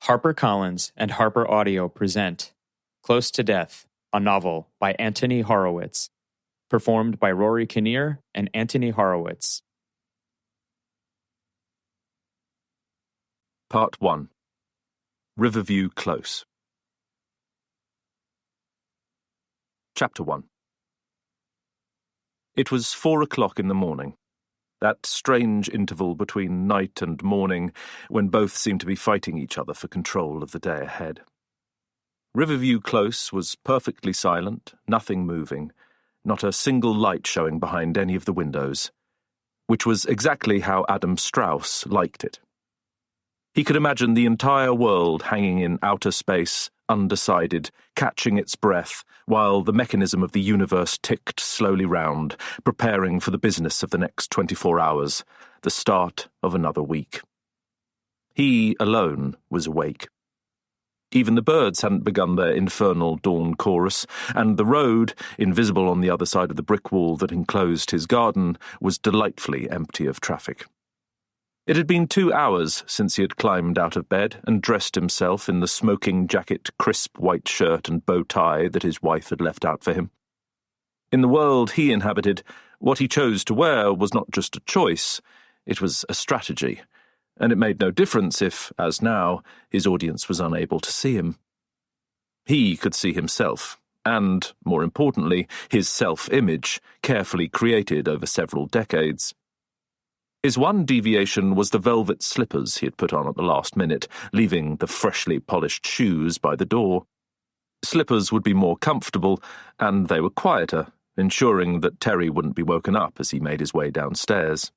HarperCollins and Harper Audio present Close to Death, a novel by Anthony Horowitz, performed by Rory Kinnear and Anthony Horowitz. Part 1. Riverview Close. Chapter 1. It was 4 o'clock in the morning, that strange interval between night and morning when both seemed to be fighting each other for control of the day ahead. Riverview Close was perfectly silent, nothing moving, not a single light showing behind any of the windows, which was exactly how Adam Strauss liked it. He could imagine the entire world hanging in outer space, undecided, catching its breath, while the mechanism of the universe ticked slowly round, preparing for the business of the next 24 hours, the start of another week. He alone was awake. Even the birds hadn't begun their infernal dawn chorus, and the road, invisible on the other side of the brick wall that enclosed his garden, was delightfully empty of traffic. It had been 2 hours since he had climbed out of bed and dressed himself in the smoking jacket, crisp white shirt and bow tie that his wife had left out for him. In the world he inhabited, what he chose to wear was not just a choice, it was a strategy, and it made no difference if, as now, his audience was unable to see him. He could see himself, and, more importantly, his self-image, carefully created over several decades. His one deviation was the velvet slippers he had put on at the last minute, leaving the freshly polished shoes by the door. Slippers would be more comfortable, and they were quieter, ensuring that Terry wouldn't be woken up as he made his way downstairs.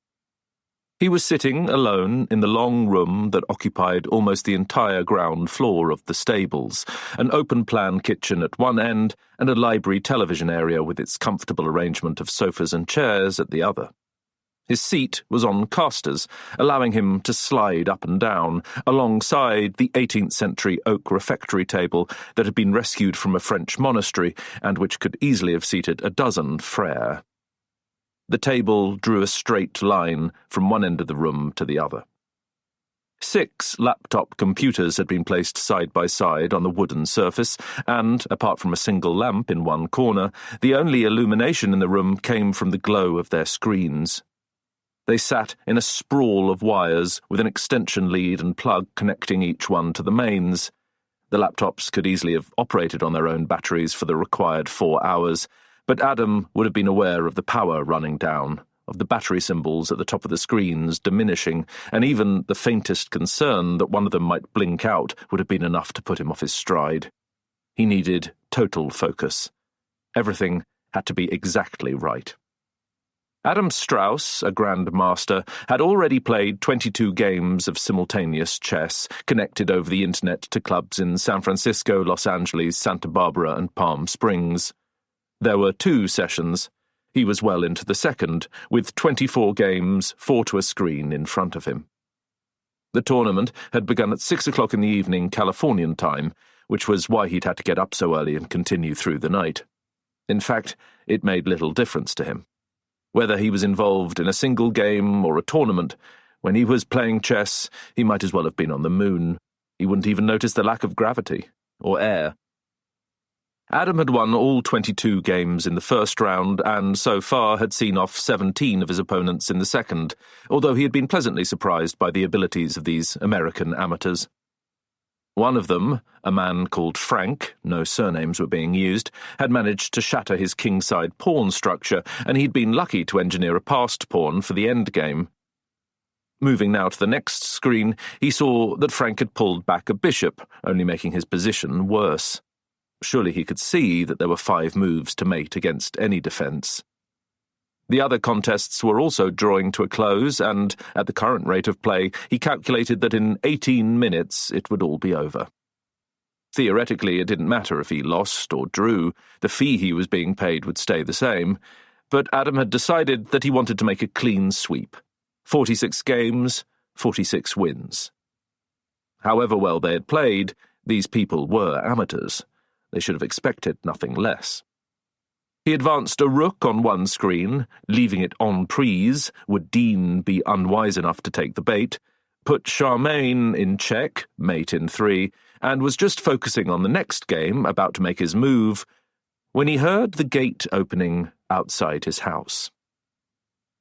He was sitting alone in the long room that occupied almost the entire ground floor of the stables, an open-plan kitchen at one end and a library television area with its comfortable arrangement of sofas and chairs at the other. His seat was on casters, allowing him to slide up and down, alongside the 18th-century oak refectory table that had been rescued from a French monastery and which could easily have seated a dozen frères. The table drew a straight line from one end of the room to the other. 6 laptop computers had been placed side by side on the wooden surface, and, apart from a single lamp in one corner, the only illumination in the room came from the glow of their screens. They sat in a sprawl of wires with an extension lead and plug connecting each one to the mains. The laptops could easily have operated on their own batteries for the required 4 hours, but Adam would have been aware of the power running down, of the battery symbols at the top of the screens diminishing, and even the faintest concern that one of them might blink out would have been enough to put him off his stride. He needed total focus. Everything had to be exactly right. Adam Strauss, a grandmaster, had already played 22 games of simultaneous chess, connected over the internet to clubs in San Francisco, Los Angeles, Santa Barbara, and Palm Springs. There were 2 sessions. He was well into the second, with 24 games, 4 to a screen in front of him. The tournament had begun at 6 o'clock in the evening Californian time, which was why he'd had to get up so early and continue through the night. In fact, it made little difference to him. Whether he was involved in a single game or a tournament, when he was playing chess, he might as well have been on the moon. He wouldn't even notice the lack of gravity, or air. Adam had won all 22 games in the first round, and so far had seen off 17 of his opponents in the second, although he had been pleasantly surprised by the abilities of these American amateurs. One of them, a man called Frank, no surnames were being used, had managed to shatter his kingside pawn structure, and he'd been lucky to engineer a passed pawn for the endgame. Moving now to the next screen, he saw that Frank had pulled back a bishop, only making his position worse. Surely he could see that there were 5 moves to mate against any defence. The other contests were also drawing to a close, and, at the current rate of play, he calculated that in 18 minutes it would all be over. Theoretically, it didn't matter if he lost or drew, the fee he was being paid would stay the same, but Adam had decided that he wanted to make a clean sweep. 46 games, 46 wins. However well they had played, these people were amateurs. They should have expected nothing less. He advanced a rook on one screen, leaving it en prise, would Dean be unwise enough to take the bait, put Charmaine in check, mate in 3, and was just focusing on the next game, about to make his move, when he heard the gate opening outside his house.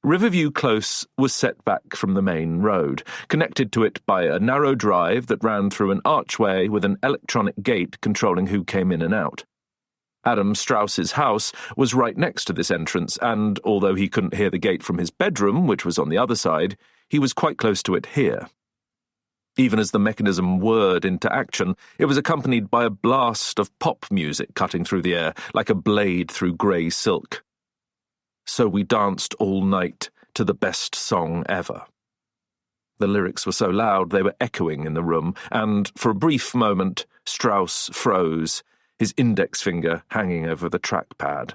Riverview Close was set back from the main road, connected to it by a narrow drive that ran through an archway with an electronic gate controlling who came in and out. Adam Strauss's house was right next to this entrance, and although he couldn't hear the gate from his bedroom, which was on the other side, he was quite close to it here. Even as the mechanism whirred into action, it was accompanied by a blast of pop music cutting through the air, like a blade through grey silk. So we danced all night to the best song ever. The lyrics were so loud they were echoing in the room, and for a brief moment Strauss froze, his index finger hanging over the trackpad.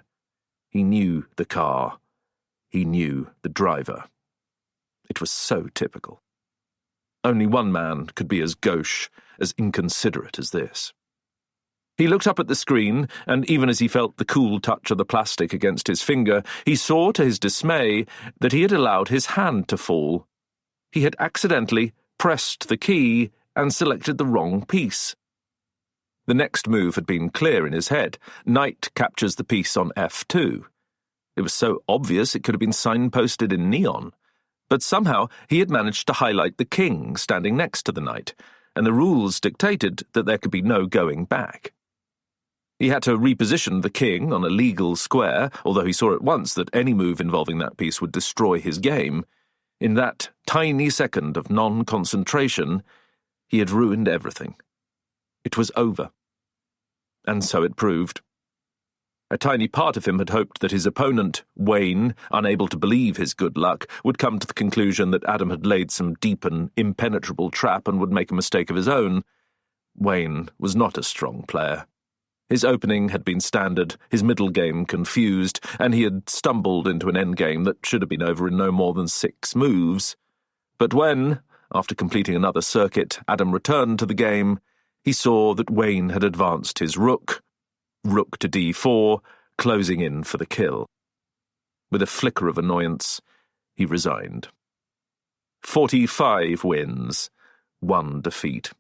He knew the car. He knew the driver. It was so typical. Only one man could be as gauche, as inconsiderate as this. He looked up at the screen, and even as he felt the cool touch of the plastic against his finger, he saw, to his dismay, that he had allowed his hand to fall. He had accidentally pressed the key and selected the wrong piece. The next move had been clear in his head. Knight captures the piece on F2. It was so obvious it could have been signposted in neon. But somehow he had managed to highlight the king standing next to the knight, and the rules dictated that there could be no going back. He had to reposition the king on a legal square, although he saw at once that any move involving that piece would destroy his game. In that tiny second of non-concentration, he had ruined everything. It was over. And so it proved. A tiny part of him had hoped that his opponent, Wayne, unable to believe his good luck, would come to the conclusion that Adam had laid some deep and impenetrable trap and would make a mistake of his own. Wayne was not a strong player. His opening had been standard, his middle game confused, and he had stumbled into an endgame that should have been over in no more than 6 moves. But when, after completing another circuit, Adam returned to the game, he saw that Wayne had advanced his rook to d4, closing in for the kill. With a flicker of annoyance, he resigned. 45 wins, 1 defeat.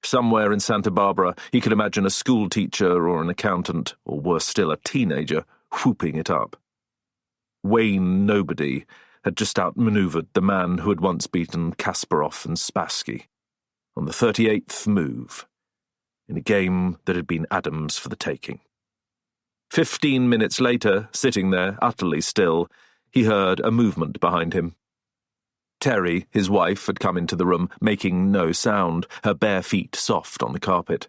Somewhere in Santa Barbara, he could imagine a school teacher or an accountant, or worse still, a teenager, whooping it up. Wayne Nobody had just outmaneuvered the man who had once beaten Kasparov and Spassky on the 38th move, in a game that had been Adam's for the taking. 15 minutes later, sitting there, utterly still, he heard a movement behind him. Terry, his wife, had come into the room, making no sound, her bare feet soft on the carpet.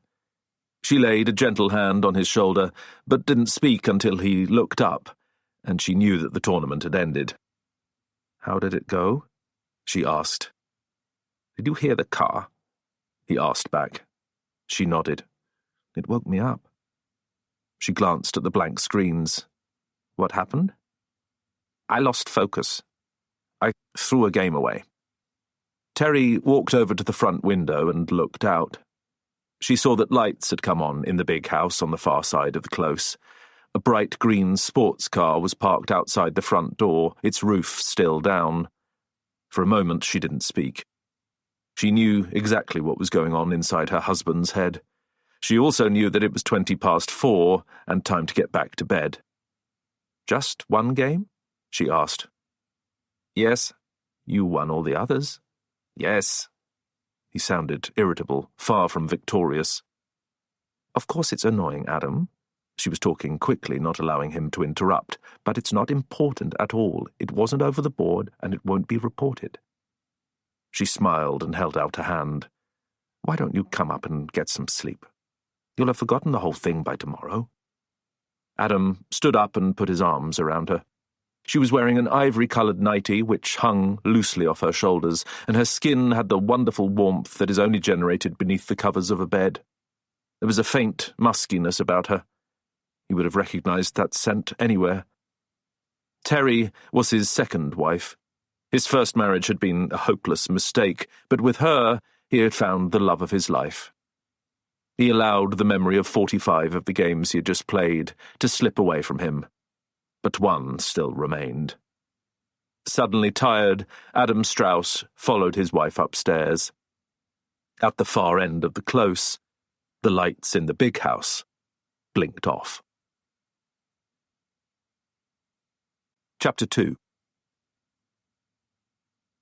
She laid a gentle hand on his shoulder, but didn't speak until he looked up, and she knew that the tournament had ended. "How did it go?" she asked. "Did you hear the car?" he asked back. She nodded. "It woke me up." She glanced at the blank screens. "What happened?" "I lost focus. I threw a game away." Terry walked over to the front window and looked out. She saw that lights had come on in the big house on the far side of the close. A bright green sports car was parked outside the front door, its roof still down. For a moment she didn't speak. She knew exactly what was going on inside her husband's head. She also knew that it was 4:20 and time to get back to bed. "Just one game?" she asked. "Yes." "You won all the others?" "Yes." He sounded irritable, far from victorious. "Of course it's annoying, Adam." She was talking quickly, not allowing him to interrupt. "But it's not important at all. It wasn't over the board, and it won't be reported." She smiled and held out a hand. "Why don't you come up and get some sleep? You'll have forgotten the whole thing by tomorrow." Adam stood up and put his arms around her. She was wearing an ivory-coloured nightie which hung loosely off her shoulders, and her skin had the wonderful warmth that is only generated beneath the covers of a bed. There was a faint muskiness about her. He would have recognised that scent anywhere. Terry was his second wife. His first marriage had been a hopeless mistake, but with her he had found the love of his life. He allowed the memory of 45 of the games he had just played to slip away from him. But one still remained. Suddenly tired, Adam Strauss followed his wife upstairs. At the far end of the close, the lights in the big house blinked off. Chapter 2.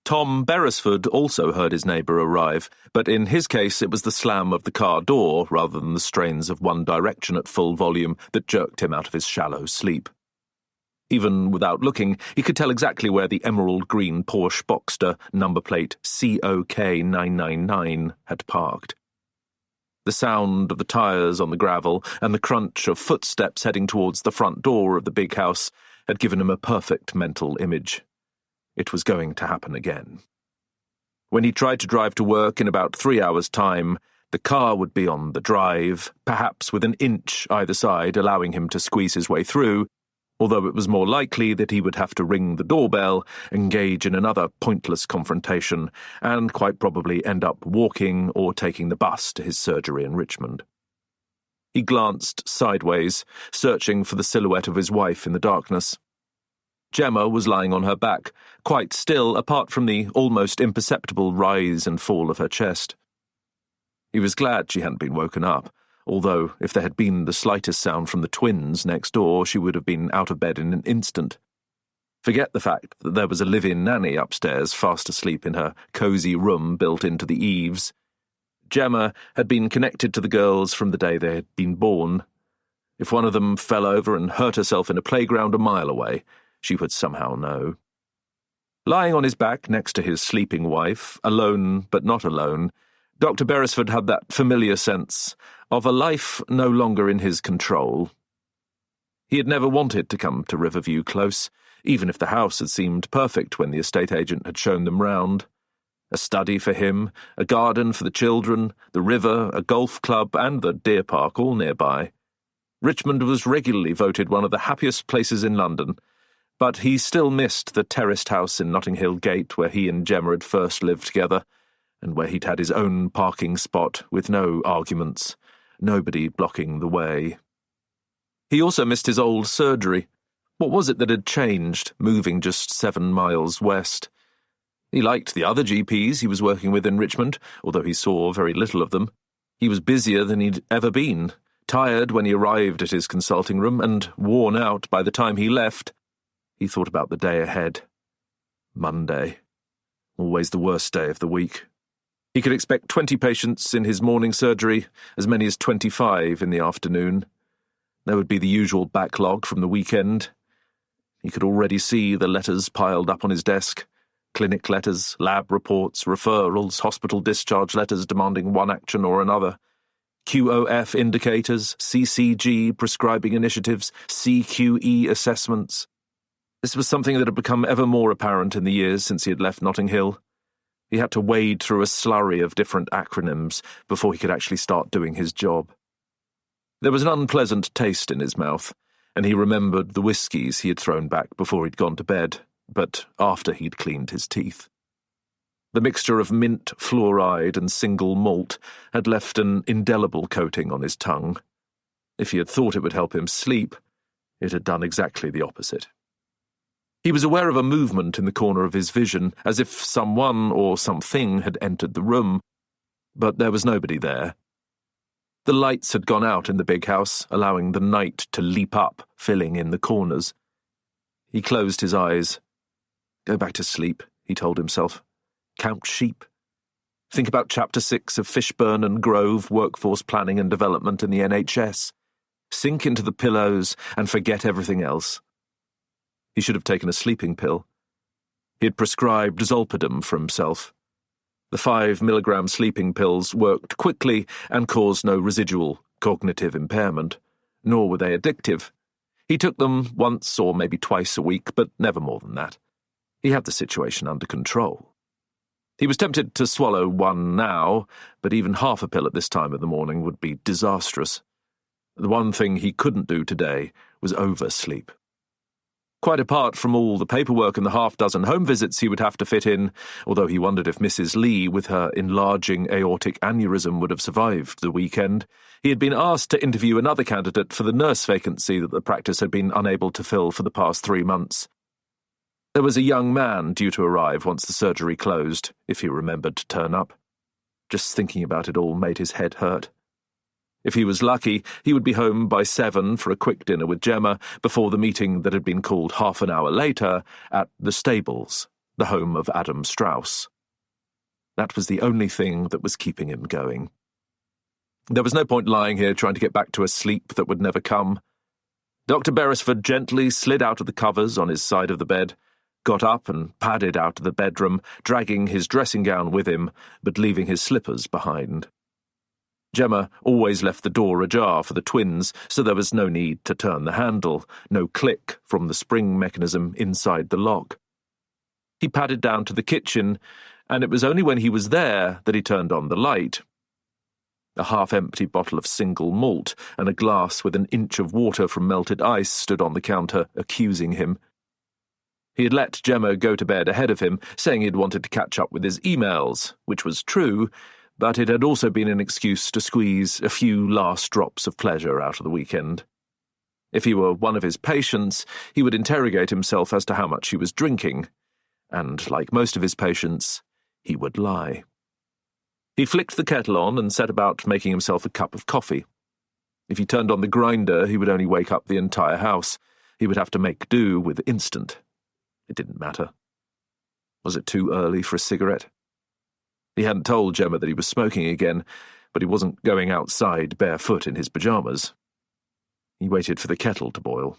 Tom Beresford also heard his neighbour arrive, but in his case it was the slam of the car door rather than the strains of One Direction at full volume that jerked him out of his shallow sleep. Even without looking, he could tell exactly where the emerald green Porsche Boxster number plate COK999 had parked. The sound of the tyres on the gravel and the crunch of footsteps heading towards the front door of the big house had given him a perfect mental image. It was going to happen again. When he tried to drive to work in about 3 hours' time, the car would be on the drive, perhaps with an inch either side allowing him to squeeze his way through, although it was more likely that he would have to ring the doorbell, engage in another pointless confrontation, and quite probably end up walking or taking the bus to his surgery in Richmond. He glanced sideways, searching for the silhouette of his wife in the darkness. Gemma was lying on her back, quite still apart from the almost imperceptible rise and fall of her chest. He was glad she hadn't been woken up, although if there had been the slightest sound from the twins next door, she would have been out of bed in an instant. Forget the fact that there was a live-in nanny upstairs fast asleep in her cosy room built into the eaves. Gemma had been connected to the girls from the day they had been born. If one of them fell over and hurt herself in a playground a mile away, she would somehow know. Lying on his back next to his sleeping wife, alone but not alone, Dr. Beresford had that familiar sense of a life no longer in his control. He had never wanted to come to Riverview Close, even if the house had seemed perfect when the estate agent had shown them round. A study for him, a garden for the children, the river, a golf club, and the deer park all nearby. Richmond was regularly voted one of the happiest places in London, but he still missed the terraced house in Notting Hill Gate where he and Gemma had first lived together, and where he'd had his own parking spot with no arguments, nobody blocking the way. He also missed his old surgery. What was it that had changed, moving just 7 miles west? He liked the other GPs he was working with in Richmond, although he saw very little of them. He was busier than he'd ever been, tired when he arrived at his consulting room, and worn out by the time he left. He thought about the day ahead. Monday. Always the worst day of the week. He could expect 20 patients in his morning surgery, as many as 25 in the afternoon. There would be the usual backlog from the weekend. He could already see the letters piled up on his desk. Clinic letters, lab reports, referrals, hospital discharge letters demanding one action or another. QOF indicators, CCG prescribing initiatives, CQE assessments. This was something that had become ever more apparent in the years since he had left Notting Hill. He had to wade through a slurry of different acronyms before he could actually start doing his job. There was an unpleasant taste in his mouth, and he remembered the whiskies he had thrown back before he'd gone to bed, but after he'd cleaned his teeth. The mixture of mint, fluoride, and single malt had left an indelible coating on his tongue. If he had thought it would help him sleep, it had done exactly the opposite. He was aware of a movement in the corner of his vision, as if someone or something had entered the room, but there was nobody there. The lights had gone out in the big house, allowing the night to leap up, filling in the corners. He closed his eyes. Go back to sleep, he told himself. Count sheep. Think about Chapter 6 of Fishburne and Grove Workforce Planning and Development in the NHS. Sink into the pillows and forget everything else. He should have taken a sleeping pill. He had prescribed Zolpidem for himself. The 5-milligram sleeping pills worked quickly and caused no residual cognitive impairment, nor were they addictive. He took them once or maybe twice a week, but never more than that. He had the situation under control. He was tempted to swallow one now, but even half a pill at this time of the morning would be disastrous. The one thing he couldn't do today was oversleep. Quite apart from all the paperwork and the half-dozen home visits he would have to fit in, although he wondered if Mrs. Lee, with her enlarging aortic aneurysm, would have survived the weekend, he had been asked to interview another candidate for the nurse vacancy that the practice had been unable to fill for the past 3 months. There was a young man due to arrive once the surgery closed, if he remembered to turn up. Just thinking about it all made his head hurt. If he was lucky, he would be home by 7 for a quick dinner with Gemma before the meeting that had been called half an hour later at the stables, the home of Adam Strauss. That was the only thing that was keeping him going. There was no point lying here trying to get back to a sleep that would never come. Dr. Beresford gently slid out of the covers on his side of the bed, got up and padded out of the bedroom, dragging his dressing gown with him, but leaving his slippers behind. Gemma always left the door ajar for the twins, so there was no need to turn the handle, no click from the spring mechanism inside the lock. He padded down to the kitchen, and it was only when he was there that he turned on the light. A half-empty bottle of single malt and a glass with an inch of water from melted ice stood on the counter, accusing him. He had let Gemma go to bed ahead of him, saying he'd wanted to catch up with his emails, which was true, but it had also been an excuse to squeeze a few last drops of pleasure out of the weekend. If he were one of his patients, he would interrogate himself as to how much he was drinking, and, like most of his patients, he would lie. He flicked the kettle on and set about making himself a cup of coffee. If he turned on the grinder, he would only wake up the entire house. He would have to make do with instant. It didn't matter. Was it too early for a cigarette? He hadn't told Gemma that he was smoking again, but he wasn't going outside barefoot in his pyjamas. He waited for the kettle to boil.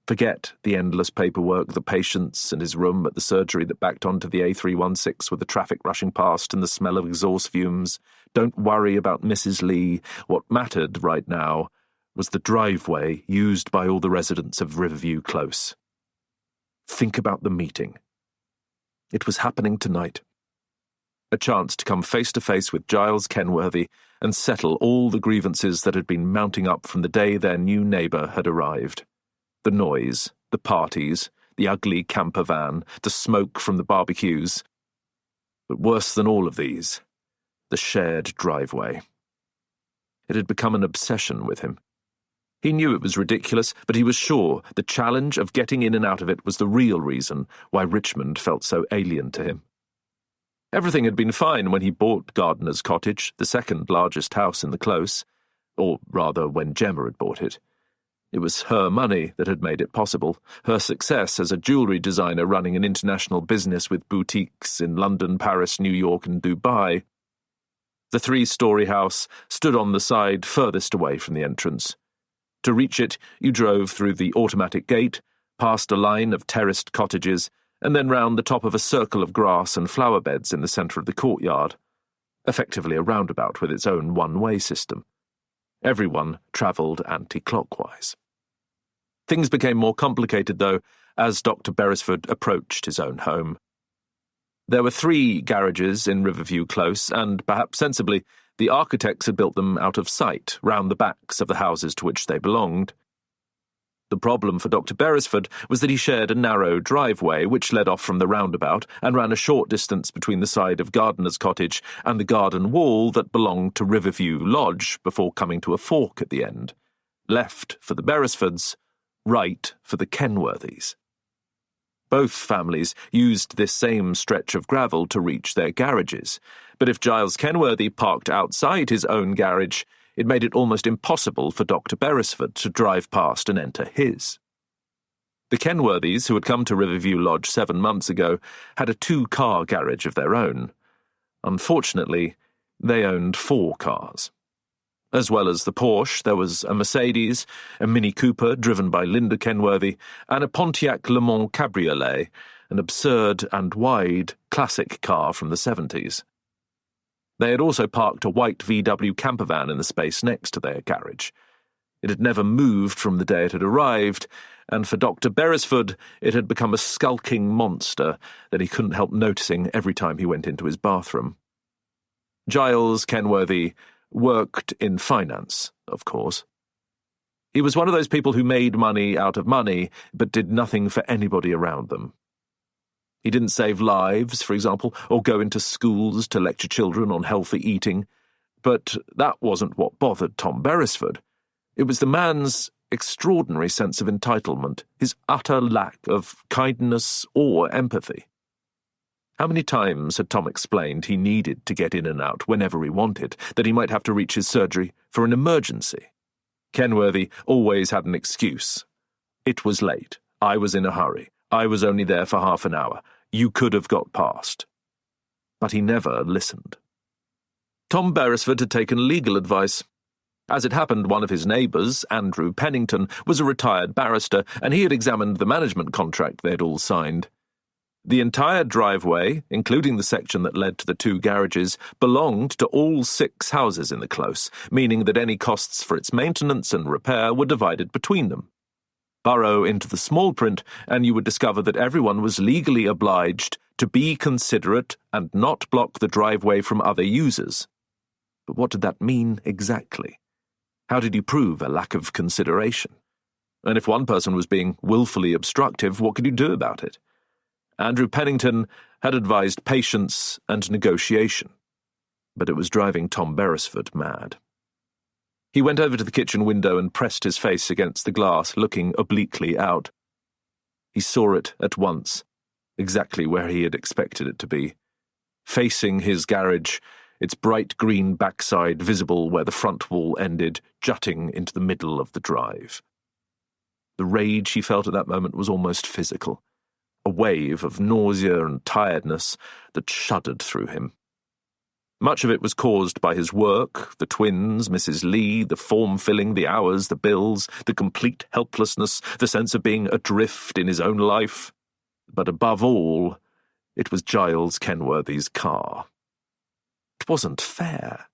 Forget the endless paperwork, the patients, and his room at the surgery that backed onto the A316 with the traffic rushing past and the smell of exhaust fumes. Don't worry about Mrs. Lee. What mattered right now was the driveway used by all the residents of Riverview Close. Think about the meeting. It was happening tonight. A chance to come face to face with Giles Kenworthy and settle all the grievances that had been mounting up from the day their new neighbour had arrived. The noise, the parties, the ugly camper van, the smoke from the barbecues. But worse than all of these, the shared driveway. It had become an obsession with him. He knew it was ridiculous, but he was sure the challenge of getting in and out of it was the real reason why Richmond felt so alien to him. Everything had been fine when he bought Gardener's Cottage, the second largest house in the Close, or rather when Gemma had bought it. It was her money that had made it possible, her success as a jewellery designer running an international business with boutiques in London, Paris, New York and Dubai. The 3-story house stood on the side furthest away from the entrance. To reach it, you drove through the automatic gate, past a line of terraced cottages, and then round the top of a circle of grass and flower beds in the centre of the courtyard, effectively a roundabout with its own one-way system. Everyone travelled anti-clockwise. Things became more complicated, though, as Dr. Beresford approached his own home. There were 3 garages in Riverview Close, and, perhaps sensibly, the architects had built them out of sight, round the backs of the houses to which they belonged. The problem for Dr. Beresford was that he shared a narrow driveway which led off from the roundabout and ran a short distance between the side of Gardener's Cottage and the garden wall that belonged to Riverview Lodge before coming to a fork at the end. Left for the Beresfords, right for the Kenworthys. Both families used this same stretch of gravel to reach their garages, but if Giles Kenworthy parked outside his own garage, it made it almost impossible for Dr. Beresford to drive past and enter his. The Kenworthys, who had come to Riverview Lodge 7 months ago, had a 2-car garage of their own. Unfortunately, they owned 4 cars. As well as the Porsche, there was a Mercedes, a Mini Cooper driven by Linda Kenworthy, and a Pontiac Le Mans Cabriolet, an absurd and wide classic car from the 70s. They had also parked a white VW campervan in the space next to their garage. It had never moved from the day it had arrived, and for Dr. Beresford it had become a skulking monster that he couldn't help noticing every time he went into his bathroom. Giles Kenworthy worked in finance, of course. He was one of those people who made money out of money, but did nothing for anybody around them. He didn't save lives, for example, or go into schools to lecture children on healthy eating, but that wasn't what bothered Tom Beresford. It was the man's extraordinary sense of entitlement, his utter lack of kindness or empathy. How many times had Tom explained he needed to get in and out whenever he wanted, that he might have to reach his surgery for an emergency? Kenworthy always had an excuse. It was late. I was in a hurry. I was only there for half an hour. You could have got past. But he never listened. Tom Beresford had taken legal advice. As it happened, one of his neighbours, Andrew Pennington, was a retired barrister, and he had examined the management contract they'd all signed. The entire driveway, including the section that led to the 2 garages, belonged to all 6 houses in the close, meaning that any costs for its maintenance and repair were divided between them. Burrow into the small print, and you would discover that everyone was legally obliged to be considerate and not block the driveway from other users. But what did that mean exactly? How did you prove a lack of consideration? And if one person was being willfully obstructive, what could you do about it? Andrew Pennington had advised patience and negotiation, but it was driving Tom Beresford mad. He went over to the kitchen window and pressed his face against the glass, looking obliquely out. He saw it at once, exactly where he had expected it to be. Facing his garage, its bright green backside visible where the front wall ended, jutting into the middle of the drive. The rage he felt at that moment was almost physical, a wave of nausea and tiredness that shuddered through him. Much of it was caused by his work, the twins, Mrs. Lee, the form-filling, the hours, the bills, the complete helplessness, the sense of being adrift in his own life. But above all, it was Giles Kenworthy's car. It wasn't fair.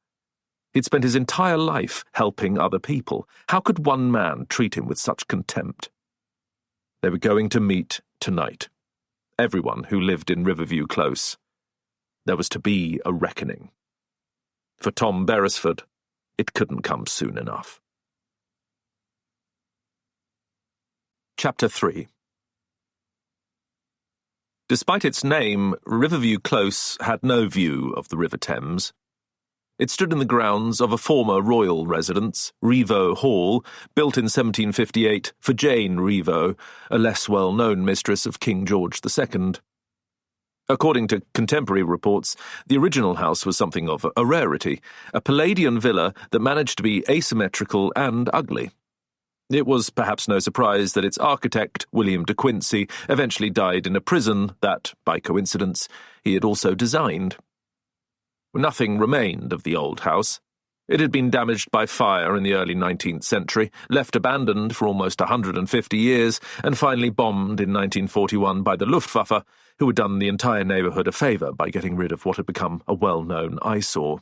He'd spent his entire life helping other people. How could one man treat him with such contempt? They were going to meet tonight. Everyone who lived in Riverview Close. There was to be a reckoning. For Tom Beresford, it couldn't come soon enough. Chapter 3. Despite its name, Riverview Close had no view of the River Thames. It stood in the grounds of a former royal residence, Revo Hall, built in 1758 for Jane Revo, a less well-known mistress of King George II. According to contemporary reports, the original house was something of a rarity, a Palladian villa that managed to be asymmetrical and ugly. It was perhaps no surprise that its architect, William de Quincey, eventually died in a prison that, by coincidence, he had also designed. Nothing remained of the old house. It had been damaged by fire in the early 19th century, left abandoned for almost 150 years, and finally bombed in 1941 by the Luftwaffe, who had done the entire neighbourhood a favour by getting rid of what had become a well-known eyesore.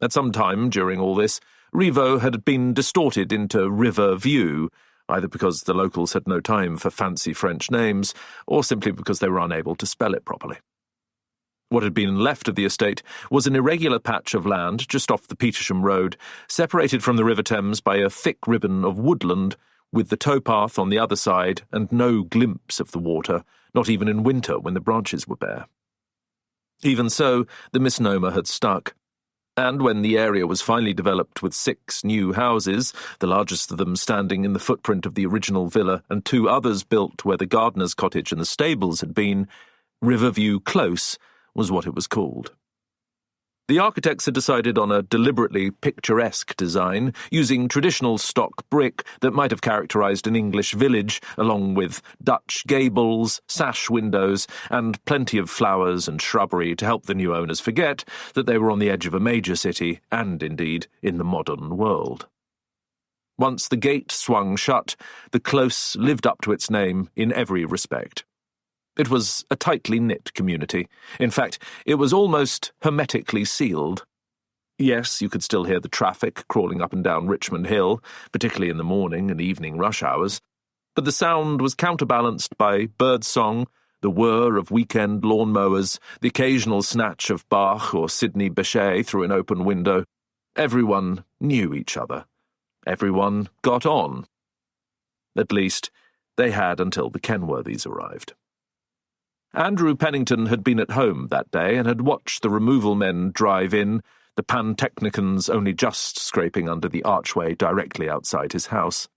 At some time during all this, Revo had been distorted into River View, either because the locals had no time for fancy French names, or simply because they were unable to spell it properly. What had been left of the estate was an irregular patch of land just off the Petersham Road, separated from the River Thames by a thick ribbon of woodland, with the towpath on the other side and no glimpse of the water, not even in winter when the branches were bare. Even so, the misnomer had stuck. And when the area was finally developed with 6 new houses, the largest of them standing in the footprint of the original villa and 2 others built where the gardener's cottage and the stables had been, Riverview Close was what it was called. The architects had decided on a deliberately picturesque design, using traditional stock brick that might have characterised an English village, along with Dutch gables, sash windows, and plenty of flowers and shrubbery to help the new owners forget that they were on the edge of a major city, and indeed in the modern world. Once the gate swung shut, the close lived up to its name in every respect. It was a tightly knit community. In fact, it was almost hermetically sealed. Yes, you could still hear the traffic crawling up and down Richmond Hill, particularly in the morning and evening rush hours, but the sound was counterbalanced by birdsong, the whir of weekend lawn-mowers, the occasional snatch of Bach or Sidney Bechet through an open window. Everyone knew each other. Everyone got on. At least, they had until the Kenworthys arrived. Andrew Pennington had been at home that day and had watched the removal men drive in, the pantechnicons only just scraping under the archway directly outside his house.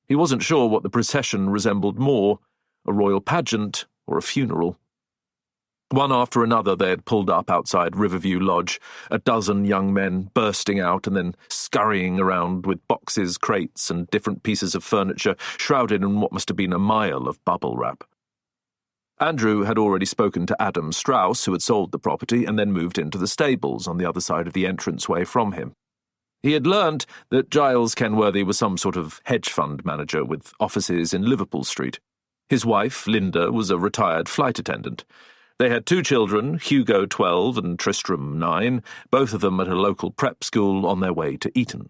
He wasn't sure what the procession resembled more, a royal pageant or a funeral. One after another they had pulled up outside Riverview Lodge, a dozen young men bursting out and then scurrying around with boxes, crates, and different pieces of furniture shrouded in what must have been a mile of bubble wrap. Andrew had already spoken to Adam Strauss, who had sold the property and then moved into the stables on the other side of the entranceway from him. He had learned that Giles Kenworthy was some sort of hedge fund manager with offices in Liverpool Street. His wife, Linda, was a retired flight attendant. They had 2 children, Hugo 12 and Tristram 9, both of them at a local prep school on their way to Eton.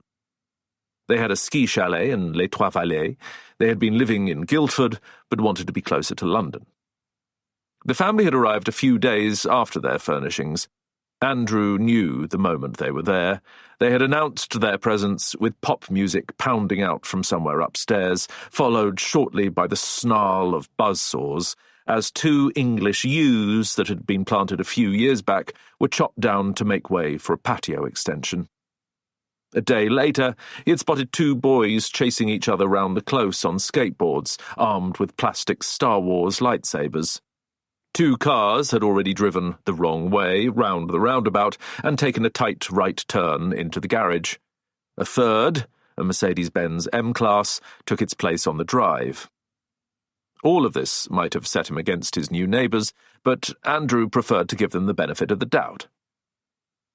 They had a ski chalet in Les Trois Vallées. They had been living in Guildford, but wanted to be closer to London. The family had arrived a few days after their furnishings. Andrew knew the moment they were there. They had announced their presence with pop music pounding out from somewhere upstairs, followed shortly by the snarl of buzzsaws, as 2 English yews that had been planted a few years back were chopped down to make way for a patio extension. A day later, he had spotted 2 boys chasing each other round the close on skateboards, armed with plastic Star Wars lightsabers. 2 cars had already driven the wrong way round the roundabout and taken a tight right turn into the garage. A third, a Mercedes-Benz M-Class, took its place on the drive. All of this might have set him against his new neighbours, but Andrew preferred to give them the benefit of the doubt.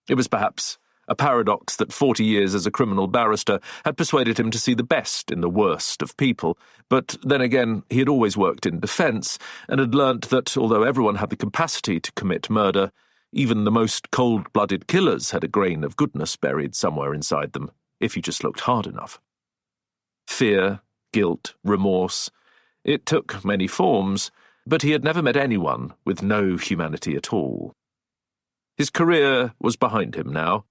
It was perhaps a paradox that 40 years as a criminal barrister had persuaded him to see the best in the worst of people, but then again he had always worked in defence and had learnt that although everyone had the capacity to commit murder, even the most cold-blooded killers had a grain of goodness buried somewhere inside them, if you just looked hard enough. Fear, guilt, remorse. It took many forms, but he had never met anyone with no humanity at all. His career was behind him now.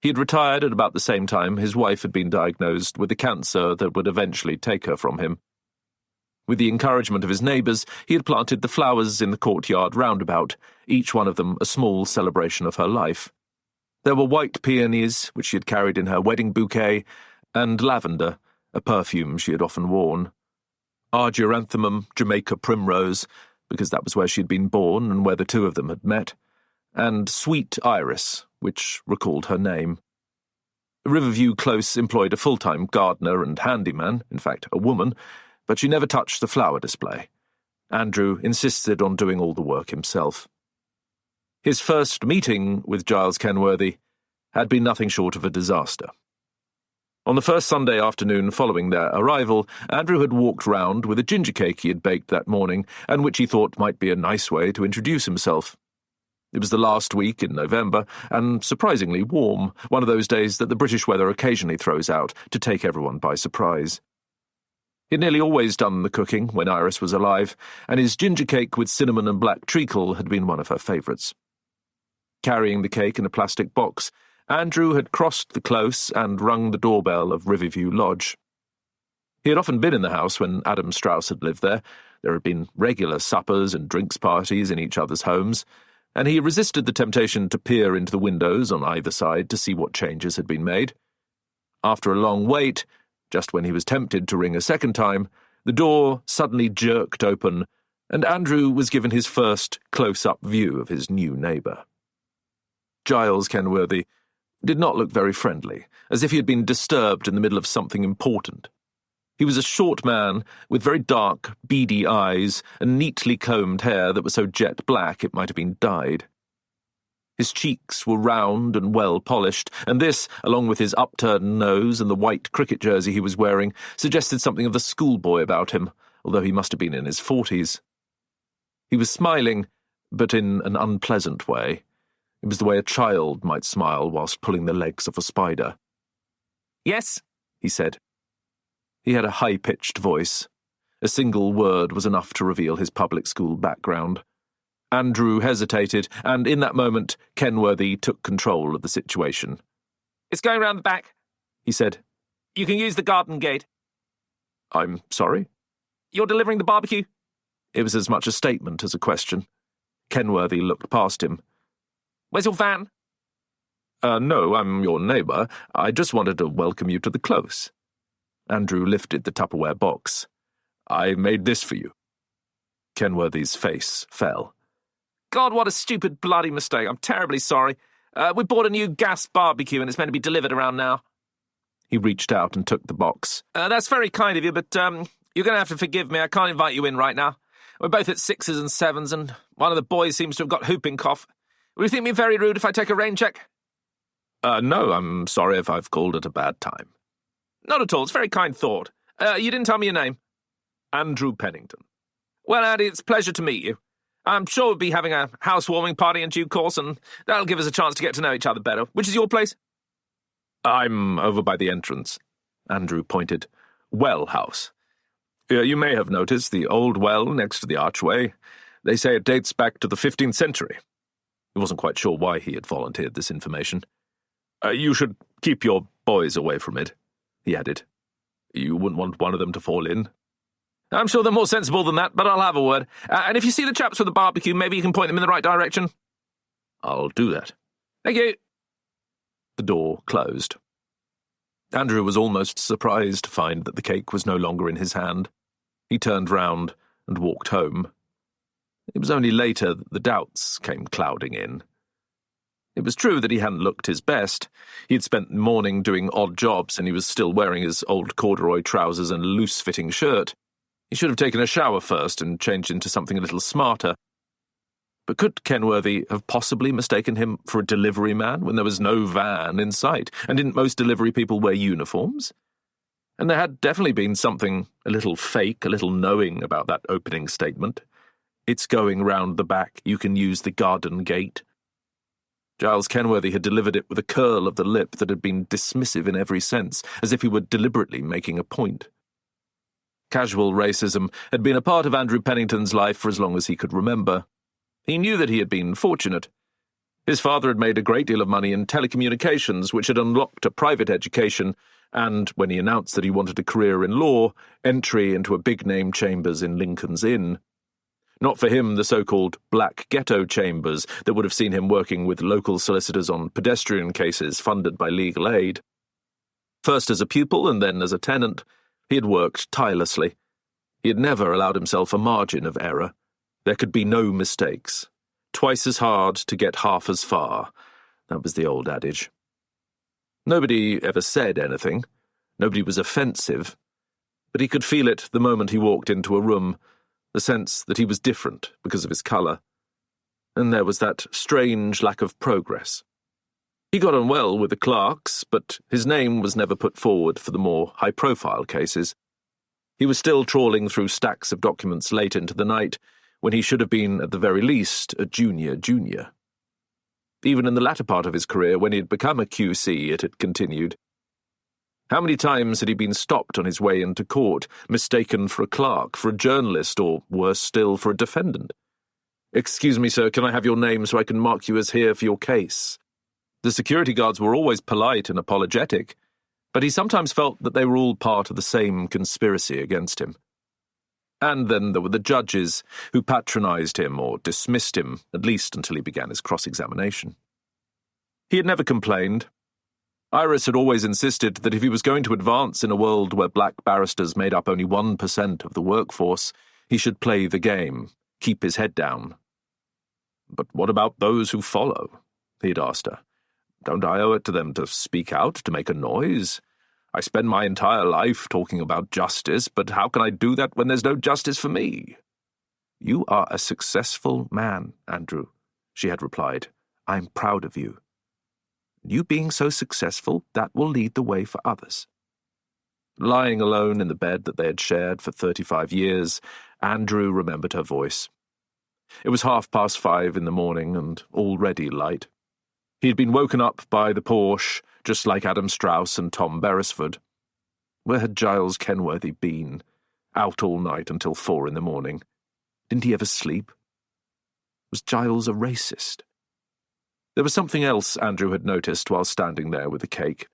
He had retired at about the same time his wife had been diagnosed with a cancer that would eventually take her from him. With the encouragement of his neighbours, he had planted the flowers in the courtyard roundabout, each one of them a small celebration of her life. There were white peonies, which she had carried in her wedding bouquet, and lavender, a perfume she had often worn. Argyranthemum, Jamaica primrose, because that was where she had been born and where the 2 of them had met, and sweet iris, which recalled her name. Riverview Close employed a full-time gardener and handyman, in fact a woman, but she never touched the flower display. Andrew insisted on doing all the work himself. His first meeting with Giles Kenworthy had been nothing short of a disaster. On the first Sunday afternoon following their arrival, Andrew had walked round with a ginger cake he had baked that morning, and which he thought might be a nice way to introduce himself. It was the last week in November, and surprisingly warm, one of those days that the British weather occasionally throws out to take everyone by surprise. He had nearly always done the cooking when Iris was alive, and his ginger cake with cinnamon and black treacle had been one of her favourites. Carrying the cake in a plastic box, Andrew had crossed the close and rung the doorbell of Riverview Lodge. He had often been in the house when Adam Strauss had lived there. There had been regular suppers and drinks parties in each other's homes, and he resisted the temptation to peer into the windows on either side to see what changes had been made. After a long wait, just when he was tempted to ring a second time, the door suddenly jerked open, and Andrew was given his first close-up view of his new neighbour. Giles Kenworthy did not look very friendly, as if he had been disturbed in the middle of something important. He was a short man with very dark, beady eyes and neatly combed hair that was so jet black it might have been dyed. His cheeks were round and well polished, and this, along with his upturned nose and the white cricket jersey he was wearing, suggested something of the schoolboy about him, although he must have been in his 40s. He was smiling, but in an unpleasant way. It was the way a child might smile whilst pulling the legs of a spider. "Yes," he said. He had a high-pitched voice. A single word was enough to reveal his public school background. Andrew hesitated, and in that moment Kenworthy took control of the situation. "It's going round the back," he said. "You can use the garden gate." "I'm sorry?" "You're delivering the barbecue?" It was as much a statement as a question. Kenworthy looked past him. "Where's your van?" No, I'm your neighbour. I just wanted to welcome you to the close." Andrew lifted the Tupperware box. "I made this for you." Kenworthy's face fell. "God, what a stupid bloody mistake. I'm terribly sorry. We bought a new gas barbecue and it's meant to be delivered around now." He reached out and took the box. "That's very kind of you, but you're going to have to forgive me. I can't invite you in right now. We're both at 6s and 7s, and one of the boys seems to have got whooping cough. Will you think me very rude if I take a rain check?" No, I'm sorry if I've called at a bad time." "Not at all. It's a very kind thought. You didn't tell me your name." "Andrew Pennington." "Well, Andy, it's a pleasure to meet you. I'm sure we'll be having a housewarming party in due course, and that'll give us a chance to get to know each other better. Which is your place?" "I'm over by the entrance," Andrew pointed. "Well House. You may have noticed the old well next to the archway. They say it dates back to the 15th century. He wasn't quite sure why he had volunteered this information. You should keep your boys away from it," he added. "You wouldn't want one of them to fall in." "I'm sure they're more sensible than that, but I'll have a word. And if you see the chaps with the barbecue, maybe you can point them in the right direction." "I'll do that." "Thank you." The door closed. Andrew was almost surprised to find that the cake was no longer in his hand. He turned round and walked home. It was only later that the doubts came clouding in. It was true that he hadn't looked his best. He had spent the morning doing odd jobs, and he was still wearing his old corduroy trousers and a loose-fitting shirt. He should have taken a shower first and changed into something a little smarter. But could Kenworthy have possibly mistaken him for a delivery man when there was no van in sight? And didn't most delivery people wear uniforms? And there had definitely been something a little fake, a little knowing about that opening statement. "It's going round the back. You can use the garden gate." Giles Kenworthy had delivered it with a curl of the lip that had been dismissive in every sense, as if he were deliberately making a point. Casual racism had been a part of Andrew Pennington's life for as long as he could remember. He knew that he had been fortunate. His father had made a great deal of money in telecommunications, which had unlocked a private education, and, when he announced that he wanted a career in law, entry into a big-name chambers in Lincoln's Inn. Not for him the so-called black ghetto chambers that would have seen him working with local solicitors on pedestrian cases funded by legal aid. First as a pupil and then as a tenant, he had worked tirelessly. He had never allowed himself a margin of error. There could be no mistakes. Twice as hard to get half as far. That was the old adage. Nobody ever said anything. Nobody was offensive. But he could feel it the moment he walked into a room, the sense that he was different because of his colour. And there was that strange lack of progress. He got on well with the clerks, but his name was never put forward for the more high-profile cases. He was still trawling through stacks of documents late into the night, when he should have been, at the very least, a junior. Even in the latter part of his career, when he had become a QC, it had continued. How many times had he been stopped on his way into court, mistaken for a clerk, for a journalist, or, worse still, for a defendant? "Excuse me, sir, can I have your name so I can mark you as here for your case?" The security guards were always polite and apologetic, but he sometimes felt that they were all part of the same conspiracy against him. And then there were the judges, who patronised him or dismissed him, at least until he began his cross-examination. He had never complained. Iris had always insisted that if he was going to advance in a world where black barristers made up only 1% of the workforce, he should play the game, keep his head down. "But what about those who follow?" he had asked her. "Don't I owe it to them to speak out, to make a noise? I spend my entire life talking about justice, but how can I do that when there's no justice for me?" "You are a successful man, Andrew," she had replied. "I'm proud of you. You being so successful, that will lead the way for others." Lying alone in the bed that they had shared for 35 years, Andrew remembered her voice. It was 5:30 in the morning and already light. He had been woken up by the Porsche, just like Adam Strauss and Tom Beresford. Where had Giles Kenworthy been? Out all night until 4 in the morning. Didn't he ever sleep? Was Giles a racist? There was something else Andrew had noticed while standing there with the cake.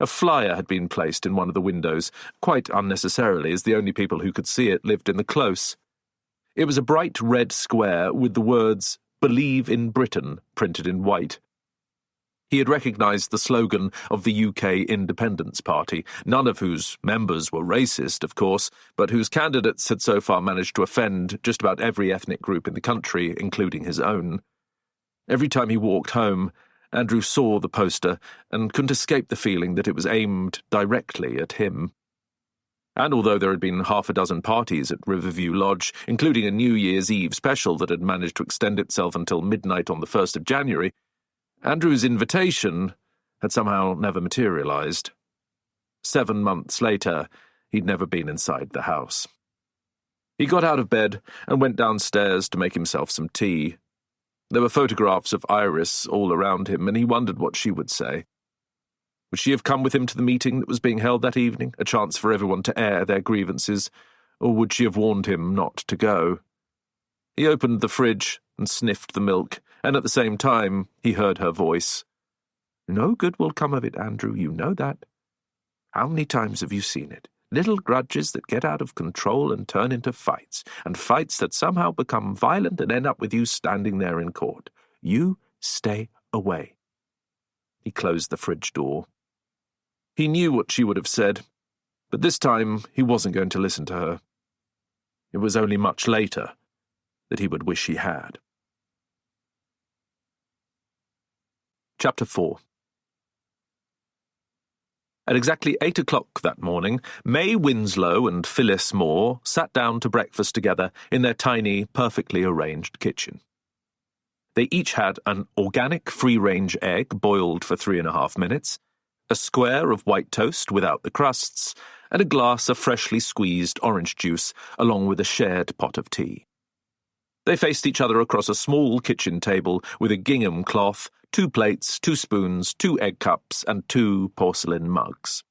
A flyer had been placed in one of the windows, quite unnecessarily, as the only people who could see it lived in the close. It was a bright red square with the words "Believe in Britain" printed in white. He had recognised the slogan of the UK Independence Party, none of whose members were racist, of course, but whose candidates had so far managed to offend just about every ethnic group in the country, including his own. Every time he walked home, Andrew saw the poster and couldn't escape the feeling that it was aimed directly at him. And although there had been half a dozen parties at Riverview Lodge, including a New Year's Eve special that had managed to extend itself until midnight on the 1st of January, Andrew's invitation had somehow never materialised. 7 months later, he'd never been inside the house. He got out of bed and went downstairs to make himself some tea. There were photographs of Iris all around him, and he wondered what she would say. Would she have come with him to the meeting that was being held that evening, a chance for everyone to air their grievances, or would she have warned him not to go? He opened the fridge and sniffed the milk, and at the same time he heard her voice. "No good will come of it, Andrew, you know that. How many times have you seen it? Little grudges that get out of control and turn into fights, and fights that somehow become violent and end up with you standing there in court. You stay away." He closed the fridge door. He knew what she would have said, but this time he wasn't going to listen to her. It was only much later that he would wish he had. Chapter 4. At exactly 8 o'clock that morning, May Winslow and Phyllis Moore sat down to breakfast together in their tiny, perfectly arranged kitchen. They each had an organic free-range egg boiled for 3.5 minutes, a square of white toast without the crusts, and a glass of freshly squeezed orange juice, along with a shared pot of tea. They faced each other across a small kitchen table with a gingham cloth, 2 plates, 2 spoons, 2 egg cups, and 2 porcelain mugs.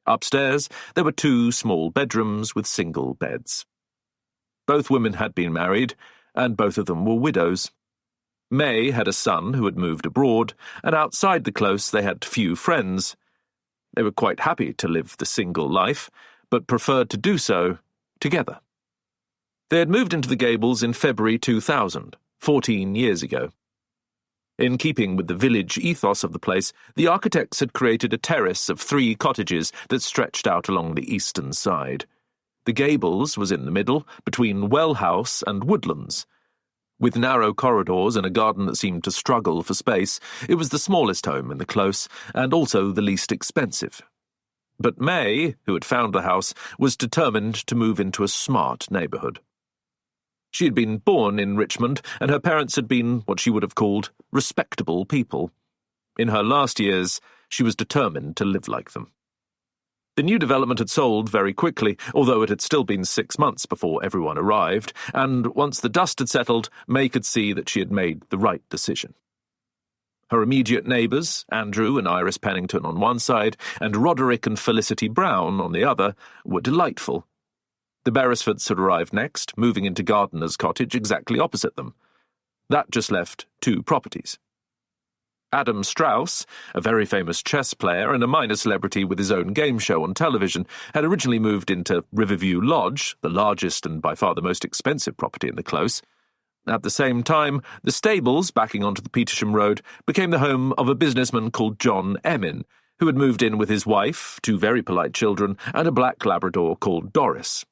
Upstairs, there were 2 small bedrooms with single beds. Both women had been married, and both of them were widows. May had a son who had moved abroad, and outside the close they had few friends. They were quite happy to live the single life, but preferred to do so together. They had moved into the Gables in February 2000, 14 years ago. In keeping with the village ethos of the place, the architects had created a terrace of 3 cottages that stretched out along the eastern side. The Gables was in the middle, between Well House and Woodlands. With narrow corridors and a garden that seemed to struggle for space, it was the smallest home in the close, and also the least expensive. But May, who had found the house, was determined to move into a smart neighbourhood. She had been born in Richmond, and her parents had been what she would have called respectable people. In her last years, she was determined to live like them. The new development had sold very quickly, although it had still been 6 months before everyone arrived, and once the dust had settled, May could see that she had made the right decision. Her immediate neighbours, Andrew and Iris Pennington on one side, and Roderick and Felicity Brown on the other, were delightful. The Beresfords had arrived next, moving into Gardiner's cottage exactly opposite them. That just left 2 properties. Adam Strauss, a very famous chess player and a minor celebrity with his own game show on television, had originally moved into Riverview Lodge, the largest and by far the most expensive property in the close. At the same time, the stables, backing onto the Petersham Road, became the home of a businessman called John Emin, who had moved in with his wife, 2 very polite children, and a black Labrador called Doris.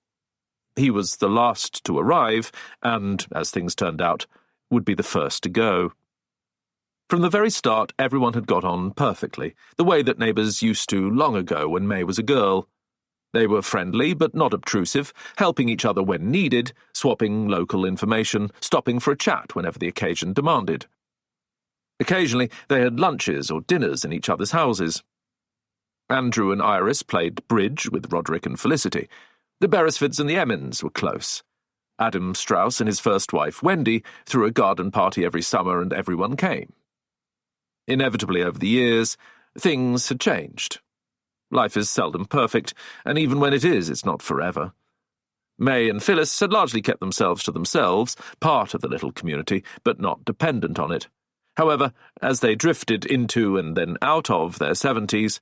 He was the last to arrive, and, as things turned out, would be the first to go. From the very start, everyone had got on perfectly, the way that neighbours used to long ago when May was a girl. They were friendly but not obtrusive, helping each other when needed, swapping local information, stopping for a chat whenever the occasion demanded. Occasionally, they had lunches or dinners in each other's houses. Andrew and Iris played bridge with Roderick and Felicity. The Beresfords and the Emmons were close. Adam Strauss and his first wife, Wendy, threw a garden party every summer and everyone came. Inevitably over the years, things had changed. Life is seldom perfect, and even when it is, it's not forever. May and Phyllis had largely kept themselves to themselves, part of the little community, but not dependent on it. However, as they drifted into and then out of their 70s,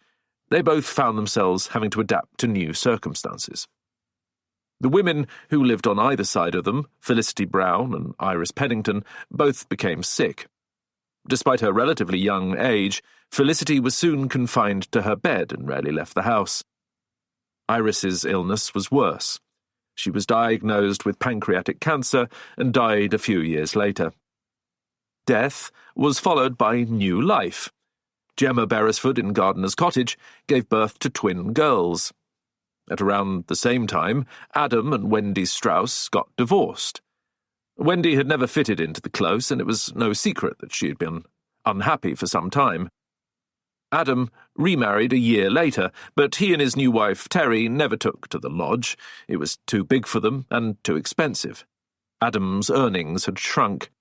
they both found themselves having to adapt to new circumstances. The women who lived on either side of them, Felicity Brown and Iris Pennington, both became sick. Despite her relatively young age, Felicity was soon confined to her bed and rarely left the house. Iris's illness was worse. She was diagnosed with pancreatic cancer and died a few years later. Death was followed by new life. Gemma Beresford in Gardener's Cottage gave birth to twin girls. At around the same time, Adam and Wendy Strauss got divorced. Wendy had never fitted into the close, and it was no secret that she had been unhappy for some time. Adam remarried a year later, but he and his new wife, Terry, never took to the lodge. It was too big for them and too expensive. Adam's earnings had shrunk.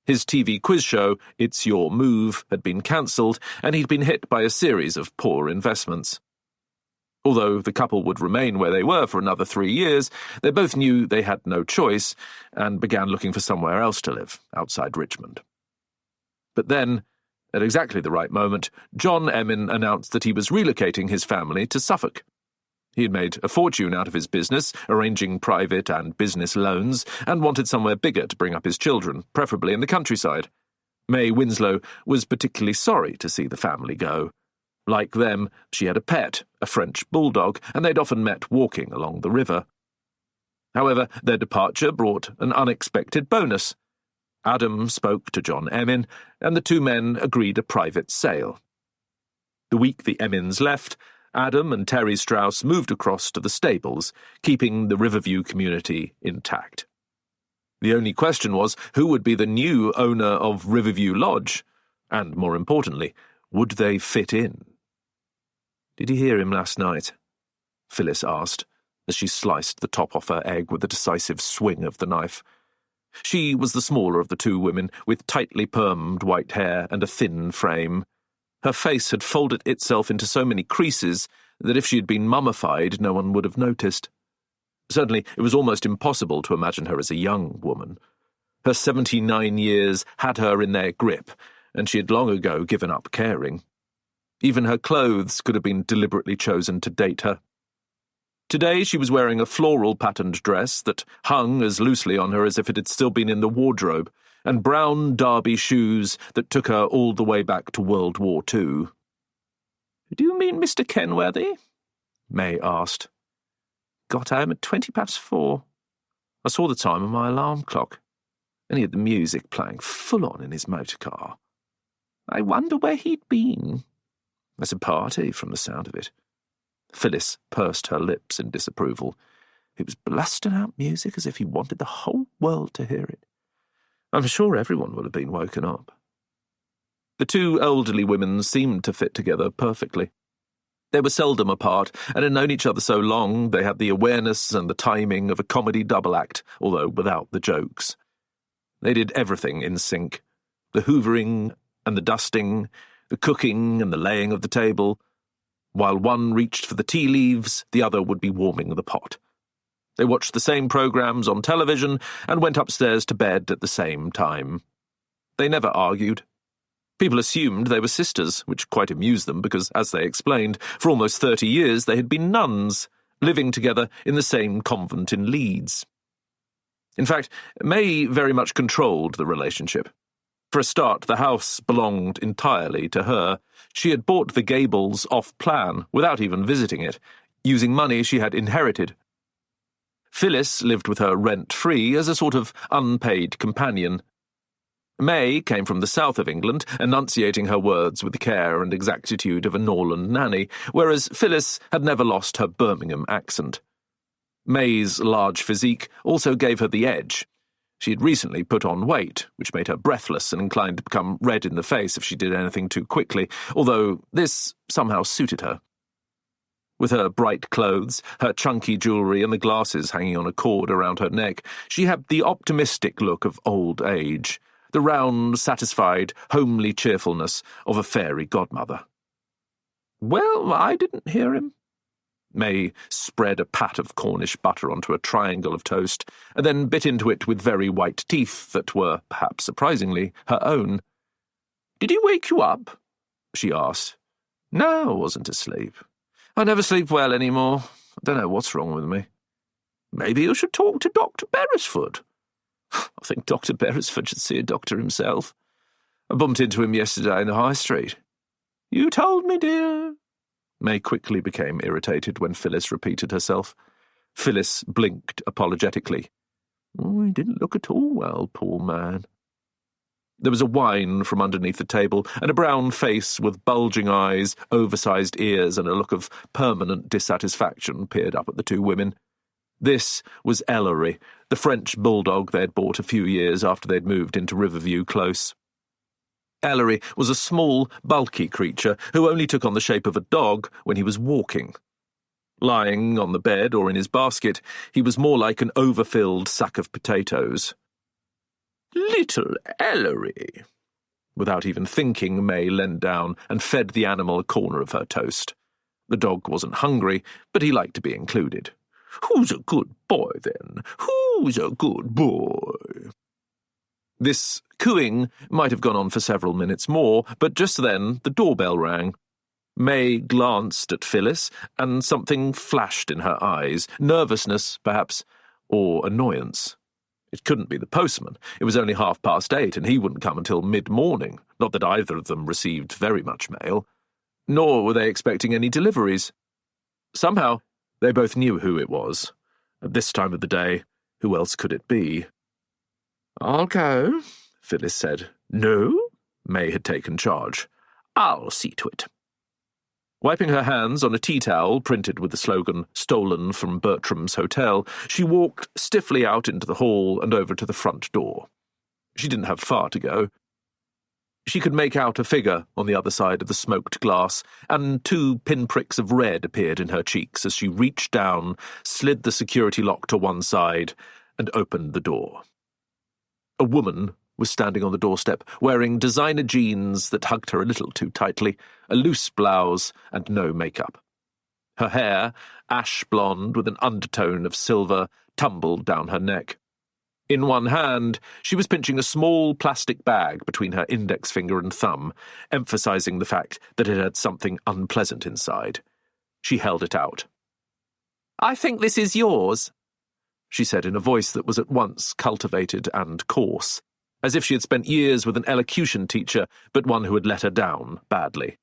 His TV quiz show, It's Your Move, had been cancelled, and he'd been hit by a series of poor investments. Although the couple would remain where they were for another 3 years, they both knew they had no choice and began looking for somewhere else to live, outside Richmond. But then, at exactly the right moment, John Emin announced that he was relocating his family to Suffolk. He had made a fortune out of his business, arranging private and business loans, and wanted somewhere bigger to bring up his children, preferably in the countryside. May Winslow was particularly sorry to see the family go. Like them, she had a pet, a French bulldog, and they'd often met walking along the river. However, their departure brought an unexpected bonus. Adam spoke to John Emin, and the two men agreed a private sale. The week the Emins left, Adam and Terry Strauss moved across to the stables, keeping the Riverview community intact. The only question was who would be the new owner of Riverview Lodge, and, more importantly, would they fit in? "Did you hear him last night?" Phyllis asked, as she sliced the top off her egg with a decisive swing of the knife. She was the smaller of the two women, with tightly permed white hair and a thin frame. Her face had folded itself into so many creases that if she had been mummified, no one would have noticed. Certainly, it was almost impossible to imagine her as a young woman. Her 79 years had her in their grip, and she had long ago given up caring. Even her clothes could have been deliberately chosen to date her. Today she was wearing a floral-patterned dress that hung as loosely on her as if it had still been in the wardrobe, and brown derby shoes that took her all the way back to World War II. "Do you mean Mr. Kenworthy?" May asked. "Got home at 4:20. I saw the time on my alarm clock, and he had the music playing full on in his motor car. I wonder where he'd been. There's a party from the sound of it." Phyllis pursed her lips in disapproval. He was blasting out music as if he wanted the whole world to hear it. I'm sure everyone will have been woken up. The two elderly women seemed to fit together perfectly. They were seldom apart, and had known each other so long they had the awareness and the timing of a comedy double act, although without the jokes. They did everything in sync. The hoovering and the dusting, the cooking and the laying of the table. While one reached for the tea leaves, the other would be warming the pot. They watched the same programs on television and went upstairs to bed at the same time. They never argued. People assumed they were sisters, which quite amused them because, as they explained, for almost 30 years they had been nuns, living together in the same convent in Leeds. In fact, May very much controlled the relationship. For a start, the house belonged entirely to her. She had bought the gables off-plan, without even visiting it, using money she had inherited. Phyllis lived with her rent-free as a sort of unpaid companion. May came from the south of England, enunciating her words with the care and exactitude of a Norland nanny, whereas Phyllis had never lost her Birmingham accent. May's large physique also gave her the edge. She had recently put on weight, which made her breathless and inclined to become red in the face if she did anything too quickly, although this somehow suited her. With her bright clothes, her chunky jewellery and the glasses hanging on a cord around her neck, she had the optimistic look of old age, the round, satisfied, homely cheerfulness of a fairy godmother. "Well, I didn't hear him." May spread a pat of Cornish butter onto a triangle of toast, and then bit into it with very white teeth that were, perhaps surprisingly, her own. "Did he wake you up?" she asked. "No, I wasn't asleep. I never sleep well any more. I don't know what's wrong with me." "Maybe you should talk to Dr. Beresford." "I think Dr. Beresford should see a doctor himself." I bumped into him yesterday in the high street. You told me, dear. May quickly became irritated when Phyllis repeated herself. Phyllis blinked apologetically. Oh, he didn't look at all well, poor man. There was a whine from underneath the table, and a brown face with bulging eyes, oversized ears, and a look of permanent dissatisfaction peered up at the two women. This was Ellery, the French bulldog they'd bought a few years after they'd moved into Riverview Close. Ellery was a small, bulky creature who only took on the shape of a dog when he was walking. Lying on the bed or in his basket, he was more like an overfilled sack of potatoes. Little Ellery. Without even thinking, May leaned down and fed the animal a corner of her toast. The dog wasn't hungry, but he liked to be included. Who's a good boy, then? Who's a good boy? This cooing might have gone on for several minutes more, but just then the doorbell rang. May glanced at Phyllis, and something flashed in her eyes. Nervousness, perhaps, or annoyance. It couldn't be the postman. It was only 8:30, and he wouldn't come until mid-morning. Not that either of them received very much mail. Nor were they expecting any deliveries. Somehow, they both knew who it was. At this time of the day, who else could it be? I'll go, Phyllis said. No? May had taken charge. I'll see to it. Wiping her hands on a tea towel printed with the slogan, "Stolen from Bertram's Hotel," she walked stiffly out into the hall and over to the front door. She didn't have far to go. She could make out a figure on the other side of the smoked glass, and 2 pinpricks of red appeared in her cheeks as she reached down, slid the security lock to one side, and opened the door. A woman was standing on the doorstep, wearing designer jeans that hugged her a little too tightly, a loose blouse, and no makeup. Her hair, ash blonde with an undertone of silver, tumbled down her neck. In one hand, she was pinching a small plastic bag between her index finger and thumb, emphasizing the fact that it had something unpleasant inside. She held it out. "I think this is yours," she said in a voice that was at once cultivated and coarse, as if she had spent years with an elocution teacher, but one who had let her down badly.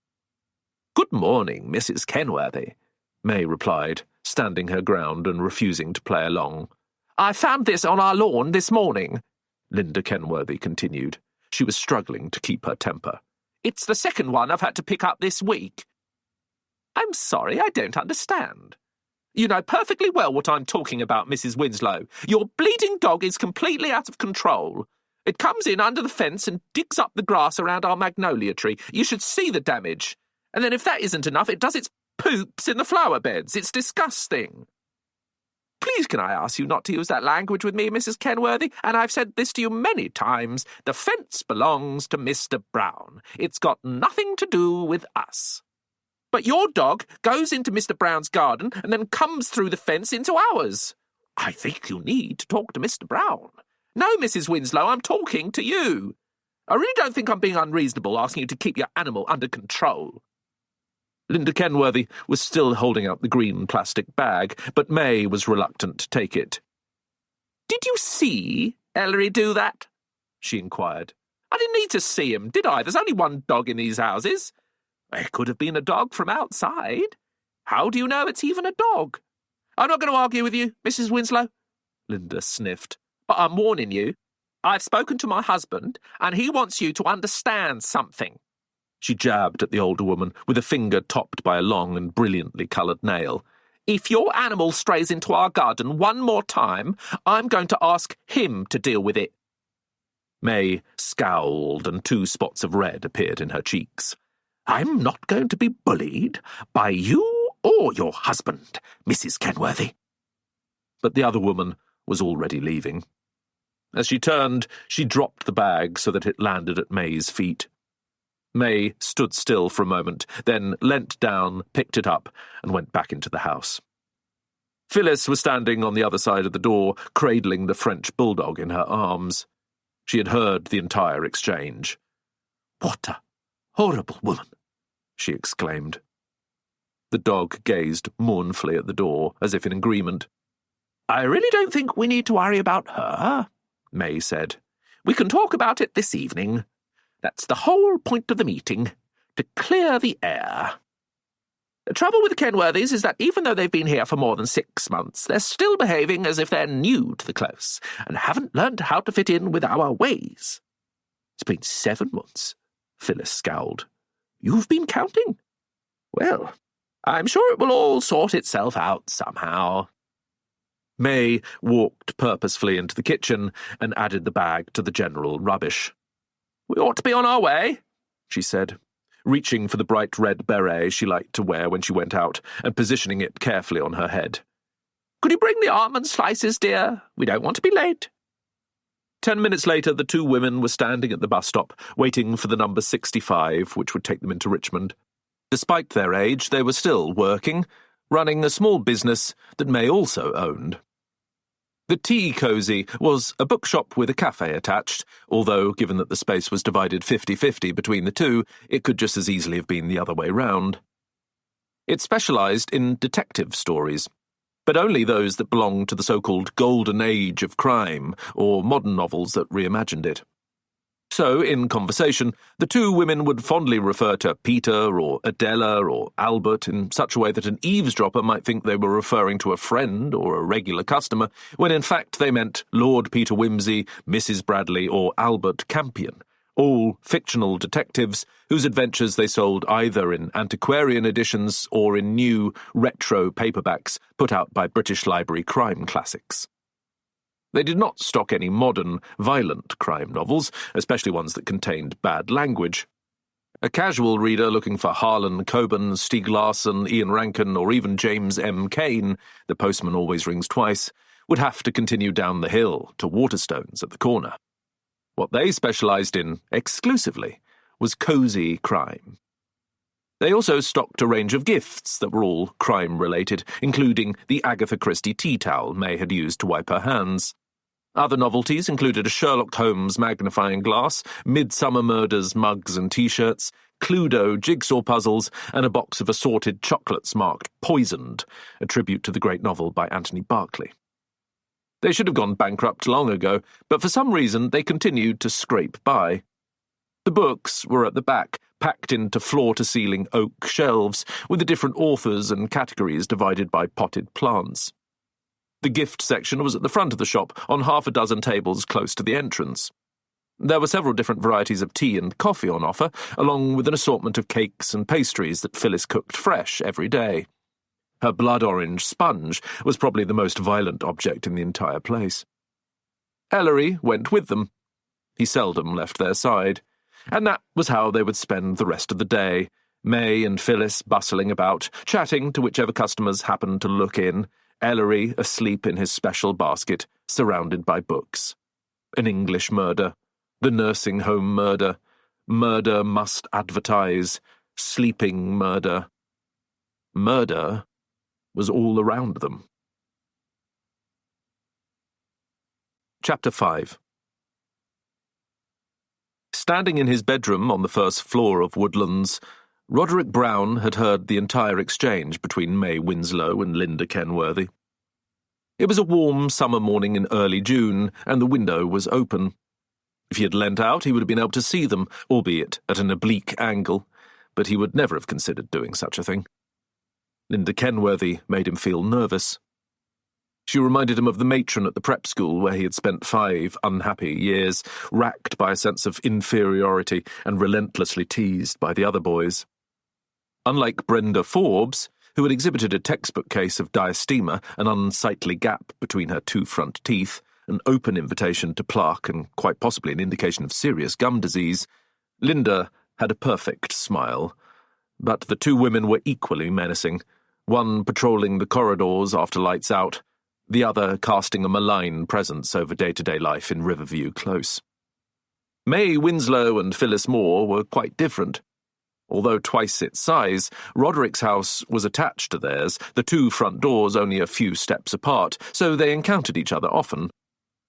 "Good morning, Mrs. Kenworthy," May replied, standing her ground and refusing to play along. "I found this on our lawn this morning," Linda Kenworthy continued. She was struggling to keep her temper. "It's the second one I've had to pick up this week." "I'm sorry, I don't understand." "You know perfectly well what I'm talking about, Mrs. Winslow. Your bleeding dog is completely out of control. It comes in under the fence and digs up the grass around our magnolia tree. You should see the damage. And then if that isn't enough, it does its poops in the flower beds. It's disgusting." "Please can I ask you not to use that language with me, Mrs. Kenworthy? And I've said this to you many times. The fence belongs to Mr. Brown. It's got nothing to do with us. But your dog goes into Mr. Brown's garden and then comes through the fence into ours. I think you need to talk to Mr. Brown. No, Mrs. Winslow, I'm talking to you. I really don't think I'm being unreasonable asking you to keep your animal under control." Linda Kenworthy was still holding out the green plastic bag, but May was reluctant to take it. "Did you see Ellery do that?" she inquired. "I didn't need to see him, did I? There's only one dog in these houses. It could have been a dog from outside. How do you know it's even a dog?" "I'm not going to argue with you, Mrs. Winslow," Linda sniffed. "But I'm warning you. I've spoken to my husband, and he wants you to understand something." She jabbed at the older woman, with a finger topped by a long and brilliantly coloured nail. "If your animal strays into our garden one more time, I'm going to ask him to deal with it." May scowled, and 2 spots of red appeared in her cheeks. "I'm not going to be bullied by you or your husband, Mrs. Kenworthy." But the other woman was already leaving. As she turned, she dropped the bag so that it landed at May's feet. May stood still for a moment, then leant down, picked it up, and went back into the house. Phyllis was standing on the other side of the door, cradling the French bulldog in her arms. She had heard the entire exchange. "What a horrible woman!" she exclaimed. The dog gazed mournfully at the door, as if in agreement. "I really don't think we need to worry about her," May said. "We can talk about it this evening. That's the whole point of the meeting, to clear the air. The trouble with the Kenworthys is that even though they've been here for more than 6 months, they're still behaving as if they're new to the close and haven't learned how to fit in with our ways. It's been 7 months, Phyllis scowled. You've been counting? Well, I'm sure it will all sort itself out somehow. May walked purposefully into the kitchen and added the bag to the general rubbish. We ought to be on our way, she said, reaching for the bright red beret she liked to wear when she went out and positioning it carefully on her head. Could you bring the almond slices, dear? We don't want to be late. 10 minutes later, the two women were standing at the bus stop, waiting for the number 65, which would take them into Richmond. Despite their age, they were still working, running a small business that May also owned. The Tea Cozy was a bookshop with a cafe attached, although, given that the space was divided 50-50 between the two, it could just as easily have been the other way round. It specialised in detective stories, but only those that belonged to the so-called golden age of crime, or modern novels that reimagined it. So, in conversation, the two women would fondly refer to Peter or Adela or Albert in such a way that an eavesdropper might think they were referring to a friend or a regular customer, when in fact they meant Lord Peter Wimsey, Mrs. Bradley, or Albert Campion, all fictional detectives whose adventures they sold either in antiquarian editions or in new, retro paperbacks put out by British Library Crime Classics. They did not stock any modern, violent crime novels, especially ones that contained bad language. A casual reader looking for Harlan Coben, Stieg Larsson, Ian Rankin, or even James M. Cain, The Postman Always Rings Twice, would have to continue down the hill to Waterstones at the corner. What they specialised in, exclusively, was cosy crime. They also stocked a range of gifts that were all crime-related, including the Agatha Christie tea towel May had used to wipe her hands. Other novelties included a Sherlock Holmes magnifying glass, Midsummer Murders mugs and T-shirts, Cluedo jigsaw puzzles, and a box of assorted chocolates marked Poisoned, a tribute to the great novel by Anthony Berkeley. They should have gone bankrupt long ago, but for some reason they continued to scrape by. The books were at the back, packed into floor-to-ceiling oak shelves, with the different authors and categories divided by potted plants. The gift section was at the front of the shop, on half a dozen tables close to the entrance. There were several different varieties of tea and coffee on offer, along with an assortment of cakes and pastries that Phyllis cooked fresh every day. Her blood-orange sponge was probably the most violent object in the entire place. Ellery went with them. He seldom left their side, and that was how they would spend the rest of the day, May and Phyllis bustling about, chatting to whichever customers happened to look in, Ellery asleep in his special basket, surrounded by books. An English murder, the nursing home murder, murder must advertise, sleeping murder. Murder was all around them. Chapter 5. Standing in his bedroom on the first floor of Woodlands, Roderick Brown had heard the entire exchange between May Winslow and Linda Kenworthy. It was a warm summer morning in early June, and the window was open. If he had leant out, he would have been able to see them, albeit at an oblique angle, but he would never have considered doing such a thing. Linda Kenworthy made him feel nervous. She reminded him of the matron at the prep school where he had spent 5 unhappy years, racked by a sense of inferiority and relentlessly teased by the other boys. Unlike Brenda Forbes, who had exhibited a textbook case of diastema, an unsightly gap between her 2 front teeth, an open invitation to plaque and quite possibly an indication of serious gum disease, Linda had a perfect smile. But the 2 women were equally menacing, one patrolling the corridors after lights out, the other casting a malign presence over day-to-day life in Riverview Close. May Winslow and Phyllis Moore were quite different. Although twice its size, Roderick's house was attached to theirs, the 2 front doors only a few steps apart, so they encountered each other often.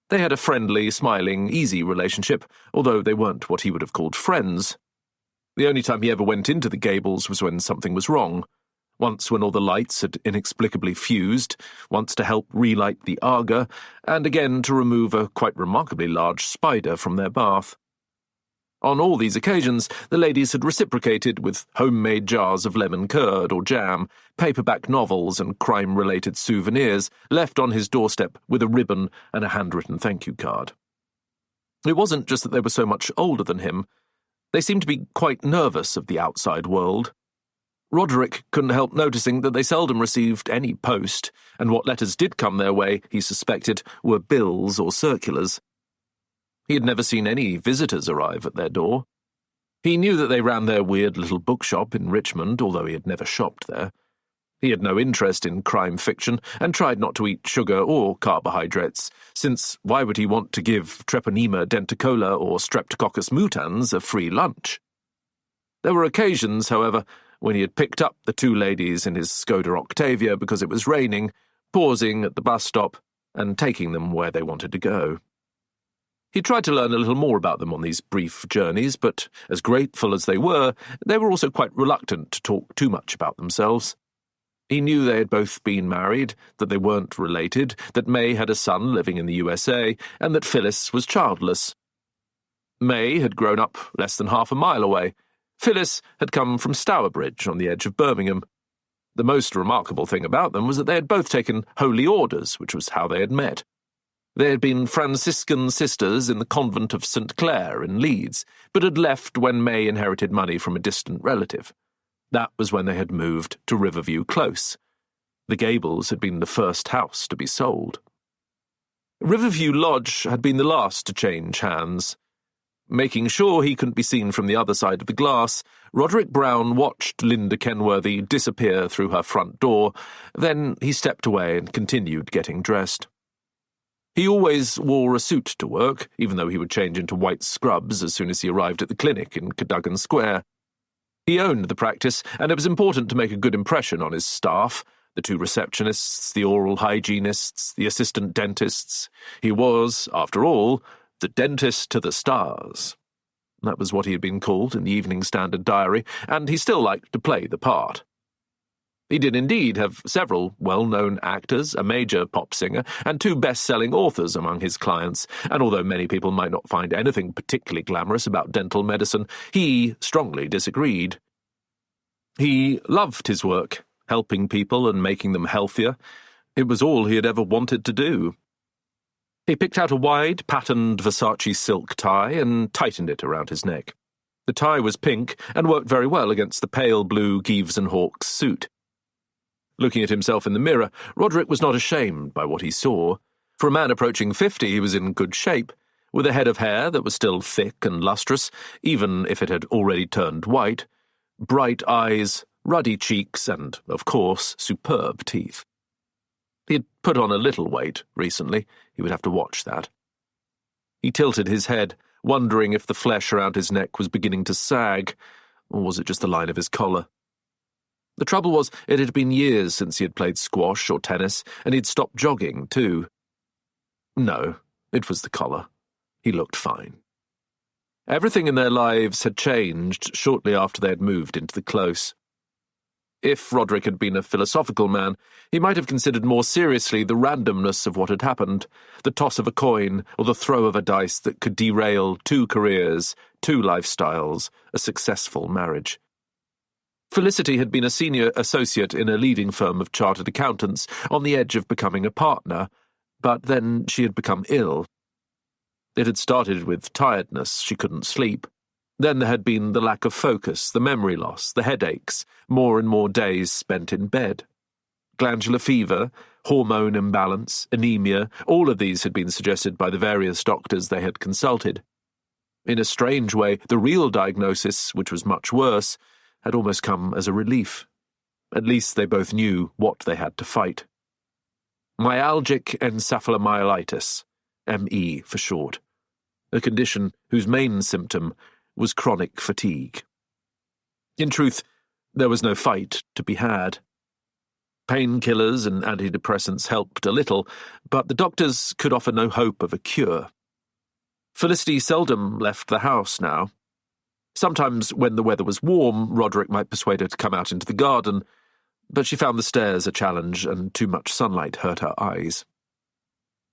They had a friendly, smiling, easy relationship, although they weren't what he would have called friends. The only time he ever went into the Gables was when something was wrong. Once when all the lights had inexplicably fused, once to help relight the Aga, and again to remove a quite remarkably large spider from their bath. On all these occasions, the ladies had reciprocated with homemade jars of lemon curd or jam, paperback novels and crime-related souvenirs left on his doorstep with a ribbon and a handwritten thank-you card. It wasn't just that they were so much older than him. They seemed to be quite nervous of the outside world. Roderick couldn't help noticing that they seldom received any post, and what letters did come their way, he suspected, were bills or circulars. He had never seen any visitors arrive at their door. He knew that they ran their weird little bookshop in Richmond, although he had never shopped there. He had no interest in crime fiction and tried not to eat sugar or carbohydrates, since why would he want to give Treponema denticola or Streptococcus mutans a free lunch? There were occasions, however, when he had picked up the two ladies in his Skoda Octavia because it was raining, pausing at the bus stop and taking them where they wanted to go. He tried to learn a little more about them on these brief journeys, but as grateful as they were also quite reluctant to talk too much about themselves. He knew they had both been married, that they weren't related, that May had a son living in the USA, and that Phyllis was childless. May had grown up less than half a mile away. Phyllis had come from Stourbridge on the edge of Birmingham. The most remarkable thing about them was that they had both taken holy orders, which was how they had met. They had been Franciscan sisters in the convent of St. Clair in Leeds, but had left when May inherited money from a distant relative. That was when they had moved to Riverview Close. The Gables had been the first house to be sold. Riverview Lodge had been the last to change hands. Making sure he couldn't be seen from the other side of the glass, Roderick Brown watched Linda Kenworthy disappear through her front door. Then he stepped away and continued getting dressed. He always wore a suit to work, even though he would change into white scrubs as soon as he arrived at the clinic in Cadogan Square. He owned the practice, and it was important to make a good impression on his staff, the two receptionists, the oral hygienists, the assistant dentists. He was, after all, the dentist to the stars. That was what he had been called in the Evening Standard diary, and he still liked to play the part. He did indeed have several well-known actors, a major pop singer, and two best-selling authors among his clients, and although many people might not find anything particularly glamorous about dental medicine, he strongly disagreed. He loved his work, helping people and making them healthier. It was all he had ever wanted to do. He picked out a wide, patterned Versace silk tie and tightened it around his neck. The tie was pink and worked very well against the pale blue Gives and Hawkes suit. Looking at himself in the mirror, Roderick was not ashamed by what he saw. For a man approaching 50, he was in good shape, with a head of hair that was still thick and lustrous, even if it had already turned white, bright eyes, ruddy cheeks, and, of course, superb teeth. He had put on a little weight recently. He would have to watch that. He tilted his head, wondering if the flesh around his neck was beginning to sag, or was it just the line of his collar? The trouble was, it had been years since he had played squash or tennis, and he'd stopped jogging, too. No, it was the collar. He looked fine. Everything in their lives had changed shortly after they had moved into the Close. If Roderick had been a philosophical man, he might have considered more seriously the randomness of what had happened, the toss of a coin or the throw of a dice that could derail 2 careers, 2 lifestyles, a successful marriage. Felicity had been a senior associate in a leading firm of chartered accountants, on the edge of becoming a partner, but then she had become ill. It had started with tiredness, she couldn't sleep. Then there had been the lack of focus, the memory loss, the headaches, more and more days spent in bed. Glandular fever, hormone imbalance, anemia, all of these had been suggested by the various doctors they had consulted. In a strange way, the real diagnosis, which was much worse, had almost come as a relief. At least they both knew what they had to fight. Myalgic encephalomyelitis, ME for short, a condition whose main symptom was chronic fatigue. In truth, there was no fight to be had. Painkillers and antidepressants helped a little, but the doctors could offer no hope of a cure. Felicity seldom left the house now. Sometimes, when the weather was warm, Roderick might persuade her to come out into the garden, but she found the stairs a challenge, and too much sunlight hurt her eyes.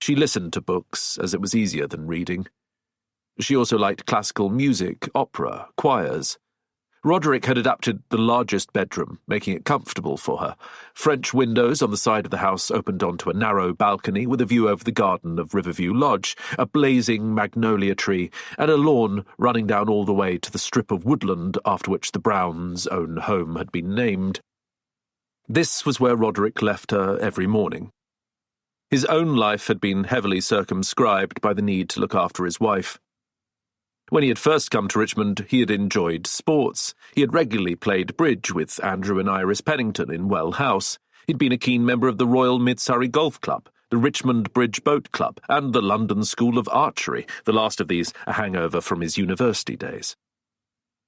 She listened to books, as it was easier than reading. She also liked classical music, opera, choirs. Roderick had adapted the largest bedroom, making it comfortable for her. French windows on the side of the house opened onto a narrow balcony with a view over the garden of Riverview Lodge, a blazing magnolia tree, and a lawn running down all the way to the strip of woodland after which the Browns' own home had been named. This was where Roderick left her every morning. His own life had been heavily circumscribed by the need to look after his wife. When he had first come to Richmond, he had enjoyed sports. He had regularly played bridge with Andrew and Iris Pennington in Well House. He'd been a keen member of the Royal Mid-Surrey Golf Club, the Richmond Bridge Boat Club, and the London School of Archery, the last of these a hangover from his university days.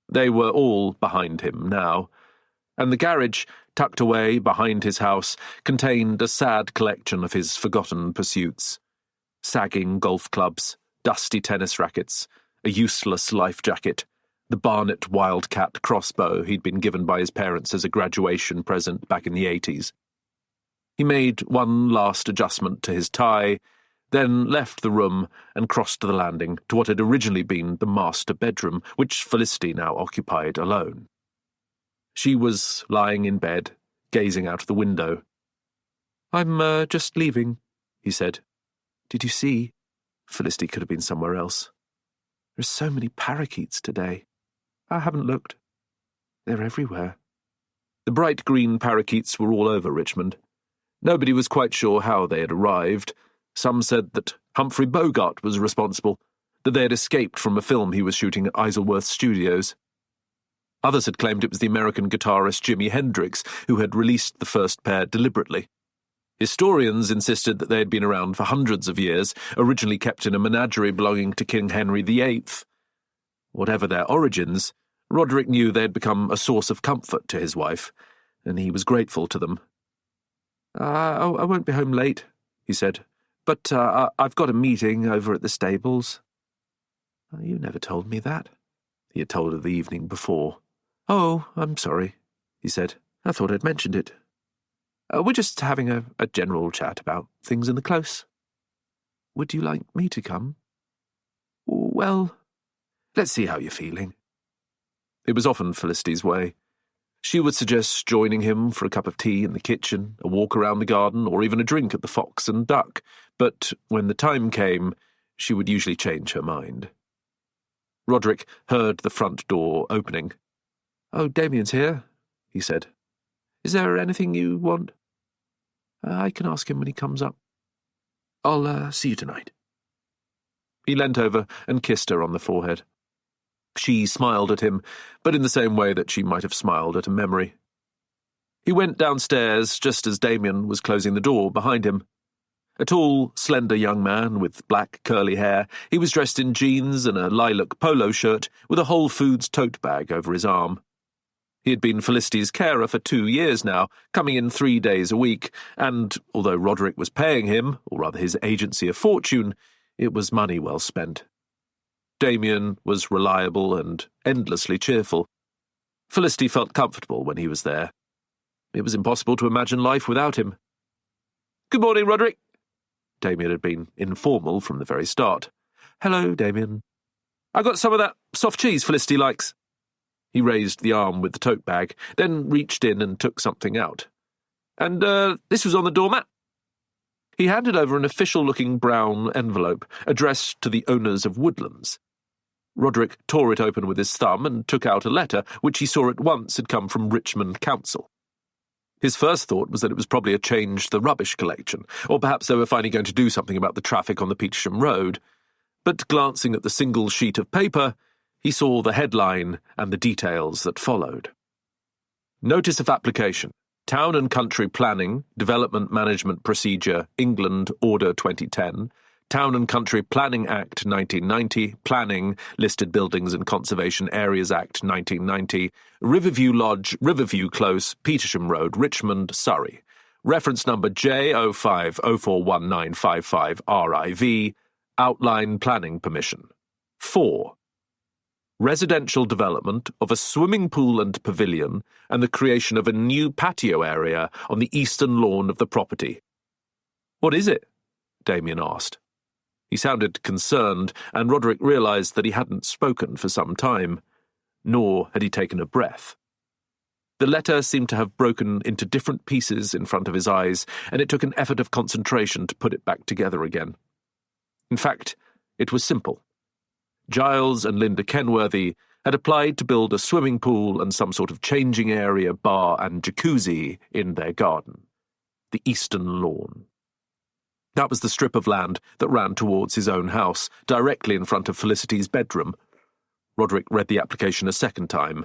They were all behind him now, and the garage, tucked away behind his house, contained a sad collection of his forgotten pursuits. Sagging golf clubs, dusty tennis rackets, a useless life jacket, the Barnet Wildcat crossbow he'd been given by his parents as a graduation present back in the 80s. He made one last adjustment to his tie, then left the room and crossed the landing to what had originally been the master bedroom, which Felicity now occupied alone. She was lying in bed, gazing out of the window. "I'm just leaving," he said. "Did you see?" Felicity could have been somewhere else. "There's so many parakeets today." "I haven't looked." "They're everywhere." The bright green parakeets were all over Richmond. Nobody was quite sure how they had arrived. Some said that Humphrey Bogart was responsible, that they had escaped from a film he was shooting at Isleworth Studios. Others had claimed it was the American guitarist Jimi Hendrix who had released the first pair deliberately. Historians insisted that they had been around for hundreds of years, originally kept in a menagerie belonging to King Henry VIII. Whatever their origins, Roderick knew they had become a source of comfort to his wife, and he was grateful to them. I won't be home late," he said, "but I've got a meeting over at the stables." "You never told me that," he had told her the evening before. "Oh, I'm sorry," he said. "I thought I'd mentioned it. We're just having a general chat about things in the Close. Would you like me to come?" "Well, let's see how you're feeling." It was often Felicity's way. She would suggest joining him for a cup of tea in the kitchen, a walk around the garden, or even a drink at the Fox and Duck, but when the time came, she would usually change her mind. Roderick heard the front door opening. "Oh, Damien's here," he said. "Is there anything you want?" "I can ask him when he comes up." "I'll see you tonight." He leant over and kissed her on the forehead. She smiled at him, but in the same way that she might have smiled at a memory. He went downstairs just as Damien was closing the door behind him. A tall, slender young man with black, curly hair, he was dressed in jeans and a lilac polo shirt with a Whole Foods tote bag over his arm. He had been Felicity's carer for 2 years now, coming in 3 days a week, and although Roderick was paying him, or rather his agency, a fortune, it was money well spent. Damien was reliable and endlessly cheerful. Felicity felt comfortable when he was there. It was impossible to imagine life without him. "Good morning, Roderick." Damien had been informal from the very start. "Hello, Damien." "I got some of that soft cheese Felicity likes." He raised the arm with the tote bag, then reached in and took something out. "And this was on the doormat." He handed over an official-looking brown envelope, addressed to the owners of Woodlands. Roderick tore it open with his thumb and took out a letter, which he saw at once had come from Richmond Council. His first thought was that it was probably a change to the rubbish collection, or perhaps they were finally going to do something about the traffic on the Petersham Road. But glancing at the single sheet of paper, he saw the headline and the details that followed. Notice of application. Town and Country Planning, Development Management Procedure, England, Order 2010. Town and Country Planning Act 1990, Planning, Listed Buildings and Conservation Areas Act 1990, Riverview Lodge, Riverview Close, Petersham Road, Richmond, Surrey. Reference number J05041955RIV, Outline Planning Permission. 4. Residential development of a swimming pool and pavilion and the creation of a new patio area on the eastern lawn of the property. "What is it?" Damien asked. He sounded concerned, and Roderick realised that he hadn't spoken for some time, nor had he taken a breath. The letter seemed to have broken into different pieces in front of his eyes, and it took an effort of concentration to put it back together again. In fact, it was simple. Giles and Linda Kenworthy had applied to build a swimming pool and some sort of changing area, bar and jacuzzi in their garden, the eastern lawn. That was the strip of land that ran towards his own house, directly in front of Felicity's bedroom. Roderick read the application a second time,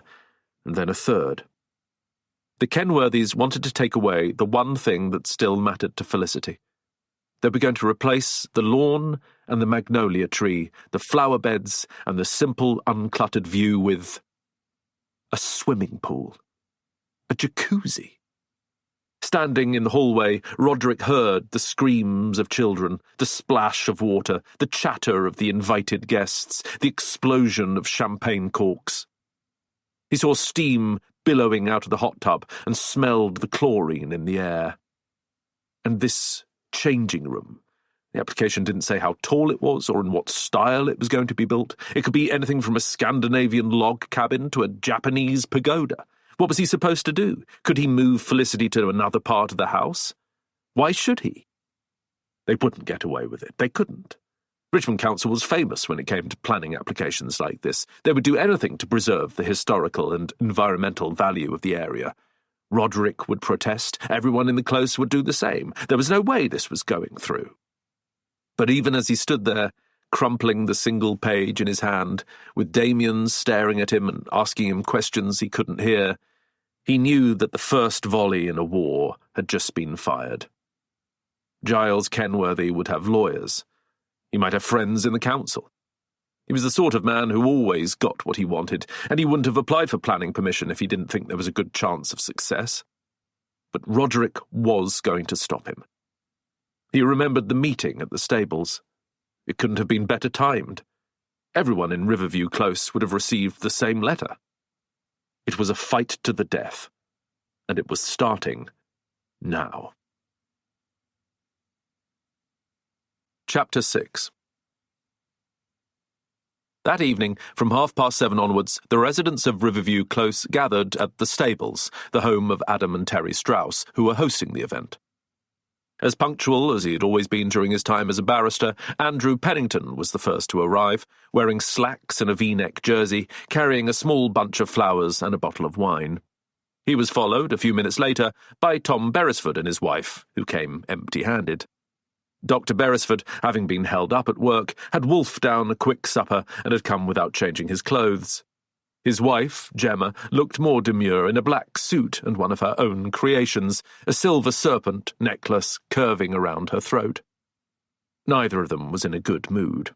and then a third. The Kenworthys wanted to take away the one thing that still mattered to Felicity. They were going to replace the lawn and the magnolia tree, the flower beds and the simple, uncluttered view with a swimming pool, a jacuzzi. Standing in the hallway, Roderick heard the screams of children, the splash of water, the chatter of the invited guests, the explosion of champagne corks. He saw steam billowing out of the hot tub and smelled the chlorine in the air. And this changing room. The application didn't say how tall it was or in what style it was going to be built. It could be anything from a Scandinavian log cabin to a Japanese pagoda. What was he supposed to do? Could he move Felicity to another part of the house? Why should he? They wouldn't get away with it. They couldn't. Richmond Council was famous when it came to planning applications like this. They would do anything to preserve the historical and environmental value of the area. Roderick would protest. Everyone in the close would do the same. There was no way this was going through. But even as he stood there, crumpling the single page in his hand, with Damien staring at him and asking him questions he couldn't hear, he knew that the first volley in a war had just been fired. Giles Kenworthy would have lawyers. He might have friends in the council. He was the sort of man who always got what he wanted, and he wouldn't have applied for planning permission if he didn't think there was a good chance of success. But Roderick was going to stop him. He remembered the meeting at the stables. It couldn't have been better timed. Everyone in Riverview Close would have received the same letter. It was a fight to the death, and it was starting now. Chapter 6. That evening, from 7:30 onwards, the residents of Riverview Close gathered at the stables, the home of Adam and Terry Strauss, who were hosting the event. As punctual as he had always been during his time as a barrister, Andrew Pennington was the first to arrive, wearing slacks and a V-neck jersey, carrying a small bunch of flowers and a bottle of wine. He was followed, a few minutes later, by Tom Beresford and his wife, who came empty-handed. Dr. Beresford, having been held up at work, had wolfed down a quick supper and had come without changing his clothes. His wife, Gemma, looked more demure in a black suit and one of her own creations, a silver serpent necklace curving around her throat. Neither of them was in a good mood.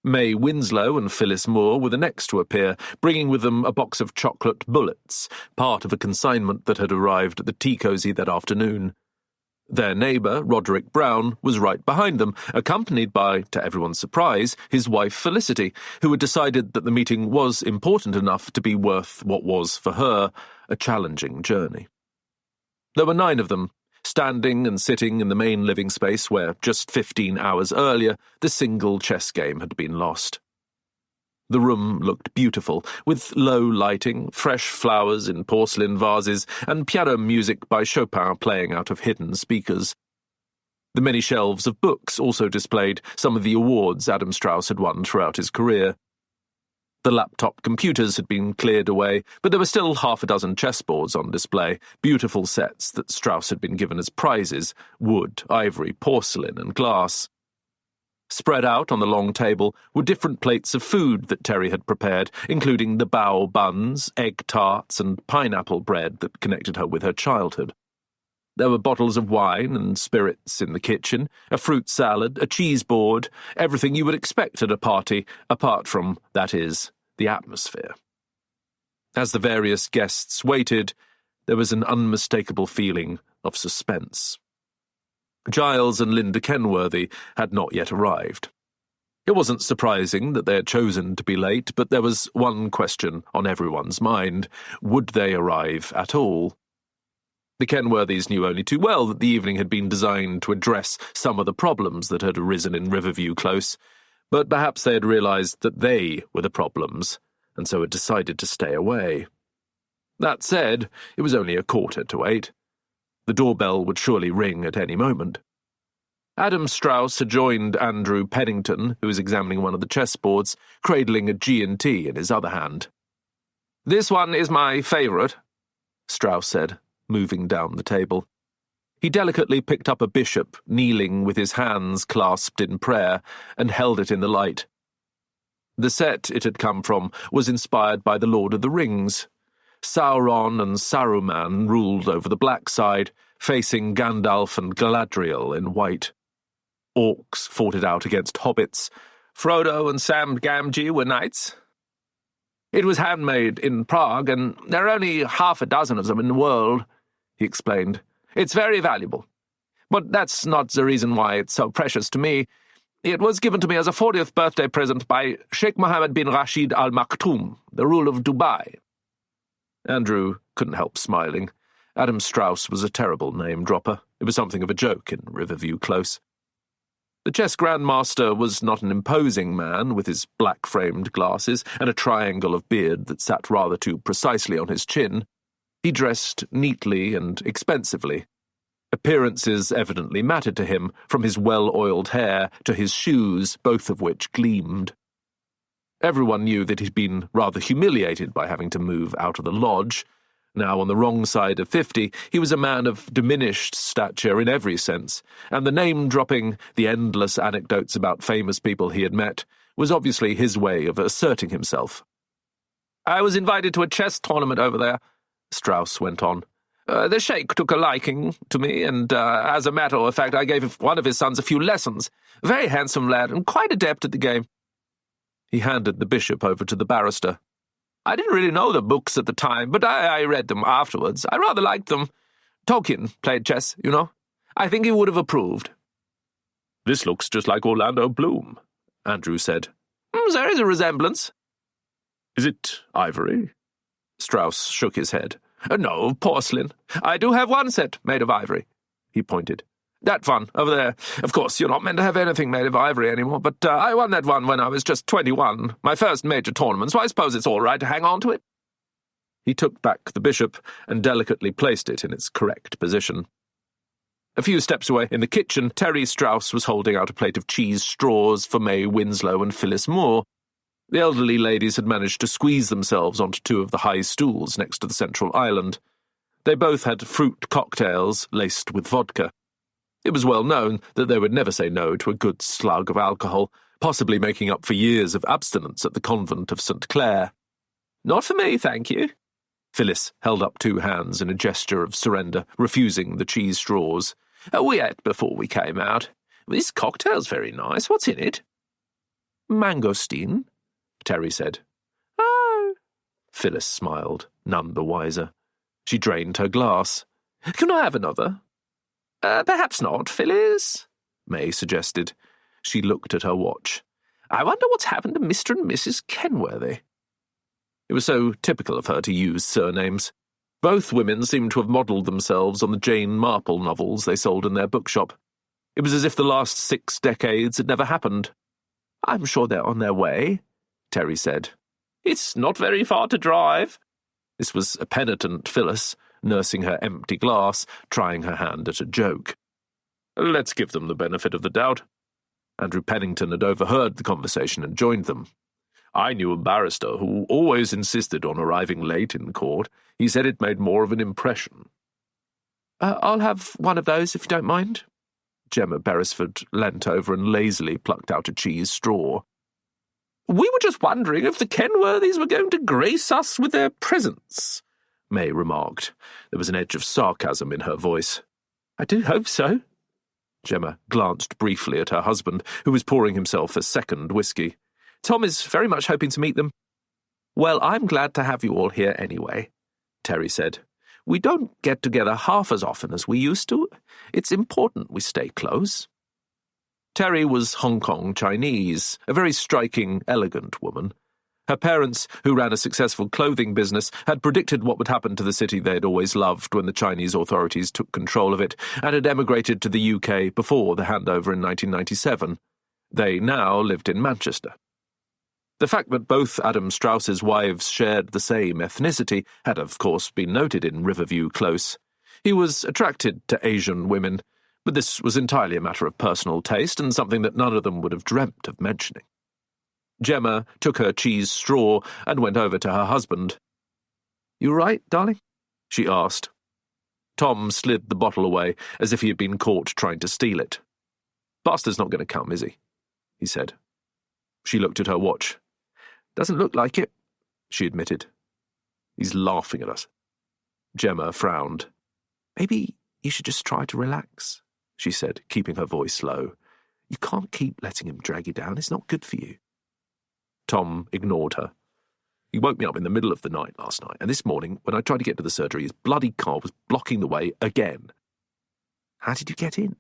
May Winslow and Phyllis Moore were the next to appear, bringing with them a box of chocolate bullets, part of a consignment that had arrived at the tea cosy that afternoon. Their neighbour, Roderick Brown, was right behind them, accompanied by, to everyone's surprise, his wife Felicity, who had decided that the meeting was important enough to be worth what was, for her, a challenging journey. There were 9 of them, standing and sitting in the main living space where, just 15 hours earlier, the single chess game had been lost. The room looked beautiful, with low lighting, fresh flowers in porcelain vases, and piano music by Chopin playing out of hidden speakers. The many shelves of books also displayed some of the awards Adam Strauss had won throughout his career. The laptop computers had been cleared away, but there were still 6 chessboards on display, beautiful sets that Strauss had been given as prizes: wood, ivory, porcelain, and glass. Spread out on the long table were different plates of food that Terry had prepared, including the bao buns, egg tarts, and pineapple bread that connected her with her childhood. There were bottles of wine and spirits in the kitchen, a fruit salad, a cheese board, everything you would expect at a party, apart from, that is, the atmosphere. As the various guests waited, there was an unmistakable feeling of suspense. Giles and Linda Kenworthy had not yet arrived. It wasn't surprising that they had chosen to be late, but there was one question on everyone's mind: would they arrive at all? The Kenworthys knew only too well that the evening had been designed to address some of the problems that had arisen in Riverview Close, but perhaps they had realised that they were the problems, and so had decided to stay away. That said, it was only 7:15. The doorbell would surely ring at any moment. Adam Strauss had joined Andrew Pennington, who was examining one of the chessboards, cradling a G&T in his other hand. "This one is my favourite," Strauss said, moving down the table. He delicately picked up a bishop, kneeling with his hands clasped in prayer, and held it in the light. The set it had come from was inspired by The Lord of the Rings. Sauron and Saruman ruled over the black side, facing Gandalf and Galadriel in white. Orcs fought it out against hobbits. Frodo and Sam Gamgee were knights. "It was handmade in Prague, and there are only half a dozen of them in the world," he explained. "It's very valuable. But that's not the reason why it's so precious to me. It was given to me as a 40th birthday present by Sheikh Mohammed bin Rashid Al Maktoum, the ruler of Dubai." Andrew couldn't help smiling. Adam Strauss was a terrible name-dropper. It was something of a joke in Riverview Close. The chess grandmaster was not an imposing man, with his black-framed glasses and a triangle of beard that sat rather too precisely on his chin. He dressed neatly and expensively. Appearances evidently mattered to him, from his well-oiled hair to his shoes, both of which gleamed. Everyone knew that he'd been rather humiliated by having to move out of the lodge. Now on the wrong side of 50, he was a man of diminished stature in every sense, and the name-dropping, the endless anecdotes about famous people he had met, was obviously his way of asserting himself. "I was invited to a chess tournament over there," Strauss went on. "The sheikh took a liking to me, and as a matter of fact, I gave one of his sons a few lessons. Very handsome lad, and quite adept at the game." He handed the bishop over to the barrister. "I didn't really know the books at the time, but I read them afterwards. I rather liked them. Tolkien played chess, you know. I think he would have approved." "This looks just like Orlando Bloom," Andrew said. "There is a resemblance." "Is it ivory?" Strauss shook his head. "No, porcelain. I do have one set made of ivory," he pointed. "That one, over there. Of course, you're not meant to have anything made of ivory anymore, but I won that one when I was just 21, my first major tournament, so I suppose it's all right to hang on to it." He took back the bishop and delicately placed it in its correct position. A few steps away in the kitchen, Terry Strauss was holding out a plate of cheese straws for May Winslow and Phyllis Moore. The elderly ladies had managed to squeeze themselves onto two of the high stools next to the central island. They both had fruit cocktails laced with vodka. It was well known that they would never say no to a good slug of alcohol, possibly making up for years of abstinence at the convent of St. Clair. "Not for me, thank you." Phyllis held up two hands in a gesture of surrender, refusing the cheese straws. "We ate before we came out. This cocktail's very nice. What's in it?" "Mangosteen," Terry said. "Oh." Phyllis smiled, none the wiser. She drained her glass. "Can I have another?" Perhaps not, Phyllis," May suggested. She looked at her watch. "I wonder what's happened to Mr. and Mrs. Kenworthy." It was so typical of her to use surnames. Both women seemed to have modelled themselves on the Jane Marple novels they sold in their bookshop. It was as if the last 6 decades had never happened. "I'm sure they're on their way," Terry said. "It's not very far to drive." This was a penitent Phyllis, nursing her empty glass, trying her hand at a joke. "Let's give them the benefit of the doubt." Andrew Pennington had overheard the conversation and joined them. "I knew a barrister who always insisted on arriving late in court. He said it made more of an impression." "I'll have one of those, if you don't mind." Gemma Beresford leant over and lazily plucked out a cheese straw. "We were just wondering if the Kenworthys were going to grace us with their presence," May remarked. There was an edge of sarcasm in her voice. "I do hope so." Gemma glanced briefly at her husband, who was pouring himself a second whiskey. "Tom is very much hoping to meet them." "Well, I'm glad to have you all here anyway," Terry said. "We don't get together half as often as we used to. It's important we stay close." Terry was Hong Kong Chinese, a very striking, elegant woman. Her parents, who ran a successful clothing business, had predicted what would happen to the city they had always loved when the Chinese authorities took control of it, and had emigrated to the UK before the handover in 1997. They now lived in Manchester. The fact that both Adam Strauss's wives shared the same ethnicity had, of course, been noted in Riverview Close. He was attracted to Asian women, but this was entirely a matter of personal taste and something that none of them would have dreamt of mentioning. Gemma took her cheese straw and went over to her husband. "You all right, darling?" she asked. Tom slid the bottle away as if he had been caught trying to steal it. "Buster's not going to come, is he said. She looked at her watch. "Doesn't look like it," she admitted. "He's laughing at us." Gemma frowned. "Maybe you should just try to relax," she said, keeping her voice low. "You can't keep letting him drag you down. It's not good for you." Tom ignored her. "He woke me up in the middle of the night last night, and this morning, when I tried to get to the surgery, his bloody car was blocking the way again." "How did you get in?"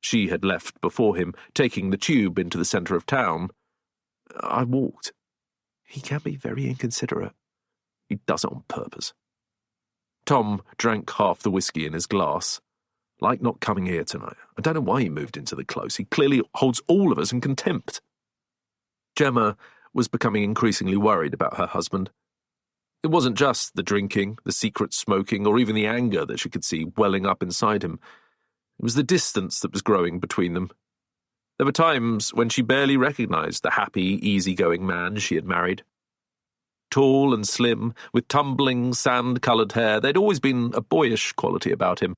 She had left before him, taking the tube into the centre of town. "I walked." "He can be very inconsiderate." "He does it on purpose." Tom drank half the whiskey in his glass. "Like not coming here tonight. I don't know why he moved into the Close. He clearly holds all of us in contempt." Gemma was becoming increasingly worried about her husband. It wasn't just the drinking, the secret smoking, or even the anger that she could see welling up inside him. It was the distance that was growing between them. There were times when she barely recognised the happy, easy-going man she had married. Tall and slim, with tumbling, sand-coloured hair, there'd always been a boyish quality about him.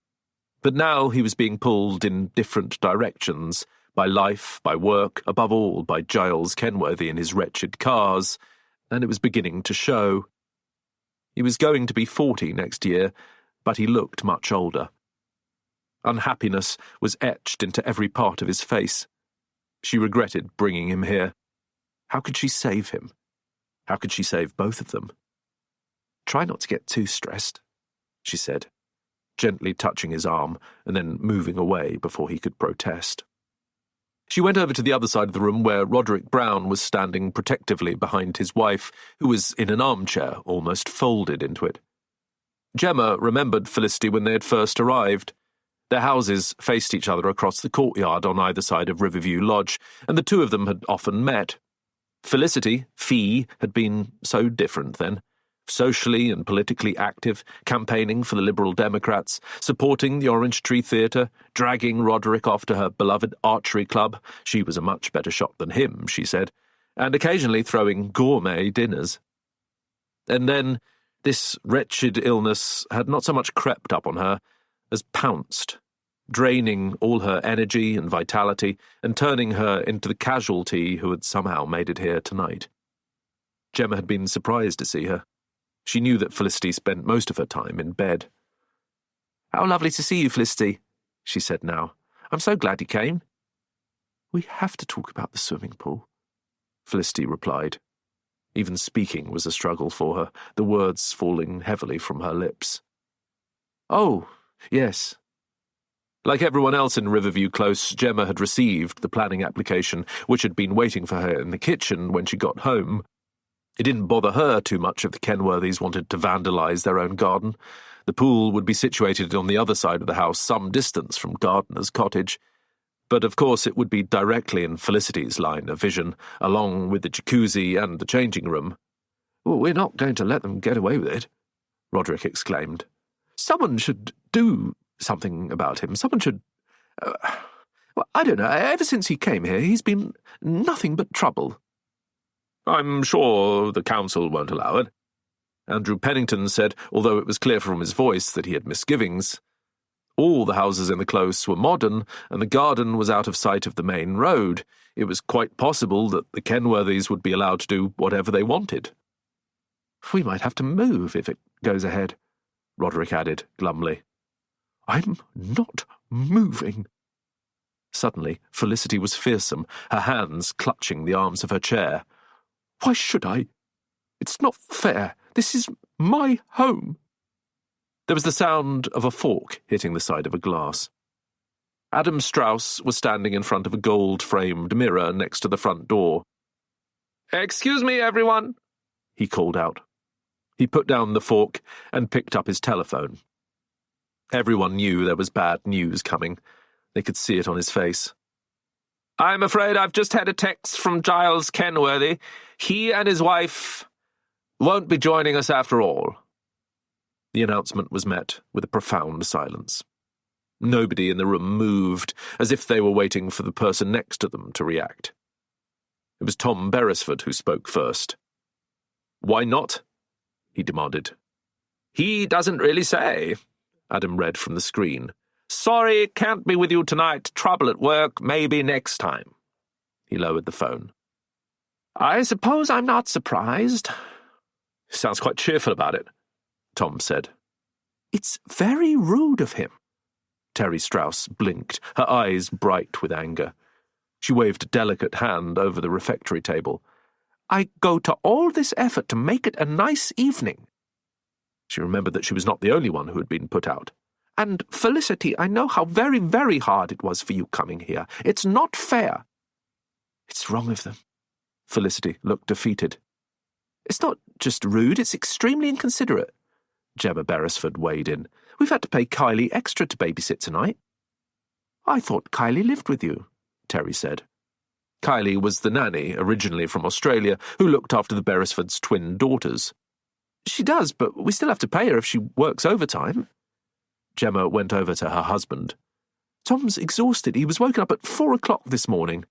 But now he was being pulled in different directions, by life, by work, above all by Giles Kenworthy and his wretched cars, and it was beginning to show. He was going to be 40 next year, but he looked much older. Unhappiness was etched into every part of his face. She regretted bringing him here. How could she save him? How could she save both of them? "Try not to get too stressed," she said, gently touching his arm and then moving away before he could protest. She went over to the other side of the room where Roderick Brown was standing protectively behind his wife, who was in an armchair, almost folded into it. Gemma remembered Felicity when they had first arrived. Their houses faced each other across the courtyard on either side of Riverview Lodge, and the two of them had often met. Felicity, Fee, had been so different then. Socially and politically active, campaigning for the Liberal Democrats, supporting the Orange Tree Theatre, dragging Roderick off to her beloved archery club — she was a much better shot than him, she said — and occasionally throwing gourmet dinners. And then this wretched illness had not so much crept up on her as pounced, draining all her energy and vitality and turning her into the casualty who had somehow made it here tonight. Gemma had been surprised to see her. She knew that Felicity spent most of her time in bed. "How lovely to see you, Felicity," she said now. "I'm so glad you came." "We have to talk about the swimming pool," Felicity replied. Even speaking was a struggle for her, the words falling heavily from her lips. "Oh, yes." Like everyone else in Riverview Close, Gemma had received the planning application, which had been waiting for her in the kitchen when she got home. It didn't bother her too much if the Kenworthys wanted to vandalise their own garden. The pool would be situated on the other side of the house, some distance from Gardener's cottage. But of course it would be directly in Felicity's line of vision, along with the jacuzzi and the changing room. "Well, we're not going to let them get away with it," Roderick exclaimed. "Someone should do something about him. Someone should... well, I don't know. Ever since he came here, he's been nothing but trouble." "I'm sure the council won't allow it," Andrew Pennington said, although it was clear from his voice that he had misgivings. All the houses in the Close were modern, and the garden was out of sight of the main road. It was quite possible that the Kenworthys would be allowed to do whatever they wanted. "We might have to move if it goes ahead," Roderick added glumly. "I'm not moving." Suddenly, Felicity was fearsome, her hands clutching the arms of her chair. "Why should I? It's not fair. This is my home." There was the sound of a fork hitting the side of a glass. Adam Strauss was standing in front of a gold-framed mirror next to the front door. "Excuse me, everyone," he called out. He put down the fork and picked up his telephone. Everyone knew there was bad news coming. They could see it on his face. "I'm afraid I've just had a text from Giles Kenworthy. He and his wife won't be joining us after all." The announcement was met with a profound silence. Nobody in the room moved, as if they were waiting for the person next to them to react. It was Tom Beresford who spoke first. "Why not?" he demanded. "He doesn't really say," Adam read from the screen. "Sorry, can't be with you tonight. Trouble at work. Maybe next time." He lowered the phone. "I suppose I'm not surprised." "Sounds quite cheerful about it," Tom said. "It's very rude of him." Terry Strauss blinked, her eyes bright with anger. She waved a delicate hand over the refectory table. "I go to all this effort to make it a nice evening." She remembered that she was not the only one who had been put out. "And, Felicity, I know how very, very hard it was for you coming here. It's not fair." "It's wrong of them." Felicity looked defeated. "It's not just rude, it's extremely inconsiderate." Gemma Beresford weighed in. "We've had to pay Kylie extra to babysit tonight." "I thought Kylie lived with you," Terry said. Kylie was the nanny, originally from Australia, who looked after the Beresfords' twin daughters. "She does, but we still have to pay her if she works overtime." Gemma went over to her husband. "Tom's exhausted. He was woken up at 4 o'clock this morning."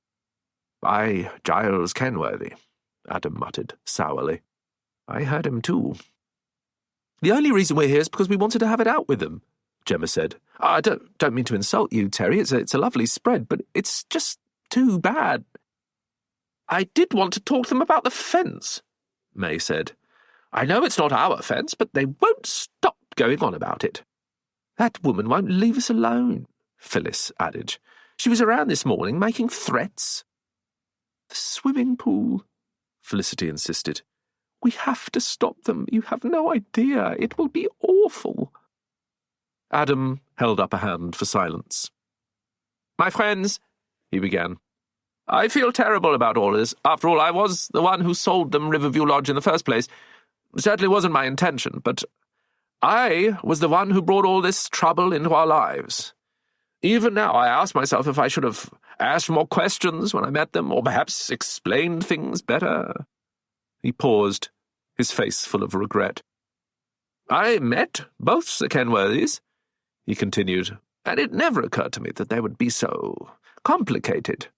"By Giles Kenworthy," Adam muttered sourly. "I heard him too." "The only reason we're here is because we wanted to have it out with him," Gemma said. "I don't mean to insult you, Terry. It's a lovely spread, but it's just too bad." "I did want to talk to them about the fence," May said. "I know it's not our fence, but they won't stop going on about it." "That woman won't leave us alone," Phyllis added. "She was around this morning making threats." "The swimming pool," Felicity insisted. "We have to stop them. You have no idea. It will be awful." Adam held up a hand for silence. "My friends," he began, "I feel terrible about all this. After all, I was the one who sold them Riverview Lodge in the first place. It certainly wasn't my intention, but I was the one who brought all this trouble into our lives. Even now I ask myself if I should have asked more questions when I met them, or perhaps explained things better." He paused, his face full of regret. "I met both the Kenworthys," he continued, "and it never occurred to me that they would be so complicated.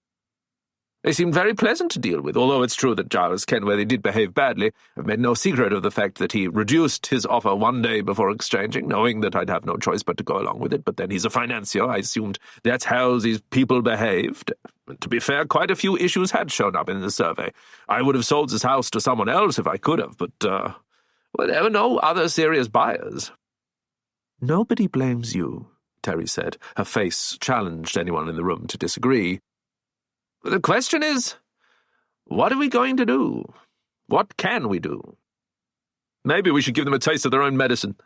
They seemed very pleasant to deal with, although it's true that Giles Kenworthy did behave badly. I've made no secret of the fact that he reduced his offer one day before exchanging, knowing that I'd have no choice but to go along with it. But then he's a financier. I assumed that's how these people behaved. To be fair, quite a few issues had shown up in the survey. I would have sold this house to someone else if I could have, but well, there were no other serious buyers." "Nobody blames you," Terry said. Her face challenged anyone in the room to disagree. "The question is, what are we going to do? What can we do?" "Maybe we should give them a taste of their own medicine,"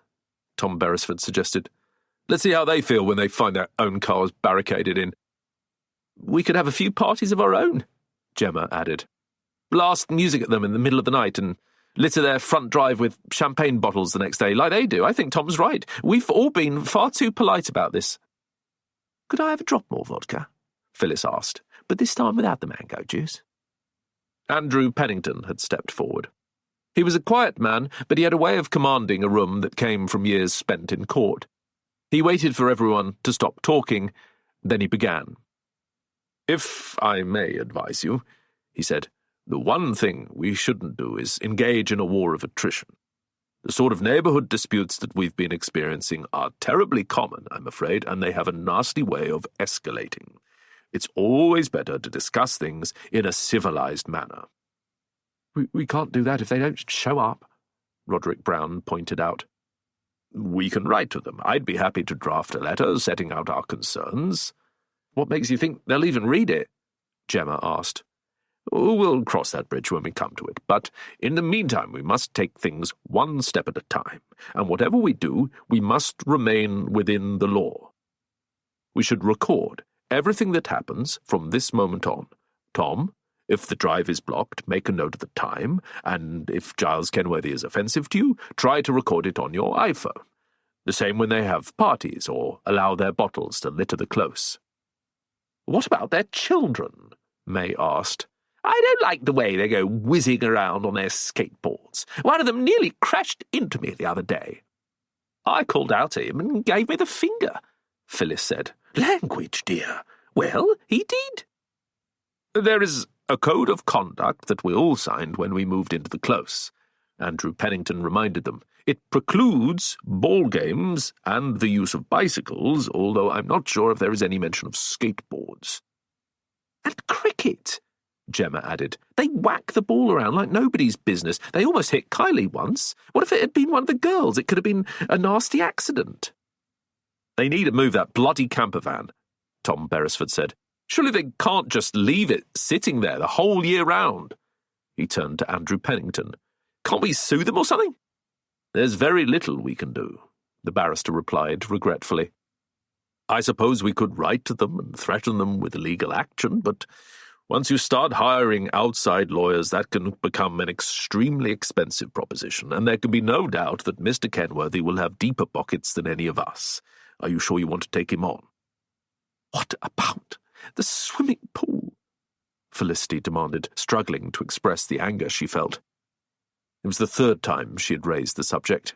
Tom Beresford suggested. "Let's see how they feel when they find their own cars barricaded in." "We could have a few parties of our own," Gemma added. "Blast music at them in the middle of the night and litter their front drive with champagne bottles the next day, like they do. I think Tom's right. We've all been far too polite about this." "Could I have a drop more vodka?" Phyllis asked, but this time without the mango juice. Andrew Pennington had stepped forward. He was a quiet man, but he had a way of commanding a room that came from years spent in court. He waited for everyone to stop talking, then he began. "If I may advise you," he said, "the one thing we shouldn't do is engage in a war of attrition. The sort of neighbourhood disputes that we've been experiencing are terribly common, I'm afraid, and they have a nasty way of escalating. It's always better to discuss things in a civilized manner." We can't do that if they don't show up," Roderick Brown pointed out. "We can write to them. I'd be happy to draft a letter setting out our concerns." "What makes you think they'll even read it?" Gemma asked. "We'll cross that bridge when we come to it, but in the meantime we must take things one step at a time, and whatever we do, we must remain within the law. We should record everything that happens from this moment on. Tom, If the drive is blocked, make a note of the time, and if Giles Kenworthy is offensive to you, try to record it on your iPhone. The same when they have parties or allow their bottles to litter the close." "What about their children?" May asked. "I don't like the way they go whizzing around on their skateboards. One of them nearly crashed into me the other day." "I called out to him and gave me the finger," Phyllis said. "Language, dear. Well, he did." "There is a code of conduct that we all signed when we moved into the close," Andrew Pennington reminded them. "It precludes ball games and the use of bicycles, although I'm not sure if there is any mention of skateboards." "And cricket," Gemma added. "They whack the ball around like nobody's business. They almost hit Kylie once. What if it had been one of the girls? It could have been a nasty accident." "They need to move that bloody camper van," Tom Beresford said. "Surely they can't just leave it sitting there the whole year round." He turned to Andrew Pennington. "Can't we sue them or something?" "There's very little we can do," the barrister replied regretfully. "I suppose we could write to them and threaten them with legal action, but once you start hiring outside lawyers, that can become an extremely expensive proposition, and there can be no doubt that Mr. Kenworthy will have deeper pockets than any of us. Are you sure you want to take him on?" "What about the swimming pool?" Felicity demanded, struggling to express the anger she felt. It was the third time she had raised the subject.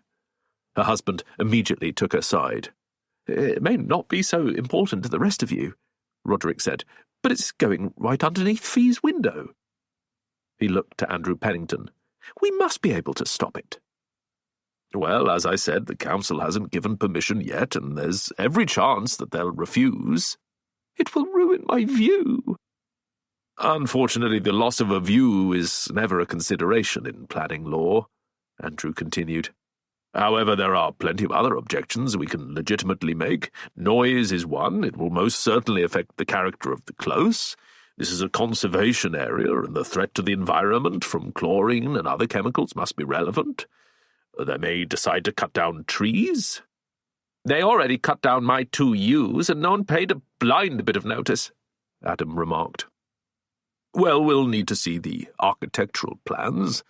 Her husband immediately took her side. "It may not be so important to the rest of you," Roderick said, "but it's going right underneath Fee's window." He looked to Andrew Pennington. "We must be able to stop it." "Well, as I said, the council hasn't given permission yet, and there's every chance that they'll refuse." "It will ruin my view." "Unfortunately, the loss of a view is never a consideration in planning law," Andrew continued. "However, there are plenty of other objections we can legitimately make. Noise is one. It will most certainly affect the character of the close. This is a conservation area, and the threat to the environment from chlorine and other chemicals must be relevant. They may decide to cut down trees." "They already cut down my 2 yews, and no one paid a blind bit of notice," Adam remarked. "Well, we'll need to see the architectural plans.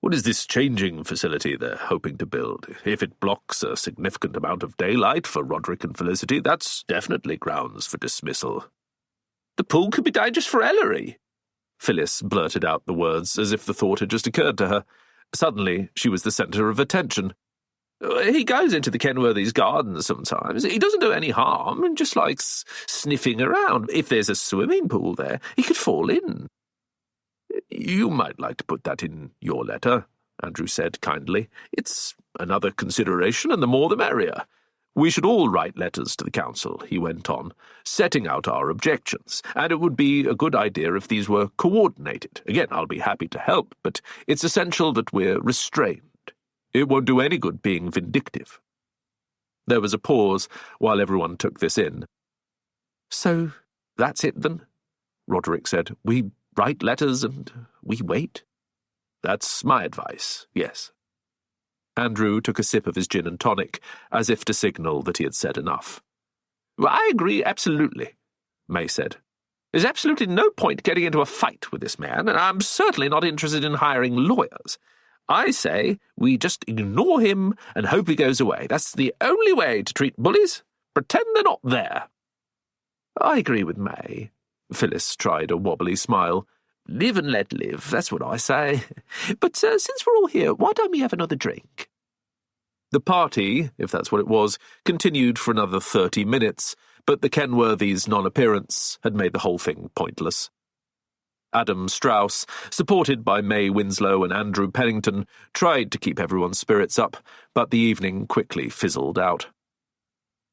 What is this changing facility they're hoping to build? If it blocks a significant amount of daylight for Roderick and Felicity, that's definitely grounds for dismissal." "The pool could be dangerous for Ellery." Phyllis blurted out the words as if the thought had just occurred to her. Suddenly, she was the centre of attention. "He goes into the Kenworthy's garden sometimes. He doesn't do any harm and just likes sniffing around. If there's a swimming pool there, he could fall in." "You might like to put that in your letter," Andrew said kindly. "It's another consideration, and the more the merrier. We should all write letters to the council," he went on, "setting out our objections, and it would be a good idea if these were coordinated. Again, I'll be happy to help, but it's essential that we're restrained. It won't do any good being vindictive." There was a pause while everyone took this in. "So that's it, then?" Roderick said. "We write letters and we wait?" "That's my advice, yes." Andrew took a sip of his gin and tonic, as if to signal that he had said enough. "I agree absolutely," May said. "There's absolutely no point getting into a fight with this man, and I'm certainly not interested in hiring lawyers. I say we just ignore him and hope he goes away. That's the only way to treat bullies. Pretend they're not there." "I agree with May." Phyllis tried a wobbly smile. "Live and let live, that's what I say. But since we're all here, why don't we have another drink?" The party, if that's what it was, continued for another 30 minutes, but the Kenworthys' non-appearance had made the whole thing pointless. Adam Strauss, supported by May Winslow and Andrew Pennington, tried to keep everyone's spirits up, but the evening quickly fizzled out.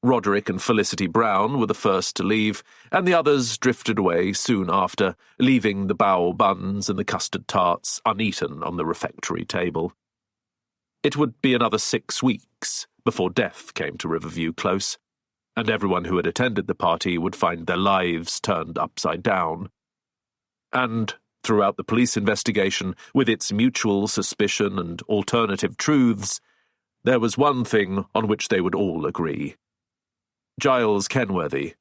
Roderick and Felicity Brown were the first to leave, and the others drifted away soon after, leaving the bao buns and the custard tarts uneaten on the refectory table. It would be another 6 weeks before death came to Riverview Close, and everyone who had attended the party would find their lives turned upside down. And throughout the police investigation, with its mutual suspicion and alternative truths, there was one thing on which they would all agree. Giles Kenworthy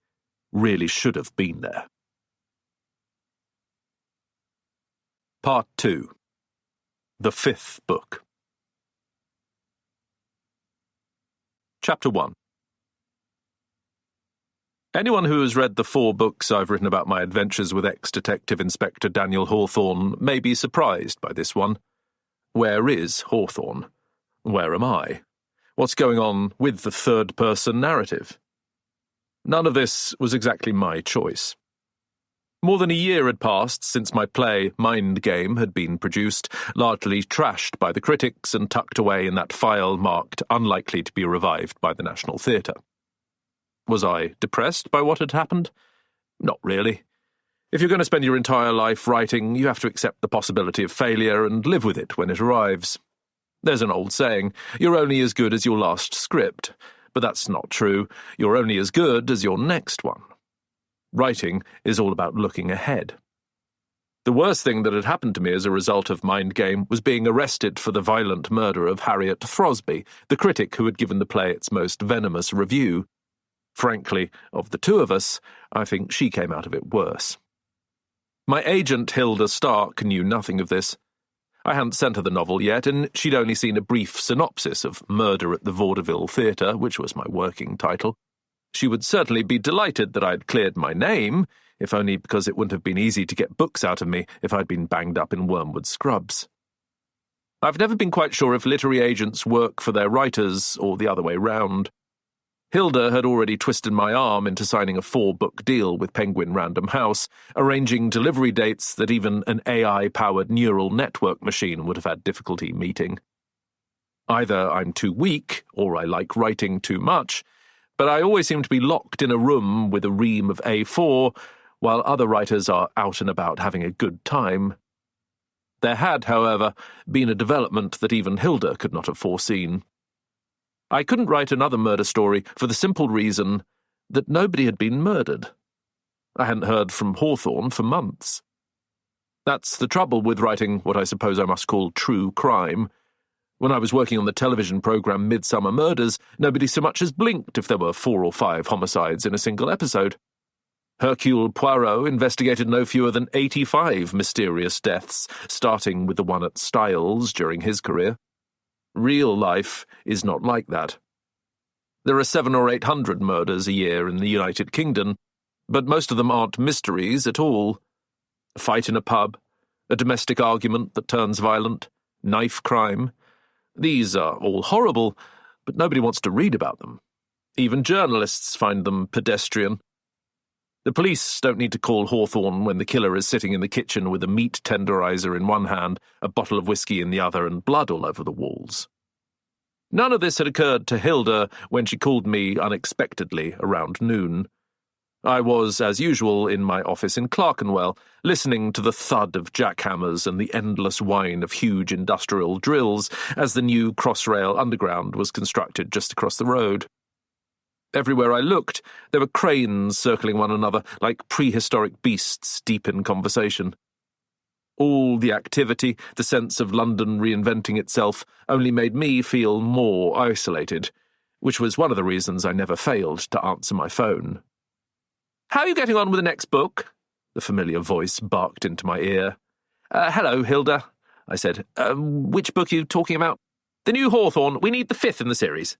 really should have been there. Part 2. The Fifth Book. Chapter 1. Anyone who has read the 4 books I've written about my adventures with ex-Detective Inspector Daniel Hawthorne may be surprised by this one. Where is Hawthorne? Where am I? What's going on with the third-person narrative? None of this was exactly my choice. More than a year had passed since my play Mind Game had been produced, largely trashed by the critics and tucked away in that file marked unlikely to be revived by the National Theatre. Was I depressed by what had happened? Not really. If you're going to spend your entire life writing, you have to accept the possibility of failure and live with it when it arrives. There's an old saying, you're only as good as your last script, but that's not true. You're only as good as your next one. Writing is all about looking ahead. The worst thing that had happened to me as a result of Mind Game was being arrested for the violent murder of Harriet Throsby, the critic who had given the play its most venomous review. Frankly, of the two of us, I think she came out of it worse. My agent, Hilda Stark, knew nothing of this. I hadn't sent her the novel yet, and she'd only seen a brief synopsis of Murder at the Vaudeville Theatre, which was my working title. She would certainly be delighted that I'd cleared my name, if only because it wouldn't have been easy to get books out of me if I'd been banged up in Wormwood Scrubs. I've never been quite sure if literary agents work for their writers or the other way round. Hilda had already twisted my arm into signing a 4-book deal with Penguin Random House, arranging delivery dates that even an AI-powered neural network machine would have had difficulty meeting. Either I'm too weak, or I like writing too much, but I always seem to be locked in a room with a ream of A4, while other writers are out and about having a good time. There had, however, been a development that even Hilda could not have foreseen. I couldn't write another murder story for the simple reason that nobody had been murdered. I hadn't heard from Hawthorne for months. That's the trouble with writing what I suppose I must call true crime. When I was working on the television programme Midsummer Murders, nobody so much as blinked if there were 4 or 5 homicides in a single episode. Hercule Poirot investigated no fewer than 85 mysterious deaths, starting with the one at Styles during his career. Real life is not like that. There are 700 or 800 murders a year in the United Kingdom, but most of them aren't mysteries at all. A fight in a pub, a domestic argument that turns violent, knife crime. These are all horrible, but nobody wants to read about them. Even journalists find them pedestrian. The police don't need to call Hawthorne when the killer is sitting in the kitchen with a meat tenderizer in one hand, a bottle of whiskey in the other, and blood all over the walls. None of this had occurred to Hilda when she called me unexpectedly around noon. I was, as usual, in my office in Clerkenwell, listening to the thud of jackhammers and the endless whine of huge industrial drills as the new Crossrail Underground was constructed just across the road. Everywhere I looked, there were cranes circling one another like prehistoric beasts deep in conversation. All the activity, the sense of London reinventing itself, only made me feel more isolated, which was one of the reasons I never failed to answer my phone. "How are you getting on with the next book?" the familiar voice barked into my ear. Hello, Hilda," I said. Which book are you talking about?" "The new Hawthorne. We need the 5th in the series."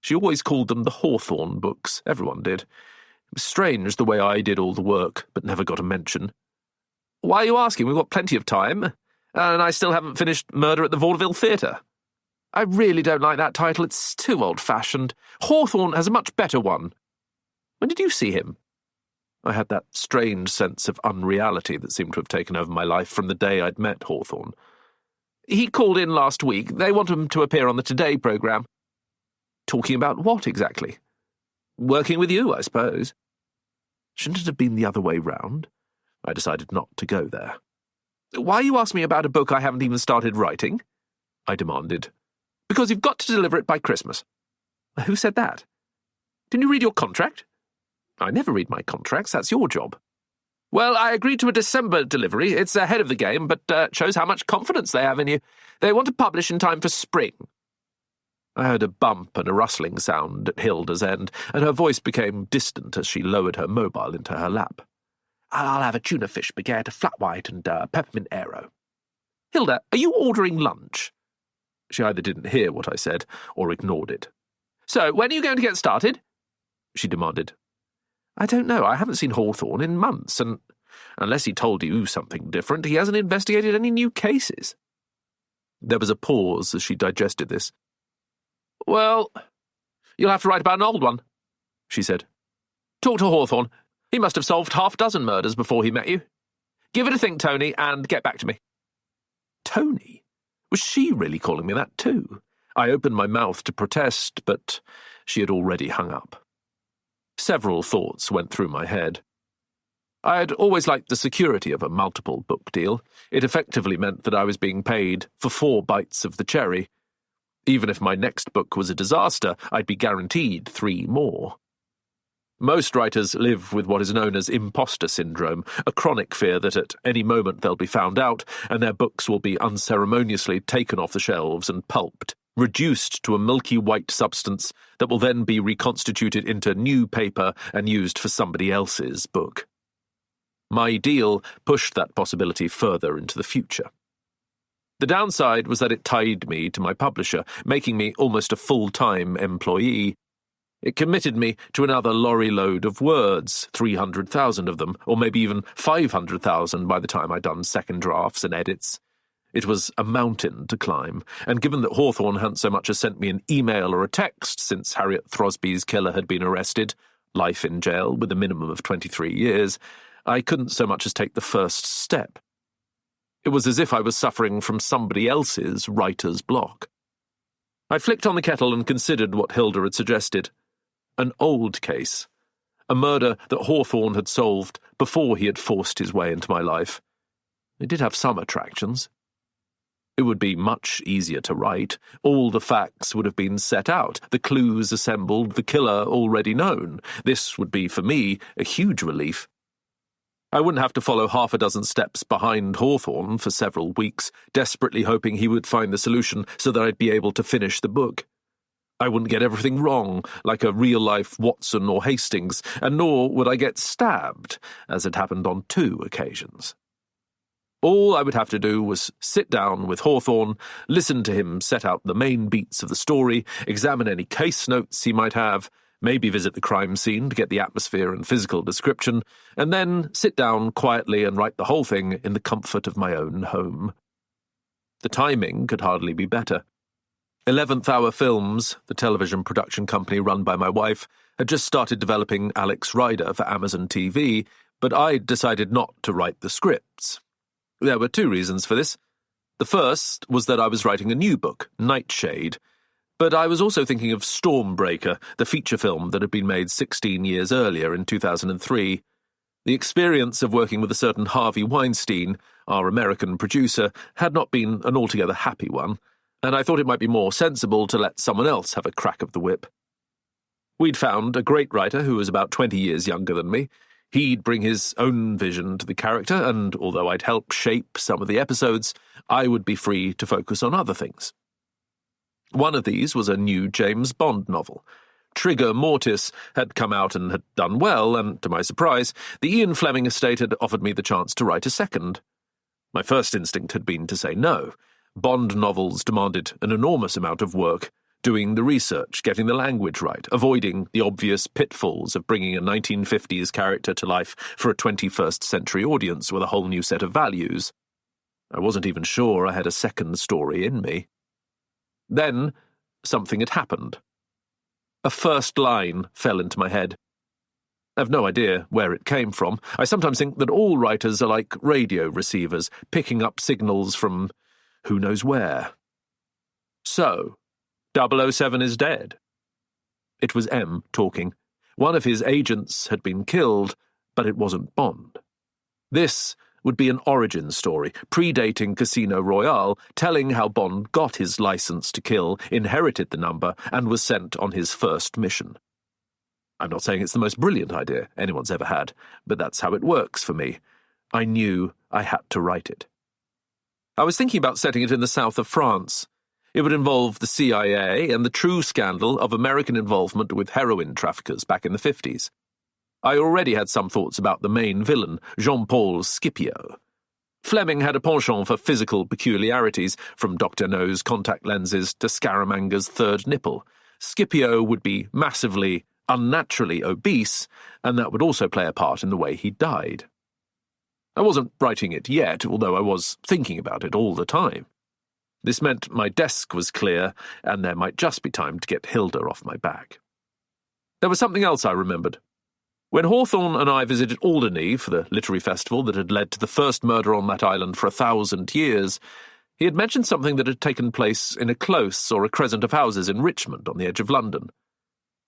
She always called them the Hawthorne books. Everyone did. It was strange the way I did all the work, but never got a mention. "Why are you asking? We've got plenty of time. And I still haven't finished Murder at the Vaudeville Theatre." "I really don't like that title. It's too old-fashioned. Hawthorne has a much better one." "When did you see him?" I had that strange sense of unreality that seemed to have taken over my life from the day I'd met Hawthorne. "He called in last week. They want him to appear on the Today programme." "Talking about what exactly?" "Working with you, I suppose." Shouldn't it have been the other way round? I decided not to go there. "Why are you asking me about a book I haven't even started writing?" I demanded. "Because you've got to deliver it by Christmas." "Who said that?" "Didn't you read your contract?" "I never read my contracts. That's your job." "Well, I agreed to a December delivery. It's ahead of the game, but shows how much confidence they have in you. They want to publish in time for spring." I heard a bump and a rustling sound at Hilda's end, and her voice became distant as she lowered her mobile into her lap. "I'll have a tuna fish baguette, a flat white, and a peppermint aero." Hilda, are you ordering lunch? She either didn't hear what I said or ignored it. So, when are you going to get started? She demanded. I don't know. I haven't seen Hawthorne in months, and unless he told you something different, he hasn't investigated any new cases. There was a pause as she digested this. Well, you'll have to write about an old one, she said. Talk to Hawthorne. He must have solved 6 murders before he met you. Give it a think, Tony, and get back to me. Tony? Was she really calling me that too? I opened my mouth to protest, but she had already hung up. Several thoughts went through my head. I had always liked the security of a multiple book deal. It effectively meant that I was being paid for 4 bites of the cherry. Even if my next book was a disaster, I'd be guaranteed 3 more. Most writers live with what is known as imposter syndrome, a chronic fear that at any moment they'll be found out and their books will be unceremoniously taken off the shelves and pulped, reduced to a milky white substance that will then be reconstituted into new paper and used for somebody else's book. My deal pushed that possibility further into the future. The downside was that it tied me to my publisher, making me almost a full-time employee. It committed me to another lorry load of words, 300,000 of them, or maybe even 500,000 by the time I'd done second drafts and edits. It was a mountain to climb, and given that Hawthorne hadn't so much as sent me an email or a text since Harriet Throsby's killer had been arrested, life in jail with a minimum of 23 years, I couldn't so much as take the first step. It was as if I was suffering from somebody else's writer's block. I flicked on the kettle and considered what Hilda had suggested. An old case. A murder that Hawthorne had solved before he had forced his way into my life. It did have some attractions. It would be much easier to write. All the facts would have been set out, the clues assembled, the killer already known. This would be, for me, a huge relief. I wouldn't have to follow 6 steps behind Hawthorne for several weeks, desperately hoping he would find the solution so that I'd be able to finish the book. I wouldn't get everything wrong, like a real-life Watson or Hastings, and nor would I get stabbed, as had happened on 2 occasions. All I would have to do was sit down with Hawthorne, listen to him set out the main beats of the story, examine any case notes he might have, maybe visit the crime scene to get the atmosphere and physical description, and then sit down quietly and write the whole thing in the comfort of my own home. The timing could hardly be better. 11th Hour Films, the television production company run by my wife, had just started developing Alex Rider for Amazon TV, but I'd decided not to write the scripts. There were 2 reasons for this. The first was that I was writing a new book, Nightshade, but I was also thinking of Stormbreaker, the feature film that had been made 16 years earlier in 2003. The experience of working with a certain Harvey Weinstein, our American producer, had not been an altogether happy one, and I thought it might be more sensible to let someone else have a crack of the whip. We'd found a great writer who was about 20 years younger than me. He'd bring his own vision to the character, and although I'd help shape some of the episodes, I would be free to focus on other things. One of these was a new James Bond novel. Trigger Mortis had come out and had done well, and, to my surprise, the Ian Fleming estate had offered me the chance to write a second. My first instinct had been to say no. Bond novels demanded an enormous amount of work, doing the research, getting the language right, avoiding the obvious pitfalls of bringing a 1950s character to life for a 21st century audience with a whole new set of values. I wasn't even sure I had a second story in me. Then, something had happened. A first line fell into my head. I've no idea where it came from. I sometimes think that all writers are like radio receivers, picking up signals from who knows where. So, 007 is dead. It was M talking. One of his agents had been killed, but it wasn't Bond. This would be an origin story, predating Casino Royale, telling how Bond got his license to kill, inherited the number, and was sent on his first mission. I'm not saying it's the most brilliant idea anyone's ever had, but that's how it works for me. I knew I had to write it. I was thinking about setting it in the south of France. It would involve the CIA and the true scandal of American involvement with heroin traffickers back in the 50s. I already had some thoughts about the main villain, Jean-Paul Scipio. Fleming had a penchant for physical peculiarities, from Dr. No's contact lenses to Scaramanga's third nipple. Scipio would be massively, unnaturally obese, and that would also play a part in the way he died. I wasn't writing it yet, although I was thinking about it all the time. This meant my desk was clear, and there might just be time to get Hilda off my back. There was something else I remembered. When Hawthorne and I visited Alderney for the literary festival that had led to the first murder on that island for 1,000 years, he had mentioned something that had taken place in a close or a crescent of houses in Richmond on the edge of London.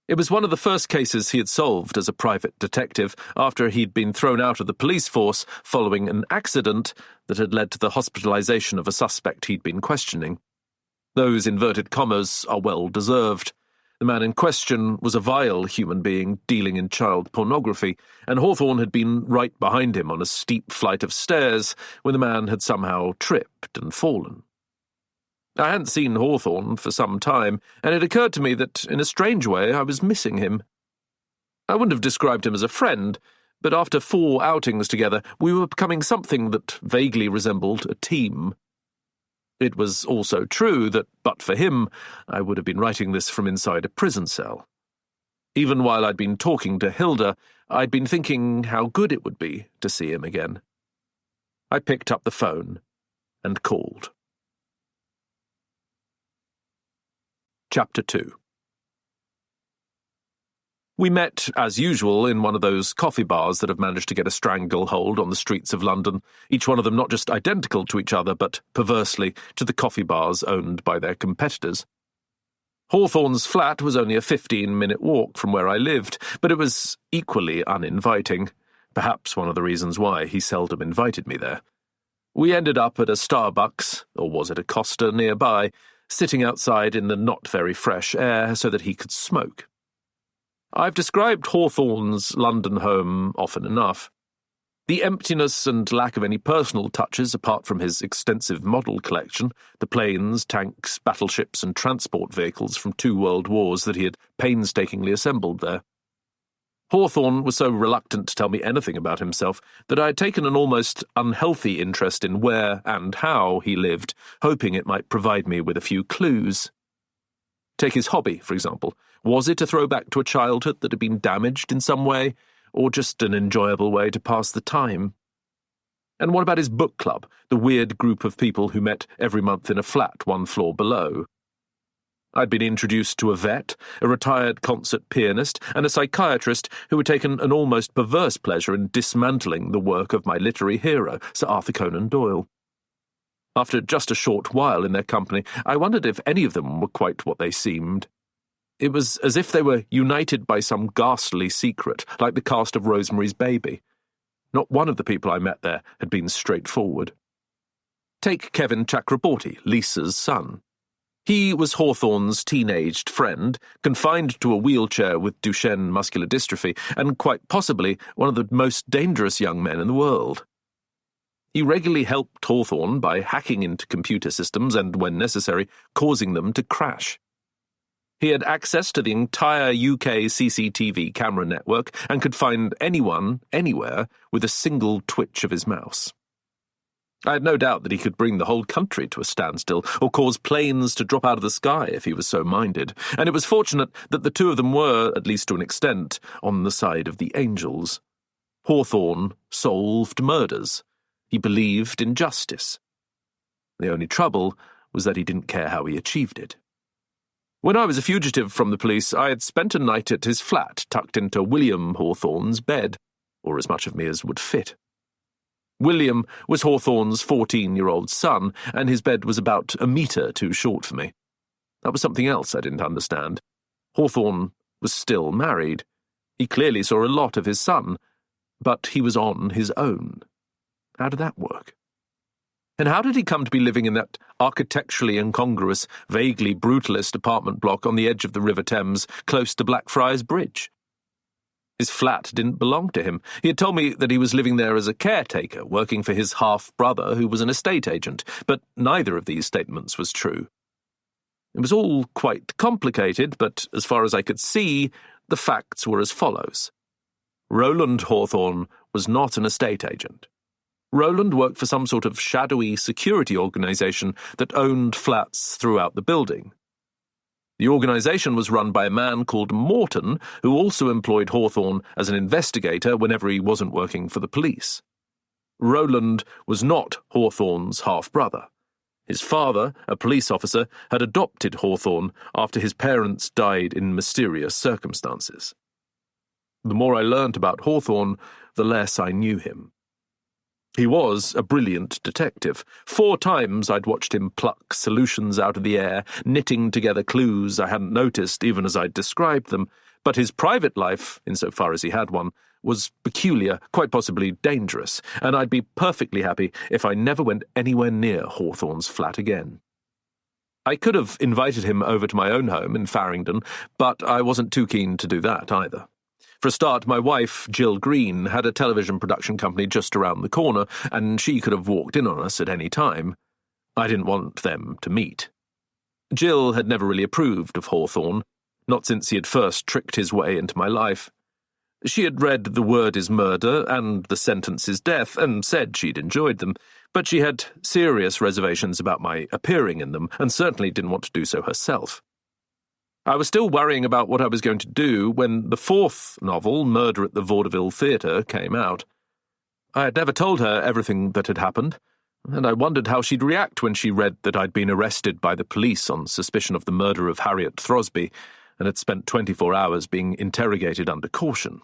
It was one of the first cases he had solved as a private detective after he'd been thrown out of the police force following an accident that had led to the hospitalisation of a suspect he'd been questioning. Those inverted commas are well deserved. The man in question was a vile human being dealing in child pornography, and Hawthorne had been right behind him on a steep flight of stairs when the man had somehow tripped and fallen. I hadn't seen Hawthorne for some time, and it occurred to me that, in a strange way, I was missing him. I wouldn't have described him as a friend, but after 4 outings together, we were becoming something that vaguely resembled a team. It was also true that, but for him, I would have been writing this from inside a prison cell. Even while I'd been talking to Hilda, I'd been thinking how good it would be to see him again. I picked up the phone and called. Chapter 2. We met, as usual, in one of those coffee bars that have managed to get a stranglehold on the streets of London, each one of them not just identical to each other, but, perversely, to the coffee bars owned by their competitors. Hawthorne's flat was only a 15-minute walk from where I lived, but it was equally uninviting, perhaps one of the reasons why he seldom invited me there. We ended up at a Starbucks, or was it a Costa, nearby, sitting outside in the not very fresh air so that he could smoke. I've described Hawthorne's London home often enough. The emptiness and lack of any personal touches apart from his extensive model collection, the planes, tanks, battleships and transport vehicles from 2 world wars that he had painstakingly assembled there. Hawthorne was so reluctant to tell me anything about himself that I had taken an almost unhealthy interest in where and how he lived, hoping it might provide me with a few clues. Take his hobby, for example. Was it a throwback to a childhood that had been damaged in some way, or just an enjoyable way to pass the time? And what about his book club, the weird group of people who met every month in a flat 1 floor below? I'd been introduced to a vet, a retired concert pianist, and a psychiatrist who had taken an almost perverse pleasure in dismantling the work of my literary hero, Sir Arthur Conan Doyle. After just a short while in their company, I wondered if any of them were quite what they seemed. It was as if they were united by some ghastly secret, like the cast of Rosemary's Baby. Not one of the people I met there had been straightforward. Take Kevin Chakraborty, Lisa's son. He was Hawthorne's teenaged friend, confined to a wheelchair with Duchenne muscular dystrophy, and quite possibly one of the most dangerous young men in the world. He regularly helped Hawthorne by hacking into computer systems and, when necessary, causing them to crash. He had access to the entire UK CCTV camera network and could find anyone, anywhere, with a single twitch of his mouse. I had no doubt that he could bring the whole country to a standstill, or cause planes to drop out of the sky if he was so minded, and it was fortunate that the 2 of them were, at least to an extent, on the side of the angels. Hawthorne solved murders. He believed in justice. The only trouble was that he didn't care how he achieved it. When I was a fugitive from the police, I had spent a night at his flat tucked into William Hawthorne's bed, or as much of me as would fit. William was Hawthorne's 14-year-old son, and his bed was about a metre too short for me. That was something else I didn't understand. Hawthorne was still married. He clearly saw a lot of his son, but he was on his own. How did that work? And how did he come to be living in that architecturally incongruous, vaguely brutalist apartment block on the edge of the River Thames, close to Blackfriars Bridge? His flat didn't belong to him. He had told me that he was living there as a caretaker, working for his half-brother, who was an estate agent, but neither of these statements was true. It was all quite complicated, but as far as I could see, the facts were as follows. Roland Hawthorne was not an estate agent. Roland worked for some sort of shadowy security organisation that owned flats throughout the building. The organisation was run by a man called Morton, who also employed Hawthorne as an investigator whenever he wasn't working for the police. Roland was not Hawthorne's half-brother. His father, a police officer, had adopted Hawthorne after his parents died in mysterious circumstances. The more I learnt about Hawthorne, the less I knew him. He was a brilliant detective. 4 times I'd watched him pluck solutions out of the air, knitting together clues I hadn't noticed even as I'd described them, but his private life, insofar as he had one, was peculiar, quite possibly dangerous, and I'd be perfectly happy if I never went anywhere near Hawthorne's flat again. I could have invited him over to my own home in Farringdon, but I wasn't too keen to do that either. For a start, my wife, Jill Green, had a television production company just around the corner, and she could have walked in on us at any time. I didn't want them to meet. Jill had never really approved of Hawthorne, not since he had first tricked his way into my life. She had read The Word is Murder and The Sentence is Death, and said she'd enjoyed them, but she had serious reservations about my appearing in them, and certainly didn't want to do so herself. I was still worrying about what I was going to do when the 4th novel, Murder at the Vaudeville Theatre, came out. I had never told her everything that had happened, and I wondered how she'd react when she read that I'd been arrested by the police on suspicion of the murder of Harriet Throsby, and had spent 24 hours being interrogated under caution.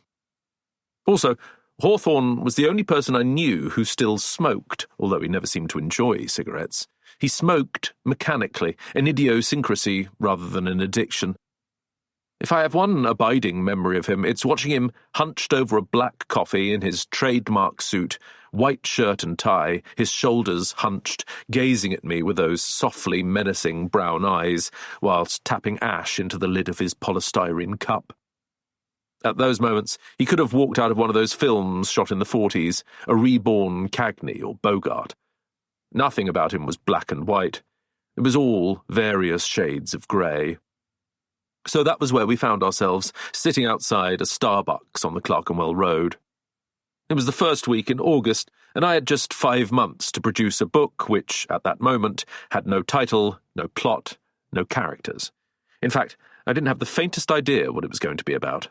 Also, Hawthorne was the only person I knew who still smoked, although he never seemed to enjoy cigarettes. He smoked mechanically, an idiosyncrasy rather than an addiction. If I have one abiding memory of him, it's watching him hunched over a black coffee in his trademark suit, white shirt and tie, his shoulders hunched, gazing at me with those softly menacing brown eyes, whilst tapping ash into the lid of his polystyrene cup. At those moments, he could have walked out of one of those films shot in the 40s, a reborn Cagney or Bogart. Nothing about him was black and white. It was all various shades of grey. So that was where we found ourselves, sitting outside a Starbucks on the Clerkenwell Road. It was the first week in August, and I had just 5 months to produce a book which, at that moment, had no title, no plot, no characters. In fact, I didn't have the faintest idea what it was going to be about.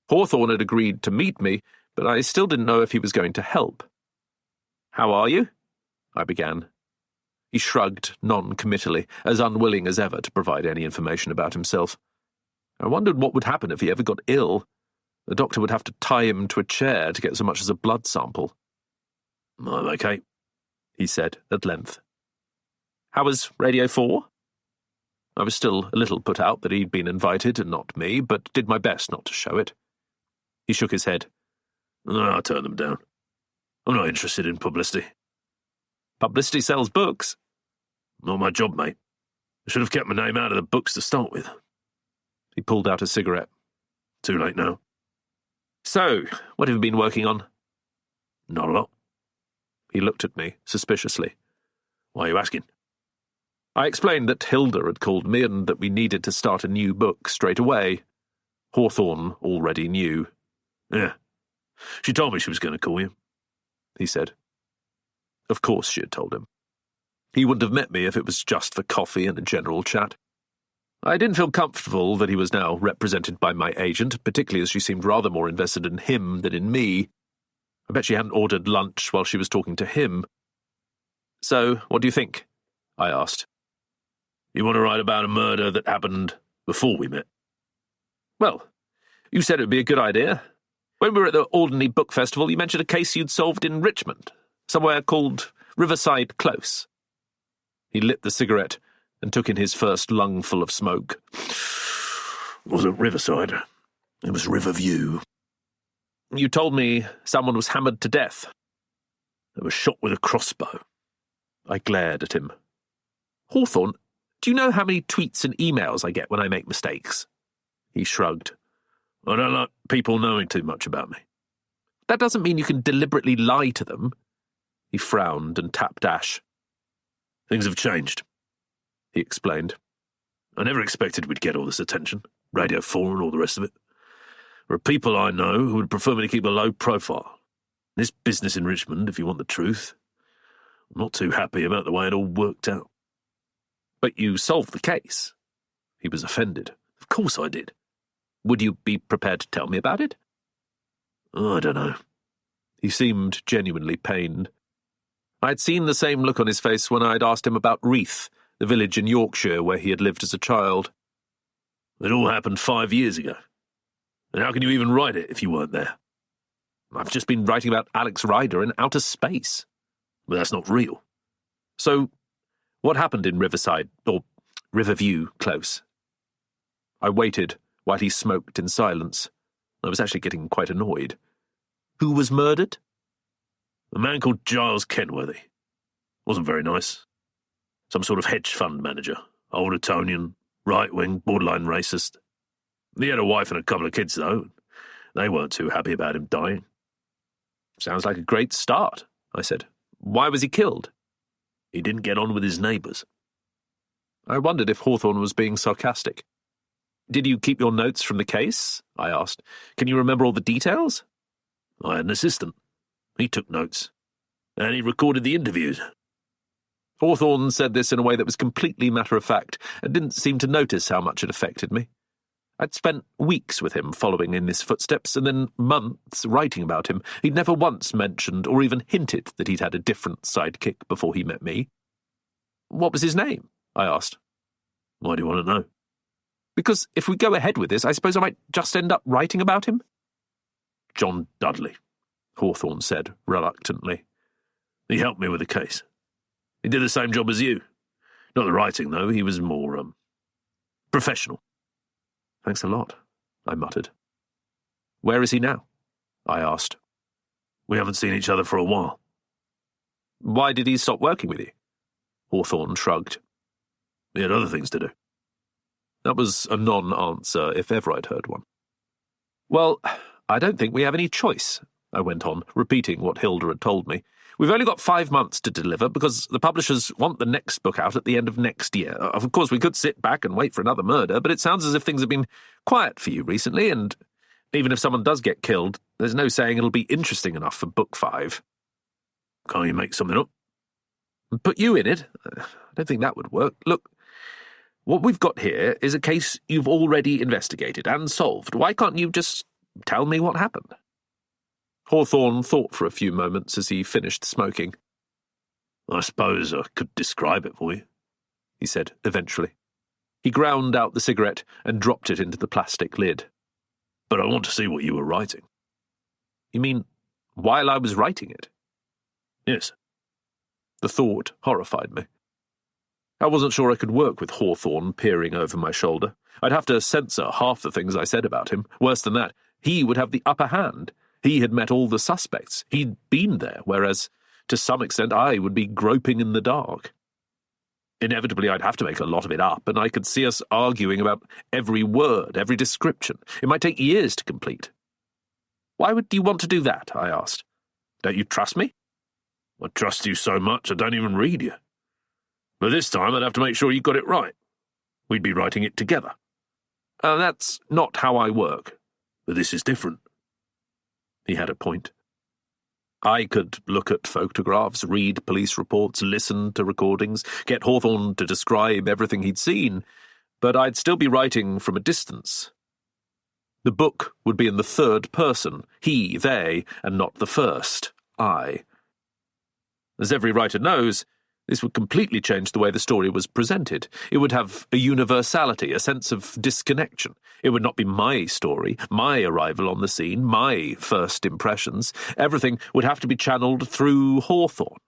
Hawthorne had agreed to meet me, but I still didn't know if he was going to help. "How are you?" I began. He shrugged non-committally, as unwilling as ever to provide any information about himself. I wondered what would happen if he ever got ill. The doctor would have to tie him to a chair to get so much as a blood sample. "I'm okay," he said at length. "How was Radio 4? I was still a little put out that he'd been invited and not me, but did my best not to show it. He shook his head. "No, I turned them down. I'm not interested in publicity." "Publicity sells books." "Not my job, mate. I should have kept my name out of the books to start with." He pulled out a cigarette. "Too late now." "So, what have you been working on?" "Not a lot." He looked at me suspiciously. "Why are you asking?" I explained that Hilda had called me and that we needed to start a new book straight away. Hawthorne already knew. "Yeah. She told me she was going to call you," he said. Of course she had told him. He wouldn't have met me if it was just for coffee and a general chat. I didn't feel comfortable that he was now represented by my agent, particularly as she seemed rather more invested in him than in me. I bet she hadn't ordered lunch while she was talking to him. "So, what do you think?" I asked. "You want to write about a murder that happened before we met?" "Well, you said it would be a good idea. When we were at the Alderney Book Festival, you mentioned a case you'd solved in Richmond, somewhere called Riverside Close." He lit the cigarette and took in his first lungful of smoke. "It wasn't Riverside. It was Riverview." "You told me someone was hammered to death." "They were shot with a crossbow." I glared at him. "Hawthorne, do you know how many tweets and emails I get when I make mistakes?" He shrugged. "I don't like people knowing too much about me." "That doesn't mean you can deliberately lie to them." He frowned and tapped ash. "Things have changed," he explained. "I never expected we'd get all this attention, Radio 4 and all the rest of it. There are people I know who would prefer me to keep a low profile. This business in Richmond, if you want the truth. I'm not too happy about the way it all worked out. But you solved the case. He was offended. Of course I did. Would you be prepared to tell me about it? Oh, I don't know. He seemed genuinely pained. I had seen the same look on his face when I had asked him about Reeth, the village in Yorkshire where he had lived as a child. It all happened 5 years ago. And how can you even write it if you weren't there? I've just been writing about Alex Rider in outer space. But that's not real. So, what happened in Riverside, or Riverview Close? I waited while he smoked in silence. I was actually getting quite annoyed. Who was murdered? A man called Giles Kenworthy. Wasn't very nice. Some sort of hedge fund manager. Old Etonian, right-wing, borderline racist. He had a wife and a couple of kids, though. They weren't too happy about him dying. Sounds like a great start, I said. Why was he killed? He didn't get on with his neighbours. I wondered if Hawthorne was being sarcastic. Did you keep your notes from the case? I asked. Can you remember all the details? I had an assistant. He took notes. And he recorded the interviews. Hawthorne said this in a way that was completely matter-of-fact and didn't seem to notice how much it affected me. I'd spent weeks with him following in his footsteps and then months writing about him. He'd never once mentioned or even hinted that he'd had a different sidekick before he met me. What was his name? I asked. Why do you want to know? Because if we go ahead with this, I suppose I might just end up writing about him. John Dudley, Hawthorne said reluctantly. He helped me with the case. He did the same job as you. Not the writing, though. He was more, professional. Thanks a lot, I muttered. Where is he now? I asked. We haven't seen each other for a while. Why did he stop working with you? Hawthorne shrugged. He had other things to do. That was a non-answer, if ever I'd heard one. Well, I don't think we have any choice, I went on, repeating what Hilda had told me. We've only got 5 months to deliver because the publishers want the next book out at the end of next year. Of course, we could sit back and wait for another murder, but it sounds as if things have been quiet for you recently, and even if someone does get killed, there's no saying it'll be interesting enough for book 5. Can't you make something up? Put you in it? I don't think that would work. Look, what we've got here is a case you've already investigated and solved. Why can't you just tell me what happened? Hawthorne thought for a few moments as he finished smoking. I suppose I could describe it for you, he said eventually. He ground out the cigarette and dropped it into the plastic lid. But I want to see what you were writing. You mean while I was writing it? Yes. The thought horrified me. I wasn't sure I could work with Hawthorne peering over my shoulder. I'd have to censor half the things I said about him. Worse than that, he would have the upper hand. He had met all the suspects. He'd been there, whereas, to some extent, I would be groping in the dark. Inevitably, I'd have to make a lot of it up, and I could see us arguing about every word, every description. It might take years to complete. Why would you want to do that? I asked. Don't you trust me? I trust you so much I don't even read you. But this time I'd have to make sure you got it right. We'd be writing it together. That's not how I work. But this is different. He had a point. I could look at photographs, read police reports, listen to recordings, get Hawthorne to describe everything he'd seen, but I'd still be writing from a distance. The book would be in the third person, he, they, and not the first, I. As every writer knows, this would completely change the way the story was presented. It would have a universality, a sense of disconnection. It would not be my story, my arrival on the scene, my first impressions. Everything would have to be channeled through Hawthorne.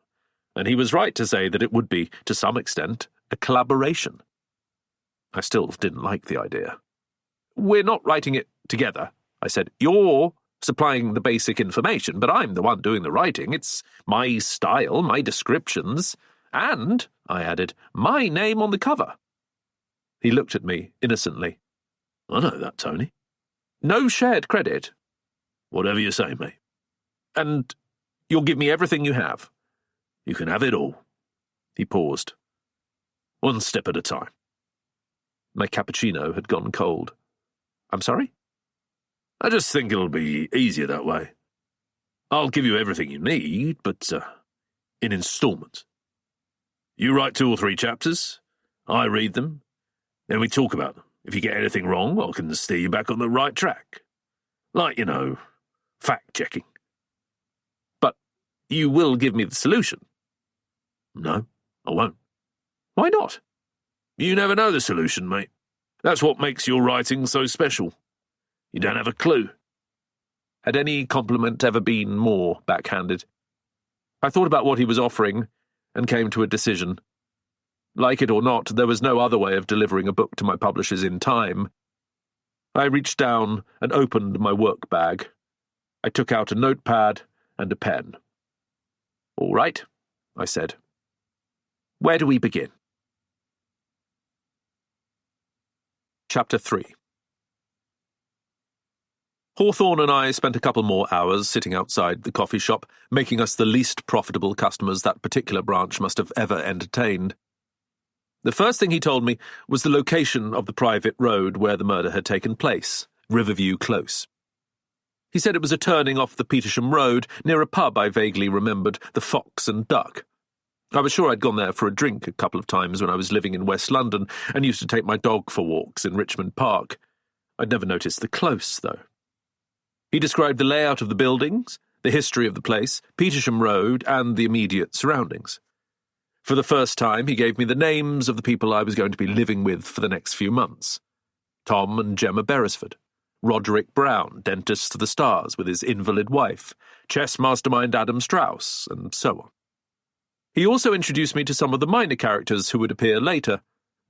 And he was right to say that it would be, to some extent, a collaboration. I still didn't like the idea. We're not writing it together, I said. You're supplying the basic information, but I'm the one doing the writing. It's my style, my descriptions. And, I added, my name on the cover. He looked at me innocently. I know that, Tony. No shared credit. Whatever you say, mate. And you'll give me everything you have. You can have it all. He paused. One step at a time. My cappuccino had gone cold. I'm sorry? I just think it'll be easier that way. I'll give you everything you need, but in instalments. You write 2 or 3 chapters, I read them, then we talk about them. If you get anything wrong, I can steer you back on the right track. Like, fact-checking. But you will give me the solution. No, I won't. Why not? You never know the solution, mate. That's what makes your writing so special. You don't have a clue. Had any compliment ever been more backhanded? I thought about what he was offering and came to a decision. Like it or not, there was no other way of delivering a book to my publishers in time. I reached down and opened my work bag. I took out a notepad and a pen. "All right," I said. "Where do we begin?" Chapter 3. Hawthorne and I spent a couple more hours sitting outside the coffee shop, making us the least profitable customers that particular branch must have ever entertained. The first thing he told me was the location of the private road where the murder had taken place, Riverview Close. He said it was a turning off the Petersham Road near a pub I vaguely remembered, the Fox and Duck. I was sure I'd gone there for a drink a couple of times when I was living in West London and used to take my dog for walks in Richmond Park. I'd never noticed the Close, though. He described the layout of the buildings, the history of the place, Petersham Road, and the immediate surroundings. For the first time, he gave me the names of the people I was going to be living with for the next few months. Tom and Gemma Beresford, Roderick Brown, dentist to the stars with his invalid wife, chess mastermind Adam Strauss, and so on. He also introduced me to some of the minor characters who would appear later,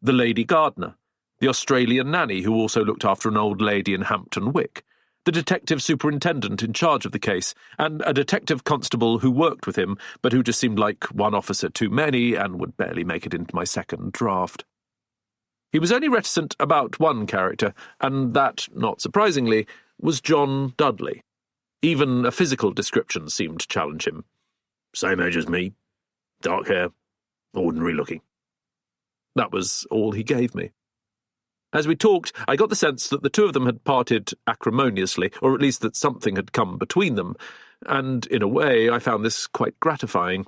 the lady gardener, the Australian nanny who also looked after an old lady in Hampton Wick, the detective superintendent in charge of the case, and a detective constable who worked with him, but who just seemed like one officer too many and would barely make it into my second draft. He was only reticent about one character, and that, not surprisingly, was John Dudley. Even a physical description seemed to challenge him. Same age as me, dark hair, ordinary looking. That was all he gave me. As we talked, I got the sense that the two of them had parted acrimoniously, or at least that something had come between them, and in a way I found this quite gratifying.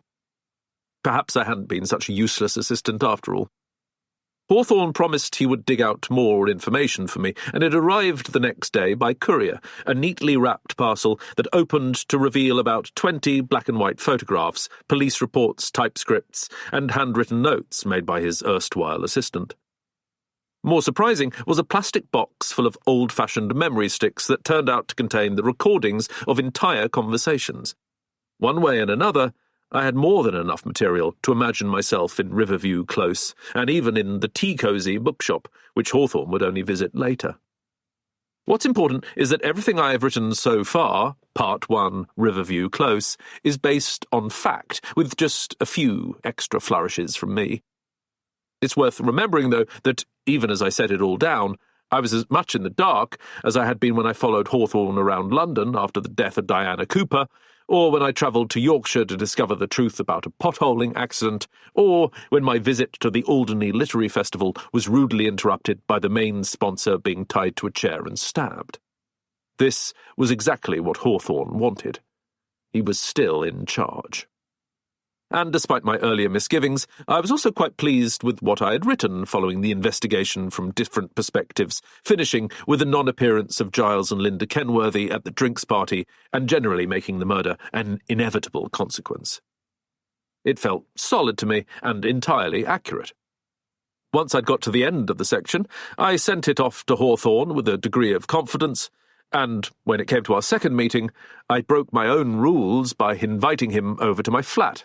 Perhaps I hadn't been such a useless assistant after all. Hawthorne promised he would dig out more information for me, and it arrived the next day by courier, a neatly wrapped parcel that opened to reveal about 20 black-and-white photographs, police reports, typescripts, and handwritten notes made by his erstwhile assistant. More surprising was a plastic box full of old-fashioned memory sticks that turned out to contain the recordings of entire conversations. One way and another, I had more than enough material to imagine myself in Riverview Close, and even in the Tea-Cosy bookshop, which Hawthorne would only visit later. What's important is that everything I have written so far, Part 1, Riverview Close, is based on fact, with just a few extra flourishes from me. It's worth remembering, though, that even as I set it all down, I was as much in the dark as I had been when I followed Hawthorne around London after the death of Diana Cooper, or when I travelled to Yorkshire to discover the truth about a potholing accident, or when my visit to the Alderney Literary Festival was rudely interrupted by the main sponsor being tied to a chair and stabbed. This was exactly what Hawthorne wanted. He was still in charge. And despite my earlier misgivings, I was also quite pleased with what I had written following the investigation from different perspectives, finishing with the non-appearance of Giles and Linda Kenworthy at the drinks party and generally making the murder an inevitable consequence. It felt solid to me and entirely accurate. Once I'd got to the end of the section, I sent it off to Hawthorne with a degree of confidence, and when it came to our second meeting, I broke my own rules by inviting him over to my flat.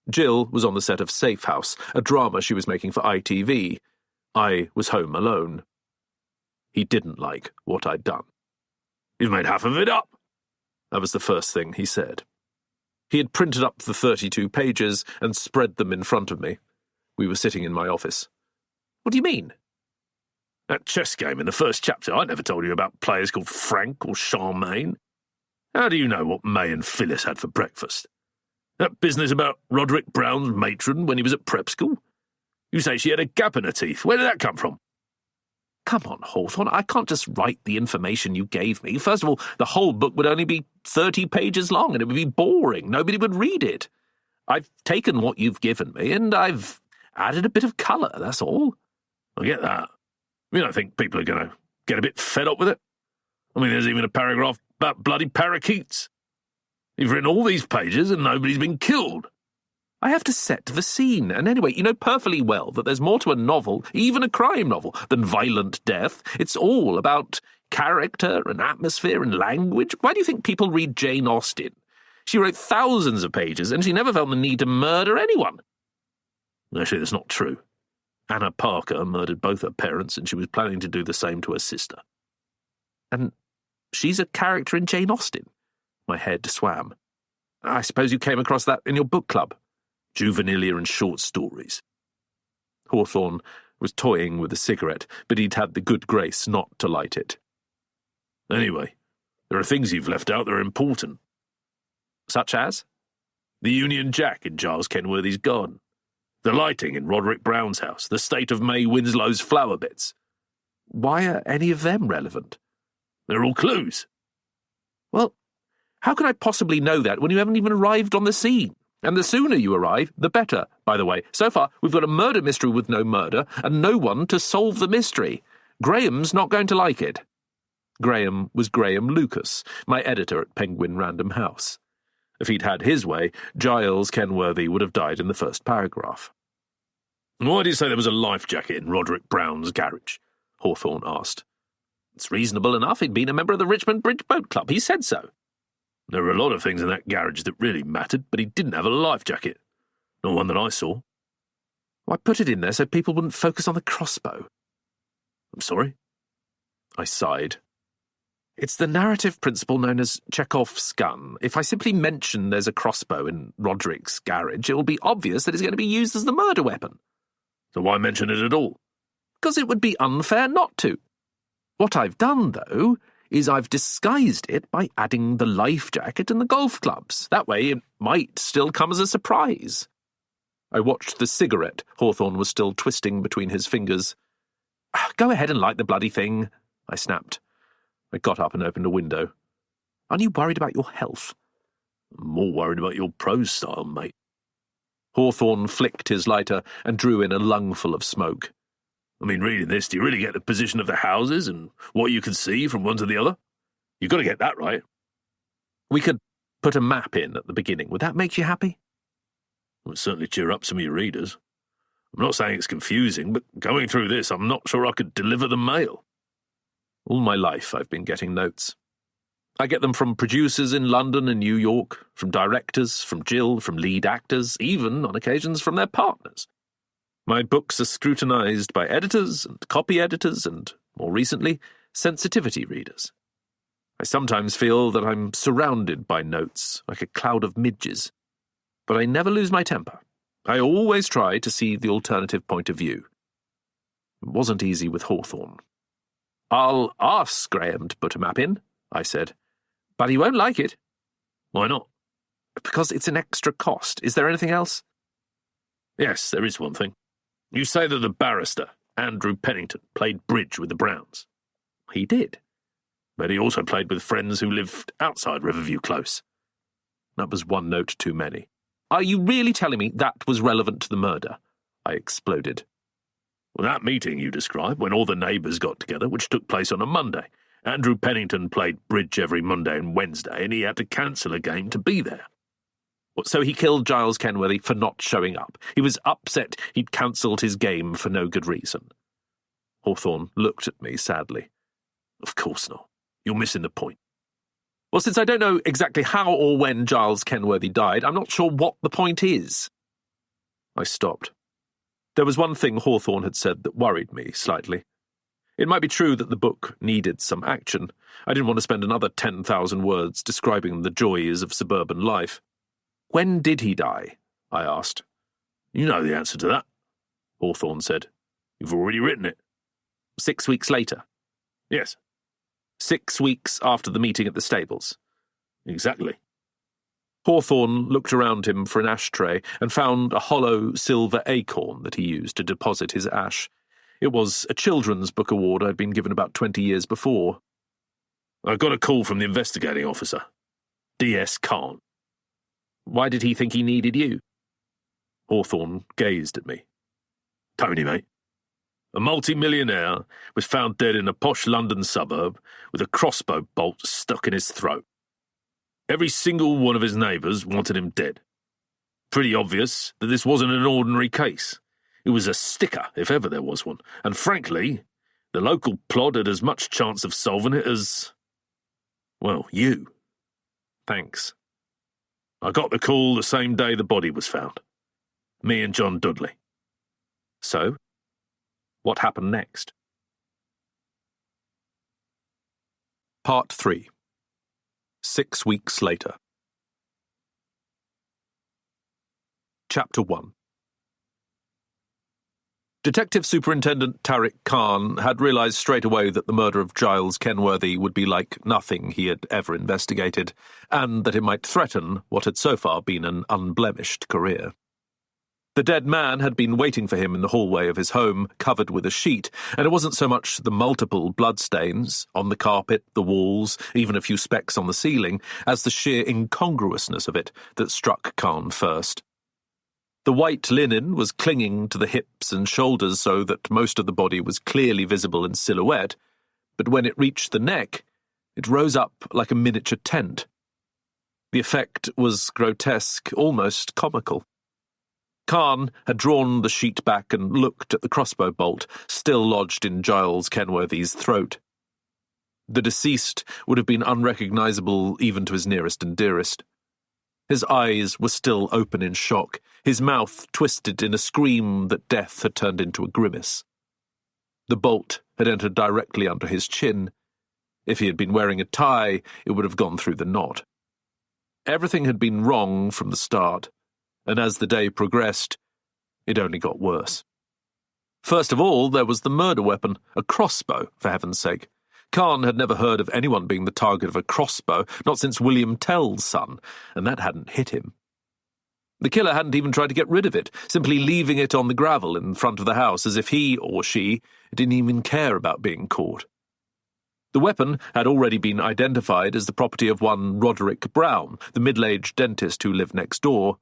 Jill was on the set of Safe House, a drama she was making for ITV. I was home alone. He didn't like what I'd done. "You've made half of it up," that was the first thing he said. He had printed up the 32 pages and spread them in front of me. We were sitting in my office. "What do you mean?" "That chess game in the first chapter, I never told you about players called Frank or Charmaine. How do you know what May and Phyllis had for breakfast? That business about Roderick Brown's matron when he was at prep school? You say she had a gap in her teeth. Where did that come from?" Come on, Hawthorne, I can't just write the information you gave me. First of all, the whole book would only be 30 pages long and it would be boring. Nobody would read it. I've taken what you've given me and I've added a bit of colour, that's all. I get that. You don't think people are going to get a bit fed up with it? I mean, there's even a paragraph about bloody parakeets. You've written all these pages and nobody's been killed. I have to set the scene, and anyway, you know perfectly well that there's more to a novel, even a crime novel, than violent death. It's all about character and atmosphere and language. Why do you think people read Jane Austen? She wrote thousands of pages, and she never felt the need to murder anyone. Actually, that's not true. Anna Parker murdered both her parents, and she was planning to do the same to her sister. And she's a character in Jane Austen. My head swam. I suppose you came across that in your book club. Juvenilia and short stories. Hawthorne was toying with a cigarette, but he'd had the good grace not to light it. Anyway, there are things you've left out that are important. Such as? The Union Jack in Giles Kenworthy's garden. The lighting in Roderick Brown's house. The state of May Winslow's flower beds. Why are any of them relevant? They're all clues. Well, how can I possibly know that when you haven't even arrived on the scene? And the sooner you arrive, the better, by the way. So far, we've got a murder mystery with no murder, and no one to solve the mystery. Graham's not going to like it. Graham was Graham Lucas, my editor at Penguin Random House. If he'd had his way, Giles Kenworthy would have died in the first paragraph. Why do you say there was a life jacket in Roderick Brown's garage? Hawthorne asked. It's reasonable enough. He'd been a member of the Richmond Bridge Boat Club. He said so. There were a lot of things in that garage that really mattered, but he didn't have a life jacket. Not one that I saw. Well, I put it in there so people wouldn't focus on the crossbow. I'm sorry? I sighed. It's the narrative principle known as Chekhov's gun. If I simply mention there's a crossbow in Roderick's garage, it will be obvious that it's going to be used as the murder weapon. So why mention it at all? Because it would be unfair not to. What I've done, though, is I've disguised it by adding the life jacket and the golf clubs. That way it might still come as a surprise. I watched the cigarette Hawthorne was still twisting between his fingers. Go ahead and light the bloody thing, I snapped. I got up and opened a window. Aren't you worried about your health? I'm more worried about your prose style, mate. Hawthorne flicked his lighter and drew in a lungful of smoke. I mean, reading this, do you really get the position of the houses and what you can see from one to the other? You've got to get that right. We could put a map in at the beginning. Would that make you happy? It would certainly cheer up some of your readers. I'm not saying it's confusing, but going through this, I'm not sure I could deliver the mail. All my life I've been getting notes. I get them from producers in London and New York, from directors, from Jill, from lead actors, even, on occasions, from their partners. My books are scrutinised by editors and copy editors and, more recently, sensitivity readers. I sometimes feel that I'm surrounded by notes, like a cloud of midges. But I never lose my temper. I always try to see the alternative point of view. It wasn't easy with Hawthorne. I'll ask Graham to put a map in, I said. But he won't like it. Why not? Because it's an extra cost. Is there anything else? Yes, there is one thing. You say that the barrister, Andrew Pennington, played bridge with the Browns. He did. But he also played with friends who lived outside Riverview Close. That was one note too many. Are you really telling me that was relevant to the murder? I exploded. Well, that meeting you described, when all the neighbours got together, which took place on a Monday. Andrew Pennington played bridge every Monday and Wednesday, and he had to cancel a game to be there. So he killed Giles Kenworthy for not showing up. He was upset he'd cancelled his game for no good reason. Hawthorne looked at me sadly. Of course not. You're missing the point. Well, since I don't know exactly how or when Giles Kenworthy died, I'm not sure what the point is. I stopped. There was one thing Hawthorne had said that worried me slightly. It might be true that the book needed some action. I didn't want to spend another 10,000 words describing the joys of suburban life. When did he die? I asked. You know the answer to that, Hawthorne said. You've already written it. 6 weeks later. Yes. 6 weeks after the meeting at the stables. Exactly. Hawthorne looked around him for an ashtray and found a hollow silver acorn that he used to deposit his ash. It was a children's book award I'd been given about 20 years before. "I got a call from the investigating officer, D.S. Khan." "Why did he think he needed you?" Hawthorne gazed at me. "Tony, mate. A multi-millionaire was found dead in a posh London suburb with a crossbow bolt stuck in his throat. Every single one of his neighbours wanted him dead. Pretty obvious that this wasn't an ordinary case. It was a sticker, if ever there was one, and frankly, the local plod had as much chance of solving it as, well, you. Thanks. I got the call the same day the body was found. Me and John Dudley." "So, what happened next?" Part 3. 6 weeks later. Chapter 1. Detective Superintendent Tariq Khan had realised straight away that the murder of Giles Kenworthy would be like nothing he had ever investigated, and that it might threaten what had so far been an unblemished career. The dead man had been waiting for him in the hallway of his home, covered with a sheet, and it wasn't so much the multiple bloodstains on the carpet, the walls, even a few specks on the ceiling, as the sheer incongruousness of it that struck Khan first. The white linen was clinging to the hips and shoulders so that most of the body was clearly visible in silhouette, but when it reached the neck, it rose up like a miniature tent. The effect was grotesque, almost comical. Khan had drawn the sheet back and looked at the crossbow bolt, still lodged in Giles Kenworthy's throat. The deceased would have been unrecognisable even to his nearest and dearest. His eyes were still open in shock, his mouth twisted in a scream that death had turned into a grimace. The bolt had entered directly under his chin. If he had been wearing a tie, it would have gone through the knot. Everything had been wrong from the start, and as the day progressed, it only got worse. First of all, there was the murder weapon, a crossbow, for heaven's sake. Khan had never heard of anyone being the target of a crossbow, not since William Tell's son, and that hadn't hit him. The killer hadn't even tried to get rid of it, simply leaving it on the gravel in front of the house as if he or she didn't even care about being caught. The weapon had already been identified as the property of one Roderick Brown, the middle-aged dentist who lived next door.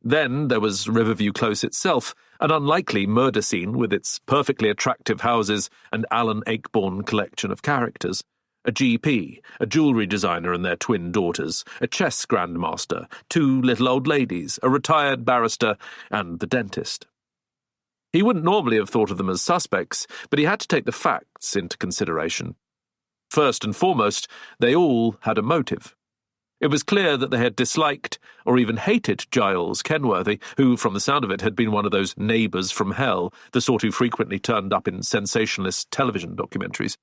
Then there was Riverview Close itself, an unlikely murder scene with its perfectly attractive houses and Alan Ayckbourn collection of characters. A GP, a jewellery designer and their twin daughters, a chess grandmaster, 2 little old ladies, a retired barrister, and the dentist. He wouldn't normally have thought of them as suspects, but he had to take the facts into consideration. First and foremost, they all had a motive. It was clear that they had disliked or even hated Giles Kenworthy, who, from the sound of it, had been one of those neighbours from hell, the sort who frequently turned up in sensationalist television documentaries.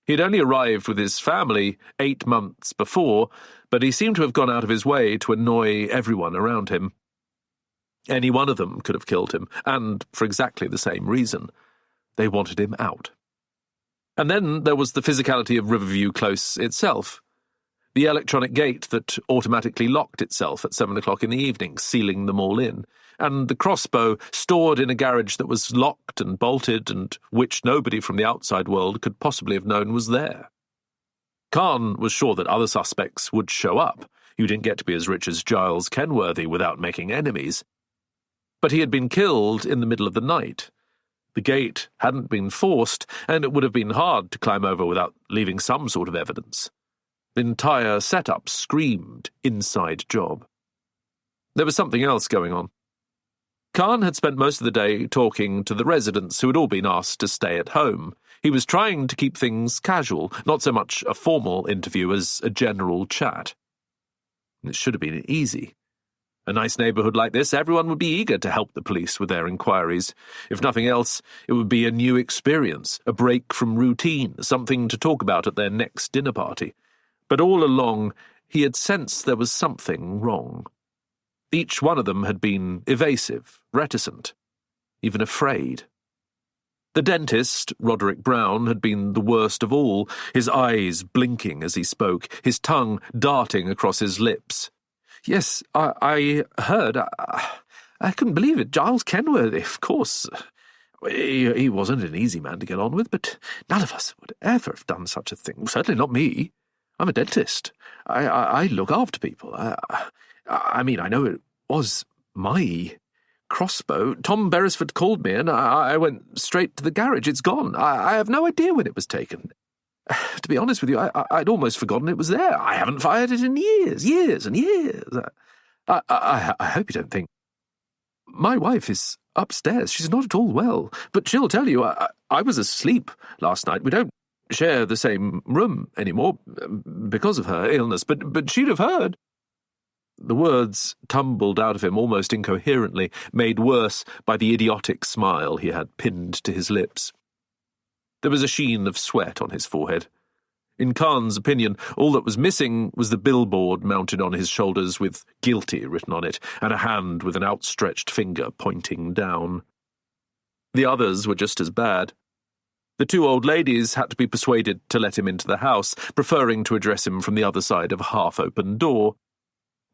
He had only arrived with his family 8 months before, but he seemed to have gone out of his way to annoy everyone around him. Any one of them could have killed him, and for exactly the same reason. They wanted him out. And then there was the physicality of Riverview Close itself. The electronic gate that automatically locked itself at 7 o'clock in the evening, sealing them all in, and the crossbow stored in a garage that was locked and bolted and which nobody from the outside world could possibly have known was there. Khan was sure that other suspects would show up. You didn't get to be as rich as Giles Kenworthy without making enemies. But he had been killed in the middle of the night. The gate hadn't been forced, and it would have been hard to climb over without leaving some sort of evidence. The entire setup screamed inside job. There was something else going on. Khan had spent most of the day talking to the residents who had all been asked to stay at home. He was trying to keep things casual, not so much a formal interview as a general chat. It should have been easy. A nice neighbourhood like this, everyone would be eager to help the police with their inquiries. If nothing else, it would be a new experience, a break from routine, something to talk about at their next dinner party. But all along, he had sensed there was something wrong. Each one of them had been evasive, reticent, even afraid. The dentist, Roderick Brown, had been the worst of all, his eyes blinking as he spoke, his tongue darting across his lips. "Yes, I heard. I couldn't believe it. Giles Kenworthy, of course. He wasn't an easy man to get on with, but none of us would ever have done such a thing. Certainly not me. I'm a dentist. I look after people. I mean, I know it was my crossbow. Tom Beresford called me, and I went straight to the garage. It's gone. I have no idea when it was taken. To be honest with you, I'd almost forgotten it was there. I haven't fired it in years and years. I hope you don't think. My wife is upstairs. She's not at all well, but she'll tell you I was asleep last night. We don't share the same room anymore because of her illness, but she'd have heard. The words tumbled out of him almost incoherently, made worse by the idiotic smile he had pinned to his lips. There was a sheen of sweat on his forehead. In Khan's opinion, all that was missing was the billboard mounted on his shoulders with "guilty" written on it, and a hand with an outstretched finger pointing down. The others were just as bad. The two old ladies had to be persuaded to let him into the house, preferring to address him from the other side of a half-open door.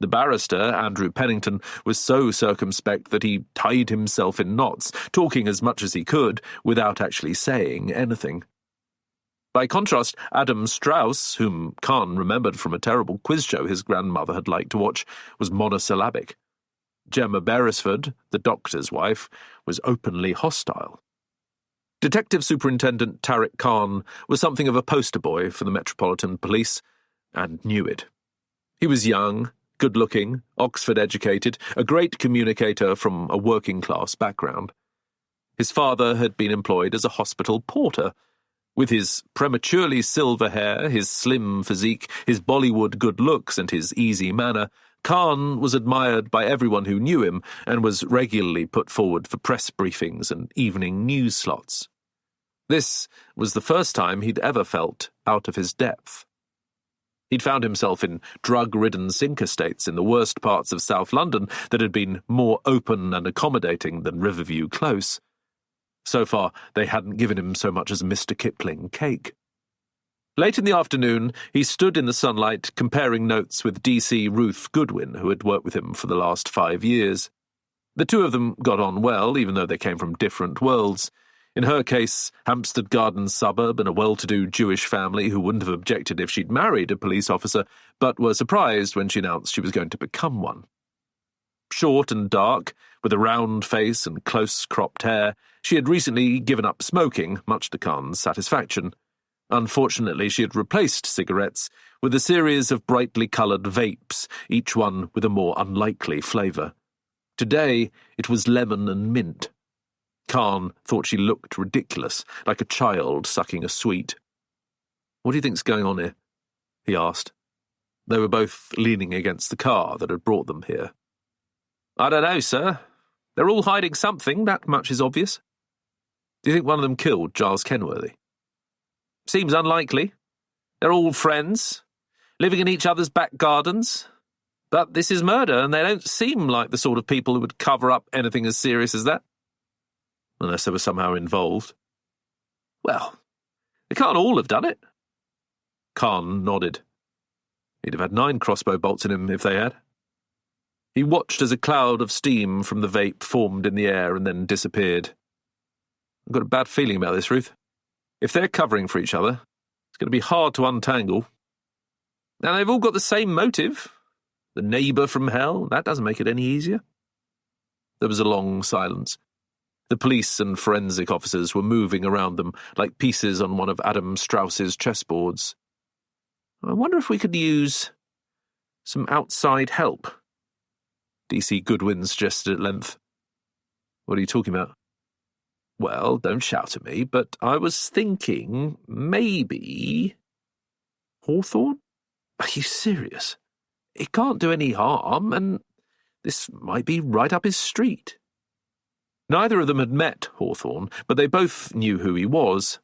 The barrister, Andrew Pennington, was so circumspect that he tied himself in knots, talking as much as he could without actually saying anything. By contrast, Adam Strauss, whom Khan remembered from a terrible quiz show his grandmother had liked to watch, was monosyllabic. Gemma Beresford, the doctor's wife, was openly hostile. Detective Superintendent Tariq Khan was something of a poster boy for the Metropolitan Police, and knew it. He was young, good-looking, Oxford-educated, a great communicator from a working-class background. His father had been employed as a hospital porter. With his prematurely silver hair, his slim physique, his Bollywood good looks, and his easy manner, Khan was admired by everyone who knew him and was regularly put forward for press briefings and evening news slots. This was the first time he'd ever felt out of his depth. He'd found himself in drug-ridden sink estates in the worst parts of South London that had been more open and accommodating than Riverview Close. So far, they hadn't given him so much as a Mr. Kipling cake. Late in the afternoon, he stood in the sunlight comparing notes with DC Ruth Goodwin, who had worked with him for the last 5 years. The two of them got on well, even though they came from different worlds. In her case, Hampstead Gardens suburb and a well-to-do Jewish family who wouldn't have objected if she'd married a police officer, but were surprised when she announced she was going to become one. Short and dark, with a round face and close-cropped hair, she had recently given up smoking, much to Khan's satisfaction. Unfortunately, she had replaced cigarettes with a series of brightly coloured vapes, each one with a more unlikely flavour. Today, it was lemon and mint. Khan thought she looked ridiculous, like a child sucking a sweet. "What do you think's going on here?" he asked. They were both leaning against the car that had brought them here. "I don't know, sir. They're all hiding something, that much is obvious." "Do you think one of them killed Giles Kenworthy?" "Seems unlikely. They're all friends, living in each other's back gardens. But this is murder, and they don't seem like the sort of people who would cover up anything as serious as that. Unless they were somehow involved." "Well, they can't all have done it." Khan nodded. He'd have had 9 crossbow bolts in him if they had. He watched as a cloud of steam from the vape formed in the air and then disappeared. "I've got a bad feeling about this, Ruth. If they're covering for each other, it's going to be hard to untangle. And they've all got the same motive. The neighbour from hell. That doesn't make it any easier." There was a long silence. The police and forensic officers were moving around them like pieces on one of Adam Strauss's chessboards. "I wonder if we could use some outside help," DC Goodwin suggested at length. "What are you talking about?" "Well, don't shout at me, but I was thinking maybe—" "Hawthorne? Are you serious? It can't do any harm, and this might be right up his street." Neither of them had met Hawthorne, but they both knew who he was.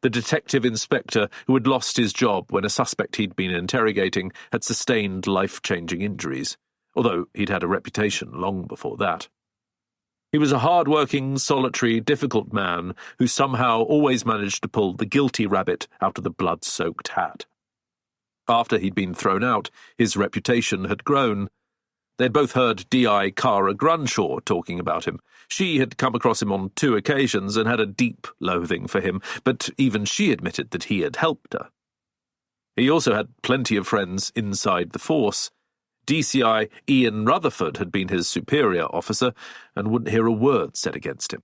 The detective inspector who had lost his job when a suspect he'd been interrogating had sustained life-changing injuries, although he'd had a reputation long before that. He was a hard-working, solitary, difficult man who somehow always managed to pull the guilty rabbit out of the blood-soaked hat. After he'd been thrown out, his reputation had grown. They'd both heard D.I. Cara Grunshaw talking about him. She had come across him on 2 occasions and had a deep loathing for him, but even she admitted that he had helped her. He also had plenty of friends inside the force. DCI Ian Rutherford had been his superior officer and wouldn't hear a word said against him.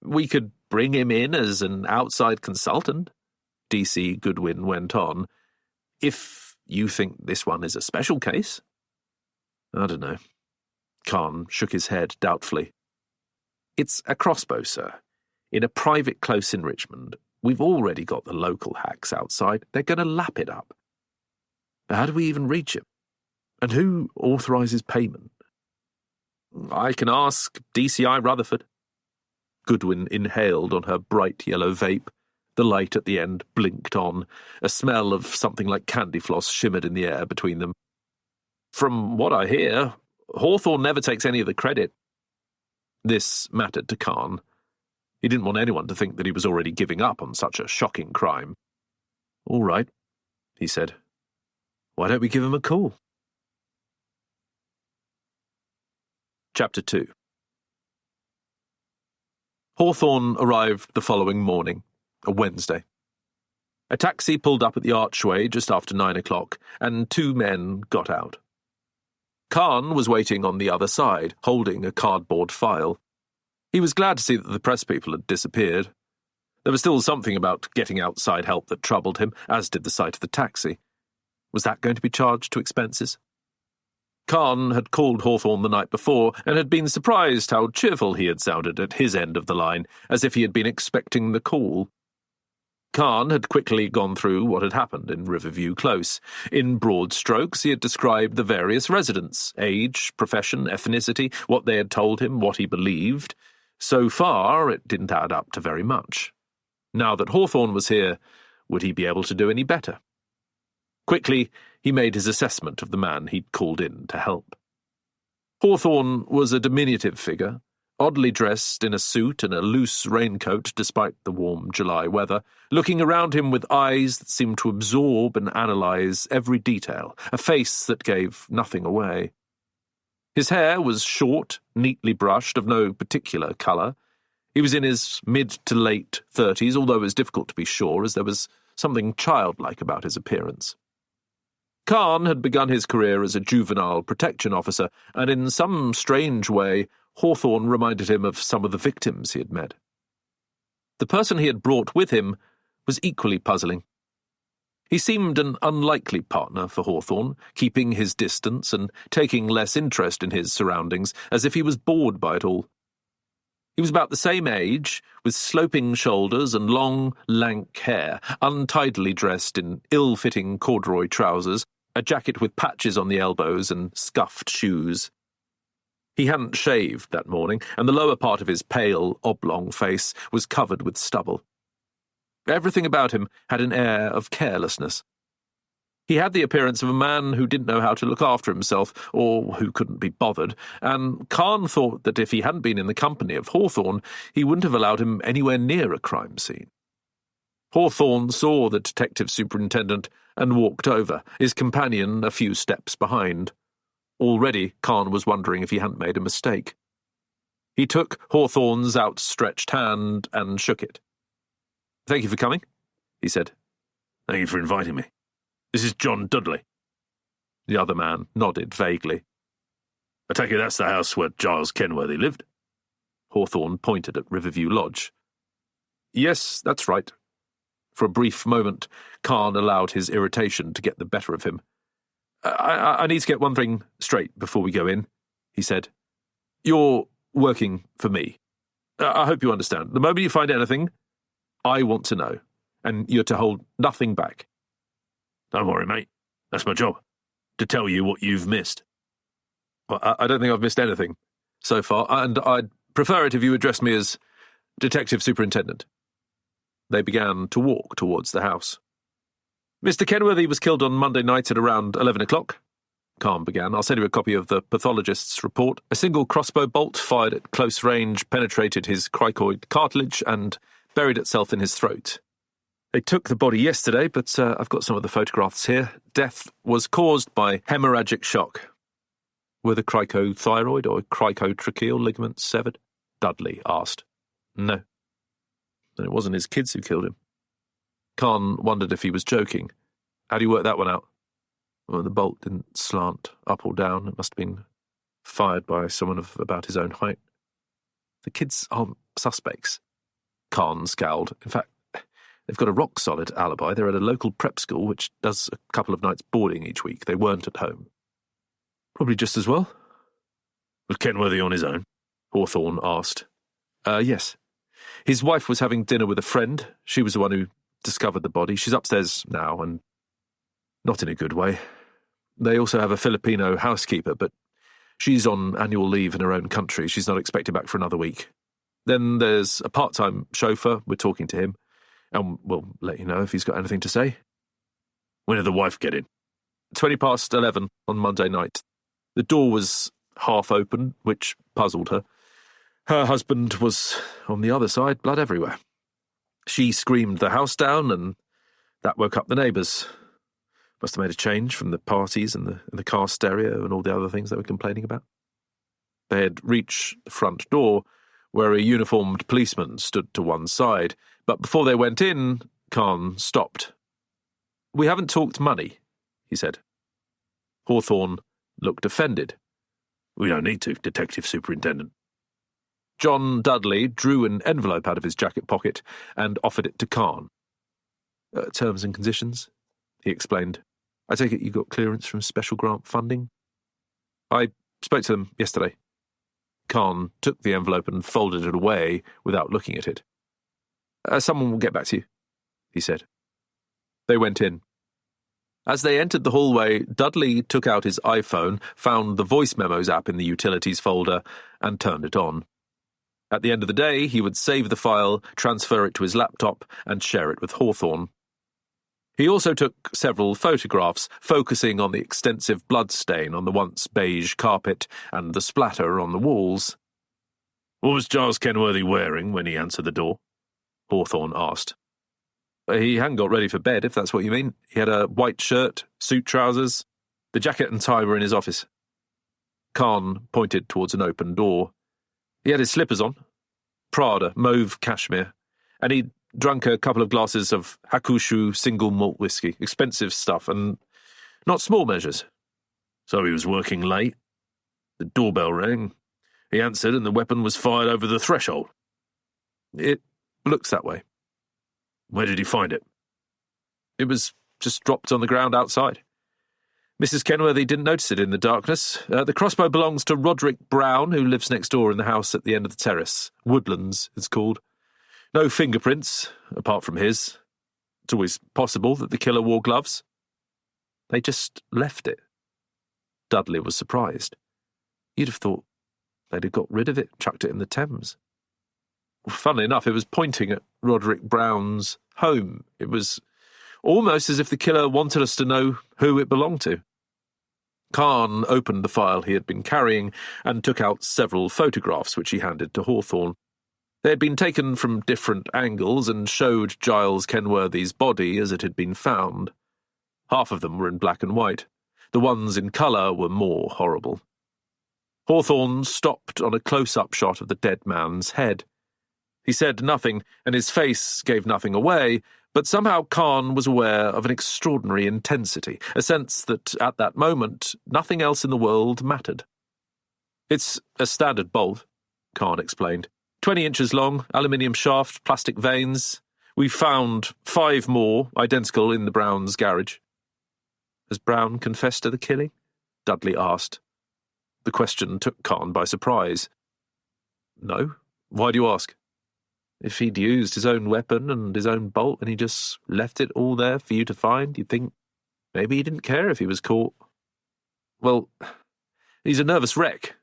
"We could bring him in as an outside consultant," DC Goodwin went on, "if you think this one is a special case." "I don't know." Khan shook his head doubtfully. "It's a crossbow, sir. In a private close in Richmond. We've already got the local hacks outside. They're going to lap it up. How do we even reach him? And who authorises payment?" "I can ask DCI Rutherford." Goodwin inhaled on her bright yellow vape. The light at the end blinked on. A smell of something like candy floss shimmered in the air between them. "From what I hear, Hawthorne never takes any of the credit." This mattered to Khan. He didn't want anyone to think that he was already giving up on such a shocking crime. "All right," he said. "Why don't we give him a call?" Chapter 2. Hawthorne arrived the following morning, a Wednesday. A taxi pulled up at the archway just after 9 o'clock, and 2 men got out. Khan was waiting on the other side, holding a cardboard file. He was glad to see that the press people had disappeared. There was still something about getting outside help that troubled him, as did the sight of the taxi. Was that going to be charged to expenses? Khan had called Hawthorne the night before and had been surprised how cheerful he had sounded at his end of the line, as if he had been expecting the call. Khan had quickly gone through what had happened in Riverview Close. In broad strokes, he had described the various residents, age, profession, ethnicity, what they had told him, what he believed. So far, it didn't add up to very much. Now that Hawthorne was here, would he be able to do any better? Quickly, he made his assessment of the man he'd called in to help. Hawthorne was a diminutive figure, oddly dressed in a suit and a loose raincoat despite the warm July weather, looking around him with eyes that seemed to absorb and analyse every detail, a face that gave nothing away. His hair was short, neatly brushed, of no particular colour. He was in his mid to late 30s, although it was difficult to be sure, as there was something childlike about his appearance. Khan had begun his career as a juvenile protection officer, and in some strange way, Hawthorne reminded him of some of the victims he had met. The person he had brought with him was equally puzzling. He seemed an unlikely partner for Hawthorne, keeping his distance and taking less interest in his surroundings, as if he was bored by it all. He was about the same age, with sloping shoulders and long, lank hair, untidily dressed in ill-fitting corduroy trousers, a jacket with patches on the elbows and scuffed shoes. He hadn't shaved that morning, and the lower part of his pale, oblong face was covered with stubble. Everything about him had an air of carelessness. He had the appearance of a man who didn't know how to look after himself, or who couldn't be bothered, and Khan thought that if he hadn't been in the company of Hawthorne, he wouldn't have allowed him anywhere near a crime scene. Hawthorne saw the detective superintendent and walked over, his companion a few steps behind. Already, Khan was wondering if he hadn't made a mistake. He took Hawthorne's outstretched hand and shook it. "Thank you for coming," he said. "Thank you for inviting me. This is John Dudley." The other man nodded vaguely. "I take it that's the house where Giles Kenworthy lived?" Hawthorne pointed at Riverview Lodge. "Yes, that's right." For a brief moment, Khan allowed his irritation to get the better of him. I need to get one thing straight before we go in," he said. "You're working for me. I hope you understand. The moment you find anything, I want to know, and you're to hold nothing back." "Don't worry, mate. That's my job, to tell you what you've missed." "Well, I don't think I've missed anything so far, and I'd prefer it if you address me as Detective Superintendent." They began to walk towards the house. "Mr. Kenworthy was killed on Monday night at around 11 o'clock, Khan began. "I'll send you a copy of the pathologist's report. A single crossbow bolt fired at close range penetrated his cricoid cartilage and buried itself in his throat. They took the body yesterday, but I've got some of the photographs here. Death was caused by hemorrhagic shock." Were the cricothyroid or cricotracheal ligaments severed? Dudley asked. No. Then it wasn't his kids who killed him. Khan wondered if he was joking. How do you work that one out? Well, the bolt didn't slant up or down. It must have been fired by someone of about his own height. The kids aren't suspects. Khan scowled. In fact, they've got a rock-solid alibi. They're at a local prep school which does a couple of nights boarding each week. They weren't at home. Probably just as well. Was Kenworthy on his own? Hawthorne asked. Yes. His wife was having dinner with a friend. She was the one who discovered the body. She's upstairs now, and not in a good way. They also have a Filipino housekeeper, but she's on annual leave in her own country. She's not expected back for another week. Then there's a part-time chauffeur. We're talking to him, and we'll let you know if he's got anything to say. When did the wife get in? 11:20 on Monday night. The door was half open, which puzzled her. Her husband was on the other side, blood everywhere. She screamed the house down, and that woke up the neighbours. Must have made a change from the parties and the car stereo and all the other things they were complaining about. They had reached the front door, where a uniformed policeman stood to one side, but before they went in, Khan stopped. We haven't talked money, he said. Hawthorne looked offended. We don't need to, Detective Superintendent. John Dudley drew an envelope out of his jacket pocket and offered it to Khan. Terms and conditions, he explained. I take it you got clearance from special grant funding? I spoke to them yesterday. Khan took the envelope and folded it away without looking at it. Someone will get back to you, he said. They went in. As they entered the hallway, Dudley took out his iPhone, found the voice memos app in the utilities folder, and turned it on. At the end of the day, he would save the file, transfer it to his laptop, and share it with Hawthorne. He also took several photographs, focusing on the extensive blood stain on the once beige carpet and the splatter on the walls. What was Giles Kenworthy wearing when he answered the door? Hawthorne asked. He hadn't got ready for bed, if that's what you mean. He had a white shirt, suit trousers. The jacket and tie were in his office. Khan pointed towards an open door. He had his slippers on, Prada, mauve cashmere, and he'd drunk a couple of glasses of Hakushu single malt whiskey, expensive stuff, and not small measures. So he was working late. The doorbell rang. He answered, and the weapon was fired over the threshold. It looks that way. Where did he find it? It was just dropped on the ground outside. Mrs. Kenworthy didn't notice it in the darkness. The crossbow belongs to Roderick Brown, who lives next door in the house at the end of the terrace. Woodlands, it's called. No fingerprints, apart from his. It's always possible that the killer wore gloves. They just left it. Dudley was surprised. You'd have thought they'd have got rid of it, chucked it in the Thames. Funnily enough, it was pointing at Roderick Brown's home. It was almost as if the killer wanted us to know who it belonged to. Khan opened the file he had been carrying and took out several photographs which he handed to Hawthorne. They had been taken from different angles and showed Giles Kenworthy's body as it had been found. Half of them were in black and white. The ones in colour were more horrible. Hawthorne stopped on a close-up shot of the dead man's head. He said nothing, and his face gave nothing away, but somehow Khan was aware of an extraordinary intensity, a sense that, at that moment, nothing else in the world mattered. It's a standard bolt, Khan explained. 20 inches long, aluminium shaft, plastic vanes. We've found 5 more, identical, in the Brown's garage. Has Brown confessed to the killing? Dudley asked. The question took Khan by surprise. No. Why do you ask? If he'd used his own weapon and his own bolt and he just left it all there for you to find, you'd think maybe he didn't care if he was caught. Well, he's a nervous wreck,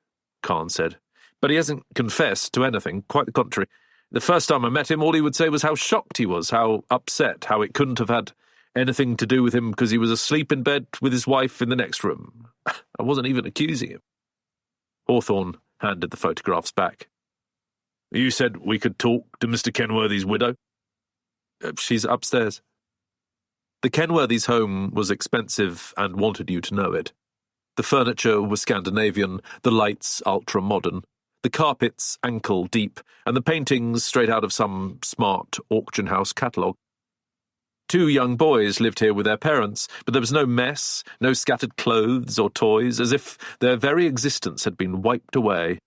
Khan said, but he hasn't confessed to anything, quite the contrary. The first time I met him, all he would say was how shocked he was, how upset, how it couldn't have had anything to do with him because he was asleep in bed with his wife in the next room. I wasn't even accusing him. Hawthorne handed the photographs back. You said we could talk to Mr. Kenworthy's widow? She's upstairs. The Kenworthy's home was expensive and wanted you to know it. The furniture was Scandinavian, the lights ultra-modern, the carpets ankle-deep, and the paintings straight out of some smart auction house catalogue. 2 young boys lived here with their parents, but there was no mess, no scattered clothes or toys, as if their very existence had been wiped away.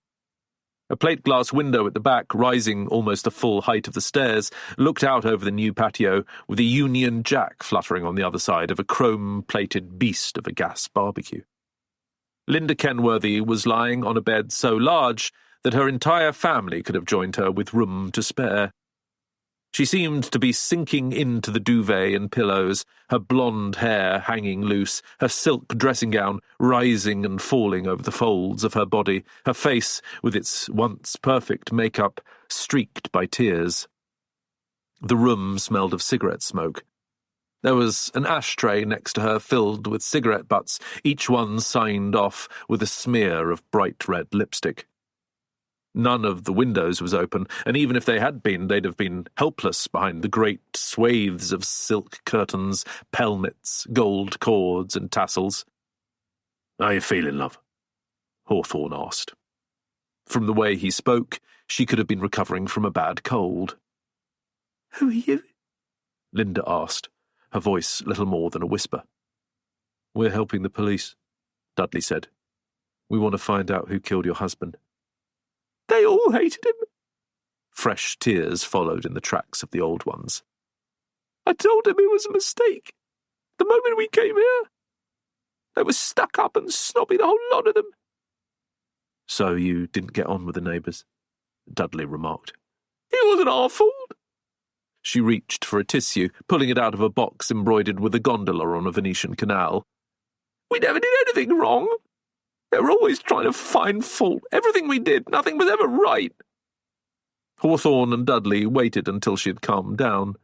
A plate-glass window at the back, rising almost the full height of the stairs, looked out over the new patio, with a Union Jack fluttering on the other side of a chrome-plated beast of a gas barbecue. Linda Kenworthy was lying on a bed so large that her entire family could have joined her with room to spare. She seemed to be sinking into the duvet and pillows, her blonde hair hanging loose, her silk dressing gown rising and falling over the folds of her body, her face, with its once perfect makeup, streaked by tears. The room smelled of cigarette smoke. There was an ashtray next to her filled with cigarette butts, each one signed off with a smear of bright red lipstick. None of the windows was open, and even if they had been, they'd have been helpless behind the great swathes of silk curtains, pelmets, gold cords, and tassels. "How you feeling, love?" Hawthorne asked. From the way he spoke, she could have been recovering from a bad cold. "Who are you?" Linda asked, her voice little more than a whisper. "We're helping the police," Dudley said. "We want to find out who killed your husband." "They all hated him." Fresh tears followed in the tracks of the old ones. "I told him it was a mistake. The moment we came here, they were stuck up and snobby, the whole lot of them." "So you didn't get on with the neighbours?" Dudley remarked. "It wasn't our fault." She reached for a tissue, pulling it out of a box embroidered with a gondola on a Venetian canal. "We never did anything wrong. They were always trying to find fault. Everything we did, nothing was ever right." Hawthorne and Dudley waited until she had calmed down.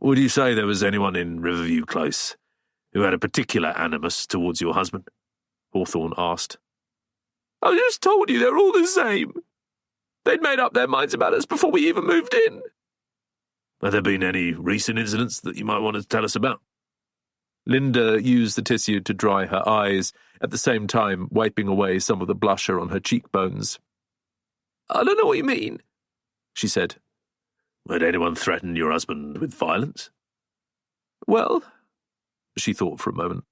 "Would you say there was anyone in Riverview Close who had a particular animus towards your husband?" Hawthorne asked. "I just told you they're all the same. They'd made up their minds about us before we even moved in." "Have there been any recent incidents that you might want to tell us about?" Linda used the tissue to dry her eyes, at the same time wiping away some of the blusher on her cheekbones. "I don't know what you mean," she said. "Had anyone threatened your husband with violence?" "Well," she thought for a moment.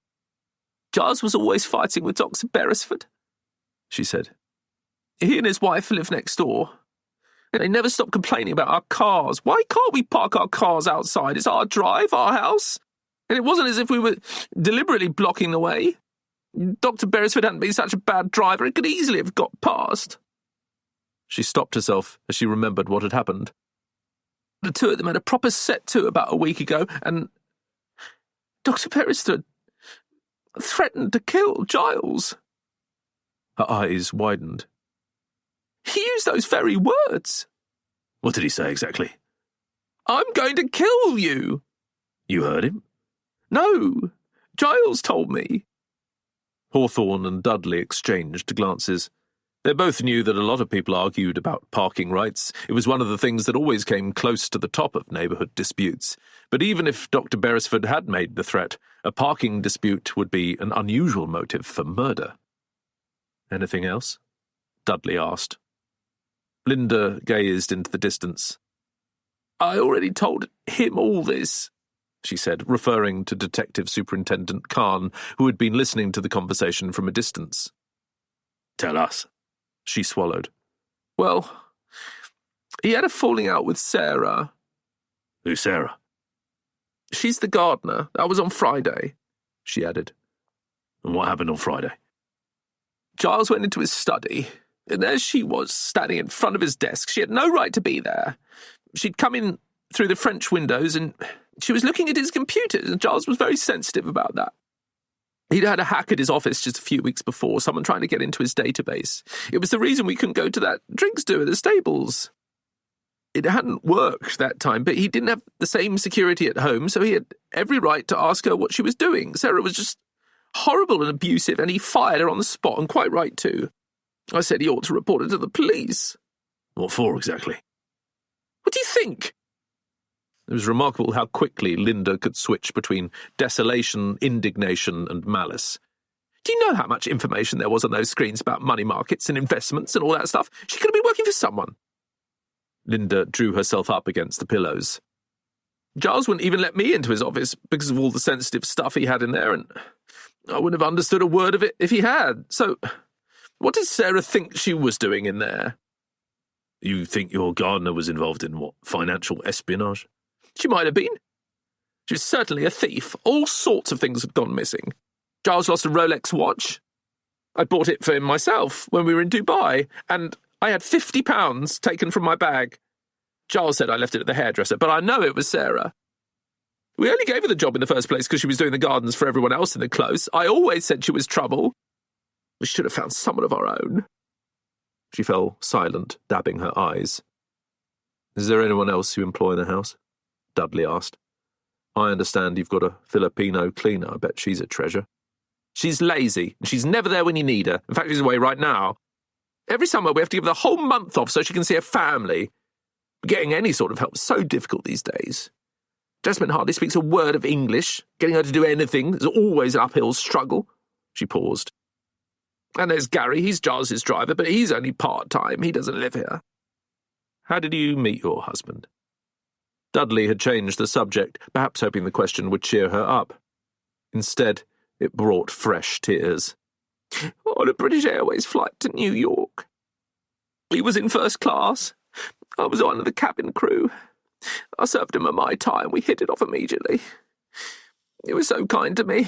"Giles was always fighting with Dr. Beresford," she said. "He and his wife live next door. They never stop complaining about our cars. Why can't we park our cars outside? It's our drive, our house. And it wasn't as if we were deliberately blocking the way. Dr. Beresford hadn't been such a bad driver, it could easily have got past." She stopped herself as she remembered what had happened. "The 2 of them had a proper set to about a week ago, and Dr. Beresford threatened to kill Giles." Her eyes widened. "He used those very words." "What did he say exactly?" "I'm going to kill you." "You heard him?" "No, Giles told me." Hawthorne and Dudley exchanged glances. They both knew that a lot of people argued about parking rights. It was one of the things that always came close to the top of neighbourhood disputes. But even if Dr. Beresford had made the threat, a parking dispute would be an unusual motive for murder. "Anything else?" Dudley asked. Linda gazed into the distance. "I already told him all this," she said, referring to Detective Superintendent Khan, who had been listening to the conversation from a distance. "Tell us." She swallowed. "Well, he had a falling out with Sarah." "Who's Sarah?" "She's the gardener. That was on Friday," she added. "And what happened on Friday?" "Giles went into his study, and there she was, standing in front of his desk. She had no right to be there. She'd come in through the French windows, and she was looking at his computers, and Giles was very sensitive about that. He'd had a hack at his office just a few weeks before, someone trying to get into his database. It was the reason we couldn't go to that drinks do at the stables. It hadn't worked that time, but he didn't have the same security at home, so he had every right to ask her what she was doing. Sarah was just horrible and abusive, and he fired her on the spot, and quite right too. I said he ought to report her to the police." "What for, exactly?" "What do you think?" It was remarkable how quickly Linda could switch between desolation, indignation, and malice. Do you know how much information there was on those screens about money markets and investments and all that stuff? She could have been working for someone. Linda drew herself up against the pillows. Giles wouldn't even let me into his office because of all the sensitive stuff he had in there, and I wouldn't have understood a word of it if he had. So, what did Sarah think she was doing in there? You think your gardener was involved in what, financial espionage? She might have been. She was certainly a thief. All sorts of things had gone missing. Giles lost a Rolex watch. I bought it for him myself when we were in Dubai, and I had £50 taken from my bag. Giles said I left it at the hairdresser, but I know it was Sarah. We only gave her the job in the first place because she was doing the gardens for everyone else in the close. I always said she was trouble. We should have found someone of our own. She fell silent, dabbing her eyes. Is there anyone else you employ in the house? Dudley asked. I understand you've got a Filipino cleaner. I bet she's a treasure. She's lazy, and she's never there when you need her. In fact, she's away right now. Every summer we have to give her the whole month off so she can see her family. Getting any sort of help is so difficult these days. Jasmine hardly speaks a word of English. Getting her to do anything is always an uphill struggle. She paused. And there's Gary. He's Giles's driver, but he's only part-time. He doesn't live here. How did you meet your husband? Dudley had changed the subject, perhaps hoping the question would cheer her up. Instead, it brought fresh tears. On a British Airways flight to New York. He was in first class. I was one of the cabin crew. I served him a Mai Tai and we hit it off immediately. He was so kind to me.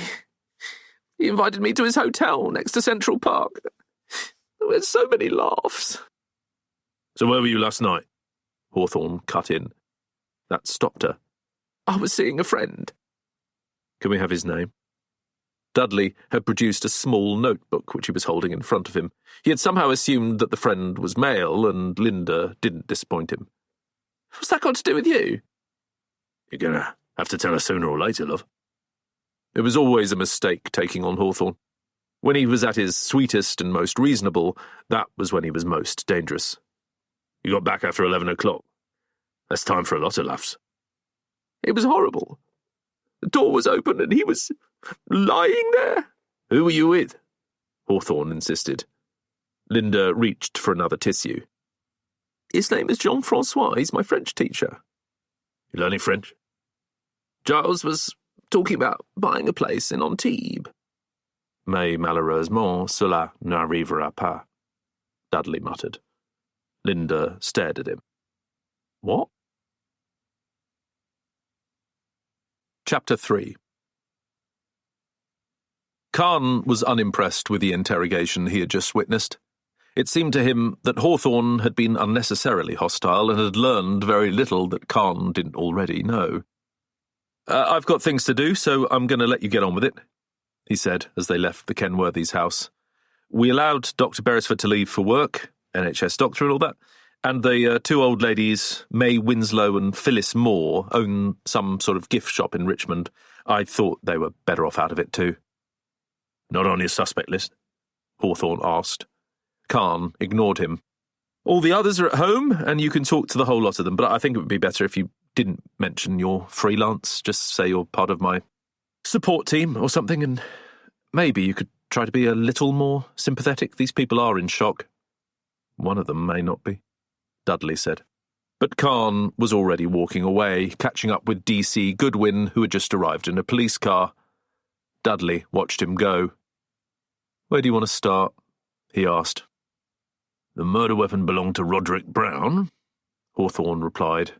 He invited me to his hotel next to Central Park. There were so many laughs. So where were you last night? Hawthorne cut in. That stopped her. I was seeing a friend. Can we have his name? Dudley had produced a small notebook which he was holding in front of him. He had somehow assumed that the friend was male, and Linda didn't disappoint him. What's that got to do with you? You're going to have to tell us sooner or later, love. It was always a mistake taking on Hawthorne. When he was at his sweetest and most reasonable, that was when he was most dangerous. You got back after 11 o'clock. That's time for a lot of laughs. It was horrible. The door was open and he was lying there. Who were you with? Hawthorne insisted. Linda reached for another tissue. His name is Jean-Francois. He's my French teacher. You learning French? Giles was talking about buying a place in Antibes. Mais malheureusement, cela n'arrivera pas, Dudley muttered. Linda stared at him. What? Chapter 3. Khan was unimpressed with the interrogation he had just witnessed. It seemed to him that Hawthorne had been unnecessarily hostile and had learned very little that Khan didn't already know. I've got things to do, so I'm going to let you get on with it, he said as they left the Kenworthy's house. We allowed Dr. Beresford to leave for work, NHS doctor and all that, and the two old ladies, May Winslow and Phyllis Moore, own some sort of gift shop in Richmond. I thought they were better off out of it too. Not on your suspect list? Hawthorne asked. Khan ignored him. All the others are at home, and you can talk to the whole lot of them, but I think it would be better if you didn't mention you're freelance. Just say you're part of my support team or something, and maybe you could try to be a little more sympathetic. These people are in shock. One of them may not be, Dudley said. But Khan was already walking away, catching up with D.C. Goodwin, who had just arrived in a police car. Dudley watched him go. Where do you want to start? He asked. The murder weapon belonged to Roderick Brown, Hawthorne replied.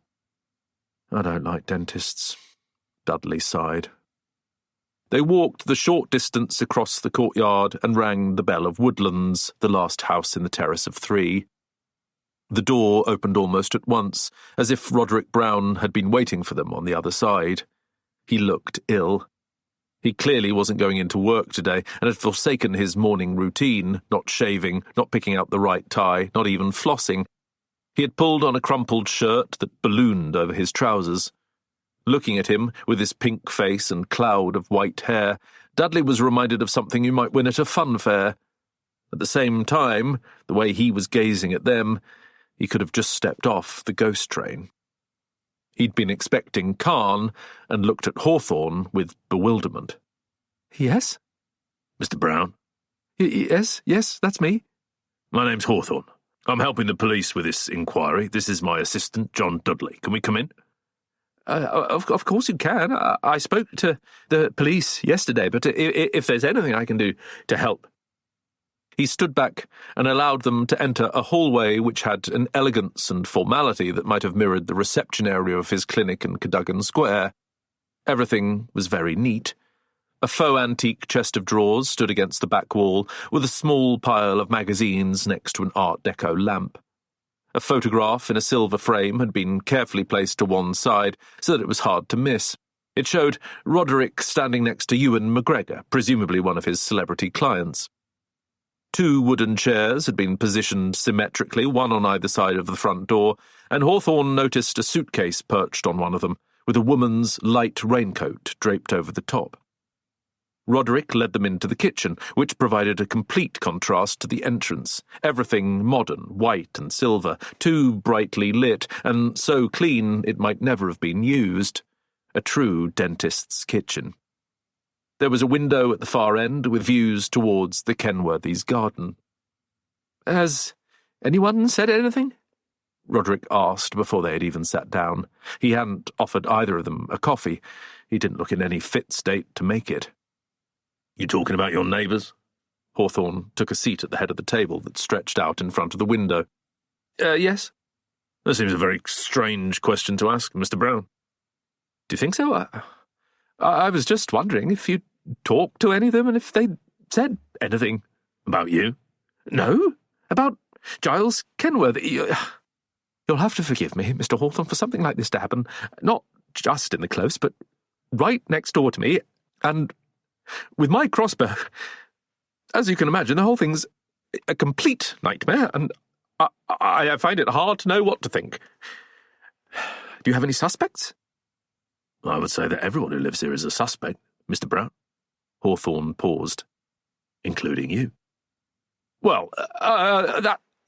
I don't like dentists, Dudley sighed. They walked the short distance across the courtyard and rang the bell of Woodlands, the last house in the terrace of 3. The door opened almost at once, as if Roderick Brown had been waiting for them on the other side. He looked ill. He clearly wasn't going into work today and had forsaken his morning routine, not shaving, not picking out the right tie, not even flossing. He had pulled on a crumpled shirt that ballooned over his trousers. Looking at him, with his pink face and cloud of white hair, Dudley was reminded of something you might win at a fun fair. At the same time, the way he was gazing at them, he could have just stepped off the ghost train. He'd been expecting Khan and looked at Hawthorne with bewilderment. Yes? Mr. Brown, Yes, that's me. My name's Hawthorne. I'm helping the police with this inquiry. This is my assistant, John Dudley. Can we come in? Of course you can. I spoke to the police yesterday, but if there's anything I can do to help. He stood back and allowed them to enter a hallway which had an elegance and formality that might have mirrored the reception area of his clinic in Cadogan Square. Everything was very neat. A faux antique chest of drawers stood against the back wall, with a small pile of magazines next to an Art Deco lamp. A photograph in a silver frame had been carefully placed to one side so that it was hard to miss. It showed Roderick standing next to Ewan McGregor, presumably one of his celebrity clients. 2 wooden chairs had been positioned symmetrically, one on either side of the front door, and Hawthorne noticed a suitcase perched on one of them, with a woman's light raincoat draped over the top. Roderick led them into the kitchen, which provided a complete contrast to the entrance. Everything modern, white and silver, too brightly lit, and so clean it might never have been used. A true dentist's kitchen. There was a window at the far end, with views towards the Kenworthy's garden. "Has anyone said anything?" Roderick asked before they had even sat down. He hadn't offered either of them a coffee. He didn't look in any fit state to make it. "You talking about your neighbours?" Hawthorne took a seat at the head of the table that stretched out in front of the window. Yes. That seems a very strange question to ask, Mr. Brown. Do you think so? I was just wondering if you'd talked to any of them and if they'd said anything. About you? No, about Giles Kenworthy. You'll have to forgive me, Mr. Hawthorne, for something like this to happen, not just in the close, but right next door to me, and with my crossbow. As you can imagine, the whole thing's a complete nightmare, and I find it hard to know what to think. Do you have any suspects? I would say that everyone who lives here is a suspect, Mr. Brown. Hawthorne paused. Including you. Well,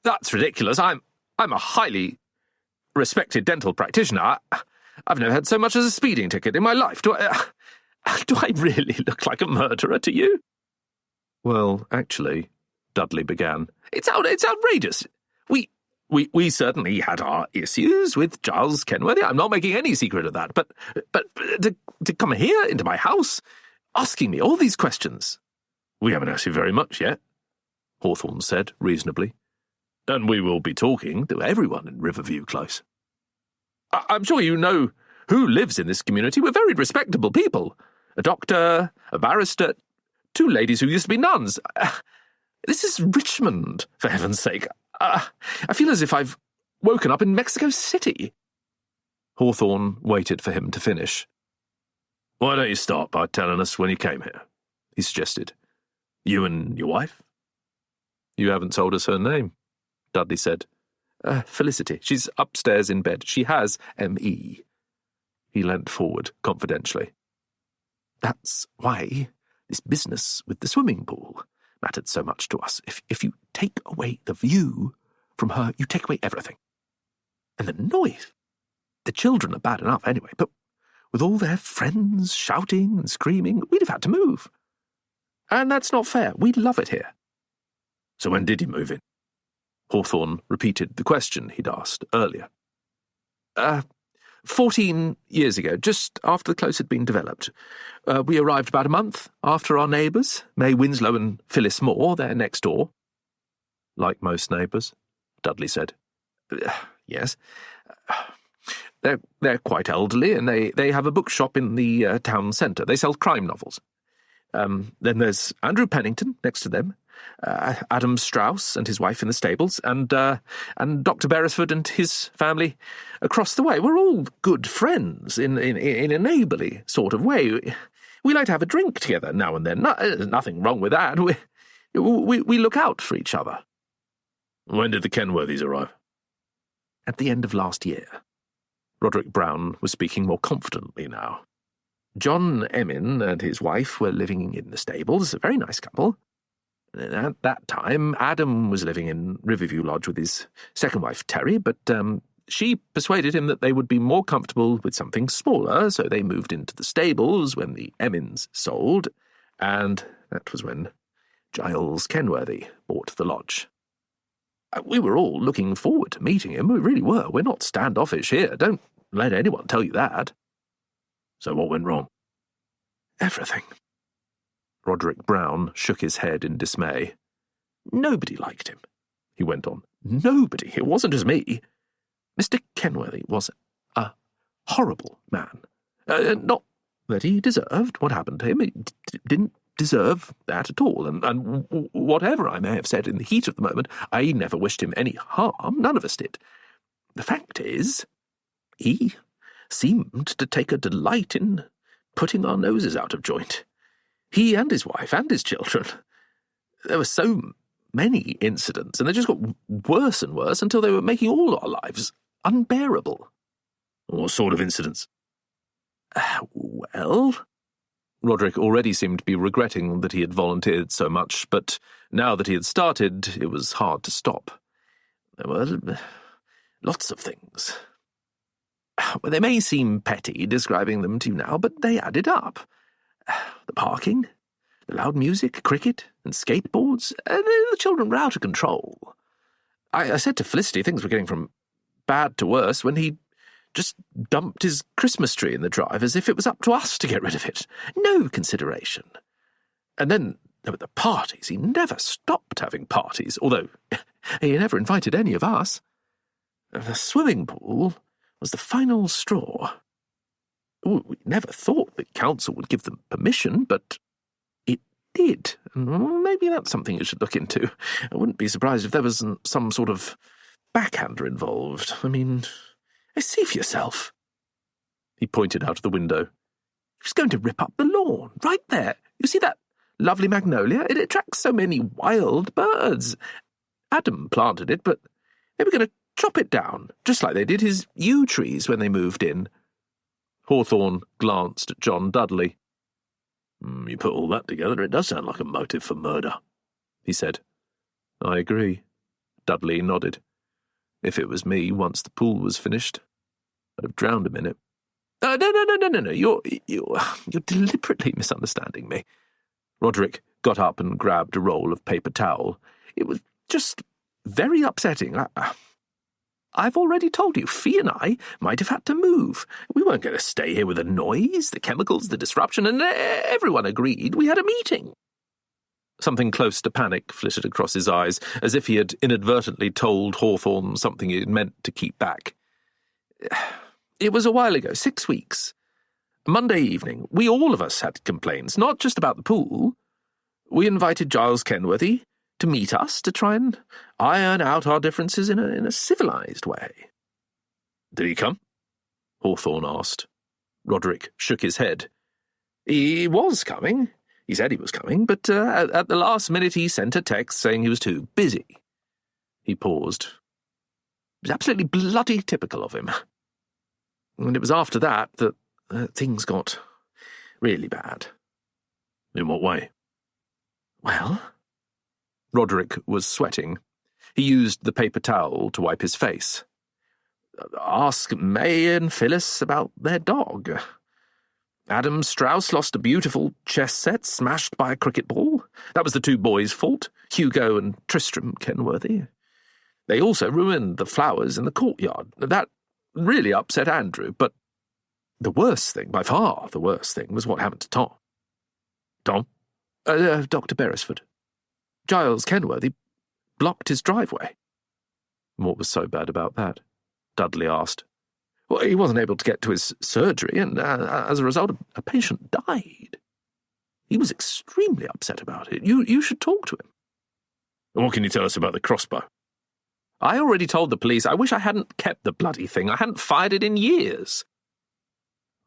that's ridiculous. I'm a highly respected dental practitioner. I've never had so much as a speeding ticket in my life. Do I really look like a murderer to you? Well, actually, Dudley began. It's outrageous. We certainly had our issues with Giles Kenworthy. I'm not making any secret of that. But to come here into my house, asking me all these questions. We haven't asked you very much yet, Hawthorne said reasonably. And we will be talking to everyone in Riverview Close. I'm sure you know who lives in this community. We're very respectable people. A doctor, a barrister, 2 ladies who used to be nuns. This is Richmond, for heaven's sake. I feel as if I've woken up in Mexico City. Hawthorne waited for him to finish. Why don't you start by telling us when you came here? He suggested. You and your wife? You haven't told us her name, Dudley said. Felicity. She's upstairs in bed. She has M.E. He leant forward confidentially. That's why this business with the swimming pool mattered so much to us. If you take away the view from her, you take away everything. And the noise. The children are bad enough anyway, but with all their friends shouting and screaming, we'd have had to move. And that's not fair. We love it here. So when did you move in? Hawthorne repeated the question he'd asked earlier. 14 years ago, just after the close had been developed. We arrived about a month after our neighbours, May Winslow and Phyllis Moore, they're next door. Like most neighbours, Dudley said. Yes. They're quite elderly, and they have a bookshop in the town centre. They sell crime novels. Then there's Andrew Pennington next to them, Adam Strauss and his wife in the stables, and Dr. Beresford and his family across the way. We're all good friends in a neighbourly sort of way. We like to have a drink together now and then. There's nothing wrong with that. We look out for each other. When did the Kenworthys arrive? At the end of last year. Roderick Brown was speaking more confidently now. John Emin and his wife were living in the stables, a very nice couple. At that time, Adam was living in Riverview Lodge with his second wife, Terry, but she persuaded him that they would be more comfortable with something smaller, so they moved into the stables when the Emins sold, and that was when Giles Kenworthy bought the lodge. We were all looking forward to meeting him, we really were. We're not standoffish here, don't let anyone tell you that. So what went wrong? Everything. Roderick Brown shook his head in dismay. Nobody liked him, he went on. Nobody. It wasn't just me. Mr. Kenworthy was a horrible man. Not that he deserved what happened to him. He didn't deserve that at all. And whatever I may have said in the heat of the moment, I never wished him any harm. None of us did. The fact is, he seemed to take a delight in putting our noses out of joint. He and his wife and his children. There were so many incidents, and they just got worse and worse until they were making all our lives unbearable. What sort of incidents? Well, Roderick already seemed to be regretting that he had volunteered so much, but now that he had started, it was hard to stop. There were lots of things. Well, they may seem petty describing them to you now, but they added up. The parking, the loud music, cricket, and skateboards, the children were out of control. I said to Felicity things were getting from bad to worse when he just dumped his Christmas tree in the drive as if it was up to us to get rid of it. No consideration. And then there were the parties. He never stopped having parties, although he never invited any of us. The swimming pool was the final straw. We never thought the council would give them permission, but it did. And maybe that's something you should look into. I wouldn't be surprised if there was some sort of backhander involved. I mean, see for yourself. He pointed out of the window. He was going to rip up the lawn, right there. You see that lovely magnolia? It attracts so many wild birds. Adam planted it, but they were going to chop it down, just like they did his yew trees when they moved in. Hawthorne glanced at John Dudley. You put all that together, it does sound like a motive for murder, he said. I agree. Dudley nodded. If it was me, once the pool was finished, I'd have drowned him in it. No. You're deliberately misunderstanding me. Roderick got up and grabbed a roll of paper towel. It was just very upsetting. I've already told you, Fee and I might have had to move. We weren't going to stay here with the noise, the chemicals, the disruption, and everyone agreed we had a meeting. Something close to panic flitted across his eyes, as if he had inadvertently told Hawthorne something he had meant to keep back. It was a while ago, 6 weeks. Monday evening, we all of us had complaints, not just about the pool. We invited Giles Kenworthy to meet us to try and iron out our differences in a civilized way. Did he come? Hawthorne asked. Roderick shook his head. He was coming. He said he was coming, but at the last minute he sent a text saying he was too busy. He paused. It was absolutely bloody typical of him. And it was after that that things got really bad. In what way? Well, Roderick was sweating. He used the paper towel to wipe his face. Ask May and Phyllis about their dog. Adam Strauss lost a beautiful chess set smashed by a cricket ball. That was the two boys' fault, Hugo and Tristram Kenworthy. They also ruined the flowers in the courtyard. That really upset Andrew, but the worst thing, by far the worst thing, was what happened to Tom. Tom? Dr. Beresford. Giles Kenworthy blocked his driveway. What was so bad about that? Dudley asked. Well, he wasn't able to get to his surgery, and as a result, a patient died. He was extremely upset about it. You should talk to him. And what can you tell us about the crossbow? I already told the police. I wish I hadn't kept the bloody thing. I hadn't fired it in years.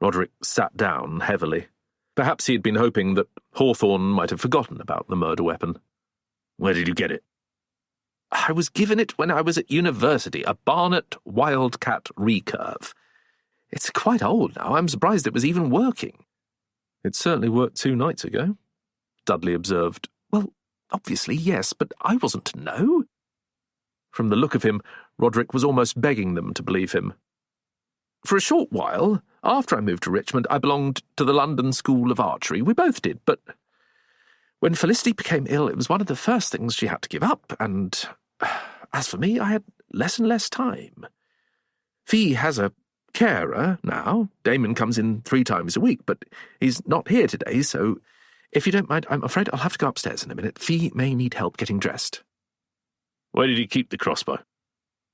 Roderick sat down heavily. Perhaps he had been hoping that Hawthorne might have forgotten about the murder weapon. Where did you get it? I was given it when I was at university, a Barnett Wildcat recurve. It's quite old now. I'm surprised it was even working. It certainly worked 2 nights ago, Dudley observed. Well, obviously, yes, but I wasn't to know. From the look of him, Roderick was almost begging them to believe him. For a short while, after I moved to Richmond, I belonged to the London School of Archery. We both did, but When Felicity became ill, it was one of the first things she had to give up, and as for me, I had less and less time. Fee has a carer now. Damon comes in 3 times a week, but he's not here today, so if you don't mind, I'm afraid I'll have to go upstairs in a minute. Fee may need help getting dressed. Where did you keep the crossbow?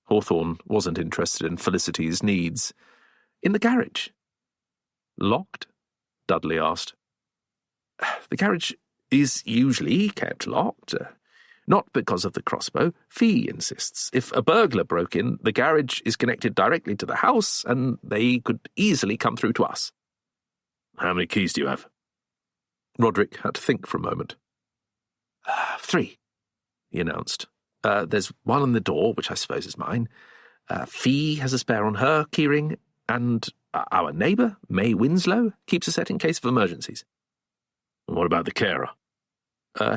Hawthorne wasn't interested in Felicity's needs. In the garage. Locked? Dudley asked. The garage is usually kept locked. Not because of the crossbow. Fee insists. If a burglar broke in, the garage is connected directly to the house, and they could easily come through to us. How many keys do you have? Roderick had to think for a moment. 3, he announced. There's one on the door, which I suppose is mine. Fee has a spare on her keyring, and our neighbour, May Winslow, keeps a set in case of emergencies. And what about the carer?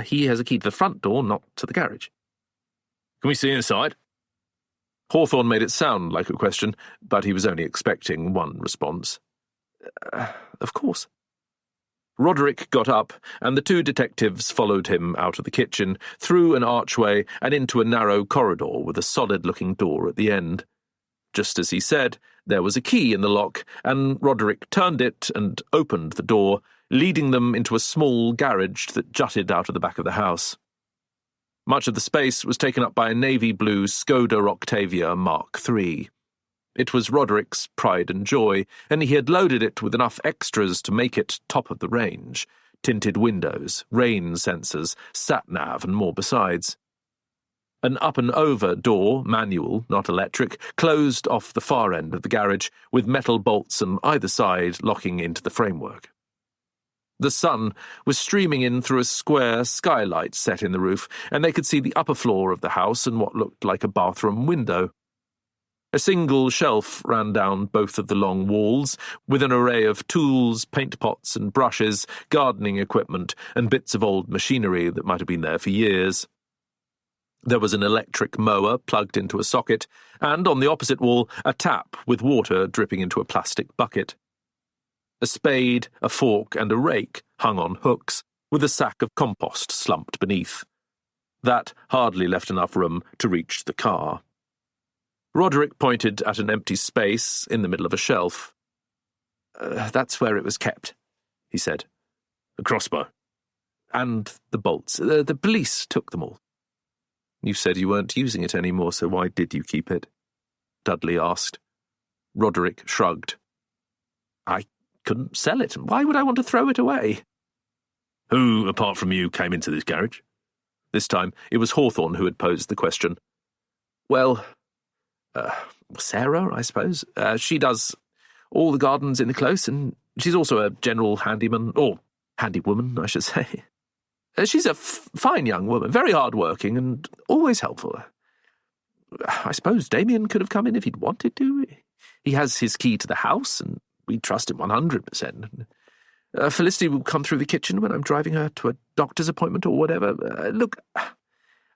He has a key to the front door, not to the garage. Can we see inside? Hawthorne made it sound like a question, but he was only expecting one response. Of course. Roderick got up, and the 2 detectives followed him out of the kitchen, through an archway, and into a narrow corridor with a solid-looking door at the end. Just as he said, there was a key in the lock, and Roderick turned it and opened the door, leading them into a small garage that jutted out of the back of the house. Much of the space was taken up by a navy blue Skoda Octavia Mark III. It was Roderick's pride and joy, and he had loaded it with enough extras to make it top of the range. Tinted windows, rain sensors, sat-nav, and more besides. An up-and-over door, manual, not electric, closed off the far end of the garage, with metal bolts on either side locking into the framework. The sun was streaming in through a square skylight set in the roof, and they could see the upper floor of the house and what looked like a bathroom window. A single shelf ran down both of the long walls, with an array of tools, paint pots and brushes, gardening equipment, and bits of old machinery that might have been there for years. There was an electric mower plugged into a socket, and on the opposite wall, a tap with water dripping into a plastic bucket. A spade, a fork, and a rake hung on hooks, with a sack of compost slumped beneath. That hardly left enough room to reach the car. Roderick pointed at an empty space in the middle of a shelf. That's where it was kept, he said. The crossbow. And the bolts. The police took them all. You said you weren't using it anymore, so why did you keep it? Dudley asked. Roderick shrugged. I couldn't sell it. Why would I want to throw it away? Who, apart from you, came into this garage? This time it was Hawthorne who had posed the question. Well, Sarah, I suppose. She does all the gardens in the close, and she's also a general handyman, or handywoman, I should say. She's a fine young woman, very hard-working and always helpful. I suppose Damien could have come in if he'd wanted to. He has his key to the house, and we trust him 100%. Felicity will come through the kitchen when I'm driving her to a doctor's appointment or whatever. Look,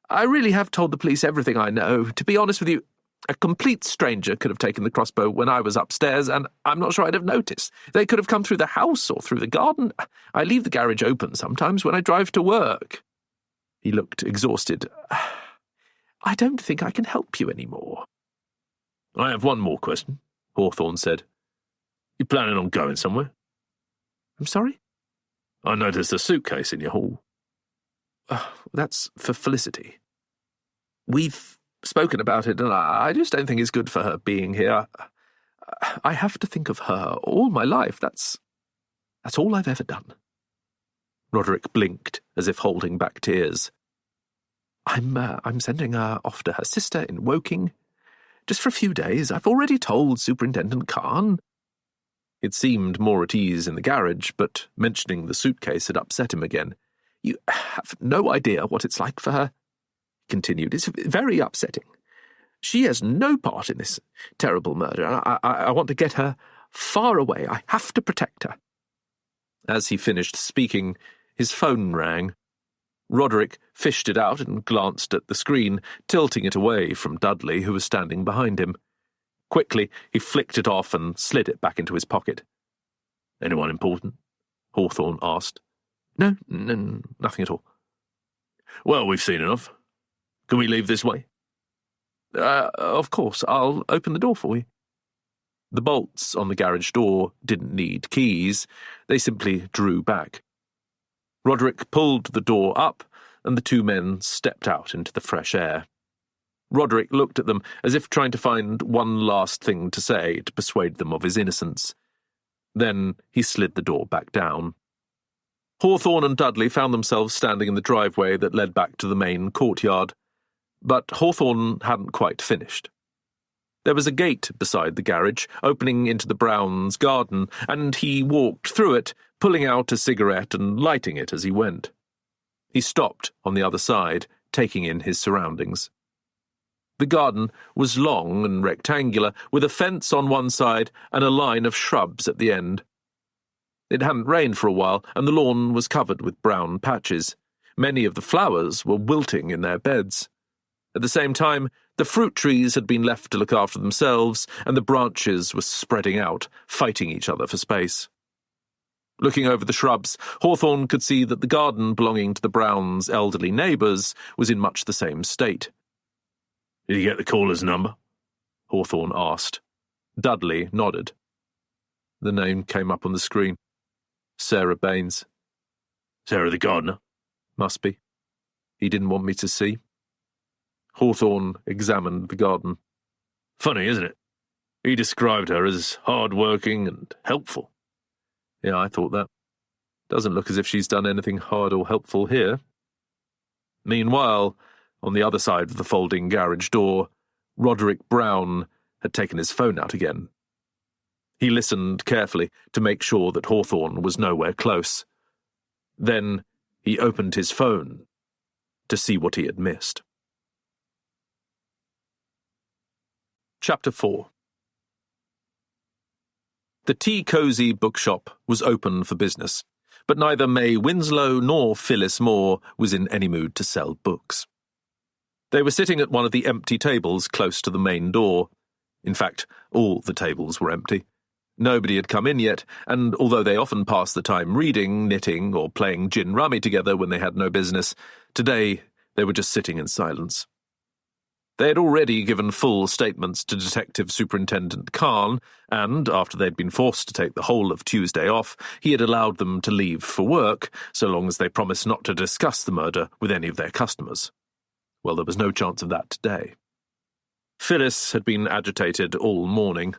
I really have told the police everything I know. To be honest with you, a complete stranger could have taken the crossbow when I was upstairs, and I'm not sure I'd have noticed. They could have come through the house or through the garden. I leave the garage open sometimes when I drive to work. He looked exhausted. I don't think I can help you anymore. I have one more question, Hawthorne said. You planning on going somewhere? I'm sorry? I noticed a suitcase in your hall. That's for Felicity. We've spoken about it, and I just don't think it's good for her being here. I have to think of her all my life. That's all I've ever done. Roderick blinked, as if holding back tears. I'm sending her off to her sister in Woking, just for a few days. I've already told Superintendent Khan. It seemed more at ease in the garage, but mentioning the suitcase had upset him again. You have no idea what it's like for her, he continued. It's very upsetting. She has no part in this terrible murder, and I want to get her far away. I have to protect her. As he finished speaking, his phone rang. Roderick fished it out and glanced at the screen, tilting it away from Dudley, who was standing behind him. Quickly, he flicked it off and slid it back into his pocket. Anyone important? Hawthorne asked. No, nothing at all. Well, we've seen enough. Can we leave this way? Of course, I'll open the door for you. The bolts on the garage door didn't need keys, they simply drew back. Roderick pulled the door up, and the two men stepped out into the fresh air. Roderick looked at them as if trying to find one last thing to say to persuade them of his innocence. Then he slid the door back down. Hawthorne and Dudley found themselves standing in the driveway that led back to the main courtyard. But Hawthorne hadn't quite finished. There was a gate beside the garage, opening into the Browns' garden, and he walked through it, pulling out a cigarette and lighting it as he went. He stopped on the other side, taking in his surroundings. The garden was long and rectangular, with a fence on one side and a line of shrubs at the end. It hadn't rained for a while, and the lawn was covered with brown patches. Many of the flowers were wilting in their beds. At the same time, the fruit trees had been left to look after themselves, and the branches were spreading out, fighting each other for space. Looking over the shrubs, Hawthorne could see that the garden belonging to the Browns' elderly neighbours was in much the same state. "Did you get the caller's number?" Hawthorne asked. Dudley nodded. The name came up on the screen. Sarah Baines. Sarah the gardener? Must be. He didn't want me to see. Hawthorne examined the garden. Funny, isn't it? He described her as hard-working and helpful. Yeah, I thought that. Doesn't look as if she's done anything hard or helpful here. Meanwhile, on the other side of the folding garage door, Roderick Brown had taken his phone out again. He listened carefully to make sure that Hawthorne was nowhere close. Then he opened his phone to see what he had missed. Chapter 4. The Tea Cosy bookshop was open for business, but neither May Winslow nor Phyllis Moore was in any mood to sell books. They were sitting at one of the empty tables close to the main door. In fact, all the tables were empty. Nobody had come in yet, and although they often passed the time reading, knitting, or playing gin rummy together when they had no business, today they were just sitting in silence. They had already given full statements to Detective Superintendent Khan, and, after they'd been forced to take the whole of Tuesday off, he had allowed them to leave for work, so long as they promised not to discuss the murder with any of their customers. Well, there was no chance of that today. Phyllis had been agitated all morning.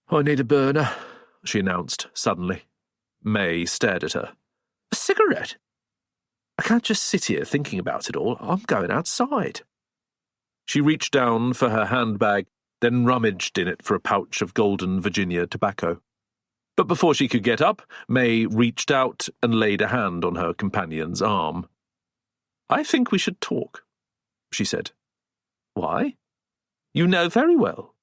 "I need a burner," she announced suddenly. May stared at her. "A cigarette? I can't just sit here thinking about it all. I'm going outside." She reached down for her handbag, then rummaged in it for a pouch of golden Virginia tobacco. But before she could get up, May reached out and laid a hand on her companion's arm. "I think we should talk," she said. "Why?" "You know very well.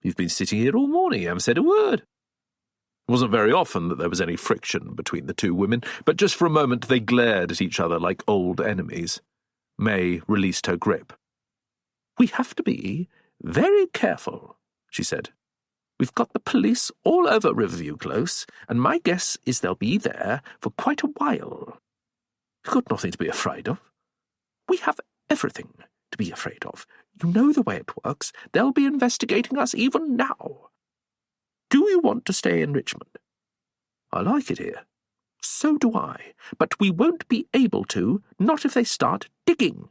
You've been sitting here all morning, you haven't said a word." It wasn't very often that there was any friction between the two women, but just for a moment they glared at each other like old enemies. May released her grip. "We have to be very careful," she said. "We've got the police all over Riverview Close, and my guess is they'll be there for quite a while. We've got nothing to be afraid of. We have everything to be afraid of. You know the way it works. They'll be investigating us even now. Do you want to stay in Richmond?" "I like it here." "So do I, but we won't be able to, not if they start digging."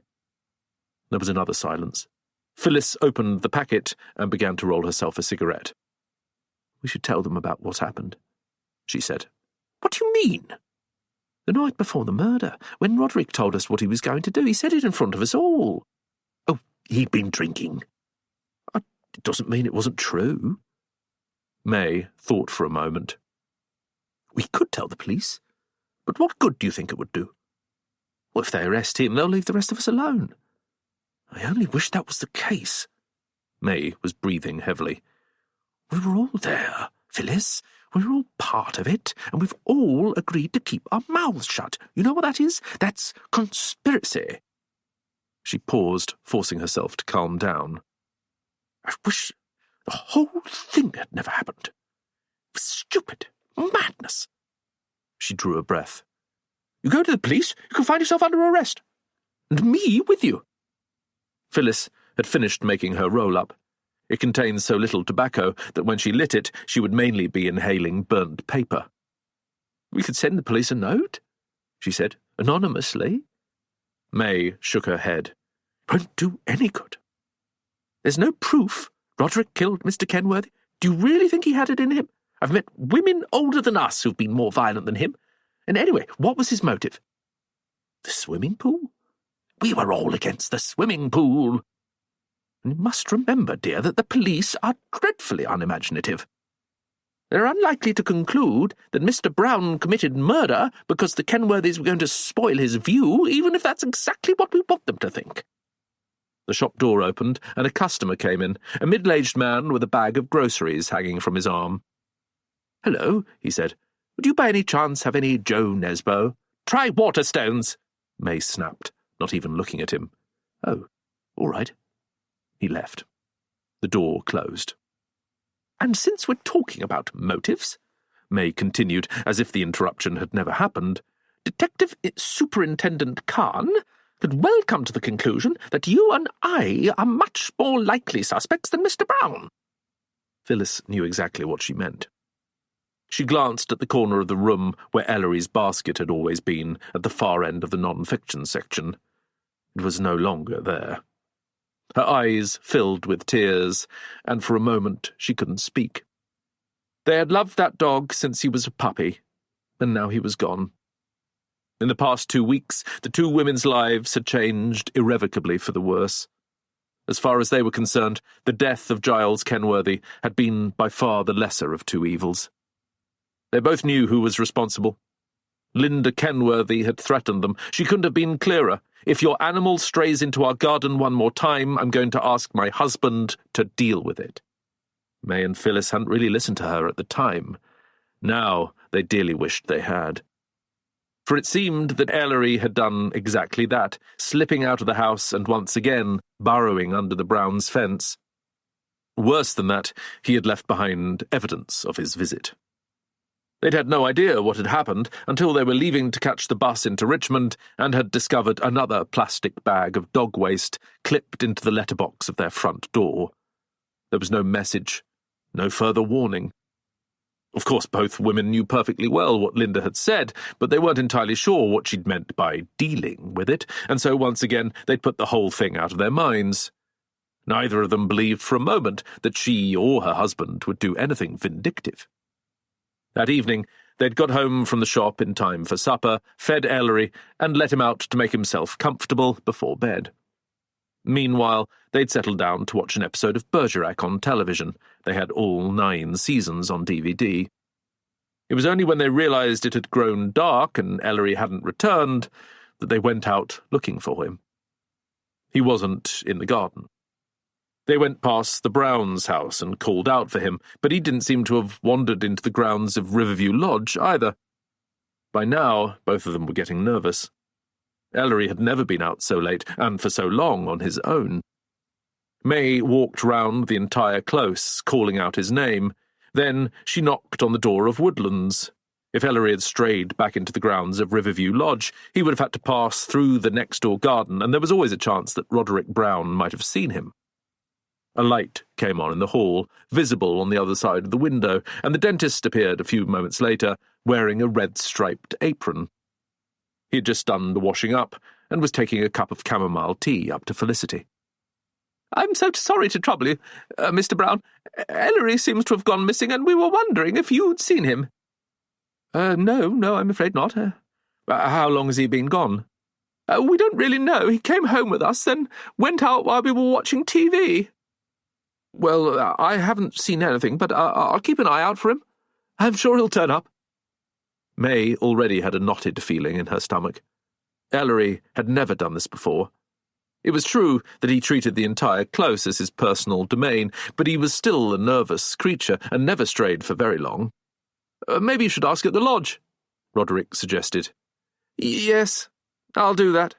There was another silence. Phyllis opened the packet and began to roll herself a cigarette. "We should tell them about what happened," she said. "What do you mean?" "The night before the murder, when Roderick told us what he was going to do, he said it in front of us all." "Oh, he'd been drinking." "It doesn't mean it wasn't true." May thought for a moment. "We could tell the police, but what good do you think it would do? Well, if they arrest him, they'll leave the rest of us alone. I only wish that was the case." May was breathing heavily. "We were all there, Phyllis. We were all part of it, and we've all agreed to keep our mouths shut. You know what that is? That's conspiracy." She paused, forcing herself to calm down. "I wish the whole thing had never happened. It was stupid. Madness." She drew a breath. You go to the police, you can find yourself under arrest. And me with you." Phyllis had finished making her roll-up. It contained so little tobacco that when she lit it, she would mainly be inhaling burnt paper. "We could send the police a note," she said, "anonymously." May shook her head. "Won't do any good. There's no proof Roderick killed Mr. Kenworthy. Do you really think he had it in him? I've met women older than us who've been more violent than him. And anyway, what was his motive? The swimming pool? We were all against the swimming pool. And you must remember, dear, that the police are dreadfully unimaginative. They're unlikely to conclude that Mr. Brown committed murder because the Kenworthys were going to spoil his view, even if that's exactly what we want them to think." The shop door opened, and a customer came in, a middle-aged man with a bag of groceries hanging from his arm. "Hello," he said. "Would you by any chance have any Joe Nesbo?" "Try Waterstones," May snapped, not even looking at him. "Oh, all right." He left. The door closed. "And since we're talking about motives," May continued, as if the interruption had never happened, "Detective Superintendent Khan could well come to the conclusion that you and I are much more likely suspects than Mr. Brown." Phyllis knew exactly what she meant. She glanced at the corner of the room where Ellery's basket had always been, at the far end of the non-fiction section. It was no longer there. Her eyes filled with tears, and for a moment she couldn't speak. They had loved that dog since he was a puppy, and now he was gone. In the past 2 weeks, the two women's lives had changed irrevocably for the worse. As far as they were concerned, the death of Giles Kenworthy had been by far the lesser of two evils. They both knew who was responsible. Linda Kenworthy had threatened them. She couldn't have been clearer. "If your animal strays into our garden one more time, I'm going to ask my husband to deal with it." May and Phyllis hadn't really listened to her at the time. Now they dearly wished they had. For it seemed that Ellery had done exactly that, slipping out of the house and once again burrowing under the Browns' fence. Worse than that, he had left behind evidence of his visit. They'd had no idea what had happened until they were leaving to catch the bus into Richmond and had discovered another plastic bag of dog waste clipped into the letterbox of their front door. There was no message, no further warning. Of course, both women knew perfectly well what Linda had said, but they weren't entirely sure what she'd meant by dealing with it, and so once again they'd put the whole thing out of their minds. Neither of them believed for a moment that she or her husband would do anything vindictive. That evening, they'd got home from the shop in time for supper, fed Ellery, and let him out to make himself comfortable before bed. Meanwhile, they'd settled down to watch an episode of Bergerac on television. They had all 9 seasons on DVD. It was only when they realized it had grown dark and Ellery hadn't returned that they went out looking for him. He wasn't in the garden. They went past the Browns' house and called out for him, but he didn't seem to have wandered into the grounds of Riverview Lodge either. By now, both of them were getting nervous. Ellery had never been out so late, and for so long on his own. May walked round the entire close, calling out his name. Then she knocked on the door of Woodlands. If Ellery had strayed back into the grounds of Riverview Lodge, he would have had to pass through the next-door garden, and there was always a chance that Roderick Brown might have seen him. A light came on in the hall, visible on the other side of the window, and the dentist appeared a few moments later, wearing a red-striped apron. He had just done the washing up, and was taking a cup of chamomile tea up to Felicity. "I'm so sorry to trouble you, Mr. Brown. Ellery seems to have gone missing, and we were wondering if you'd seen him." No, I'm afraid not. How long has he been gone?" We don't really know. He came home with us, then went out while we were watching TV." "Well, I haven't seen anything, but I'll keep an eye out for him. I'm sure he'll turn up." May already had a knotted feeling in her stomach. Ellery had never done this before. It was true that he treated the entire close as his personal domain, but he was still a nervous creature and never strayed for very long. "Maybe you should ask at the lodge," Roderick suggested. "Yes, I'll do that."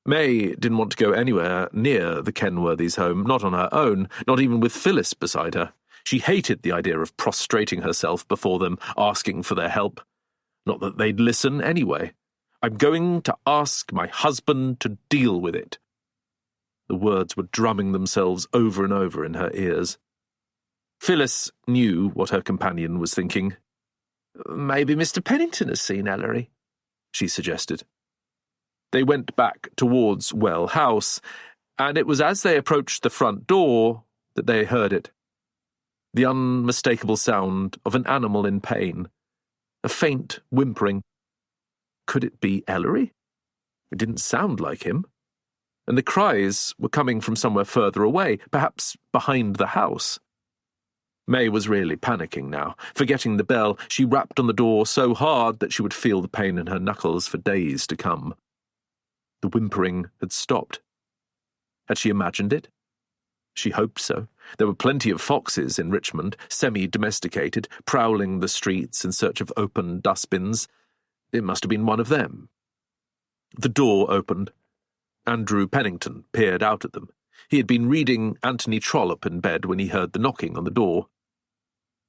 May didn't want to go anywhere near the Kenworthys' home, not on her own, not even with Phyllis beside her. She hated the idea of prostrating herself before them, asking for their help. Not that they'd listen anyway. I'm going to ask my husband to deal with it." The words were drumming themselves over and over in her ears. Phyllis knew what her companion was thinking. "Maybe Mr. Pennington has seen Ellery," she suggested. They went back towards Well House, and it was as they approached the front door that they heard it. The unmistakable sound of an animal in pain. A faint whimpering. Could it be Ellery? It didn't sound like him. And the cries were coming from somewhere further away, perhaps behind the house. May was really panicking now. Forgetting the bell, she rapped on the door so hard that she would feel the pain in her knuckles for days to come. The whimpering had stopped. Had she imagined it? She hoped so. There were plenty of foxes in Richmond, semi-domesticated, prowling the streets in search of open dustbins. It must have been one of them. The door opened. Andrew Pennington peered out at them. He had been reading Anthony Trollope in bed when he heard the knocking on the door.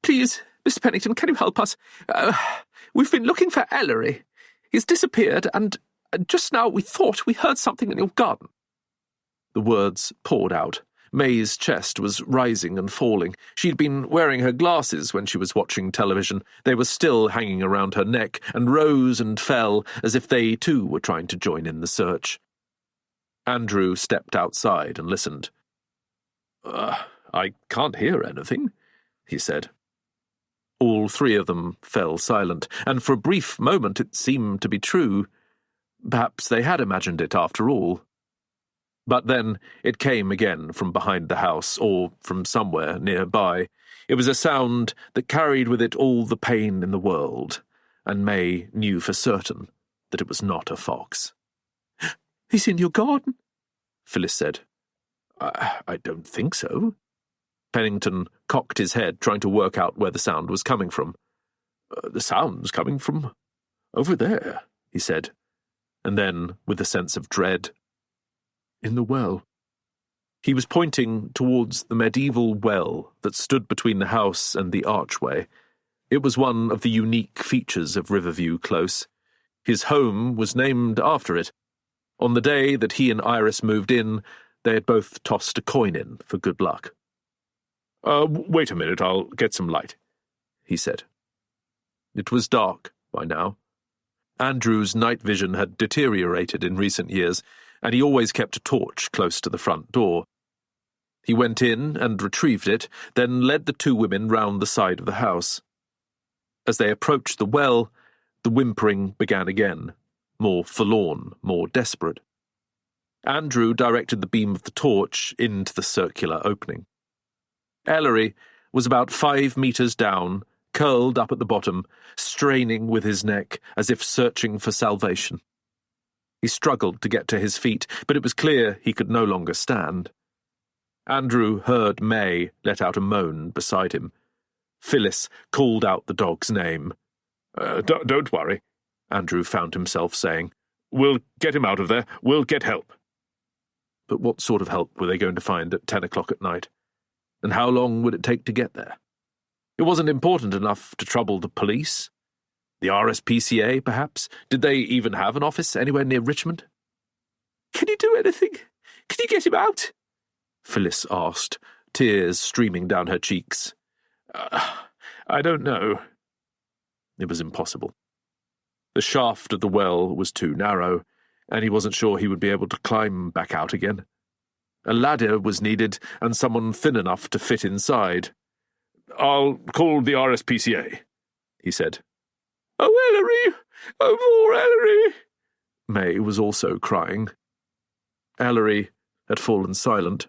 "Please, Mr. Pennington, can you help us? We've been looking for Ellery. He's disappeared, and just now we thought we heard something in your garden." The words poured out. May's chest was rising and falling. She'd been wearing her glasses when she was watching television. They were still hanging around her neck and rose and fell as if they too were trying to join in the search. Andrew stepped outside and listened. "I can't hear anything," he said. All three of them fell silent, and for a brief moment it seemed to be true. Perhaps they had imagined it after all. But then it came again from behind the house, or from somewhere nearby. It was a sound that carried with it all the pain in the world, and May knew for certain that it was not a fox. "He's in your garden," Phyllis said. I don't think so." Pennington cocked his head, trying to work out where the sound was coming from. "The sound's coming from over there," he said, and then, with a sense of dread, "In the well." He was pointing towards the medieval well that stood between the house and the archway. It was one of the unique features of Riverview Close. His home was named after it. On the day that he and Iris moved in, they had both tossed a coin in for good luck. "Wait a minute, I'll get some light," he said. It was dark by now. Andrew's night vision had deteriorated in recent years, and he always kept a torch close to the front door. He went in and retrieved it, then led the two women round the side of the house. As they approached the well, the whimpering began again, more forlorn, more desperate. Andrew directed the beam of the torch into the circular opening. Ellery was about 5 meters down, curled up at the bottom, straining with his neck as if searching for salvation. He struggled to get to his feet, but it was clear he could no longer stand. Andrew heard May let out a moan beside him. Phyllis called out the dog's name. Don't worry," Andrew found himself saying. "We'll get him out of there. We'll get help." But what sort of help were they going to find at 10 o'clock at night? And how long would it take to get there? It wasn't important enough to trouble the police. The RSPCA, perhaps? Did they even have an office anywhere near Richmond? "Can you do anything? Can you get him out?" Phyllis asked, tears streaming down her cheeks. I don't know." It was impossible. The shaft of the well was too narrow, and he wasn't sure he would be able to climb back out again. A ladder was needed, and someone thin enough to fit inside. "I'll call the RSPCA," he said. "Oh, Ellery! Oh, poor Ellery!" May was also crying. Ellery had fallen silent.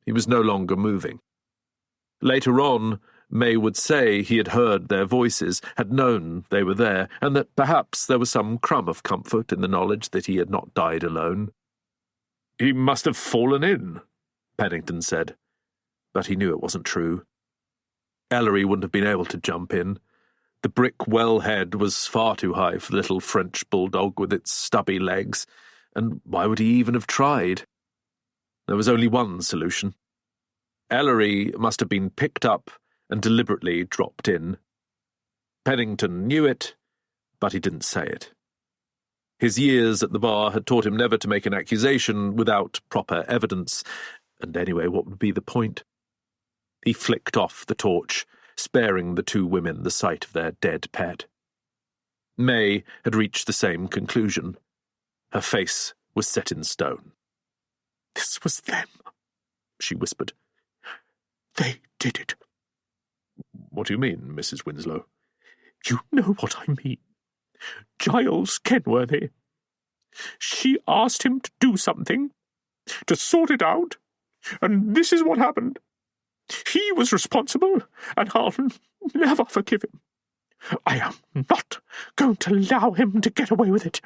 He was no longer moving. Later on, May would say he had heard their voices, had known they were there, and that perhaps there was some crumb of comfort in the knowledge that he had not died alone. "He must have fallen in," Pennington said, but he knew it wasn't true. Ellery wouldn't have been able to jump in. The brick well head was far too high for the little French bulldog with its stubby legs, and why would he even have tried? There was only one solution. Ellery must have been picked up and deliberately dropped in. Pennington knew it, but he didn't say it. His years at the bar had taught him never to make an accusation without proper evidence, and anyway, what would be the point? He flicked off the torch, sparing the two women the sight of their dead pet. May had reached the same conclusion. Her face was set in stone. "This was them," she whispered. "They did it." "What do you mean, Mrs. Winslow?" "You know what I mean. Giles Kenworthy. She asked him to do something, to sort it out, and this is what happened. He was responsible, and I'll never forgive him. I am not going to allow him to get away with it."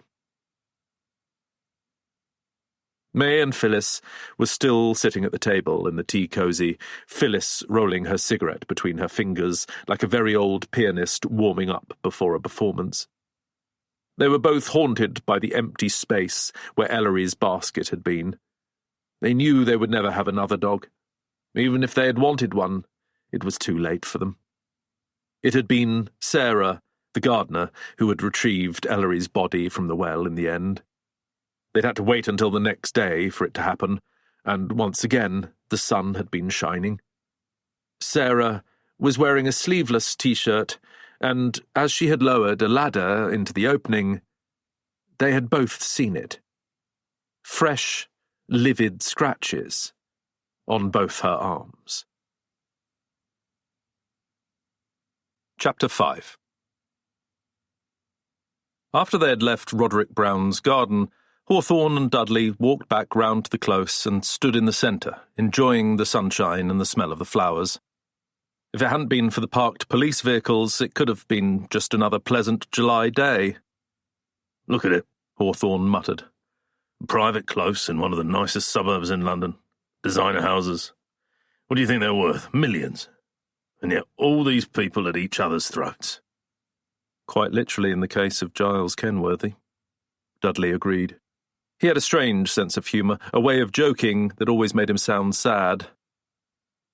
May and Phyllis were still sitting at the table in the tea cosy, Phyllis rolling her cigarette between her fingers like a very old pianist warming up before a performance. They were both haunted by the empty space where Ellery's basket had been. They knew they would never have another dog. Even if they had wanted one, it was too late for them. It had been Sarah, the gardener, who had retrieved Ellery's body from the well in the end. They'd had to wait until the next day for it to happen, and once again the sun had been shining. Sarah was wearing a sleeveless t-shirt, and as she had lowered a ladder into the opening, they had both seen it. Fresh, livid scratches on both her arms. Chapter 5. After they had left Roderick Brown's garden, Hawthorne and Dudley walked back round to the close and stood in the centre, enjoying the sunshine and the smell of the flowers. If it hadn't been for the parked police vehicles, it could have been just another pleasant July day. "Look at it," Hawthorne muttered. "A private close in one of the nicest suburbs in London. Designer houses. What do you think they're worth? Millions. And yet all these people at each other's throats." "Quite literally in the case of Giles Kenworthy," Dudley agreed. He had a strange sense of humour, a way of joking that always made him sound sad.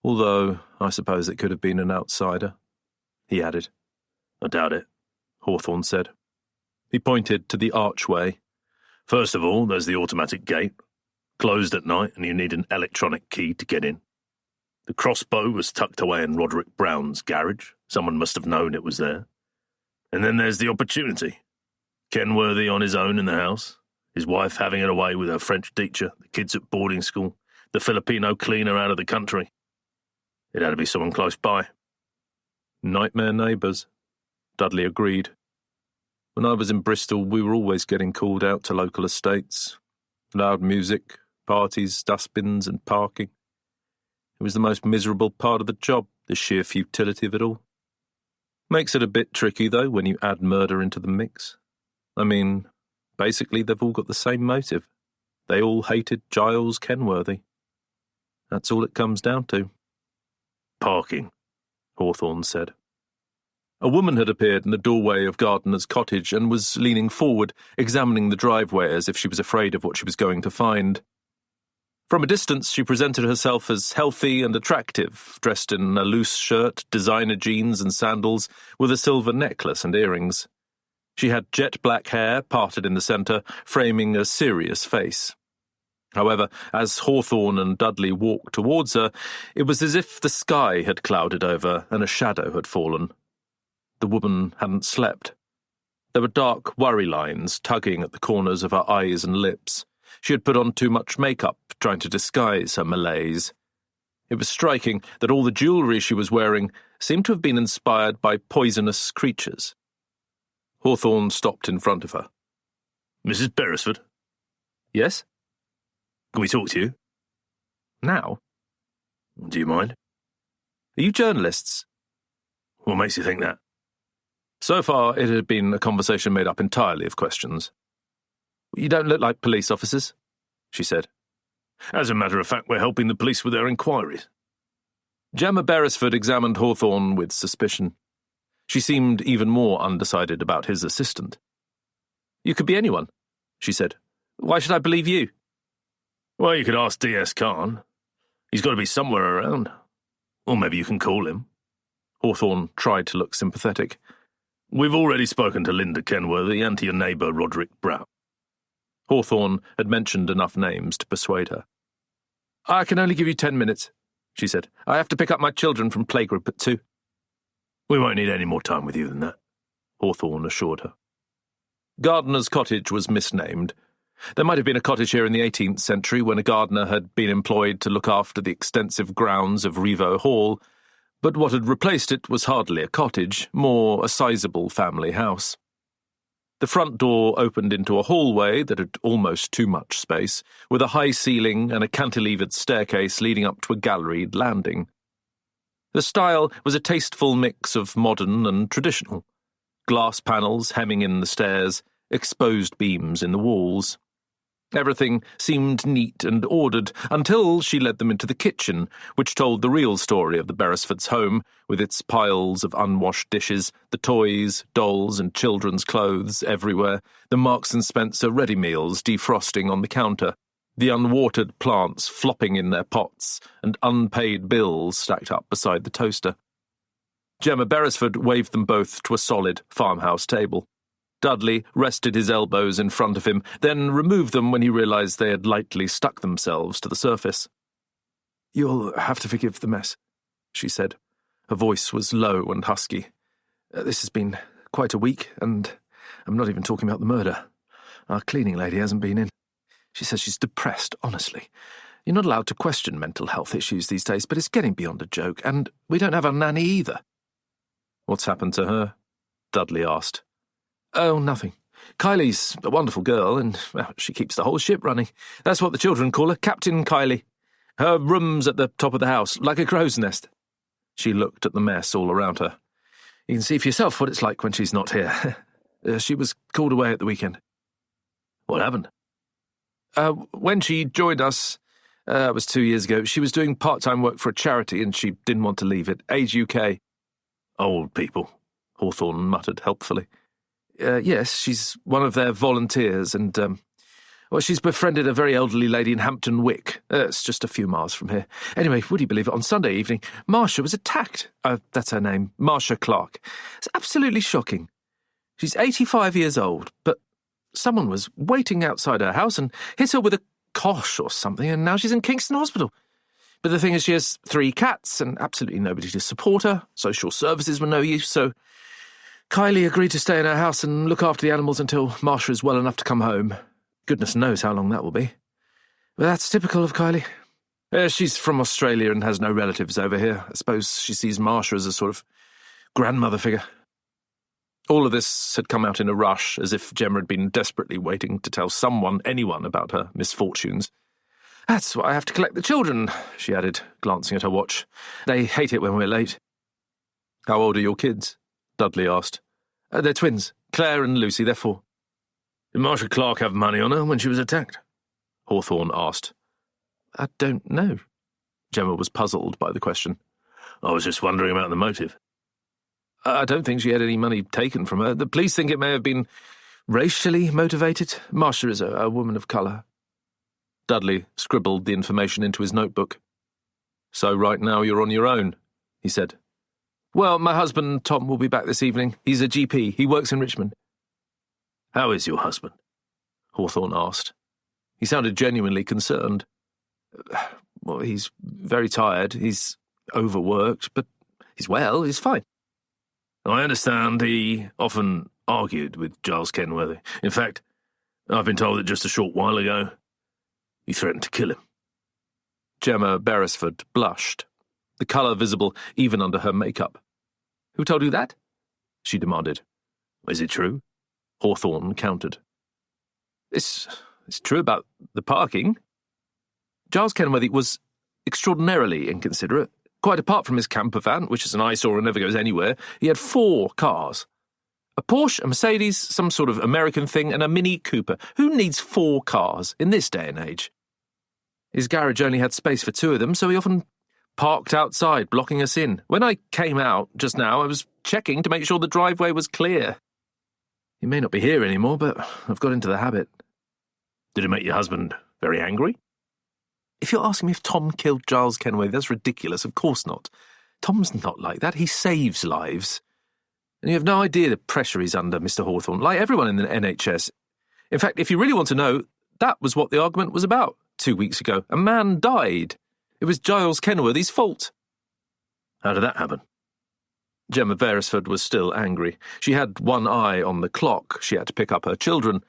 "Although, I suppose it could have been an outsider," he added. "I doubt it," Hawthorne said. He pointed to the archway. "First of all, there's the automatic gate. Closed at night, and you need an electronic key to get in. The crossbow was tucked away in Roderick Brown's garage. Someone must have known it was there. And then there's the opportunity. Kenworthy on his own in the house, his wife having it away with her French teacher, the kids at boarding school, the Filipino cleaner out of the country. It had to be someone close by." "Nightmare neighbours," Dudley agreed. "When I was in Bristol, we were always getting called out to local estates. Loud music, parties, dustbins and parking. It was the most miserable part of the job, the sheer futility of it all. Makes it a bit tricky, though, when you add murder into the mix. I mean, basically they've all got the same motive. They all hated Giles Kenworthy. That's all it comes down to." "Parking," Hawthorne said. A woman had appeared in the doorway of Gardener's cottage and was leaning forward, examining the driveway as if she was afraid of what she was going to find. From a distance, she presented herself as healthy and attractive, dressed in a loose shirt, designer jeans and sandals, with a silver necklace and earrings. She had jet black hair, parted in the centre, framing a serious face. However, as Hawthorne and Dudley walked towards her, it was as if the sky had clouded over and a shadow had fallen. The woman hadn't slept. There were dark worry lines tugging at the corners of her eyes and lips. She had put on too much makeup, trying to disguise her malaise. It was striking that all the jewellery she was wearing seemed to have been inspired by poisonous creatures. Hawthorne stopped in front of her. "Mrs. Beresford?" "Yes?" "Can we talk to you?" "Now?" "Do you mind?" "Are you journalists?" "What makes you think that?" So far, it had been a conversation made up entirely of questions. "You don't look like police officers," she said. "As a matter of fact, we're helping the police with their inquiries." Gemma Beresford examined Hawthorne with suspicion. She seemed even more undecided about his assistant. "You could be anyone," she said. "Why should I believe you?" "Well, you could ask D.S. Khan. He's got to be somewhere around. Or maybe you can call him." Hawthorne tried to look sympathetic. "We've already spoken to Linda Kenworthy and to your neighbour Roderick Brown. Hawthorne had mentioned enough names to persuade her. "I can only give you 10 minutes, she said. "I have to pick up my children from playgroup at 2. "We won't need any more time with you than that," Hawthorne assured her. Gardener's cottage was misnamed. There might have been a cottage here in the 18th century when a gardener had been employed to look after the extensive grounds of Revo Hall, but what had replaced it was hardly a cottage, more a sizable family house. The front door opened into a hallway that had almost too much space, with a high ceiling and a cantilevered staircase leading up to a galleried landing. The style was a tasteful mix of modern and traditional. Glass panels hemming in the stairs, exposed beams in the walls. Everything seemed neat and ordered until she led them into the kitchen, which told the real story of the Beresfords' home, with its piles of unwashed dishes, the toys, dolls and children's clothes everywhere, the Marks and Spencer ready meals defrosting on the counter, the unwatered plants flopping in their pots, and unpaid bills stacked up beside the toaster. Gemma Beresford waved them both to a solid farmhouse table. Dudley rested his elbows in front of him, then removed them when he realised they had lightly stuck themselves to the surface. "You'll have to forgive the mess," she said. Her voice was low and husky. "This has been quite a week, and I'm not even talking about the murder. Our cleaning lady hasn't been in. She says she's depressed, honestly. You're not allowed to question mental health issues these days, but it's getting beyond a joke, and we don't have a nanny either." "What's happened to her?" Dudley asked. "Oh, nothing. Kylie's a wonderful girl, and she keeps the whole ship running. That's what the children call her, Captain Kylie. Her room's at the top of the house, like a crow's nest." She looked at the mess all around her. "You can see for yourself what it's like when she's not here. She was called away at the weekend." "What happened?" When she joined us, it was 2 years ago, she was doing part-time work for a charity and she didn't want to leave it. Age UK. "Old people," Hawthorne muttered helpfully. "Yes, she's one of their volunteers, and, she's befriended a very elderly lady in Hampton Wick. It's just a few miles from here. Anyway, would you believe it, on Sunday evening, Marcia was attacked. That's her name, Marcia Clark. It's absolutely shocking. She's 85 years old, but someone was waiting outside her house and hit her with a cosh or something, and now she's in Kingston Hospital. But the thing is, she has 3 cats and absolutely nobody to support her. Social services were no use, so Kylie agreed to stay in her house and look after the animals until Marcia is well enough to come home. Goodness knows how long that will be. But that's typical of Kylie. She's from Australia and has no relatives over here. I suppose she sees Marcia as a sort of grandmother figure." All of this had come out in a rush, as if Gemma had been desperately waiting to tell anyone about her misfortunes. "That's why I have to collect the children," she added, glancing at her watch. "They hate it when we're late." "How old are your kids?" Dudley asked. "They're twins, Claire and Lucy, they're 4. "Did Marcia Clark have money on her when she was attacked?" Hawthorne asked. "I don't know." Gemma was puzzled by the question. "I was just wondering about the motive." "I don't think she had any money taken from her. The police think it may have been racially motivated. Marcia is a woman of colour." Dudley scribbled the information into his notebook. "So right now you're on your own," he said. "Well, my husband, Tom, will be back this evening. He's a GP. He works in Richmond." "How is your husband?" Hawthorne asked. He sounded genuinely concerned. "Well, he's very tired. He's overworked, but he's well. He's fine." "I understand he often argued with Giles Kenworthy. In fact, I've been told that just a short while ago he threatened to kill him." Gemma Beresford blushed, the colour visible even under her makeup. "Who told you that?" she demanded. "Is it true?" Hawthorne countered. It's true about the parking." Giles Kenworthy was extraordinarily inconsiderate. Quite apart from his camper van, which is an eyesore and never goes anywhere, he had 4 cars. A Porsche, a Mercedes, some sort of American thing, and a Mini Cooper. Who needs 4 cars in this day and age? His garage only had space for 2 of them, so he often parked outside, blocking us in. When I came out just now, I was checking to make sure the driveway was clear. He may not be here anymore, but I've got into the habit. "Did it make your husband very angry?" "If you're asking me if Tom killed Giles Kenway, that's ridiculous. Of course not. Tom's not like that. He saves lives. And you have no idea the pressure he's under, Mr. Hawthorne, like everyone in the NHS. In fact, if you really want to know, that was what the argument was about 2 weeks ago. A man died. It was Giles Kenworthy's fault. How did that happen? Gemma Beresford was still angry. She had one eye on the clock. She had to pick up her children,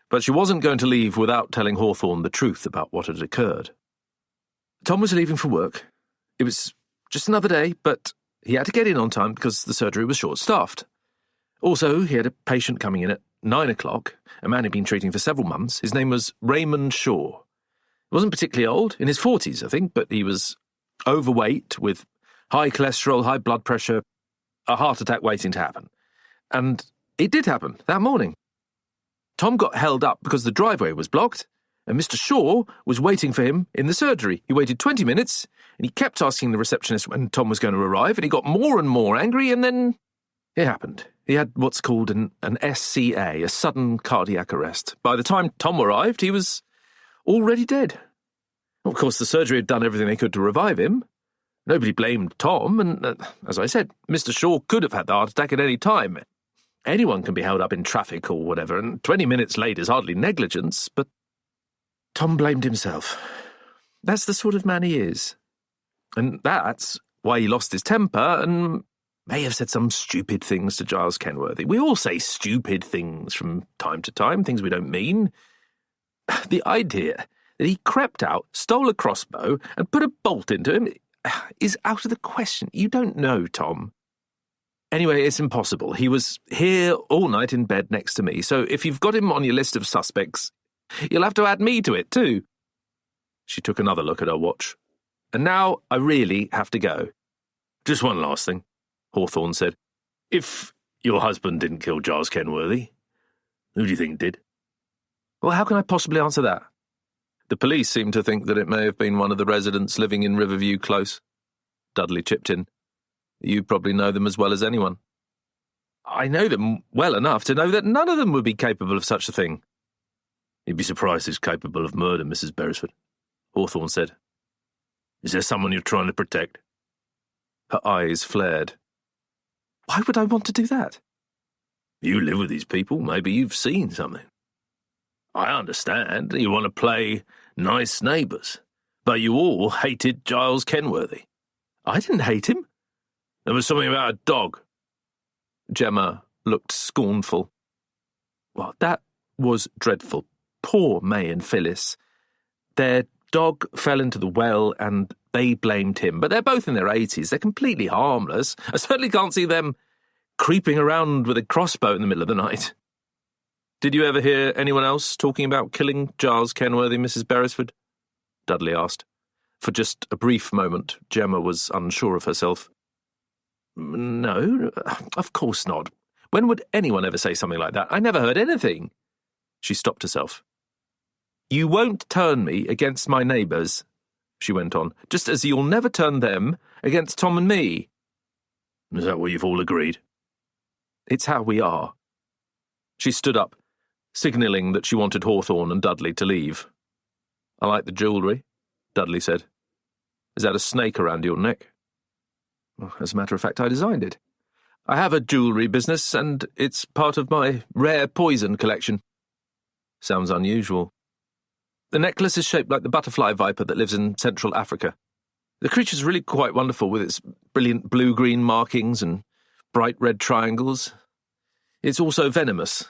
but she wasn't going to leave without telling Hawthorne the truth about what had occurred. Tom was leaving for work. It was just another day, but he had to get in on time because the surgery was short-staffed. Also, he had a patient coming in at 9 o'clock, a man he'd been treating for several months. His name was Raymond Shaw. He wasn't particularly old, in his 40s, I think, but he was overweight, with high cholesterol, high blood pressure, a heart attack waiting to happen. And it did happen that morning. Tom got held up because the driveway was blocked, and Mr. Shaw was waiting for him in the surgery. He waited 20 minutes, and he kept asking the receptionist when Tom was going to arrive, and he got more and more angry, and then it happened. He had what's called an SCA, a sudden cardiac arrest. By the time Tom arrived, he was already dead. Of course, the surgery had done everything they could to revive him. Nobody blamed Tom, and as I said, Mr. Shaw could have had the heart attack at any time. Anyone can be held up in traffic or whatever, and 20 minutes late is hardly negligence, but Tom blamed himself. That's the sort of man he is. And that's why he lost his temper and may have said some stupid things to Giles Kenworthy. We all say stupid things from time to time, things we don't mean. The idea that he crept out, stole a crossbow, and put a bolt into him is out of the question. You don't know, Tom. Anyway, it's impossible. He was here all night in bed next to me, so if you've got him on your list of suspects, you'll have to add me to it, too. She took another look at her watch. And now I really have to go. Just one last thing, Hawthorne said. If your husband didn't kill Giles Kenworthy, who do you think did? Well, how can I possibly answer that? The police seem to think that it may have been one of the residents living in Riverview Close. Dudley chipped in. You probably know them as well as anyone. I know them well enough to know that none of them would be capable of such a thing. You'd be surprised who's capable of murder, Mrs. Beresford, Hawthorne said. Is there someone you're trying to protect? Her eyes flared. Why would I want to do that? You live with these people. Maybe you've seen something. I understand. You want to play nice neighbours. But you all hated Giles Kenworthy. I didn't hate him. There was something about a dog. Gemma looked scornful. Well, that was dreadful. Poor May and Phyllis. Their dog fell into the well and they blamed him. But they're both in their 80s. They're completely harmless. I certainly can't see them creeping around with a crossbow in the middle of the night. Did you ever hear anyone else talking about killing Giles Kenworthy, Mrs. Beresford? Dudley asked. For just a brief moment, Gemma was unsure of herself. No, of course not. When would anyone ever say something like that? I never heard anything. She stopped herself. You won't turn me against my neighbours, she went on, just as you'll never turn them against Tom and me. Is that what you've all agreed? It's how we are. She stood up, signalling that she wanted Hawthorne and Dudley to leave. I like the jewellery, Dudley said. Is that a snake around your neck? Well, as a matter of fact, I designed it. I have a jewellery business, and it's part of my rare poison collection. Sounds unusual. The necklace is shaped like the butterfly viper that lives in Central Africa. The creature's really quite wonderful with its brilliant blue-green markings and bright red triangles. It's also venomous.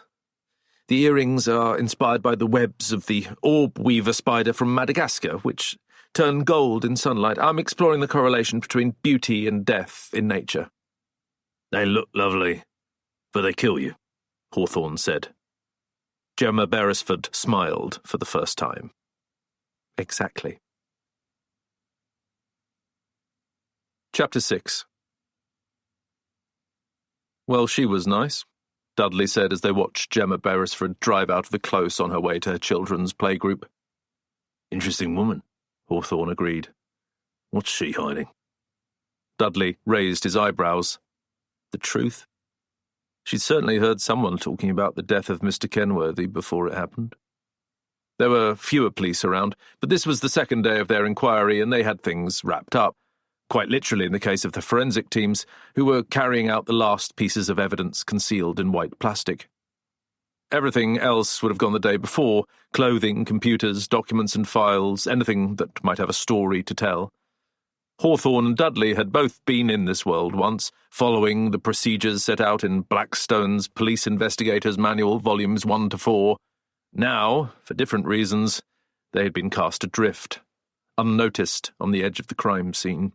The earrings are inspired by the webs of the orb weaver spider from Madagascar, which turn gold in sunlight. I'm exploring the correlation between beauty and death in nature. They look lovely, but they kill you, Hawthorne said. Gemma Beresford smiled for the first time. Exactly. Chapter 6. Well, she was nice, Dudley said as they watched Gemma Beresford drive out of the close on her way to her children's playgroup. Interesting woman, Hawthorne agreed. What's she hiding? Dudley raised his eyebrows. The truth? She'd certainly heard someone talking about the death of Mr. Kenworthy before it happened. There were fewer police around, but this was the second day of their inquiry and they had things wrapped up, quite literally in the case of the forensic teams, who were carrying out the last pieces of evidence concealed in white plastic. Everything else would have gone the day before: clothing, computers, documents and files, anything that might have a story to tell. Hawthorne and Dudley had both been in this world once, following the procedures set out in Blackstone's Police Investigator's Manual, Volumes 1 to 4. Now, for different reasons, they had been cast adrift, unnoticed on the edge of the crime scene.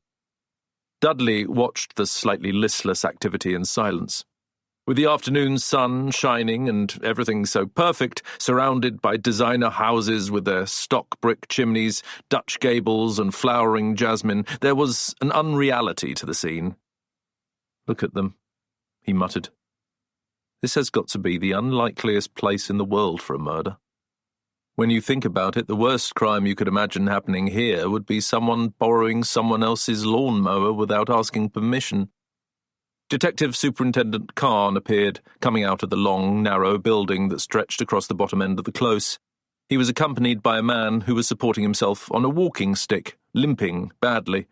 Dudley watched the slightly listless activity in silence. With the afternoon sun shining and everything so perfect, surrounded by designer houses with their stock brick chimneys, Dutch gables and flowering jasmine, there was an unreality to the scene. "Look at them," he muttered. "This has got to be the unlikeliest place in the world for a murder. When you think about it, the worst crime you could imagine happening here would be someone borrowing someone else's lawnmower without asking permission." Detective Superintendent Khan appeared, coming out of the long, narrow building that stretched across the bottom end of the close. He was accompanied by a man who was supporting himself on a walking stick, limping badly.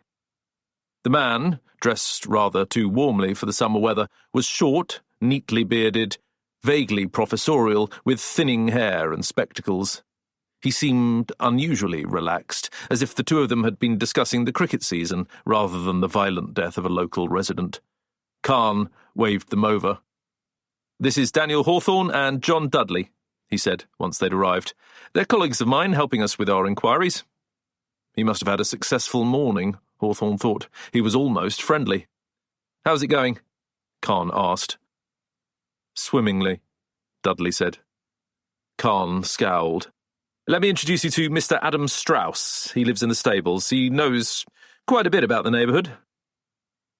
The man, dressed rather too warmly for the summer weather, was short, neatly bearded, vaguely professorial, with thinning hair and spectacles. He seemed unusually relaxed, as if the two of them had been discussing the cricket season rather than the violent death of a local resident. Khan waved them over. "This is Daniel Hawthorne and John Dudley," he said once they'd arrived. "They're colleagues of mine helping us with our inquiries." He must have had a successful morning, Hawthorne thought. He was almost friendly. "How's it going?" Khan asked. "Swimmingly," Dudley said. Khan scowled. "Let me introduce you to Mr. Adam Strauss. He lives in the stables. He knows quite a bit about the neighbourhood."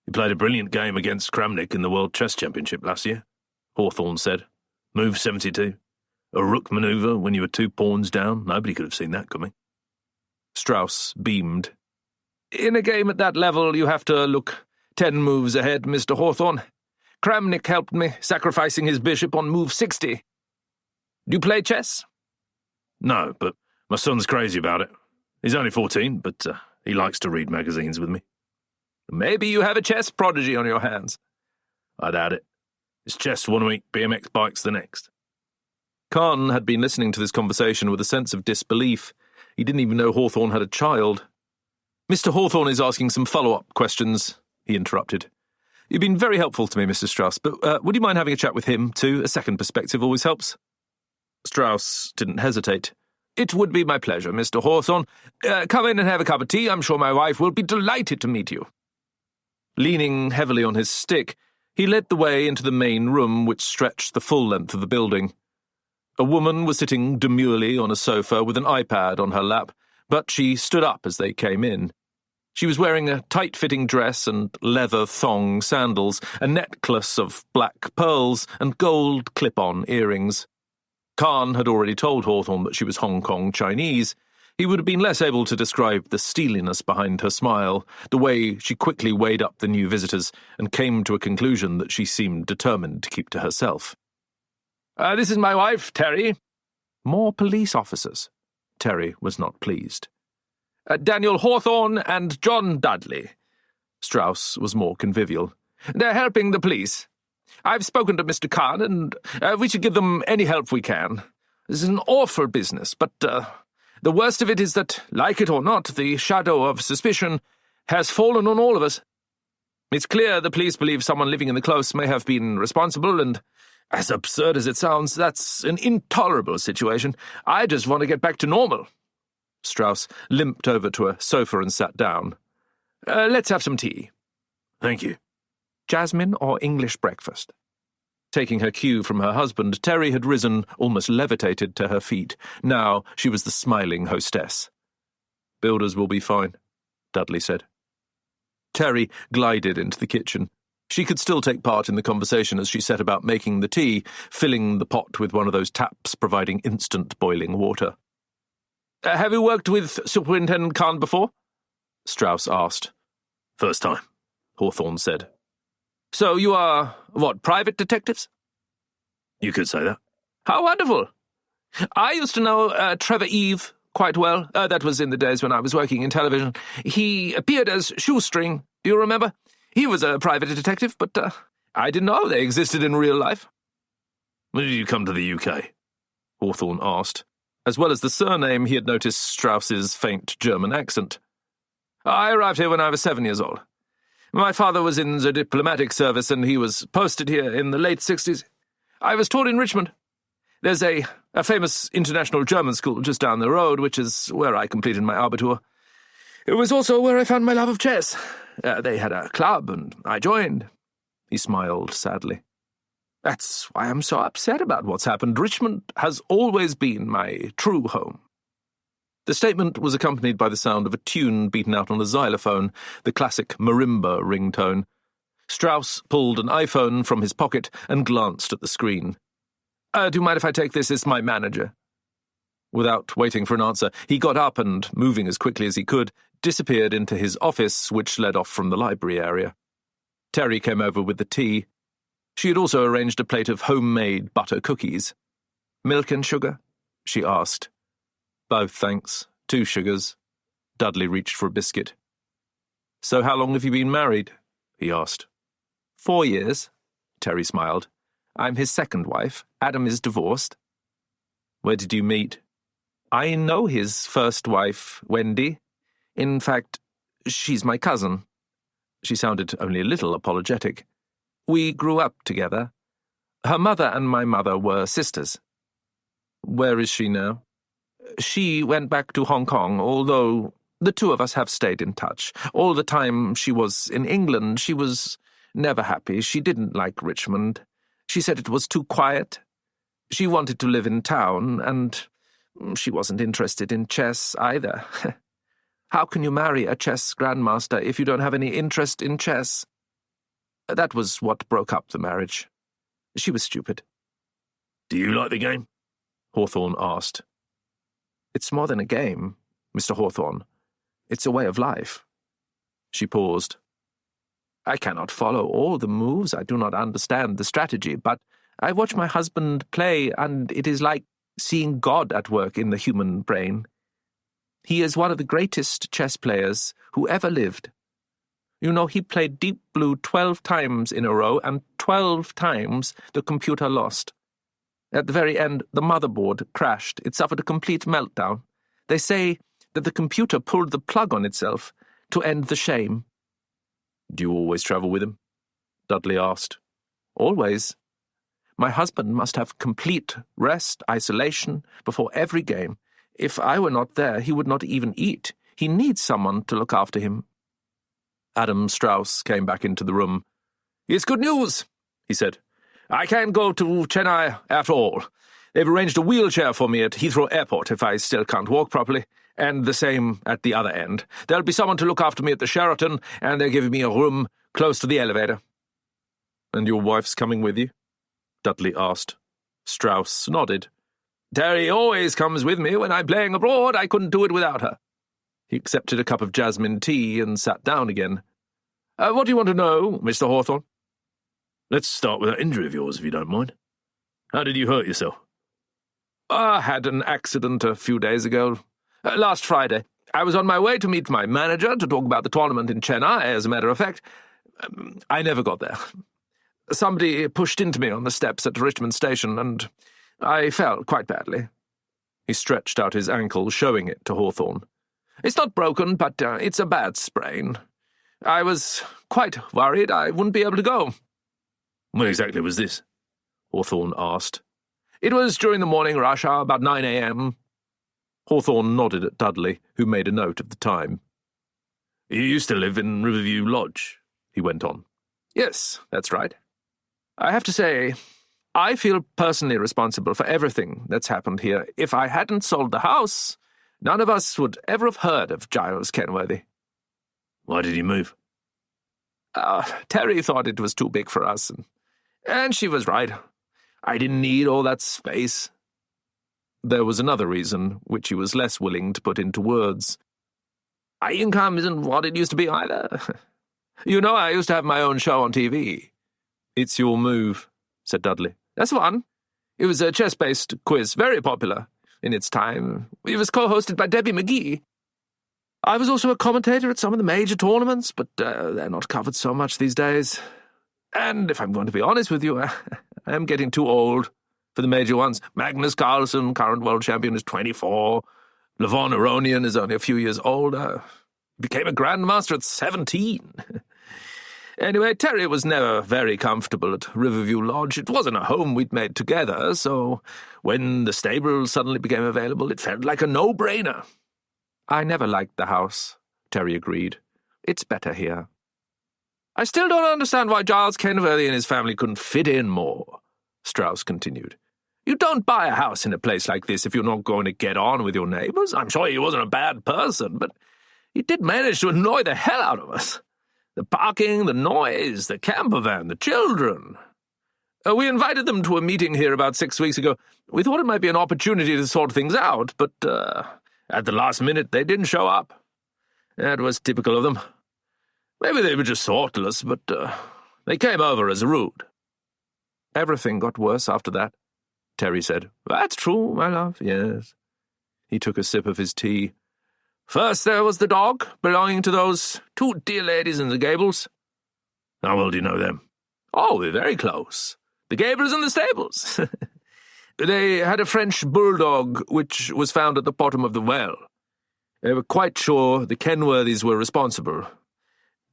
"He played a brilliant game against Kramnik in the World Chess Championship last year," Hawthorne said. "Move 72. A rook manoeuvre when you were 2 pawns down. Nobody could have seen that coming." Strauss beamed. "In a game at that level, you have to look 10 moves ahead, Mr. Hawthorne. Kramnik helped me, sacrificing his bishop on move 60. Do you play chess?" "No, but my son's crazy about it. He's only 14, but he likes to read magazines with me." "Maybe you have a chess prodigy on your hands." "I doubt it. It's chess one week, BMX bikes the next." Khan had been listening to this conversation with a sense of disbelief. He didn't even know Hawthorne had a child. "Mr. Hawthorne is asking some follow-up questions," he interrupted. "You've been very helpful to me, Mr. Strauss, but would you mind having a chat with him, too? A second perspective always helps." Strauss didn't hesitate. "It would be my pleasure, Mr. Hawthorne. Come in and have a cup of tea. I'm sure my wife will be delighted to meet you." Leaning heavily on his stick, he led the way into the main room, which stretched the full length of the building. A woman was sitting demurely on a sofa with an iPad on her lap, but she stood up as they came in. She was wearing a tight-fitting dress and leather thong sandals, a necklace of black pearls, and gold clip-on earrings. Khan had already told Hawthorne that she was Hong Kong Chinese. He would have been less able to describe the steeliness behind her smile, the way she quickly weighed up the new visitors and came to a conclusion that she seemed determined to keep to herself. This is my wife, Terry." More police officers. Terry was not pleased. "Daniel Hawthorne and John Dudley." Strauss was more convivial. "They're helping the police. I've spoken to Mr. Khan, and we should give them any help we can. This is an awful business, but the worst of it is that, like it or not, the shadow of suspicion has fallen on all of us. It's clear the police believe someone living in the close may have been responsible, and, as absurd as it sounds, that's an intolerable situation. I just want to get back to normal." Strauss limped over to a sofa and sat down. "Let's have some tea." "Thank you." "Jasmine or English breakfast?" Taking her cue from her husband, Terry had risen, almost levitated to her feet. Now she was the smiling hostess. "Builders will be fine," Dudley said. Terry glided into the kitchen. She could still take part in the conversation as she set about making the tea, filling the pot with one of those taps providing instant boiling water. "Have you worked with Superintendent Khan before?" Strauss asked. "First time," Hawthorne said. "So you are, private detectives?" "You could say that." "How wonderful. I used to know Trevor Eve quite well. That was in the days when I was working in television. He appeared as Shoestring. Do you remember? He was a private detective, but I didn't know they existed in real life." When did you come to the UK? Hawthorne asked. As well as the surname, he had noticed Strauss's faint German accent. I arrived here when I was 7 years old. My father was in the diplomatic service and he was posted here in the late 60s. I was taught in Richmond. There's a famous international German school just down the road, which is where I completed my Abitur. It was also where I found my love of chess. They had a club and I joined. He smiled sadly. That's why I'm so upset about what's happened. Richmond has always been my true home. The statement was accompanied by the sound of a tune beaten out on a xylophone, the classic marimba ringtone. Strauss pulled an iPhone from his pocket and glanced at the screen. Do you mind if I take this? It's my manager. Without waiting for an answer, he got up and, moving as quickly as he could, disappeared into his office, which led off from the library area. Terry came over with the tea. She had also arranged a plate of homemade butter cookies. Milk and sugar? She asked. Both, thanks. 2 sugars. Dudley reached for a biscuit. So how long have you been married? He asked. 4 years, Terry smiled. I'm his second wife. Adam is divorced. Where did you meet? I know his first wife, Wendy. In fact, she's my cousin. She sounded only a little apologetic. We grew up together. Her mother and my mother were sisters. Where is she now? She went back to Hong Kong, although the two of us have stayed in touch. All the time she was in England, she was never happy. She didn't like Richmond. She said it was too quiet. She wanted to live in town, and she wasn't interested in chess either. How can you marry a chess grandmaster if you don't have any interest in chess? That was what broke up the marriage. She was stupid. Do you like the game? Hawthorne asked. It's more than a game, Mr. Hawthorne. It's a way of life. She paused. I cannot follow all the moves. I do not understand the strategy, but I watch my husband play, and it is like seeing God at work in the human brain. He is one of the greatest chess players who ever lived. You know, he played Deep Blue 12 times in a row, and 12 times the computer lost. At the very end, the motherboard crashed. It suffered a complete meltdown. They say that the computer pulled the plug on itself to end the shame. Do you always travel with him? Dudley asked. Always. My husband must have complete rest, isolation, before every game. If I were not there, he would not even eat. He needs someone to look after him. Adam Strauss came back into the room. It's good news, he said. I can't go to Chennai after all. They've arranged a wheelchair for me at Heathrow Airport if I still can't walk properly, and the same at the other end. There'll be someone to look after me at the Sheraton, and they're giving me a room close to the elevator. And your wife's coming with you? Dudley asked. Strauss nodded. Terry always comes with me when I'm playing abroad. I couldn't do it without her. He accepted a cup of jasmine tea and sat down again. What do you want to know, Mr. Hawthorne? Let's start with that injury of yours, if you don't mind. How did you hurt yourself? I had an accident a few days ago. Last Friday. I was on my way to meet my manager to talk about the tournament in Chennai, as a matter of fact. I never got there. Somebody pushed into me on the steps at Richmond Station, and I fell quite badly. He stretched out his ankle, showing it to Hawthorne. It's not broken, but it's a bad sprain. I was quite worried I wouldn't be able to go. When exactly was this? Hawthorne asked. It was during the morning rush hour, about 9 a.m. Hawthorne nodded at Dudley, who made a note of the time. You used to live in Riverview Lodge, he went on. Yes, that's right. I have to say, I feel personally responsible for everything that's happened here. If I hadn't sold the house, none of us would ever have heard of Giles Kenworthy. Why did he move? Terry thought it was too big for us, and she was right. I didn't need all that space. There was another reason, which he was less willing to put into words. My income isn't what it used to be either. You know, I used to have my own show on TV. It's your move, said Dudley. That's one. It was a chess-based quiz, very popular in its time. It was co-hosted by Debbie McGee. I was also a commentator at some of the major tournaments, but they're not covered so much these days. And if I'm going to be honest with you, I am getting too old. For the major ones, Magnus Carlsen, current world champion, is 24. Levon Aronian is only a few years older. He became a grandmaster at 17. Anyway, Terry was never very comfortable at Riverview Lodge. It wasn't a home we'd made together, so when the stable suddenly became available, it felt like a no-brainer. I never liked the house, Terry agreed. It's better here. I still don't understand why Giles Kenworthy and his family couldn't fit in more, Strauss continued. You don't buy a house in a place like this if you're not going to get on with your neighbours. I'm sure he wasn't a bad person, but he did manage to annoy the hell out of us. The parking, the noise, the camper van, the children. We invited them to a meeting here about 6 weeks ago. We thought it might be an opportunity to sort things out, but at the last minute they didn't show up. That was typical of them. Maybe they were just thoughtless, but they came over as rude. Everything got worse after that, Terry said. That's true, my love, yes. He took a sip of his tea. First there was the dog, belonging to those two dear ladies in the Gables. How well do you know them? Oh, we're very close. The Gables and the stables. They had a French bulldog which was found at the bottom of the well. They were quite sure the Kenworthys were responsible.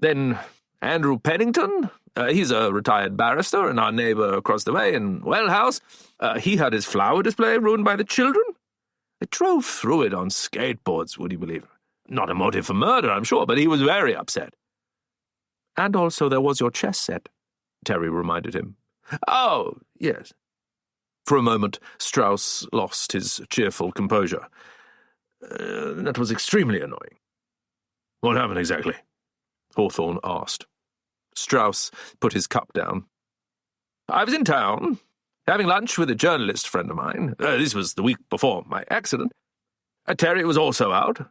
Then Andrew Pennington, he's a retired barrister and our neighbour across the way in Wellhouse. He had his flower display ruined by the children. They drove through it on skateboards, would you believe? Not a motive for murder, I'm sure, but he was very upset. And also there was your chess set, Terry reminded him. Oh, yes. For a moment, Strauss lost his cheerful composure. That was extremely annoying. What happened exactly? Hawthorne asked. Strauss put his cup down. I was in town, having lunch with a journalist friend of mine. This was the week before my accident. Terry was also out.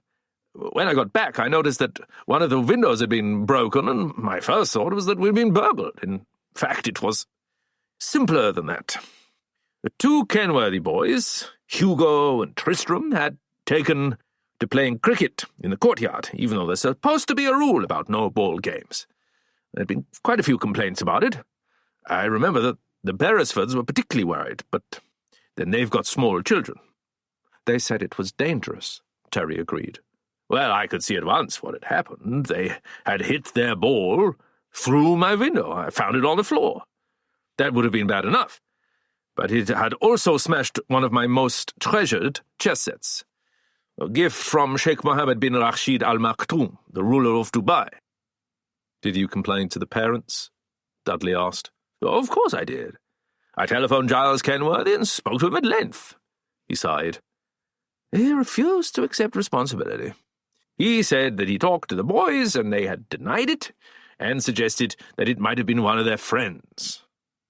When I got back, I noticed that one of the windows had been broken, and my first thought was that we'd been burgled. In fact, it was simpler than that. The two Kenworthy boys, Hugo and Tristram, had taken to playing cricket in the courtyard, even though there's supposed to be a rule about no ball games. There had been quite a few complaints about it. I remember that the Beresfords were particularly worried, but then they've got small children. They said it was dangerous, Terry agreed. Well, I could see at once what had happened. They had hit their ball through my window. I found it on the floor. That would have been bad enough. But it had also smashed one of my most treasured chess sets. A gift from Sheikh Mohammed bin Rashid Al Maktoum, the ruler of Dubai. Did you complain to the parents? Dudley asked. Oh, of course I did. I telephoned Giles Kenworthy and spoke to him at length. He sighed. He refused to accept responsibility. He said that he talked to the boys and they had denied it, and suggested that it might have been one of their friends.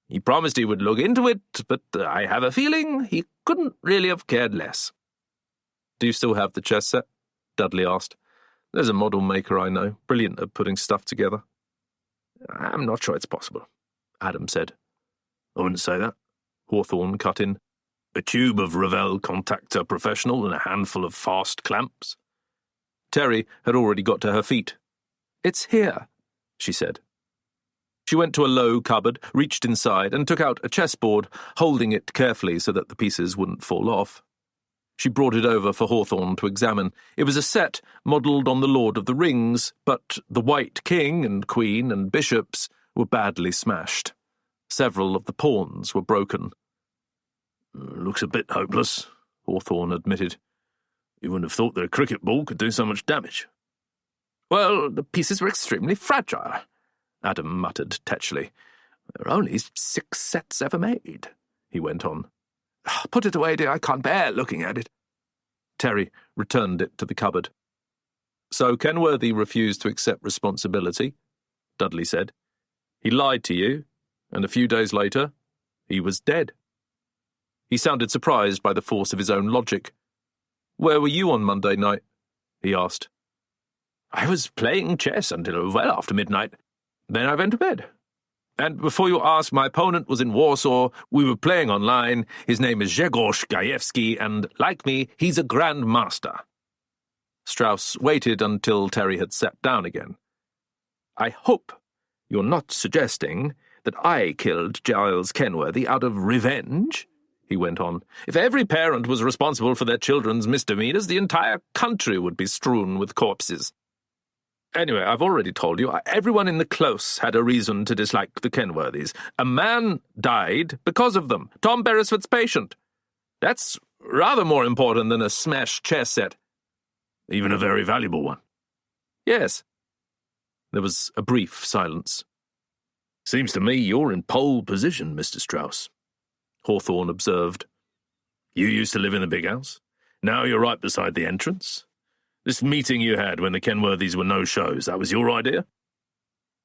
He promised he would look into it, but I have a feeling he couldn't really have cared less. Do you still have the chess set? Dudley asked. There's a model maker I know, brilliant at putting stuff together. I'm not sure it's possible, Adam said. I wouldn't say that, Hawthorne cut in. A tube of Revell Contactor Professional and a handful of fast clamps. Terry had already got to her feet. It's here, she said. She went to a low cupboard, reached inside, and took out a chessboard, holding it carefully so that the pieces wouldn't fall off. She brought it over for Hawthorne to examine. It was a set modelled on the Lord of the Rings, but the white king and queen and bishops were badly smashed. Several of the pawns were broken. Looks a bit hopeless, Hawthorne admitted. You wouldn't have thought that a cricket ball could do so much damage. Well, the pieces were extremely fragile, Adam muttered tetchily. There are only 6 sets ever made, he went on. Put it away, dear, I can't bear looking at it. Terry returned it to the cupboard. So Kenworthy refused to accept responsibility, Dudley said. He lied to you, and a few days later, he was dead. He sounded surprised by the force of his own logic. Where were you on Monday night? He asked. I was playing chess until well after midnight. Then I went to bed. And before you ask, my opponent was in Warsaw. We were playing online. His name is Grzegorz Gajewski, and like me, he's a Grand Master. Strauss waited until Terry had sat down again. I hope you're not suggesting that I killed Giles Kenworthy out of revenge, he went on. "If every parent was responsible for their children's misdemeanors, the entire country would be strewn with corpses. Anyway, I've already told you, everyone in the Close had a reason to dislike the Kenworthys. A man died because of them, Tom Beresford's patient. That's rather more important than a smashed chess set." "Even a very valuable one?" "Yes." There was a brief silence. "Seems to me you're in pole position, Mr. Strauss," Hawthorne observed. "You used to live in the big house. Now you're right beside the entrance. This meeting you had when the Kenworthys were no-shows, that was your idea?"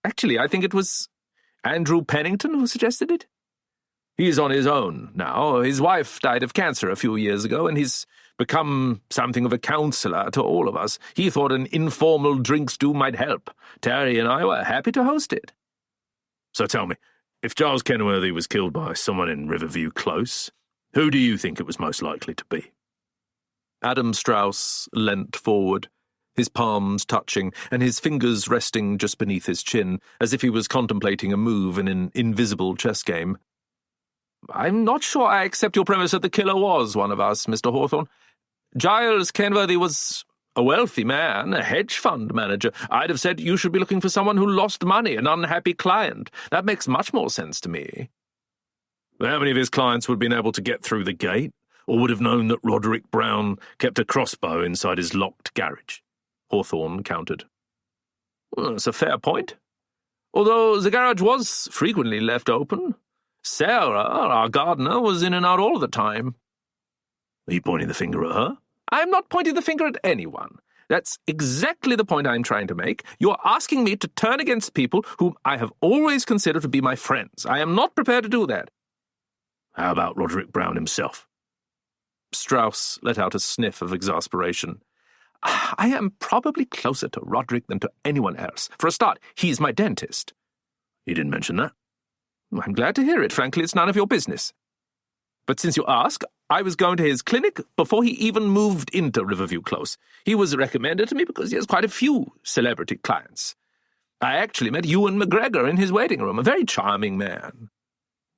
"Actually, I think it was Andrew Pennington who suggested it. He's on his own now. His wife died of cancer a few years ago, and he's become something of a counselor to all of us. He thought an informal drinks-do might help. Terry and I were happy to host it." "So tell me, if Giles Kenworthy was killed by someone in Riverview Close, who do you think it was most likely to be?" Adam Strauss leant forward, his palms touching and his fingers resting just beneath his chin, as if he was contemplating a move in an invisible chess game. "I'm not sure I accept your premise that the killer was one of us, Mr. Hawthorne. Giles Kenworthy was a wealthy man, a hedge fund manager. I'd have said you should be looking for someone who lost money, an unhappy client. That makes much more sense to me." "How many of his clients would have been able to get through the gate, or would have known that Roderick Brown kept a crossbow inside his locked garage?" Hawthorne countered. "Well, that's a fair point. Although the garage was frequently left open. Sarah, our gardener, was in and out all the time." "Are you pointing the finger at her?" "I'm not pointing the finger at anyone. That's exactly the point I'm trying to make. You're asking me to turn against people whom I have always considered to be my friends. I am not prepared to do that." "How about Roderick Brown himself?" Strauss let out a sniff of exasperation. "I am probably closer to Roderick than to anyone else. For a start, he's my dentist." "You didn't mention that." "I'm glad to hear it. Frankly, it's none of your business. But since you ask, I was going to his clinic before he even moved into Riverview Close. He was recommended to me because he has quite a few celebrity clients. I actually met Ewan McGregor in his waiting room, a very charming man.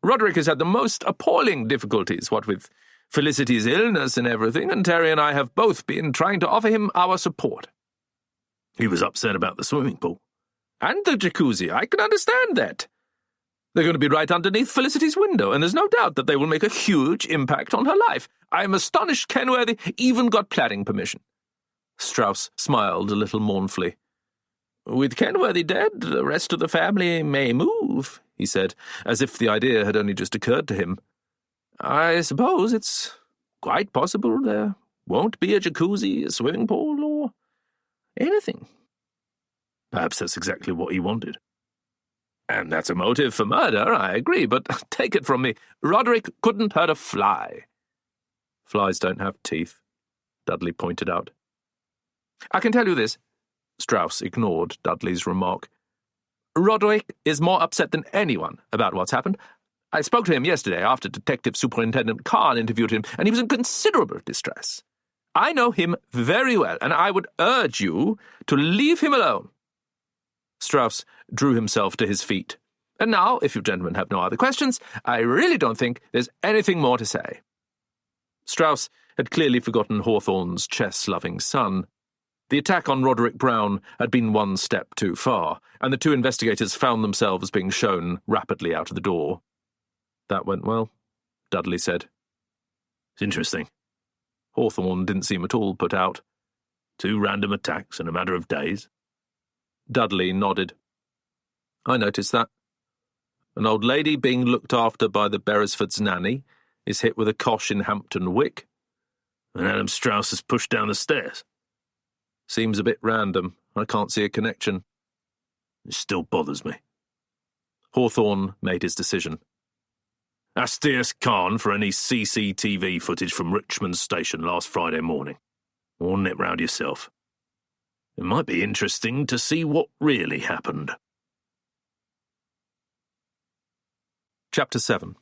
Roderick has had the most appalling difficulties, what with Felicity's illness and everything, and Terry and I have both been trying to offer him our support." "He was upset about the swimming pool." "And the jacuzzi. I can understand that. They're going to be right underneath Felicity's window, and there's no doubt that they will make a huge impact on her life. I'm astonished Kenworthy even got planning permission." Strauss smiled a little mournfully. "With Kenworthy dead, the rest of the family may move," he said, as if the idea had only just occurred to him. "I suppose it's quite possible there won't be a jacuzzi, a swimming pool, or anything." "Perhaps that's exactly what he wanted." "And that's a motive for murder, I agree, but take it from me, Roderick couldn't hurt a fly." "Flies don't have teeth," Dudley pointed out. "I can tell you this." Strauss ignored Dudley's remark. "Roderick is more upset than anyone about what's happened. I spoke to him yesterday after Detective Superintendent Khan interviewed him, and he was in considerable distress. I know him very well, and I would urge you to leave him alone." Strauss drew himself to his feet. "And now, if you gentlemen have no other questions, I really don't think there's anything more to say." Strauss had clearly forgotten Hawthorne's chess-loving son. The attack on Roderick Brown had been one step too far, and the two investigators found themselves being shown rapidly out of the door. "That went well," Dudley said. "It's interesting." Hawthorne didn't seem at all put out. 2 random attacks in a matter of days." Dudley nodded. "I noticed that. An old lady being looked after by the Beresfords' nanny is hit with a cosh in Hampton Wick." "And Adam Strauss is pushed down the stairs." "Seems a bit random. I can't see a connection." "It still bothers me." Hawthorne made his decision. "Ask D.S. Khan for any CCTV footage from Richmond Station last Friday morning. Or nip round yourself. It might be interesting to see what really happened." Chapter 7.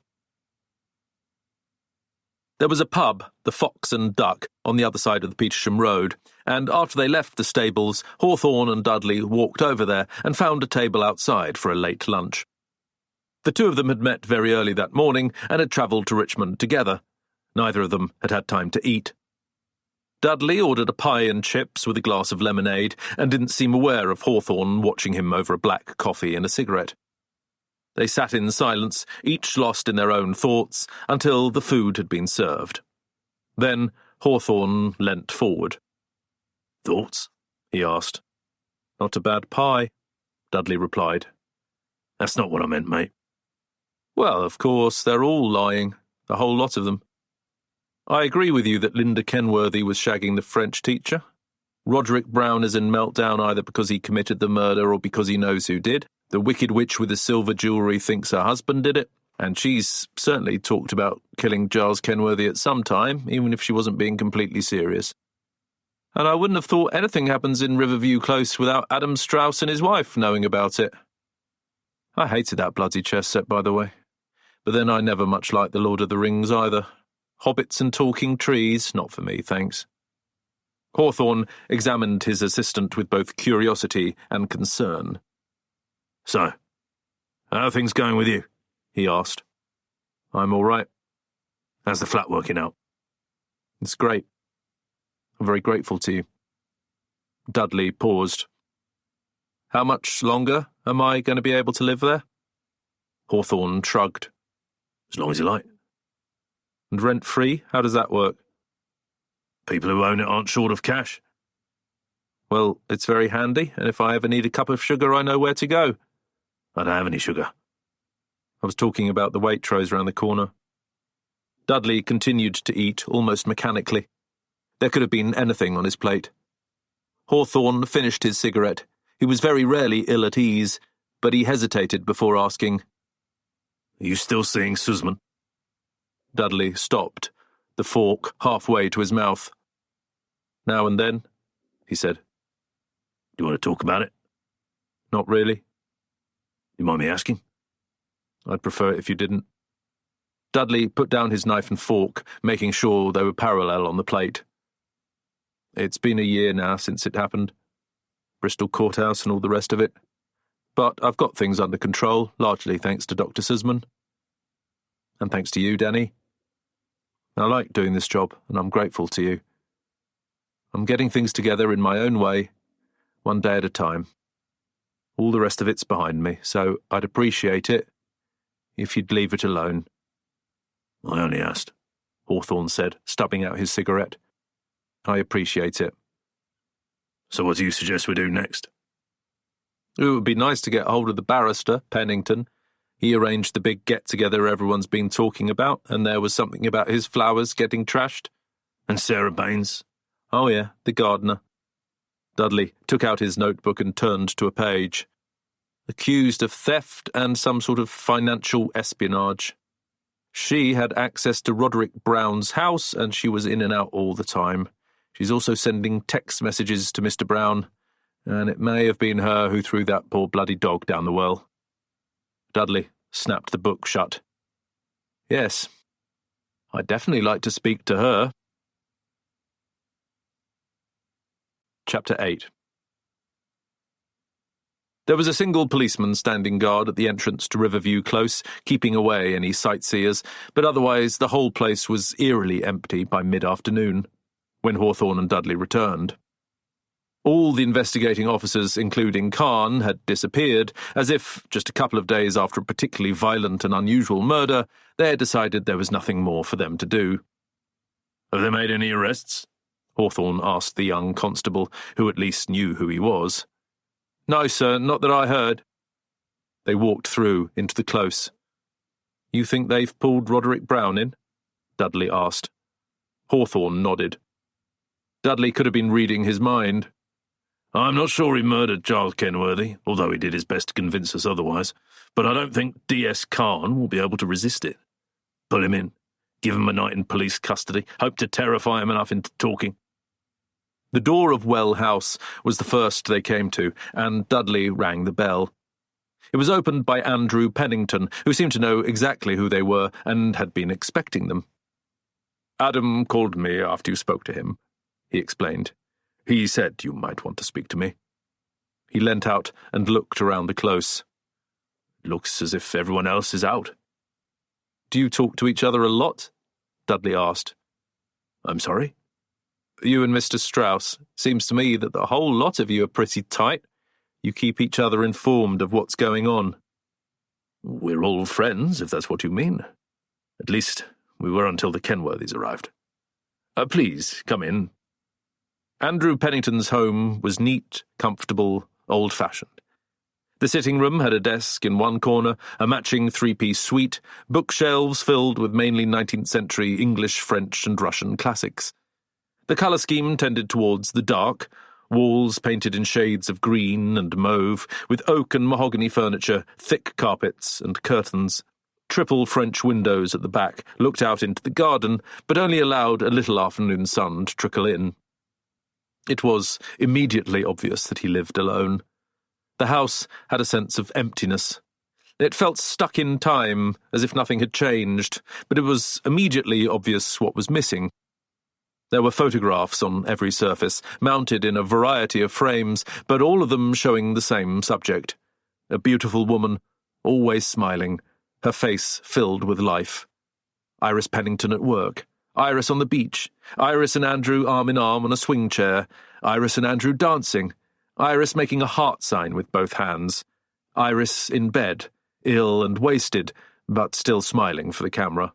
There was a pub, the Fox and Duck, on the other side of the Petersham Road, and after they left the stables, Hawthorne and Dudley walked over there and found a table outside for a late lunch. The two of them had met very early that morning and had travelled to Richmond together, Neither of them had had time to eat. Dudley ordered a pie and chips with a glass of lemonade and didn't seem aware of Hawthorne watching him over a black coffee and a cigarette. They sat in silence, each lost in their own thoughts, until the food had been served. Then Hawthorne leant forward. "Thoughts?" he asked. "Not a bad pie," Dudley replied. "That's not what I meant, mate." "Well, of course, they're all lying, the whole lot of them. I agree with you that Linda Kenworthy was shagging the French teacher. Roderick Brown is in meltdown either because he committed the murder or because he knows who did. The wicked witch with the silver jewellery thinks her husband did it, and she's certainly talked about killing Giles Kenworthy at some time, even if she wasn't being completely serious. And I wouldn't have thought anything happens in Riverview Close without Adam Strauss and his wife knowing about it. I hated that bloody chess set, by the way. But then I never much liked The Lord of the Rings either. Hobbits and talking trees, not for me, thanks." Hawthorne examined his assistant with both curiosity and concern. "So, how are things going with you?" he asked. "I'm all right." "How's the flat working out?" "It's great. I'm very grateful to you." Dudley paused. "How much longer am I going to be able to live there?" Hawthorne shrugged. "As long as you like." "And rent-free? How does that work?" "People who own it aren't short of cash." "Well, it's very handy, and if I ever need a cup of sugar, I know where to go." "I don't have any sugar." "I was talking about the Waitrose round the corner." Dudley continued to eat almost mechanically. There could have been anything on his plate. Hawthorne finished his cigarette. He was very rarely ill at ease, but he hesitated before asking, "Are you still seeing Sussman?" Dudley stopped, the fork halfway to his mouth. "Now and then," he said. "Do you want to talk about it?" "Not really." "You mind me asking?" "I'd prefer it if you didn't." Dudley put down his knife and fork, making sure they were parallel on the plate. "It's been a year now since it happened. Bristol Courthouse and all the rest of it. But I've got things under control, largely thanks to Dr. Sussman. And thanks to you, Danny. I like doing this job, and I'm grateful to you. I'm getting things together in my own way, one day at a time. All the rest of it's behind me, so I'd appreciate it if you'd leave it alone." "I only asked," Hawthorne said, stubbing out his cigarette. "I appreciate it." "So what do you suggest we do next?" "It would be nice to get hold of the barrister, Pennington. He arranged the big get-together everyone's been talking about, and there was something about his flowers getting trashed." "And Sarah Baines?" "Oh yeah, the gardener." Dudley took out his notebook and turned to a page. "Accused of theft and some sort of financial espionage. She had access to Roderick Brown's house, and she was in and out all the time. She's also sending text messages to Mr. Brown, and it may have been her who threw that poor bloody dog down the well." Dudley snapped the book shut. "Yes, I'd definitely like to speak to her." Chapter 8. There was a single policeman standing guard at the entrance to Riverview Close, keeping away any sightseers, but otherwise the whole place was eerily empty by mid-afternoon, when Hawthorne and Dudley returned. All the investigating officers, including Khan, had disappeared, as if, just a couple of days after a particularly violent and unusual murder, they had decided there was nothing more for them to do. "Have they made any arrests?" Hawthorne asked the young constable, who at least knew who he was. "No, sir, not that I heard." They walked through into the close. "You think they've pulled Roderick Brown in?" Dudley asked. Hawthorne nodded. Dudley could have been reading his mind. "I'm not sure he murdered Giles Kenworthy, although he did his best to convince us otherwise, but I don't think D.S. Khan will be able to resist it. Pull him in, give him a night in police custody, hope to terrify him enough into talking." The door of Well House was the first they came to, and Dudley rang the bell. It was opened by Andrew Pennington, who seemed to know exactly who they were and had been expecting them. "Adam called me after you spoke to him," he explained. "He said you might want to speak to me." He leant out and looked around the close. "Looks as if everyone else is out." "Do you talk to each other a lot?" Dudley asked. I'm sorry? You and Mr. Strauss. Seems to me that the whole lot of you are pretty tight. You keep each other informed of what's going on. We're all friends, if that's what you mean. At least, we were until the Kenworthys arrived. Please, come in. Andrew Pennington's home was neat, comfortable, old-fashioned. The sitting room had a desk in one corner, a matching three-piece suite, bookshelves filled with mainly 19th century English, French, and Russian classics. The colour scheme tended towards the dark, walls painted in shades of green and mauve, with oak and mahogany furniture, thick carpets, and curtains. Triple French windows at the back looked out into the garden, but only allowed a little afternoon sun to trickle in. It was immediately obvious that he lived alone. The house had a sense of emptiness. It felt stuck in time, as if nothing had changed, but it was immediately obvious what was missing. There were photographs on every surface, mounted in a variety of frames, but all of them showing the same subject. A beautiful woman, always smiling, her face filled with life. Iris Pennington at work, Iris on the beach, Iris and Andrew arm in arm on a swing chair, Iris and Andrew dancing, Iris making a heart sign with both hands, Iris in bed, ill and wasted, but still smiling for the camera.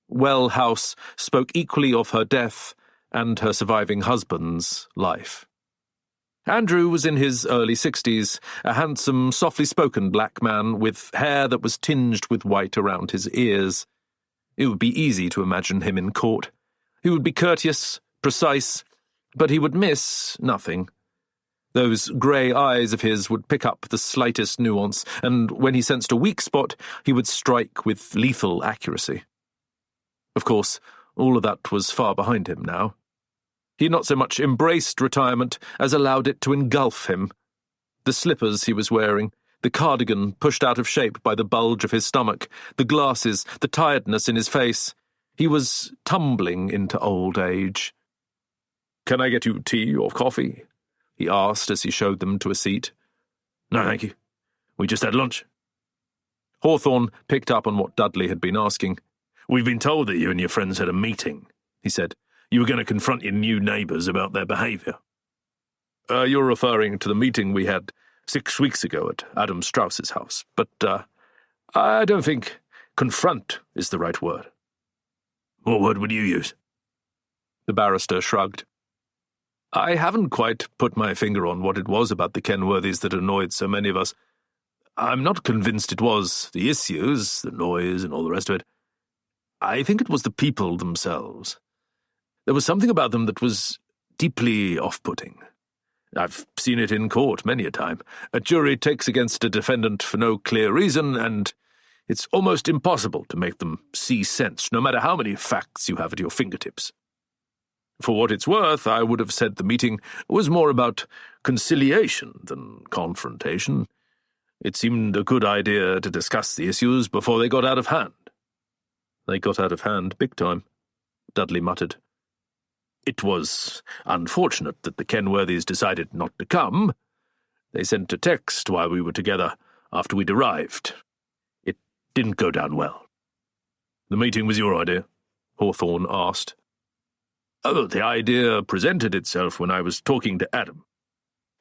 Well House spoke equally of her death and her surviving husband's life. Andrew was in his early 60s, a handsome, softly-spoken black man with hair that was tinged with white around his ears. It would be easy to imagine him in court. He would be courteous, precise, but he would miss nothing. Those grey eyes of his would pick up the slightest nuance, and when he sensed a weak spot, he would strike with lethal accuracy. Of course, all of that was far behind him now. He not so much embraced retirement as allowed it to engulf him. The slippers he was wearing, the cardigan pushed out of shape by the bulge of his stomach, the glasses, the tiredness in his face. He was tumbling into old age. "Can I get you tea or coffee?" he asked as he showed them to a seat. "No, thank you. We just had lunch." Hawthorne picked up on what Dudley had been asking. "We've been told that you and your friends had a meeting," he said. "You were going to confront your new neighbours about their behaviour." You're referring to the meeting we had 6 weeks ago at Adam Strauss's house, but I don't think confront is the right word. What word would you use? The barrister shrugged. I haven't quite put my finger on what it was about the Kenworthys that annoyed so many of us. I'm not convinced it was the issues, the noise, and all the rest of it. I think it was the people themselves. There was something about them that was deeply off-putting. I've seen it in court many a time. A jury takes against a defendant for no clear reason, and it's almost impossible to make them see sense, no matter how many facts you have at your fingertips. For what it's worth, I would have said the meeting was more about conciliation than confrontation. It seemed a good idea to discuss the issues before they got out of hand. They got out of hand big time, Dudley muttered. It was unfortunate that the Kenworthys decided not to come. They sent a text while we were together after we'd arrived. It didn't go down well. The meeting was your idea? Hawthorne asked. Oh, the idea presented itself when I was talking to Adam.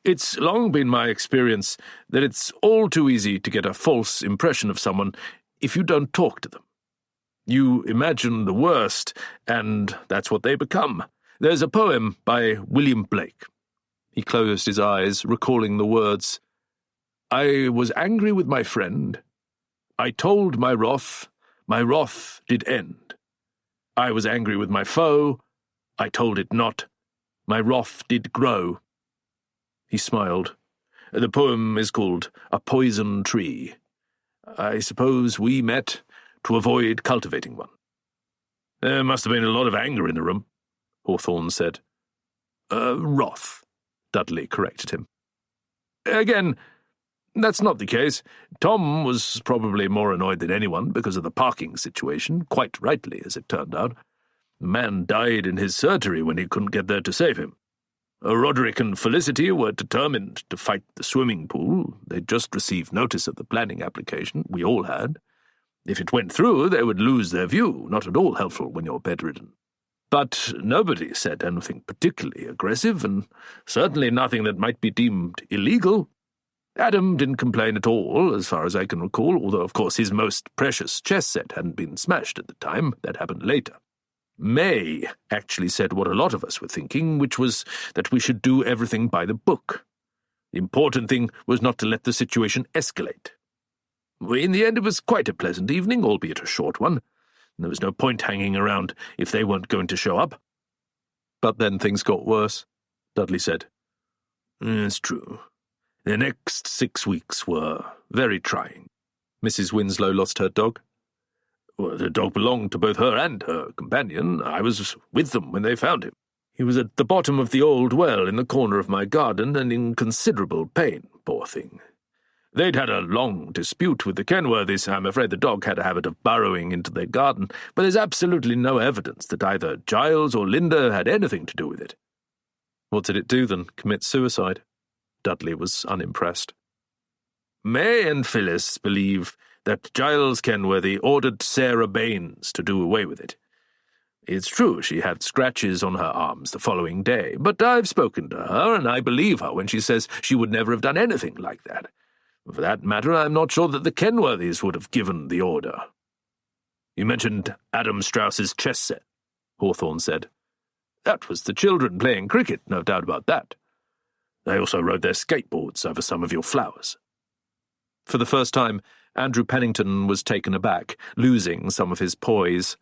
It's long been my experience that it's all too easy to get a false impression of someone if you don't talk to them. You imagine the worst, and that's what they become. There's a poem by William Blake. He closed his eyes, recalling the words. I was angry with my friend. I told my wrath did end. I was angry with my foe. I told it not. My wrath did grow. He smiled. The poem is called A Poison Tree. I suppose we met to avoid cultivating one. There must have been a lot of anger in the room, Hawthorne said. Wrath, Dudley corrected him. Again, that's not the case. Tom was probably more annoyed than anyone because of the parking situation, quite rightly, as it turned out. The man died in his surgery when he couldn't get there to save him. Roderick and Felicity were determined to fight the swimming pool. They'd just received notice of the planning application. We all had. If it went through, they would lose their view, not at all helpful when you're bedridden. But nobody said anything particularly aggressive, and certainly nothing that might be deemed illegal. Adam didn't complain at all, as far as I can recall, although of course his most precious chess set hadn't been smashed at the time. That happened later. May actually said what a lot of us were thinking, which was that we should do everything by the book. The important thing was not to let the situation escalate. In the end, it was quite a pleasant evening, albeit a short one. There was no point hanging around if they weren't going to show up. But then things got worse, Dudley said. It's true. The next 6 weeks were very trying. Mrs. Winslow lost her dog. Well, the dog belonged to both her and her companion. I was with them when they found him. He was at the bottom of the old well in the corner of my garden and in considerable pain, poor thing. They'd had a long dispute with the Kenworthys. I'm afraid the dog had a habit of burrowing into their garden, but there's absolutely no evidence that either Giles or Linda had anything to do with it. What did it do then? Commit suicide? Dudley was unimpressed. May and Phyllis believe that Giles Kenworthy ordered Sarah Baines to do away with it. It's true she had scratches on her arms the following day, but I've spoken to her, and I believe her when she says she would never have done anything like that. For that matter, I'm not sure that the Kenworthys would have given the order. You mentioned Adam Strauss's chess set, Hawthorne said. That was the children playing cricket, no doubt about that. They also rode their skateboards over some of your flowers. For the first time, Andrew Pennington was taken aback, losing some of his poise.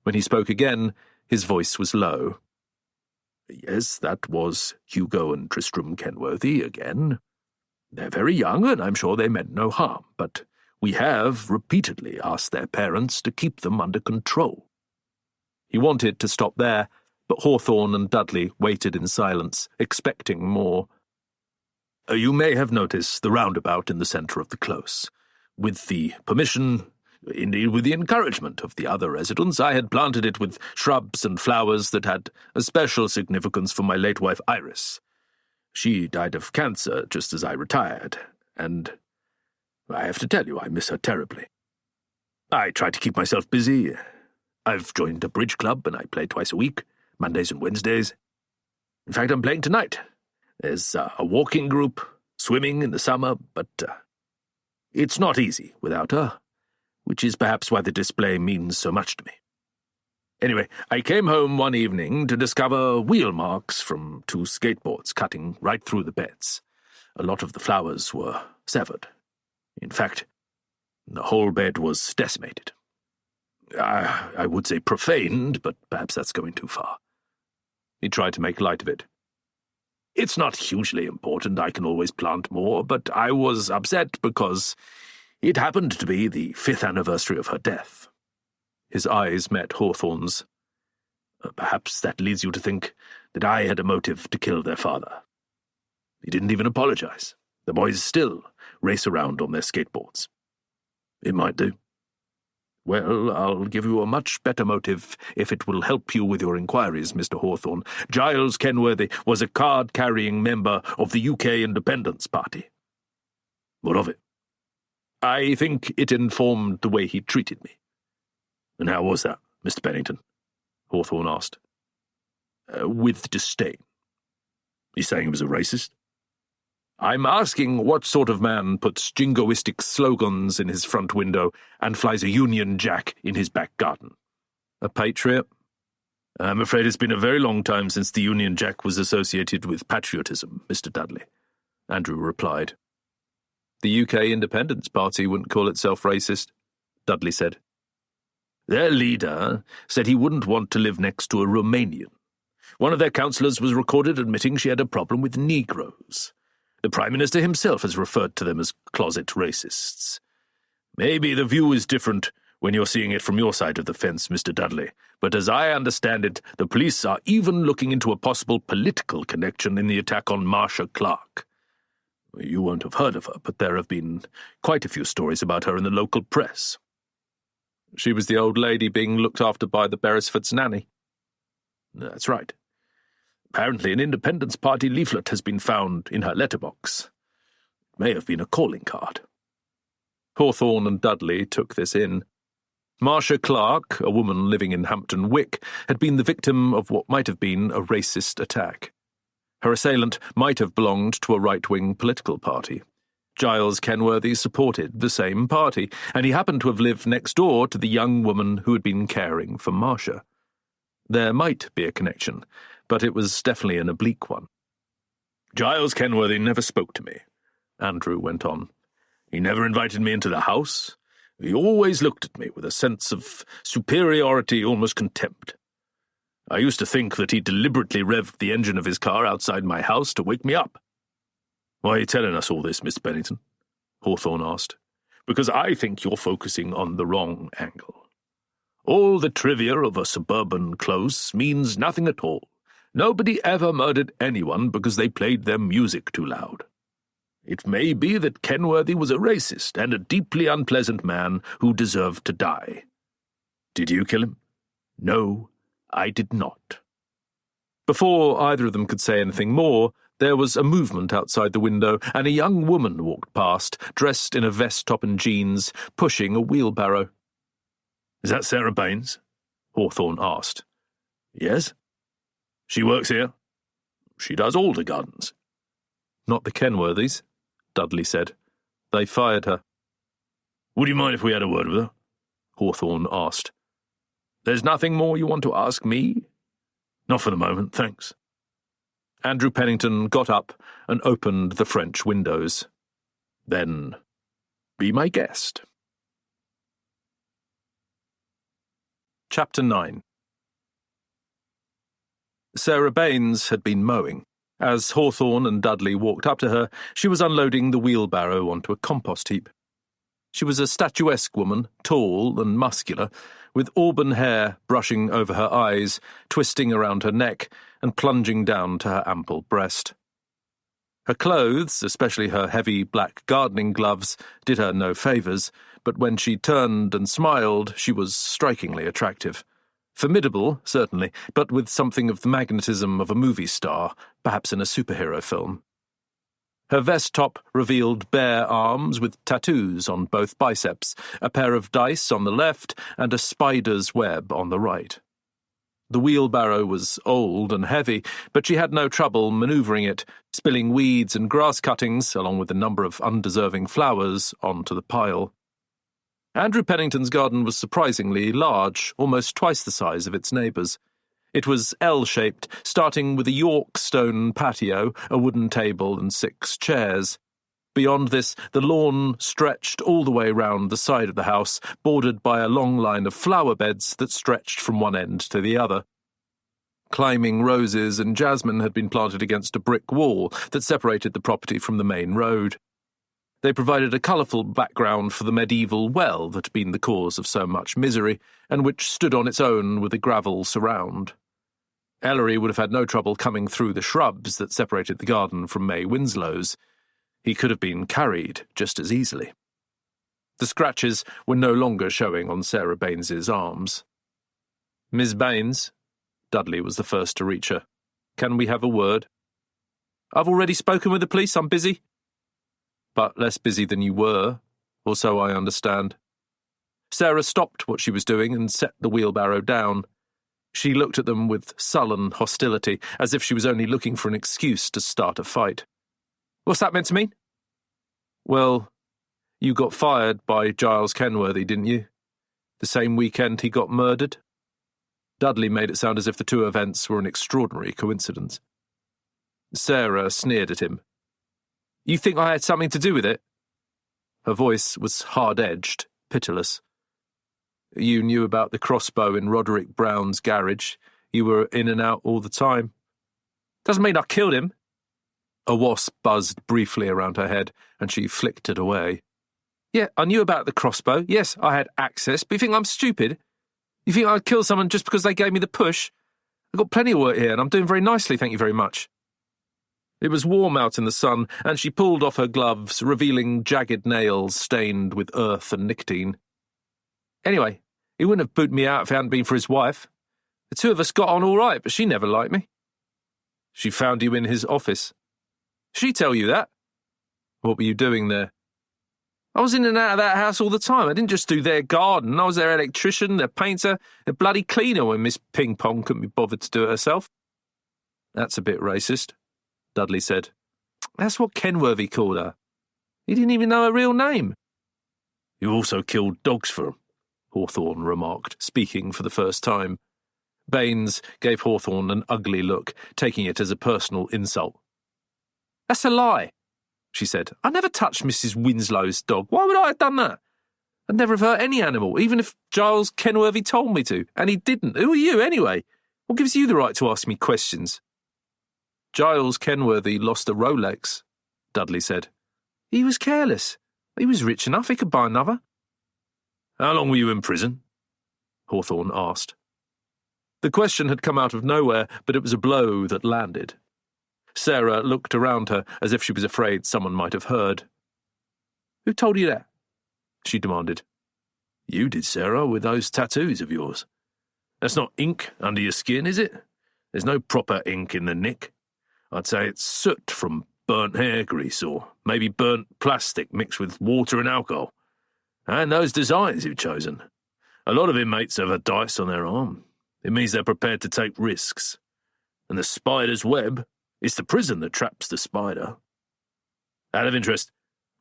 When he spoke again, his voice was low. Yes, that was Hugo and Tristram Kenworthy again. They're very young, and I'm sure they meant no harm, but we have repeatedly asked their parents to keep them under control. He wanted to stop there, but Hawthorne and Dudley waited in silence, expecting more. You may have noticed the roundabout in the centre of the close. With the permission, indeed with the encouragement of the other residents, I had planted it with shrubs and flowers that had a special significance for my late wife Iris. She died of cancer just as I retired, and I have to tell you, I miss her terribly. I try to keep myself busy. I've joined a bridge club, and I play twice a week, Mondays and Wednesdays. In fact, I'm playing tonight. There's a walking group, swimming in the summer, but it's not easy without her, which is perhaps why the display means so much to me. Anyway, I came home one evening to discover wheel marks from 2 skateboards cutting right through the beds. A lot of the flowers were severed. In fact, the whole bed was decimated. I would say profaned, but perhaps that's going too far. He tried to make light of it. It's not hugely important, I can always plant more, but I was upset because it happened to be the 5th anniversary of her death. His eyes met Hawthorne's. Perhaps that leads you to think that I had a motive to kill their father. He didn't even apologize. The boys still race around on their skateboards. It might do. Well, I'll give you a much better motive if it will help you with your inquiries, Mr. Hawthorne. Giles Kenworthy was a card-carrying member of the UK Independence Party. What of it? I think it informed the way he treated me. And how was that, Mr. Pennington? Hawthorne asked. With disdain. You saying he was a racist? I'm asking what sort of man puts jingoistic slogans in his front window and flies a Union Jack in his back garden. A patriot? I'm afraid it's been a very long time since the Union Jack was associated with patriotism, Mr. Dudley, Andrew replied. The UK Independence Party wouldn't call itself racist, Dudley said. Their leader said he wouldn't want to live next to a Romanian. One of their councillors was recorded admitting she had a problem with Negroes. The Prime Minister himself has referred to them as closet racists. Maybe the view is different when you're seeing it from your side of the fence, Mr. Dudley, but as I understand it, the police are even looking into a possible political connection in the attack on Marsha Clark. You won't have heard of her, but there have been quite a few stories about her in the local press. She was the old lady being looked after by the Beresfords' nanny. That's right. Apparently an Independence Party leaflet has been found in her letterbox. It may have been a calling card. Hawthorne and Dudley took this in. Marcia Clark, a woman living in Hampton Wick, had been the victim of what might have been a racist attack. Her assailant might have belonged to a right-wing political party. Giles Kenworthy supported the same party, and he happened to have lived next door to the young woman who had been caring for Marcia. There might be a connection, but it was definitely an oblique one. Giles Kenworthy never spoke to me, Andrew went on. He never invited me into the house. He always looked at me with a sense of superiority, almost contempt. I used to think that he deliberately revved the engine of his car outside my house to wake me up. "Why are you telling us all this, Miss Bennington?" Hawthorne asked. "Because I think you're focusing on the wrong angle. All the trivia of a suburban close means nothing at all. Nobody ever murdered anyone because they played their music too loud. It may be that Kenworthy was a racist and a deeply unpleasant man who deserved to die. Did you kill him? No, I did not." Before either of them could say anything more, there was a movement outside the window, and a young woman walked past, dressed in a vest top and jeans, pushing a wheelbarrow. "Is that Sarah Baines?" Hawthorne asked. "Yes." "She works here?" "She does all the gardens." "Not the Kenworthys," Dudley said. "They fired her." "Would you mind if we had a word with her?" Hawthorne asked. "There's nothing more you want to ask me?" "Not for the moment, thanks." Andrew Pennington got up and opened the French windows. "Then be my guest." Chapter 9. Sarah Baines had been mowing. As Hawthorne and Dudley walked up to her, she was unloading the wheelbarrow onto a compost heap. She was a statuesque woman, tall and muscular, with auburn hair brushing over her eyes, twisting around her neck, and plunging down to her ample breast. Her clothes, especially her heavy black gardening gloves, did her no favours, but when she turned and smiled, she was strikingly attractive. Formidable, certainly, but with something of the magnetism of a movie star, perhaps in a superhero film. Her vest top revealed bare arms with tattoos on both biceps, a pair of dice on the left, and a spider's web on the right. The wheelbarrow was old and heavy, but she had no trouble manoeuvring it, spilling weeds and grass cuttings, along with a number of undeserving flowers, onto the pile. Andrew Pennington's garden was surprisingly large, almost twice the size of its neighbours. It was L-shaped, starting with a York stone patio, a wooden table and 6 chairs. Beyond this, the lawn stretched all the way round the side of the house, bordered by a long line of flower beds that stretched from one end to the other. Climbing roses and jasmine had been planted against a brick wall that separated the property from the main road. They provided a colourful background for the medieval well that had been the cause of so much misery, and which stood on its own with a gravel surround. Ellery would have had no trouble coming through the shrubs that separated the garden from May Winslow's. He could have been carried just as easily. The scratches were no longer showing on Sarah Baines's arms. "Miss Baines," Dudley was the first to reach her. "Can we have a word?" "I've already spoken with the police, I'm busy." "But less busy than you were, or so I understand." Sarah stopped what she was doing and set the wheelbarrow down. She looked at them with sullen hostility, as if she was only looking for an excuse to start a fight. "What's that meant to mean?" "Well, you got fired by Giles Kenworthy, didn't you? The same weekend he got murdered?" Dudley made it sound as if the two events were an extraordinary coincidence. Sarah sneered at him. "You think I had something to do with it?" Her voice was hard-edged, pitiless. "You knew about the crossbow in Roderick Brown's garage. You were in and out all the time." "Doesn't mean I killed him." A wasp buzzed briefly around her head, and she flicked it away. "Yeah, I knew about the crossbow. Yes, I had access, but you think I'm stupid? You think I'd kill someone just because they gave me the push? I've got plenty of work here, and I'm doing very nicely, thank you very much." It was warm out in the sun, and she pulled off her gloves, revealing jagged nails stained with earth and nicotine. "Anyway, he wouldn't have booted me out if it hadn't been for his wife. The two of us got on all right, but she never liked me." "She found you in his office." "She tell you that?" "What were you doing there?" I was in and out of that house all the time. I didn't just do their garden. I was their electrician, their painter, their bloody cleaner when Miss Ping Pong couldn't be bothered to do it herself. That's a bit racist, Dudley said. That's what Kenworthy called her. He didn't even know her real name. You also killed dogs for him, Hawthorne remarked, speaking for the first time. Baines gave Hawthorne an ugly look, taking it as a personal insult. That's a lie, she said. I never touched Mrs. Winslow's dog. Why would I have done that? I'd never have hurt any animal, even if Giles Kenworthy told me to, and he didn't. Who are you, anyway? What gives you the right to ask me questions? Giles Kenworthy lost a Rolex, Dudley said. He was careless. He was rich enough, he could buy another. How long were you in prison? Hawthorne asked. The question had come out of nowhere, but it was a blow that landed. Sarah looked around her as if she was afraid someone might have heard. Who told you that? She demanded. You did, Sarah, with those tattoos of yours. That's not ink under your skin, is it? There's no proper ink in the nick. I'd say it's soot from burnt hair grease or maybe burnt plastic mixed with water and alcohol. And those designs you've chosen. A lot of inmates have a dice on their arm. It means they're prepared to take risks. And the spider's web, it's the prison that traps the spider. Out of interest,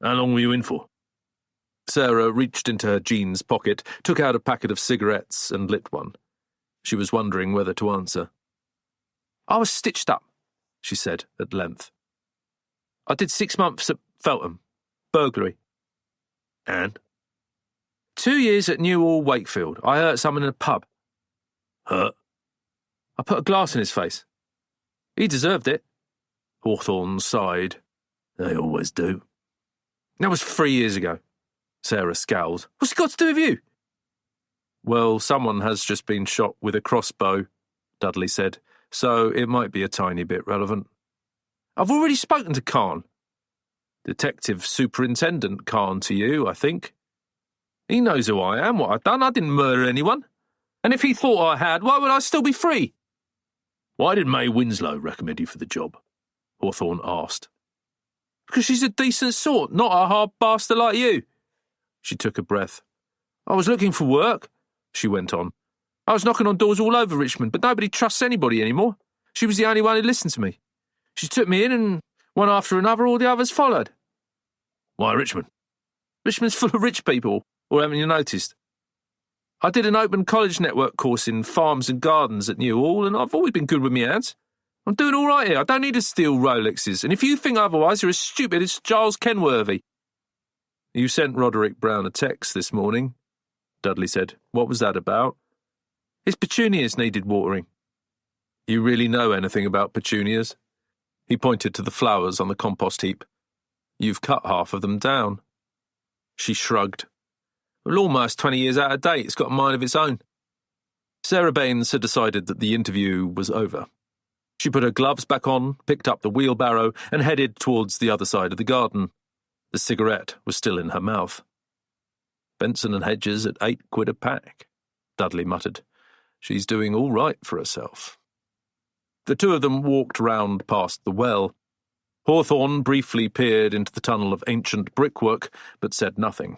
how long were you in for? Sarah reached into her jeans pocket, took out a packet of cigarettes and lit one. She was wondering whether to answer. I was stitched up, she said at length. I did 6 months at Feltham. Burglary. And? 2 years at Newhall, Wakefield. I hurt someone in a pub. Hurt? I put a glass in his face. He deserved it. Hawthorne sighed. They always do. That was 3 years ago. Sarah scowled. What's it got to do with you? Well, someone has just been shot with a crossbow, Dudley said, so it might be a tiny bit relevant. I've already spoken to Khan. Detective Superintendent Khan to you, I think. He knows who I am, what I've done. I didn't murder anyone. And if he thought I had, why would I still be free? Why did May Winslow recommend you for the job? Hawthorne asked. Because she's a decent sort, not a hard bastard like you. She took a breath. I was looking for work, she went on. I was knocking on doors all over Richmond, but nobody trusts anybody anymore. She was the only one who listened to me. She took me in and one after another all the others followed. Why Richmond? Richmond's full of rich people, or haven't you noticed? I did an open college network course in farms and gardens at Newhall, and I've always been good with my hands. I'm doing all right here. I don't need to steal Rolexes, and if you think otherwise, you're as stupid as Giles Kenworthy. You sent Roderick Brown a text this morning, Dudley said. What was that about? His petunias needed watering. You really know anything about petunias? He pointed to the flowers on the compost heap. You've cut half of them down. She shrugged. Well, almost 20 years out of date. It's got a mind of its own. Sarah Baines had decided that the interview was over. She put her gloves back on, picked up the wheelbarrow, and headed towards the other side of the garden. The cigarette was still in her mouth. Benson and Hedges at £8 a pack, Dudley muttered. She's doing all right for herself. The two of them walked round past the well. Hawthorne briefly peered into the tunnel of ancient brickwork, but said nothing.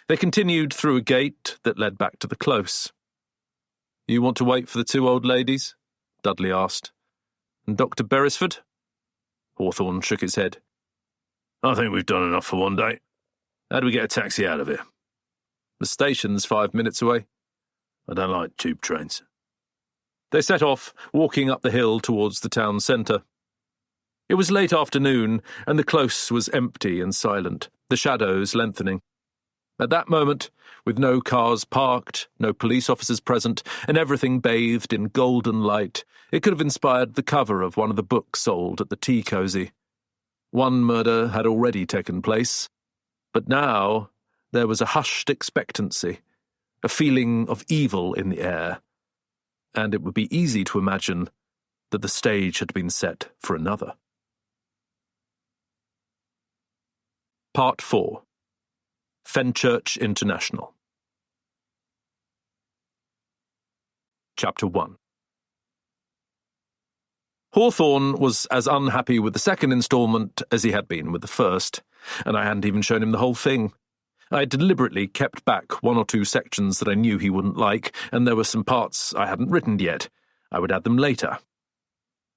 They continued through a gate that led back to the close. You want to wait for the two old ladies? Dudley asked. And Dr. Beresford? Hawthorne shook his head. I think we've done enough for one day. How do we get a taxi out of here? The station's 5 minutes away. I don't like tube trains. They set off, walking up the hill towards the town centre. It was late afternoon, and the close was empty and silent, the shadows lengthening. At that moment, with no cars parked, no police officers present, and everything bathed in golden light, it could have inspired the cover of one of the books sold at the tea cosy. One murder had already taken place, but now there was a hushed expectancy, a feeling of evil in the air, and it would be easy to imagine that the stage had been set for another. Part 4. Fenchurch International. Chapter 1. Hawthorne was as unhappy with the second instalment as he had been with the first. and I hadn't even shown him the whole thing. I had deliberately kept back 1 or 2 sections that I knew he wouldn't like, and there were some parts I hadn't written yet. I would add them later.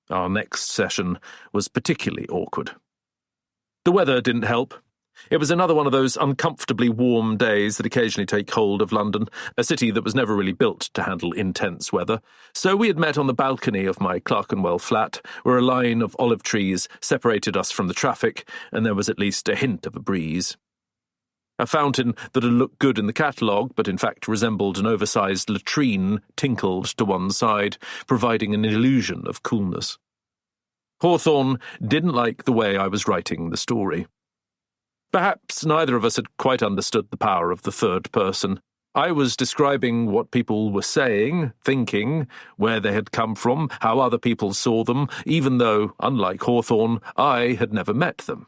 Our next session was particularly awkward. The weather didn't help. It was another one of those uncomfortably warm days that occasionally take hold of London, a city that was never really built to handle intense weather. So we had met on the balcony of my Clerkenwell flat, where a line of olive trees separated us from the traffic, and there was at least a hint of a breeze. A fountain that had looked good in the catalogue, but in fact resembled an oversized latrine, tinkled to one side, providing an illusion of coolness. Hawthorne didn't like the way I was writing the story. Perhaps neither of us had quite understood the power of the third person. I was describing what people were saying, thinking, where they had come from, how other people saw them, even though, unlike Hawthorne, I had never met them.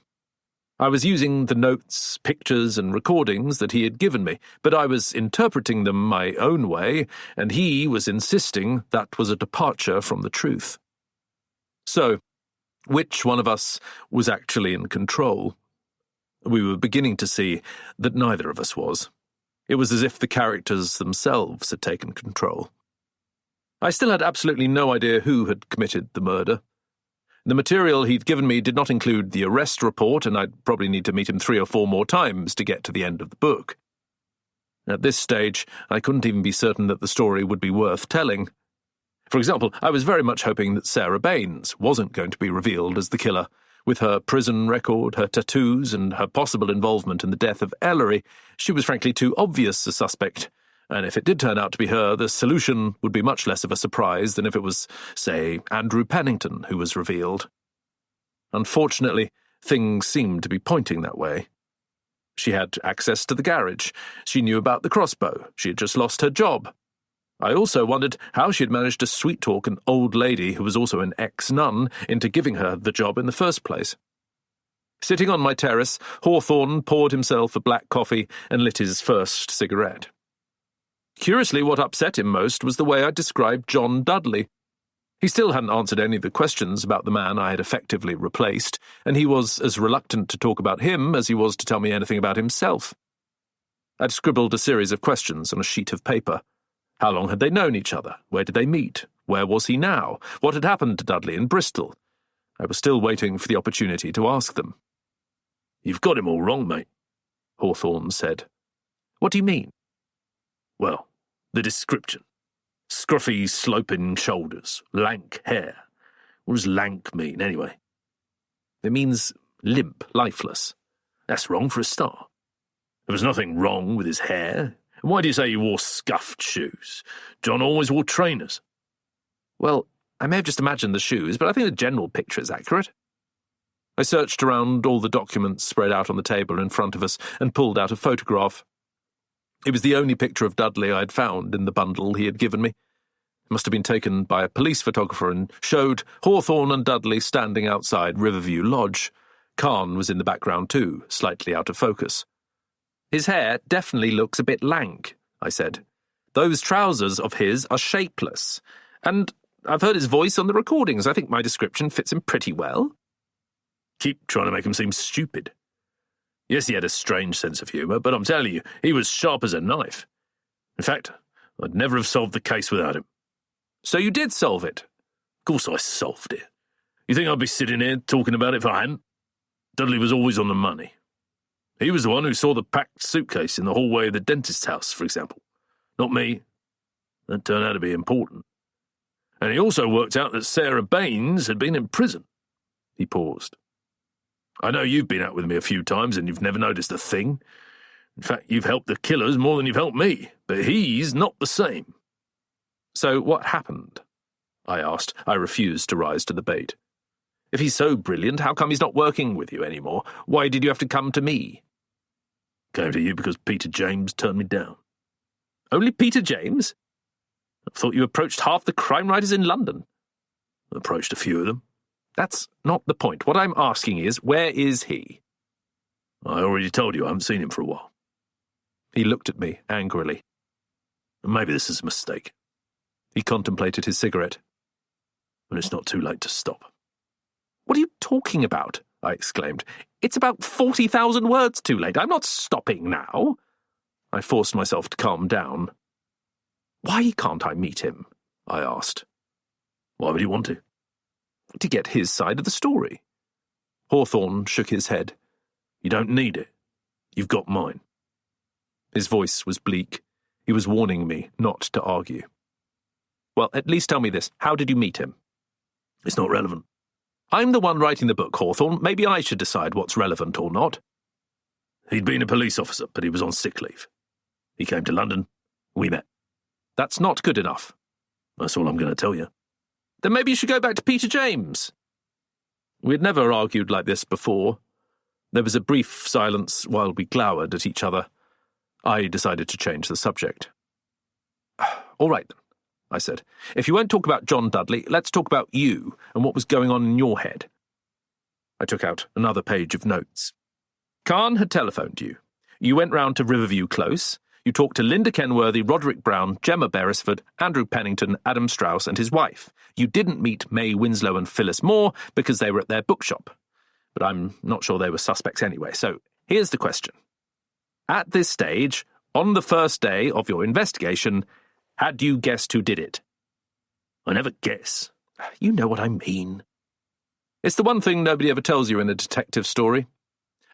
I was using the notes, pictures, and recordings that he had given me, but I was interpreting them my own way, and he was insisting that was a departure from the truth. So, which one of us was actually in control? We were beginning to see that neither of us was. It was as if the characters themselves had taken control. I still had absolutely no idea who had committed the murder. The material he'd given me did not include the arrest report, and I'd probably need to meet him 3 or 4 more times to get to the end of the book. At this stage, I couldn't even be certain that the story would be worth telling. For example, I was very much hoping that Sarah Baines wasn't going to be revealed as the killer. With her prison record, her tattoos, and her possible involvement in the death of Ellery, she was frankly too obvious a suspect, and if it did turn out to be her, the solution would be much less of a surprise than if it was, say, Andrew Pennington who was revealed. Unfortunately, things seemed to be pointing that way. She had access to the garage. She knew about the crossbow. She had just lost her job. I also wondered how she had managed to sweet-talk an old lady who was also an ex-nun into giving her the job in the first place. Sitting on my terrace, Hawthorne poured himself a black coffee and lit his first cigarette. Curiously, what upset him most was the way I described John Dudley. He still hadn't answered any of the questions about the man I had effectively replaced, and he was as reluctant to talk about him as he was to tell me anything about himself. I'd scribbled a series of questions on a sheet of paper. How long had they known each other? Where did they meet? Where was he now? What had happened to Dudley in Bristol? I was still waiting for the opportunity to ask them. "You've got him all wrong, mate," Hawthorne said. "What do you mean?" "Well, the description. Scruffy, sloping shoulders, lank hair. What does lank mean, anyway?" "It means limp, lifeless." "That's wrong for a start. There was nothing wrong with his hair. Why do you say he wore scuffed shoes? John always wore trainers." "Well, I may have just imagined the shoes, but I think the general picture is accurate." I searched around all the documents spread out on the table in front of us and pulled out a photograph. It was the only picture of Dudley I had found in the bundle he had given me. It must have been taken by a police photographer and showed Hawthorne and Dudley standing outside Riverview Lodge. Khan was in the background too, slightly out of focus. "His hair definitely looks a bit lank," I said. "Those trousers of his are shapeless. And I've heard his voice on the recordings. I think my description fits him pretty well." "Keep trying to make him seem stupid. Yes, he had a strange sense of humour, but I'm telling you, he was sharp as a knife. In fact, I'd never have solved the case without him." "So you did solve it?" "Of course I solved it. You think I'd be sitting here talking about it if I hadn't? Dudley was always on the money. He was the one who saw the packed suitcase in the hallway of the dentist's house, for example. Not me. That turned out to be important. And he also worked out that Sarah Baines had been in prison." He paused. "I know you've been out with me a few times and you've never noticed a thing. In fact, you've helped the killers more than you've helped me, but he's not the same." "So what happened?" I asked. I refused to rise to the bait. "If he's so brilliant, how come he's not working with you anymore? Why did you have to come to me?" "Came to you because Peter James turned me down." "Only Peter James? I thought you approached half the crime writers in London." "I approached a few of them." "That's not the point. What I'm asking is, where is he?" "I already told you I haven't seen him for a while." He looked at me angrily. "Maybe this is a mistake." He contemplated his cigarette. "But it's not too late to stop." "What are you talking about?" I exclaimed. "It's about 40,000 words too late. I'm not stopping now." I forced myself to calm down. "Why can't I meet him?" I asked. Why would you want to? "To get his side of the story." Hawthorne shook his head. You don't need it. You've got mine. His voice was bleak. He was warning me not to argue. "Well, at least tell me this. How did you meet him?" It's not relevant. "I'm the one writing the book, Hawthorne. Maybe I should decide what's relevant or not." He'd been a police officer, but he was on sick leave. He came to London. We met. "That's not good enough." That's all I'm going to tell you. "Then maybe you should go back to Peter James." We had never argued like this before. There was a brief silence while we glowered at each other. I decided to change the subject. "All right, then," I said. "If you won't talk about John Dudley, let's talk about you and what was going on in your head." I took out another page of notes. "Khan had telephoned you. You went round to Riverview Close. You talked to Linda Kenworthy, Roderick Brown, Gemma Beresford, Andrew Pennington, Adam Strauss and his wife. You didn't meet May Winslow and Phyllis Moore because they were at their bookshop. But I'm not sure they were suspects anyway, so here's the question. At this stage, on the first day of your investigation, had you guessed who did it?" I never guess. "You know what I mean. It's the one thing nobody ever tells you in a detective story.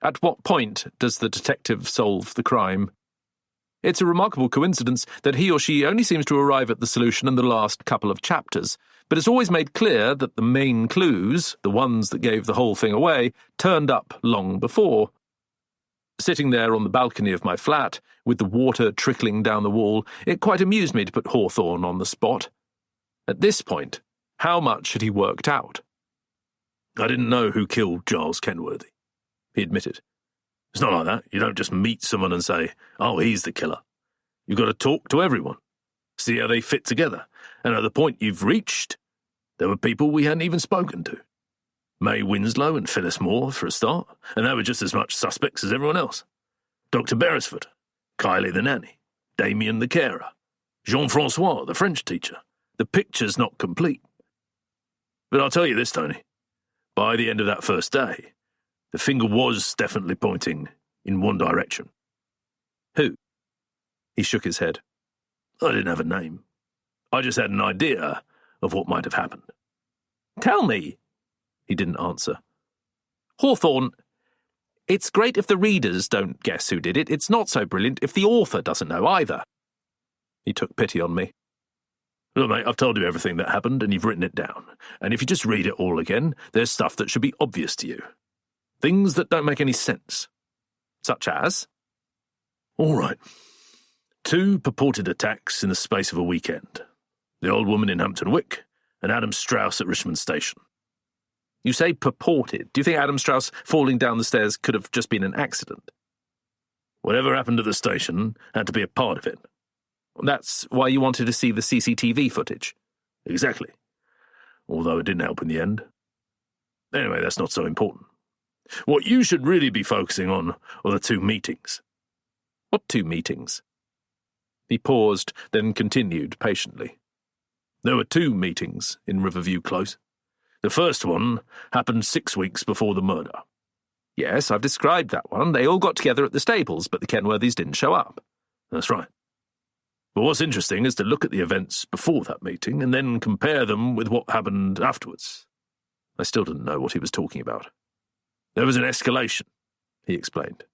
At what point does the detective solve the crime? It's a remarkable coincidence that he or she only seems to arrive at the solution in the last couple of chapters, but it's always made clear that the main clues, the ones that gave the whole thing away, turned up long before. Sitting there on the balcony of my flat, with the water trickling down the wall, it quite amused me to put Hawthorne on the spot. At this point, how much had he worked out? I didn't know who killed Giles Kenworthy, he admitted. It's not like that. You don't just meet someone and say, oh, he's the killer. You've got to talk to everyone, see how they fit together. And at the point you've reached, there were people we hadn't even spoken to. May Winslow and Phyllis Moore, for a start, and they were just as much suspects as everyone else. Dr. Beresford, Kylie the nanny, Damien the carer, Jean-Francois, the French teacher. The picture's not complete. But I'll tell you this, Tony. By the end of that first day, the finger was definitely pointing in one direction. Who? He shook his head. I didn't have a name. I just had an idea of what might have happened. Tell me. He didn't answer. Hawthorne, it's great if the readers don't guess who did it. It's not so brilliant if the author doesn't know either. He took pity on me. Look, mate, I've told you everything that happened and you've written it down. And if you just read it all again, there's stuff that should be obvious to you. Things that don't make any sense. Such as? All right. 2 purported attacks in the space of a weekend. The old woman in Hampton Wick and Adam Strauss at Richmond Station. You say purported. Do you think Adam Strauss falling down the stairs could have just been an accident? Whatever happened at the station had to be a part of it. That's why you wanted to see the CCTV footage? Exactly. Although it didn't help in the end. Anyway, that's not so important. What you should really be focusing on are the 2 meetings. What 2 meetings? He paused, then continued patiently. There were 2 meetings in Riverview Close. The first one happened 6 weeks before the murder. Yes, I've described that one. They all got together at the stables, but the Kenworthys didn't show up. That's right. But what's interesting is to look at the events before that meeting and then compare them with what happened afterwards. I still didn't know what he was talking about. There was an escalation, he explained.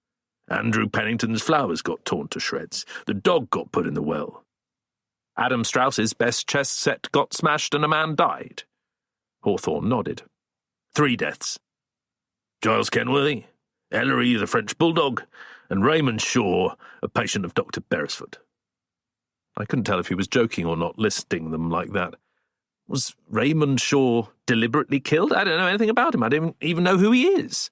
Andrew Pennington's flowers got torn to shreds. The dog got put in the well. Adam Strauss's best chess set got smashed and a man died. Hawthorne nodded. 3 deaths. Giles Kenworthy, Ellery the French bulldog, and Raymond Shaw, a patient of Dr. Beresford. I couldn't tell if he was joking or not, listing them like that. Was Raymond Shaw deliberately killed? I don't know anything about him. I don't even know who he is.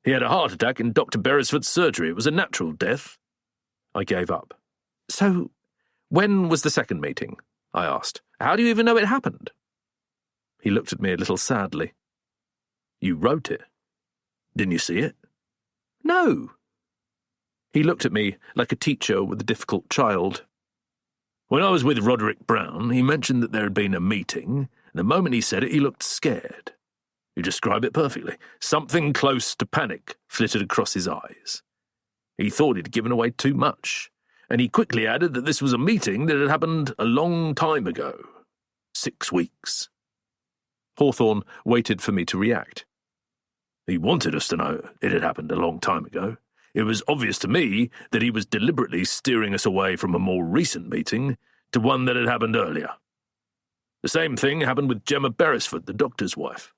He had a heart attack in Dr. Beresford's surgery. It was a natural death. I gave up. So, when was the second meeting? I asked. How do you even know it happened? He looked at me a little sadly. You wrote it. Didn't you see it? No. He looked at me like a teacher with a difficult child. When I was with Roderick Brown, he mentioned that there had been a meeting, and the moment he said it, he looked scared. You describe it perfectly. Something close to panic flitted across his eyes. He thought he'd given away too much, and he quickly added that this was a meeting that had happened a long time ago. 6 weeks. Hawthorne waited for me to react. He wanted us to know it had happened a long time ago. It was obvious to me that he was deliberately steering us away from a more recent meeting to one that had happened earlier. The same thing happened with Gemma Beresford, the doctor's wife.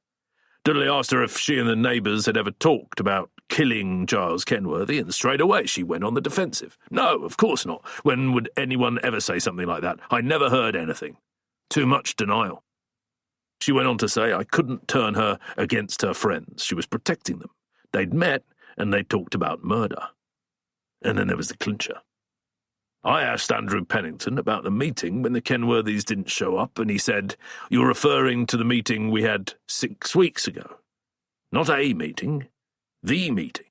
Dudley asked her if she and the neighbours had ever talked about killing Giles Kenworthy, and straight away she went on the defensive. No, of course not. When would anyone ever say something like that? I never heard anything. Too much denial. She went on to say I couldn't turn her against her friends. She was protecting them. They'd met, and they talked about murder. And then there was the clincher. I asked Andrew Pennington about the meeting when the Kenworthys didn't show up, and he said, "You're referring to the meeting we had 6 weeks ago. Not a meeting, the meeting.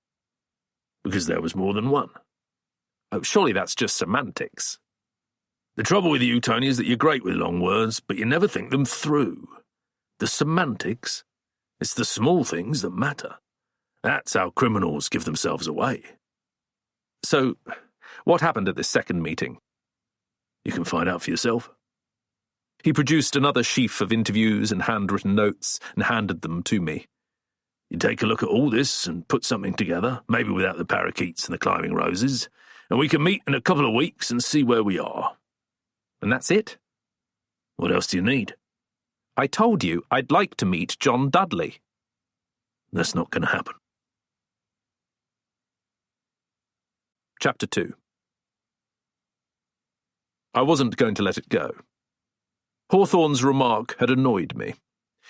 Because there was more than one." Oh, surely that's just semantics. The trouble with you, Tony, is that you're great with long words, but you never think them through. The semantics, it's the small things that matter. That's how criminals give themselves away. So, what happened at this second meeting? You can find out for yourself. He produced another sheaf of interviews and handwritten notes and handed them to me. You take a look at all this and put something together, maybe without the parakeets and the climbing roses, and we can meet in a couple of weeks and see where we are. And that's it? What else do you need? I told you I'd like to meet John Dudley. That's not going to happen. Chapter 2. I wasn't going to let it go. Hawthorne's remark had annoyed me.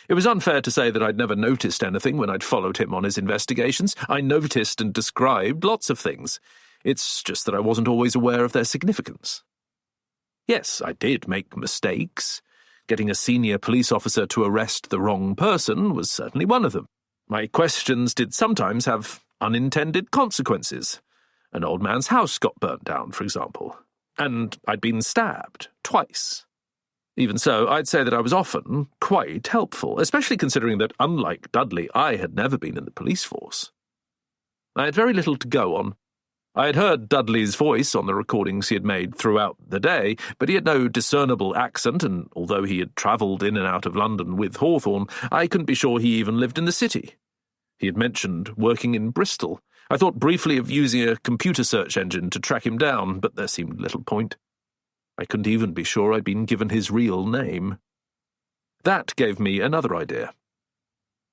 It was unfair to say that I'd never noticed anything when I'd followed him on his investigations. I noticed and described lots of things. It's just that I wasn't always aware of their significance. Yes, I did make mistakes. Getting a senior police officer to arrest the wrong person was certainly one of them. My questions did sometimes have unintended consequences. An old man's house got burnt down, for example. And I'd been stabbed twice. Even so, I'd say that I was often quite helpful, especially considering that, unlike Dudley, I had never been in the police force. I had very little to go on. I had heard Dudley's voice on the recordings he had made throughout the day, but he had no discernible accent, and although he had travelled in and out of London with Hawthorne, I couldn't be sure he even lived in the city. He had mentioned working in Bristol. I thought briefly of using a computer search engine to track him down, but there seemed little point. I couldn't even be sure I'd been given his real name. That gave me another idea.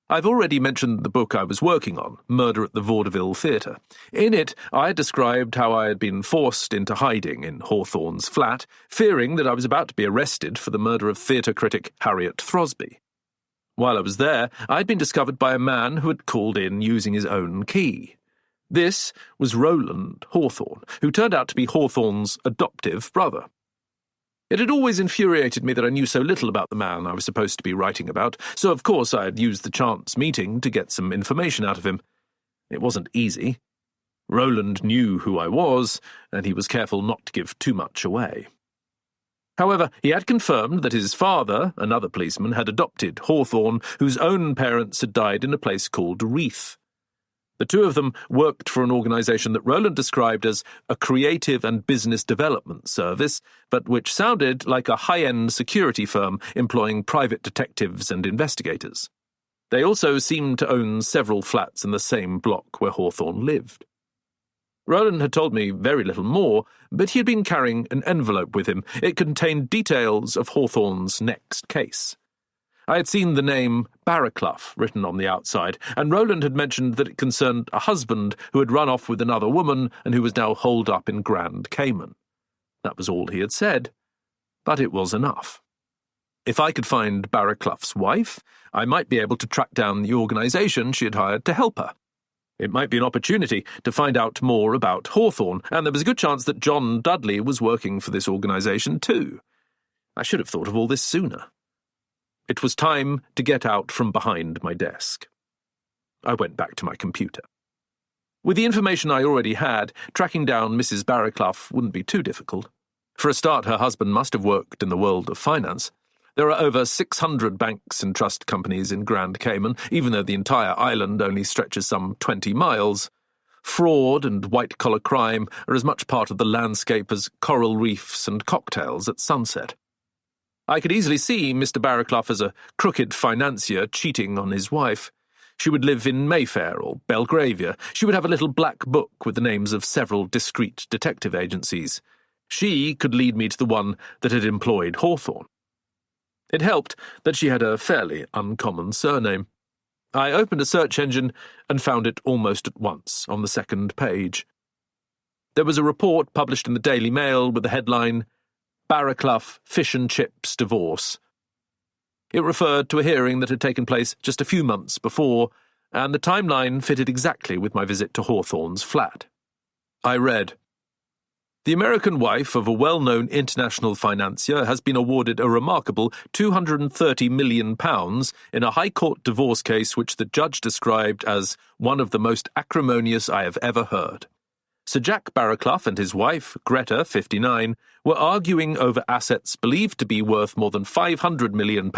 I've already mentioned the book I was working on, Murder at the Vaudeville Theatre. In it, I had described how I had been forced into hiding in Hawthorne's flat, fearing that I was about to be arrested for the murder of theatre critic Harriet Throsby. While I was there, I had been discovered by a man who had called in using his own key. This was Roland Hawthorne, who turned out to be Hawthorne's adoptive brother. It had always infuriated me that I knew so little about the man I was supposed to be writing about, so of course I had used the chance meeting to get some information out of him. It wasn't easy. Roland knew who I was, and he was careful not to give too much away. However, he had confirmed that his father, another policeman, had adopted Hawthorne, whose own parents had died in a place called Reeth. The two of them worked for an organisation that Roland described as a creative and business development service, but which sounded like a high-end security firm employing private detectives and investigators. They also seemed to own several flats in the same block where Hawthorne lived. Roland had told me very little more, but he had been carrying an envelope with him. It contained details of Hawthorne's next case. I had seen the name Barraclough written on the outside, and Roland had mentioned that it concerned a husband who had run off with another woman and who was now holed up in Grand Cayman. That was all he had said, but it was enough. If I could find Barraclough's wife, I might be able to track down the organisation she had hired to help her. It might be an opportunity to find out more about Hawthorne, and there was a good chance that John Dudley was working for this organisation too. I should have thought of all this sooner. It was time to get out from behind my desk. I went back to my computer. With the information I already had, tracking down Mrs. Barraclough wouldn't be too difficult. For a start, her husband must have worked in the world of finance. There are over 600 banks and trust companies in Grand Cayman, even though the entire island only stretches some 20 miles. Fraud and white-collar crime are as much part of the landscape as coral reefs and cocktails at sunset. I could easily see Mr. Barraclough as a crooked financier cheating on his wife. She would live in Mayfair or Belgravia. She would have a little black book with the names of several discreet detective agencies. She could lead me to the one that had employed Hawthorne. It helped that she had a fairly uncommon surname. I opened a search engine and found it almost at once on the second page. There was a report published in the Daily Mail with the headline, Barraclough Fish and Chips Divorce. It referred to a hearing that had taken place just a few months before, and the timeline fitted exactly with my visit to Hawthorne's flat. I read, The American wife of a well-known international financier has been awarded a remarkable £230 million in a High Court divorce case which the judge described as one of the most acrimonious I have ever heard. Sir Jack Barraclough and his wife, Greta, 59, were arguing over assets believed to be worth more than £500 million,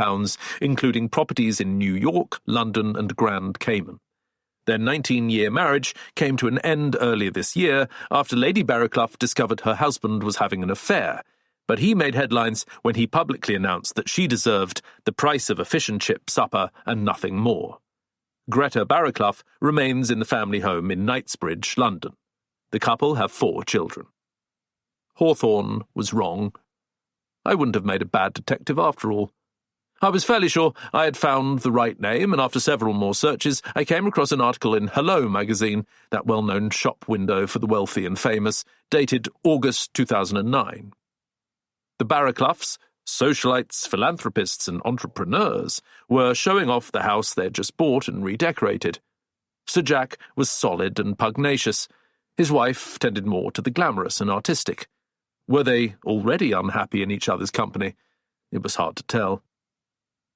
including properties in New York, London and Grand Cayman. Their 19-year marriage came to an end earlier this year after Lady Barraclough discovered her husband was having an affair, but he made headlines when he publicly announced that she deserved the price of a fish and chip supper and nothing more. Greta Barraclough remains in the family home in Knightsbridge, London. The couple have 4 children. Hawthorne was wrong. I wouldn't have made a bad detective after all. I was fairly sure I had found the right name, and after several more searches, I came across an article in Hello magazine, that well-known shop window for the wealthy and famous, dated August 2009. The Barracloughs, socialites, philanthropists, and entrepreneurs, were showing off the house they had just bought and redecorated. Sir Jack was solid and pugnacious. His wife tended more to the glamorous and artistic. Were they already unhappy in each other's company? It was hard to tell.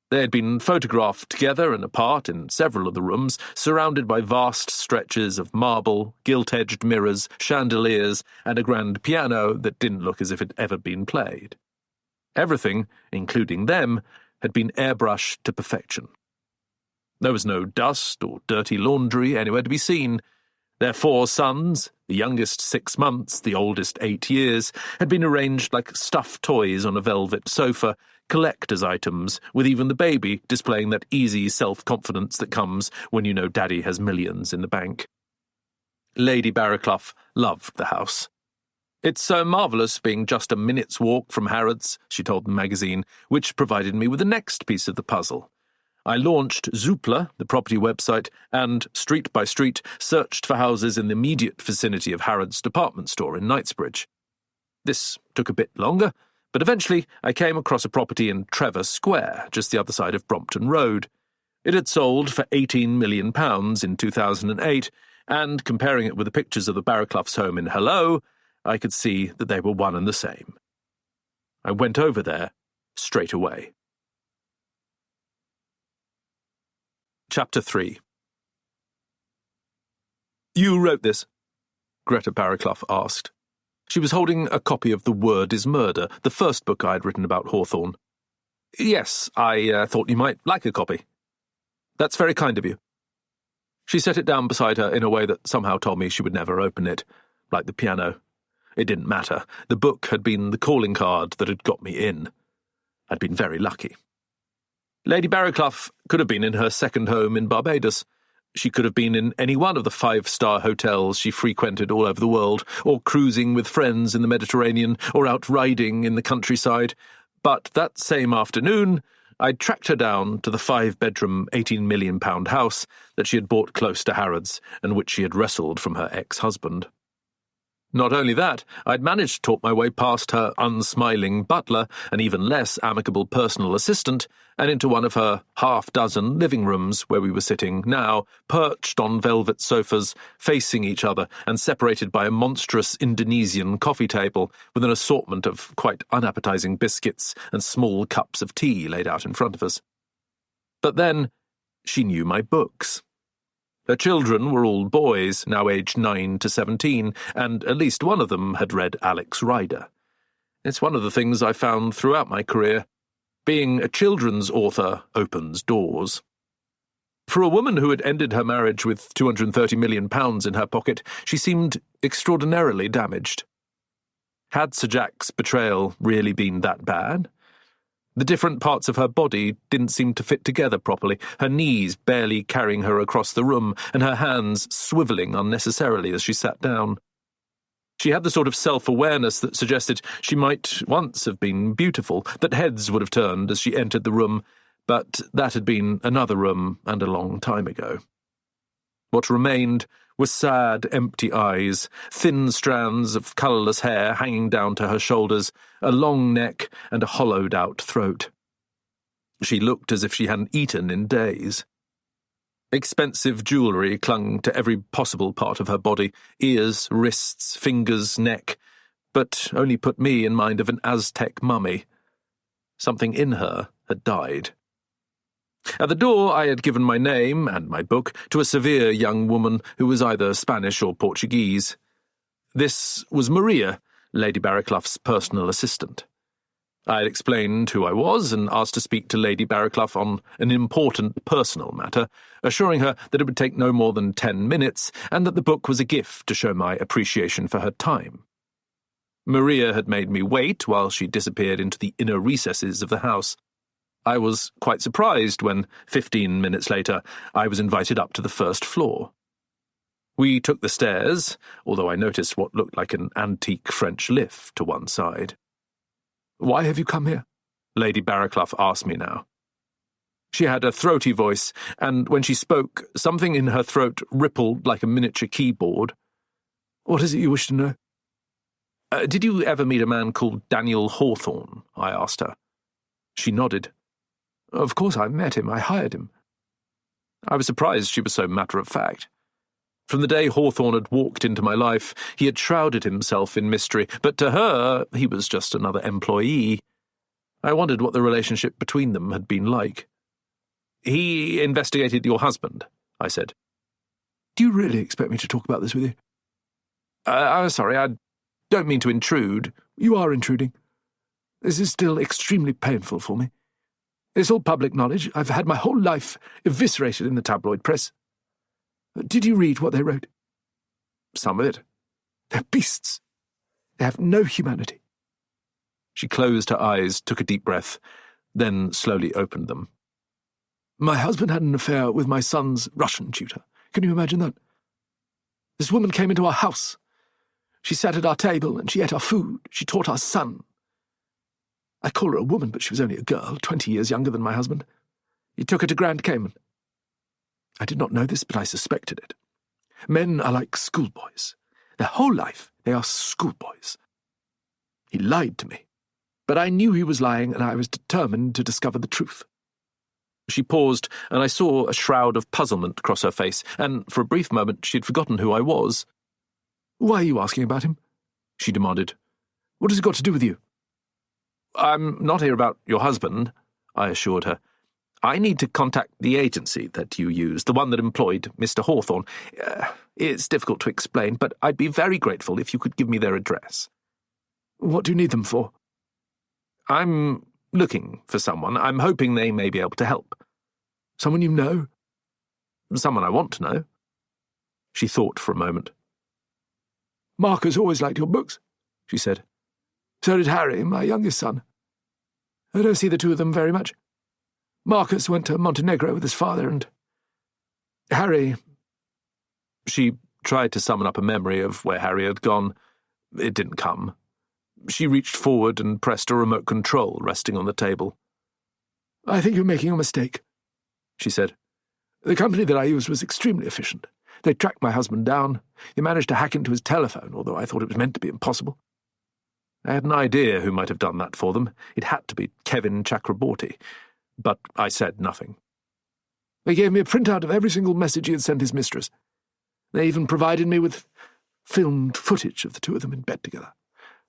They had been photographed together and apart in several of the rooms, surrounded by vast stretches of marble, gilt-edged mirrors, chandeliers, and a grand piano that didn't look as if it had ever been played. Everything, including them, had been airbrushed to perfection. There was no dust or dirty laundry anywhere to be seen. Their 4 sons, the youngest 6 months, the oldest 8 years, had been arranged like stuffed toys on a velvet sofa, collector's items, with even the baby displaying that easy self-confidence that comes when you know Daddy has millions in the bank. Lady Barraclough loved the house. It's so marvellous being just a minute's walk from Harrods, she told the magazine, which provided me with the next piece of the puzzle. I launched Zoopla, the property website, and, street by street, searched for houses in the immediate vicinity of Harrods department store in Knightsbridge. This took a bit longer, but eventually I came across a property in Trevor Square, just the other side of Brompton Road. It had sold for £18 million in 2008, and comparing it with the pictures of the Barraclough's home in Hello, I could see that they were one and the same. I went over there straight away. Chapter 3. You wrote this? Greta Barraclough asked. She was holding a copy of The Word is Murder, the first book I had written about Hawthorne. Yes, I thought you might like a copy. That's very kind of you. She set it down beside her in a way that somehow told me she would never open it, like the piano. It didn't matter. The book had been the calling card that had got me in. I'd been very lucky. Lady Barraclough could have been in her second home in Barbados. She could have been in any one of the 5-star hotels she frequented all over the world, or cruising with friends in the Mediterranean, or out riding in the countryside. But that same afternoon, I tracked her down to the 5-bedroom, £18 million house that she had bought close to Harrods, and which she had wrestled from her ex-husband. Not only that, I'd managed to talk my way past her unsmiling butler, an even less amicable personal assistant, and into one of her half-dozen living rooms where we were sitting now, perched on velvet sofas, facing each other and separated by a monstrous Indonesian coffee table with an assortment of quite unappetizing biscuits and small cups of tea laid out in front of us. But then she knew my books. Her children were all boys, now aged 9 to 17, and at least one of them had read Alex Rider. It's one of the things I found throughout my career. Being a children's author opens doors. For a woman who had ended her marriage with £230 million in her pocket, she seemed extraordinarily damaged. Had Sir Jack's betrayal really been that bad? The different parts of her body didn't seem to fit together properly, her knees barely carrying her across the room, and her hands swivelling unnecessarily as she sat down. She had the sort of self-awareness that suggested she might once have been beautiful, that heads would have turned as she entered the room, but that had been another room and a long time ago. What remained were sad, empty eyes, thin strands of colourless hair hanging down to her shoulders, a long neck and a hollowed-out throat. She looked as if she hadn't eaten in days. Expensive jewellery clung to every possible part of her body, ears, wrists, fingers, neck, but only put me in mind of an Aztec mummy. Something in her had died. At the door I had given my name and my book to a severe young woman who was either Spanish or Portuguese. This was Maria, Lady Barraclough's personal assistant. I had explained who I was and asked to speak to Lady Barraclough on an important personal matter, assuring her that it would take no more than 10 minutes and that the book was a gift to show my appreciation for her time. Maria had made me wait while she disappeared into the inner recesses of the house. I was quite surprised when, 15 minutes later, I was invited up to the first floor. We took the stairs, although I noticed what looked like an antique French lift to one side. "Why have you come here?" Lady Barraclough asked me now. She had a throaty voice, and when she spoke, something in her throat rippled like a miniature keyboard. "What is it you wish to know?" Did you ever meet a man called Daniel Hawthorne?" I asked her. She nodded. "Of course I met him. I hired him." I was surprised she was so matter-of-fact. From the day Hawthorne had walked into my life, he had shrouded himself in mystery, but to her, he was just another employee. I wondered what the relationship between them had been like. "He investigated your husband," I said. "Do you really expect me to talk about this with you?" I'm sorry, I don't mean to intrude." "You are intruding. This is still extremely painful for me. It's all public knowledge. I've had my whole life eviscerated in the tabloid press. Did you read what they wrote?" "Some of it." "They're beasts. They have no humanity." She closed her eyes, took a deep breath, then slowly opened them. "My husband had an affair with my son's Russian tutor. Can you imagine that? This woman came into our house. She sat at our table and she ate our food. She taught our son. I call her a woman, but she was only a girl, 20 years younger than my husband. He took her to Grand Cayman. I did not know this, but I suspected it. Men are like schoolboys. Their whole life they are schoolboys. He lied to me, but I knew he was lying, and I was determined to discover the truth." She paused, and I saw a shroud of puzzlement cross her face, and for a brief moment she'd forgotten who I was. "Why are you asking about him?" she demanded. "What has it got to do with you?" "I'm not here about your husband," I assured her. "I need to contact the agency that you used, the one that employed Mr. Hawthorne. It's difficult to explain, but I'd be very grateful if you could give me their address." "What do you need them for?" "I'm looking for someone. I'm hoping they may be able to help." "Someone you know?" "Someone I want to know." She thought for a moment. "Marcus always liked your books," she said. "So did Harry, my youngest son. I don't see the two of them very much. Marcus went to Montenegro with his father, and Harry—" She tried to summon up a memory of where Harry had gone. It didn't come. She reached forward and pressed a remote control resting on the table. "I think you're making a mistake," she said. "The company that I used was extremely efficient. They tracked my husband down. They managed to hack into his telephone, although I thought it was meant to be impossible. I had an idea who might have done that for them. It had to be Kevin Chakraborty, but I said nothing. They gave me a printout of every single message he had sent his mistress. They even provided me with filmed footage of the two of them in bed together,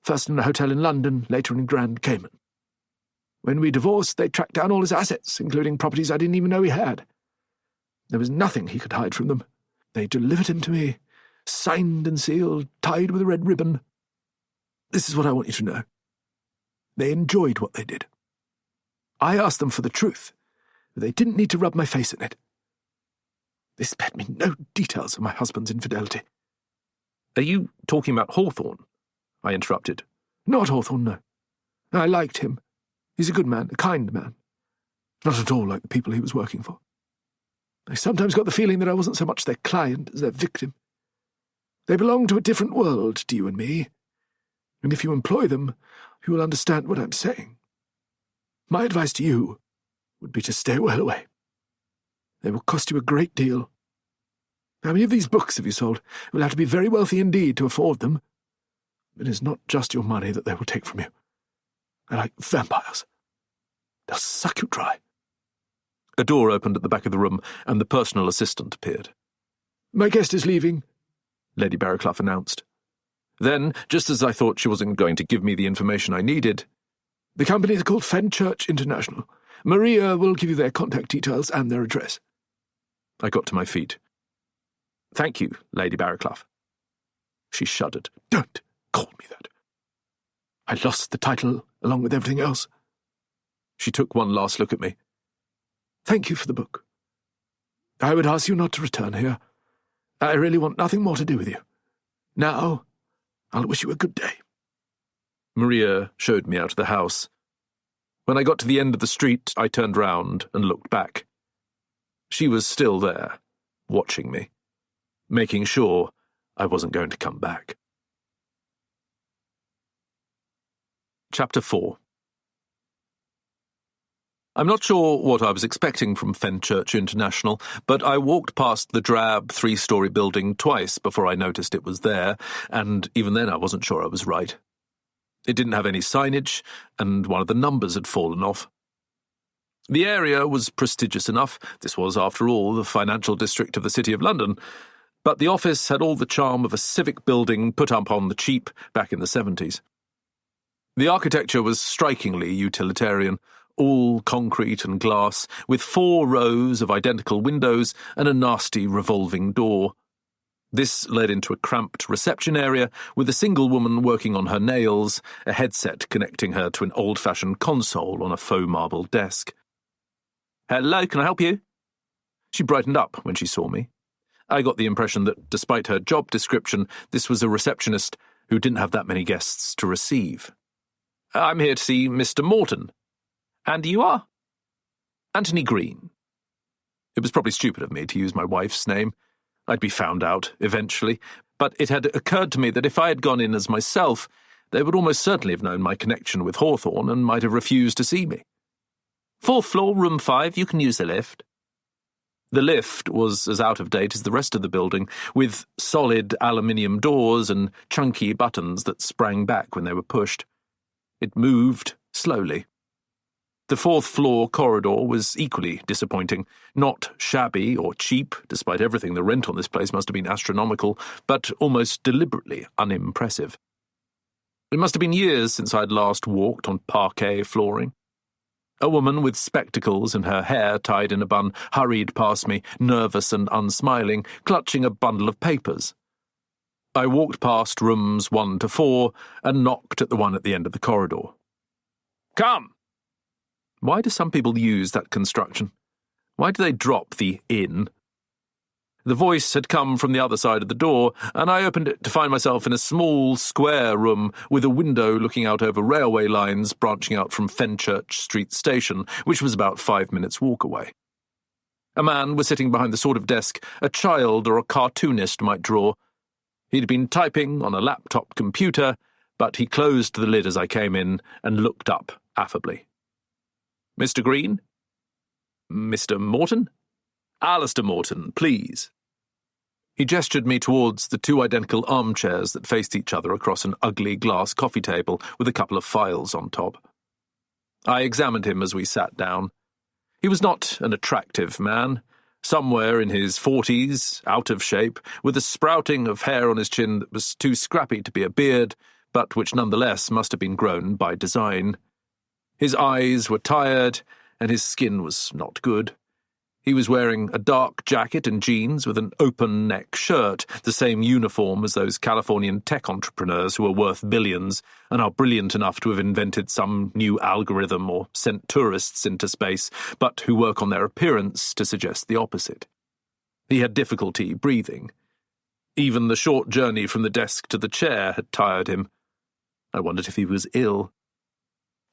first in a hotel in London, later in Grand Cayman. When we divorced, they tracked down all his assets, including properties I didn't even know he had. There was nothing he could hide from them. They delivered him to me, signed and sealed, tied with a red ribbon. This is what I want you to know. They enjoyed what they did. I asked them for the truth, but they didn't need to rub my face in it. They spared me no details of my husband's infidelity. Are you talking about Hawthorne? I interrupted. Not Hawthorne, no. I liked him. He's a good man, a kind man. Not at all like the people he was working for. I sometimes got the feeling that I wasn't so much their client as their victim. They belong to a different world to you and me, and if you employ them, you will understand what I'm saying. My advice to you would be to stay well away. They will cost you a great deal. How many of these books have you sold? You'll have to be very wealthy indeed to afford them. It is not just your money that they will take from you. They're like vampires. They'll suck you dry. A door opened at the back of the room, and the personal assistant appeared. My guest is leaving, Lady Barraclough announced. Then, just as I thought she wasn't going to give me the information I needed, the company is called Fenchurch International. Maria will give you their contact details and their address. I got to my feet. Thank you, Lady Barraclough. She shuddered. Don't call me that. I lost the title along with everything else. She took one last look at me. Thank you for the book. I would ask you not to return here. I really want nothing more to do with you. Now, I'll wish you a good day. Maria showed me out of the house. When I got to the end of the street, I turned round and looked back. She was still there, watching me, making sure I wasn't going to come back. Chapter 4. I'm not sure what I was expecting from Fenchurch International, but I walked past the drab 3-story building twice before I noticed it was there, and even then I wasn't sure I was right. It didn't have any signage, and one of the numbers had fallen off. The area was prestigious enough. This was, after all, the financial district of the City of London, but the office had all the charm of a civic building put up on the cheap back in the 70s. The architecture was strikingly utilitarian, all concrete and glass, with 4 rows of identical windows and a nasty revolving door. This led into a cramped reception area with a single woman working on her nails, a headset connecting her to an old-fashioned console on a faux marble desk. "Hello, can I help you?" She brightened up when she saw me. I got the impression that, despite her job description, this was a receptionist who didn't have that many guests to receive. "I'm here to see Mr. Morton." "And you are?" "Anthony Green." It was probably stupid of me to use my wife's name. I'd be found out, eventually, but it had occurred to me that if I had gone in as myself, they would almost certainly have known my connection with Hawthorne and might have refused to see me. "4th floor, room 5, you can use the lift." The lift was as out of date as the rest of the building, with solid aluminium doors and chunky buttons that sprang back when they were pushed. It moved slowly. The 4th floor corridor was equally disappointing, not shabby or cheap, despite everything. The rent on this place must have been astronomical, but almost deliberately unimpressive. It must have been years since I'd last walked on parquet flooring. A woman with spectacles and her hair tied in a bun hurried past me, nervous and unsmiling, clutching a bundle of papers. I walked past rooms 1 to 4 and knocked at the one at the end of the corridor. "Come!" Why do some people use that construction? Why do they drop the "in"? The voice had come from the other side of the door, and I opened it to find myself in a small, square room with a window looking out over railway lines branching out from Fenchurch Street Station, which was about 5 minutes' walk away. A man was sitting behind the sort of desk a child or a cartoonist might draw. He'd been typing on a laptop computer, but he closed the lid as I came in and looked up affably. "Mr. Green?" "Mr. Morton?" "Alistair Morton, please." He gestured me towards the 2 identical armchairs that faced each other across an ugly glass coffee table with a couple of files on top. I examined him as we sat down. He was not an attractive man, somewhere in his 40s, out of shape, with a sprouting of hair on his chin that was too scrappy to be a beard, but which nonetheless must have been grown by design. His eyes were tired, and his skin was not good. He was wearing a dark jacket and jeans with an open-neck shirt, the same uniform as those Californian tech entrepreneurs who are worth billions and are brilliant enough to have invented some new algorithm or sent tourists into space, but who work on their appearance to suggest the opposite. He had difficulty breathing. Even the short journey from the desk to the chair had tired him. I wondered if he was ill.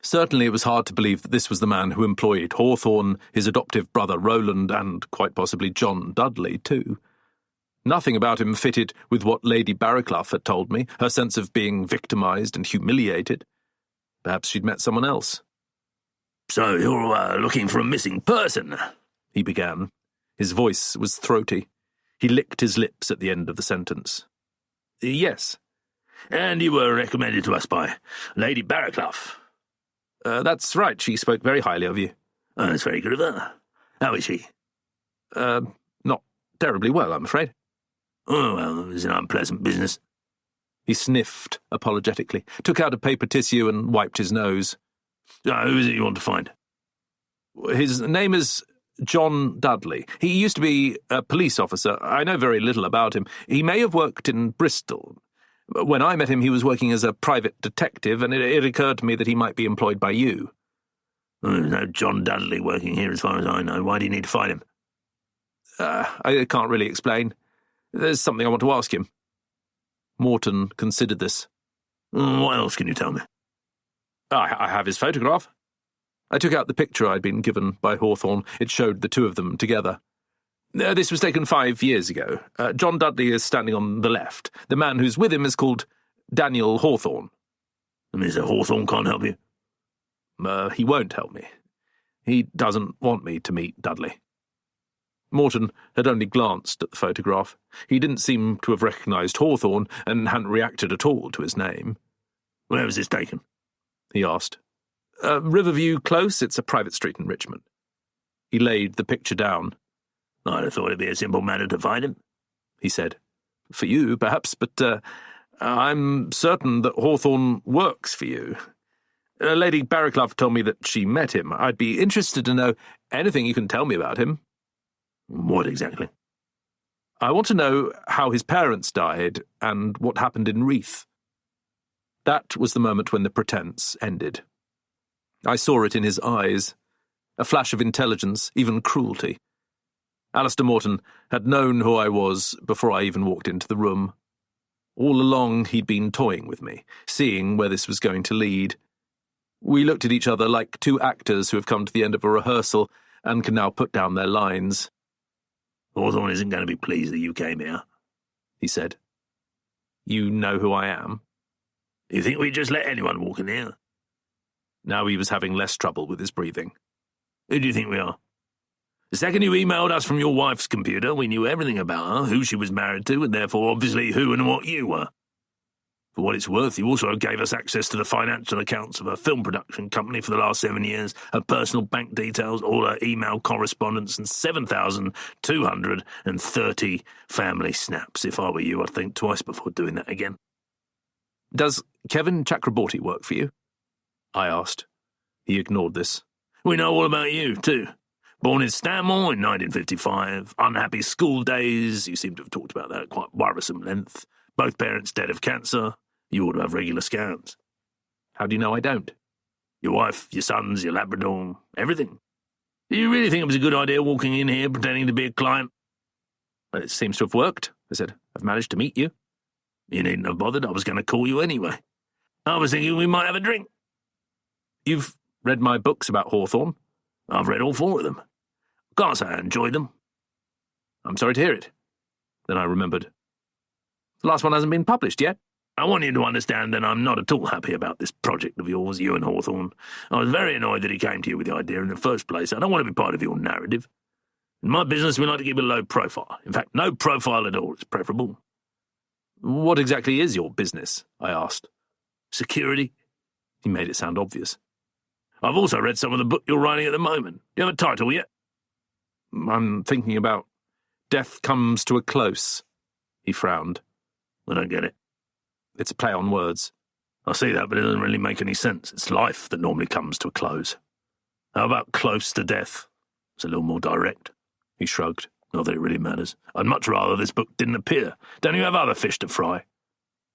Certainly it was hard to believe that this was the man who employed Hawthorne, his adoptive brother Roland, and quite possibly John Dudley, too. Nothing about him fitted with what Lady Barraclough had told me, her sense of being victimised and humiliated. Perhaps she'd met someone else. "So you're looking for a missing person?" he began. His voice was throaty. He licked his lips at the end of the sentence. "Yes." "And you were recommended to us by Lady Barraclough?" That's right, she spoke very highly of you." "Oh, that's very good of her. How is she?" Not terribly well, I'm afraid." "Oh, well, it's an unpleasant business." He sniffed apologetically, took out a paper tissue and wiped his nose. "Who is it you want to find?" "His name is John Dudley. He used to be a police officer. I know very little about him. He may have worked in Bristol. When I met him, he was working as a private detective, and it occurred to me that he might be employed by you." "There's no John Dudley working here as far as I know. Why do you need to find him?" I can't really explain. There's something I want to ask him." Morton considered this. "What else can you tell me?" I have his photograph." I took out the picture I'd been given by Hawthorne. It showed the two of them together. This was taken 5 years ago. John Dudley is standing on the left. The man who's with him is called Daniel Hawthorne. "And Mr. Hawthorne can't help you?" He won't help me. He doesn't want me to meet Dudley." Morton had only glanced at the photograph. He didn't seem to have recognised Hawthorne and hadn't reacted at all to his name. "Where was this taken?" he asked. Riverview Close. It's a private street in Richmond." He laid the picture down. "I'd have thought it'd be a simple matter to find him," he said. "For you, perhaps, but I'm certain that Hawthorne works for you. Lady Barraclough told me that she met him. I'd be interested to know anything you can tell me about him." "What exactly?" "I want to know how his parents died and what happened in Reeth." That was the moment when the pretense ended. I saw it in his eyes, a flash of intelligence, even cruelty. Alistair Morton had known who I was before I even walked into the room. All along he'd been toying with me, seeing where this was going to lead. We looked at each other like two actors who have come to the end of a rehearsal and can now put down their lines. "Hawthorne isn't going to be pleased that you came here," he said. "You know who I am?" "You think we'd just let anyone walk in here?" Now he was having less trouble with his breathing. "Who do you think we are? The second you emailed us from your wife's computer, we knew everything about her, who she was married to, and therefore obviously who and what you were. For what it's worth, you also gave us access to the financial accounts of a film production company for the last 7 years, her personal bank details, all her email correspondence, and 7,230 family snaps. If I were you, I'd think twice before doing that again." "Does Kevin Chakraborty work for you?" I asked. He ignored this. "We know all about you, too. Born in Stanmore in 1955, unhappy school days, you seem to have talked about that at quite worrisome length. Both parents dead of cancer. You ought to have regular scans." "How do you know I don't?" "Your wife, your sons, your Labrador, everything. Do you really think it was a good idea walking in here pretending to be a client?" "Well, it seems to have worked," I said. "I've managed to meet you." "You needn't have bothered. I was going to call you anyway. I was thinking we might have a drink." "You've read my books about Hawthorne?" "I've read all 4 of them. Can't say I enjoyed them." "I'm sorry to hear it." Then I remembered. "The last one hasn't been published yet." "I want you to understand that I'm not at all happy about this project of yours, you and Hawthorne. I was very annoyed that he came to you with the idea in the first place. I don't want to be part of your narrative. In my business, we like to keep a low profile. In fact, no profile at all is preferable." "What exactly is your business?" I asked. "Security." He made it sound obvious. "I've also read some of the book you're writing at the moment. Do you have a title yet?" "I'm thinking about Death Comes to a Close." He frowned. "I don't get it." "It's a play on words." "I see that, but it doesn't really make any sense. It's life that normally comes to a close. How about close to death? It's a little more direct." He shrugged. Not that it really matters. I'd much rather this book didn't appear. Don't you have other fish to fry?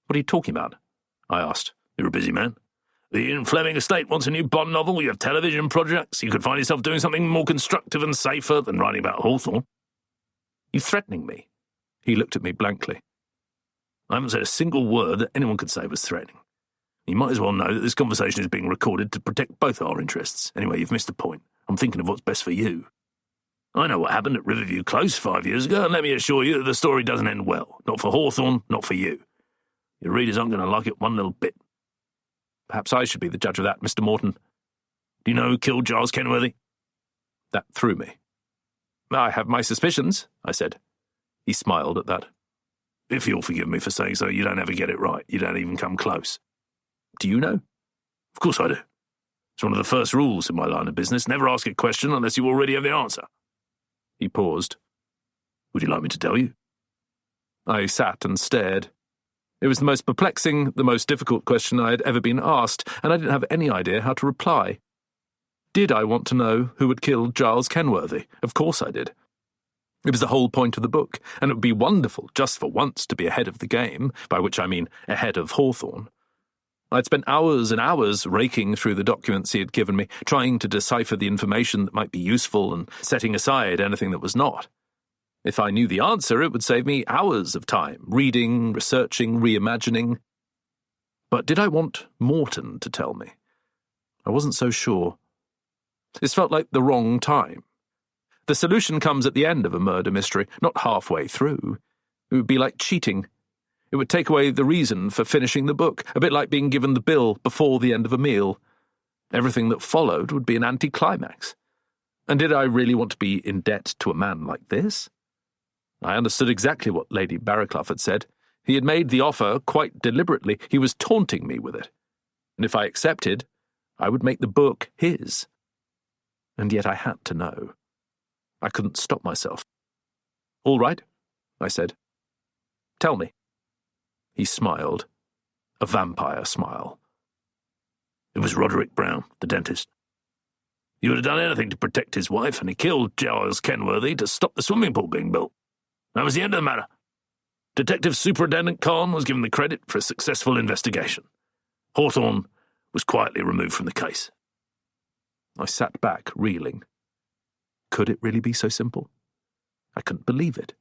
What are you talking about? I asked. You're a busy man. The Ian Fleming estate wants a new Bond novel. You have television projects. You could find yourself doing something more constructive and safer than writing about Hawthorne. You threatening me? He looked at me blankly. I haven't said a single word that anyone could say was threatening. You might as well know that this conversation is being recorded to protect both our interests. Anyway, you've missed the point. I'm thinking of what's best for you. I know what happened at Riverview Close 5 years ago, and let me assure you that the story doesn't end well. Not for Hawthorne, not for you. Your readers aren't going to like it one little bit. Perhaps I should be the judge of that, Mr. Morton. Do you know who killed Giles Kenworthy? That threw me. I have my suspicions, I said. He smiled at that. If you'll forgive me for saying so, you don't ever get it right. You don't even come close. Do you know? Of course I do. It's one of the first rules in my line of business. Never ask a question unless you already have the answer. He paused. Would you like me to tell you? I sat and stared. It was the most perplexing, the most difficult question I had ever been asked, and I didn't have any idea how to reply. Did I want to know who had killed Giles Kenworthy? Of course I did. It was the whole point of the book, and it would be wonderful just for once to be ahead of the game, by which I mean ahead of Hawthorne. I'd spent hours and hours raking through the documents he had given me, trying to decipher the information that might be useful and setting aside anything that was not. If I knew the answer, it would save me hours of time, reading, researching, reimagining. But did I want Morton to tell me? I wasn't so sure. This felt like the wrong time. The solution comes at the end of a murder mystery, not halfway through. It would be like cheating. It would take away the reason for finishing the book, a bit like being given the bill before the end of a meal. Everything that followed would be an anticlimax. And did I really want to be in debt to a man like this? I understood exactly what Lady Barraclough had said. He had made the offer quite deliberately. He was taunting me with it. And if I accepted, I would make the book his. And yet I had to know. I couldn't stop myself. All right, I said. Tell me. He smiled. A vampire smile. It was Roderick Brown, the dentist. He would have done anything to protect his wife, and he killed Giles Kenworthy to stop the swimming pool being built. That was the end of the matter. Detective Superintendent Khan was given the credit for a successful investigation. Hawthorne was quietly removed from the case. I sat back, reeling. Could it really be so simple? I couldn't believe it.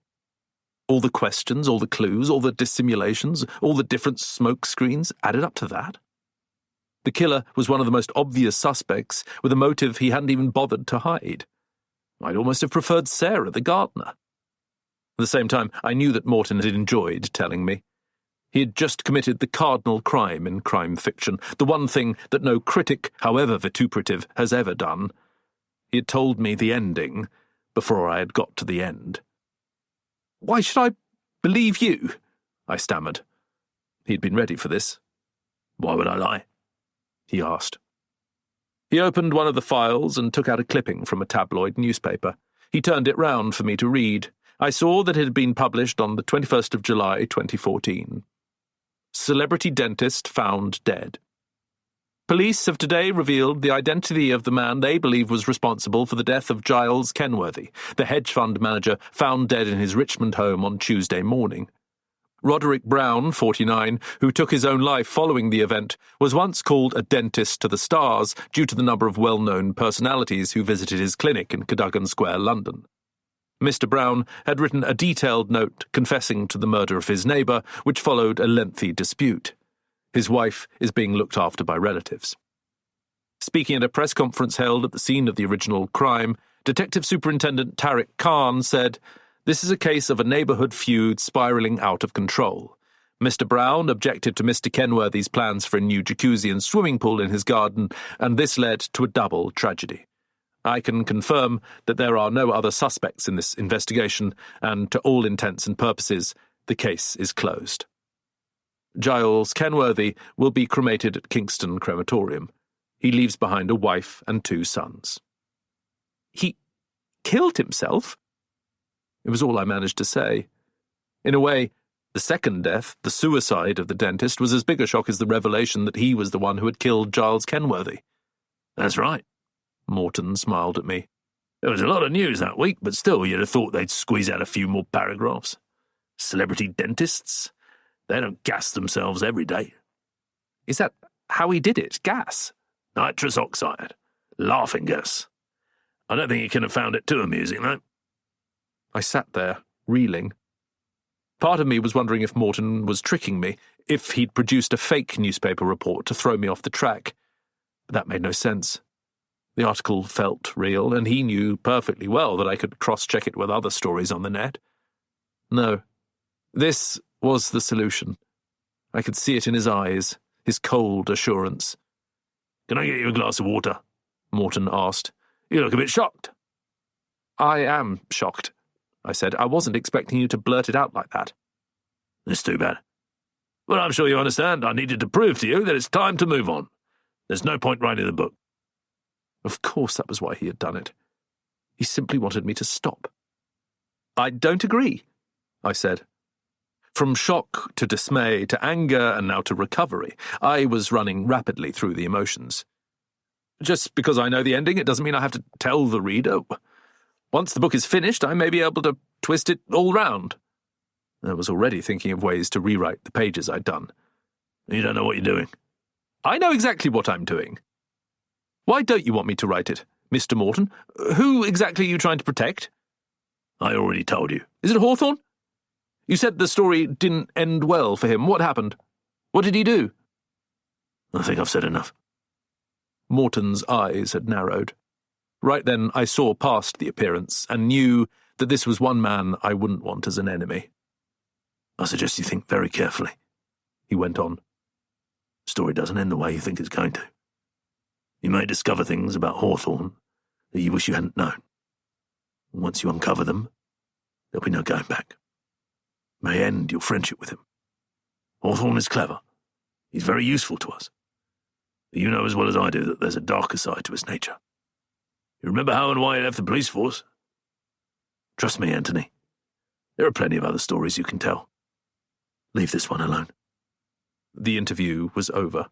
All the questions, all the clues, all the dissimulations, all the different smoke screens added up to that? The killer was one of the most obvious suspects, with a motive he hadn't even bothered to hide. I'd almost have preferred Sarah, the gardener. At the same time, I knew that Morton had enjoyed telling me. He had just committed the cardinal crime in crime fiction, the one thing that no critic, however vituperative, has ever done. He had told me the ending before I had got to the end. Why should I believe you? I stammered. He'd been ready for this. Why would I lie? He asked. He opened one of the files and took out a clipping from a tabloid newspaper. He turned it round for me to read. I saw that it had been published on the 21st of July, 2014. Celebrity dentist found dead. Police have today revealed the identity of the man they believe was responsible for the death of Giles Kenworthy, the hedge fund manager found dead in his Richmond home on Tuesday morning. Roderick Brown, 49, who took his own life following the event, was once called a dentist to the stars due to the number of well-known personalities who visited his clinic in Cadogan Square, London. Mr. Brown had written a detailed note confessing to the murder of his neighbour, which followed a lengthy dispute. His wife is being looked after by relatives. Speaking at a press conference held at the scene of the original crime, Detective Superintendent Tariq Khan said, "This is a case of a neighbourhood feud spiralling out of control. Mr. Brown objected to Mr. Kenworthy's plans for a new jacuzzi and swimming pool in his garden, and this led to a double tragedy. I can confirm that there are no other suspects in this investigation, and to all intents and purposes, the case is closed. Giles Kenworthy will be cremated at Kingston Crematorium. He leaves behind a wife and 2 sons." He killed himself? It was all I managed to say. In a way, the second death, the suicide of the dentist, was as big a shock as the revelation that he was the one who had killed Giles Kenworthy. That's right. Morton smiled at me. There was a lot of news that week, but still you'd have thought they'd squeeze out a few more paragraphs. Celebrity dentists? They don't gas themselves every day. Is that how he did it? Gas? Nitrous oxide. Laughing gas. I don't think he can have found it too amusing, though. I sat there, reeling. Part of me was wondering if Morton was tricking me, if he'd produced a fake newspaper report to throw me off the track. But that made no sense. The article felt real, and he knew perfectly well that I could cross-check it with other stories on the net. No, this was the solution. I could see it in his eyes, his cold assurance. "Can I get you a glass of water?" Morton asked. "You look a bit shocked." "I am shocked," I said. "I wasn't expecting you to blurt it out like that." "It's too bad. Well, I'm sure you understand. I needed to prove to you that it's time to move on. There's no point writing the book." Of course that was why he had done it. He simply wanted me to stop. "I don't agree," I said. From shock to dismay to anger and now to recovery, I was running rapidly through the emotions. Just because I know the ending, it doesn't mean I have to tell the reader. Once the book is finished, I may be able to twist it all round. I was already thinking of ways to rewrite the pages I'd done. "You don't know what you're doing." "I know exactly what I'm doing." "Why don't you want me to write it, Mr. Morton? Who exactly are you trying to protect?" "I already told you." "Is it Hawthorne? You said the story didn't end well for him. What happened? What did he do?" "I think I've said enough." Morton's eyes had narrowed. Right then I saw past the appearance and knew that this was one man I wouldn't want as an enemy. "I suggest you think very carefully," he went on. "The story doesn't end the way you think it's going to. You may discover things about Hawthorne that you wish you hadn't known. And once you uncover them, there'll be no going back. It may end your friendship with him. Hawthorne is clever. He's very useful to us. But you know as well as I do that there's a darker side to his nature. You remember how and why he left the police force? Trust me, Anthony. There are plenty of other stories you can tell. Leave this one alone." The interview was over.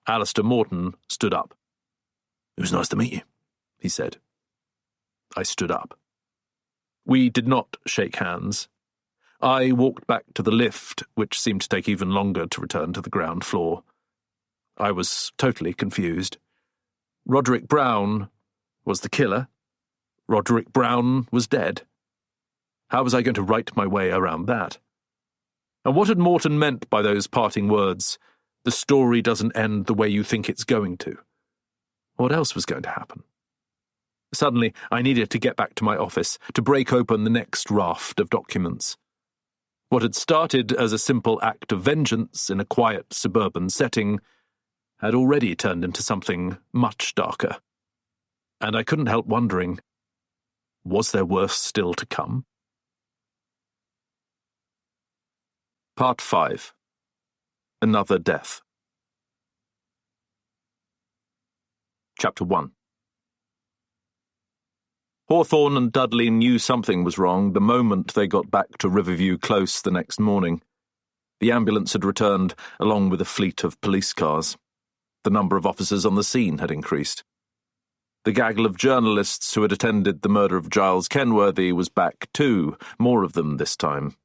Alistair Morton stood up. "It was nice to meet you," he said. I stood up. We did not shake hands. I walked back to the lift, which seemed to take even longer to return to the ground floor. I was totally confused. Roderick Brown was the killer. Roderick Brown was dead. How was I going to write my way around that? And what had Morton meant by those parting words, "The story doesn't end the way you think it's going to"? What else was going to happen? Suddenly, I needed to get back to my office, to break open the next raft of documents. What had started as a simple act of vengeance in a quiet suburban setting had already turned into something much darker. And I couldn't help wondering, was there worse still to come? Part 5. Another Death. Chapter 1. Hawthorne and Dudley knew something was wrong the moment they got back to Riverview Close the next morning. The ambulance had returned, along with a fleet of police cars. The number of officers on the scene had increased. The gaggle of journalists who had attended the murder of Giles Kenworthy was back too, more of them this time.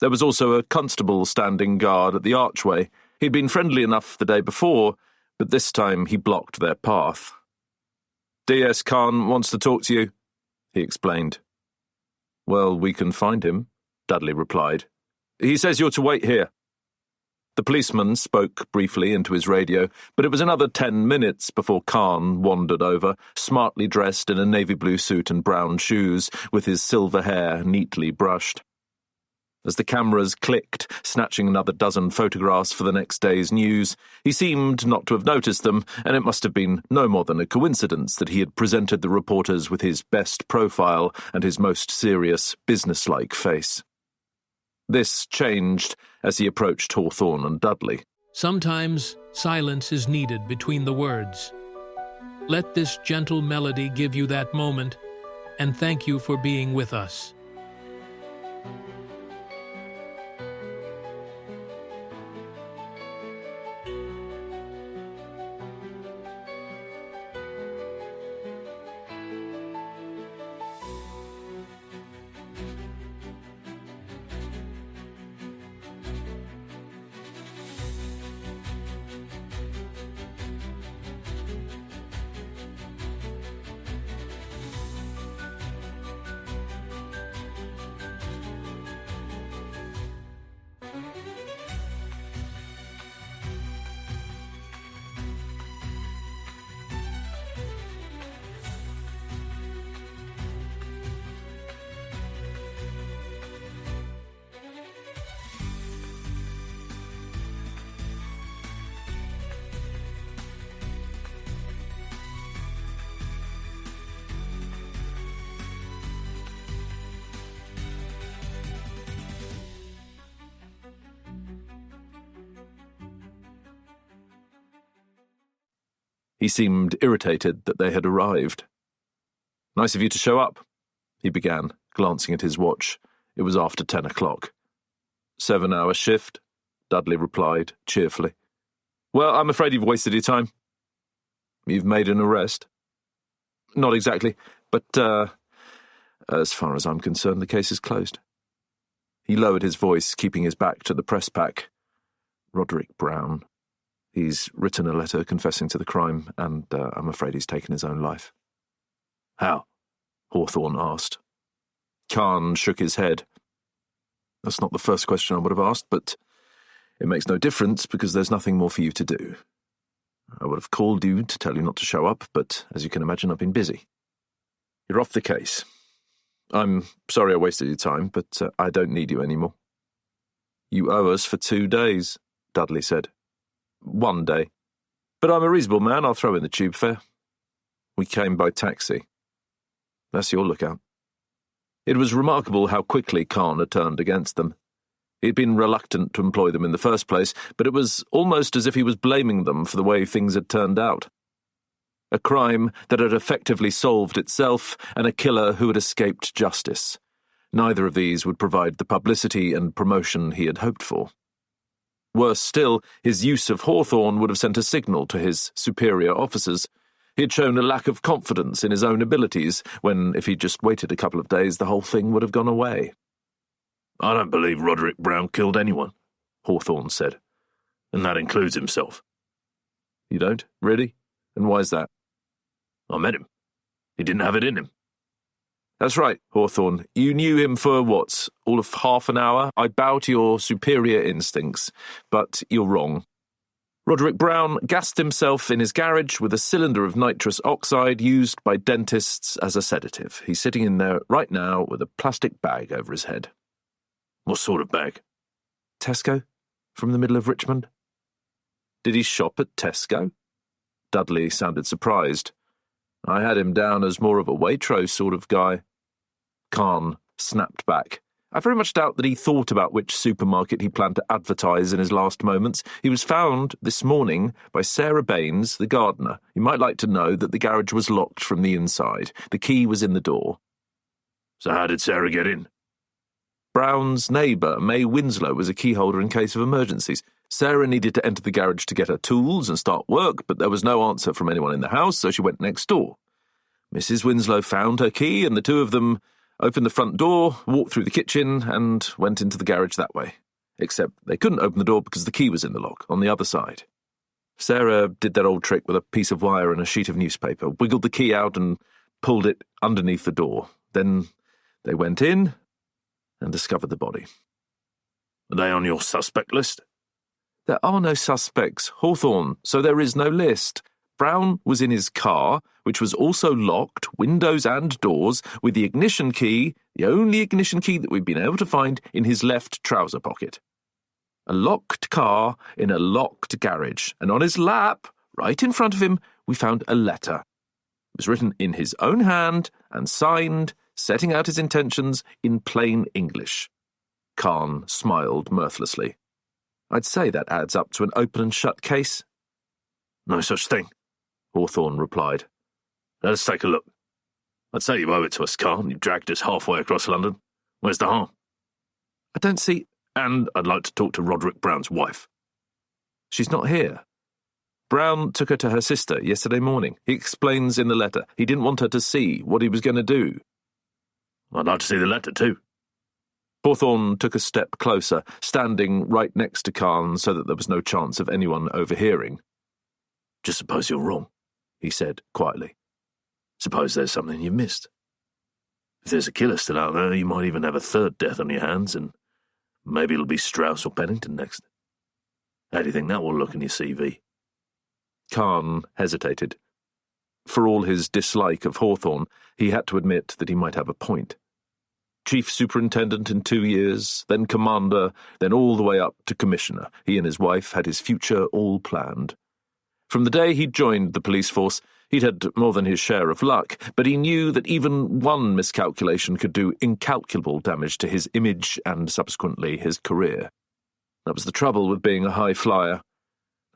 There was also a constable standing guard at the archway. He'd been friendly enough the day before, but this time he blocked their path. "D.S. Khan wants to talk to you," he explained. "Well, we can find him," Dudley replied. "He says you're to wait here." The policeman spoke briefly into his radio, but it was another 10 minutes before Khan wandered over, smartly dressed in a navy blue suit and brown shoes, with his silver hair neatly brushed. As the cameras clicked, snatching another dozen photographs for the next day's news, he seemed not to have noticed them, and it must have been no more than a coincidence that he had presented the reporters with his best profile and his most serious, businesslike face. This changed as he approached Hawthorne and Dudley. Sometimes silence is needed between the words. Let this gentle melody give you that moment, and thank you for being with us. He seemed irritated that they had arrived. "Nice of you to show up," he began, glancing at his watch. It was after 10 o'clock. 7-hour shift, Dudley replied, cheerfully. "Well, I'm afraid you've wasted your time." "You've made an arrest?" "Not exactly, but, as far as I'm concerned, the case is closed." He lowered his voice, keeping his back to the press pack. "Roderick Brown. He's written a letter confessing to the crime, and I'm afraid he's taken his own life." "How?" Hawthorne asked. Khan shook his head. "That's not the first question I would have asked, but it makes no difference because there's nothing more for you to do. I would have called you to tell you not to show up, but as you can imagine, I've been busy. You're off the case. I'm sorry I wasted your time, but I don't need you anymore." "You owe us for 2 days," Dudley said. "1 day. But I'm a reasonable man, I'll throw in the tube fare." "We came by taxi." "That's your lookout." It was remarkable how quickly Khan had turned against them. He had been reluctant to employ them in the first place, but it was almost as if he was blaming them for the way things had turned out. A crime that had effectively solved itself, and a killer who had escaped justice. Neither of these would provide the publicity and promotion he had hoped for. Worse still, his use of Hawthorne would have sent a signal to his superior officers. He had shown a lack of confidence in his own abilities, when, if he'd just waited a couple of days, the whole thing would have gone away. "I don't believe Roderick Brown killed anyone," Hawthorne said. "And that includes himself." "You don't? Really? And why is that?" "I met him. He didn't have it in him." "That's right, Hawthorne. You knew him for, what, all of half an hour? I bow to your superior instincts, but you're wrong. Roderick Brown gassed himself in his garage with a cylinder of nitrous oxide used by dentists as a sedative. He's sitting in there right now with a plastic bag over his head." "What sort of bag?" "Tesco, from the middle of Richmond." "Did he shop at Tesco?" Dudley sounded surprised. "I had him down as more of a Waitrose sort of guy." Khan snapped back. "I very much doubt that he thought about which supermarket he planned to advertise in his last moments. He was found this morning by Sarah Baines, the gardener. You might like to know that the garage was locked from the inside. The key was in the door." "So how did Sarah get in?" "Brown's neighbour, May Winslow, was a key holder in case of emergencies. Sarah needed to enter the garage to get her tools and start work, but there was no answer from anyone in the house, so she went next door. Mrs. Winslow found her key, and the two of them opened the front door, walked through the kitchen, and went into the garage that way. Except they couldn't open the door because the key was in the lock, on the other side. Sarah did that old trick with a piece of wire and a sheet of newspaper, wiggled the key out and pulled it underneath the door. Then they went in and discovered the body." "Are they on your suspect list?" "There are no suspects, Hawthorne, so there is no list. Brown was in his car, which was also locked, windows and doors, with the ignition key, the only ignition key that we've been able to find, in his left trouser pocket. A locked car in a locked garage, and on his lap, right in front of him, we found a letter. It was written in his own hand and signed, setting out his intentions in plain English." Khan smiled mirthlessly. "I'd say that adds up to an open and shut case." "No such thing," Hawthorne replied. "Let us take a look. I'd say you owe it to us, Khan. You dragged us halfway across London. Where's the harm?" "I don't see—" "And I'd like to talk to Roderick Brown's wife." "She's not here. Brown took her to her sister yesterday morning. He explains in the letter. He didn't want her to see what he was going to do." "I'd like to see the letter too." Hawthorne took a step closer, standing right next to Khan so that there was no chance of anyone overhearing. "Just suppose you're wrong," he said quietly. "Suppose there's something you missed. If there's a killer still out there, you might even have a third death on your hands, and maybe it'll be Strauss or Pennington next. How do you think that will look in your CV?" Khan hesitated. For all his dislike of Hawthorne, he had to admit that he might have a point. Chief Superintendent in 2 years, then Commander, then all the way up to Commissioner. He and his wife had his future all planned. From the day he'd joined the police force, he'd had more than his share of luck, but he knew that even one miscalculation could do incalculable damage to his image and subsequently his career. That was the trouble with being a high flyer.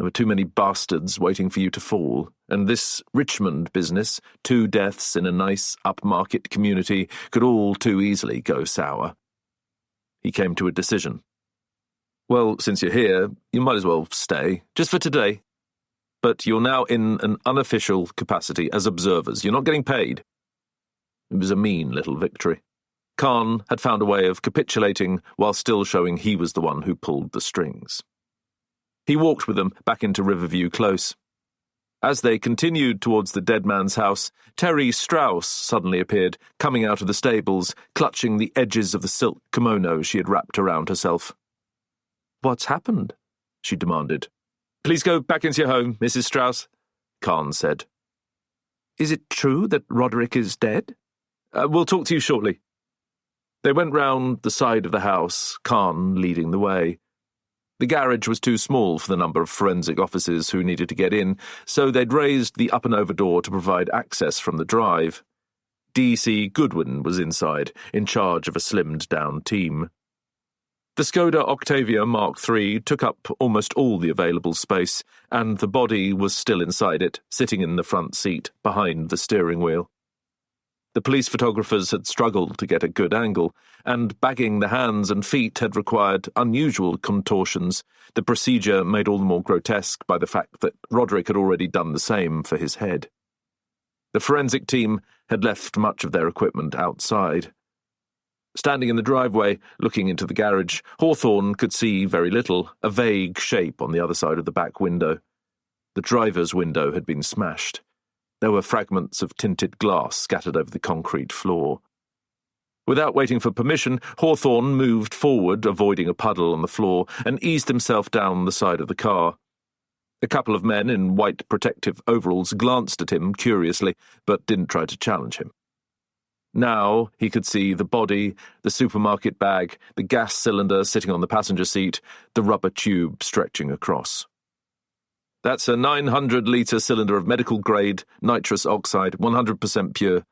There were too many bastards waiting for you to fall, and this Richmond business, 2 deaths in a nice upmarket community, could all too easily go sour. He came to a decision. Well, since you're here, you might as well stay, just for today. But you're now in an unofficial capacity as observers. You're not getting paid. It was a mean little victory. Khan had found a way of capitulating while still showing he was the one who pulled the strings. He walked with them back into Riverview Close. As they continued towards the dead man's house, Terry Strauss suddenly appeared, coming out of the stables, clutching the edges of the silk kimono she had wrapped around herself. "What's happened?" she demanded. "Please go back into your home, Mrs. Strauss," Khan said. "Is it true that Roderick is dead?" We'll talk to you shortly." They went round the side of the house, Khan leading the way. The garage was too small for the number of forensic officers who needed to get in, so they'd raised the up-and-over door to provide access from the drive. D.C. Goodwin was inside, in charge of a slimmed-down team. The Skoda Octavia Mark III took up almost all the available space, and the body was still inside it, sitting in the front seat, behind the steering wheel. The police photographers had struggled to get a good angle, and bagging the hands and feet had required unusual contortions, the procedure made all the more grotesque by the fact that Roderick had already done the same for his head. The forensic team had left much of their equipment outside. Standing in the driveway, looking into the garage, Hawthorne could see very little, a vague shape on the other side of the back window. The driver's window had been smashed. There were fragments of tinted glass scattered over the concrete floor. Without waiting for permission, Hawthorne moved forward, avoiding a puddle on the floor, and eased himself down the side of the car. A couple of men in white protective overalls glanced at him curiously, but didn't try to challenge him. Now he could see the body, the supermarket bag, the gas cylinder sitting on the passenger seat, the rubber tube stretching across. "That's a 900-litre cylinder of medical-grade nitrous oxide, 100% pure."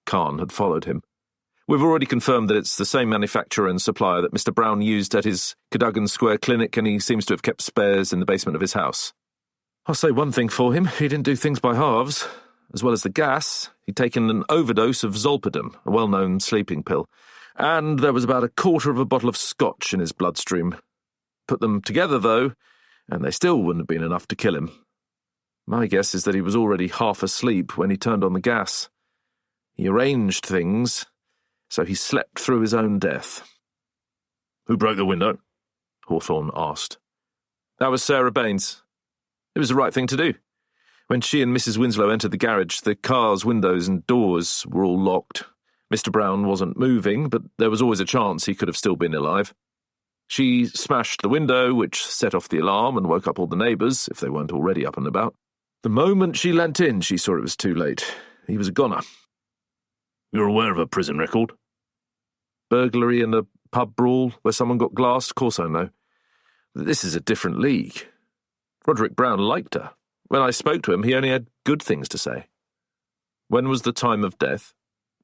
Khan had followed him. "We've already confirmed that it's the same manufacturer and supplier that Mr. Brown used at his Cadogan Square clinic, and he seems to have kept spares in the basement of his house. I'll say one thing for him, he didn't do things by halves. As well as the gas, he'd taken an overdose of Zolpidem, a well-known sleeping pill, and there was about a quarter of a bottle of scotch in his bloodstream. Put them together, though, and they still wouldn't have been enough to kill him. My guess is that he was already half asleep when he turned on the gas. He arranged things, so he slept through his own death." "Who broke the window?" Hawthorne asked. "That was Sarah Baines. It was the right thing to do. When she and Mrs. Winslow entered the garage, the car's windows and doors were all locked. Mr. Brown wasn't moving, but there was always a chance he could have still been alive. She smashed the window, which set off the alarm and woke up all the neighbours, if they weren't already up and about. The moment she leant in, she saw it was too late. He was a goner." "You're aware of a prison record?" "Burglary and a pub brawl where someone got glassed? Of course I know. This is a different league. Roderick Brown liked her. When I spoke to him, he only had good things to say." "When was the time of death?"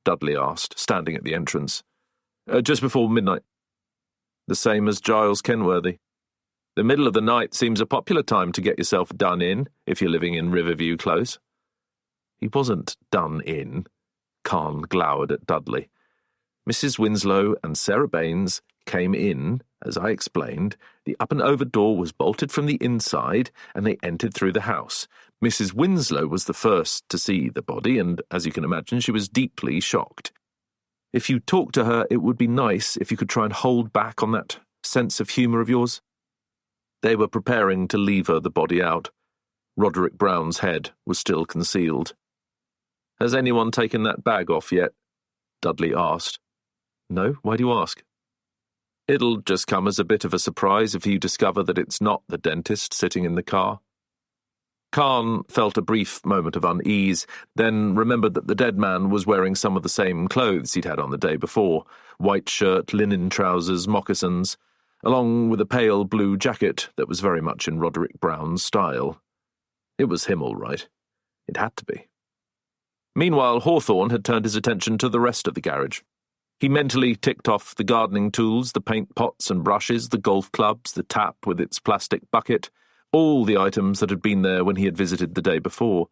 Dudley asked, standing at the entrance. Just before midnight." "The same as Giles Kenworthy. The middle of the night seems a popular time to get yourself done in, if you're living in Riverview Close." He wasn't done in. Khan glowered at Dudley. "Mrs. Winslow and Sarah Baines came in, as I explained. The up-and-over door was bolted from the inside, and they entered through the house. Mrs. Winslow was the first to see the body, and, as you can imagine, she was deeply shocked. If you talk to her, it would be nice if you could try and hold back on that sense of humour of yours." They were preparing to lever the body out. Roderick Brown's head was still concealed. "Has anyone taken that bag off yet?" Dudley asked. "No, why do you ask?" "It'll just come as a bit of a surprise if you discover that it's not the dentist sitting in the car." Khan felt a brief moment of unease, then remembered that the dead man was wearing some of the same clothes he'd had on the day before, white shirt, linen trousers, moccasins, along with a pale blue jacket that was very much in Roderick Brown's style. It was him all right. It had to be. Meanwhile, Hawthorne had turned his attention to the rest of the garage. He mentally ticked off the gardening tools, the paint pots and brushes, the golf clubs, the tap with its plastic bucket, all the items that had been there when he had visited the day before.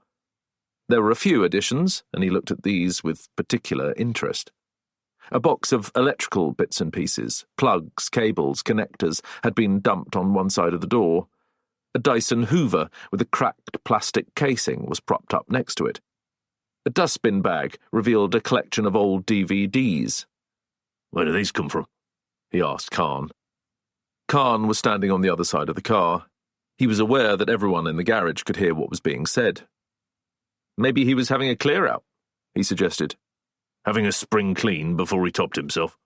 There were a few additions, and he looked at these with particular interest. A box of electrical bits and pieces, plugs, cables, connectors, had been dumped on one side of the door. A Dyson Hoover with a cracked plastic casing was propped up next to it. A dustbin bag revealed a collection of old DVDs. "Where do these come from?" he asked Khan. Khan was standing on the other side of the car. He was aware that everyone in the garage could hear what was being said. Maybe he was having a clear-out, he suggested. "Having a spring clean before he topped himself."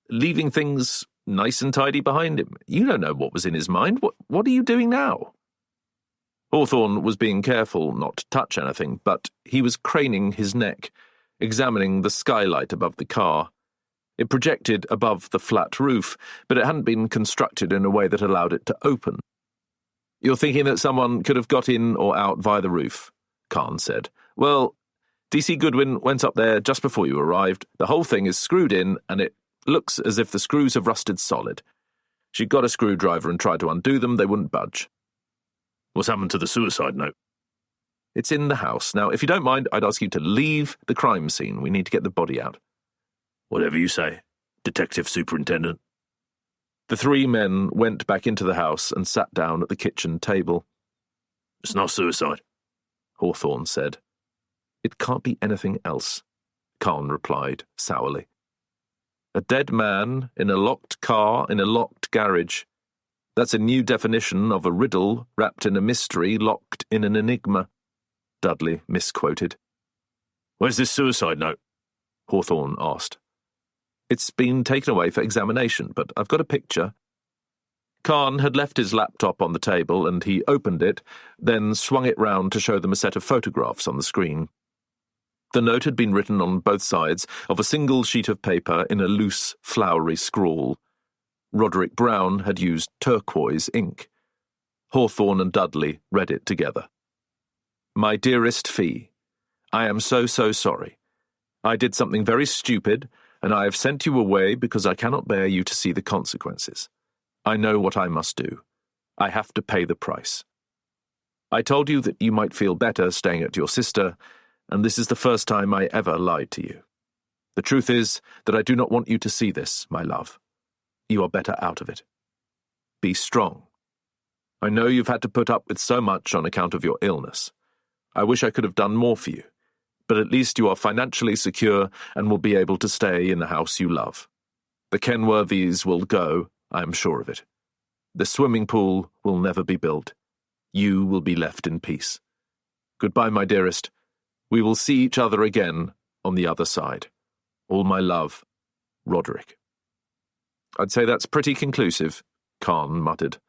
Leaving things nice and tidy behind him. You don't know what was in his mind. What are you doing now? Hawthorne was being careful not to touch anything, but he was craning his neck, examining the skylight above the car. It projected above the flat roof, but it hadn't been constructed in a way that allowed it to open. "You're thinking that someone could have got in or out via the roof," Khan said. "Well, DC Goodwin went up there just before you arrived. The whole thing is screwed in, and it looks as if the screws have rusted solid. She got a screwdriver and tried to undo them. They wouldn't budge." "What's happened to the suicide note?" "It's in the house. Now, if you don't mind, I'd ask you to leave the crime scene. We need to get the body out." "Whatever you say, Detective Superintendent." The three men went back into the house and sat down at the kitchen table. "It's not suicide," Hawthorne said. "It can't be anything else," Khan replied sourly. "A dead man in a locked car in a locked garage. That's a new definition of a riddle wrapped in a mystery locked in an enigma," Dudley misquoted. "Where's this suicide note?" Hawthorne asked. "It's been taken away for examination, but I've got a picture." Khan had left his laptop on the table and he opened it, then swung it round to show them a set of photographs on the screen. The note had been written on both sides of a single sheet of paper in a loose, flowery scrawl. Roderick Brown had used turquoise ink. Hawthorne and Dudley read it together. "My dearest Fee, I am so sorry. I did something very stupid, and I have sent you away because I cannot bear you to see the consequences. I know what I must do. I have to pay the price. I told you that you might feel better staying at your sister, and this is the first time I ever lied to you. The truth is that I do not want you to see this, my love. You are better out of it. Be strong. I know you've had to put up with so much on account of your illness. I wish I could have done more for you, but at least you are financially secure and will be able to stay in the house you love. The Kenworthys will go, I am sure of it. The swimming pool will never be built. You will be left in peace. Goodbye, my dearest. We will see each other again on the other side. All my love, Roderick." "I'd say that's pretty conclusive," Khan muttered.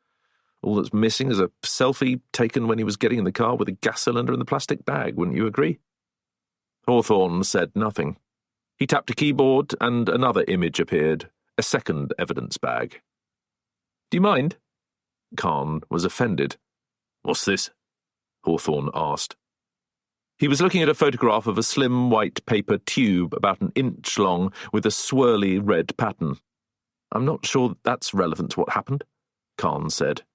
"All that's missing is a selfie taken when he was getting in the car with a gas cylinder in the plastic bag, wouldn't you agree?" Hawthorne said nothing. He tapped a keyboard and another image appeared, a second evidence bag. "Do you mind?" Khan was offended. "What's this?" Hawthorne asked. He was looking at a photograph of a slim white paper tube about an inch long with a swirly red pattern. "I'm not sure that's relevant to what happened," Khan said.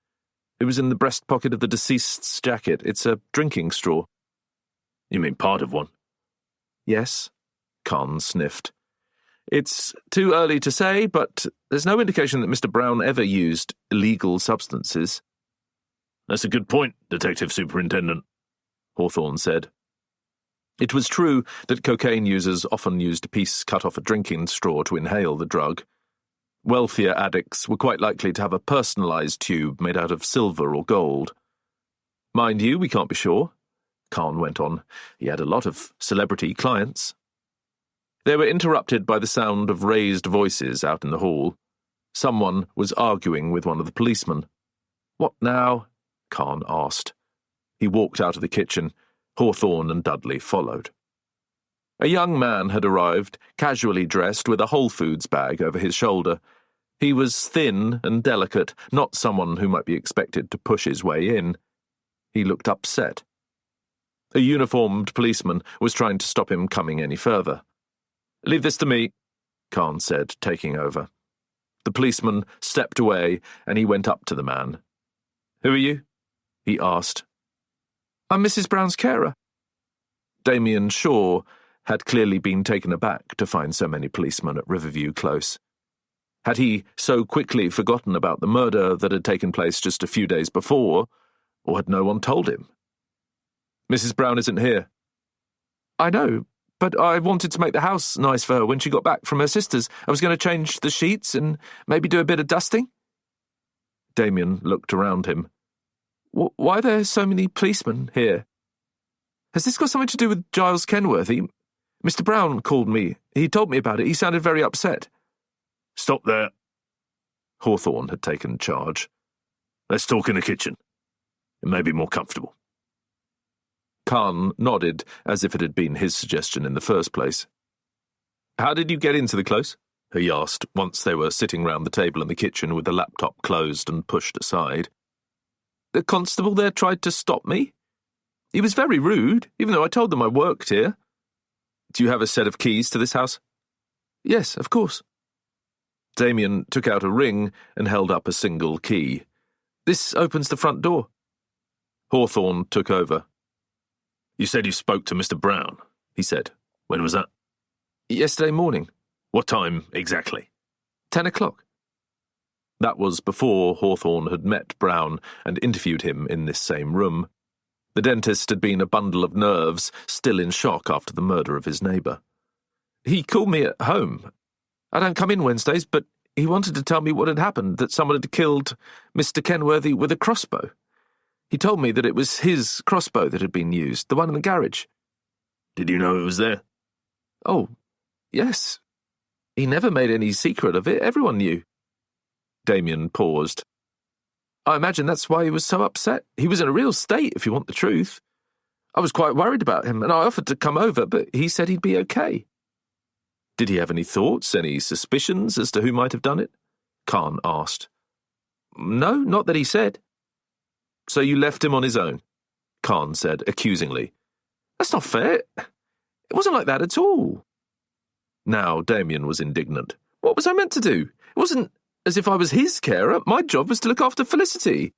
"It was in the breast pocket of the deceased's jacket. It's a drinking straw." "You mean part of one?" "Yes," Khan sniffed. "It's too early to say, but there's no indication that Mr. Brown ever used illegal substances." "That's a good point, Detective Superintendent," Hawthorne said. It was true that cocaine users often used a piece cut off a drinking straw to inhale the drug. Wealthier addicts were quite likely to have a personalized tube made out of silver or gold. "Mind you, we can't be sure," Khan went on. He had a lot of celebrity clients. They were interrupted by the sound of raised voices out in the hall. Someone was arguing with one of the policemen. "What now?" Khan asked. He walked out of the kitchen. Hawthorne and Dudley followed. A young man had arrived, casually dressed with a Whole Foods bag over his shoulder. He was thin and delicate, not someone who might be expected to push his way in. He looked upset. A uniformed policeman was trying to stop him coming any further. "Leave this to me," Khan said, taking over. The policeman stepped away and he went up to the man. "Who are you?" he asked. I'm Mrs. Brown's carer. Damien Shaw had clearly been taken aback to find so many policemen at Riverview Close. Had he so quickly forgotten about the murder that had taken place just a few days before, or had no one told him? Mrs. Brown isn't here. I know, but I wanted to make the house nice for her when she got back from her sister's. I was going to change the sheets and maybe do a bit of dusting. Damien looked around him. Why are there so many policemen here? Has this got something to do with Giles Kenworthy? Mr. Brown called me. He told me about it. He sounded very upset. Stop there. Hawthorne had taken charge. Let's talk in the kitchen. It may be more comfortable. Khan nodded as if it had been his suggestion in the first place. How did you get into the close? He asked once they were sitting round the table in the kitchen with the laptop closed and pushed aside. The constable there tried to stop me. He was very rude, even though I told them I worked here. Do you have a set of keys to this house? Yes, of course. Damien took out a ring and held up a single key. This opens the front door. Hawthorne took over. You said you spoke to Mr. Brown, he said. When was that? Yesterday morning. What time exactly? 10 o'clock. That was before Hawthorne had met Brown and interviewed him in this same room. The dentist had been a bundle of nerves, still in shock after the murder of his neighbour. He called me at home. I don't come in Wednesdays, but he wanted to tell me what had happened, that someone had killed Mr. Kenworthy with a crossbow. He told me that it was his crossbow that had been used, the one in the garage. Did you know it was there? Oh, yes. He never made any secret of it. Everyone knew. Damien paused. I imagine that's why he was so upset. He was in a real state, if you want the truth. I was quite worried about him, and I offered to come over, but he said he'd be okay. Did he have any thoughts, any suspicions as to who might have done it? Khan asked. No, not that he said. So you left him on his own? Khan said accusingly. That's not fair. It wasn't like that at all. Now Damien was indignant. What was I meant to do? It wasn't as if I was his carer. My job was to look after Felicity.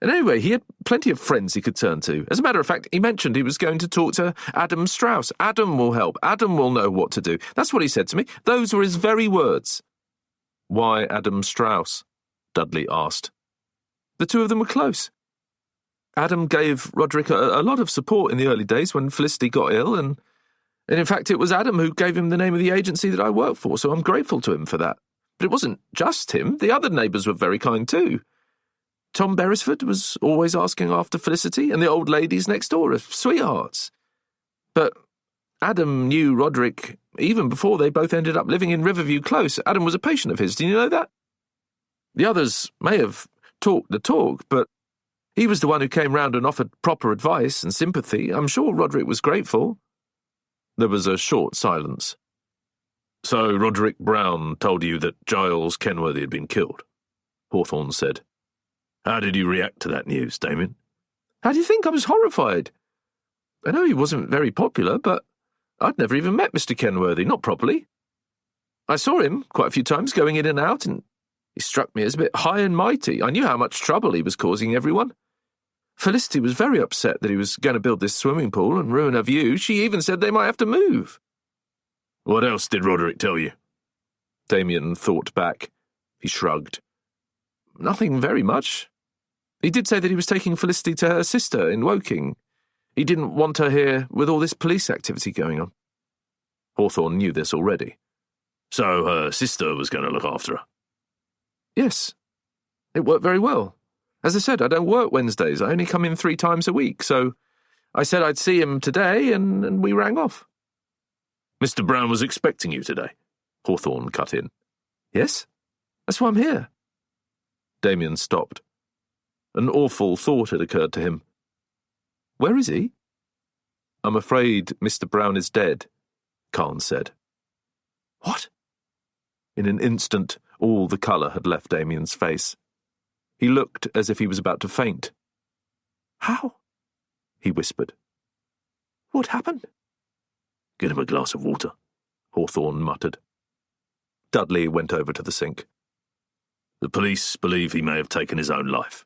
And anyway, he had plenty of friends he could turn to. As a matter of fact, he mentioned he was going to talk to Adam Strauss. Adam will help. Adam will know what to do. That's what he said to me. Those were his very words. Why Adam Strauss? Dudley asked. The two of them were close. Adam gave Roderick a lot of support in the early days when Felicity got ill, and in fact it was Adam who gave him the name of the agency that I work for, so I'm grateful to him for that. But it wasn't just him. The other neighbours were very kind too. Tom Beresford was always asking after Felicity, and the old ladies next door are sweethearts. But Adam knew Roderick even before they both ended up living in Riverview Close. Adam was a patient of his. Do you know that? The others may have talked the talk, but he was the one who came round and offered proper advice and sympathy. I'm sure Roderick was grateful. There was a short silence. So Roderick Brown told you that Giles Kenworthy had been killed? Hawthorne said. How did you react to that news, Damien? How do you think? I was horrified. I know he wasn't very popular, but I'd never even met Mr. Kenworthy, not properly. I saw him quite a few times going in and out, and he struck me as a bit high and mighty. I knew how much trouble he was causing everyone. Felicity was very upset that he was going to build this swimming pool and ruin her view. She even said they might have to move. What else did Roderick tell you? Damien thought back. He shrugged. Nothing very much. He did say that he was taking Felicity to her sister in Woking. He didn't want her here with all this police activity going on. Hawthorne knew this already. So her sister was going to look after her? Yes. It worked very well. As I said, I don't work Wednesdays. I only come in 3 times a week, so I said I'd see him today, and we rang off. Mr. Brown was expecting you today, Hawthorne cut in. Yes, that's why I'm here. Damien stopped. An awful thought had occurred to him. Where is he? I'm afraid Mr. Brown is dead, Khan said. What? In an instant, all the colour had left Damien's face. He looked as if he was about to faint. How? He whispered. What happened? Get him a glass of water, Hawthorne muttered. Dudley went over to the sink. The police believe he may have taken his own life,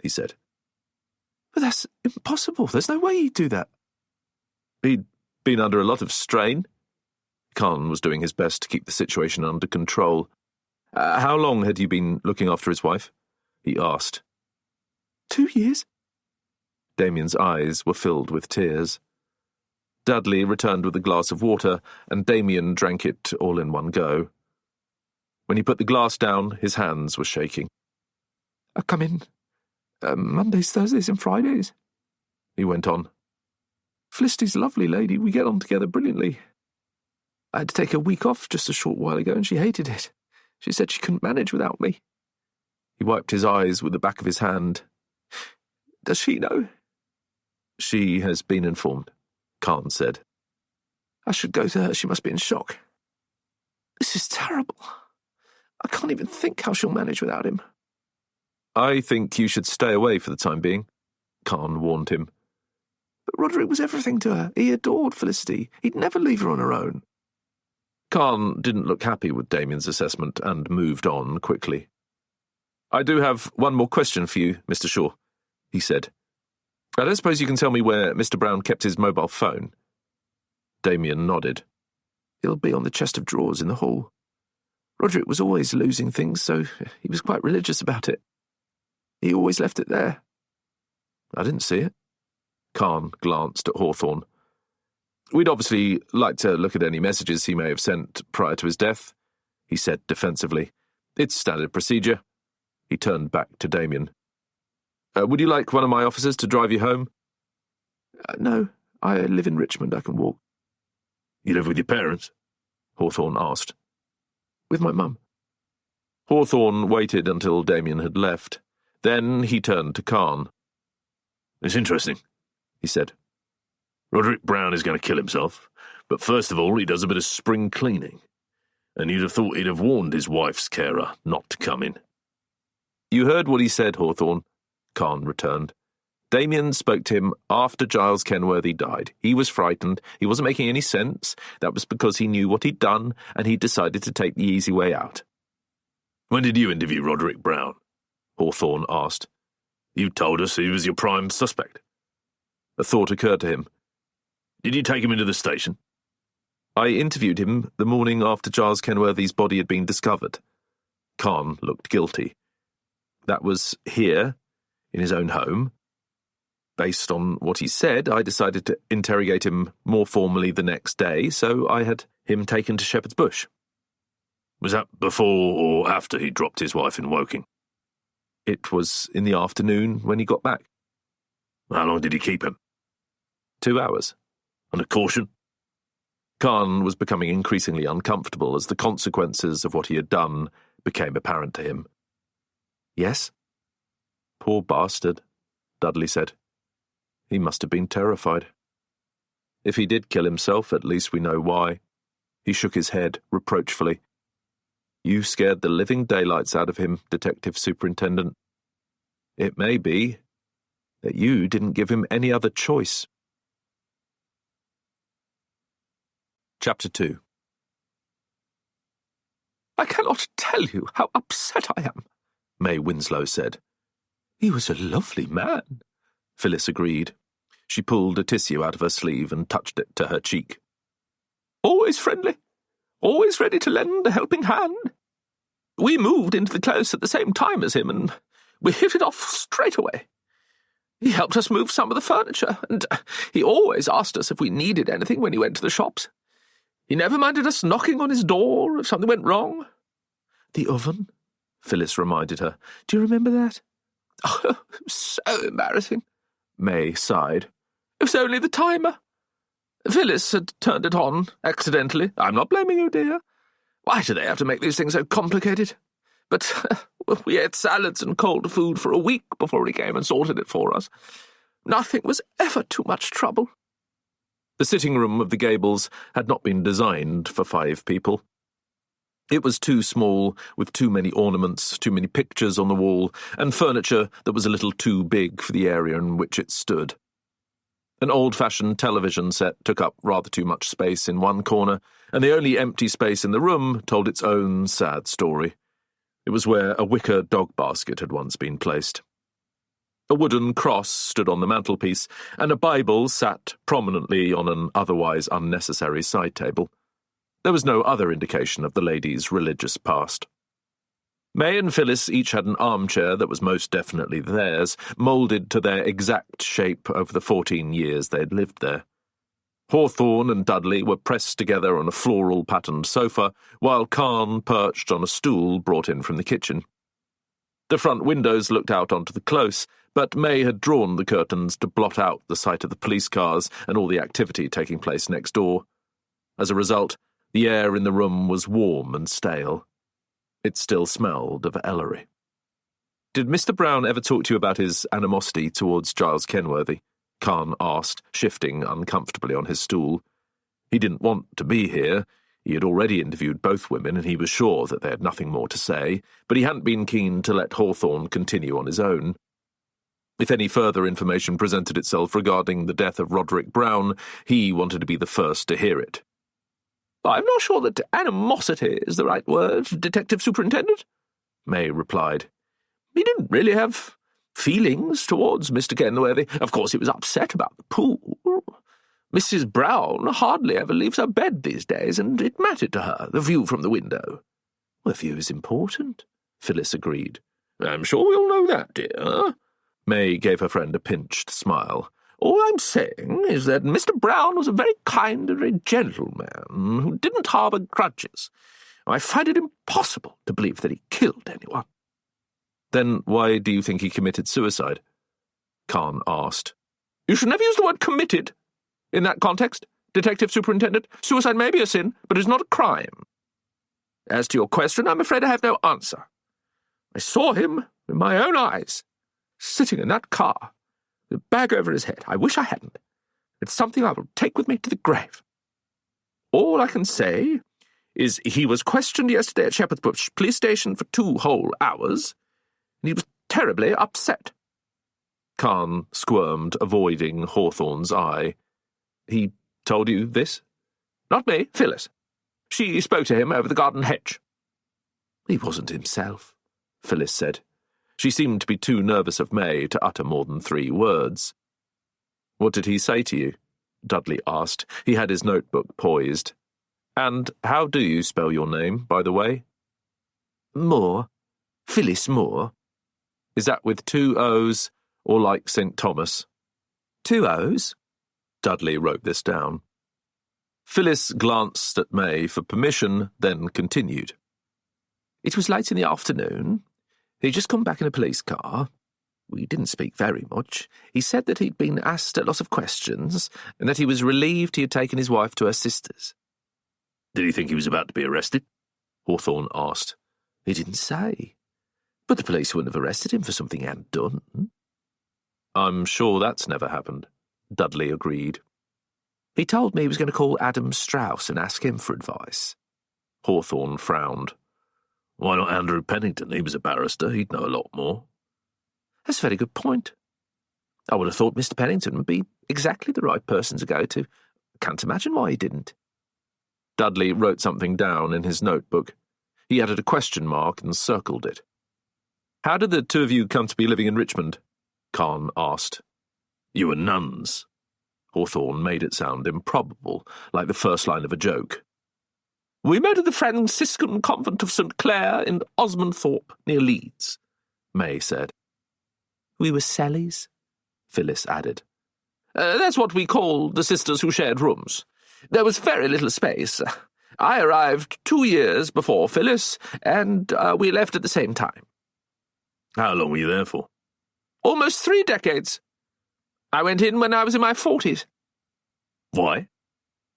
he said. But that's impossible. There's no way he'd do that. He'd been under a lot of strain. Khan was doing his best to keep the situation under control. How long had you been looking after his wife? He asked. 2 years. Damien's eyes were filled with tears. Dudley returned with a glass of water, and Damien drank it all in one go. When he put the glass down, his hands were shaking. I come in Mondays, Thursdays and Fridays, he went on. Felicity's a lovely lady. We get on together brilliantly. I had to take a week off just a short while ago, and she hated it. She said she couldn't manage without me. He wiped his eyes with the back of his hand. Does she know? She has been informed, Khan said. I should go to her. She must be in shock. This is terrible. I can't even think how she'll manage without him. I think you should stay away for the time being, Khan warned him. But Roderick was everything to her. He adored Felicity. He'd never leave her on her own. Khan didn't look happy with Damien's assessment and moved on quickly. I do have one more question for you, Mr. Shaw, he said. I don't suppose you can tell me where Mr. Brown kept his mobile phone? Damien nodded. It'll be on the chest of drawers in the hall. Roderick was always losing things, so he was quite religious about it. He always left it there. I didn't see it. Khan glanced at Hawthorne. We'd obviously like to look at any messages he may have sent prior to his death, he said defensively. It's standard procedure. He turned back to Damien. Would you like one of my officers to drive you home? No, I live in Richmond. I can walk. You live with your parents? Hawthorne asked. With my mum. Hawthorne waited until Damien had left. Then he turned to Khan. It's interesting, he said. Roderick Brown is going to kill himself, but first of all he does a bit of spring cleaning, and you'd have thought he'd have warned his wife's carer not to come in. You heard what he said, Hawthorne, Khan returned. Damien spoke to him after Giles Kenworthy died. He was frightened. He wasn't making any sense. That was because he knew what he'd done, and he decided to take the easy way out. When did you interview Roderick Brown? Hawthorne asked. You told us he was your prime suspect. A thought occurred to him. Did you take him into the station? I interviewed him the morning after Giles Kenworthy's body had been discovered. Khan looked guilty. That was here, in his own home. Based on what he said, I decided to interrogate him more formally the next day, so I had him taken to Shepherd's Bush. Was that before or after he dropped his wife in Woking? It was in the afternoon when he got back. How long did he keep him? 2 hours. On a caution? Khan was becoming increasingly uncomfortable as the consequences of what he had done became apparent to him. Yes? Poor bastard, Dudley said. He must have been terrified. If he did kill himself, at least we know why. He shook his head reproachfully. You scared the living daylights out of him, Detective Superintendent. It may be that you didn't give him any other choice. Chapter 2. I cannot tell you how upset I am, May Winslow said. He was a lovely man, Phyllis agreed. She pulled a tissue out of her sleeve and touched it to her cheek. Always friendly, always ready to lend a helping hand. We moved into the close at the same time as him, and we hit it off straight away. He helped us move some of the furniture, and he always asked us if we needed anything when he went to the shops. He never minded us knocking on his door if something went wrong. The oven? Phyllis reminded her. Do you remember that? Oh, so embarrassing. May sighed. It was only the timer. Phyllis had turned it on, accidentally. I'm not blaming you, dear. Why do they have to make these things so complicated? But we ate salads and cold food for a week before he came and sorted it for us. Nothing was ever too much trouble. The sitting room of the Gables had not been designed for 5 people. It was too small, with too many ornaments, too many pictures on the wall, and furniture that was a little too big for the area in which it stood. An old-fashioned television set took up rather too much space in one corner, and the only empty space in the room told its own sad story. It was where a wicker dog basket had once been placed. A wooden cross stood on the mantelpiece, and a Bible sat prominently on an otherwise unnecessary side table. There was no other indication of the lady's religious past. May and Phyllis each had an armchair that was most definitely theirs, moulded to their exact shape over the 14 years they had lived there. Hawthorne and Dudley were pressed together on a floral-patterned sofa, while Khan perched on a stool brought in from the kitchen. The front windows looked out onto the close, but May had drawn the curtains to blot out the sight of the police cars and all the activity taking place next door. As a result, the air in the room was warm and stale. It still smelled of Ellery. "Did Mr. Brown ever talk to you about his animosity towards Giles Kenworthy?" Khan asked, shifting uncomfortably on his stool. He didn't want to be here. He had already interviewed both women, and he was sure that they had nothing more to say, but he hadn't been keen to let Hawthorne continue on his own. If any further information presented itself regarding the death of Roderick Brown, he wanted to be the first to hear it. "I'm not sure that animosity is the right word, Detective Superintendent," May replied. "He didn't really have feelings towards Mr. Kenworthy. Of course, he was upset about the pool. Mrs. Brown hardly ever leaves her bed these days, and it mattered to her, the view from the window." "The view is important," Phyllis agreed. "I'm sure we all know that, dear." May gave her friend a pinched smile. "All I'm saying is that Mr. Brown was a very kind and very gentle man who didn't harbour grudges. I find it impossible to believe that he killed anyone." "Then why do you think he committed suicide?" Khan asked. "You should never use the word committed in that context, Detective Superintendent. Suicide may be a sin, but it's not a crime. As to your question, I'm afraid I have no answer. I saw him with my own eyes, sitting in that car, with a bag over his head. I wish I hadn't. It's something I will take with me to the grave. All I can say is he was questioned yesterday at Shepherd's Bush police station for 2 whole hours, and he was terribly upset." Khan squirmed, avoiding Hawthorne's eye. "He told you this?" "Not me, Phyllis. She spoke to him over the garden hedge." "He wasn't himself," Phyllis said. She seemed to be too nervous of May to utter more than 3 words. "What did he say to you?" Dudley asked. He had his notebook poised. "And how do you spell your name, by the way?" "Moore. Phyllis Moore." "Is that with 2 O's, or like St. Thomas?" "2 O's. Dudley wrote this down. Phyllis glanced at May for permission, then continued. "It was late in the afternoon. He'd just come back in a police car. We didn't speak very much. He said that he'd been asked a lot of questions, and that he was relieved he had taken his wife to her sister's." "Did he think he was about to be arrested?" Hawthorne asked. "He didn't say. But the police wouldn't have arrested him for something he hadn't done." "I'm sure that's never happened," Dudley agreed. "He told me he was going to call Adam Strauss and ask him for advice." Hawthorne frowned. "Why not Andrew Pennington? He was a barrister. He'd know a lot more." "That's a very good point. I would have thought Mr. Pennington would be exactly the right person to go to. Can't imagine why he didn't." Dudley wrote something down in his notebook. He added a question mark and circled it. "How did the 2 of you come to be living in Richmond?" Khan asked. "You were nuns." Hawthorne made it sound improbable, like the first line of a joke. "We met at the Franciscan convent of St. Clair in Osmondthorpe, near Leeds," May said. "We were Sallies," Phyllis added. "That's what we called the sisters who shared rooms. There was very little space. I arrived 2 years before Phyllis, and we left at the same time." "How long were you there for?" "Almost 3 decades. I went in when I was in my 40s. "Why?"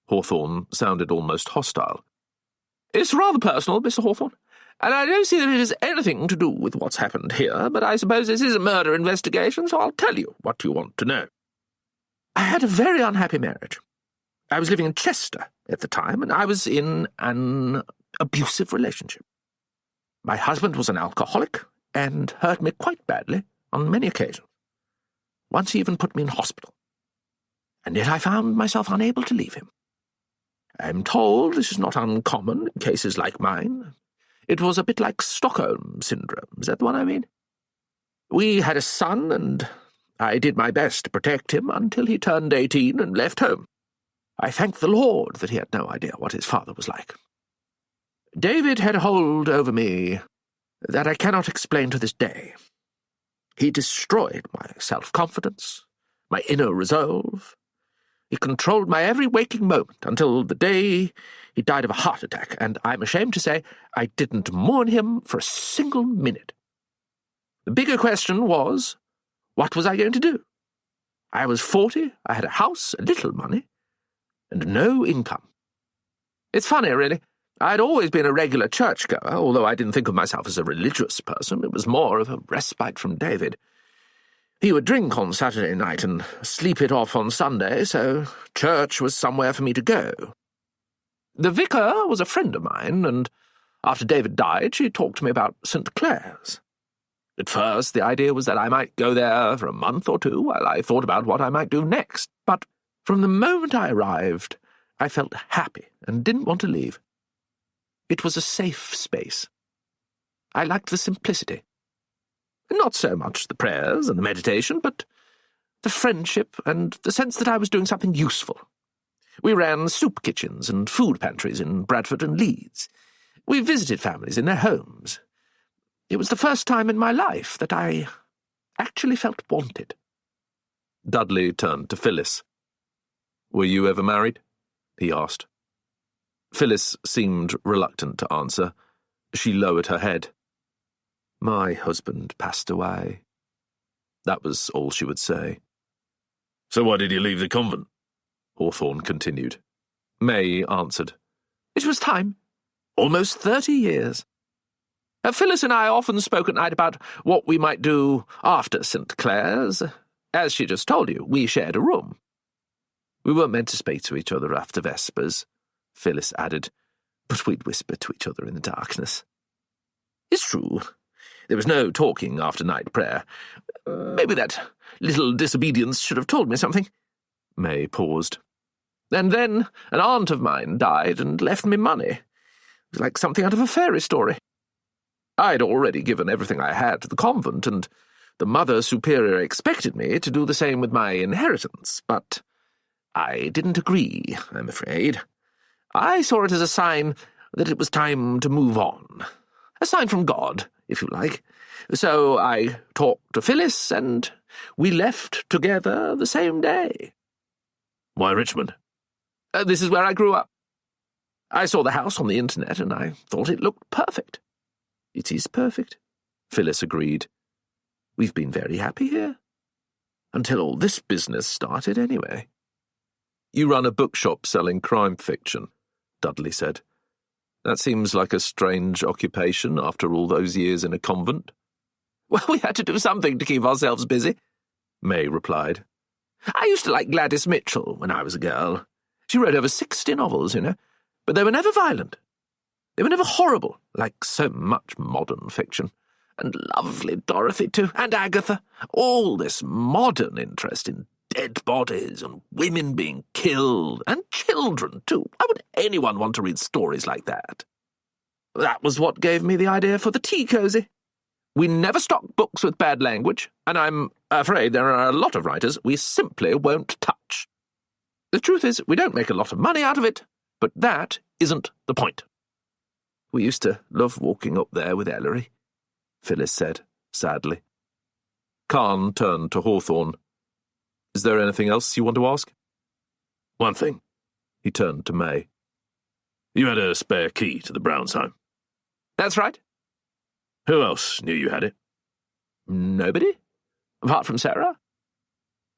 Hawthorne sounded almost hostile. "It's rather personal, Mr. Hawthorne, and I don't see that it has anything to do with what's happened here, but I suppose this is a murder investigation, so I'll tell you what you want to know. I had a very unhappy marriage. I was living in Chester at the time, and I was in an abusive relationship. My husband was an alcoholic and hurt me quite badly on many occasions. Once he even put me in hospital. And yet I found myself unable to leave him. I'm told this is not uncommon in cases like mine. It was a bit like Stockholm Syndrome. Is that the one I mean?" We had a son, and I did my best to protect him until he turned 18 and left home. I thank the Lord that he had no idea what his father was like. David had a hold over me that I cannot explain to this day. He destroyed my self-confidence, my inner resolve. He controlled my every waking moment until the day he died of a heart attack, and I'm ashamed to say I didn't mourn him for a single minute. The bigger question was, what was I going to do? I was 40, I had a house, a little money, and no income. It's funny, really. I'd always been a regular churchgoer, although I didn't think of myself as a religious person. It was more of a respite from David. He would drink on Saturday night and sleep it off on Sunday, so church was somewhere for me to go. The vicar was a friend of mine, and after David died, she talked to me about St. Clare's. At first, the idea was that I might go there for a month or two while I thought about what I might do next, but from the moment I arrived, I felt happy and didn't want to leave. It was a safe space. I liked the simplicity. Not so much the prayers and the meditation, but the friendship and the sense that I was doing something useful. We ran soup kitchens and food pantries in Bradford and Leeds. We visited families in their homes. It was the first time in my life that I actually felt wanted. Dudley turned to Phyllis. "Were you ever married?" he asked. Phyllis seemed reluctant to answer. She lowered her head. "My husband passed away." That was all she would say. "So why did you leave the convent?" Hawthorne continued. May answered. "It was time. Almost 30 years. Phyllis and I often spoke at night about what we might do after St. Clare's. As she just told you, we shared a room." "We weren't meant to speak to each other after Vespers," Phyllis added, "but we'd whisper to each other in the darkness." "It's true. There was no talking after night prayer. Maybe that little disobedience should have told me something." May paused. "And then an aunt of mine died and left me money. It was like something out of a fairy story. I'd already given everything I had to the convent, and the Mother Superior expected me to do the same with my inheritance, but I didn't agree, I'm afraid. I saw it as a sign that it was time to move on. A sign from God, if you like. So I talked to Phyllis, and we left together the same day." "Why Richmond?" "This is where I grew up. I saw the house on the internet, and I thought it looked perfect." "It is perfect," Phyllis agreed. "We've been very happy here. Until all this business started, anyway." "You run a bookshop selling crime fiction," Dudley said. "That seems like a strange occupation after all those years in a convent." "Well, we had to do something to keep ourselves busy," May replied. "I used to like Gladys Mitchell when I was a girl. She wrote over 60 novels, but they were never violent. They were never horrible, like so much modern fiction. And lovely Dorothy, too, and Agatha. All this modern interest in dead bodies and women being killed, and children, too. Why would anyone want to read stories like that? That was what gave me the idea for the tea cozy. We never stock books with bad language, and I'm afraid there are a lot of writers we simply won't touch. The truth is, we don't make a lot of money out of it, but that isn't the point." "We used to love walking up there with Ellery," Phyllis said, sadly. Khan turned to Hawthorne. "Is there anything else you want to ask?" "One thing." He turned to May. "You had a spare key to the Browns' home." "That's right." "Who else knew you had it?" "Nobody, apart from Sarah.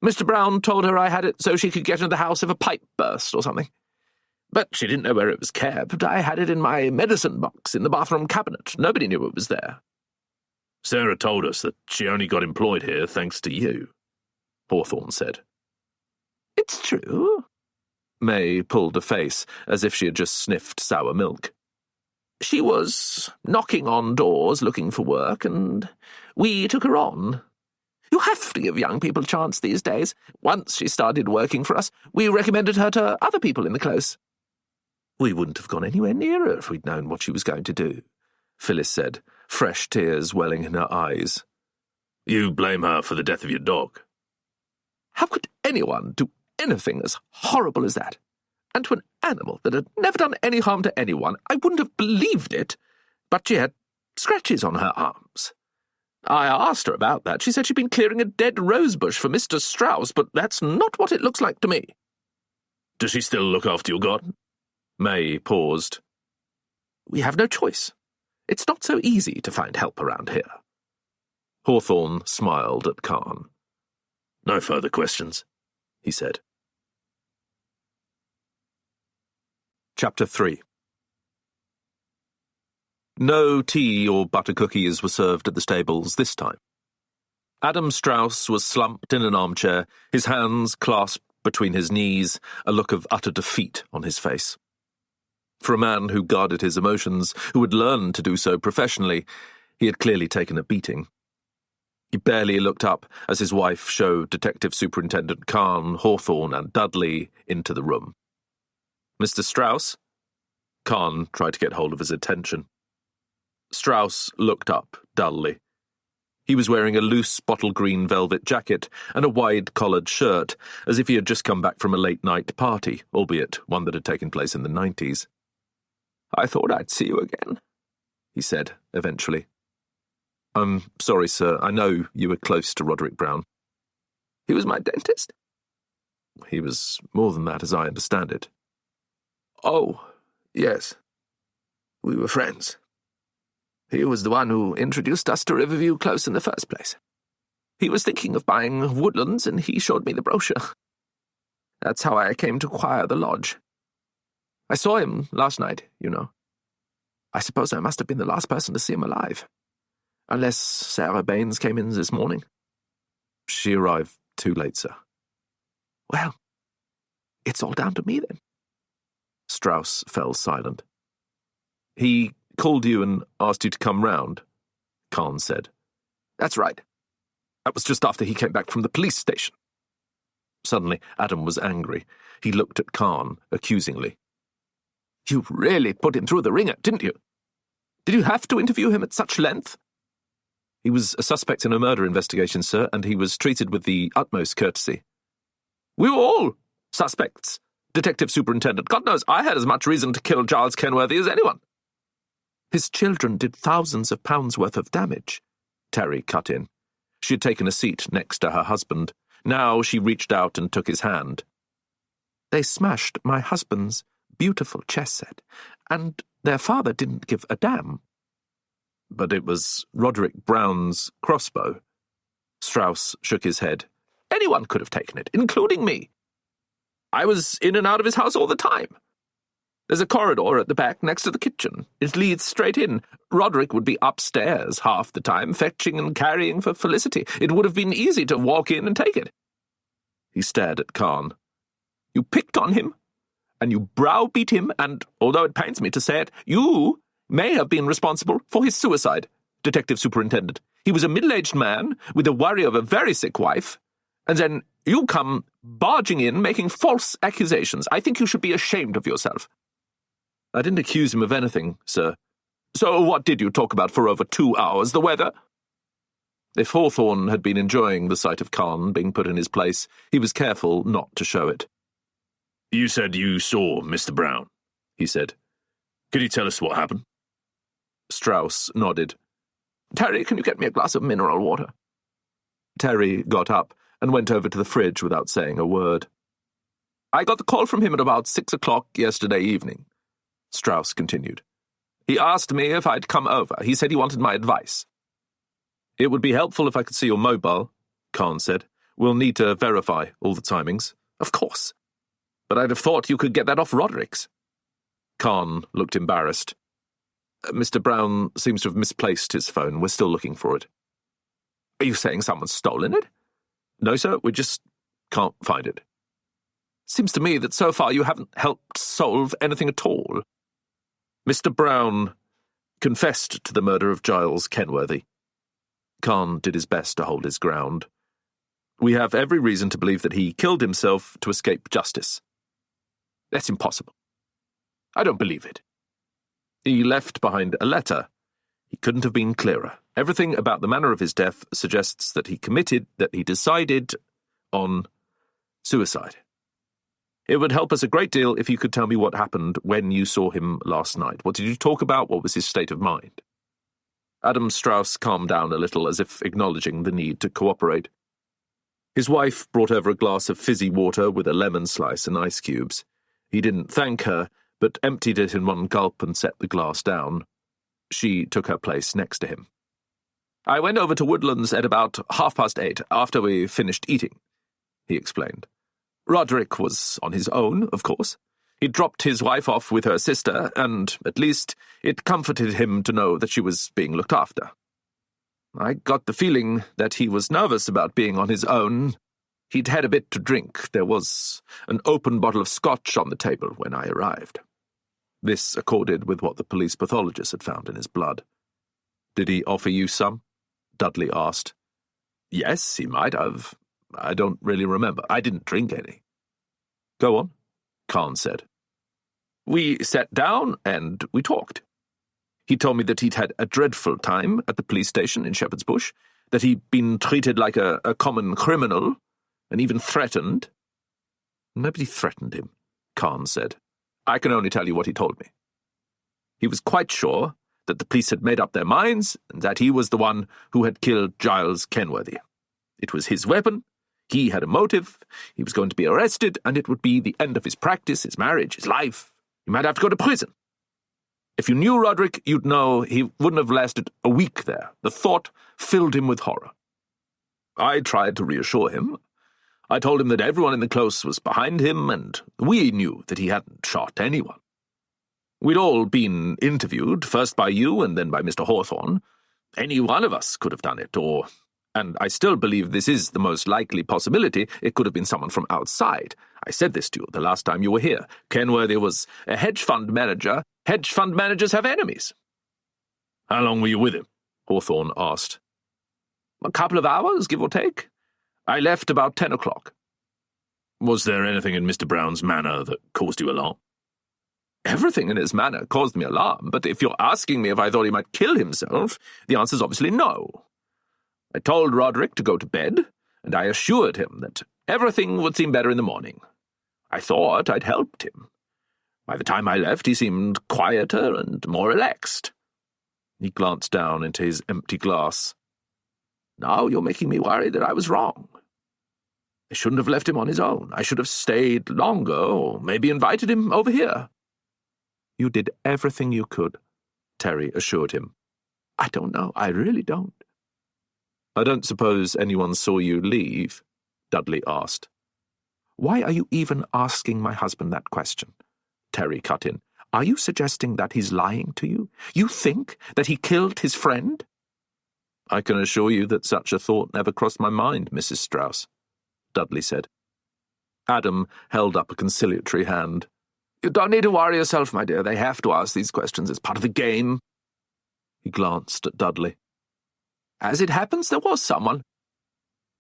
Mr. Brown told her I had it so she could get into the house if a pipe burst or something. But she didn't know where it was kept. I had it in my medicine box in the bathroom cabinet. Nobody knew it was there." "Sarah told us that she only got employed here thanks to you," Hawthorne said. "It's true." May pulled a face as if she had just sniffed sour milk. "She was knocking on doors looking for work, and we took her on. You have to give young people a chance these days. Once she started working for us, we recommended her to other people in the close." "We wouldn't have gone anywhere near her if we'd known what she was going to do," Phyllis said, fresh tears welling in her eyes. You blame her for the death of your dog. How could anyone do anything as horrible as that? And to an animal that had never done any harm to anyone, I wouldn't have believed it, but she had scratches on her arms. I asked her about that. She said she'd been clearing a dead rosebush for Mr. Strauss, but that's not what it looks like to me. Does she still look after your garden? May paused. We have no choice. It's not so easy to find help around here. Hawthorne smiled at Khan. No further questions, he said. Chapter 3. No tea or butter cookies were served at the stables this time. Adam Strauss was slumped in an armchair, his hands clasped between his knees, a look of utter defeat on his face. For a man who guarded his emotions, who had learned to do so professionally, he had clearly taken a beating. He barely looked up as his wife showed Detective Superintendent Khan, Hawthorne, and Dudley into the room. Mr. Strauss? Khan tried to get hold of his attention. Strauss looked up dully. He was wearing a loose bottle-green velvet jacket and a wide-collared shirt, as if he had just come back from a late-night party, albeit one that had taken place in the 90s. I thought I'd see you again, he said, eventually. I'm sorry, sir. I know you were close to Roderick Brown. He was my dentist? He was more than that, as I understand it. Oh, yes. We were friends. He was the one who introduced us to Riverview Close in the first place. He was thinking of buying Woodlands, and he showed me the brochure. That's how I came to acquire the lodge. I saw him last night, you know. I suppose I must have been the last person to see him alive. Unless Sarah Baines came in this morning. She arrived too late, sir. Well, it's all down to me, then. Strauss fell silent. He called you and asked you to come round, Khan said. That's right. That was just after he came back from the police station. Suddenly, Adam was angry. He looked at Khan accusingly. You really put him through the ringer, didn't you? Did you have to interview him at such length? He was a suspect in a murder investigation, sir, and he was treated with the utmost courtesy. We were all suspects, Detective Superintendent. God knows I had as much reason to kill Giles Kenworthy as anyone. His children did thousands of pounds worth of damage, Terry cut in. She had taken a seat next to her husband. Now she reached out and took his hand. They smashed my husband's beautiful chess set, and their father didn't give a damn. But it was Roderick Brown's crossbow. Strauss shook his head. Anyone could have taken it, including me. I was in and out of his house all the time. There's a corridor at the back next to the kitchen. It leads straight in. Roderick would be upstairs half the time, fetching and carrying for Felicity. It would have been easy to walk in and take it. He stared at Khan. You picked on him, and you browbeat him, and, although it pains me to say it, you may have been responsible for his suicide, Detective Superintendent. He was a middle-aged man with the worry of a very sick wife, and then you come barging in, making false accusations. I think you should be ashamed of yourself. I didn't accuse him of anything, sir. So what did you talk about for over 2 hours? The weather? If Hawthorne had been enjoying the sight of Khan being put in his place, he was careful not to show it. You said you saw Mr. Brown, he said. Could you tell us what happened? Strauss nodded. Terry, can you get me a glass of mineral water? Terry got up and went over to the fridge without saying a word. I got the call from him at about 6 o'clock yesterday evening, Strauss continued. He asked me if I'd come over. He said he wanted my advice. It would be helpful if I could see your mobile, Khan said. We'll need to verify all the timings. Of course. But I'd have thought you could get that off Roderick's. Khan looked embarrassed. Mr. Brown seems to have misplaced his phone. We're still looking for it. Are you saying someone's stolen it? No, sir, we just can't find it. Seems to me that so far you haven't helped solve anything at all. Mr. Brown confessed to the murder of Giles Kenworthy. Khan did his best to hold his ground. We have every reason to believe that he killed himself to escape justice. That's impossible. I don't believe it. He left behind a letter He couldn't have been clearer. Everything about the manner of his death suggests that he decided on suicide. It would help us a great deal if you could tell me what happened when you saw him last night. What did you talk about? What was his state of mind? Adam Strauss calmed down a little, as if acknowledging the need to cooperate. His wife brought over a glass of fizzy water with a lemon slice and ice cubes. He didn't thank her, but emptied it in one gulp and set the glass down. She took her place next to him. "I went over to Woodlands at about 8:30, after we finished eating," he explained. "Roderick was on his own, of course. He'd dropped his wife off with her sister, and, at least, it comforted him to know that she was being looked after. I got the feeling that he was nervous about being on his own. He'd had a bit to drink. There was an open bottle of scotch on the table when I arrived." This accorded with what the police pathologist had found in his blood. "Did he offer you some?" Dudley asked. "Yes, he might have. I don't really remember. I didn't drink any." "Go on," Khan said. "We sat down and we talked. He told me that he'd had a dreadful time at the police station in Shepherd's Bush, that he'd been treated like a common criminal, and even threatened." "Nobody threatened him," Khan said. "I can only tell you what he told me. He was quite sure that the police had made up their minds and that he was the one who had killed Giles Kenworthy. It was his weapon, he had a motive, he was going to be arrested, and it would be the end of his practice, his marriage, his life. He might have to go to prison. If you knew Roderick, you'd know he wouldn't have lasted a week there. The thought filled him with horror. I tried to reassure him. I told him that everyone in the close was behind him, and we knew that he hadn't shot anyone. We'd all been interviewed, first by you and then by Mr. Hawthorne. Any one of us could have done it, and I still believe this is the most likely possibility, it could have been someone from outside. I said this to you the last time you were here. Kenworthy was a hedge fund manager. Hedge fund managers have enemies." "How long were you with him?" Hawthorne asked. "A couple of hours, give or take. I left about 10 o'clock. "Was there anything in Mr. Brown's manner that caused you alarm?" "Everything in his manner caused me alarm, but if you're asking me if I thought he might kill himself, the answer's obviously no. I told Roderick to go to bed, and I assured him that everything would seem better in the morning. I thought I'd helped him. By the time I left, he seemed quieter and more relaxed." He glanced down into his empty glass. "Now you're making me worry that I was wrong. I shouldn't have left him on his own. I should have stayed longer, or maybe invited him over here." "You did everything you could," Terry assured him. "I don't know. I really don't." "I don't suppose anyone saw you leave?" Dudley asked. "Why are you even asking my husband that question?" Terry cut in. "Are you suggesting that he's lying to you? You think that he killed his friend?" "I can assure you that such a thought never crossed my mind, Mrs. Strauss," Dudley said. Adam held up a conciliatory hand. "You don't need to worry yourself, my dear. They have to ask these questions. It's part of the game." He glanced at Dudley. "As it happens, there was someone.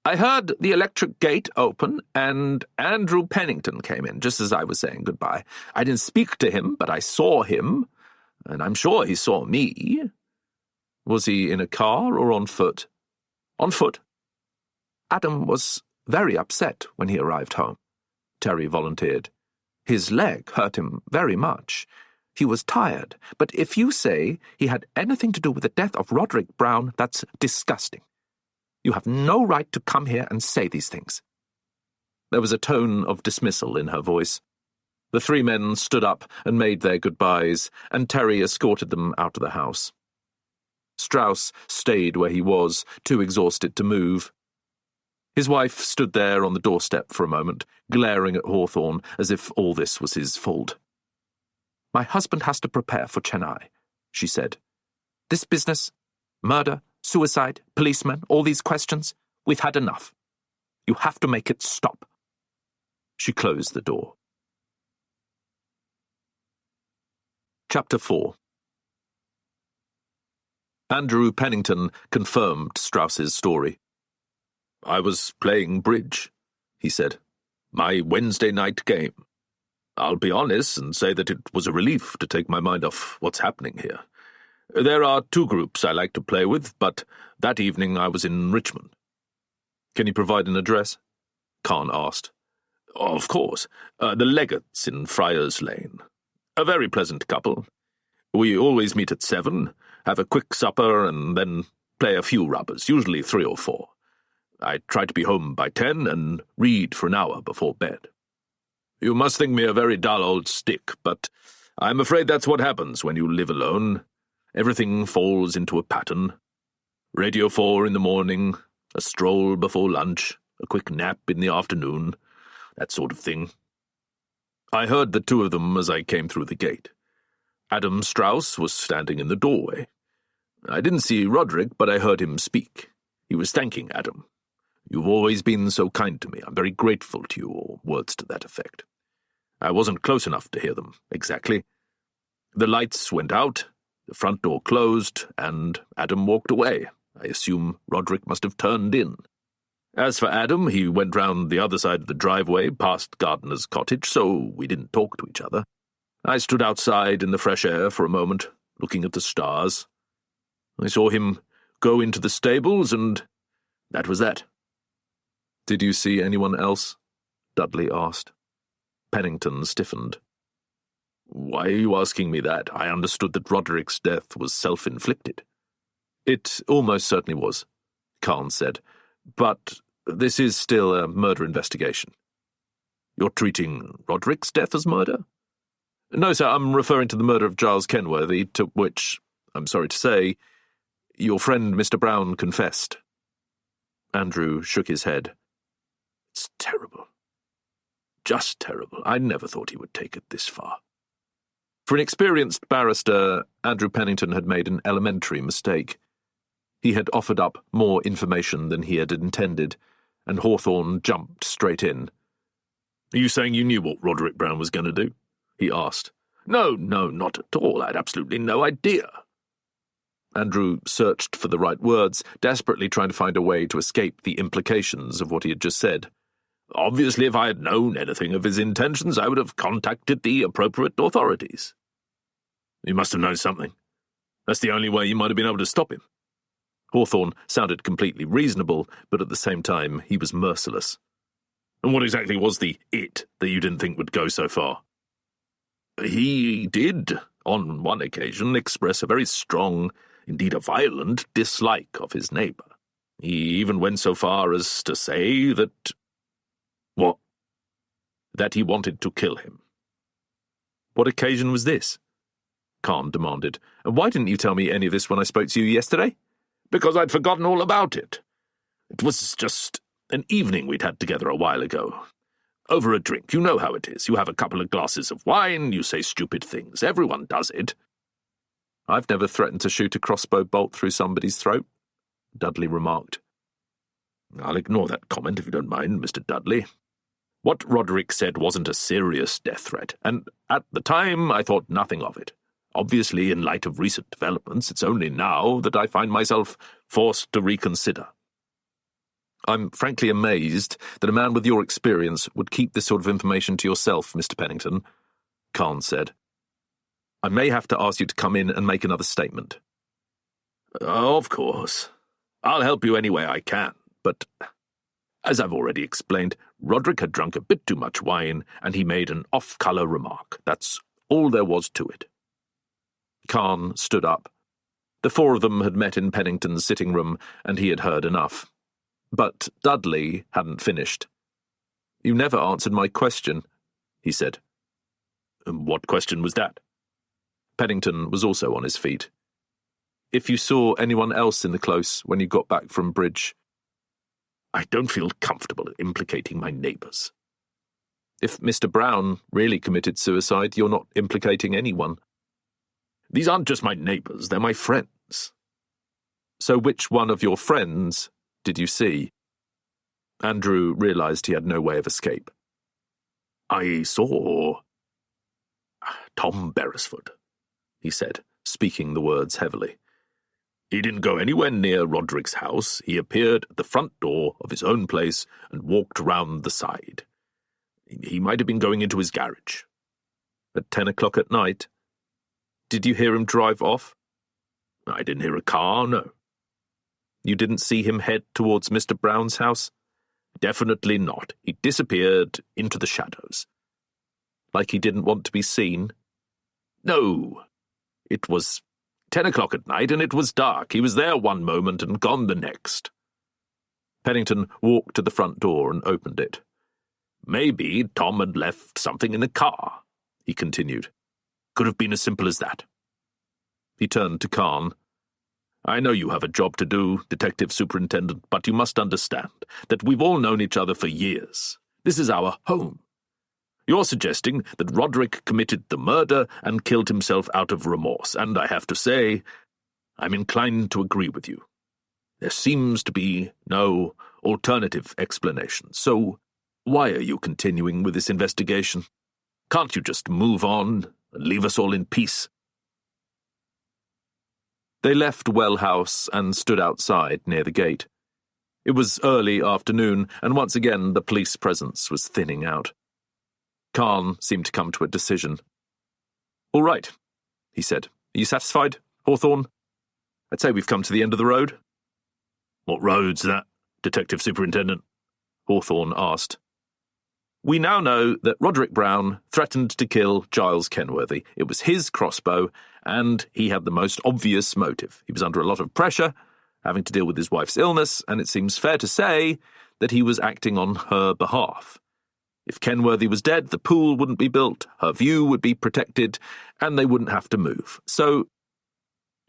I heard the electric gate open, and Andrew Pennington came in, just as I was saying goodbye. I didn't speak to him, but I saw him, and I'm sure he saw me." "Was he in a car or on foot?" "On foot. Adam was very upset when he arrived home," Terry volunteered. "His leg hurt him very much. He was tired, but if you say he had anything to do with the death of Roderick Brown, that's disgusting. You have no right to come here and say these things." There was a tone of dismissal in her voice. The three men stood up and made their goodbyes, and Terry escorted them out of the house. Strauss stayed where he was, too exhausted to move. His wife stood there on the doorstep for a moment, glaring at Hawthorne as if all this was his fault. "My husband has to prepare for Chennai," she said. "This business, murder, suicide, policemen, all these questions, we've had enough. You have to make it stop." She closed the door. Chapter 4. Andrew Pennington confirmed Strauss's story. "I was playing bridge," he said. "My Wednesday night game. I'll be honest and say that it was a relief to take my mind off what's happening here. There are two groups I like to play with, but that evening I was in Richmond. Can you provide an address? Khan asked. Of course. The Legates in Friars Lane. A very pleasant couple. We always meet at 7, have a quick supper, and then play a few rubbers, usually 3 or 4. I try to be home by 10 and read for an hour before bed. You must think me a very dull old stick, but I'm afraid that's what happens when you live alone. Everything falls into a pattern. Radio 4 in the morning, a stroll before lunch, a quick nap in the afternoon, that sort of thing. I heard the two of them as I came through the gate. Adam Strauss was standing in the doorway. I didn't see Roderick, but I heard him speak. He was thanking Adam. "You've always been so kind to me. I'm very grateful to you," or words to that effect. I wasn't close enough to hear them, exactly. The lights went out, the front door closed, and Adam walked away. I assume Roderick must have turned in. As for Adam, he went round the other side of the driveway, past Gardner's cottage, so we didn't talk to each other. I stood outside in the fresh air for a moment, looking at the stars. I saw him go into the stables, and that was that. "Did you see anyone else?" Dudley asked. Pennington stiffened. "Why are you asking me that? I understood that Roderick's death was self-inflicted." "It almost certainly was," Khan said. "But this is still a murder investigation." "You're treating Roderick's death as murder?" "No, sir, I'm referring to the murder of Giles Kenworthy, to which, I'm sorry to say, your friend Mr. Brown confessed." Andrew shook his head. "It's terrible. Just terrible. I never thought he would take it this far." For an experienced barrister, Andrew Pennington had made an elementary mistake. He had offered up more information than he had intended, and Hawthorne jumped straight in. "Are you saying you knew what Roderick Brown was going to do?" he asked. No, not at all. I had absolutely no idea." Andrew searched for the right words, desperately trying to find a way to escape the implications of what he had just said. "Obviously, if I had known anything of his intentions, I would have contacted the appropriate authorities." "You must have known something. That's the only way you might have been able to stop him." Hawthorne sounded completely reasonable, but at the same time he was merciless. "And what exactly was the it that you didn't think would go so far?" "He did, on one occasion, express a very strong, indeed a violent, dislike of his neighbour. He even went so far as to say that—" "What?" "That he wanted to kill him." "What occasion was this?" Khan demanded. "And why didn't you tell me any of this when I spoke to you yesterday?" "Because I'd forgotten all about it. It was just an evening we'd had together a while ago. Over a drink, you know how it is. You have a couple of glasses of wine, you say stupid things. Everyone does it." "I've never threatened to shoot a crossbow bolt through somebody's throat," Dudley remarked. "I'll ignore that comment if you don't mind, Mr. Dudley. What Roderick said wasn't a serious death threat, and at the time I thought nothing of it. Obviously, in light of recent developments, it's only now that I find myself forced to reconsider." "I'm frankly amazed that a man with your experience would keep this sort of information to yourself, Mr. Pennington," Khan said. "I may have to ask you to come in and make another statement." "Of course. I'll help you any way I can, but as I've already explained, Roderick had drunk a bit too much wine, and he made an off-colour remark. That's all there was to it." Khan stood up. The four of them had met in Pennington's sitting room, and he had heard enough. But Dudley hadn't finished. "You never answered my question," he said. "What question was that?" Pennington was also on his feet. "If you saw anyone else in the close when you got back from bridge." "I don't feel comfortable implicating my neighbours." "If Mr. Brown really committed suicide, you're not implicating anyone." "These aren't just my neighbours, they're my friends." "So which one of your friends did you see?" Andrew realised he had no way of escape. "I saw Tom Beresford," he said, speaking the words heavily. "He didn't go anywhere near Roderick's house. He appeared at the front door of his own place and walked round the side. He might have been going into his garage." "At 10 o'clock at night? Did you hear him drive off?" I didn't hear a car, no. You didn't see him head towards Mr. Brown's house? Definitely not. He disappeared into the shadows. Like he didn't want to be seen? No. It was 10 o'clock at night, and it was dark. He was there one moment and gone the next. Pennington walked to the front door and opened it. Maybe Tom had left something in the car, he continued. Could have been as simple as that. He turned to Khan. I know you have a job to do, Detective Superintendent, but you must understand that we've all known each other for years. This is our home. You're suggesting that Roderick committed the murder and killed himself out of remorse, and I have to say, I'm inclined to agree with you. There seems to be no alternative explanation, so why are you continuing with this investigation? Can't you just move on and leave us all in peace? They left Well House and stood outside near the gate. It was early afternoon, and once again the police presence was thinning out. Khan seemed to come to a decision. All right, he said. Are you satisfied, Hawthorne? I'd say we've come to the end of the road. What road's that, Detective Superintendent? Hawthorne asked. We now know that Roderick Brown threatened to kill Giles Kenworthy. It was his crossbow, and he had the most obvious motive. He was under a lot of pressure, having to deal with his wife's illness, and it seems fair to say that he was acting on her behalf. If Kenworthy was dead, the pool wouldn't be built, her view would be protected, and they wouldn't have to move. So,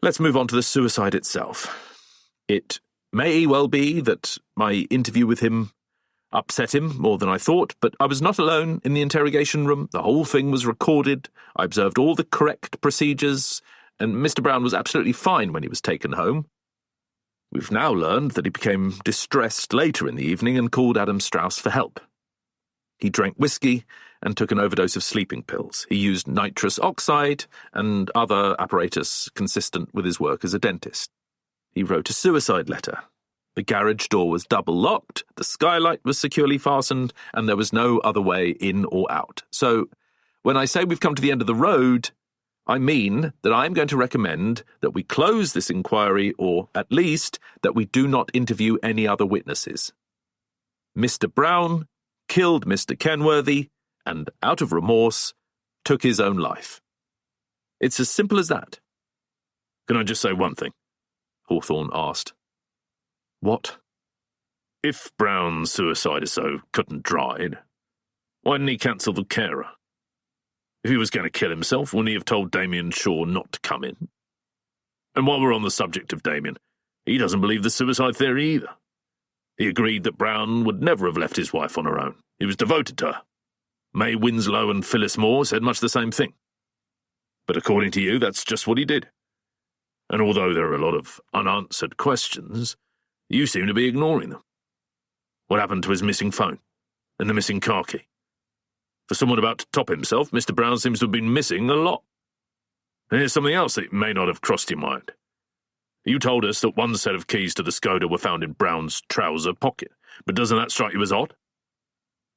let's move on to the suicide itself. It may well be that my interview with him upset him more than I thought, but I was not alone in the interrogation room. The whole thing was recorded. I observed all the correct procedures, and Mr. Brown was absolutely fine when he was taken home. We've now learned that he became distressed later in the evening and called Adam Strauss for help. He drank whiskey and took an overdose of sleeping pills. He used nitrous oxide and other apparatus consistent with his work as a dentist. He wrote a suicide letter. The garage door was double-locked, the skylight was securely fastened, and there was no other way in or out. So, when I say we've come to the end of the road, I mean that I'm going to recommend that we close this inquiry, or at least that we do not interview any other witnesses. Mr. Brown killed Mr. Kenworthy, and out of remorse, took his own life. It's as simple as that. Can I just say one thing? Hawthorne asked. What? If Brown's suicide is so cut and dried, why didn't he cancel the carer? If he was going to kill himself, wouldn't he have told Damien Shaw not to come in? And while we're on the subject of Damien, he doesn't believe the suicide theory either. He agreed that Brown would never have left his wife on her own. He was devoted to her. May Winslow and Phyllis Moore said much the same thing. But according to you, that's just what he did. And although there are a lot of unanswered questions, you seem to be ignoring them. What happened to his missing phone and the missing car key? For someone about to top himself, Mr. Brown seems to have been missing a lot. And here's something else that may not have crossed your mind. You told us that one set of keys to the Skoda were found in Brown's trouser pocket, but doesn't that strike you as odd?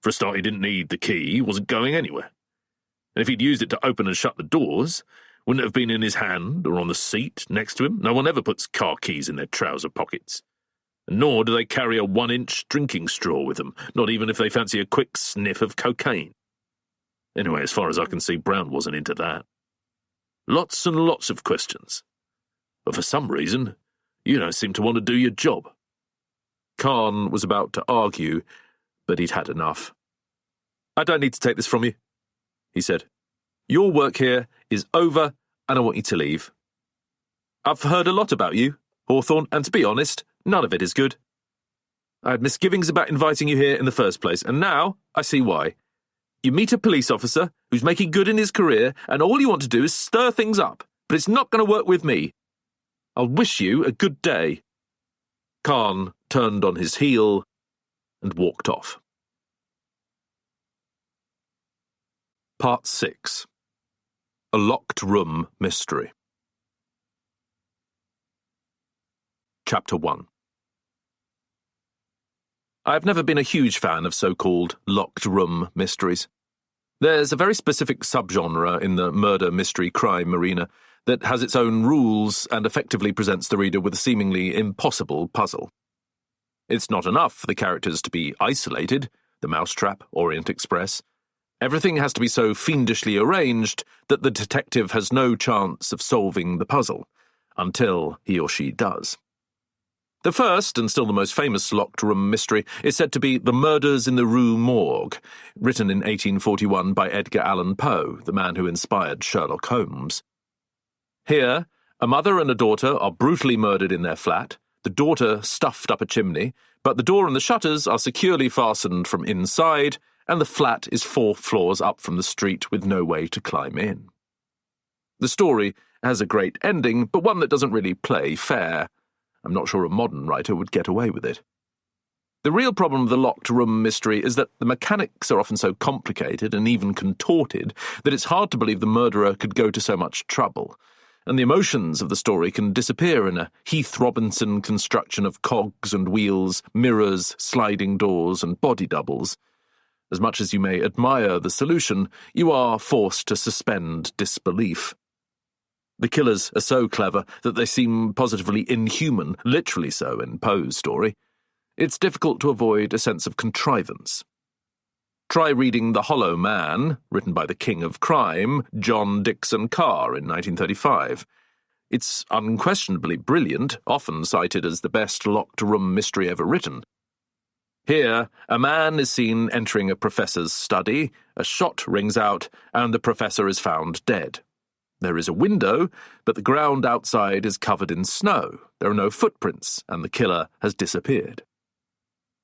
For a start, he didn't need the key, he wasn't going anywhere. And if he'd used it to open and shut the doors, wouldn't it have been in his hand or on the seat next to him? No one ever puts car keys in their trouser pockets. Nor do they carry a 1-inch drinking straw with them, not even if they fancy a quick sniff of cocaine. Anyway, as far as I can see, Brown wasn't into that. Lots and lots of questions. But for some reason, you don't seem to want to do your job. Khan was about to argue, but he'd had enough. I don't need to take this from you, he said. Your work here is over, and I want you to leave. I've heard a lot about you, Hawthorne, and to be honest, none of it is good. I had misgivings about inviting you here in the first place, and now I see why. You meet a police officer who's making good in his career, and all you want to do is stir things up, but it's not going to work with me. I'll wish you a good day. Khan turned on his heel and walked off. Part 6. A Locked Room Mystery. Chapter 1. I've never been a huge fan of so-called locked room mysteries. There's a very specific subgenre in the murder, mystery, crime arena that has its own rules and effectively presents the reader with a seemingly impossible puzzle. It's not enough for the characters to be isolated, The Mousetrap, Orient Express. Everything has to be so fiendishly arranged that the detective has no chance of solving the puzzle, until he or she does. The first, and still the most famous locked room mystery, is said to be The Murders in the Rue Morgue, written in 1841 by Edgar Allan Poe, the man who inspired Sherlock Holmes. Here, a mother and a daughter are brutally murdered in their flat, the daughter stuffed up a chimney, but the door and the shutters are securely fastened from inside, and the flat is 4 floors up from the street with no way to climb in. The story has a great ending, but one that doesn't really play fair. I'm not sure a modern writer would get away with it. The real problem of the locked room mystery is that the mechanics are often so complicated and even contorted that it's hard to believe the murderer could go to so much trouble, and the emotions of the story can disappear in a Heath Robinson construction of cogs and wheels, mirrors, sliding doors, and body doubles. As much as you may admire the solution, you are forced to suspend disbelief. The killers are so clever that they seem positively inhuman, literally so in Poe's story. It's difficult to avoid a sense of contrivance. Try reading The Hollow Man, written by the king of crime, John Dickson Carr, in 1935. It's unquestionably brilliant, often cited as the best locked-room mystery ever written. Here, a man is seen entering a professor's study, a shot rings out, and the professor is found dead. There is a window, but the ground outside is covered in snow. There are no footprints, and the killer has disappeared.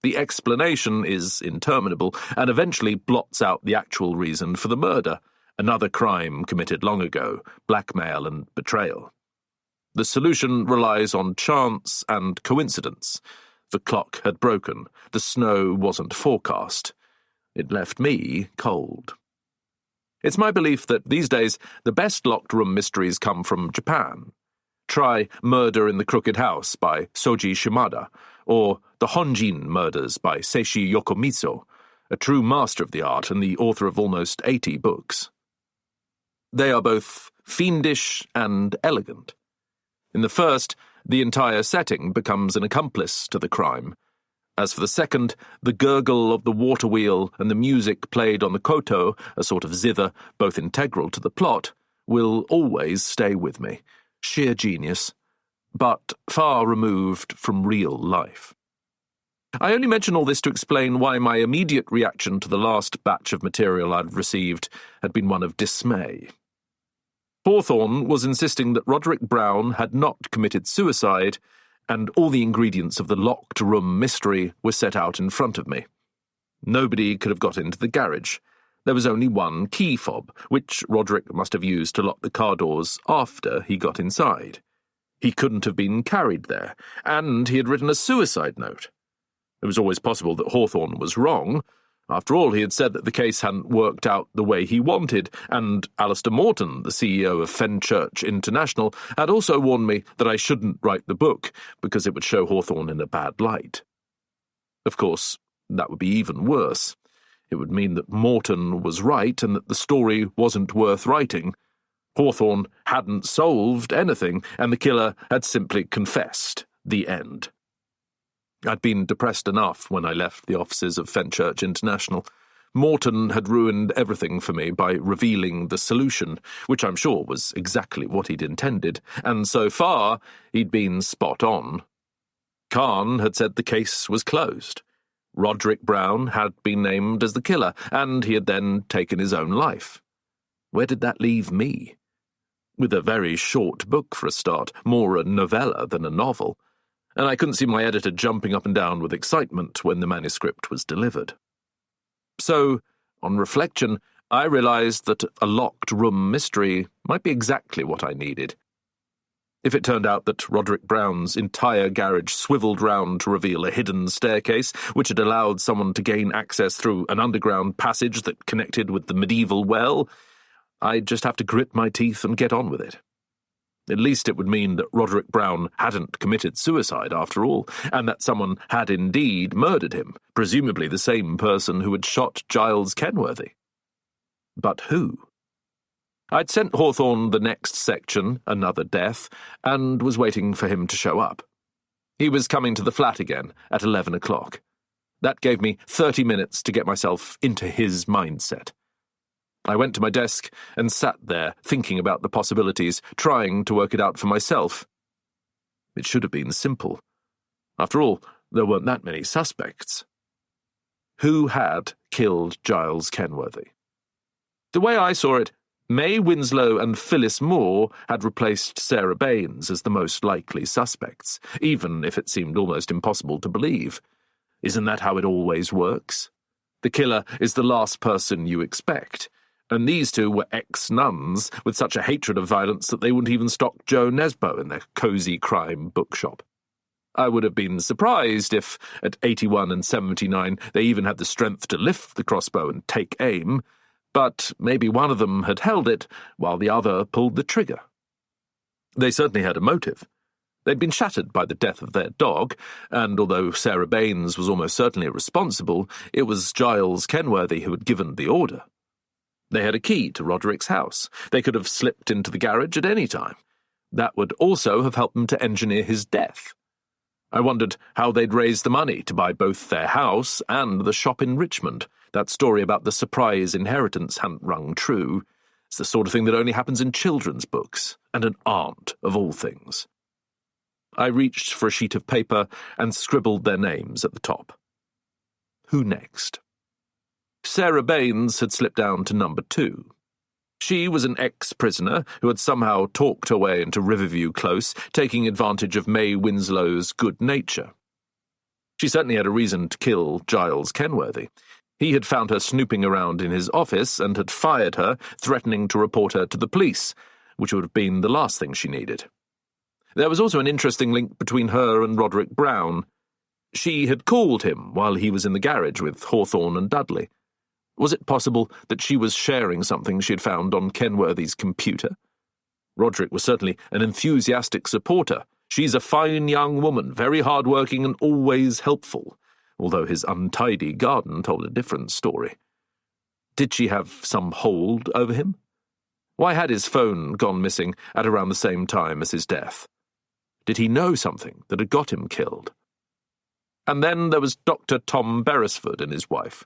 The explanation is interminable and eventually blots out the actual reason for the murder, another crime committed long ago, blackmail and betrayal. The solution relies on chance and coincidence. The clock had broken. The snow wasn't forecast. It left me cold. It's my belief that these days the best locked-room mysteries come from Japan. Try Murder in the Crooked House by Soji Shimada, or The Honjin Murders by Seishi Yokomitsu, a true master of the art and the author of almost 80 books. They are both fiendish and elegant. In the first, the entire setting becomes an accomplice to the crime. As for the second, the gurgle of the water wheel and the music played on the koto, a sort of zither both integral to the plot, will always stay with me. Sheer genius, but far removed from real life. I only mention all this to explain why my immediate reaction to the last batch of material I'd received had been one of dismay. Hawthorne was insisting that Roderick Brown had not committed suicide, and all the ingredients of the locked room mystery were set out in front of me. Nobody could have got into the garage. There was only one key fob, which Roderick must have used to lock the car doors after he got inside. He couldn't have been carried there, and he had written a suicide note. It was always possible that Hawthorne was wrong. After all, he had said that the case hadn't worked out the way he wanted, and Alistair Morton, the CEO of Fenchurch International, had also warned me that I shouldn't write the book because it would show Hawthorne in a bad light. Of course, that would be even worse. It would mean that Morton was right and that the story wasn't worth writing. Hawthorne hadn't solved anything, and the killer had simply confessed. The end. I'd been depressed enough when I left the offices of Fenchurch International. Morton had ruined everything for me by revealing the solution, which I'm sure was exactly what he'd intended, and so far he'd been spot on. Khan had said the case was closed. Roderick Brown had been named as the killer, and he had then taken his own life. Where did that leave me? With a very short book for a start, more a novella than a novel, and I couldn't see my editor jumping up and down with excitement when the manuscript was delivered. So, on reflection, I realized that a locked room mystery might be exactly what I needed. If it turned out that Roderick Brown's entire garage swiveled round to reveal a hidden staircase, which had allowed someone to gain access through an underground passage that connected with the medieval well, I'd just have to grit my teeth and get on with it. At least it would mean that Roderick Brown hadn't committed suicide after all, and that someone had indeed murdered him, presumably the same person who had shot Giles Kenworthy. But who? I'd sent Hawthorne the next section, another death, and was waiting for him to show up. He was coming to the flat again at 11 o'clock. That gave me 30 minutes to get myself into his mindset. I went to my desk and sat there, thinking about the possibilities, trying to work it out for myself. It should have been simple. After all, there weren't that many suspects. Who had killed Giles Kenworthy? The way I saw it, May Winslow and Phyllis Moore had replaced Sarah Baines as the most likely suspects, even if it seemed almost impossible to believe. Isn't that how it always works? The killer is the last person you expect, and these two were ex-nuns with such a hatred of violence that they wouldn't even stock Joe Nesbo in their cosy crime bookshop. I would have been surprised if, at 81 and 79, they even had the strength to lift the crossbow and take aim, but maybe one of them had held it while the other pulled the trigger. They certainly had a motive. They'd been shattered by the death of their dog, and although Sarah Baines was almost certainly responsible, it was Giles Kenworthy who had given the order. They had a key to Roderick's house. They could have slipped into the garage at any time. That would also have helped them to engineer his death. I wondered how they'd raise the money to buy both their house and the shop in Richmond. That story about the surprise inheritance hadn't rung true. It's the sort of thing that only happens in children's books, and an aunt of all things. I reached for a sheet of paper and scribbled their names at the top. Who next? Sarah Baines had slipped down to number 2. She was an ex-prisoner who had somehow talked her way into Riverview Close, taking advantage of May Winslow's good nature. She certainly had a reason to kill Giles Kenworthy. He had found her snooping around in his office and had fired her, threatening to report her to the police, which would have been the last thing she needed. There was also an interesting link between her and Roderick Brown. She had called him while he was in the garage with Hawthorne and Dudley. Was it possible that she was sharing something she had found on Kenworthy's computer? Roderick was certainly an enthusiastic supporter. She's a fine young woman, very hard-working and always helpful, although his untidy garden told a different story. Did she have some hold over him? Why had his phone gone missing at around the same time as his death? Did he know something that had got him killed? And then there was Dr. Tom Beresford and his wife.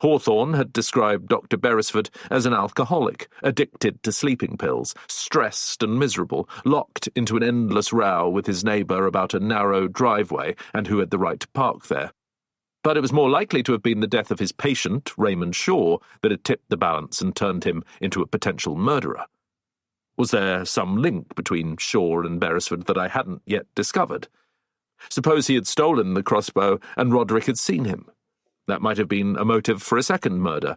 Hawthorne had described Dr. Beresford as an alcoholic, addicted to sleeping pills, stressed and miserable, locked into an endless row with his neighbour about a narrow driveway and who had the right to park there. But it was more likely to have been the death of his patient, Raymond Shaw, that had tipped the balance and turned him into a potential murderer. Was there some link between Shaw and Beresford that I hadn't yet discovered? Suppose he had stolen the crossbow and Roderick had seen him. That might have been a motive for a second murder,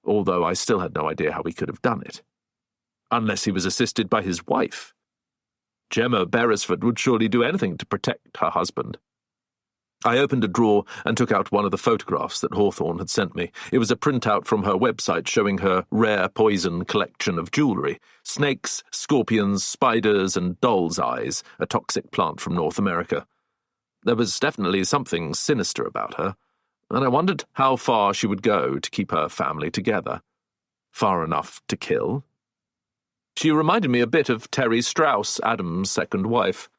although I still had no idea how he could have done it. Unless he was assisted by his wife. Gemma Beresford would surely do anything to protect her husband. I opened a drawer and took out one of the photographs that Hawthorne had sent me. It was a printout from her website showing her rare poison collection of jewellery: snakes, scorpions, spiders, and doll's eyes, a toxic plant from North America. There was definitely something sinister about her, and I wondered how far she would go to keep her family together. Far enough to kill? She reminded me a bit of Terry Strauss, Adam's second wife.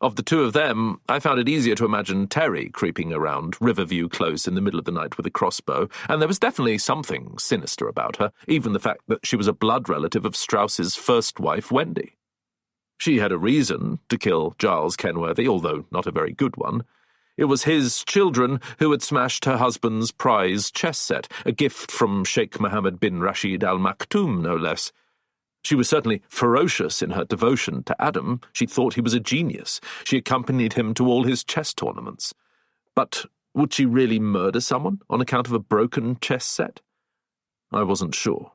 Of the two of them, I found it easier to imagine Terry creeping around Riverview Close in the middle of the night with a crossbow, and there was definitely something sinister about her, even the fact that she was a blood relative of Strauss's first wife, Wendy. She had a reason to kill Giles Kenworthy, although not a very good one. It was his children who had smashed her husband's prize chess set, a gift from Sheikh Mohammed bin Rashid Al Maktoum, no less. She was certainly ferocious in her devotion to Adam. She thought he was a genius. She accompanied him to all his chess tournaments. But would she really murder someone on account of a broken chess set? I wasn't sure.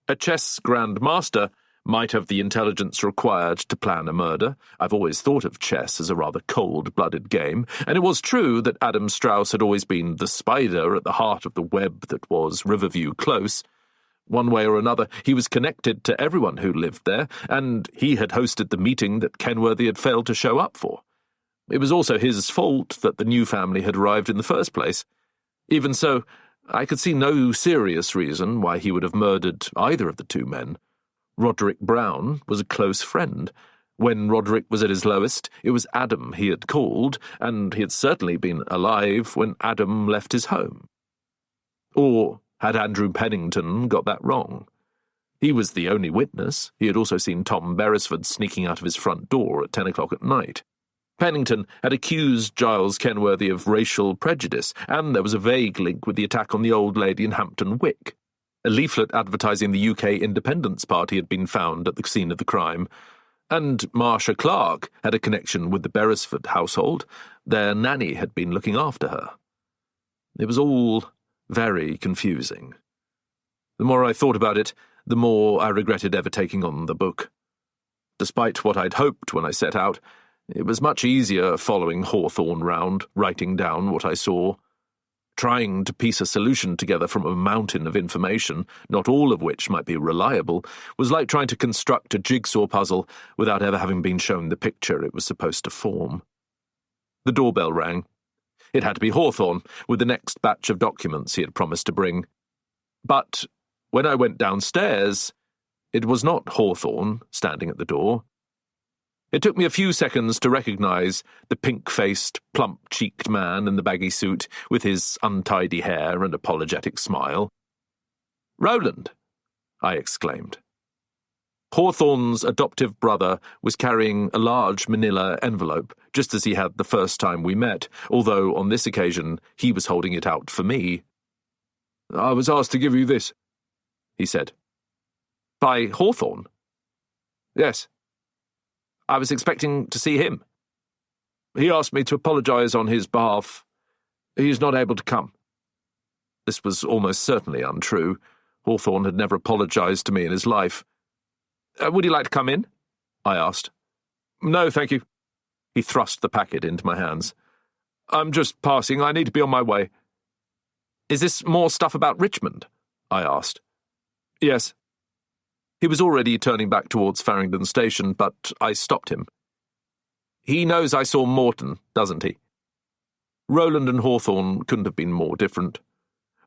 A chess grandmaster might have the intelligence required to plan a murder. I've always thought of chess as a rather cold-blooded game, and it was true that Adam Strauss had always been the spider at the heart of the web that was Riverview Close. One way or another, he was connected to everyone who lived there, and he had hosted the meeting that Kenworthy had failed to show up for. It was also his fault that the new family had arrived in the first place. Even so, I could see no serious reason why he would have murdered either of the two men. Roderick Brown was a close friend. When Roderick was at his lowest, it was Adam he had called, and he had certainly been alive when Adam left his home. Or had Andrew Pennington got that wrong? He was the only witness. He had also seen Tom Beresford sneaking out of his front door at 10 o'clock at night. Pennington had accused Giles Kenworthy of racial prejudice, and there was a vague link with the attack on the old lady in Hampton Wick. A leaflet advertising the UK Independence Party had been found at the scene of the crime, and Marcia Clark had a connection with the Beresford household. Their nanny had been looking after her. It was all very confusing. The more I thought about it, the more I regretted ever taking on the book. Despite what I'd hoped when I set out, it was much easier following Hawthorne round, writing down what I saw. Trying to piece a solution together from a mountain of information, not all of which might be reliable, was like trying to construct a jigsaw puzzle without ever having been shown the picture it was supposed to form. The doorbell rang. It had to be Hawthorne, with the next batch of documents he had promised to bring. But when I went downstairs, it was not Hawthorne standing at the door. It took me a few seconds to recognise the pink-faced, plump-cheeked man in the baggy suit with his untidy hair and apologetic smile. "Roland!" I exclaimed. Hawthorne's adoptive brother was carrying a large manila envelope, just as he had the first time we met, although on this occasion he was holding it out for me. "I was asked to give you this," he said. "By Hawthorne?" "Yes. I was expecting to see him. He asked me to apologise on his behalf. He is not able to come." This was almost certainly untrue. Hawthorne had never apologised to me in his life. "Would you like to come in?" I asked. "No, thank you." He thrust the packet into my hands. "I'm just passing. I need to be on my way." "Is this more stuff about Richmond?" I asked. "Yes." He was already turning back towards Farringdon Station, but I stopped him. "He knows I saw Morton, doesn't he?" Roland and Hawthorne couldn't have been more different.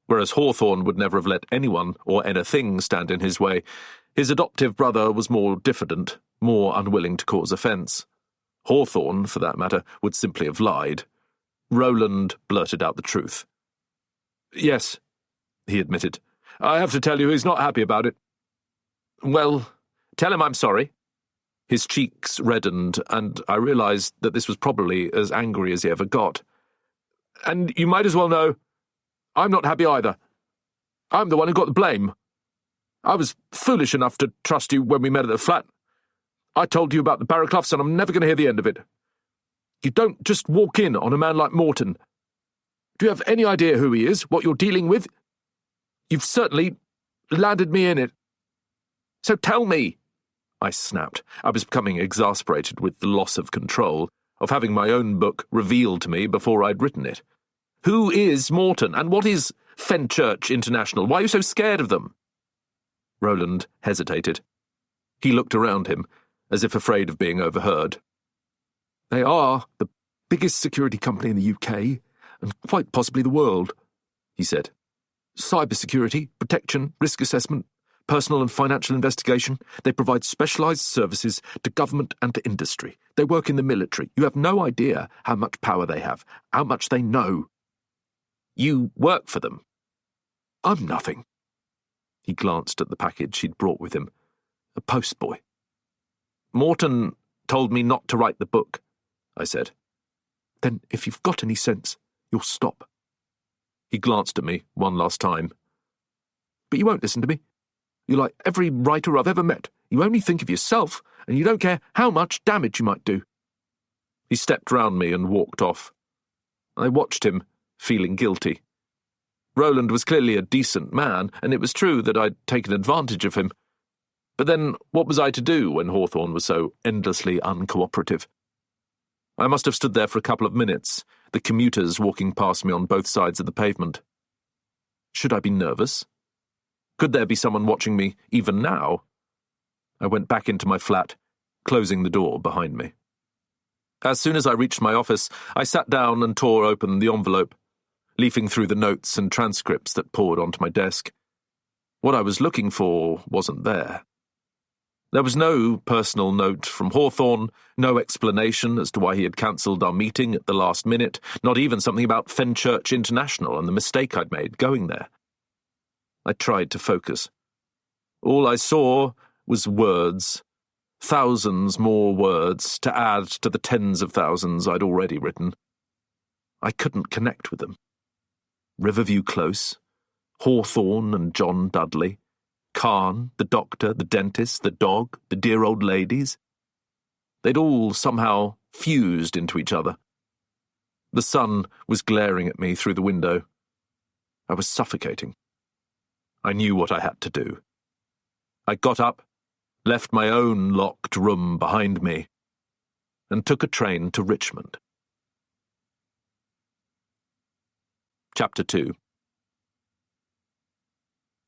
Whereas Hawthorne would never have let anyone or anything stand in his way, his adoptive brother was more diffident, more unwilling to cause offence. Hawthorne, for that matter, would simply have lied. Roland blurted out the truth. "Yes," he admitted. "I have to tell you he's not happy about it." "Well, tell him I'm sorry." His cheeks reddened, and I realised that this was probably as angry as he ever got. "And you might as well know, I'm not happy either. I'm the one who got the blame. I was foolish enough to trust you when we met at the flat. I told you about the Barracloughs, and I'm never going to hear the end of it. You don't just walk in on a man like Morton. Do you have any idea who he is, what you're dealing with? You've certainly landed me in it. So tell me," I snapped. I was becoming exasperated with the loss of control, of having my own book revealed to me before I'd written it. "Who is Morton, and what is Fenchurch International? Why are you so scared of them?" Roland hesitated. He looked around him, as if afraid of being overheard. "They are the biggest security company in the UK, and quite possibly the world," he said. "Cybersecurity, protection, risk assessment, personal and financial investigation. They provide specialised services to government and to industry. They work in the military. You have no idea how much power they have, how much they know." "You work for them?" "I'm nothing." He glanced at the package he'd brought with him. "A postboy." "Morton told me not to write the book," I said. "Then if you've got any sense, you'll stop." He glanced at me one last time. "But you won't listen to me. You're like every writer I've ever met. You only think of yourself, and you don't care how much damage you might do." He stepped round me and walked off. I watched him, feeling guilty. Roland was clearly a decent man, and it was true that I'd taken advantage of him. But then what was I to do when Hawthorne was so endlessly uncooperative? I must have stood there for a couple of minutes, the commuters walking past me on both sides of the pavement. Should I be nervous? Could there be someone watching me even now? I went back into my flat, closing the door behind me. As soon as I reached my office, I sat down and tore open the envelope. leafing through the notes and transcripts that poured onto my desk. What I was looking for wasn't there. There was no personal note from Hawthorne, no explanation as to why he had cancelled our meeting at the last minute, not even something about Fenchurch International and the mistake I'd made going there. I tried to focus. All I saw was words, thousands more words to add to the tens of thousands I'd already written. I couldn't connect with them. Riverview Close, Hawthorne and John Dudley, Khan, the doctor, the dentist, the dog, the dear old ladies. They'd all somehow fused into each other. The sun was glaring at me through the window. I was suffocating. I knew what I had to do. I got up, left my own locked room behind me, and took a train to Richmond. Chapter 2.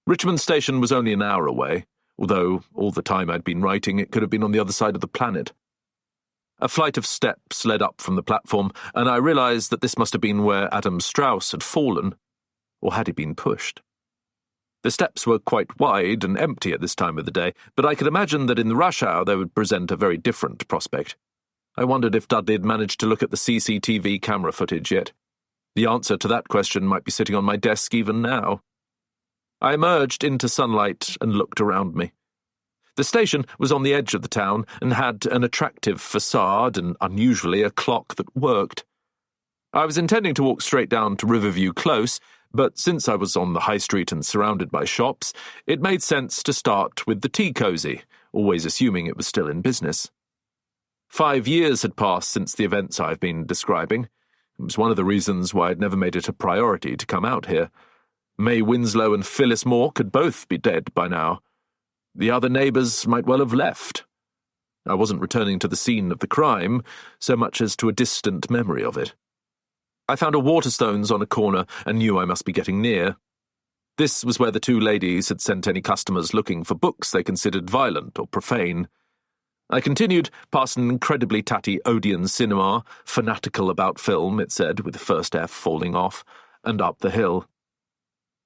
Richmond Station was only an hour away, although all the time I'd been writing it could have been on the other side of the planet. A flight of steps led up from the platform, and I realised that this must have been where Adam Strauss had fallen, or had he been pushed. The steps were quite wide and empty at this time of the day, but I could imagine that in the rush hour they would present a very different prospect. I wondered if Dudley had managed to look at the CCTV camera footage yet. The answer to that question might be sitting on my desk even now. I emerged into sunlight and looked around me. The station was on the edge of the town and had an attractive facade and, unusually, a clock that worked. I was intending to walk straight down to Riverview Close, but since I was on the high street and surrounded by shops, it made sense to start with the Tea Cosy, always assuming it was still in business. 5 years had passed since the events I've been describing. It was one of the reasons why I'd never made it a priority to come out here. May Winslow and Phyllis Moore could both be dead by now. The other neighbours might well have left. I wasn't returning to the scene of the crime, so much as to a distant memory of it. I found a Waterstones on a corner and knew I must be getting near. This was where the two ladies had sent any customers looking for books they considered violent or profane. I continued past an incredibly tatty Odeon cinema, fanatical about film, it said, with the first F falling off, and up the hill.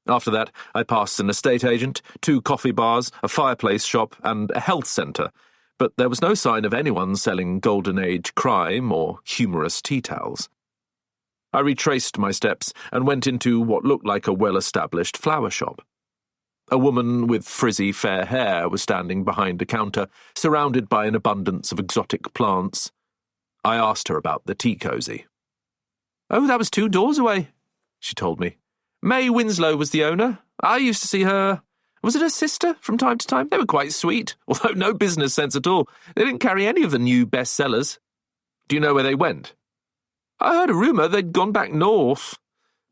After that, I passed an estate agent, 2 coffee bars, a fireplace shop, and a health centre, but there was no sign of anyone selling Golden Age crime or humorous tea towels. I retraced my steps and went into what looked like a well-established flower shop. A woman with frizzy fair hair was standing behind a counter, surrounded by an abundance of exotic plants. I asked her about the Tea Cosy. "Oh, that was 2 doors away," she told me. "May Winslow was the owner. I used to see her. Was it her sister from time to time? They were quite sweet, although no business sense at all. They didn't carry any of the new bestsellers." "Do you know where they went?" "I heard a rumour they'd gone back north.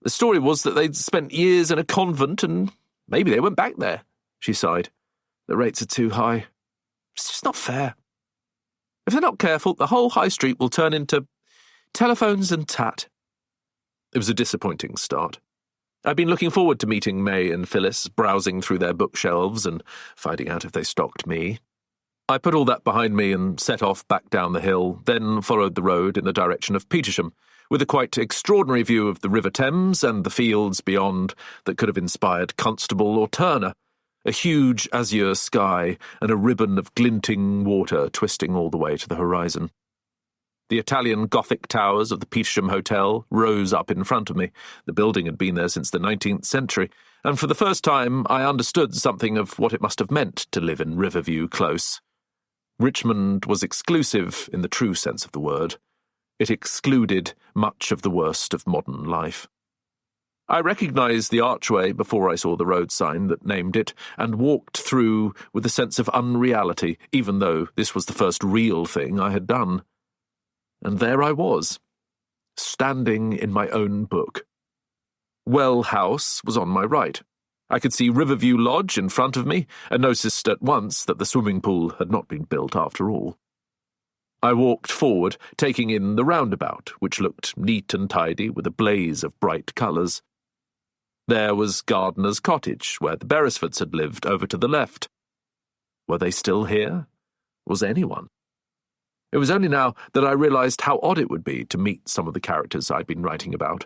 The story was that they'd spent years in a convent and maybe they went back there," she sighed. "The rates are too high. It's just not fair. If they're not careful, the whole high street will turn into telephones and tat." It was a disappointing start. I'd been looking forward to meeting May and Phyllis, browsing through their bookshelves and finding out if they stocked me. I put all that behind me and set off back down the hill, then followed the road in the direction of Petersham, with a quite extraordinary view of the River Thames and the fields beyond that could have inspired Constable or Turner, a huge azure sky and a ribbon of glinting water twisting all the way to the horizon. The Italian Gothic towers of the Petersham Hotel rose up in front of me. The building had been there since the 19th century, and for the first time I understood something of what it must have meant to live in Riverview Close. Richmond was exclusive in the true sense of the word. It excluded much of the worst of modern life. I recognised the archway before I saw the road sign that named it, and walked through with a sense of unreality, even though this was the first real thing I had done. And there I was, standing in my own book. Well House was on my right. I could see Riverview Lodge in front of me, and noticed at once that the swimming pool had not been built after all. I walked forward, taking in the roundabout, which looked neat and tidy with a blaze of bright colours. There was Gardener's Cottage, where the Beresfords had lived, over to the left. Were they still here? Was anyone? It was only now that I realised how odd it would be to meet some of the characters I'd been writing about.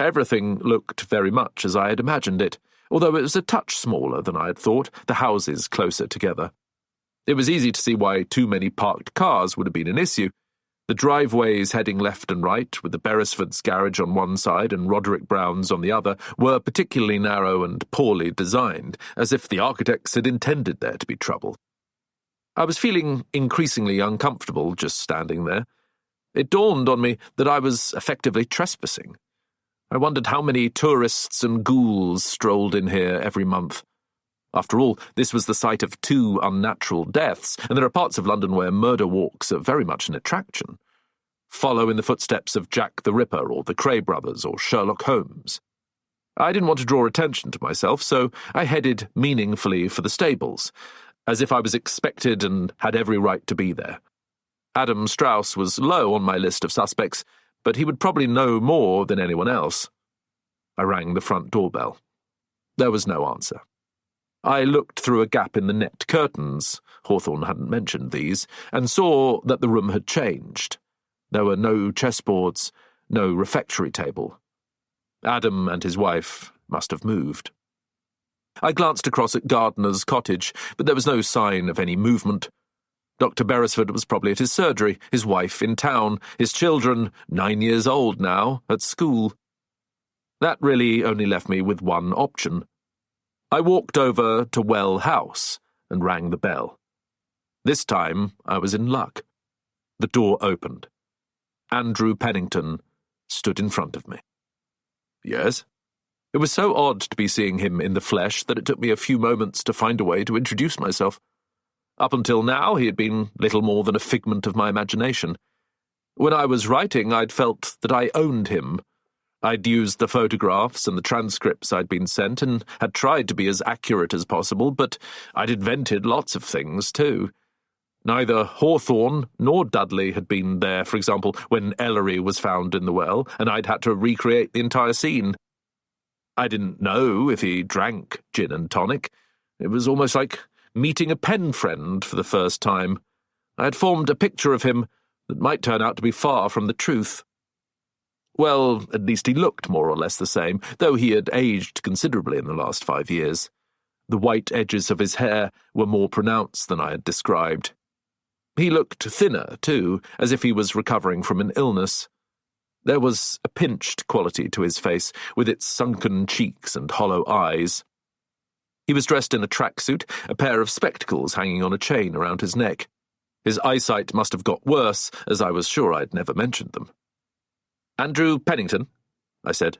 Everything looked very much as I had imagined it, although it was a touch smaller than I had thought, the houses closer together. It was easy to see why too many parked cars would have been an issue. The driveways heading left and right, with the Beresfords' garage on one side and Roderick Brown's on the other, were particularly narrow and poorly designed, as if the architects had intended there to be trouble. I was feeling increasingly uncomfortable just standing there. It dawned on me that I was effectively trespassing. I wondered how many tourists and ghouls strolled in here every month. After all, this was the site of 2 unnatural deaths, and there are parts of London where murder walks are very much an attraction. Follow in the footsteps of Jack the Ripper or the Cray brothers or Sherlock Holmes. I didn't want to draw attention to myself, so I headed meaningfully for the stables, as if I was expected and had every right to be there. Adam Strauss was low on my list of suspects, but he would probably know more than anyone else. I rang the front doorbell. There was no answer. I looked through a gap in the net curtains, Hawthorne hadn't mentioned these, and saw that the room had changed. There were no chessboards, no refectory table. Adam and his wife must have moved. I glanced across at Gardner's cottage, but there was no sign of any movement. Dr. Beresford was probably at his surgery, his wife in town, his children, 9 years old now, at school. That really only left me with one option. I walked over to Well House and rang the bell. This time I was in luck. The door opened. Andrew Pennington stood in front of me. Yes? It was so odd to be seeing him in the flesh that it took me a few moments to find a way to introduce myself. Up until now, he had been little more than a figment of my imagination. When I was writing, I'd felt that I owned him. I'd used the photographs and the transcripts I'd been sent and had tried to be as accurate as possible, but I'd invented lots of things, too. Neither Hawthorne nor Dudley had been there, for example, when Ellery was found in the well, and I'd had to recreate the entire scene. I didn't know if he drank gin and tonic. It was almost like meeting a pen friend for the first time. I had formed a picture of him that might turn out to be far from the truth. Well, at least he looked more or less the same, though he had aged considerably in the last 5 years. The white edges of his hair were more pronounced than I had described. He looked thinner, too, as if he was recovering from an illness. There was a pinched quality to his face, with its sunken cheeks and hollow eyes. He was dressed in a tracksuit, a pair of spectacles hanging on a chain around his neck. His eyesight must have got worse, as I was sure I'd never mentioned them. "Andrew Pennington," I said.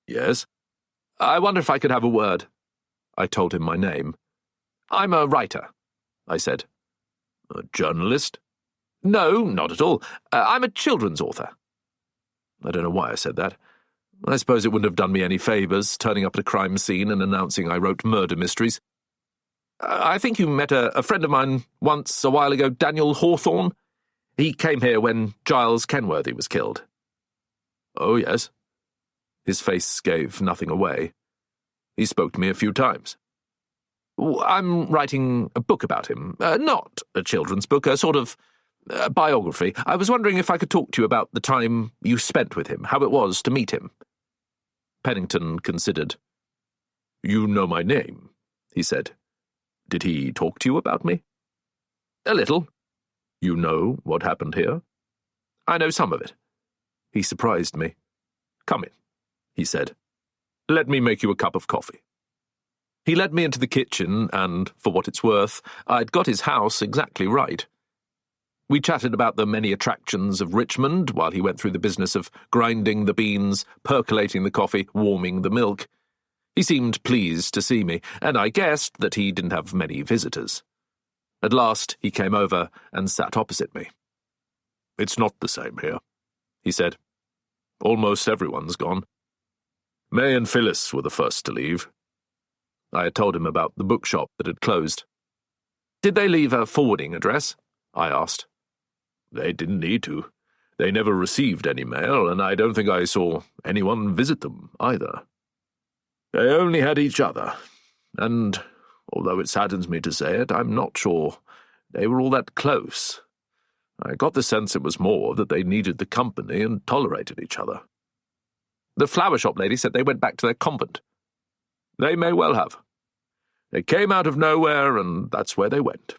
"Yes?" "I wonder if I could have a word." I told him my name. "I'm a writer," I said. "A journalist?" "No, not at all. I'm a children's author." I don't know why I said that. I suppose it wouldn't have done me any favours, turning up at a crime scene and announcing I wrote murder mysteries. "I think you met a friend of mine once, a while ago, Daniel Hawthorne. He came here when Giles Kenworthy was killed." "Oh, yes." His face gave nothing away. "He spoke to me a few times." "I'm writing a book about him. Not a children's book, a sort of biography. I was wondering if I could talk to you about the time you spent with him, how it was to meet him." Pennington considered. "You know my name," he said. "Did he talk to you about me?" "A little." "You know what happened here?" "I know some of it." He surprised me. "Come in," he said. "Let me make you a cup of coffee." He led me into the kitchen, and, for what it's worth, I'd got his house exactly right. We chatted about the many attractions of Richmond while he went through the business of grinding the beans, percolating the coffee, warming the milk. He seemed pleased to see me, and I guessed that he didn't have many visitors. At last he came over and sat opposite me. "It's not the same here," he said. "Almost everyone's gone. May and Phyllis were the first to leave." I had told him about the bookshop that had closed. "Did they leave a forwarding address?" I asked. "They didn't need to. They never received any mail, and I don't think I saw anyone visit them, either. They only had each other, and, although it saddens me to say it, I'm not sure they were all that close. I got the sense it was more that they needed the company and tolerated each other." The flower shop lady said they went back to their convent. They may well have. They came out of nowhere, and that's where they went.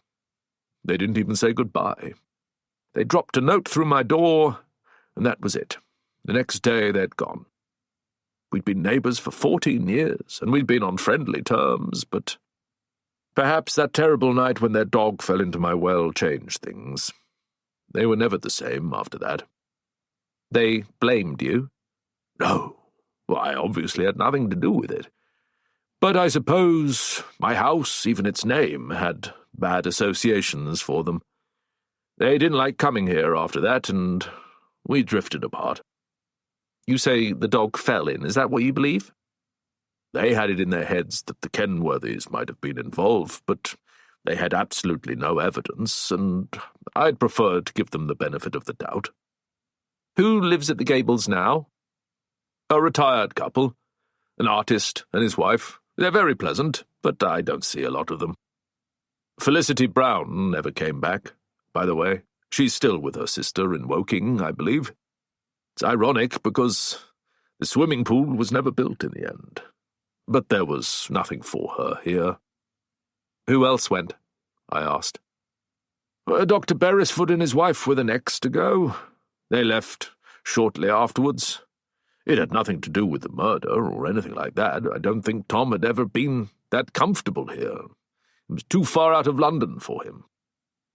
They didn't even say goodbye. They dropped a note through my door, and that was it. The next day they'd gone. We'd been neighbours for 14 years, and we'd been on friendly terms, but perhaps that terrible night when their dog fell into my well changed things. They were never the same after that. They blamed you? No. Well, I obviously had nothing to do with it. But I suppose my house, even its name, had bad associations for them. They didn't like coming here after that, and we drifted apart. You say the dog fell in. Is that what you believe? They had it in their heads that the Kenworthys might have been involved, but they had absolutely no evidence, and I'd prefer to give them the benefit of the doubt. Who lives at the Gables now? A retired couple, an artist and his wife. They're very pleasant, but I don't see a lot of them. Felicity Brown never came back, by the way. She's still with her sister in Woking, I believe. It's ironic because the swimming pool was never built in the end. But there was nothing for her here. Who else went? I asked. Dr. Beresford and his wife were the next to go. They left shortly afterwards. It had nothing to do with the murder or anything like that. I don't think Tom had ever been that comfortable here. It was too far out of London for him.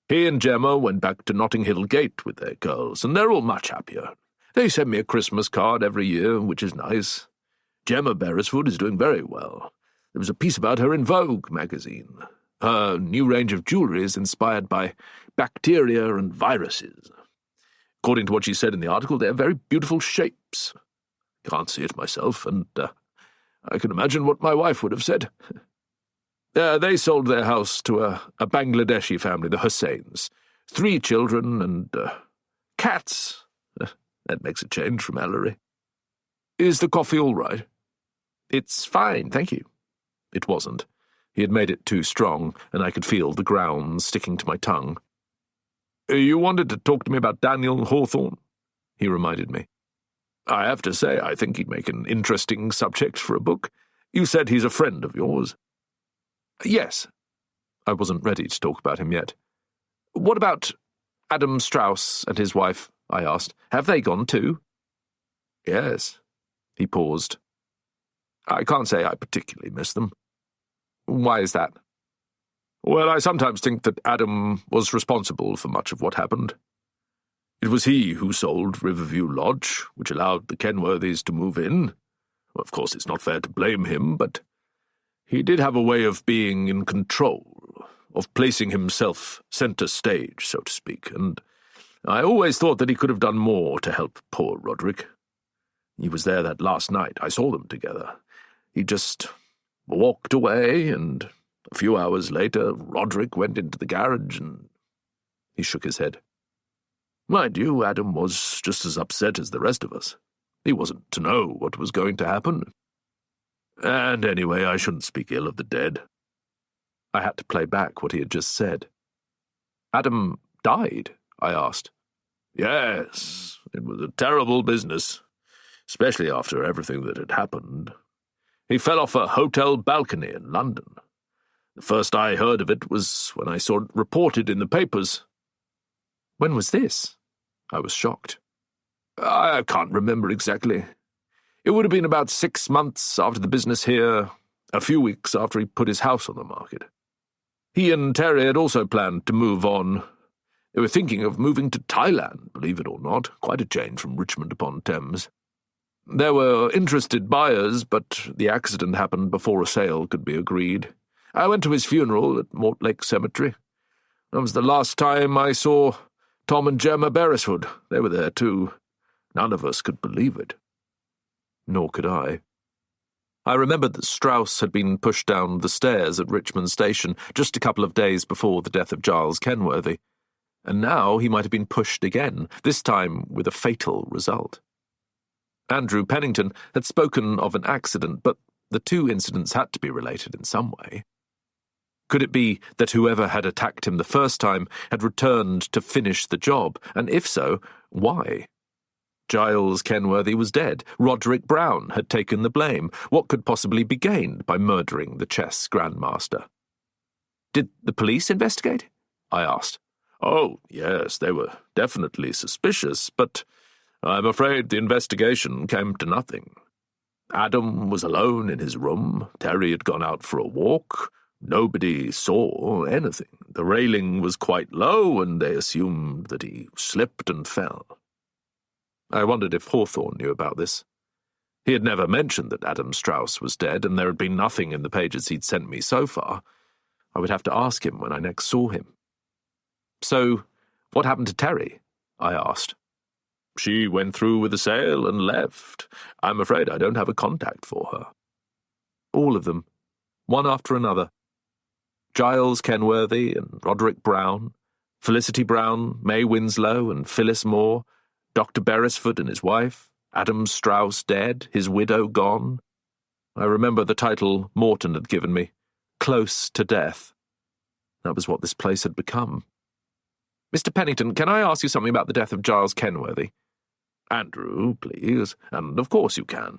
He and Gemma went back to Notting Hill Gate with their girls, and they're all much happier. They send me a Christmas card every year, which is nice. Gemma Beresford is doing very well. There was a piece about her in Vogue magazine. Her new range of jewellery is inspired by bacteria and viruses. According to what she said in the article, they're very beautiful shapes. Can't see it myself, and I can imagine what my wife would have said. They sold their house to a Bangladeshi family, the Hussains. 3 children and cats. That makes a change from Ellery. Is the coffee all right? It's fine, thank you. It wasn't. He had made it too strong, and I could feel the grounds sticking to my tongue. You wanted to talk to me about Daniel Hawthorne? He reminded me. I have to say, I think he'd make an interesting subject for a book. You said he's a friend of yours. Yes. I wasn't ready to talk about him yet. What about Adam Strauss and his wife? I asked. Have they gone too? Yes. He paused. I can't say I particularly miss them. Why is that? Well, I sometimes think that Adam was responsible for much of what happened. It was he who sold Riverview Lodge, which allowed the Kenworthys to move in. Well, of course, it's not fair to blame him, but he did have a way of being in control, of placing himself centre stage, so to speak, and I always thought that he could have done more to help poor Roderick. He was there that last night. I saw them together. He just walked away, and a few hours later, Roderick went into the garage, and he shook his head. Mind you, Adam was just as upset as the rest of us. He wasn't to know what was going to happen. And anyway, I shouldn't speak ill of the dead. I had to play back what he had just said. Adam died? I asked. Yes, it was a terrible business, especially after everything that had happened. He fell off a hotel balcony in London. The first I heard of it was when I saw it reported in the papers. When was this? I was shocked. I can't remember exactly. It would have been about 6 months after the business here, a few weeks after he put his house on the market. He and Terry had also planned to move on. They were thinking of moving to Thailand, believe it or not, quite a change from Richmond upon Thames. There were interested buyers, but the accident happened before a sale could be agreed. I went to his funeral at Mortlake Cemetery. That was the last time I saw Tom and Gemma Beresford. They were there too. None of us could believe it. Nor could I. I remembered that Strauss had been pushed down the stairs at Richmond Station just a couple of days before the death of Giles Kenworthy, and now he might have been pushed again, this time with a fatal result. Andrew Pennington had spoken of an accident, but the two incidents had to be related in some way. Could it be that whoever had attacked him the first time had returned to finish the job, and if so, why? Giles Kenworthy was dead. Roderick Brown had taken the blame. What could possibly be gained by murdering the chess grandmaster? Did the police investigate? I asked. Oh, yes, they were definitely suspicious, but I'm afraid the investigation came to nothing. Adam was alone in his room. Terry had gone out for a walk. Nobody saw anything. The railing was quite low, and they assumed that he slipped and fell. I wondered if Hawthorne knew about this. He had never mentioned that Adam Strauss was dead, and there had been nothing in the pages he'd sent me so far. I would have to ask him when I next saw him. So, what happened to Terry? I asked. She went through with the sale and left. I'm afraid I don't have a contact for her. All of them, one after another. Giles Kenworthy and Roderick Brown, Felicity Brown, May Winslow and Phyllis Moore, Dr. Beresford and his wife, Adam Strauss dead, his widow gone. I remember the title Morton had given me, Close to Death. That was what this place had become. Mr. Pennington, can I ask you something about the death of Giles Kenworthy? Andrew, please, and of course you can.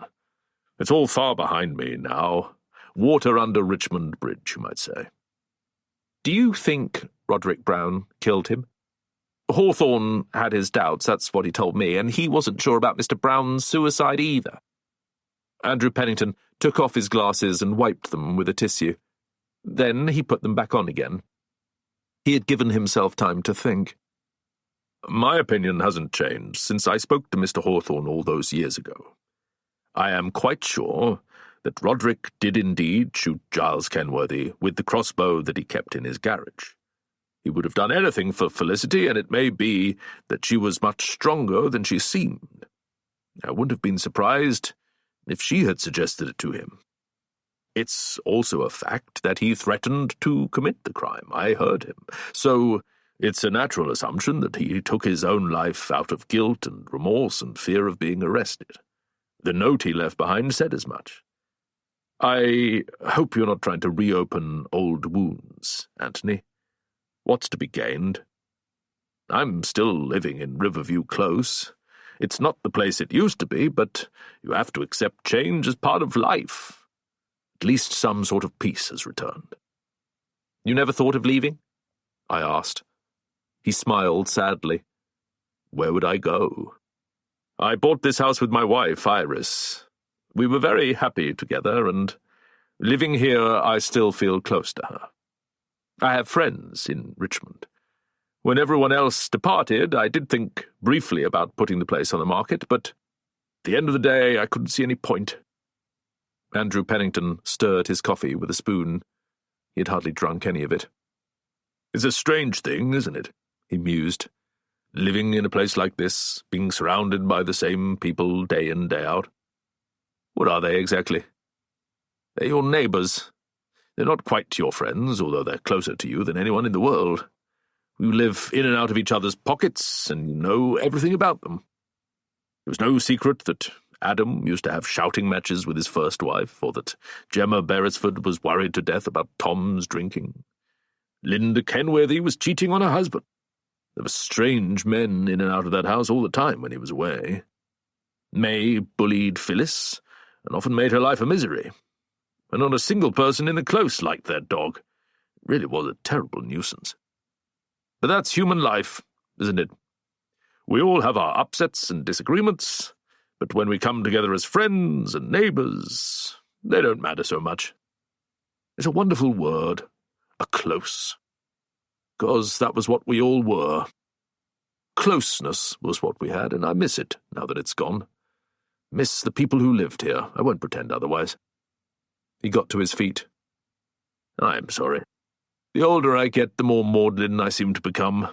It's all far behind me now. Water under Richmond Bridge, you might say. Do you think Roderick Brown killed him? Hawthorne had his doubts, that's what he told me, and he wasn't sure about Mr. Brown's suicide either. Andrew Pennington took off his glasses and wiped them with a tissue. Then he put them back on again. He had given himself time to think. My opinion hasn't changed since I spoke to Mr. Hawthorne all those years ago. I am quite sure that Roderick did indeed shoot Giles Kenworthy with the crossbow that he kept in his garage. He would have done anything for Felicity, and it may be that she was much stronger than she seemed. I wouldn't have been surprised if she had suggested it to him. It's also a fact that he threatened to commit the crime. I heard him. So it's a natural assumption that he took his own life out of guilt and remorse and fear of being arrested. The note he left behind said as much. I hope you're not trying to reopen old wounds, Anthony. What's to be gained? I'm still living in Riverview Close. It's not the place it used to be, but you have to accept change as part of life. At least some sort of peace has returned. You never thought of leaving? I asked. He smiled sadly. Where would I go? I bought this house with my wife, Iris. We were very happy together, and living here I still feel close to her. I have friends in Richmond. When everyone else departed, I did think briefly about putting the place on the market, but at the end of the day I couldn't see any point. Andrew Pennington stirred his coffee with a spoon. He had hardly drunk any of it. It's a strange thing, isn't it? He mused. Living in a place like this, being surrounded by the same people day in, day out. What are they exactly? They're your neighbours. They're not quite your friends, although they're closer to you than anyone in the world. You live in and out of each other's pockets, and you know everything about them. It was no secret that Adam used to have shouting matches with his first wife, or that Gemma Beresford was worried to death about Tom's drinking. Linda Kenworthy was cheating on her husband. There were strange men in and out of that house all the time when he was away. May bullied Phyllis, and often made her life a misery. And not a single person in the close liked that dog. It really was a terrible nuisance. But that's human life, isn't it? We all have our upsets and disagreements, but when we come together as friends and neighbours, they don't matter so much. It's a wonderful word, a close. 'Cause that was what we all were. Closeness was what we had, and I miss it now that it's gone. Miss the people who lived here. I won't pretend otherwise. He got to his feet. I'm sorry. The older I get, the more maudlin I seem to become.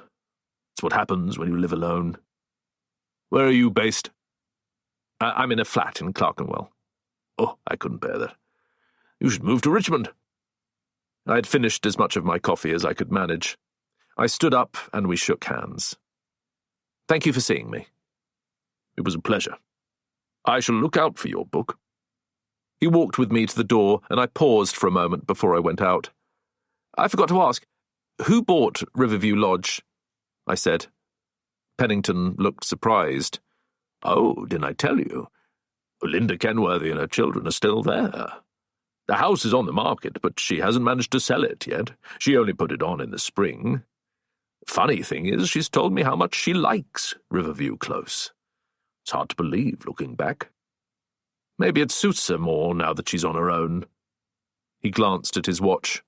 It's what happens when you live alone. Where are you based? I'm in a flat in Clerkenwell. Oh, I couldn't bear that. You should move to Richmond. I had finished as much of my coffee as I could manage. I stood up and we shook hands. Thank you for seeing me. It was a pleasure. I shall look out for your book. He walked with me to the door, and I paused for a moment before I went out. I forgot to ask, who bought Riverview Lodge? I said. Pennington looked surprised. Oh, didn't I tell you? Linda Kenworthy and her children are still there. The house is on the market, but she hasn't managed to sell it yet. She only put it on in the spring. Funny thing is, she's told me how much she likes Riverview Close. It's hard to believe, looking back. Maybe it suits her more now that she's on her own. He glanced at his watch.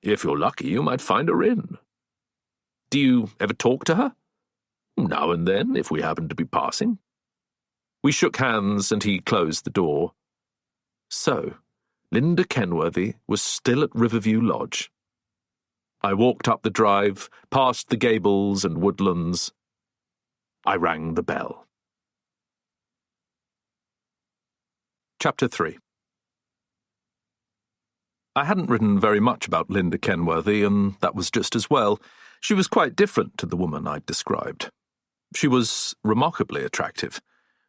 If you're lucky, you might find her in. Do you ever talk to her? Now and then, if we happen to be passing. We shook hands, and he closed the door. So, Linda Kenworthy was still at Riverview Lodge. I walked up the drive, past the gables and woodlands. I rang the bell. Chapter 3. I hadn't written very much about Linda Kenworthy, and that was just as well. She was quite different to the woman I'd described. She was remarkably attractive,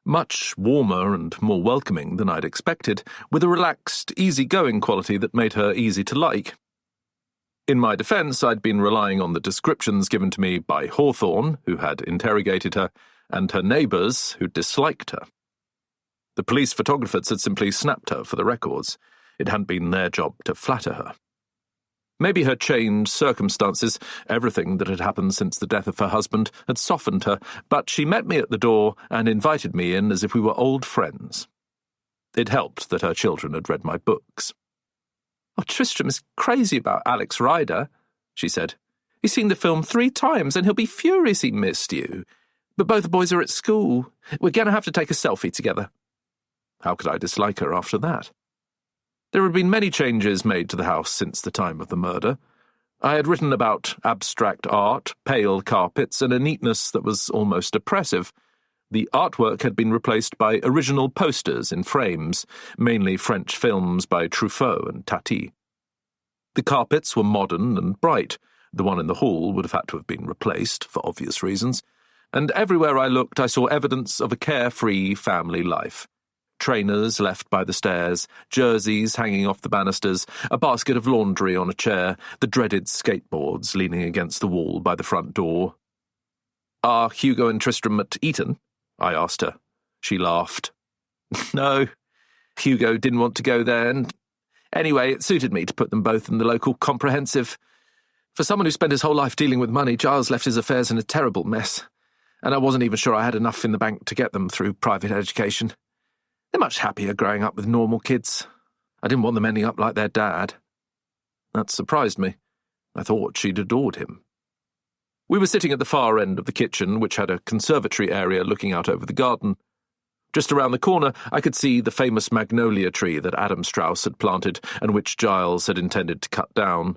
much warmer and more welcoming than I'd expected, with a relaxed, easy-going quality that made her easy to like. In my defence, I'd been relying on the descriptions given to me by Hawthorne, who had interrogated her, and her neighbours, who disliked her. The police photographers had simply snapped her for the records. It hadn't been their job to flatter her. Maybe her changed circumstances, everything that had happened since the death of her husband, had softened her, but she met me at the door and invited me in as if we were old friends. It helped that her children had read my books. "Oh, Tristram is crazy about Alex Rider," she said. "He's seen the film 3 times and he'll be furious he missed you. But both the boys are at school. We're going to have to take a selfie together." How could I dislike her after that? There had been many changes made to the house since the time of the murder. I had written about abstract art, pale carpets, and a neatness that was almost oppressive. The artwork had been replaced by original posters in frames, mainly French films by Truffaut and Tati. The carpets were modern and bright. The one in the hall would have had to have been replaced, for obvious reasons. And everywhere I looked, I saw evidence of a carefree family life. Trainers left by the stairs, jerseys hanging off the banisters, a basket of laundry on a chair, the dreaded skateboards leaning against the wall by the front door. "Are Hugo and Tristram at Eton?" I asked her. She laughed. "No, Hugo didn't want to go there, and anyway, it suited me to put them both in the local comprehensive. For someone who spent his whole life dealing with money, Giles left his affairs in a terrible mess, and I wasn't even sure I had enough in the bank to get them through private education. They're much happier growing up with normal kids. I didn't want them ending up like their dad." That surprised me. I thought she'd adored him. We were sitting at the far end of the kitchen, which had a conservatory area looking out over the garden. Just around the corner, I could see the famous magnolia tree that Adam Strauss had planted and which Giles had intended to cut down.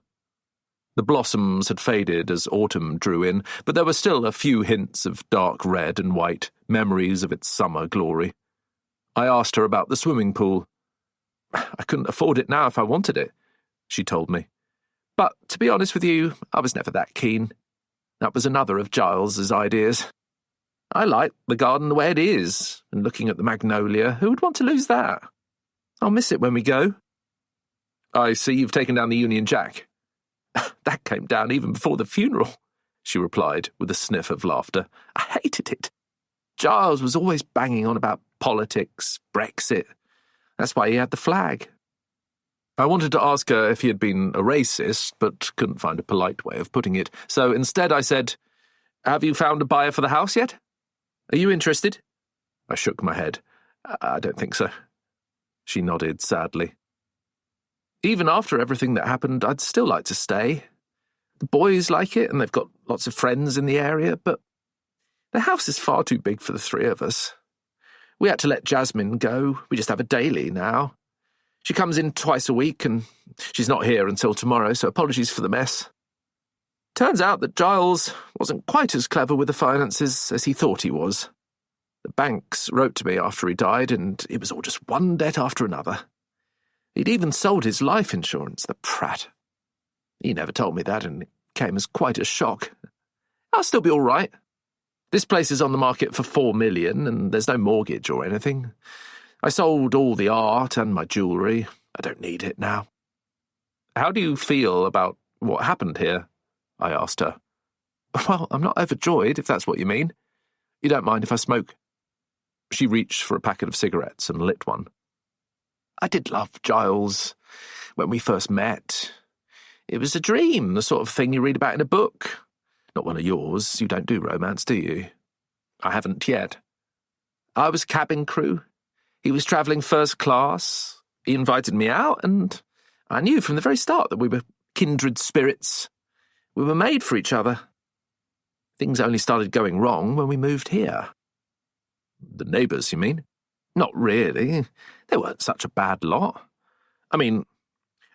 The blossoms had faded as autumn drew in, but there were still a few hints of dark red and white, memories of its summer glory. I asked her about the swimming pool. "I couldn't afford it now if I wanted it," she told me. "But, to be honest with you, I was never that keen. That was another of Giles's ideas. I like the garden the way it is, and looking at the magnolia, who would want to lose that? I'll miss it when we go." "I see you've taken down the Union Jack." "That came down even before the funeral," she replied, with a sniff of laughter. "I hated it. Giles was always banging on about politics, Brexit. That's why he had the flag." I wanted to ask her if he had been a racist, but couldn't find a polite way of putting it. So instead I said, "Have you found a buyer for the house yet? Are you interested?" I shook my head. "I don't think so." She nodded sadly. "Even after everything that happened, I'd still like to stay. The boys like it, and they've got lots of friends in the area, but the house is far too big for the 3 of us. We had to let Jasmine go. We just have a daily now. She comes in twice a week, and she's not here until tomorrow, so apologies for the mess. Turns out that Giles wasn't quite as clever with the finances as he thought he was. The banks wrote to me after he died, and it was all just one debt after another. He'd even sold his life insurance, the prat. He never told me that, and it came as quite a shock. I'll still be all right. This place is on the market for $4 million, and there's no mortgage or anything. I sold all the art and my jewellery. I don't need it now." "How do you feel about what happened here?" I asked her. "Well, I'm not overjoyed, if that's what you mean. You don't mind if I smoke?" She reached for a packet of cigarettes and lit one. I did love Giles when we first met. It was a dream, the sort of thing you read about in a book. Not one of yours. You don't do romance, do you? I haven't yet. I was cabin crew. He was travelling first class. He invited me out, and I knew from the very start that we were kindred spirits. We were made for each other. Things only started going wrong when we moved here. The neighbours, you mean? Not really. They weren't such a bad lot. I mean,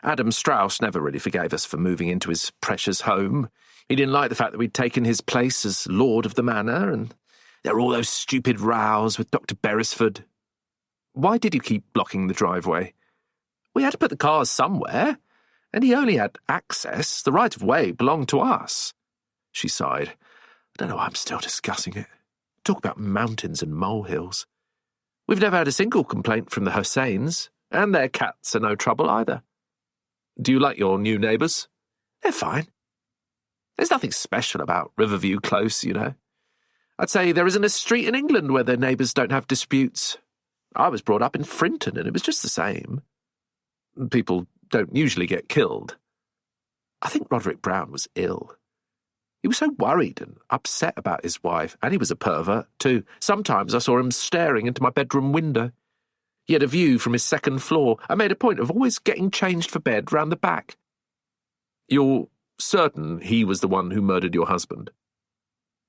Adam Strauss never really forgave us for moving into his precious home. He didn't like the fact that we'd taken his place as lord of the manor, and there were all those stupid rows with Dr. Beresford. Why did he keep blocking the driveway? We had to put the cars somewhere, and he only had access. The right of way belonged to us. She sighed. I don't know why I'm still discussing it. Talk about mountains and molehills. We've never had a single complaint from the Husseins, and their cats are no trouble either. Do you like your new neighbours? They're fine. There's nothing special about Riverview Close, you know. I'd say there isn't a street in England where their neighbours don't have disputes. I was brought up in Frinton, and it was just the same. People don't usually get killed. I think Roderick Brown was ill. He was so worried and upset about his wife, and he was a pervert, too. Sometimes I saw him staring into my bedroom window. He had a view from his second floor. I made a point of always getting changed for bed round the back. You're certain he was the one who murdered your husband?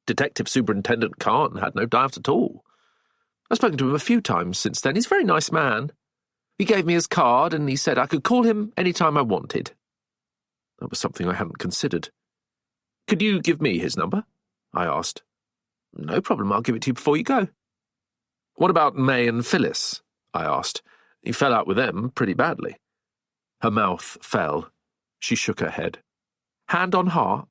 Detective Superintendent Khan had no doubt at all. I've spoken to him a few times since then. He's a very nice man. He gave me his card, and he said I could call him any time I wanted. That was something I hadn't considered. Could you give me his number? I asked. No problem, I'll give it to you before you go. What about May and Phyllis? I asked. He fell out with them pretty badly. Her mouth fell. She shook her head. Hand on heart,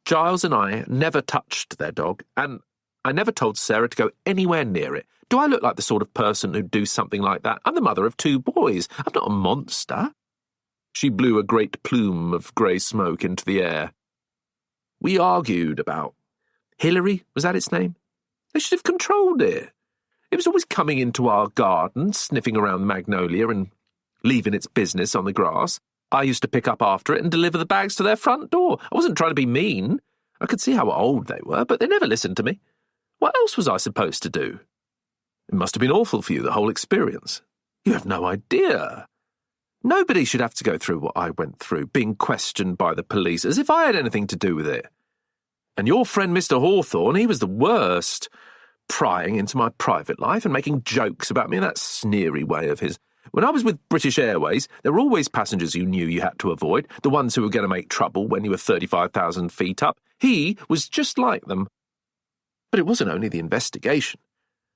Giles and I never touched their dog, and I never told Sarah to go anywhere near it. Do I look like the sort of person who'd do something like that? I'm the mother of 2 boys. I'm not a monster. She blew a great plume of grey smoke into the air. We argued about Hillary, was that its name? They should have controlled it. It was always coming into our garden, sniffing around the magnolia and leaving its business on the grass. I used to pick up after it and deliver the bags to their front door. I wasn't trying to be mean. I could see how old they were, but they never listened to me. What else was I supposed to do? It must have been awful for you, the whole experience. You have no idea. Nobody should have to go through what I went through, being questioned by the police, as if I had anything to do with it. And your friend Mr. Hawthorne, he was the worst, prying into my private life and making jokes about me in that sneery way of his. When I was with British Airways, there were always passengers you knew you had to avoid, the ones who were going to make trouble when you were 35,000 feet up. He was just like them. But it wasn't only the investigation.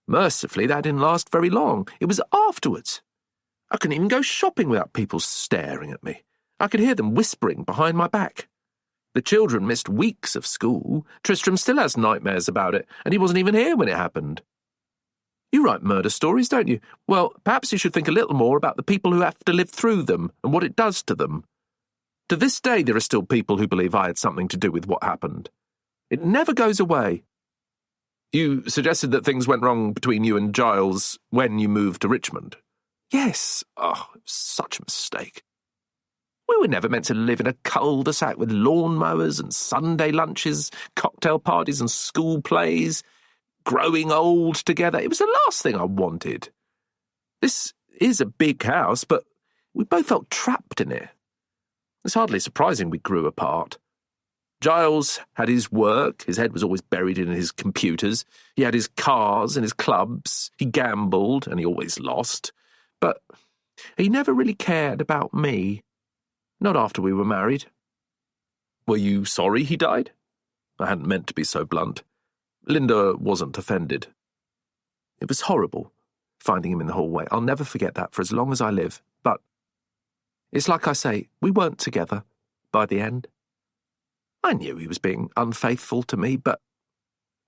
Mercifully, that didn't last very long. It was afterwards. I couldn't even go shopping without people staring at me. I could hear them whispering behind my back. The children missed weeks of school. Tristram still has nightmares about it, and he wasn't even here when it happened. You write murder stories, don't you? Well, perhaps you should think a little more about the people who have to live through them and what it does to them. To this day, there are still people who believe I had something to do with what happened. It never goes away. You suggested that things went wrong between you and Giles when you moved to Richmond. Yes. Oh, it was such a mistake. We were never meant to live in a cul-de-sac with lawnmowers and Sunday lunches, cocktail parties and school plays, growing old together. It was the last thing I wanted. This is a big house, but we both felt trapped in it. It's hardly surprising we grew apart. Giles had his work, his head was always buried in his computers. He had his cars and his clubs. He gambled, and he always lost. But he never really cared about me. Not after we were married. Were you sorry he died? I hadn't meant to be so blunt. Linda wasn't offended. It was horrible, finding him in the hallway. I'll never forget that for as long as I live. But it's like I say, we weren't together by the end. I knew he was being unfaithful to me, but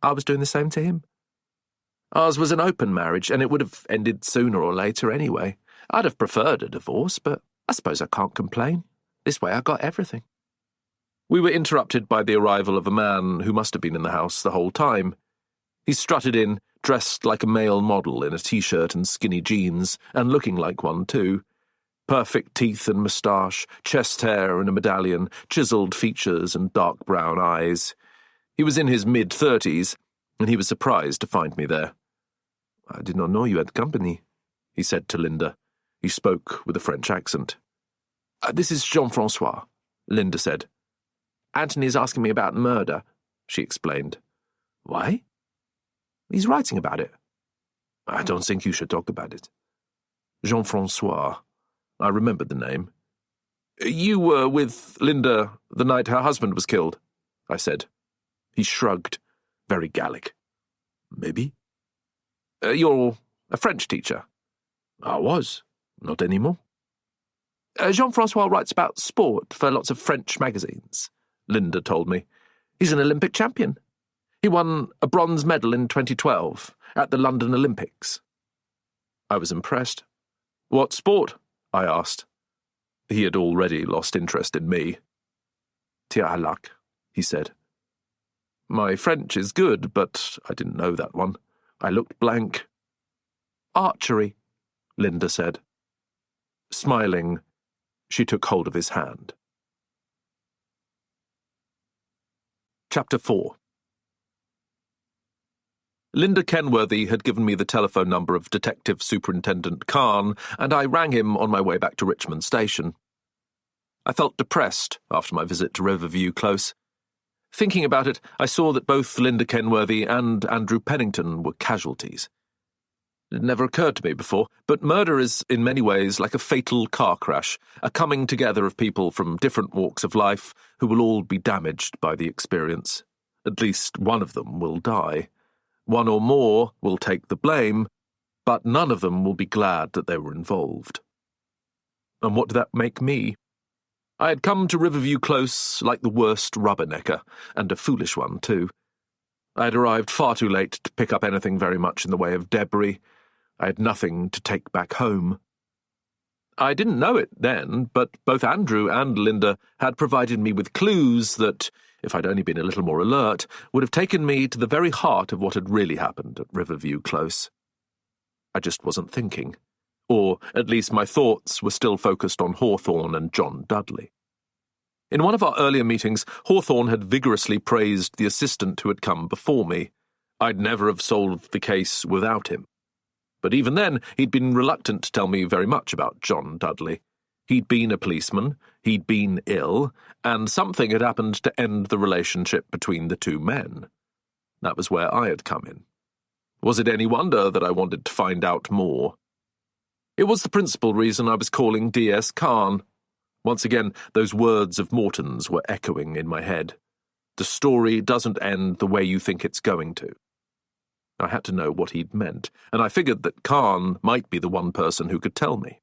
I was doing the same to him. Ours was an open marriage, and it would have ended sooner or later anyway. I'd have preferred a divorce, but I suppose I can't complain. This way I got everything. We were interrupted by the arrival of a man who must have been in the house the whole time. He strutted in, dressed like a male model in a t-shirt and skinny jeans, and looking like one too. Perfect teeth and moustache, chest hair and a medallion, chiselled features and dark brown eyes. He was in his mid-30s, and he was surprised to find me there. "I did not know you had company," he said to Linda. He spoke with a French accent. "This is Jean-Francois," Linda said. "Anthony is asking me about murder," she explained. "Why?" "He's writing about it." "I don't think you should talk about it." Jean-Francois. I remembered the name. "You were with Linda the night her husband was killed," I said. He shrugged, very Gallic. "Maybe." "You're a French teacher." "I was. Not anymore." "Jean-Francois writes about sport for lots of French magazines," Linda told me. "He's an Olympic champion. He won a bronze medal in 2012 at the London Olympics." I was impressed. "What sport?" I asked. He had already lost interest in me. "Tir à l'arc," he said. My French is good, but I didn't know that one. I looked blank. "Archery," Linda said. Smiling, she took hold of his hand. Chapter 4. Linda Kenworthy had given me the telephone number of Detective Superintendent Khan, and I rang him on my way back to Richmond Station. I felt depressed after my visit to Riverview Close. Thinking about it, I saw that both Linda Kenworthy and Andrew Pennington were casualties. It had never occurred to me before, but murder is in many ways like a fatal car crash, a coming together of people from different walks of life who will all be damaged by the experience. At least one of them will die. One or more will take the blame, but none of them will be glad that they were involved. And what did that make me? I had come to Riverview Close like the worst rubbernecker, and a foolish one, too. I had arrived far too late to pick up anything very much in the way of debris. I had nothing to take back home. I didn't know it then, but both Andrew and Linda had provided me with clues that, if I'd only been a little more alert, would have taken me to the very heart of what had really happened at Riverview Close. I just wasn't thinking. Or, at least, my thoughts were still focused on Hawthorne and John Dudley. In one of our earlier meetings, Hawthorne had vigorously praised the assistant who had come before me. I'd never have solved the case without him. But even then, he'd been reluctant to tell me very much about John Dudley. He'd been a policeman, he'd been ill, and something had happened to end the relationship between the two men. That was where I had come in. Was it any wonder that I wanted to find out more? It was the principal reason I was calling D.S. Khan. Once again, those words of Morton's were echoing in my head. The story doesn't end the way you think it's going to. I had to know what he'd meant, and I figured that Khan might be the one person who could tell me.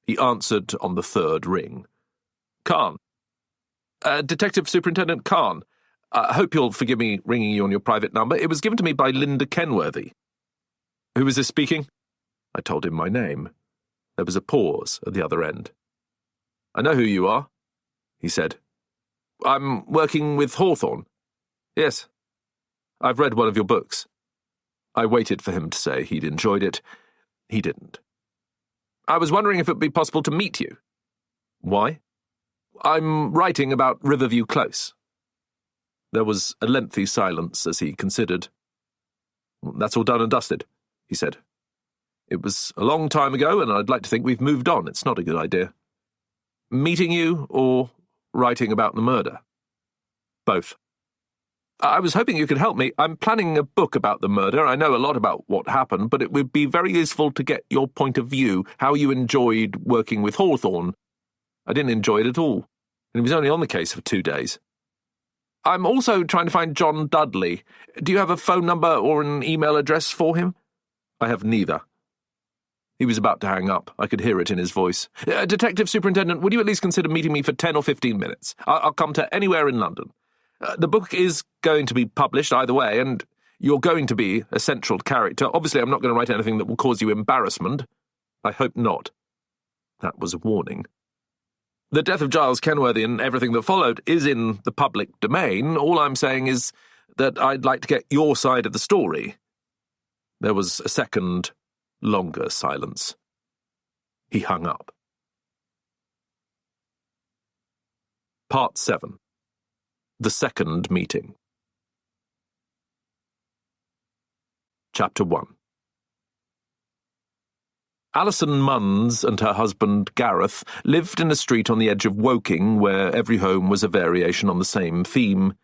He answered on the third ring. "Khan. Detective Superintendent Khan. I hope you'll forgive me ringing you on your private number. It was given to me by Linda Kenworthy." "Who is this speaking?" I told him my name. There was a pause at the other end. "I know who you are," he said. "I'm working with Hawthorne." "Yes. I've read one of your books." I waited for him to say he'd enjoyed it. He didn't. "I was wondering if it would be possible to meet you." "Why?" "I'm writing about Riverview Close." There was a lengthy silence as he considered. "That's all done and dusted," he said. "It was a long time ago, and I'd like to think we've moved on. It's not a good idea." "Meeting you, or writing about the murder?" "Both." "I was hoping you could help me. I'm planning a book about the murder. I know a lot about what happened, but it would be very useful to get your point of view, how you enjoyed working with Hawthorne." "I didn't enjoy it at all, and he was only on the case for 2 days." "I'm also trying to find John Dudley. Do you have a phone number or an email address for him?" "I have neither." He was about to hang up. I could hear it in his voice. "Detective Superintendent, would you at least consider meeting me for 10 or 15 minutes? I'll come to anywhere in London. The book is going to be published either way, and you're going to be a central character. Obviously, I'm not going to write anything that will cause you embarrassment." "I hope not." That was a warning. "The death of Giles Kenworthy and everything that followed is in the public domain. All I'm saying is that I'd like to get your side of the story. There was a second, longer silence. He hung up. Part 7. The Second Meeting. Chapter 1. Alison Munns and her husband Gareth lived in a street on the edge of Woking where every home was a variation on the same theme.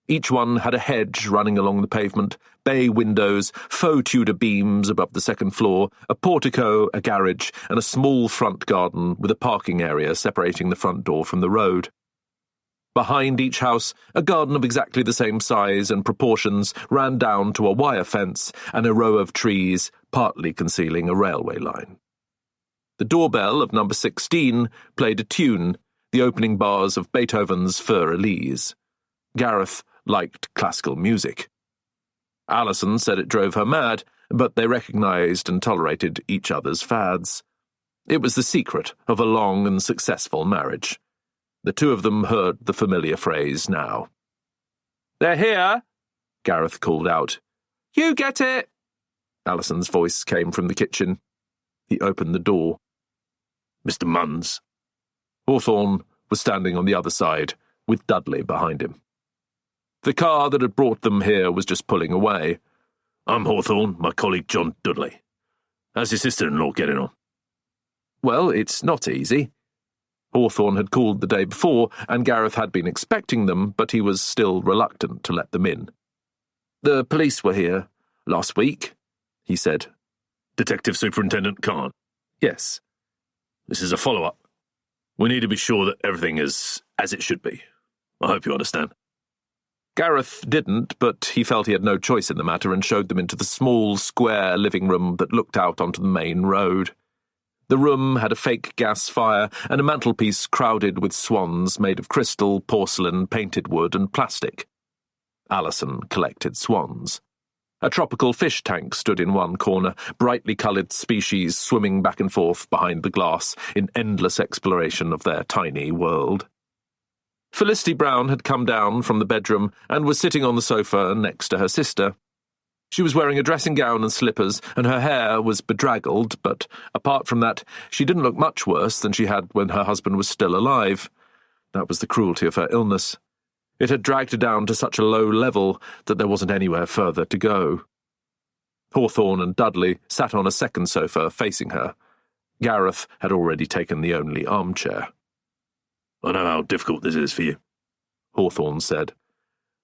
Each one had a hedge running along the pavement, bay windows, faux Tudor beams above the second floor, a portico, a garage, and a small front garden with a parking area separating the front door from the road. Behind each house, a garden of exactly the same size and proportions ran down to a wire fence and a row of trees, partly concealing a railway line. The doorbell of number 16 played a tune, the opening bars of Beethoven's Für Elise. Gareth liked classical music. Alison said it drove her mad, but they recognised and tolerated each other's fads. It was the secret of a long and successful marriage. The two of them heard the familiar phrase now. "They're here," Gareth called out. "You get it!" Alison's voice came from the kitchen. He opened the door. "Mr. Munns." Hawthorne was standing on the other side, with Dudley behind him. The car that had brought them here was just pulling away. "I'm Hawthorne, my colleague John Dudley. How's your sister-in-law getting on?" "Well, it's not easy." Hawthorne had called the day before, and Gareth had been expecting them, but he was still reluctant to let them in. "The police were here last week," he said. "Detective Superintendent Khan?" "Yes." "This is a follow-up. We need to be sure that everything is as it should be. I hope you understand." Gareth didn't, but he felt he had no choice in the matter and showed them into the small, square living room that looked out onto the main road. The room had a fake gas fire and a mantelpiece crowded with swans made of crystal, porcelain, painted wood and plastic. Alison collected swans. A tropical fish tank stood in one corner, brightly coloured species swimming back and forth behind the glass in endless exploration of their tiny world. Felicity Brown had come down from the bedroom and was sitting on the sofa next to her sister. She was wearing a dressing gown and slippers, and her hair was bedraggled, but apart from that, she didn't look much worse than she had when her husband was still alive. That was the cruelty of her illness. It had dragged her down to such a low level that there wasn't anywhere further to go. Hawthorne and Dudley sat on a second sofa facing her. Gareth had already taken the only armchair. "I know how difficult this is for you," Hawthorne said,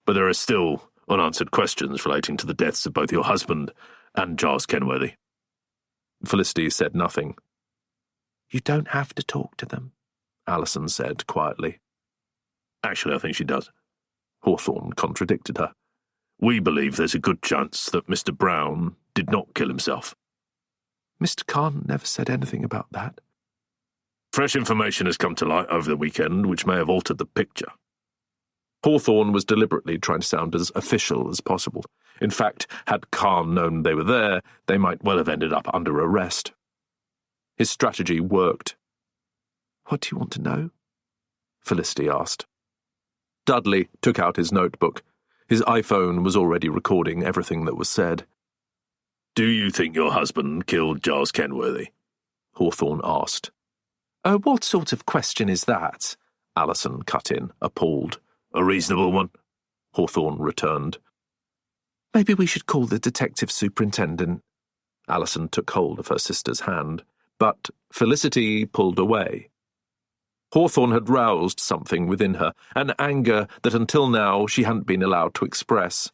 "but there are still unanswered questions relating to the deaths of both your husband and Giles Kenworthy." Felicity said nothing. "You don't have to talk to them," Alison said quietly. "Actually, I think she does," Hawthorne contradicted her. "We believe there's a good chance that Mr. Brown did not kill himself." "Mr. Khan never said anything about that." "Fresh information has come to light over the weekend which may have altered the picture." Hawthorne was deliberately trying to sound as official as possible. In fact, had Khan known they were there, they might well have ended up under arrest. His strategy worked. "What do you want to know?" Felicity asked. Dudley took out his notebook. His iPhone was already recording everything that was said. "Do you think your husband killed Giles Kenworthy?" Hawthorne asked. "Oh, what sort of question is that?" Alison cut in, appalled. "A reasonable one," Hawthorne returned. "Maybe we should call the detective superintendent." Alison took hold of her sister's hand, but Felicity pulled away. Hawthorne had roused something within her, an anger that until now she hadn't been allowed to express.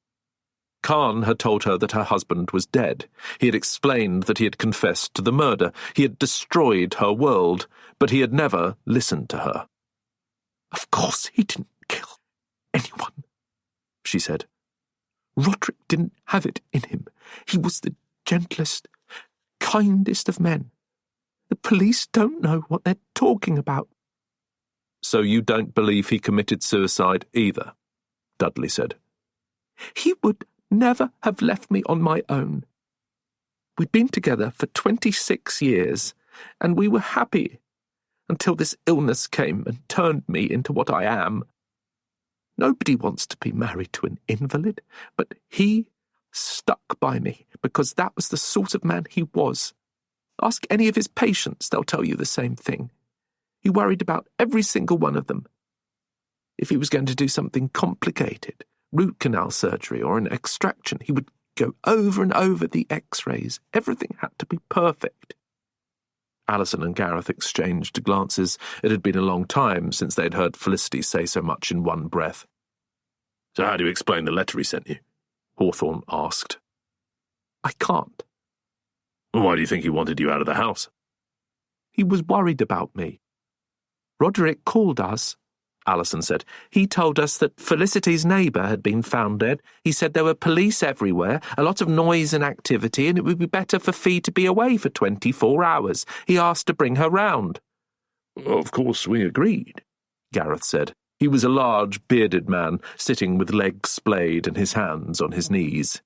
Khan had told her that her husband was dead. He had explained that he had confessed to the murder. He had destroyed her world, but he had never listened to her. "Of course he didn't kill anyone," she said. "Roderick didn't have it in him. He was the gentlest, kindest of men. The police don't know what they're talking about." "So you don't believe he committed suicide either?" Dudley said. "He would never have left me on my own. We'd been together for 26 years, and we were happy until this illness came and turned me into what I am. Nobody wants to be married to an invalid, but he stuck by me because that was the sort of man he was. Ask any of his patients, they'll tell you the same thing. He worried about every single one of them. If he was going to do something complicated, root canal surgery or an extraction, he would go over and over the x-rays. Everything had to be perfect. Alison and Gareth exchanged glances. It had been a long time since they had heard Felicity say so much in one breath. So how do you explain the letter he sent you? Hawthorne asked. I can't. Why do you think he wanted you out of the house? He was worried about me. Roderick called us, Alison said. He told us that Felicity's neighbour had been found dead. He said there were police everywhere, a lot of noise and activity, and it would be better for Fee to be away for 24 hours. He asked to bring her round. Of course we agreed, Gareth said. He was a large, bearded man, sitting with legs splayed and his hands on his knees.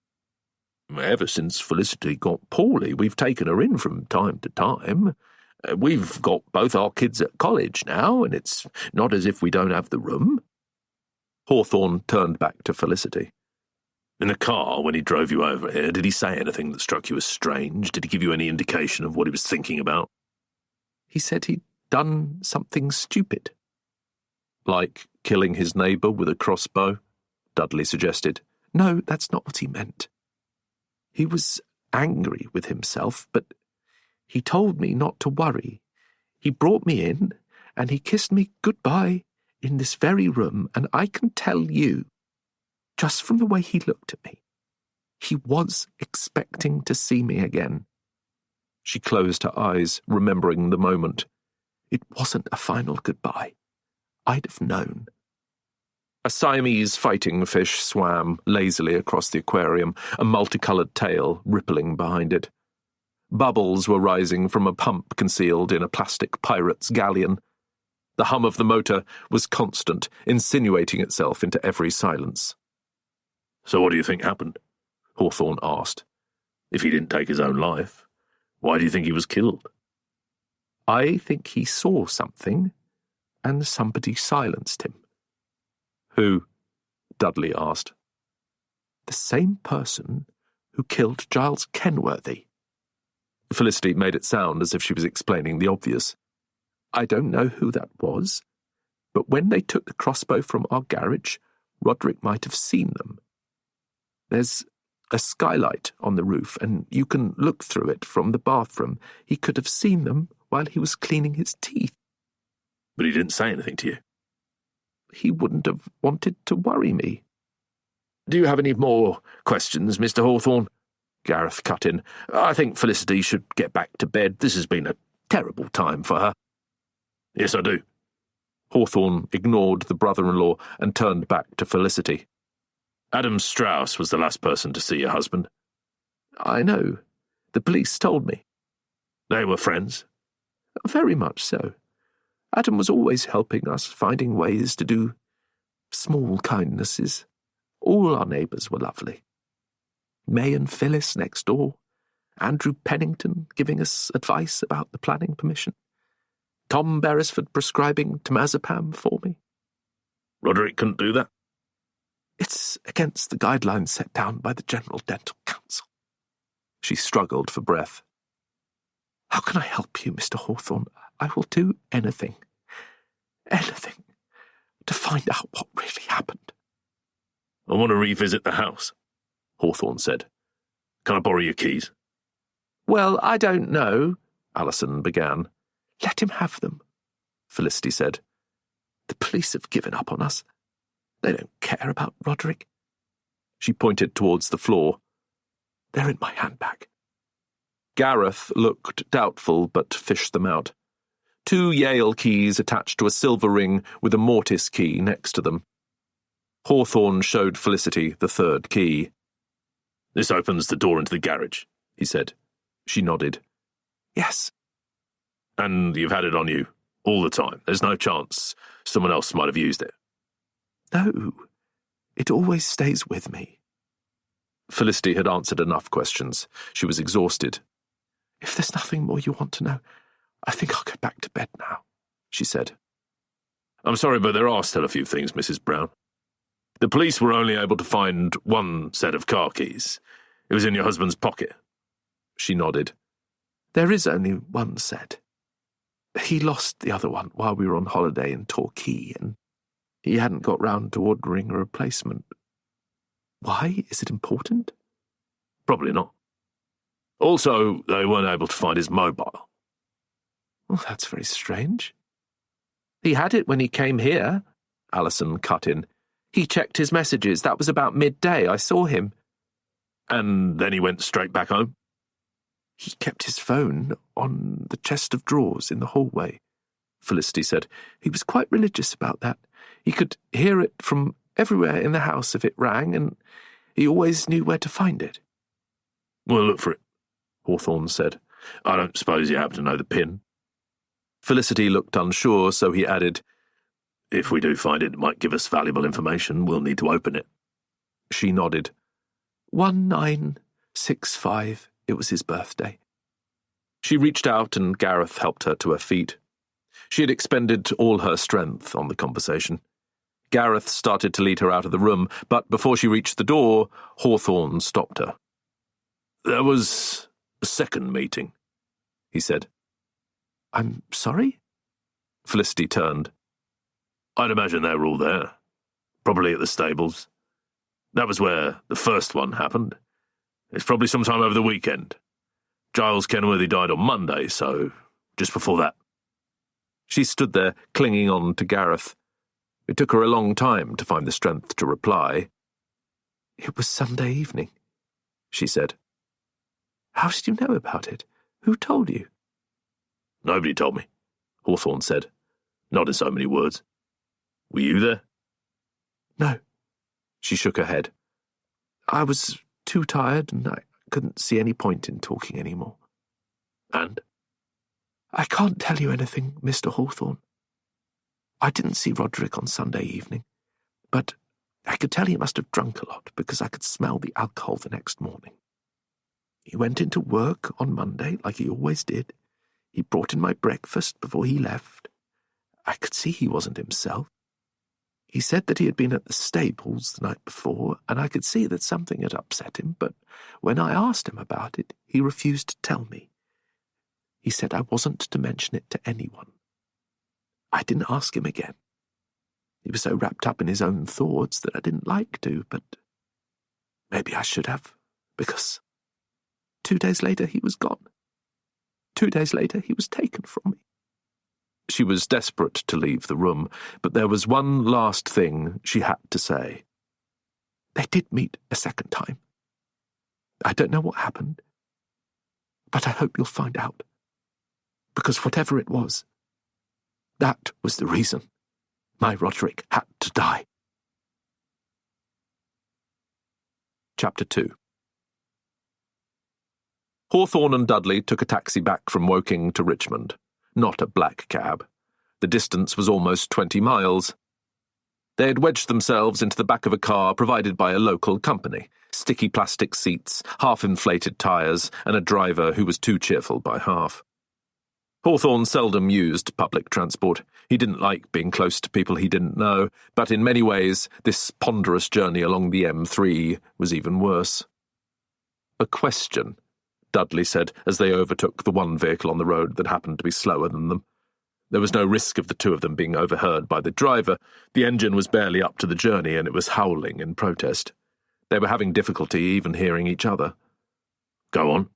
Ever since Felicity got poorly, we've taken her in from time to time. We've got both our kids at college now, and it's not as if we don't have the room. Hawthorne turned back to Felicity. In the car, when he drove you over here, did he say anything that struck you as strange? Did he give you any indication of what he was thinking about? He said he'd done something stupid. Like killing his neighbour with a crossbow? Dudley suggested. No, that's not what he meant. He was angry with himself, but he told me not to worry. He brought me in, and he kissed me goodbye in this very room, and I can tell you, just from the way he looked at me, he was expecting to see me again. She closed her eyes, remembering the moment. It wasn't a final goodbye. I'd have known. A Siamese fighting fish swam lazily across the aquarium, a multicoloured tail rippling behind it. Bubbles were rising from a pump concealed in a plastic pirate's galleon. The hum of the motor was constant, insinuating itself into every silence. So what do you think happened? Hawthorne asked. If he didn't take his own life, why do you think he was killed? I think he saw something, and somebody silenced him. Who? Dudley asked. The same person who killed Giles Kenworthy. Felicity made it sound as if she was explaining the obvious. I don't know who that was, but when they took the crossbow from our garage, Roderick might have seen them. There's a skylight on the roof, and you can look through it from the bathroom. He could have seen them while he was cleaning his teeth. But he didn't say anything to you? He wouldn't have wanted to worry me. Do you have any more questions, Mr. Hawthorne? Gareth cut in. I think Felicity should get back to bed. This has been a terrible time for her. Yes, I do. Hawthorne ignored the brother-in-law and turned back to Felicity. Adam Strauss was the last person to see your husband. I know. The police told me. They were friends? Very much so. Adam was always helping us, finding ways to do small kindnesses. All our neighbours were lovely. May and Phyllis next door. Andrew Pennington giving us advice about the planning permission. Tom Beresford prescribing temazepam for me. Roderick couldn't do that? It's against the guidelines set down by the General Dental Council. She struggled for breath. How can I help you, Mr. Hawthorne? I will do anything, to find out what really happened. I want to revisit the house, Hawthorne said. Can I borrow your keys? Well, I don't know, Alison began. Let him have them, Felicity said. The police have given up on us. They don't care about Roderick. She pointed towards the floor. They're in my handbag. Gareth looked doubtful but fished them out. 2 Yale keys attached to a silver ring with a mortice key next to them. Hawthorne showed Felicity the 3rd key. This opens the door into the garage, he said. She nodded. Yes. And you've had it on you all the time. There's no chance someone else might have used it. No, it always stays with me. Felicity had answered enough questions. She was exhausted. If there's nothing more you want to know, I think I'll go back to bed now, she said. I'm sorry, but there are still a few things, Mrs. Brown. The police were only able to find one set of car keys. It was in your husband's pocket. She nodded. There is only one set. He lost the other one while we were on holiday in Torquay, and he hadn't got round to ordering a replacement. Why? Is it important? Probably not. Also, they weren't able to find his mobile. Well, that's very strange. He had it when he came here, Alison cut in. He checked his messages. That was about midday. I saw him. And then he went straight back home? He kept his phone on the chest of drawers in the hallway, Felicity said. He was quite religious about that. He could hear it from everywhere in the house if it rang, and he always knew where to find it. We'll look for it, Hawthorne said. I don't suppose you happen to know the pin? Felicity looked unsure, so he added, If we do find it, it might give us valuable information. We'll need to open it. She nodded. 1965. It was his birthday. She reached out and Gareth helped her to her feet. She had expended all her strength on the conversation. Gareth started to lead her out of the room, but before she reached the door, Hawthorne stopped her. There was a second meeting, he said. I'm sorry? Felicity turned. I'd imagine they were all there. Probably at the stables. That was where the first one happened. It's probably sometime over the weekend. Giles Kenworthy died on Monday, so just before that. She stood there, clinging on to Gareth. It took her a long time to find the strength to reply. It was Sunday evening, she said. How did you know about it? Who told you? Nobody told me, Hawthorne said. Not in so many words. Were you there? No. She shook her head. I was too tired and I couldn't see any point in talking anymore. And? I can't tell you anything, Mr. Hawthorne. I didn't see Roderick on Sunday evening, but I could tell he must have drunk a lot because I could smell the alcohol the next morning. He went into work on Monday like he always did. He brought in my breakfast before he left. I could see he wasn't himself. He said that he had been at the stables the night before, and I could see that something had upset him, but when I asked him about it, he refused to tell me. He said I wasn't to mention it to anyone. I didn't ask him again. He was so wrapped up in his own thoughts that I didn't like to, but maybe I should have, because 2 days later he was gone. 2 days later he was taken from me. She was desperate to leave the room, but there was one last thing she had to say. They did meet a second time. I don't know what happened, but I hope you'll find out. Because whatever it was, that was the reason my Roderick had to die. Chapter 2. Hawthorne and Dudley took a taxi back from Woking to Richmond. Not a black cab. The distance was almost 20 miles. They had wedged themselves into the back of a car provided by a local company, sticky plastic seats, half-inflated tyres, and a driver who was too cheerful by half. Hawthorne seldom used public transport. He didn't like being close to people he didn't know, but in many ways this ponderous journey along the M3 was even worse. A question, Dudley said as they overtook the one vehicle on the road that happened to be slower than them. There was no risk of the two of them being overheard by the driver. The engine was barely up to the journey and it was howling in protest. They were having difficulty even hearing each other. Go on.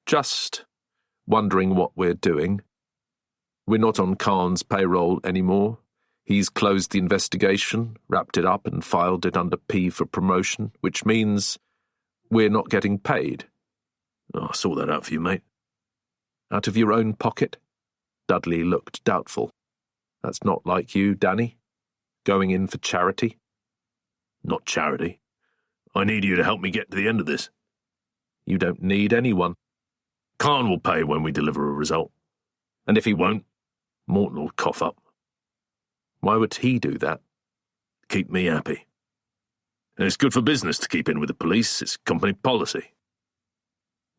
Just wondering what we're doing. We're not on Khan's payroll anymore. He's closed the investigation, wrapped it up and filed it under P for promotion, which means we're not getting paid. Oh, I'll sort that out for you, mate. Out of your own pocket? Dudley looked doubtful. That's not like you, Danny. Going in for charity? Not charity. I need you to help me get to the end of this. You don't need anyone. Khan will pay when we deliver a result. And if he won't, Morton will cough up. Why would he do that? Keep me happy. And it's good for business to keep in with the police. It's company policy.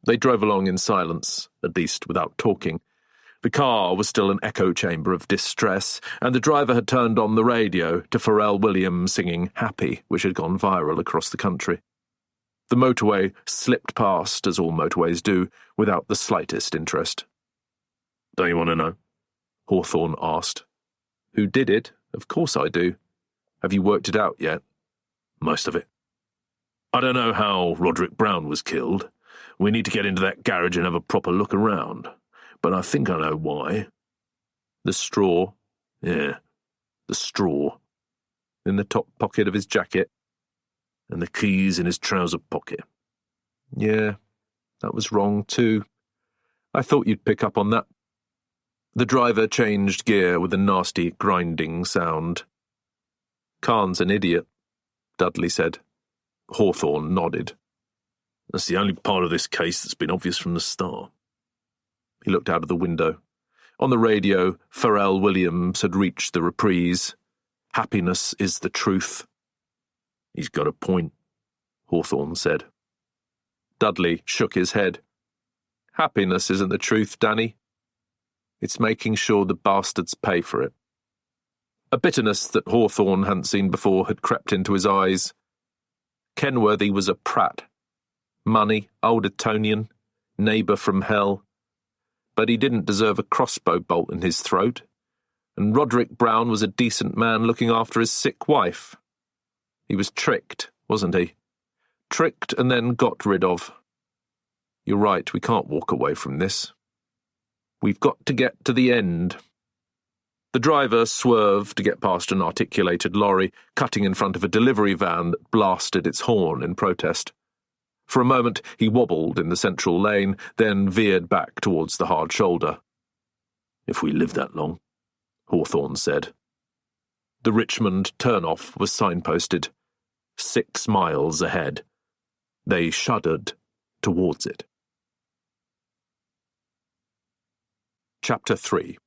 They drove along in silence, at least without talking. The car was still an echo chamber of distress, and the driver had turned on the radio to Pharrell Williams singing Happy, which had gone viral across the country. The motorway slipped past, as all motorways do, without the slightest interest. "Don't you want to know?" Hawthorne asked. "Who did it? Of course I do. Have you worked it out yet?" "Most of it. I don't know how Roderick Brown was killed. We need to get into that garage and have a proper look around. But I think I know why." "The straw?" "Yeah, the straw. In the top pocket of his jacket. And the keys in his trouser pocket." "Yeah, that was wrong too. I thought you'd pick up on that." The driver changed gear with a nasty grinding sound. "Khan's an idiot," Dudley said. Hawthorne nodded. "That's the only part of this case that's been obvious from the start." He looked out of the window. On the radio, Pharrell Williams had reached the reprise. "Happiness is the truth." "He's got a point," Hawthorne said. Dudley shook his head. "Happiness isn't the truth, Danny. It's making sure the bastards pay for it." A bitterness that Hawthorne hadn't seen before had crept into his eyes. Kenworthy was a prat. Money, old Etonian, neighbour from hell. But he didn't deserve a crossbow bolt in his throat. And Roderick Brown was a decent man looking after his sick wife. He was tricked, wasn't he? Tricked and then got rid of. "You're right, we can't walk away from this. We've got to get to the end." The driver swerved to get past an articulated lorry, cutting in front of a delivery van that blasted its horn in protest. For a moment he wobbled in the central lane, then veered back towards the hard shoulder. "If we live that long," Hawthorne said. The Richmond turn-off was signposted. 6 miles ahead. They shuddered towards it. Chapter 3.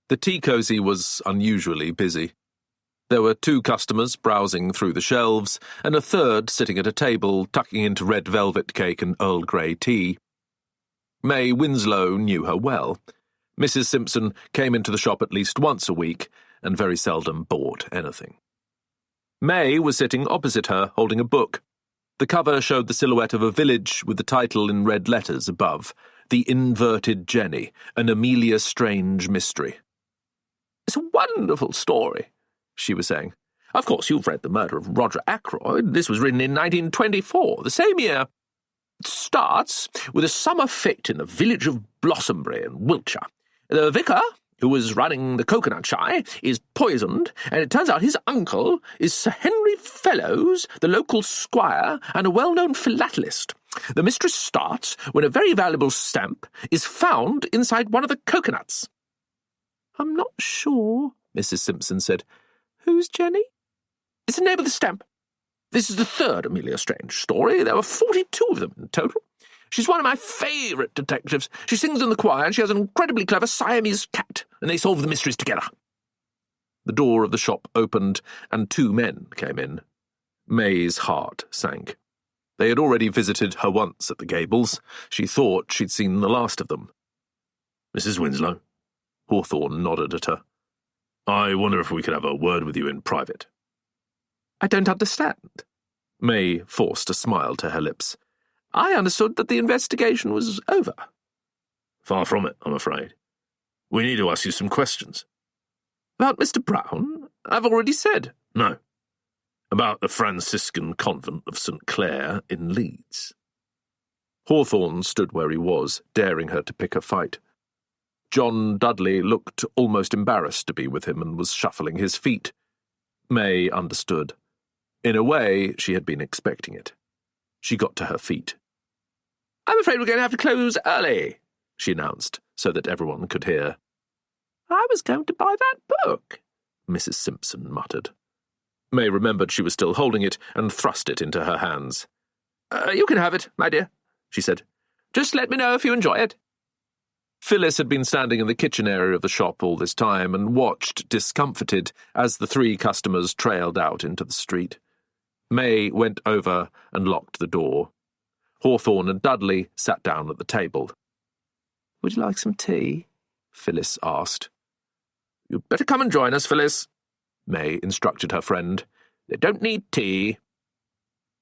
The tea cosy was unusually busy. There were 2 customers browsing through the shelves, and a third sitting at a table tucking into red velvet cake and Earl Grey tea. May Winslow knew her well. Mrs. Simpson came into the shop at least once a week, and very seldom bought anything. May was sitting opposite her, holding a book. The cover showed the silhouette of a village with the title in red letters above, The Inverted Jenny, an Amelia Strange Mystery. "It's a wonderful story," she was saying. "Of course, you've read The Murder of Roger Ackroyd. This was written in 1924, the same year. It starts with a summer fete in the village of Blossombury in Wiltshire. The vicar, who was running the coconut shy, is poisoned, and it turns out his uncle is Sir Henry Fellows, the local squire, and a well-known philatelist. The mystery starts when a very valuable stamp is found inside one of the coconuts." "I'm not sure," Mrs. Simpson said. "Who's Jenny?" "It's the name of the stamp. This is the 3rd Amelia Strange story. There were 42 of them in total. She's one of my favourite detectives. She sings in the choir, and she has an incredibly clever Siamese cat, and they solve the mysteries together." The door of the shop opened, and 2 men came in. May's heart sank. They had already visited her once at the Gables. She thought she'd seen the last of them. "Mrs. Winslow?" Hawthorne nodded at her. "I wonder if we could have a word with you in private." "I don't understand." May forced a smile to her lips. "I understood that the investigation was over." "Far from it, I'm afraid. We need to ask you some questions." "About Mr. Brown? I've already said." "No. About the Franciscan convent of St. Clair in Leeds." Hawthorne stood where he was, daring her to pick a fight. John Dudley looked almost embarrassed to be with him and was shuffling his feet. May understood. In a way, she had been expecting it. She got to her feet. "I'm afraid we're going to have to close early," she announced, so that everyone could hear. "I was going to buy that book," Mrs. Simpson muttered. May remembered she was still holding it and thrust it into her hands. You can have it, my dear," she said. "Just let me know if you enjoy it." Phyllis had been standing in the kitchen area of the shop all this time and watched, discomfited, as the 3 customers trailed out into the street. May went over and locked the door. Hawthorne and Dudley sat down at the table. Would you like some tea? Phyllis asked. You'd better come and join us, Phyllis, May instructed her friend. They don't need tea.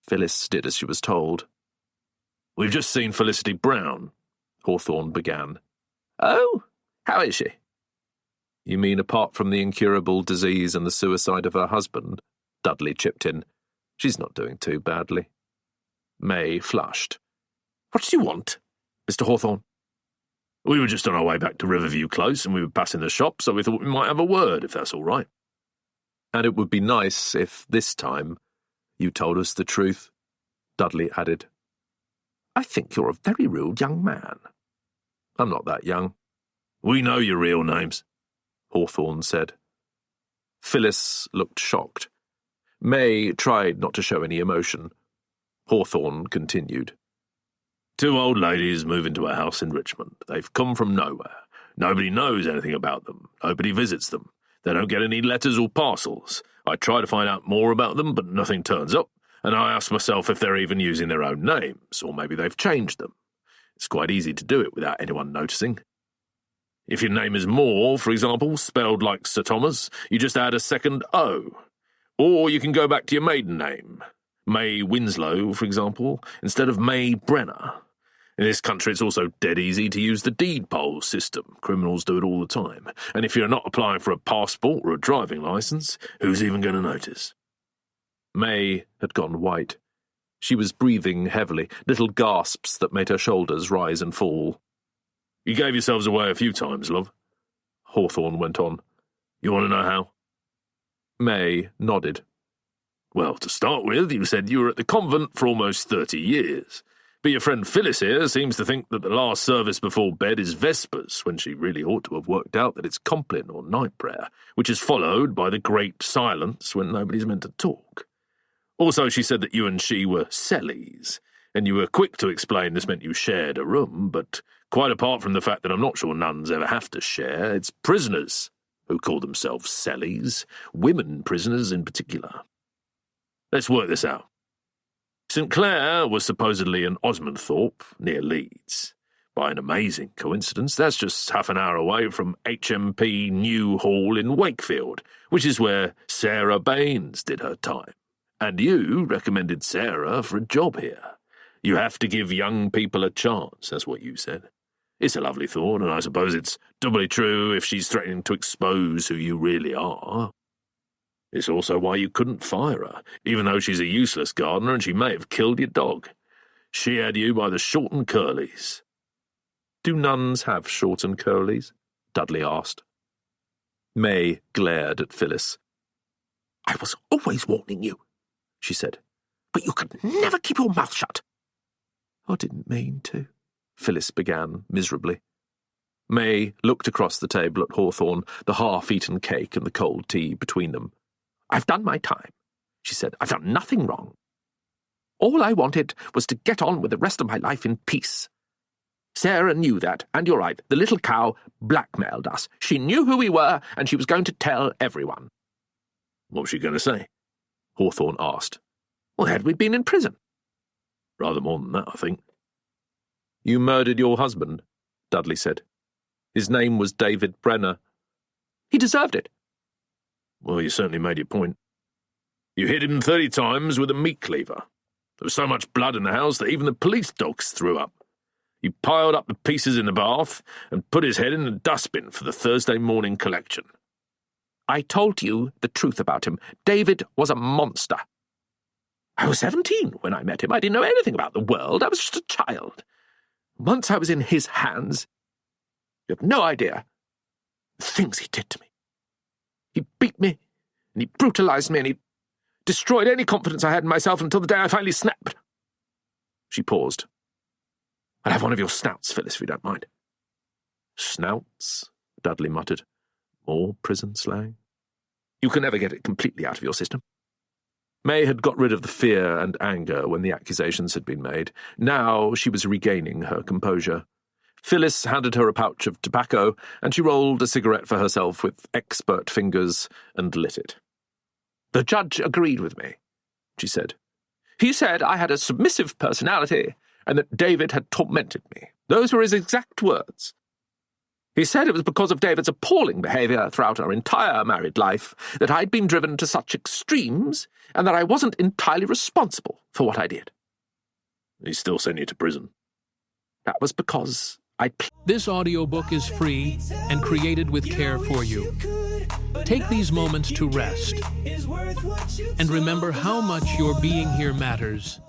Phyllis did as she was told. We've just seen Felicity Brown, Hawthorne began. Oh, how is she? You mean apart from the incurable disease and the suicide of her husband? Dudley chipped in. She's not doing too badly. May flushed. What do you want, Mr. Hawthorne? We were just on our way back to Riverview Close and we were passing the shop, so we thought we might have a word, if that's all right. And it would be nice if, this time, you told us the truth, Dudley added. I think you're a very rude young man. I'm not that young. We know your real names, Hawthorne said. Phyllis looked shocked. May tried not to show any emotion. Hawthorne continued. 2 old ladies move into a house in Richmond. They've come from nowhere. Nobody knows anything about them. Nobody visits them. They don't get any letters or parcels. I try to find out more about them, but nothing turns up, and I ask myself if they're even using their own names, or maybe they've changed them. It's quite easy to do it without anyone noticing. If your name is Moore, for example, spelled like Sir Thomas, you just add a second O. Or you can go back to your maiden name. May Winslow, for example, instead of May Brenner. In this country, it's also dead easy to use the deed poll system. Criminals do it all the time. And if you're not applying for a passport or a driving licence, who's even going to notice? May had gone white. She was breathing heavily, little gasps that made her shoulders rise and fall. You gave yourselves away a few times, love, Hawthorne went on. You want to know how? May nodded. Well, to start with, you said you were at the convent for almost 30 years. But your friend Phyllis here seems to think that the last service before bed is Vespers, when she really ought to have worked out that it's Compline or night prayer, which is followed by the great silence when nobody's meant to talk. Also, she said that you and she were cellies, and you were quick to explain this meant you shared a room, but quite apart from the fact that I'm not sure nuns ever have to share, it's prisoners who call themselves cellies, women prisoners in particular. Let's work this out. St. Clair was supposedly in Osmondthorpe, near Leeds. By an amazing coincidence, that's just half an hour away from HMP New Hall in Wakefield, which is where Sarah Baines did her time. And you recommended Sarah for a job here. You have to give young people a chance, that's what you said. It's a lovely thought, and I suppose it's doubly true if she's threatening to expose who you really are. It's also why you couldn't fire her, even though she's a useless gardener and she may have killed your dog. She had you by the short and curlies. Do nuns have short and curlies? Dudley asked. May glared at Phyllis. I was always warning you, she said, but you could never keep your mouth shut. I didn't mean to, Phyllis began miserably. May looked across the table at Hawthorne, the half-eaten cake and the cold tea between them. I've done my time, she said. I've done nothing wrong. All I wanted was to get on with the rest of my life in peace. Sarah knew that, and you're right, the little cow blackmailed us. She knew who we were, and she was going to tell everyone. What was she going to say? Hawthorne asked. Well, had we been in prison? Rather more than that, I think. You murdered your husband, Dudley said. His name was David Brenner. He deserved it. Well, you certainly made your point. You hit him 30 times with a meat cleaver. There was so much blood in the house that even the police dogs threw up. You piled up the pieces in the bath and put his head in the dustbin for the Thursday morning collection. I told you the truth about him. David was a monster. I was 17 when I met him. I didn't know anything about the world. I was just a child. Once I was in his hands, you have no idea the things he did to me. He beat me, and he brutalized me, and he destroyed any confidence I had in myself until the day I finally snapped. She paused. I'll have one of your snouts, Phyllis, if you don't mind. Snouts? Dudley muttered. More prison slang? You can never get it completely out of your system. May had got rid of the fear and anger when the accusations had been made. Now she was regaining her composure. Phyllis handed her a pouch of tobacco, and she rolled a cigarette for herself with expert fingers and lit it. The judge agreed with me, she said. He said I had a submissive personality and that David had tormented me. Those were his exact words. He said it was because of David's appalling behaviour throughout our entire married life that I'd been driven to such extremes and that I wasn't entirely responsible for what I did. He still sent you to prison. That was because This audiobook is free and created with care for you. Take these moments to rest and remember how much your being here matters.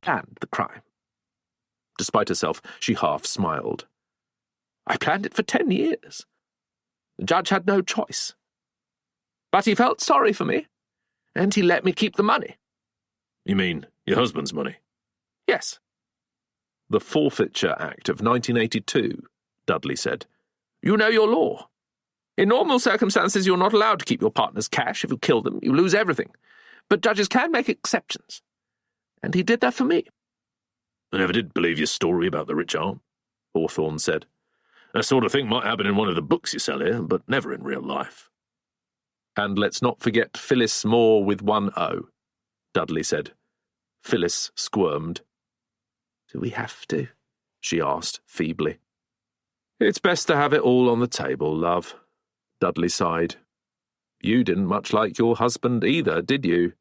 planned the crime. Despite herself, she half smiled. I planned it for 10 years. The judge had no choice. But he felt sorry for me, and he let me keep the money. You mean your husband's money? Yes. The Forfeiture Act of 1982, Dudley said. You know your law. In normal circumstances, you're not allowed to keep your partner's cash. If you kill them, you lose everything. But judges can make exceptions. And he did that for me. I never did believe your story about the rich aunt, Hawthorne said. That sort of thing might happen in one of the books you sell here, but never in real life. And let's not forget Phyllis Moore with one O, Dudley said. Phyllis squirmed. Do we have to? She asked feebly. It's best to have it all on the table, love, Dudley sighed. You didn't much like your husband either, did you?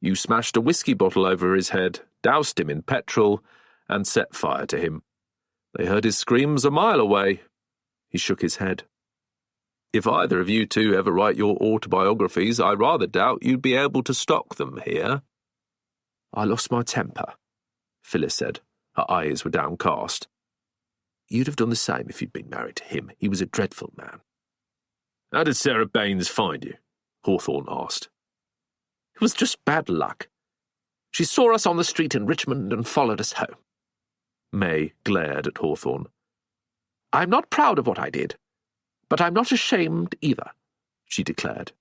You smashed a whiskey bottle over his head, doused him in petrol, and set fire to him. They heard his screams a mile away. He shook his head. If either of you two ever write your autobiographies, I rather doubt you'd be able to stock them here. I lost my temper, Phyllis said. Her eyes were downcast. You'd have done the same if you'd been married to him. He was a dreadful man. How did Sarah Baines find you? Hawthorne asked. It was just bad luck. She saw us on the street in Richmond and followed us home. May glared at Hawthorne. I'm not proud of what I did, but I'm not ashamed either, she declared.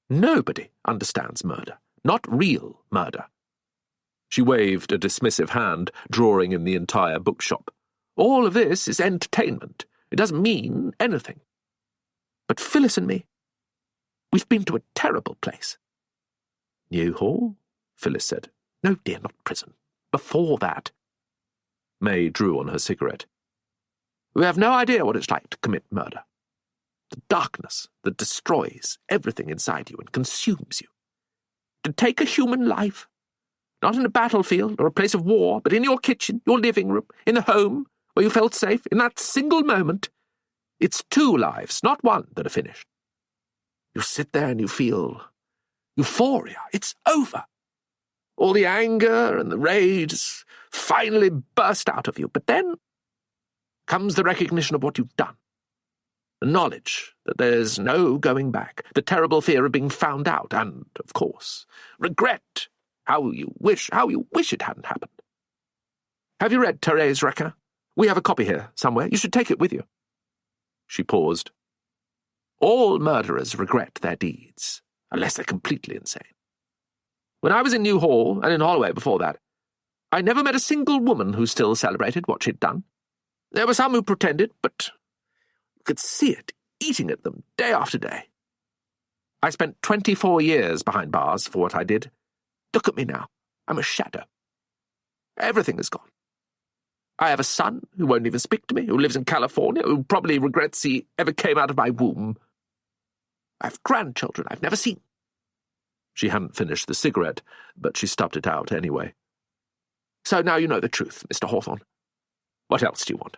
Nobody understands murder, not real murder. She waved a dismissive hand, drawing in the entire bookshop. All of this is entertainment. It doesn't mean anything. But Phyllis and me, we've been to a terrible place. New Hall? Phyllis said. No, dear, not prison. Before that. May drew on her cigarette. We have no idea what it's like to commit murder. The darkness that destroys everything inside you and consumes you. To take a human life, not in a battlefield or a place of war, but in your kitchen, your living room, in the home where you felt safe, in that single moment, it's two lives, not one, that are finished. You sit there and you feel euphoria. It's over. All the anger and the rage finally burst out of you, but then comes the recognition of what you've done. The knowledge that there's no going back, the terrible fear of being found out, and, of course, regret, how you wish it hadn't happened. Have you read Thérèse Requin? We have a copy here, somewhere. You should take it with you. She paused. All murderers regret their deeds, unless they're completely insane. When I was in New Hall, and in Holloway before that, I never met a single woman who still celebrated what she'd done. There were some who pretended, but you could see it eating at them day after day. I spent 24 years behind bars for what I did. Look at me now. I'm a shadow. Everything is gone. I have a son who won't even speak to me, who lives in California, who probably regrets he ever came out of my womb. I have grandchildren I've never seen. She hadn't finished the cigarette, but she stubbed it out anyway. So now you know the truth, Mr. Hawthorne. What else do you want?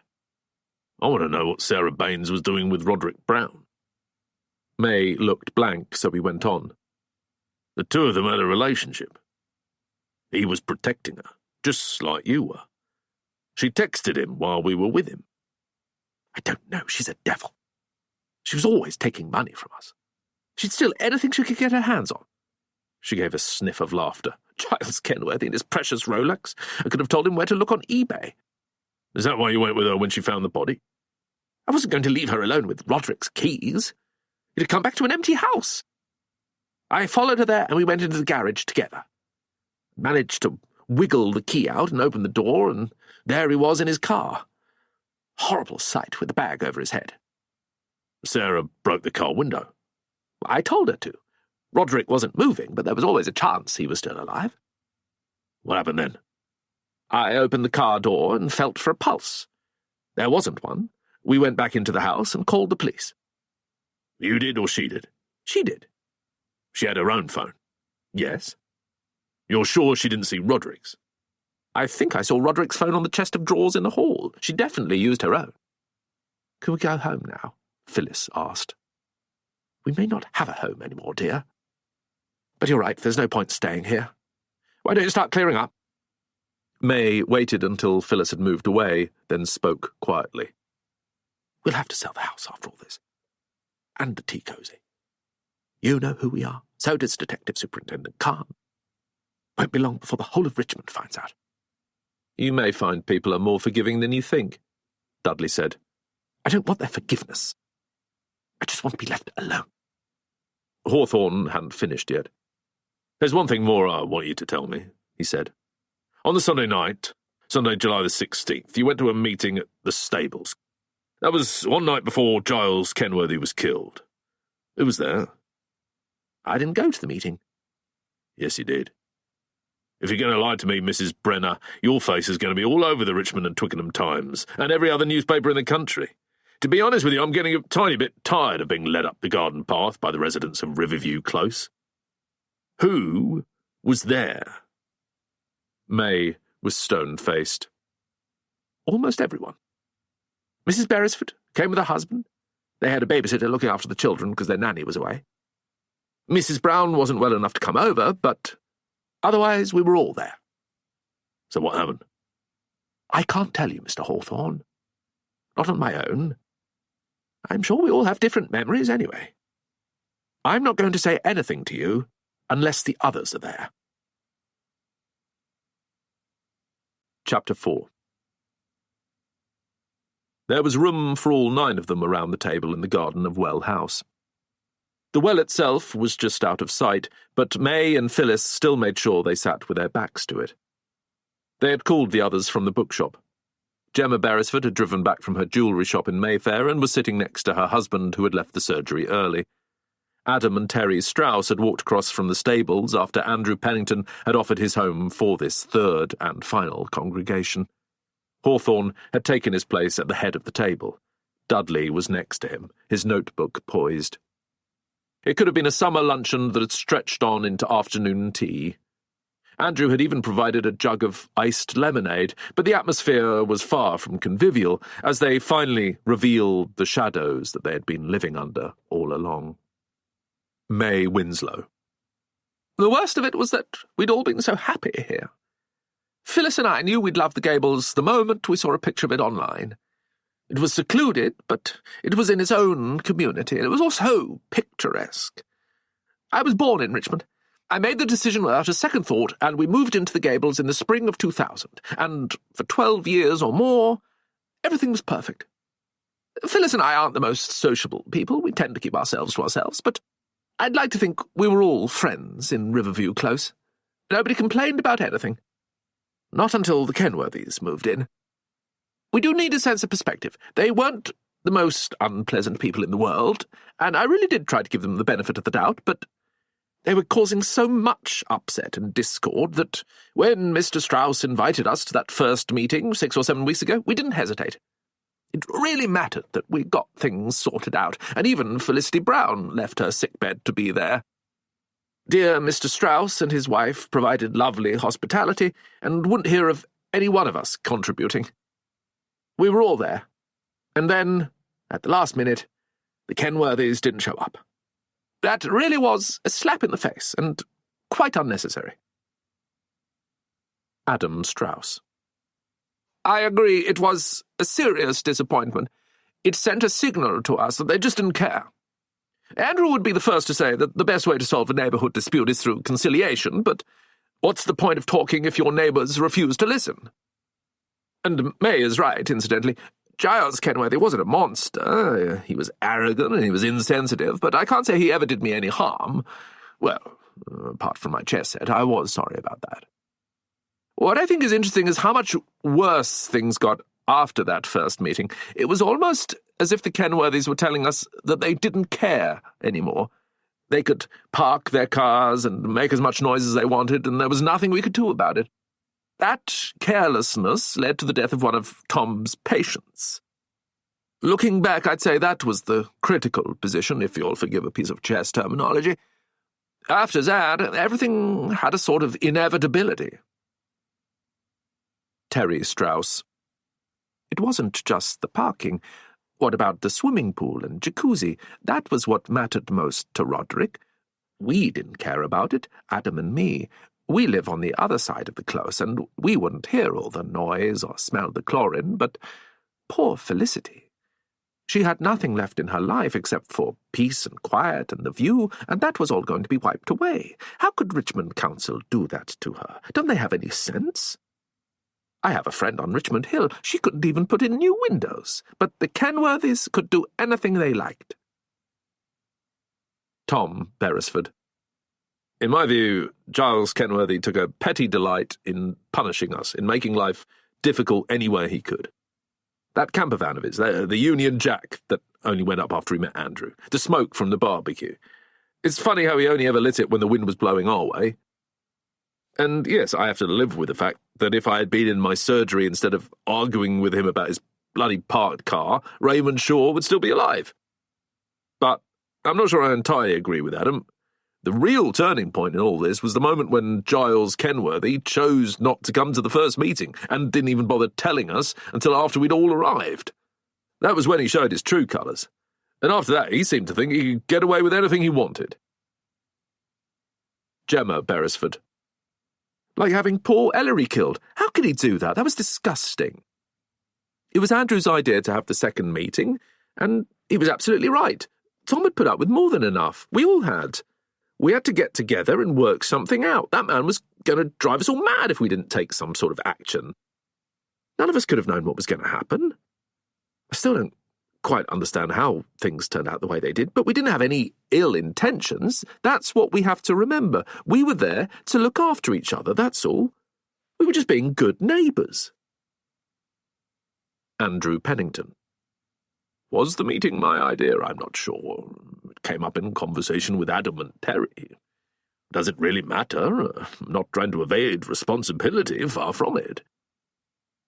I want to know what Sarah Baines was doing with Roderick Brown. May looked blank, so he went on. The two of them had a relationship. He was protecting her, just like you were. She texted him while we were with him. I don't know, she's a devil. She was always taking money from us. She'd steal anything she could get her hands on. She gave a sniff of laughter. Giles Kenworthy and his precious Rolex. I could have told him where to look on eBay. Is that why you went with her when she found the body? I wasn't going to leave her alone with Roderick's keys. It had come back to an empty house. I followed her there and we went into the garage together. Managed to wiggle the key out and open the door, and there he was in his car. Horrible sight with the bag over his head. Sarah broke the car window. I told her to. Roderick wasn't moving, but there was always a chance he was still alive. What happened then? I opened the car door and felt for a pulse. There wasn't one. We went back into the house and called the police. You did or she did? She did. She had her own phone? Yes. You're sure she didn't see Roderick's? I think I saw Roderick's phone on the chest of drawers in the hall. She definitely used her own. Can we go home now? Phyllis asked. We may not have a home anymore, dear. But you're right, there's no point staying here. Why don't you start clearing up? May waited until Phyllis had moved away, then spoke quietly. We'll have to sell the house after all this. And the tea cosy. You know who we are. So does Detective Superintendent Khan. Won't be long before the whole of Richmond finds out. You may find people are more forgiving than you think, Dudley said. I don't want their forgiveness. I just want to be left alone. Hawthorne hadn't finished yet. There's one thing more I want you to tell me, he said. On the Sunday night, Sunday, July the 16th, you went to a meeting at the stables. That was one night before Giles Kenworthy was killed. Who was there? I didn't go to the meeting. Yes, you did. If you're going to lie to me, Mrs. Brenner, your face is going to be all over the Richmond and Twickenham Times and every other newspaper in the country. To be honest with you, I'm getting a tiny bit tired of being led up the garden path by the residents of Riverview Close. Who was there? May was stone-faced. Almost everyone. Mrs. Beresford came with her husband. They had a babysitter looking after the children because their nanny was away. Mrs. Brown wasn't well enough to come over, but otherwise we were all there. So what happened? I can't tell you, Mr. Hawthorne. Not on my own. I'm sure we all have different memories anyway. I'm not going to say anything to you unless the others are there. Chapter 4. There was room for all 9 of them around the table in the garden of Well House. The well itself was just out of sight, but May and Phyllis still made sure they sat with their backs to it. They had called the others from the bookshop. Gemma Beresford had driven back from her jewellery shop in Mayfair and was sitting next to her husband, who had left the surgery early. Adam and Terry Strauss had walked across from the stables after Andrew Pennington had offered his home for this third and final congregation. Hawthorne had taken his place at the head of the table. Dudley was next to him, his notebook poised. It could have been a summer luncheon that had stretched on into afternoon tea. Andrew had even provided a jug of iced lemonade, but the atmosphere was far from convivial as they finally revealed the shadows that they had been living under all along. May Winslow. The worst of it was that we'd all been so happy here. Phyllis and I knew we'd love the Gables the moment we saw a picture of it online. It was secluded, but it was in its own community, and it was also picturesque. I was born in Richmond. I made the decision without a second thought, and we moved into the Gables in the spring of 2000, and for 12 years or more, everything was perfect. Phyllis and I aren't the most sociable people. We tend to keep ourselves to ourselves, but I'd like to think we were all friends in Riverview Close. Nobody complained about anything. Not until the Kenworthys moved in. We do need a sense of perspective. They weren't the most unpleasant people in the world, and I really did try to give them the benefit of the doubt, but they were causing so much upset and discord that when Mr. Strauss invited us to that first meeting 6 or 7 weeks ago, we didn't hesitate. It really mattered that we got things sorted out, and even Felicity Brown left her sickbed to be there. Dear Mr. Strauss and his wife provided lovely hospitality and wouldn't hear of any one of us contributing. We were all there, And then, at the last minute, the Kenworthys didn't show up. That really was a slap in the face, and quite unnecessary. Adam Strauss. I agree, it was a serious disappointment. It sent a signal to us that they just didn't care. Andrew would be the first to say that the best way to solve a neighbourhood dispute is through conciliation, but what's the point of talking if your neighbours refuse to listen? And May is right, incidentally. Giles Kenworthy wasn't a monster. He was arrogant and he was insensitive, but I can't say he ever did me any harm. Well, apart from my chess set, I was sorry about that. What I think is interesting is how much worse things got after that first meeting. It was almost as if the Kenworthys were telling us that they didn't care anymore. They could park their cars and make as much noise as they wanted, and there was nothing we could do about it. That carelessness led to the death of one of Tom's patients. Looking back, I'd say that was the critical position, if you'll forgive a piece of chess terminology. After that, everything had a sort of inevitability. Terry Strauss. It wasn't just the parking. What about the swimming pool and jacuzzi? That was what mattered most to Roderick. We didn't care about it, Adam and me. We live on the other side of the close, and we wouldn't hear all the noise or smell the chlorine, but poor Felicity. She had nothing left in her life except for peace and quiet and the view, and that was all going to be wiped away. How could Richmond Council do that to her? Don't they have any sense? I have a friend on Richmond Hill. She couldn't even put in new windows, but the Kenworthys could do anything they liked. Tom Beresford. In my view, Giles Kenworthy took a petty delight in punishing us, in making life difficult any way he could. That camper van of his, the Union Jack that only went up after he met Andrew, the smoke from the barbecue. It's funny how he only ever lit it when the wind was blowing our way. And yes, I have to live with the fact that if I had been in my surgery instead of arguing with him about his bloody parked car, Raymond Shaw would still be alive. But I'm not sure I entirely agree with Adam. The real turning point in all this was the moment when Giles Kenworthy chose not to come to the first meeting and didn't even bother telling us until after we'd all arrived. That was when he showed his true colours. And after that, he seemed to think he could get away with anything he wanted. Gemma Beresford. Like having poor Ellery killed. How could he do that? That was disgusting. It was Andrew's idea to have the second meeting, and he was absolutely right. Tom had put up with more than enough. We all had. We had to get together and work something out. That man was going to drive us all mad if we didn't take some sort of action. None of us could have known what was going to happen. I still don't quite understand how things turned out the way they did, but we didn't have any ill intentions. That's what we have to remember. We were there to look after each other, that's all. We were just being good neighbours. Andrew Pennington. Was the meeting my idea? I'm not sure. It came up in conversation with Adam and Terry. Does it really matter? I'm not trying to evade responsibility, far from it.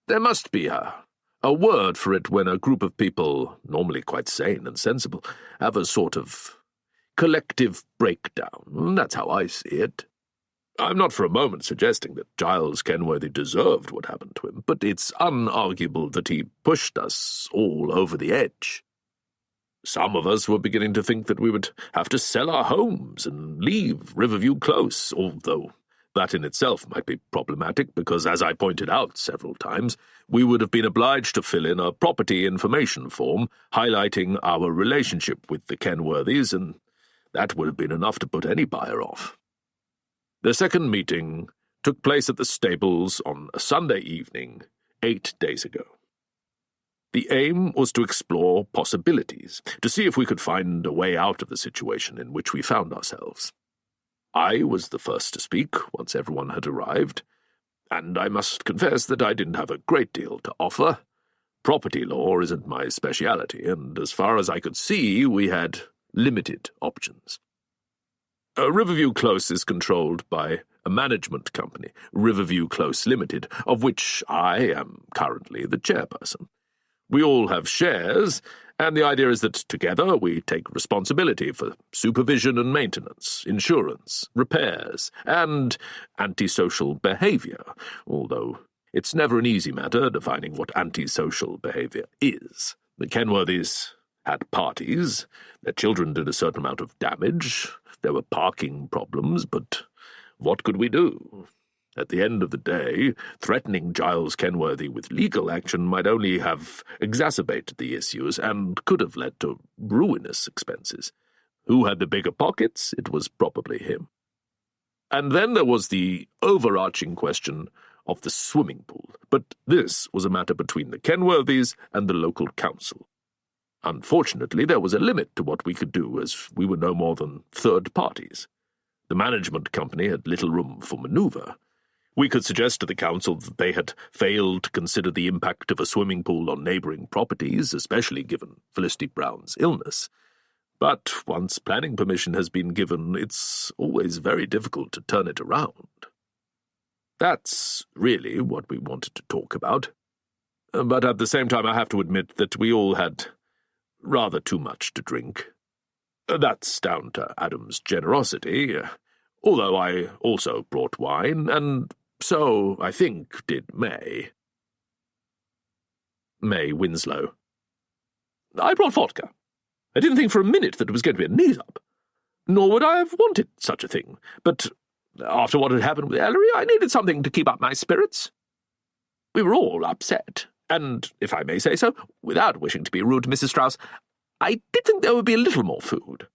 There must be a word for it when a group of people, normally quite sane and sensible, have a sort of collective breakdown. That's how I see it. I'm not for a moment suggesting that Giles Kenworthy deserved what happened to him, but it's unarguable that he pushed us all over the edge. Some of us were beginning to think that we would have to sell our homes and leave Riverview Close, although that in itself might be problematic because, as I pointed out several times, we would have been obliged to fill in a property information form highlighting our relationship with the Kenworthys, and that would have been enough to put any buyer off. The second meeting took place at the stables on a Sunday evening, 8 days ago. The aim was to explore possibilities, to see if we could find a way out of the situation in which we found ourselves. I was the first to speak once everyone had arrived, and I must confess that I didn't have a great deal to offer. Property law isn't my speciality, and as far as I could see, we had limited options. Riverview Close is controlled by a management company, Riverview Close Limited, of which I am currently the chairperson. We all have shares, and the idea is that together we take responsibility for supervision and maintenance, insurance, repairs, and antisocial behaviour, although it's never an easy matter defining what antisocial behaviour is. The Kenworthys had parties, their children did a certain amount of damage, there were parking problems, but what could we do? At the end of the day, threatening Giles Kenworthy with legal action might only have exacerbated the issues and could have led to ruinous expenses. Who had the bigger pockets? It was probably him. And then there was the overarching question of the swimming pool, but this was a matter between the Kenworthys and the local council. Unfortunately, there was a limit to what we could do, as we were no more than third parties. The management company had little room for manoeuvre. We could suggest to the council that they had failed to consider the impact of a swimming pool on neighbouring properties, especially given Felicity Brown's illness. But once planning permission has been given, it's always very difficult to turn it around. That's really what we wanted to talk about. But at the same time, I have to admit that we all had rather too much to drink. That's down to Adam's generosity, although I also brought wine, and so, I think, did May. May Winslow. I brought vodka. I didn't think for a minute that it was going to be a knees-up. Nor would I have wanted such a thing, but after what had happened with Ellery, I needed something to keep up my spirits. We were all upset, and, if I may say so, without wishing to be rude to Mrs. Strauss, I did think there would be a little more food.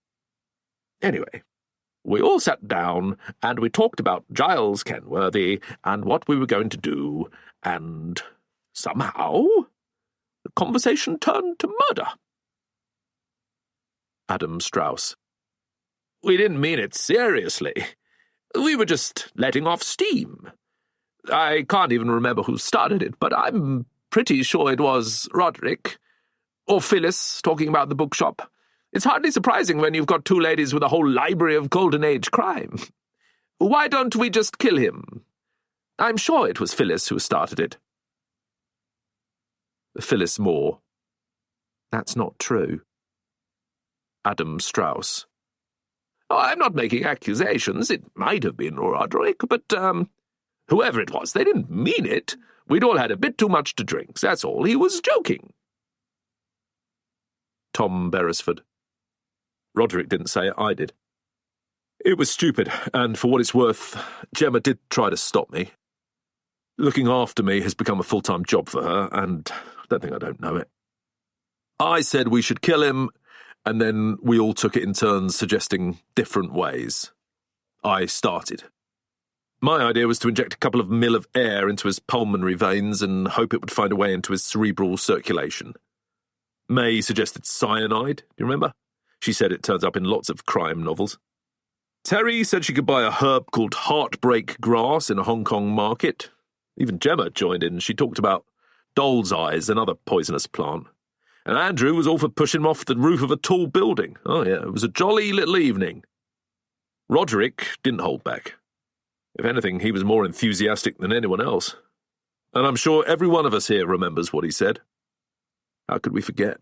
Anyway, we all sat down, and we talked about Giles Kenworthy and what we were going to do, and somehow the conversation turned to murder. Adam Strauss. We didn't mean it seriously. We were just letting off steam. I can't even remember who started it, but I'm pretty sure it was Roderick. Or Phyllis, talking about the bookshop. It's hardly surprising when you've got two ladies with a whole library of Golden Age crime. Why don't we just kill him? I'm sure it was Phyllis who started it. Phyllis Moore. That's not true. Adam Strauss. Oh, I'm not making accusations. It might have been Roderick, but, whoever it was, they didn't mean it. We'd all had a bit too much to drink, that's all. He was joking. Tom Beresford. Roderick didn't say it, I did. It was stupid, and for what it's worth, Gemma did try to stop me. Looking after me has become a full-time job for her, and I don't know it. I said we should kill him, and then we all took it in turns, suggesting different ways. I started. My idea was to inject a couple of mil of air into his pulmonary veins and hope it would find a way into his cerebral circulation. May suggested cyanide, do you remember? She said it turns up in lots of crime novels. Terry said she could buy a herb called heartbreak grass in a Hong Kong market. Even Gemma joined in. She talked about doll's eyes, another poisonous plant. And Andrew was all for pushing him off the roof of a tall building. Oh, yeah, it was a jolly little evening. Roderick didn't hold back. If anything, he was more enthusiastic than anyone else. And I'm sure every one of us here remembers what he said. How could we forget?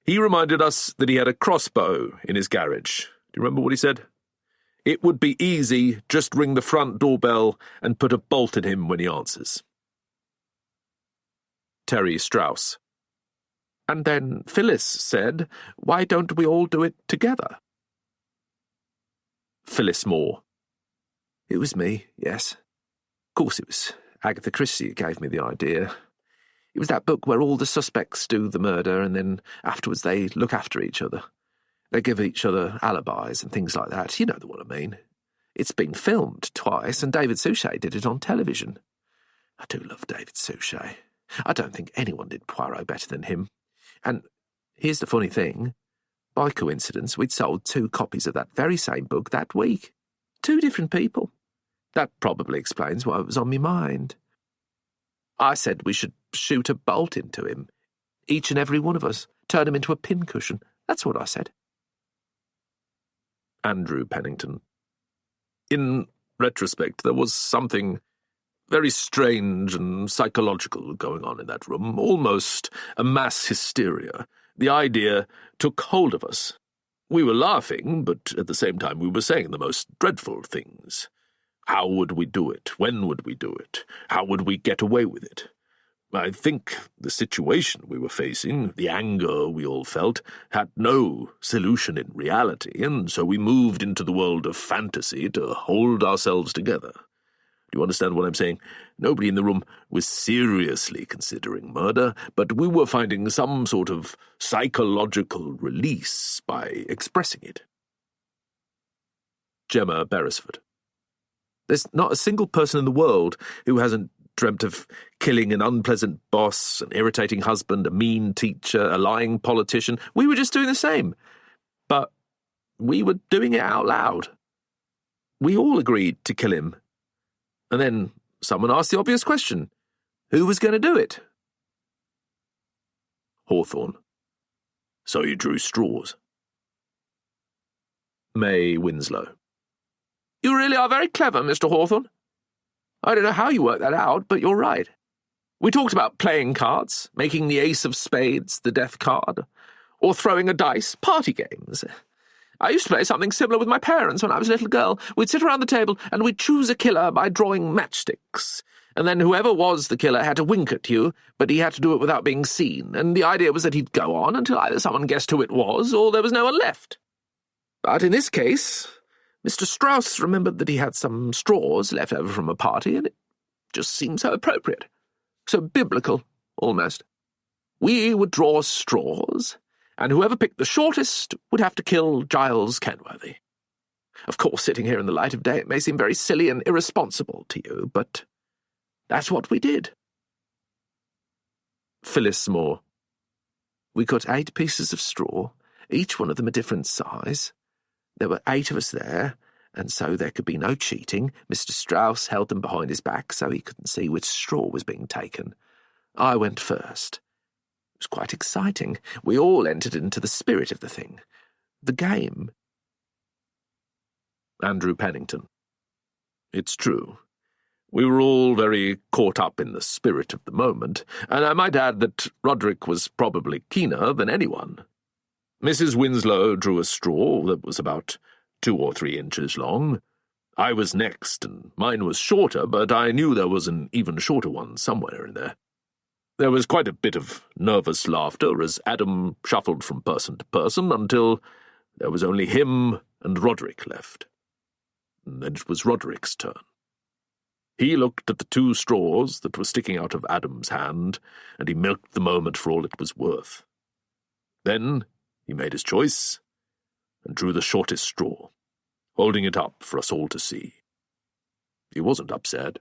He reminded us that he had a crossbow in his garage. Do you remember what he said? It would be easy, just ring the front doorbell and put a bolt in him when he answers. Terry Strauss. And then Phyllis said, why don't we all do it together? Phyllis Moore. It was me, yes. Of course it was Agatha Christie who gave me the idea. It was that book where all the suspects do the murder and then afterwards they look after each other. They give each other alibis and things like that. You know the one I mean. It's been filmed twice and David Suchet did it on television. I do love David Suchet. I don't think anyone did Poirot better than him. And here's the funny thing. By coincidence, we'd sold 2 copies of that very same book that week. 2 different people. That probably explains why it was on my mind. I said we should shoot a bolt into him. Each and every one of us. Turn him into a pincushion. That's what I said. Andrew Pennington. In retrospect, there was something very strange and psychological going on in that room, almost a mass hysteria. The idea took hold of us. We were laughing, but at the same time we were saying the most dreadful things. How would we do it? When would we do it? How would we get away with it? I think the situation we were facing, the anger we all felt, had no solution in reality, and so we moved into the world of fantasy to hold ourselves together. Do you understand what I'm saying? Nobody in the room was seriously considering murder, but we were finding some sort of psychological release by expressing it. Gemma Beresford. There's not a single person in the world who hasn't dreamt of killing an unpleasant boss, an irritating husband, a mean teacher, a lying politician. We were just doing the same. But we were doing it out loud. We all agreed to kill him. And then someone asked the obvious question. Who was going to do it? Hawthorne. So you drew straws. May Winslow. You really are very clever, Mr. Hawthorne. I don't know how you worked that out, but you're right. We talked about playing cards, making the ace of spades the death card, or throwing a dice, party games. I used to play something similar with my parents when I was a little girl. We'd sit around the table and we'd choose a killer by drawing matchsticks. And then whoever was the killer had to wink at you, but he had to do it without being seen. And the idea was that he'd go on until either someone guessed who it was or there was no one left. But in this case, Mr. Strauss remembered that he had some straws left over from a party, and it just seemed so appropriate. So biblical, almost. We would draw straws, and whoever picked the shortest would have to kill Giles Kenworthy. Of course, sitting here in the light of day, it may seem very silly and irresponsible to you, but that's what we did. Phyllis Moore. We cut 8 pieces of straw, each one of them a different size. There were 8 of us there, and so there could be no cheating. Mr. Strauss held them behind his back so he couldn't see which straw was being taken. I went first. It was quite exciting. We all entered into the spirit of the thing. The game. Andrew Pennington. It's true. We were all very caught up in the spirit of the moment, and I might add that Roderick was probably keener than anyone. Mrs. Winslow drew a straw that was about 2 or 3 inches long. I was next, and mine was shorter, but I knew there was an even shorter one somewhere in there. There was quite a bit of nervous laughter as Adam shuffled from person to person until there was only him and Roderick left. And then it was Roderick's turn. He looked at the 2 straws that were sticking out of Adam's hand, and he milked the moment for all it was worth. Then he made his choice and drew the shortest straw, holding it up for us all to see. He wasn't upset.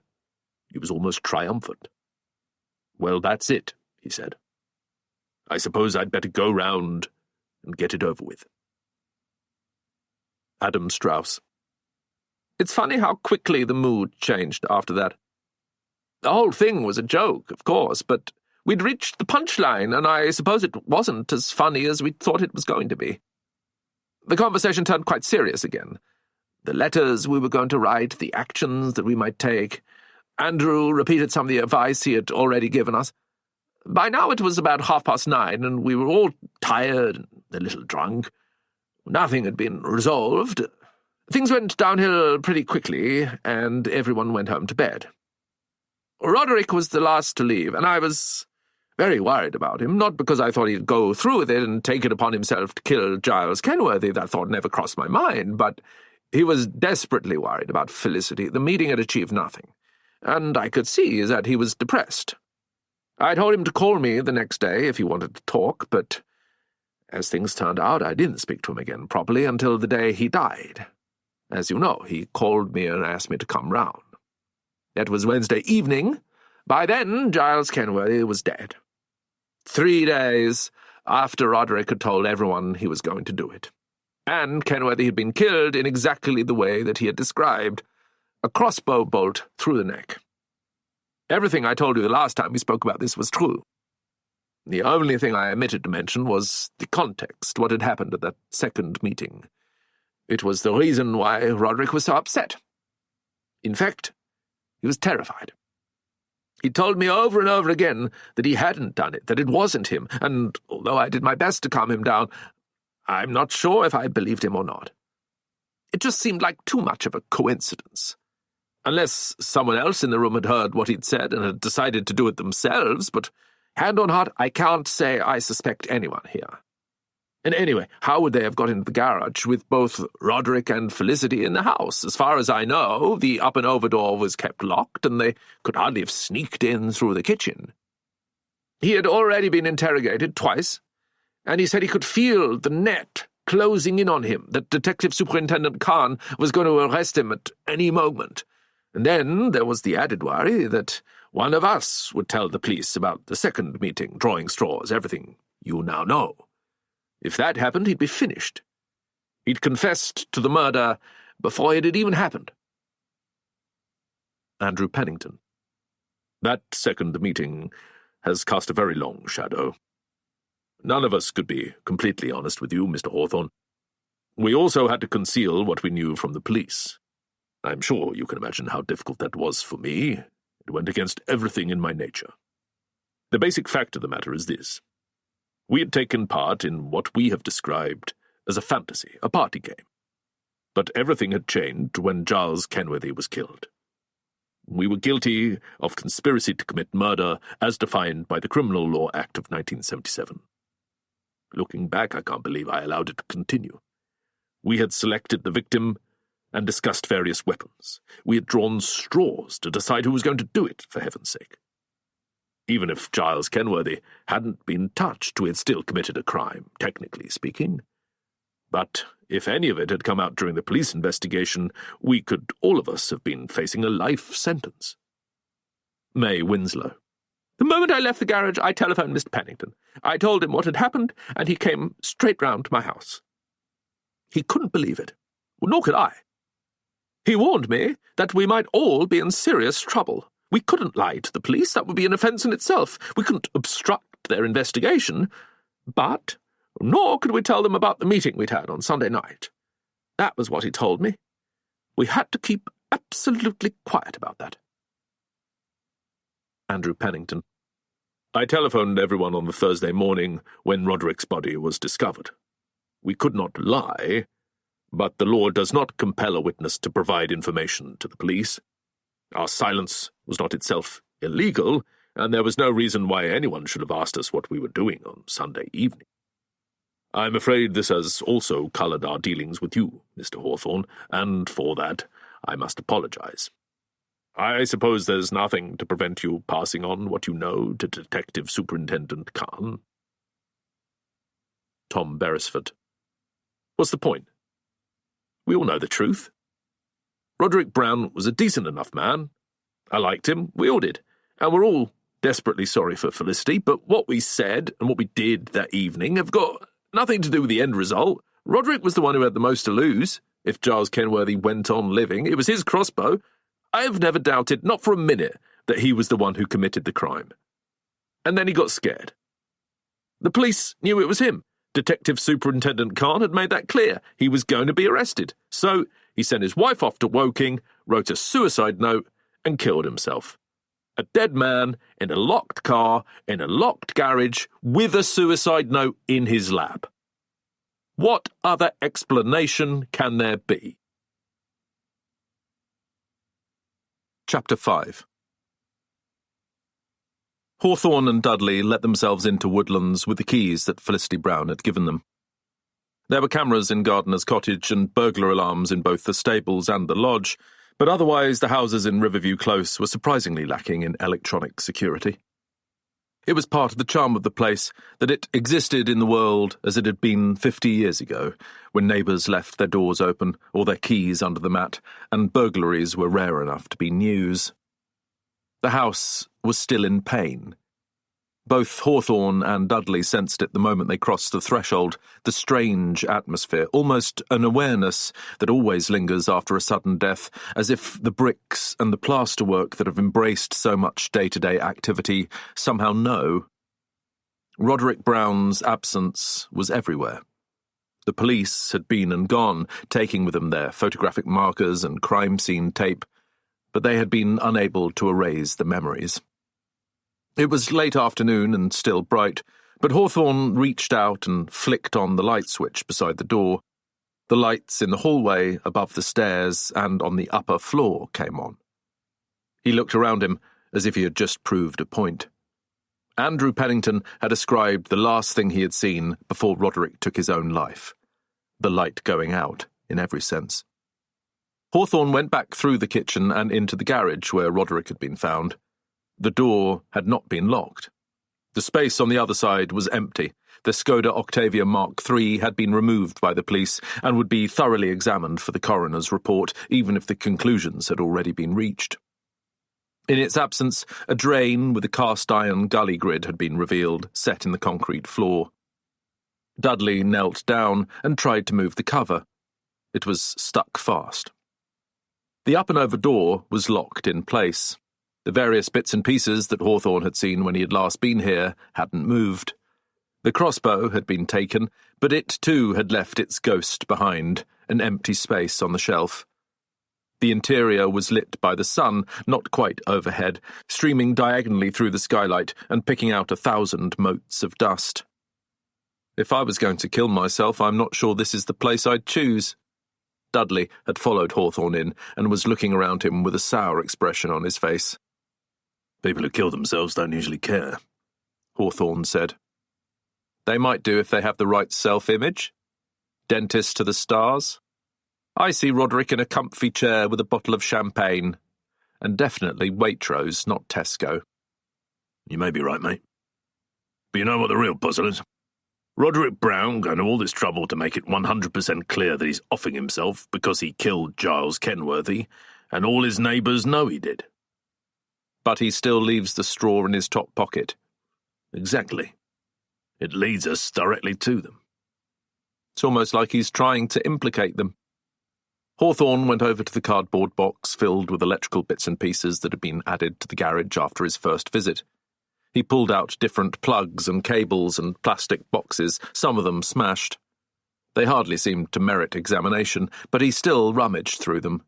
He was almost triumphant. Well, that's it, he said. I suppose I'd better go round and get it over with. Adam Strauss. It's funny how quickly the mood changed after that. The whole thing was a joke, of course, but we'd reached the punchline, and I suppose it wasn't as funny as we'd thought it was going to be. The conversation turned quite serious again. The letters we were going to write, the actions that we might take. Andrew repeated some of the advice he had already given us. By now it was about 9:30, and we were all tired and a little drunk. Nothing had been resolved. Things went downhill pretty quickly, and everyone went home to bed. Roderick was the last to leave, and I was very worried about him, not because I thought he'd go through with it and take it upon himself to kill Giles Kenworthy. That thought never crossed my mind, but he was desperately worried about Felicity. The meeting had achieved nothing, and I could see that he was depressed. I told him to call me the next day if he wanted to talk, but as things turned out, I didn't speak to him again properly until the day he died. As you know, he called me and asked me to come round. It was Wednesday evening. By then, Giles Kenworthy was dead. 3 days after Roderick had told everyone he was going to do it. And Kenworthy had been killed in exactly the way that he had described, a crossbow bolt through the neck. Everything I told you the last time we spoke about this was true. The only thing I omitted to mention was the context, what had happened at that second meeting. It was the reason why Roderick was so upset. In fact, he was terrified. He told me over and over again that he hadn't done it, that it wasn't him, and although I did my best to calm him down, I'm not sure if I believed him or not. It just seemed like too much of a coincidence. Unless someone else in the room had heard what he'd said and had decided to do it themselves, but hand on heart, I can't say I suspect anyone here. And anyway, how would they have got into the garage with both Roderick and Felicity in the house? As far as I know, the up-and-over door was kept locked, and they could hardly have sneaked in through the kitchen. He had already been interrogated twice, and he said he could feel the net closing in on him, that Detective Superintendent Khan was going to arrest him at any moment. And then there was the added worry that one of us would tell the police about the second meeting, drawing straws, everything you now know. If that happened, he'd be finished. He'd confessed to the murder before it had even happened. Andrew Pennington. That second meeting has cast a very long shadow. None of us could be completely honest with you, Mr. Hawthorne. We also had to conceal what we knew from the police. I'm sure you can imagine how difficult that was for me. It went against everything in my nature. The basic fact of the matter is this. We had taken part in what we have described as a fantasy, a party game. But everything had changed when Giles Kenworthy was killed. We were guilty of conspiracy to commit murder as defined by the Criminal Law Act of 1977. Looking back, I can't believe I allowed it to continue. We had selected the victim and discussed various weapons. We had drawn straws to decide who was going to do it, for heaven's sake. Even if Giles Kenworthy hadn't been touched, we had still committed a crime, technically speaking. But if any of it had come out during the police investigation, we could all of us have been facing a life sentence. May Winslow. The moment I left the garage, I telephoned Mr. Pennington. I told him what had happened, and he came straight round to my house. He couldn't believe it. Well, nor could I. He warned me that we might all be in serious trouble. We couldn't lie to the police. That would be an offence in itself. We couldn't obstruct their investigation. But nor could we tell them about the meeting we'd had on Sunday night. That was what he told me. We had to keep absolutely quiet about that. Andrew Pennington. I telephoned everyone on the Thursday morning when Roderick's body was discovered. We could not lie, but the law does not compel a witness to provide information to the police. Our silence was not itself illegal, and there was no reason why anyone should have asked us what we were doing on Sunday evening. I'm afraid this has also coloured our dealings with you, Mr. Hawthorne, and for that I must apologise. I suppose there's nothing to prevent you passing on what you know to Detective Superintendent Khan. Tom Beresford. What's the point? We all know the truth. Roderick Brown was a decent enough man. I liked him, we all did, and we're all desperately sorry for Felicity, but what we said and what we did that evening have got nothing to do with the end result. Roderick was the one who had the most to lose. If Giles Kenworthy went on living, it was his crossbow. I have never doubted, not for a minute, that he was the one who committed the crime. And then he got scared. The police knew it was him. Detective Superintendent Khan had made that clear. He was going to be arrested. So he sent his wife off to Woking, wrote a suicide note, and killed himself. A dead man in a locked car, in a locked garage, with a suicide note in his lap. What other explanation can there be? Chapter 5. Hawthorne and Dudley let themselves into Woodlands with the keys that Felicity Brown had given them. There were cameras in Gardener's cottage and burglar alarms in both the stables and the lodge, but otherwise the houses in Riverview Close were surprisingly lacking in electronic security. It was part of the charm of the place that it existed in the world as it had been 50 years ago, when neighbours left their doors open or their keys under the mat, and burglaries were rare enough to be news. The house was still in pain. Both Hawthorne and Dudley sensed it the moment they crossed the threshold, the strange atmosphere, almost an awareness that always lingers after a sudden death, as if the bricks and the plasterwork that have embraced so much day-to-day activity somehow know. Roderick Brown's absence was everywhere. The police had been and gone, taking with them their photographic markers and crime scene tape, but they had been unable to erase the memories. It was late afternoon and still bright, but Hawthorne reached out and flicked on the light switch beside the door. The lights in the hallway, above the stairs, and on the upper floor came on. He looked around him as if he had just proved a point. Andrew Pennington had described the last thing he had seen before Roderick took his own life. The light going out, in every sense. Hawthorne went back through the kitchen and into the garage where Roderick had been found. The door had not been locked. The space on the other side was empty. The Skoda Octavia Mark III had been removed by the police and would be thoroughly examined for the coroner's report, even if the conclusions had already been reached. In its absence, a drain with a cast-iron gully grid had been revealed, set in the concrete floor. Dudley knelt down and tried to move the cover. It was stuck fast. The up-and-over door was locked in place. The various bits and pieces that Hawthorne had seen when he had last been here hadn't moved. The crossbow had been taken, but it too had left its ghost behind, an empty space on the shelf. The interior was lit by the sun, not quite overhead, streaming diagonally through the skylight and picking out 1,000 motes of dust. If I was going to kill myself, I'm not sure this is the place I'd choose. Dudley had followed Hawthorne in and was looking around him with a sour expression on his face. People who kill themselves don't usually care, Hawthorne said. They might do if they have the right self-image. Dentist to the stars. I see Roderick in a comfy chair with a bottle of champagne. And definitely Waitrose, not Tesco. You may be right, mate. But you know what the real puzzle is? Roderick Brown going to all this trouble to make it 100% clear that he's offing himself because he killed Giles Kenworthy, and all his neighbours know he did. But he still leaves the straw in his top pocket. Exactly. It leads us directly to them. It's almost like he's trying to implicate them. Hawthorne went over to the cardboard box filled with electrical bits and pieces that had been added to the garage after his first visit. He pulled out different plugs and cables and plastic boxes, some of them smashed. They hardly seemed to merit examination, but he still rummaged through them.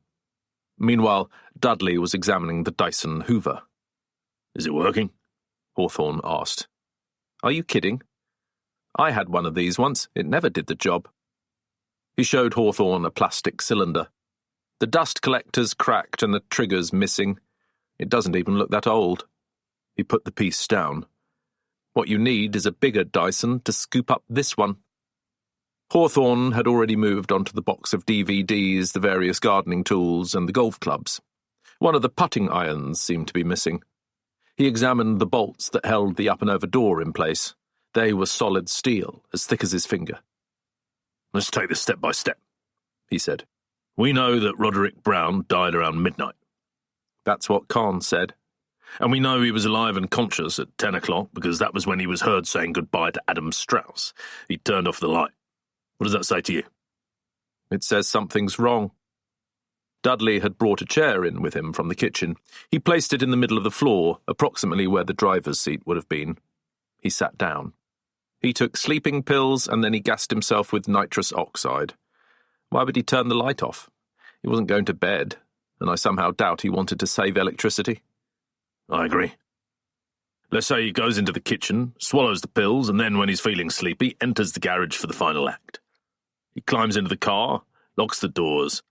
Meanwhile, Dudley was examining the Dyson Hoover. Is it working? Hawthorne asked. Are you kidding? I had one of these once. It never did the job. He showed Hawthorne a plastic cylinder. The dust collector's cracked and the trigger's missing. It doesn't even look that old. He put the piece down. What you need is a bigger Dyson to scoop up this one. Hawthorne had already moved onto the box of DVDs, the various gardening tools, and the golf clubs. One of the putting irons seemed to be missing. He examined the bolts that held the up-and-over door in place. They were solid steel, as thick as his finger. Let's take this step by step, he said. We know that Roderick Brown died around midnight. That's what Kahn said. And we know he was alive and conscious at 10 o'clock because that was when he was heard saying goodbye to Adam Strauss. He turned off the light. What does that say to you? It says something's wrong. Dudley had brought a chair in with him from the kitchen. He placed it in the middle of the floor, approximately where the driver's seat would have been. He sat down. He took sleeping pills and then he gassed himself with nitrous oxide. Why would he turn the light off? He wasn't going to bed, and I somehow doubt he wanted to save electricity. I agree. Let's say he goes into the kitchen, swallows the pills, and then, when he's feeling sleepy, enters the garage for the final act. He climbs into the car, locks the doors,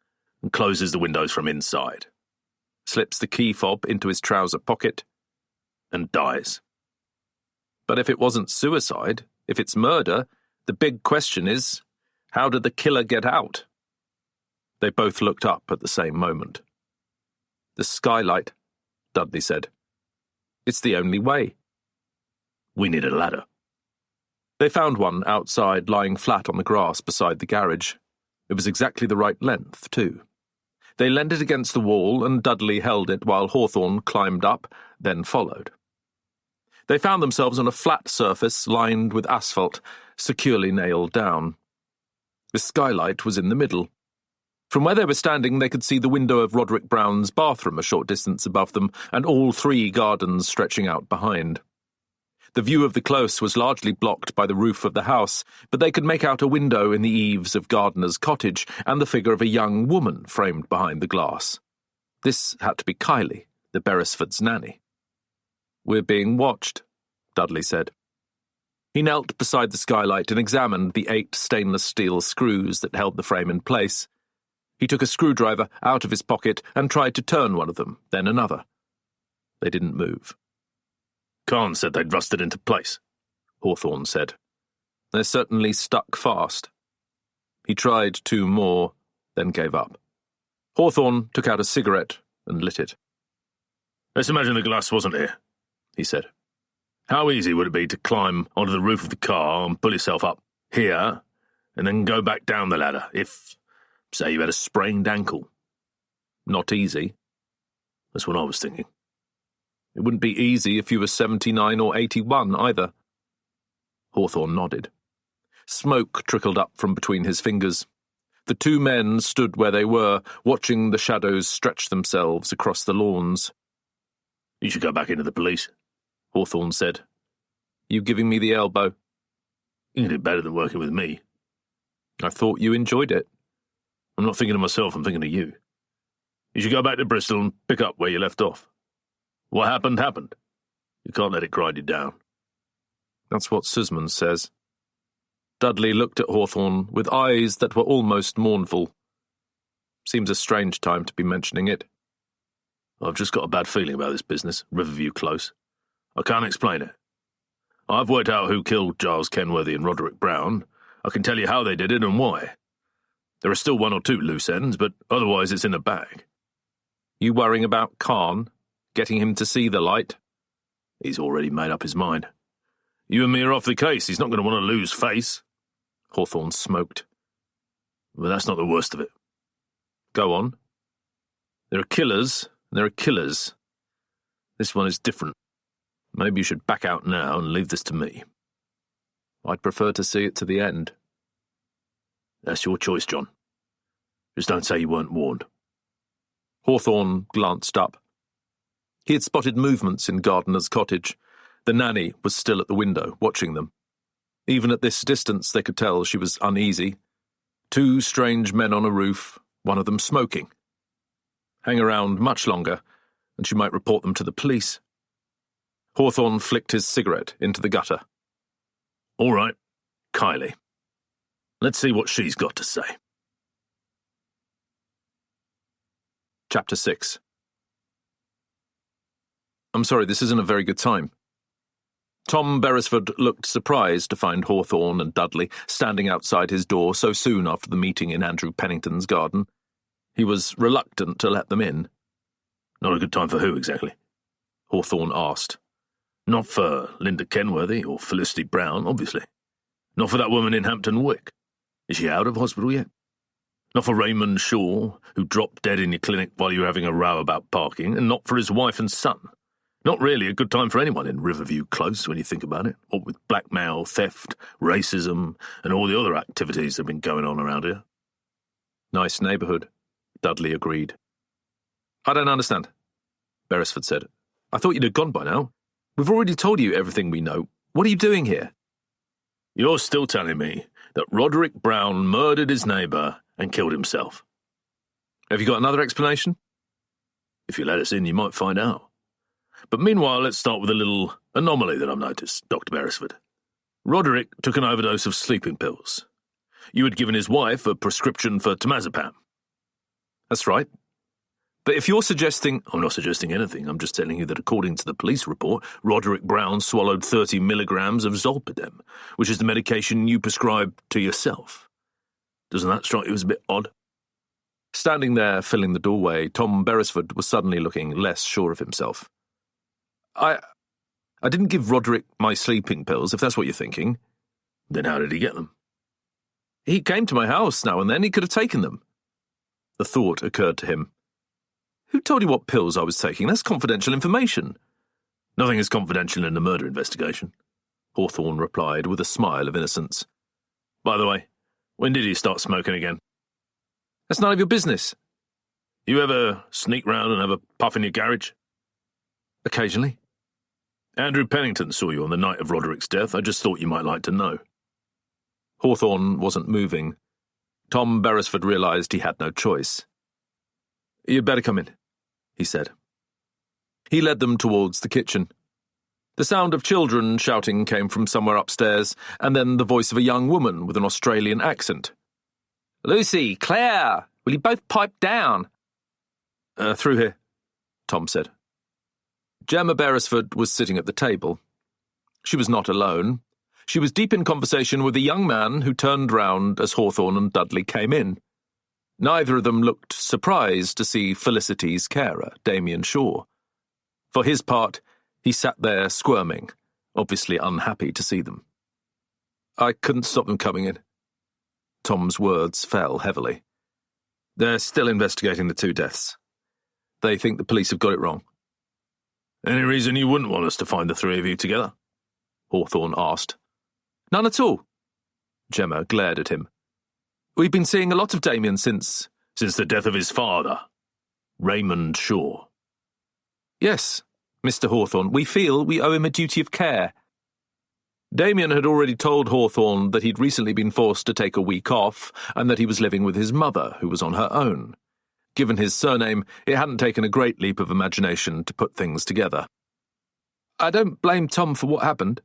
and closes the windows from inside. Slips the key fob into his trouser pocket, and dies. But if it wasn't suicide, if it's murder, the big question is, how did the killer get out? They both looked up at the same moment. The skylight, Dudley said. It's the only way. We need a ladder. They found one outside, lying flat on the grass beside the garage. It was exactly the right length, too. They leaned it against the wall, and Dudley held it while Hawthorne climbed up, then followed. They found themselves on a flat surface lined with asphalt, securely nailed down. The skylight was in the middle. From where they were standing, they could see the window of Roderick Brown's bathroom a short distance above them, and all three gardens stretching out behind. The view of the close was largely blocked by the roof of the house, but they could make out a window in the eaves of Gardner's cottage and the figure of a young woman framed behind the glass. This had to be Kylie, the Beresfords' nanny. We're being watched, Dudley said. He knelt beside the skylight and examined the 8 stainless steel screws that held the frame in place. He took a screwdriver out of his pocket and tried to turn one of them, then another. They didn't move. Khan said they'd rusted into place, Hawthorne said. They're certainly stuck fast. He tried 2 more, then gave up. Hawthorne took out a cigarette and lit it. Let's imagine the glass wasn't here, he said. How easy would it be to climb onto the roof of the car and pull yourself up here and then go back down the ladder if, say, you had a sprained ankle? Not easy. That's what I was thinking. It wouldn't be easy if you were 79 or 81 either. Hawthorne nodded. Smoke trickled up from between his fingers. The 2 men stood where they were, watching the shadows stretch themselves across the lawns. You should go back into the police, Hawthorne said. You giving me the elbow? You can do better than working with me. I thought you enjoyed it. I'm not thinking of myself, I'm thinking of you. You should go back to Bristol and pick up where you left off. What happened, happened. You can't let it grind you down. That's what Sussman says. Dudley looked at Hawthorne with eyes that were almost mournful. Seems a strange time to be mentioning it. I've just got a bad feeling about this business, Riverview Close. I can't explain it. I've worked out who killed Giles Kenworthy and Roderick Brown. I can tell you how they did it and why. There are still 1 or 2 loose ends, but otherwise it's in a bag. You worrying about Khan? Getting him to see the light? He's already made up his mind. You and me are off the case. He's not going to want to lose face. Hawthorne smoked. But that's not the worst of it. Go on. There are killers, and there are killers. This one is different. Maybe you should back out now and leave this to me. I'd prefer to see it to the end. That's your choice, John. Just don't say you weren't warned. Hawthorne glanced up. He had spotted movements in Gardiner's cottage. The nanny was still at the window, watching them. Even at this distance, they could tell she was uneasy. 2 strange men on a roof, one of them smoking. Hang around much longer, and she might report them to the police. Hawthorne flicked his cigarette into the gutter. All right, Kylie. Let's see what she's got to say. Chapter 6. I'm sorry, this isn't a very good time. Tom Beresford looked surprised to find Hawthorne and Dudley standing outside his door so soon after the meeting in Andrew Pennington's garden. He was reluctant to let them in. Not a good time for who, exactly? Hawthorne asked. Not for Linda Kenworthy or Felicity Brown, obviously. Not for that woman in Hampton Wick. Is she out of hospital yet? Not for Raymond Shaw, who dropped dead in your clinic while you were having a row about parking, and not for his wife and son. Not really a good time for anyone in Riverview Close when you think about it, what with blackmail, theft, racism, and all the other activities that have been going on around here. Nice neighbourhood, Dudley agreed. I don't understand, Beresford said. I thought you'd have gone by now. We've already told you everything we know. What are you doing here? You're still telling me that Roderick Brown murdered his neighbour and killed himself. Have you got another explanation? If you let us in, you might find out. But meanwhile, let's start with a little anomaly that I've noticed, Dr. Beresford. Roderick took an overdose of sleeping pills. You had given his wife a prescription for temazepam. That's right. But if you're suggesting... I'm not suggesting anything. I'm just telling you that according to the police report, Roderick Brown swallowed 30 milligrams of Zolpidem, which is the medication you prescribed to yourself. Doesn't that strike you as a bit odd? Standing there, filling the doorway, Tom Beresford was suddenly looking less sure of himself. I didn't give Roderick my sleeping pills, if that's what you're thinking. Then how did he get them? He came to my house now and then. He could have taken them. The thought occurred to him. Who told you what pills I was taking? That's confidential information. Nothing is confidential in a murder investigation, Hawthorne replied with a smile of innocence. By the way, when did you start smoking again? That's none of your business. You ever sneak round and have a puff in your garage? Occasionally. Andrew Pennington saw you on the night of Roderick's death. I just thought you might like to know. Hawthorne wasn't moving. Tom Beresford realised he had no choice. You'd better come in, he said. He led them towards the kitchen. The sound of children shouting came from somewhere upstairs, and then the voice of a young woman with an Australian accent. Lucy, Claire, will you both pipe down? Through here, Tom said. Gemma Beresford was sitting at the table. She was not alone. She was deep in conversation with a young man who turned round as Hawthorne and Dudley came in. Neither of them looked surprised to see Felicity's carer, Damien Shaw. For his part, he sat there squirming, obviously unhappy to see them. "I couldn't stop them coming in." Tom's words fell heavily. "They're still investigating the 2 deaths. They think the police have got it wrong." Any reason you wouldn't want us to find the 3 of you together?" Hawthorne asked. "None at all." Gemma glared at him. "We've been seeing a lot of Damien since the death of his father, Raymond Shaw." "Yes, Mr. Hawthorne, we feel we owe him a duty of care." Damien had already told Hawthorne that he'd recently been forced to take a week off and that he was living with his mother, who was on her own. Given his surname, it hadn't taken a great leap of imagination to put things together. "I don't blame Tom for what happened,"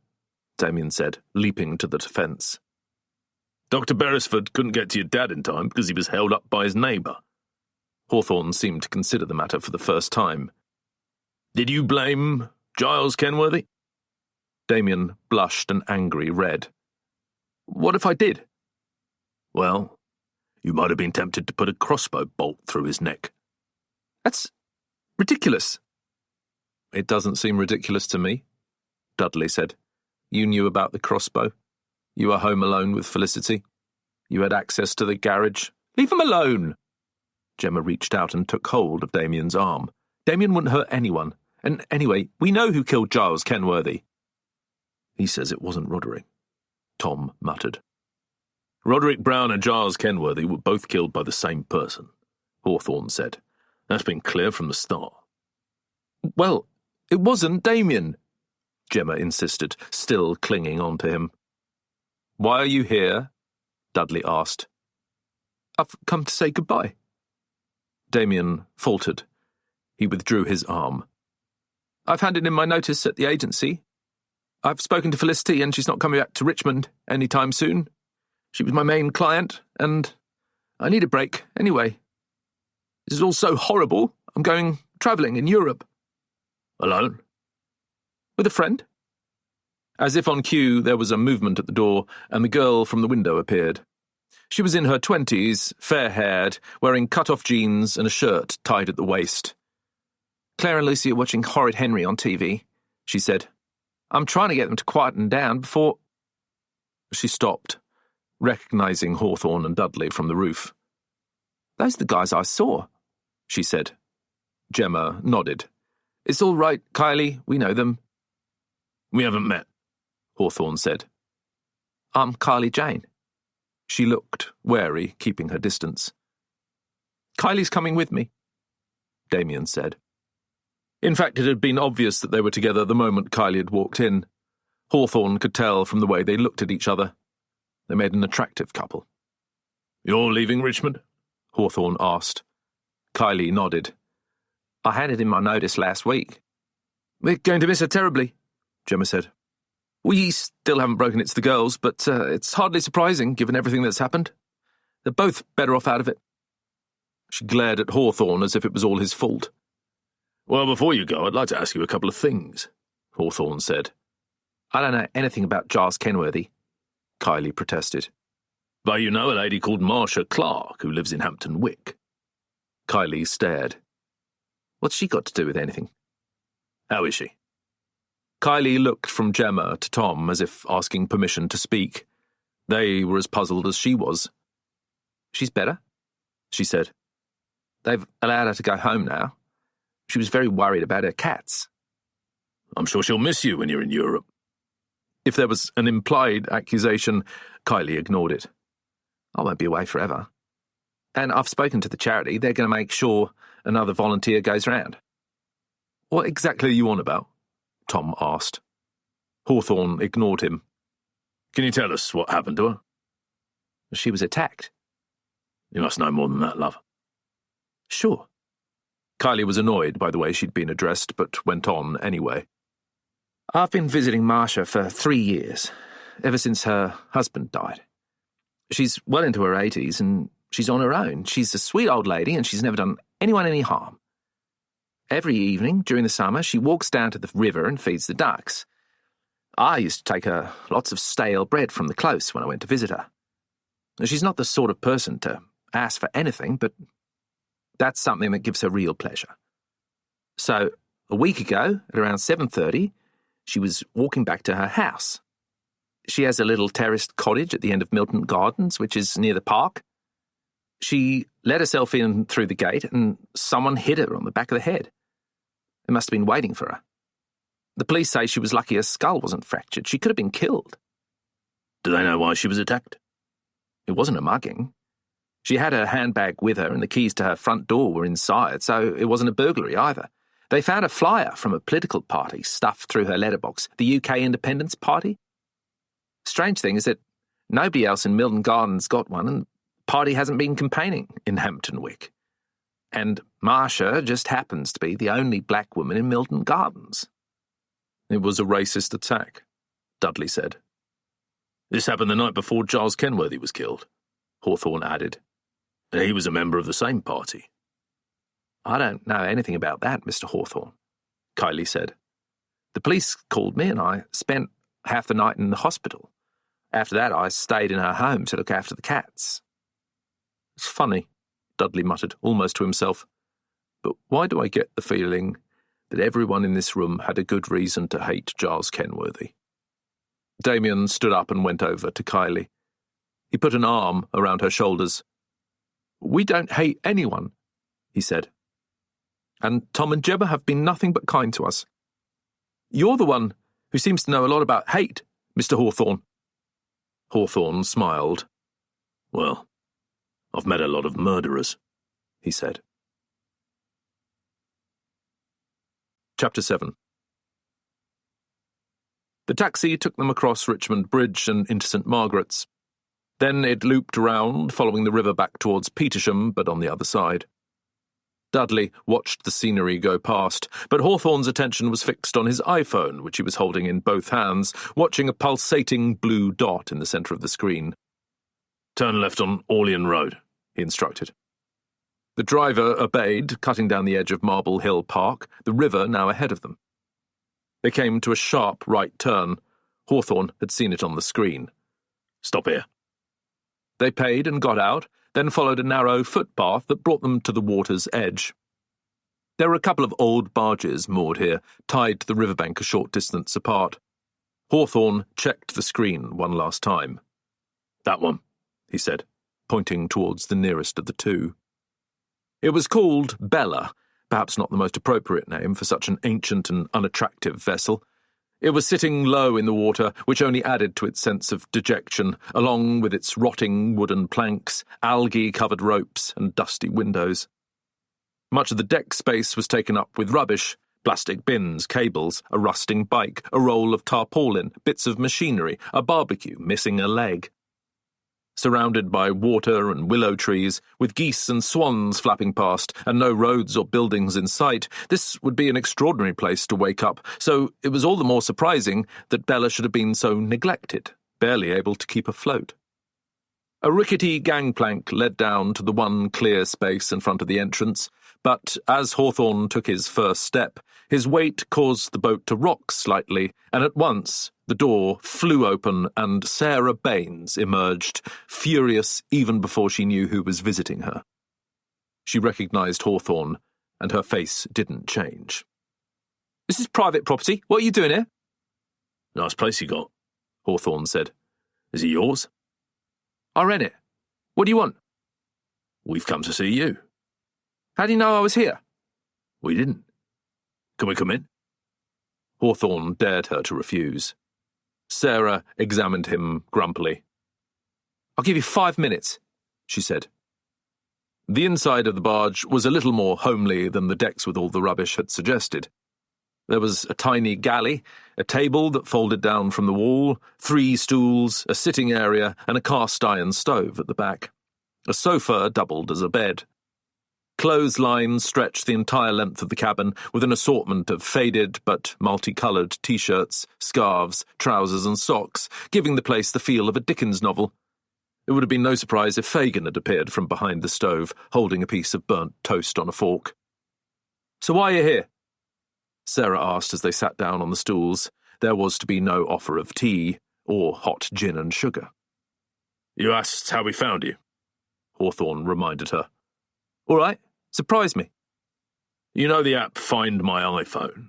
Damien said, leaping to the defence. "Dr. Beresford couldn't get to your dad in time because he was held up by his neighbour." Hawthorne seemed to consider the matter for the first time. "Did you blame Giles Kenworthy?" Damien blushed an angry red. "What if I did?" "Well, you might have been tempted to put a crossbow bolt through his neck." "That's ridiculous." "It doesn't seem ridiculous to me," Dudley said. "You knew about the crossbow. You were home alone with Felicity. You had access to the garage." "Leave him alone!" Gemma reached out and took hold of Damien's arm. "Damien wouldn't hurt anyone. And anyway, we know who killed Giles Kenworthy." "He says it wasn't Roderick," Tom muttered. "Roderick Brown and Giles Kenworthy were both killed by the same person," Hawthorne said. "That's been clear from the start." "Well, it wasn't Damien," Gemma insisted, still clinging on to him. "Why are you here?" Dudley asked. "I've come to say goodbye." Damien faltered. He withdrew his arm. "I've handed in my notice at the agency. I've spoken to Felicity and she's not coming back to Richmond any time soon. She was my main client, and I need a break anyway. This is all so horrible. I'm going travelling in Europe." "Alone?" "With a friend." As if on cue, there was a movement at the door, and the girl from the window appeared. She was in her 20s, fair-haired, wearing cut-off jeans and a shirt tied at the waist. "Claire and Lucy are watching Horrid Henry on TV," she said. "I'm trying to get them to quieten down before—" She stopped, recognising Hawthorne and Dudley from the roof. "Those are the guys I saw," she said. Gemma nodded. "It's all right, Kylie, we know them." "We haven't met," Hawthorne said. "I'm Kylie Jane." She looked wary, keeping her distance. "Kylie's coming with me," Damien said. In fact, it had been obvious that they were together the moment Kylie had walked in. Hawthorne could tell from the way they looked at each other. They made an attractive couple. "You're leaving Richmond?" Hawthorne asked. Kylie nodded. "I handed in my notice last week." "We're going to miss her terribly," Gemma said. "We still haven't broken it to the girls, but it's hardly surprising, given everything that's happened. They're both better off out of it." She glared at Hawthorne as if it was all his fault. "Well, before you go, I'd like to ask you a couple of things," Hawthorne said. "I don't know anything about Giles Kenworthy," Kylie protested. "But you know a lady called Marcia Clark who lives in Hampton Wick." Kylie stared. "What's she got to do with anything?" "How is she?" Kylie looked from Gemma to Tom as if asking permission to speak. They were as puzzled as she was. "She's better," she said. "They've allowed her to go home now. She was very worried about her cats." "I'm sure she'll miss you when you're in Europe." If there was an implied accusation, Kylie ignored it. "I won't be away forever. And I've spoken to the charity. They're going to make sure another volunteer goes round." "What exactly are you on about?" Tom asked. Hawthorne ignored him. "Can you tell us what happened to her?" "She was attacked." "You must know more than that, love." "Sure." Kylie was annoyed by the way she'd been addressed, but went on anyway. "I've been visiting Marcia for 3 years, ever since her husband died. She's well into her 80s, and she's on her own. She's a sweet old lady, and she's never done anyone any harm." Every evening during the summer, she walks down to the river and feeds the ducks. I used to take her lots of stale bread from the close when I went to visit her. She's not the sort of person to ask for anything, but that's something that gives her real pleasure. So, a week ago, at around 7:30, she was walking back to her house. She has a little terraced cottage at the end of Milton Gardens, which is near the park. She let herself in through the gate, and someone hit her on the back of the head. They must have been waiting for her. The police say she was lucky her skull wasn't fractured. She could have been killed. Do they know why she was attacked? It wasn't a mugging. She had her handbag with her, and the keys to her front door were inside, so it wasn't a burglary either. They found a flyer from a political party stuffed through her letterbox, the UK Independence Party. Strange thing is that nobody else in Milton Gardens got one, and the party hasn't been campaigning in Hampton Wick. And Marcia just happens to be the only black woman in Milton Gardens. It was a racist attack, Dudley said. This happened the night before Giles Kenworthy was killed, Hawthorne added. He was a member of the same party. I don't know anything about that, Mr. Hawthorne, Kylie said. The police called me and I spent half the night in the hospital. After that, I stayed in her home to look after the cats. It's funny, Dudley muttered, almost to himself. But why do I get the feeling that everyone in this room had a good reason to hate Giles Kenworthy? Damien stood up and went over to Kylie. He put an arm around her shoulders. We don't hate anyone, he said. And Tom and Gemma have been nothing but kind to us. You're the one who seems to know a lot about hate, Mr. Hawthorne. Hawthorne smiled. Well, I've met a lot of murderers, he said. Chapter 7. The taxi took them across Richmond Bridge and into St. Margaret's. Then it looped round, following the river back towards Petersham, but on the other side. Dudley watched the scenery go past, but Hawthorne's attention was fixed on his iPhone, which he was holding in both hands, watching a pulsating blue dot in the centre of the screen. Turn left on Orlean Road, he instructed. The driver obeyed, cutting down the edge of Marble Hill Park, the river now ahead of them. They came to a sharp right turn. Hawthorne had seen it on the screen. Stop here. They paid and got out, then followed a narrow footpath that brought them to the water's edge. There were a couple of old barges moored here, tied to the riverbank a short distance apart. Hawthorne checked the screen one last time. That one, he said, pointing towards the nearest of the two. It was called Bella, perhaps not the most appropriate name for such an ancient and unattractive vessel. It was sitting low in the water, which only added to its sense of dejection, along with its rotting wooden planks, algae-covered ropes, and dusty windows. Much of the deck space was taken up with rubbish, plastic bins, cables, a rusting bike, a roll of tarpaulin, bits of machinery, a barbecue missing a leg. Surrounded by water and willow trees, with geese and swans flapping past, and no roads or buildings in sight, this would be an extraordinary place to wake up, so it was all the more surprising that Bella should have been so neglected, barely able to keep afloat. A rickety gangplank led down to the one clear space in front of the entrance, but as Hawthorne took his first step, his weight caused the boat to rock slightly, and at once the door flew open and Sarah Baines emerged, furious even before she knew who was visiting her. She recognised Hawthorne, and her face didn't change. This is private property. What are you doing here? Nice place you got, Hawthorne said. Is it yours? I rent it. What do you want? We've come to see you. How do you know I was here? We didn't. Can we come in? Hawthorne dared her to refuse. Sarah examined him grumpily. I'll give you 5 minutes, she said. The inside of the barge was a little more homely than the decks with all the rubbish had suggested. There was a tiny galley, a table that folded down from the wall, 3 stools, a sitting area, and a cast-iron stove at the back. A sofa doubled as a bed. Clotheslines stretched the entire length of the cabin with an assortment of faded but multicoloured T-shirts, scarves, trousers and socks, giving the place the feel of a Dickens novel. It would have been no surprise if Fagin had appeared from behind the stove, holding a piece of burnt toast on a fork. So why are you here? Sarah asked as they sat down on the stools. There was to be no offer of tea or hot gin and sugar. You asked how we found you, Hawthorne reminded her. All right, surprise me. You know the app Find My iPhone?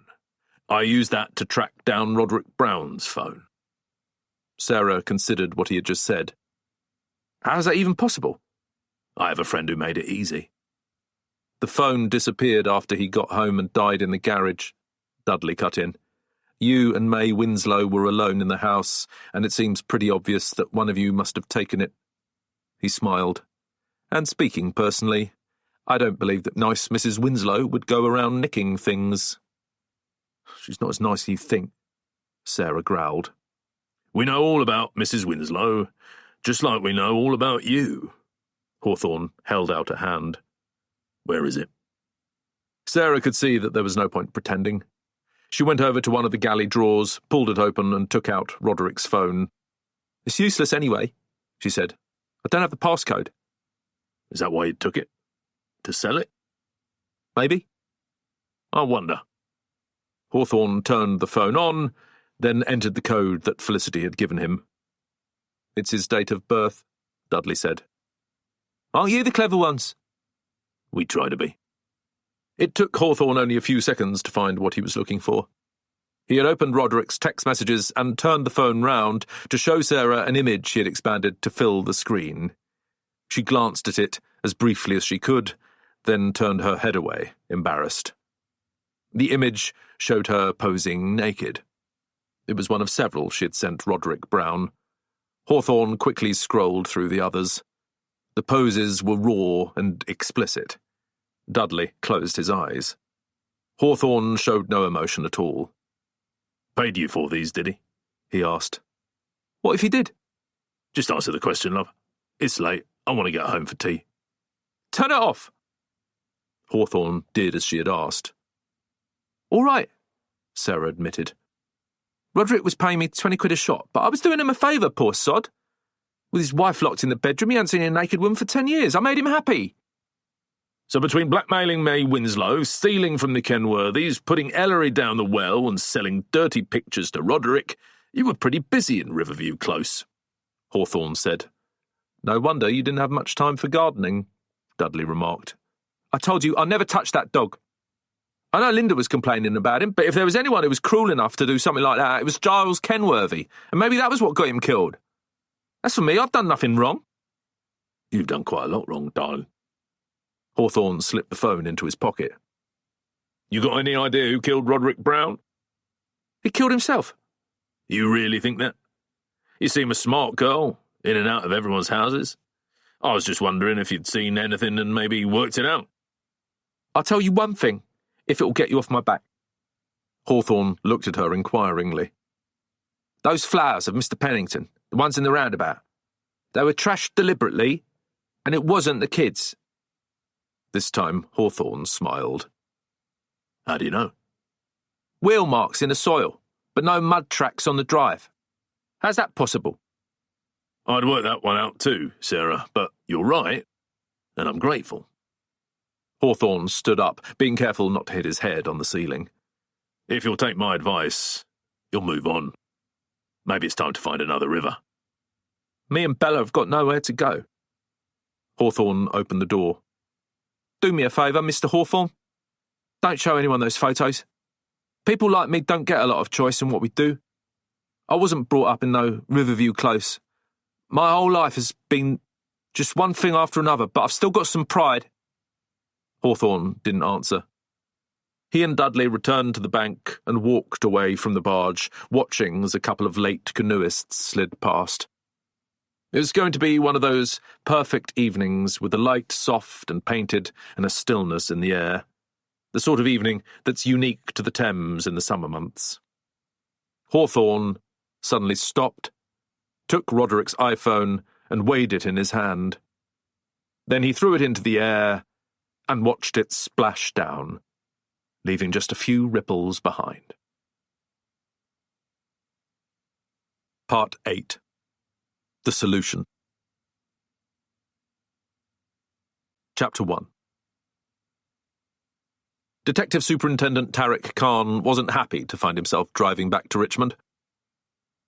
I used that to track down Roderick Brown's phone. Sarah considered what he had just said. How is that even possible? I have a friend who made it easy. The phone disappeared after he got home and died in the garage, Dudley cut in. You and May Winslow were alone in the house, and it seems pretty obvious that one of you must have taken it. He smiled. And speaking personally, I don't believe that nice Mrs. Winslow would go around nicking things. She's not as nice as you think, Sarah growled. We know all about Mrs. Winslow, just like we know all about you. Hawthorne held out a hand. Where is it? Sarah could see that there was no point pretending. She went over to one of the galley drawers, pulled it open, and took out Roderick's phone. It's useless anyway, she said. I don't have the passcode. Is that why you took it? To sell it? Maybe. I wonder. Hawthorne turned the phone on, then entered the code that Felicity had given him. It's his date of birth, Dudley said. Aren't you the clever ones? We try to be. It took Hawthorne only a few seconds to find what he was looking for. He had opened Roderick's text messages and turned the phone round to show Sarah an image he had expanded to fill the screen. She glanced at it as briefly as she could, then turned her head away, embarrassed. The image showed her posing naked. It was one of several she had sent Roderick Brown. Hawthorne quickly scrolled through the others. The poses were raw and explicit. Dudley closed his eyes. Hawthorne showed no emotion at all. Paid you for these, did he? He asked. What if he did? Just answer the question, love. It's late. I want to get home for tea. Turn it off. Hawthorne did as she had asked. All right, Sarah admitted. Roderick was paying me 20 quid a shot, but I was doing him a favour, poor sod. With his wife locked in the bedroom, he hadn't seen a naked woman for 10 years. I made him happy. So between blackmailing May Winslow, stealing from the Kenworthys, putting Ellery down the well and selling dirty pictures to Roderick, you were pretty busy in Riverview Close, Hawthorne said. No wonder you didn't have much time for gardening, Dudley remarked. I told you I never touched that dog. I know Linda was complaining about him, but if there was anyone who was cruel enough to do something like that, it was Giles Kenworthy, and maybe that was what got him killed. As for me, I've done nothing wrong. You've done quite a lot wrong, darling. Hawthorne slipped the phone into his pocket. You got any idea who killed Roderick Brown? He killed himself. You really think that? You seem a smart girl, in and out of everyone's houses. I was just wondering if you'd seen anything and maybe worked it out. I'll tell you one thing, if it'll get you off my back. Hawthorne looked at her inquiringly. Those flowers of Mr. Pennington, the ones in the roundabout, they were trashed deliberately, and it wasn't the kids. This time Hawthorne smiled. How do you know? Wheel marks in the soil, but no mud tracks on the drive. How's that possible? I'd worked that one out too, Sarah, but you're right, and I'm grateful. Hawthorne stood up, being careful not to hit his head on the ceiling. If you'll take my advice, you'll move on. Maybe it's time to find another river. Me and Bella have got nowhere to go. Hawthorne opened the door. Do me a favour, Mr. Hawthorne. Don't show anyone those photos. People like me don't get a lot of choice in what we do. I wasn't brought up in no Riverview Close. My whole life has been just one thing after another, but I've still got some pride. Hawthorne didn't answer. He and Dudley returned to the bank and walked away from the barge, watching as a couple of late canoeists slid past. It was going to be one of those perfect evenings with the light soft and painted and a stillness in the air, the sort of evening that's unique to the Thames in the summer months. Hawthorne suddenly stopped, took Roderick's iPhone and weighed it in his hand. Then he threw it into the air and watched it splash down, leaving just a few ripples behind. Part 8. The Solution. Chapter 1. Detective Superintendent Tariq Khan wasn't happy to find himself driving back to Richmond.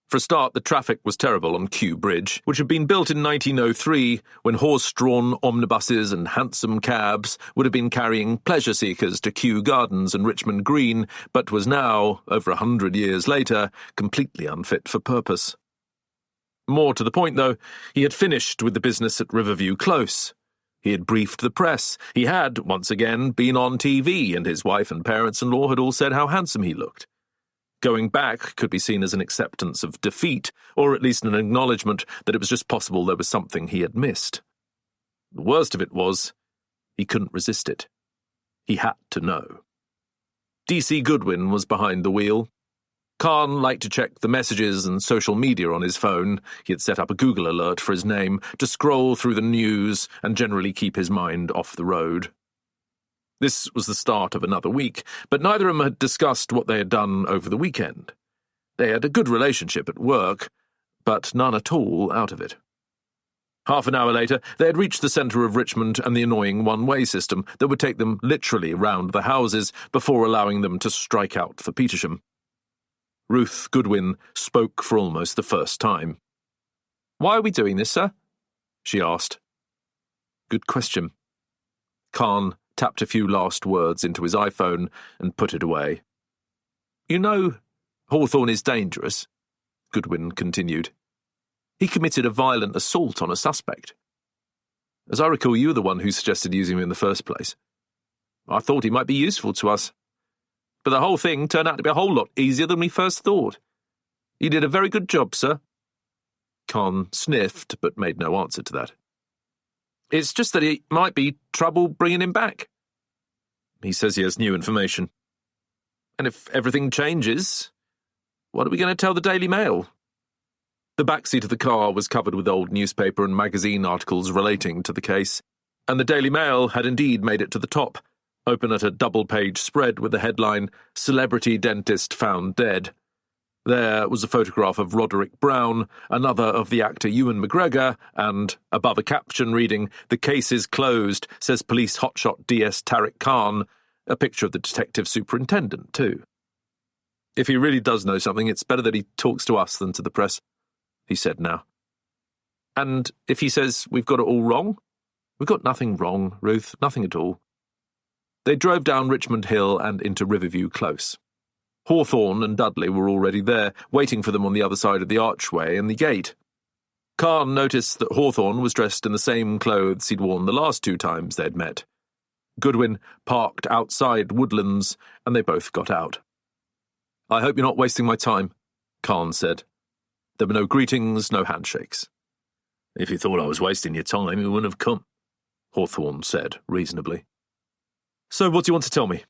For a start, the traffic was terrible on Kew Bridge, which had been built in 1903 when horse-drawn omnibuses and hansom cabs would have been carrying pleasure seekers to Kew Gardens and Richmond Green, but was now, over 100 years later, completely unfit for purpose. More to the point, though, he had finished with the business at Riverview Close. He had briefed the press. He had, once again, been on TV, and his wife and parents-in-law had all said how handsome he looked. Going back could be seen as an acceptance of defeat, or at least an acknowledgement that it was just possible there was something he had missed. The worst of it was, he couldn't resist it. He had to know. D.C. Goodwin was behind the wheel. Khan liked to check the messages and social media on his phone. He had set up a Google alert for his name to scroll through the news and generally keep his mind off the road. This was the start of another week, but neither of them had discussed what they had done over the weekend. They had a good relationship at work, but none at all out of it. Half an hour later, they had reached the centre of Richmond and the annoying one-way system that would take them literally round the houses before allowing them to strike out for Petersham. Ruth Goodwin spoke for almost the first time. "Why are we doing this, sir?" she asked. "Good question." Khan tapped a few last words into his iPhone and put it away. "You know, Hawthorne is dangerous," Goodwin continued. "He committed a violent assault on a suspect. As I recall, you were the one who suggested using him in the first place. I thought he might be useful to us. But the whole thing turned out to be a whole lot easier than we first thought. You did a very good job, sir." Khan sniffed, but made no answer to that. "It's just that it might be trouble bringing him back." "He says he has new information." "And if everything changes, what are we going to tell the Daily Mail?" The back seat of the car was covered with old newspaper and magazine articles relating to the case, and the Daily Mail had indeed made it to the top, open at a double-page spread with the headline, "Celebrity Dentist Found Dead." There was a photograph of Roderick Brown, another of the actor Ewan McGregor, and, above a caption reading, "The case is closed, says police hotshot DS Tariq Khan," a picture of the detective superintendent, too. "If he really does know something, it's better that he talks to us than to the press," he said now. "And if he says we've got it all wrong?" "We've got nothing wrong, Ruth, nothing at all." They drove down Richmond Hill and into Riverview Close. Hawthorne and Dudley were already there, waiting for them on the other side of the archway and the gate. Khan noticed that Hawthorne was dressed in the same clothes he'd worn the last 2 times they'd met. Goodwin parked outside Woodlands, and they both got out. "I hope you're not wasting my time," Khan said. There were no greetings, no handshakes. "If you thought I was wasting your time, you wouldn't have come," Hawthorne said reasonably. "So what do you want to tell me?"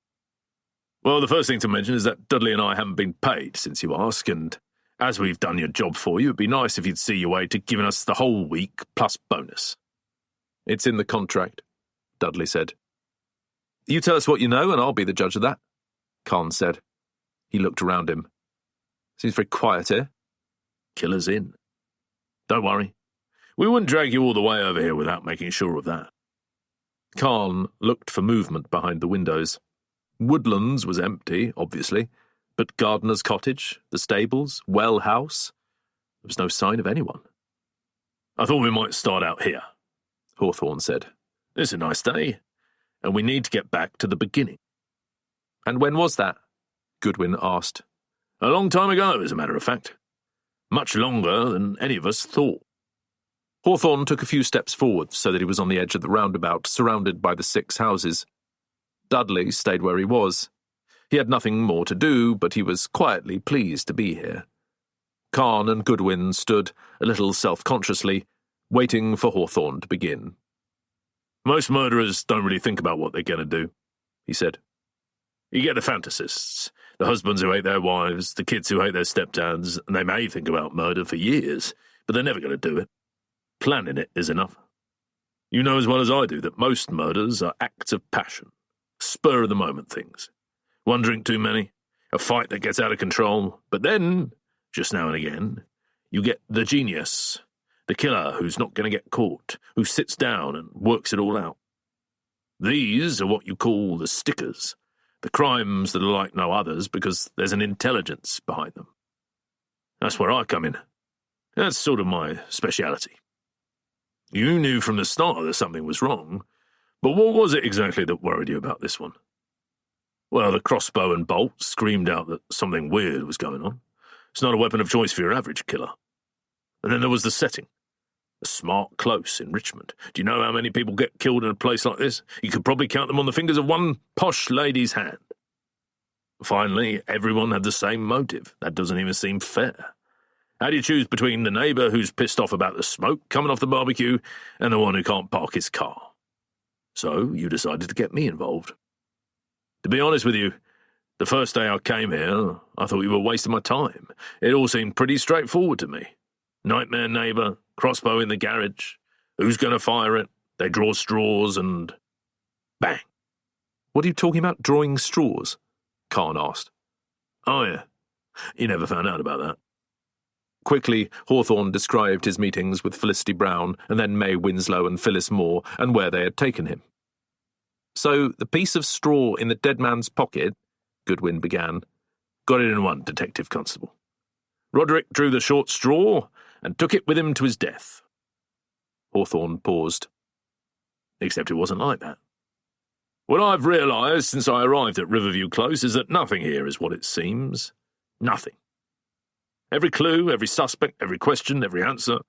"Well, the first thing to mention is that Dudley and I haven't been paid since you ask, and as we've done your job for you, it'd be nice if you'd see your way to giving us the whole week plus bonus." "It's in the contract," Dudley said. "You tell us what you know, and I'll be the judge of that," Khan said. He looked around him. "Seems very quiet here." "Killer's in. Don't worry. We wouldn't drag you all the way over here without making sure of that." Khan looked for movement behind the windows. Woodlands was empty, obviously, but Gardener's cottage, the stables, well house, there was no sign of anyone. "I thought we might start out here," Hawthorne said. "It's a nice day, and we need to get back to the beginning." "And when was that?" Goodwin asked. "A long time ago, as a matter of fact. Much longer than any of us thought." Hawthorne took a few steps forward so that he was on the edge of the roundabout, surrounded by the 6 houses. Dudley stayed where he was. He had nothing more to do, but he was quietly pleased to be here. Khan and Goodwin stood, a little self-consciously, waiting for Hawthorne to begin. "Most murderers don't really think about what they're going to do," he said. "You get the fantasists, the husbands who hate their wives, the kids who hate their stepdads, and they may think about murder for years, but they're never going to do it. Planning it is enough. You know as well as I do that most murders are acts of passion, spur-of-the-moment things. One drink too many, a fight that gets out of control, but then, just now and again, you get the genius, the killer who's not going to get caught, who sits down and works it all out. These are what you call the stickers, The crimes that are like no others because there's an intelligence behind them. That's where I come in. That's sort of my speciality. You knew from the start that something was wrong, but what was it exactly that worried you about this one? Well, the crossbow and bolt screamed out that something weird was going on. It's not a weapon of choice for your average killer. And then there was the setting. A smart close in Richmond. Do you know how many people get killed in a place like this? You could probably count them on the fingers of one posh lady's hand. Finally, everyone had the same motive. That doesn't even seem fair. How do you choose between the neighbour who's pissed off about the smoke coming off the barbecue and the one who can't park his car? So you decided to get me involved. To be honest with you, the first day I came here, I thought you were wasting my time. It all seemed pretty straightforward to me. Nightmare neighbour, crossbow in the garage, who's going to fire it? They draw straws and... bang. What are you talking about, drawing straws? Khan asked. Oh, yeah. You never found out about that. Quickly, Hawthorne described his meetings with Felicity Brown and then May Winslow and Phyllis Moore and where they had taken him. So, the piece of straw in the dead man's pocket, Goodwin began. Got it in one, Detective Constable. Roderick drew the short straw and took it with him to his death. Hawthorne paused. Except it wasn't like that. What I've realised since I arrived at Riverview Close is that nothing here is what it seems. Nothing. Every clue, every suspect, every question, every answer,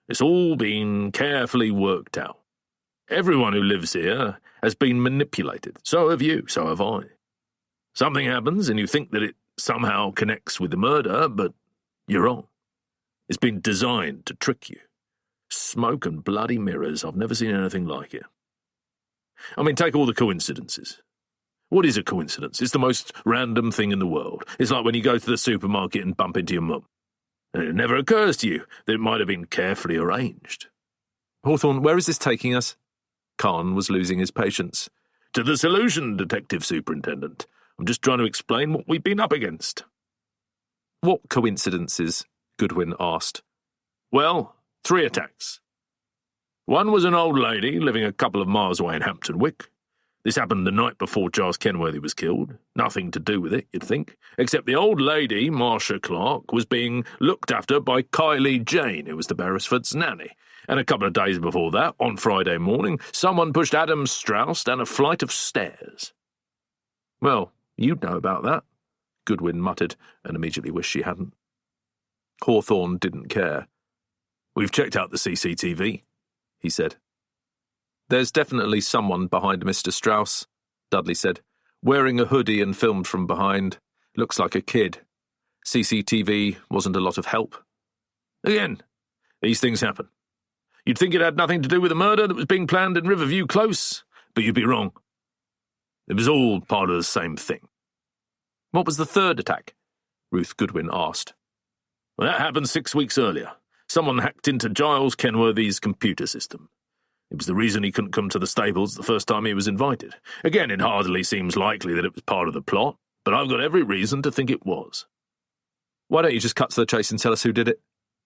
it's all been carefully worked out. Everyone who lives here has been manipulated. So have you, so have I. Something happens and you think that it somehow connects with the murder, but you're wrong. It's been designed to trick you. Smoke and bloody mirrors, I've never seen anything like it. I mean, take all the coincidences. What is a coincidence? It's the most random thing in the world. It's like when you go to the supermarket and bump into your mum. And it never occurs to you that it might have been carefully arranged. Hawthorne, where is this taking us? Khan was losing his patience. To the solution, Detective Superintendent. I'm just trying to explain what we've been up against. What coincidences? Goodwin asked. Well, 3 attacks. One was an old lady living a couple of miles away in Hampton Wick. This happened the night before Giles Kenworthy was killed. Nothing to do with it, you'd think, except the old lady, Marcia Clark, was being looked after by Kylie Jane, who was the Beresford's nanny. And a couple of days before that, on Friday morning, someone pushed Adam Strauss down a flight of stairs. Well, you'd know about that, Goodwin muttered, and immediately wished she hadn't. Hawthorne didn't care. We've checked out the CCTV, he said. There's definitely someone behind Mr. Strauss, Dudley said, wearing a hoodie and filmed from behind. Looks like a kid. CCTV wasn't a lot of help. Again, these things happen. You'd think it had nothing to do with the murder that was being planned in Riverview Close, but you'd be wrong. It was all part of the same thing. What was the third attack? Ruth Goodwin asked. Well, that happened 6 weeks earlier. Someone hacked into Giles Kenworthy's computer system. It was the reason he couldn't come to the stables the first time he was invited. Again, it hardly seems likely that it was part of the plot, but I've got every reason to think it was. Why don't you just cut to the chase and tell us who did it?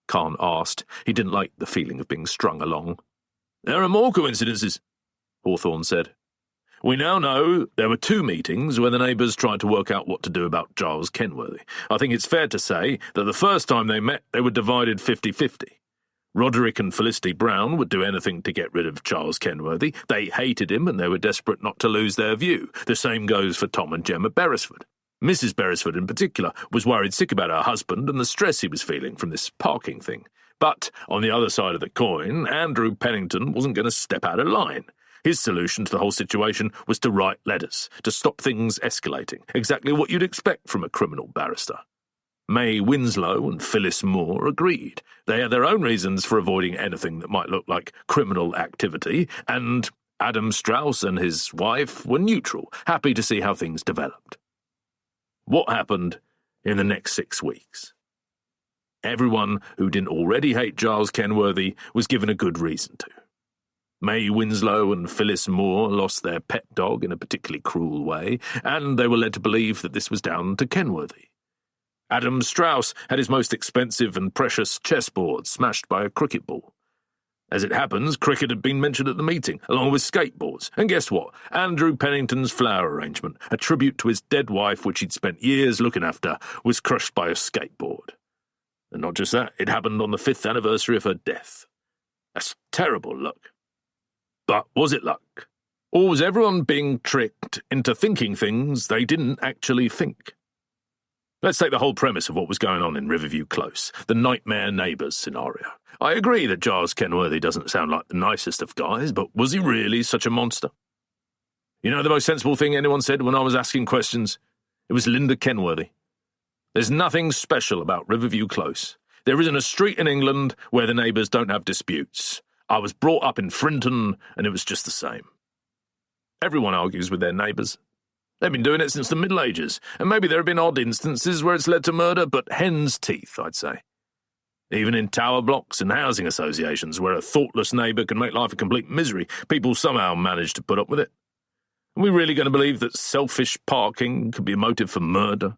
Khan asked. He didn't like the feeling of being strung along. There are more coincidences, Hawthorne said. We now know there were 2 meetings where the neighbours tried to work out what to do about Giles Kenworthy. I think it's fair to say that the first time they met, they were divided 50-50. Roderick and Felicity Brown would do anything to get rid of Giles Kenworthy. They hated him and they were desperate not to lose their view. The same goes for Tom and Gemma Beresford. Mrs. Beresford in particular was worried sick about her husband and the stress he was feeling from this parking thing. But on the other side of the coin, Andrew Pennington wasn't going to step out of line. His solution to the whole situation was to write letters, to stop things escalating, exactly what you'd expect from a criminal barrister. May Winslow and Phyllis Moore agreed. They had their own reasons for avoiding anything that might look like criminal activity, and Adam Strauss and his wife were neutral, happy to see how things developed. What happened in the next 6 weeks? Everyone who didn't already hate Giles Kenworthy was given a good reason to. May Winslow and Phyllis Moore lost their pet dog in a particularly cruel way, and they were led to believe that this was down to Kenworthy. Adam Strauss had his most expensive and precious chessboard smashed by a cricket ball. As it happens, cricket had been mentioned at the meeting, along with skateboards. And guess what? Andrew Pennington's flower arrangement, a tribute to his dead wife which he'd spent years looking after, was crushed by a skateboard. And not just that, it happened on the 5th anniversary of her death. That's terrible luck. But was it luck? Or was everyone being tricked into thinking things they didn't actually think? Let's take the whole premise of what was going on in Riverview Close, the nightmare neighbours scenario. I agree that Giles Kenworthy doesn't sound like the nicest of guys, but was he really such a monster? You know the most sensible thing anyone said when I was asking questions? It was Linda Kenworthy. There's nothing special about Riverview Close. There isn't a street in England where the neighbours don't have disputes. I was brought up in Frinton, and it was just the same. Everyone argues with their neighbours. They've been doing it since the Middle Ages, and maybe there have been odd instances where it's led to murder, but hen's teeth, I'd say. Even in tower blocks and housing associations where a thoughtless neighbour can make life a complete misery, people somehow manage to put up with it. Are we really going to believe that selfish parking could be a motive for murder?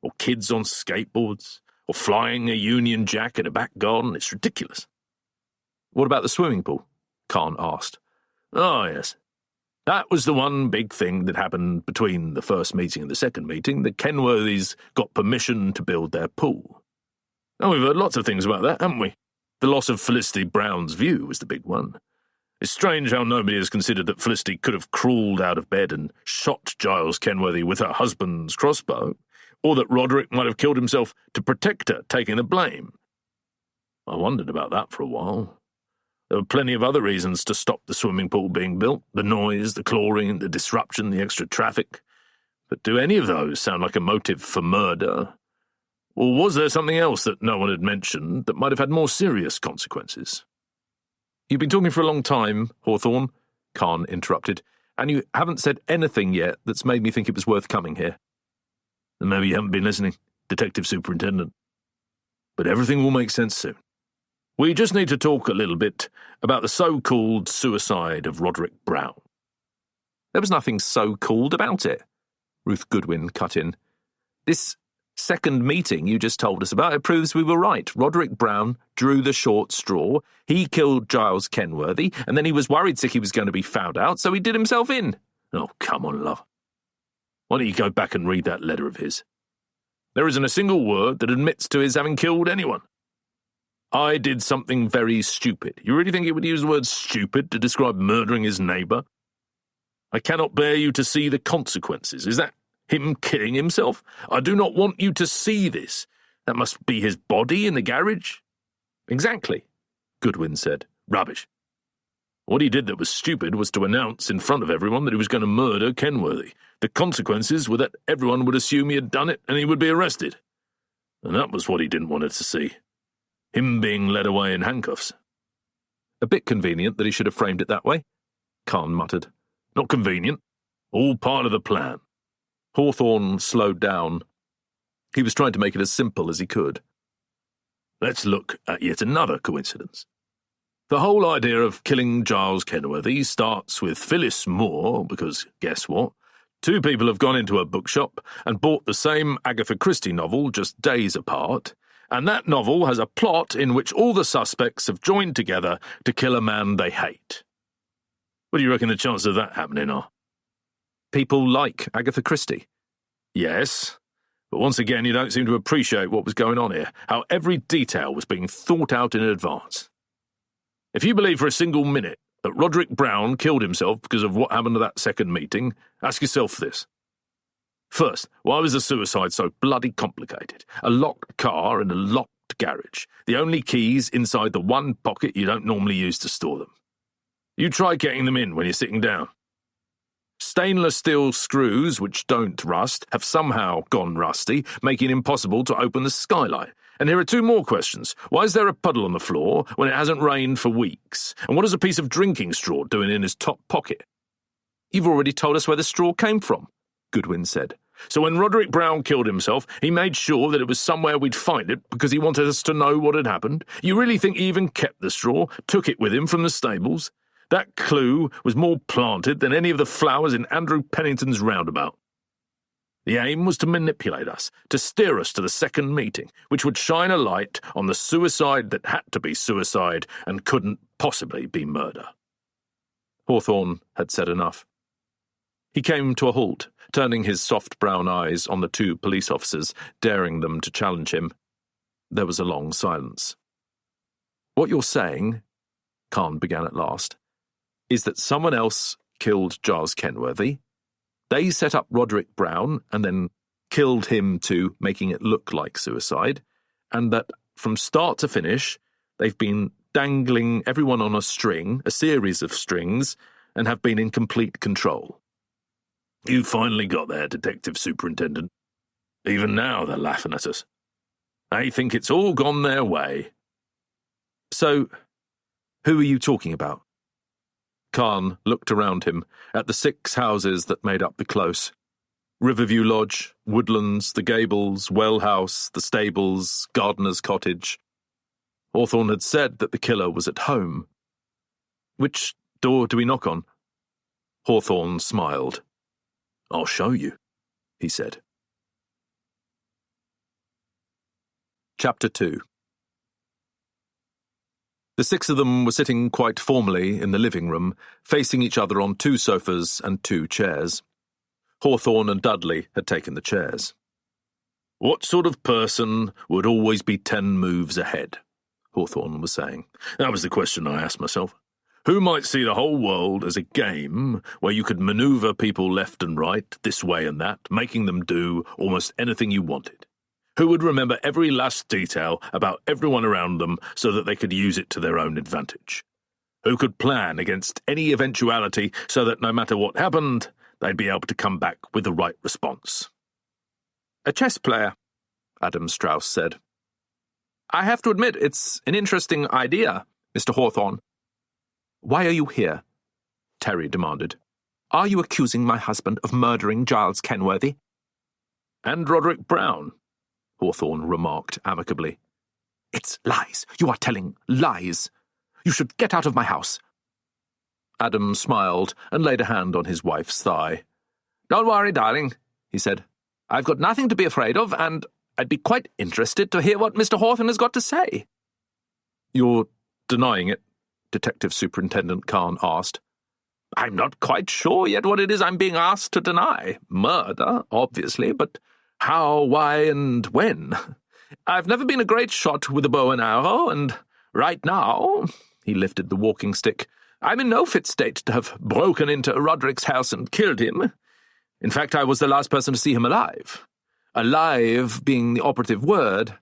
Or kids on skateboards? Or flying a Union Jack in a back garden? It's ridiculous. What about the swimming pool? Khan asked. Oh, yes. That was the one big thing that happened between the first meeting and the second meeting. The Kenworthys got permission to build their pool. And we've heard lots of things about that, haven't we? The loss of Felicity Brown's view was the big one. It's strange how nobody has considered that Felicity could have crawled out of bed and shot Giles Kenworthy with her husband's crossbow, or that Roderick might have killed himself to protect her, taking the blame. I wondered about that for a while. There were plenty of other reasons to stop the swimming pool being built, the noise, the chlorine, the disruption, the extra traffic. But do any of those sound like a motive for murder? Or was there something else that no one had mentioned that might have had more serious consequences? You've been talking for a long time, Hawthorne, Khan interrupted, and you haven't said anything yet that's made me think it was worth coming here. Then maybe you haven't been listening, Detective Superintendent. But everything will make sense soon. We just need to talk a little bit about the so-called suicide of Roderick Brown. There was nothing so-called about it, Ruth Goodwin cut in. This second meeting you just told us about, it proves we were right. Roderick Brown drew the short straw. He killed Giles Kenworthy, and then he was worried sick he was going to be found out, so he did himself in. Oh, come on, love. Why don't you go back and read that letter of his? There isn't a single word that admits to his having killed anyone. I did something very stupid. You really think he would use the word stupid to describe murdering his neighbour? I cannot bear you to see the consequences. Is that him killing himself? I do not want you to see this. That must be his body in the garage? Exactly, Goodwin said. Rubbish. What he did that was stupid was to announce in front of everyone that he was going to murder Kenworthy. The consequences were that everyone would assume he had done it and he would be arrested. And that was what he didn't want us to see. Him being led away in handcuffs. A bit convenient that he should have framed it that way, Khan muttered. Not convenient. All part of the plan. Hawthorne slowed down. He was trying to make it as simple as he could. Let's look at yet another coincidence. The whole idea of killing Giles Kenworthy starts with Phyllis Moore, because guess what? Two people have gone into a bookshop and bought the same Agatha Christie novel just days apart, and that novel has a plot in which all the suspects have joined together to kill a man they hate. What do you reckon the chances of that happening are? People like Agatha Christie. Yes, but once again you don't seem to appreciate what was going on here, how every detail was being thought out in advance. If you believe for a single minute that Roderick Brown killed himself because of what happened at that second meeting, ask yourself this. First, why was the suicide so bloody complicated? A locked car in a locked garage. The only keys inside the one pocket you don't normally use to store them. You try getting them in when you're sitting down. Stainless steel screws, which don't rust, have somehow gone rusty, making it impossible to open the skylight. And here are two more questions. Why is there a puddle on the floor when it hasn't rained for weeks? And what is a piece of drinking straw doing in his top pocket? You've already told us where the straw came from, Goodwin said. So when Roderick Brown killed himself, he made sure that it was somewhere we'd find it because he wanted us to know what had happened? You really think he even kept the straw, took it with him from the stables? That clue was more planted than any of the flowers in Andrew Pennington's roundabout. The aim was to manipulate us, to steer us to the second meeting, which would shine a light on the suicide that had to be suicide and couldn't possibly be murder. Hawthorne had said enough. He came to a halt, turning his soft brown eyes on the two police officers, daring them to challenge him. There was a long silence. "What you're saying," Khan began at last, "is that someone else killed Giles Kenworthy. They set up Roderick Brown and then killed him too, making it look like suicide, and that from start to finish they've been dangling everyone on a string, a series of strings, and have been in complete control." You finally got there, Detective Superintendent. Even now they're laughing at us. They think it's all gone their way. "So, who are you talking about?" Khan looked around him at the 6 houses that made up the close. Riverview Lodge, Woodlands, the Gables, Well House, the stables, Gardener's Cottage. Hawthorne had said that the killer was at home. "Which door do we knock on?" Hawthorne smiled. "I'll show you," he said. Chapter 2. The 6 of them were sitting quite formally in the living room, facing each other on 2 sofas and 2 chairs. Hawthorne and Dudley had taken the chairs. "What sort of person would always be 10 moves ahead?" Hawthorne was saying. "That was the question I asked myself. Who might see the whole world as a game where you could maneuver people left and right, this way and that, making them do almost anything you wanted? Who would remember every last detail about everyone around them so that they could use it to their own advantage? Who could plan against any eventuality so that no matter what happened, they'd be able to come back with the right response?" "A chess player," Adam Strauss said. "I have to admit, it's an interesting idea, Mr. Hawthorne." "Why are you here?" Terry demanded. "Are you accusing my husband of murdering Giles Kenworthy?" "And Roderick Brown," Hawthorne remarked amicably. "It's lies. You are telling lies. You should get out of my house." Adam smiled and laid a hand on his wife's thigh. "Don't worry, darling," he said. "I've got nothing to be afraid of, and I'd be quite interested to hear what Mr. Hawthorne has got to say." "You're denying it?" Detective Superintendent Khan asked. "I'm not quite sure yet what it is I'm being asked to deny. Murder, obviously, but how, why, and when? I've never been a great shot with a bow and arrow, and right now," he lifted the walking stick, "I'm in no fit state to have broken into Roderick's house and killed him. In fact, I was the last person to see him alive. Alive being the operative word.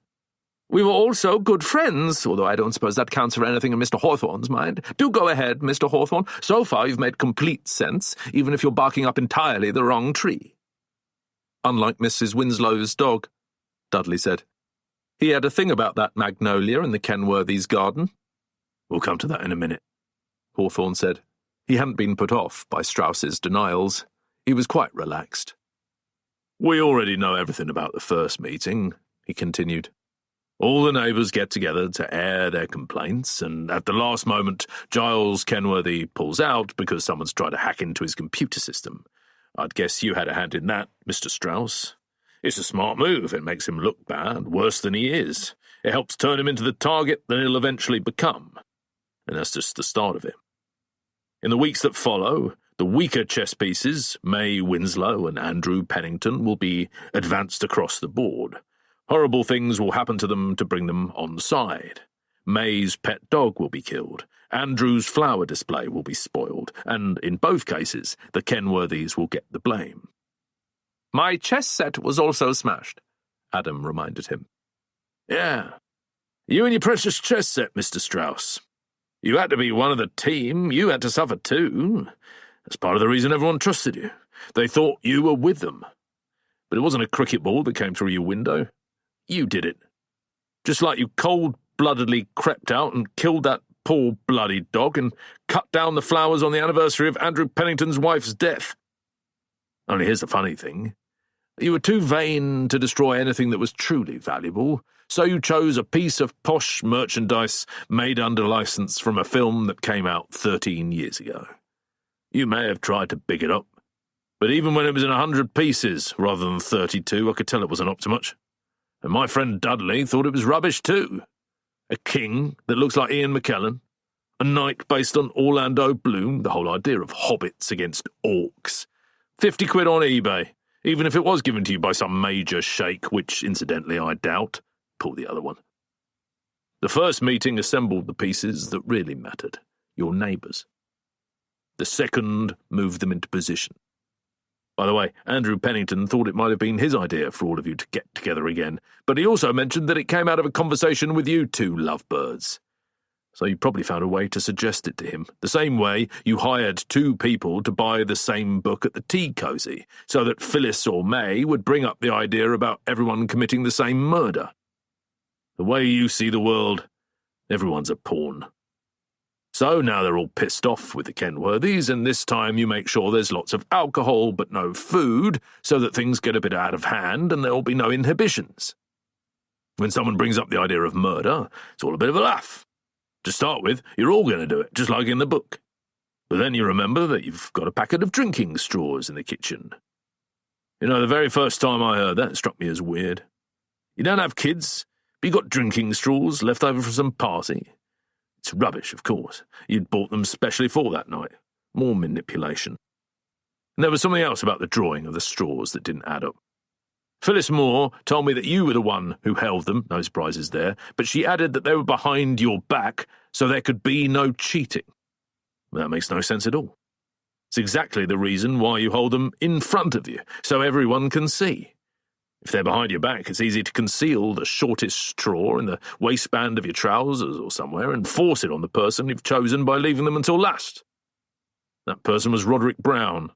We were also good friends, although I don't suppose that counts for anything in Mr. Hawthorne's mind. Do go ahead, Mr. Hawthorne. So far you've made complete sense, even if you're barking up entirely the wrong tree." "Unlike Mrs. Winslow's dog," Dudley said. "He had a thing about that magnolia in the Kenworthy's garden." "We'll come to that in a minute," Hawthorne said. He hadn't been put off by Strauss's denials. He was quite relaxed. "We already know everything about the first meeting," he continued. "All the neighbours get together to air their complaints, and at the last moment, Giles Kenworthy pulls out because someone's tried to hack into his computer system. I'd guess you had a hand in that, Mr. Strauss. It's a smart move. It makes him look bad, worse than he is. It helps turn him into the target that he'll eventually become. And that's just the start of it. In the weeks that follow, the weaker chess pieces, May Winslow and Andrew Pennington, will be advanced across the board. Horrible things will happen to them to bring them on side. May's pet dog will be killed. Andrew's flower display will be spoiled. And in both cases, the Kenworthys will get the blame." "My chess set was also smashed," Adam reminded him. "Yeah. You and your precious chess set, Mr. Strauss. You had to be one of the team. You had to suffer too. That's part of the reason everyone trusted you. They thought you were with them. But it wasn't a cricket ball that came through your window. You did it. Just like you cold-bloodedly crept out and killed that poor bloody dog and cut down the flowers on the anniversary of Andrew Pennington's wife's death. Only here's the funny thing. You were too vain to destroy anything that was truly valuable, so you chose a piece of posh merchandise made under license from a film that came out 13 years ago. You may have tried to big it up, But even when it was in 100 pieces rather than 32, I could tell it wasn't up to much. And my friend Dudley thought it was rubbish too. A king that looks like Ian McKellen, a knight based on Orlando Bloom, the whole idea of hobbits against orcs. 50 quid on eBay, even if it was given to you by some major sheikh, which, incidentally, I doubt. Pull the other one. The first meeting assembled the pieces that really mattered, your neighbours. The second moved them into position. By the way, Andrew Pennington thought it might have been his idea for all of you to get together again, but he also mentioned that it came out of a conversation with you two lovebirds. So you probably found a way to suggest it to him, the same way you hired two people to buy the same book at the tea cosy, so that Phyllis or May would bring up the idea about everyone committing the same murder. The way you see the world, everyone's a pawn. So now they're all pissed off with the Kenworthys, and this time you make sure there's lots of alcohol but no food, so that things get a bit out of hand and there'll be no inhibitions. When someone brings up the idea of murder, it's all a bit of a laugh. To start with, you're all going to do it, just like in the book. But then you remember that you've got a packet of drinking straws in the kitchen. You know, the very first time I heard that, it struck me as weird. You don't have kids, but you got drinking straws left over from some party. It's rubbish, of course. You'd bought them specially for that night. More manipulation. And there was something else about the drawing of the straws that didn't add up. Phyllis Moore told me that you were the one who held them, no surprises there, but she added that they were behind your back, so there could be no cheating. That makes no sense at all. It's exactly the reason why you hold them in front of you, so everyone can see. If they're behind your back, it's easy to conceal the shortest straw in the waistband of your trousers or somewhere and force it on the person you've chosen by leaving them until last. That person was Roderick Brown.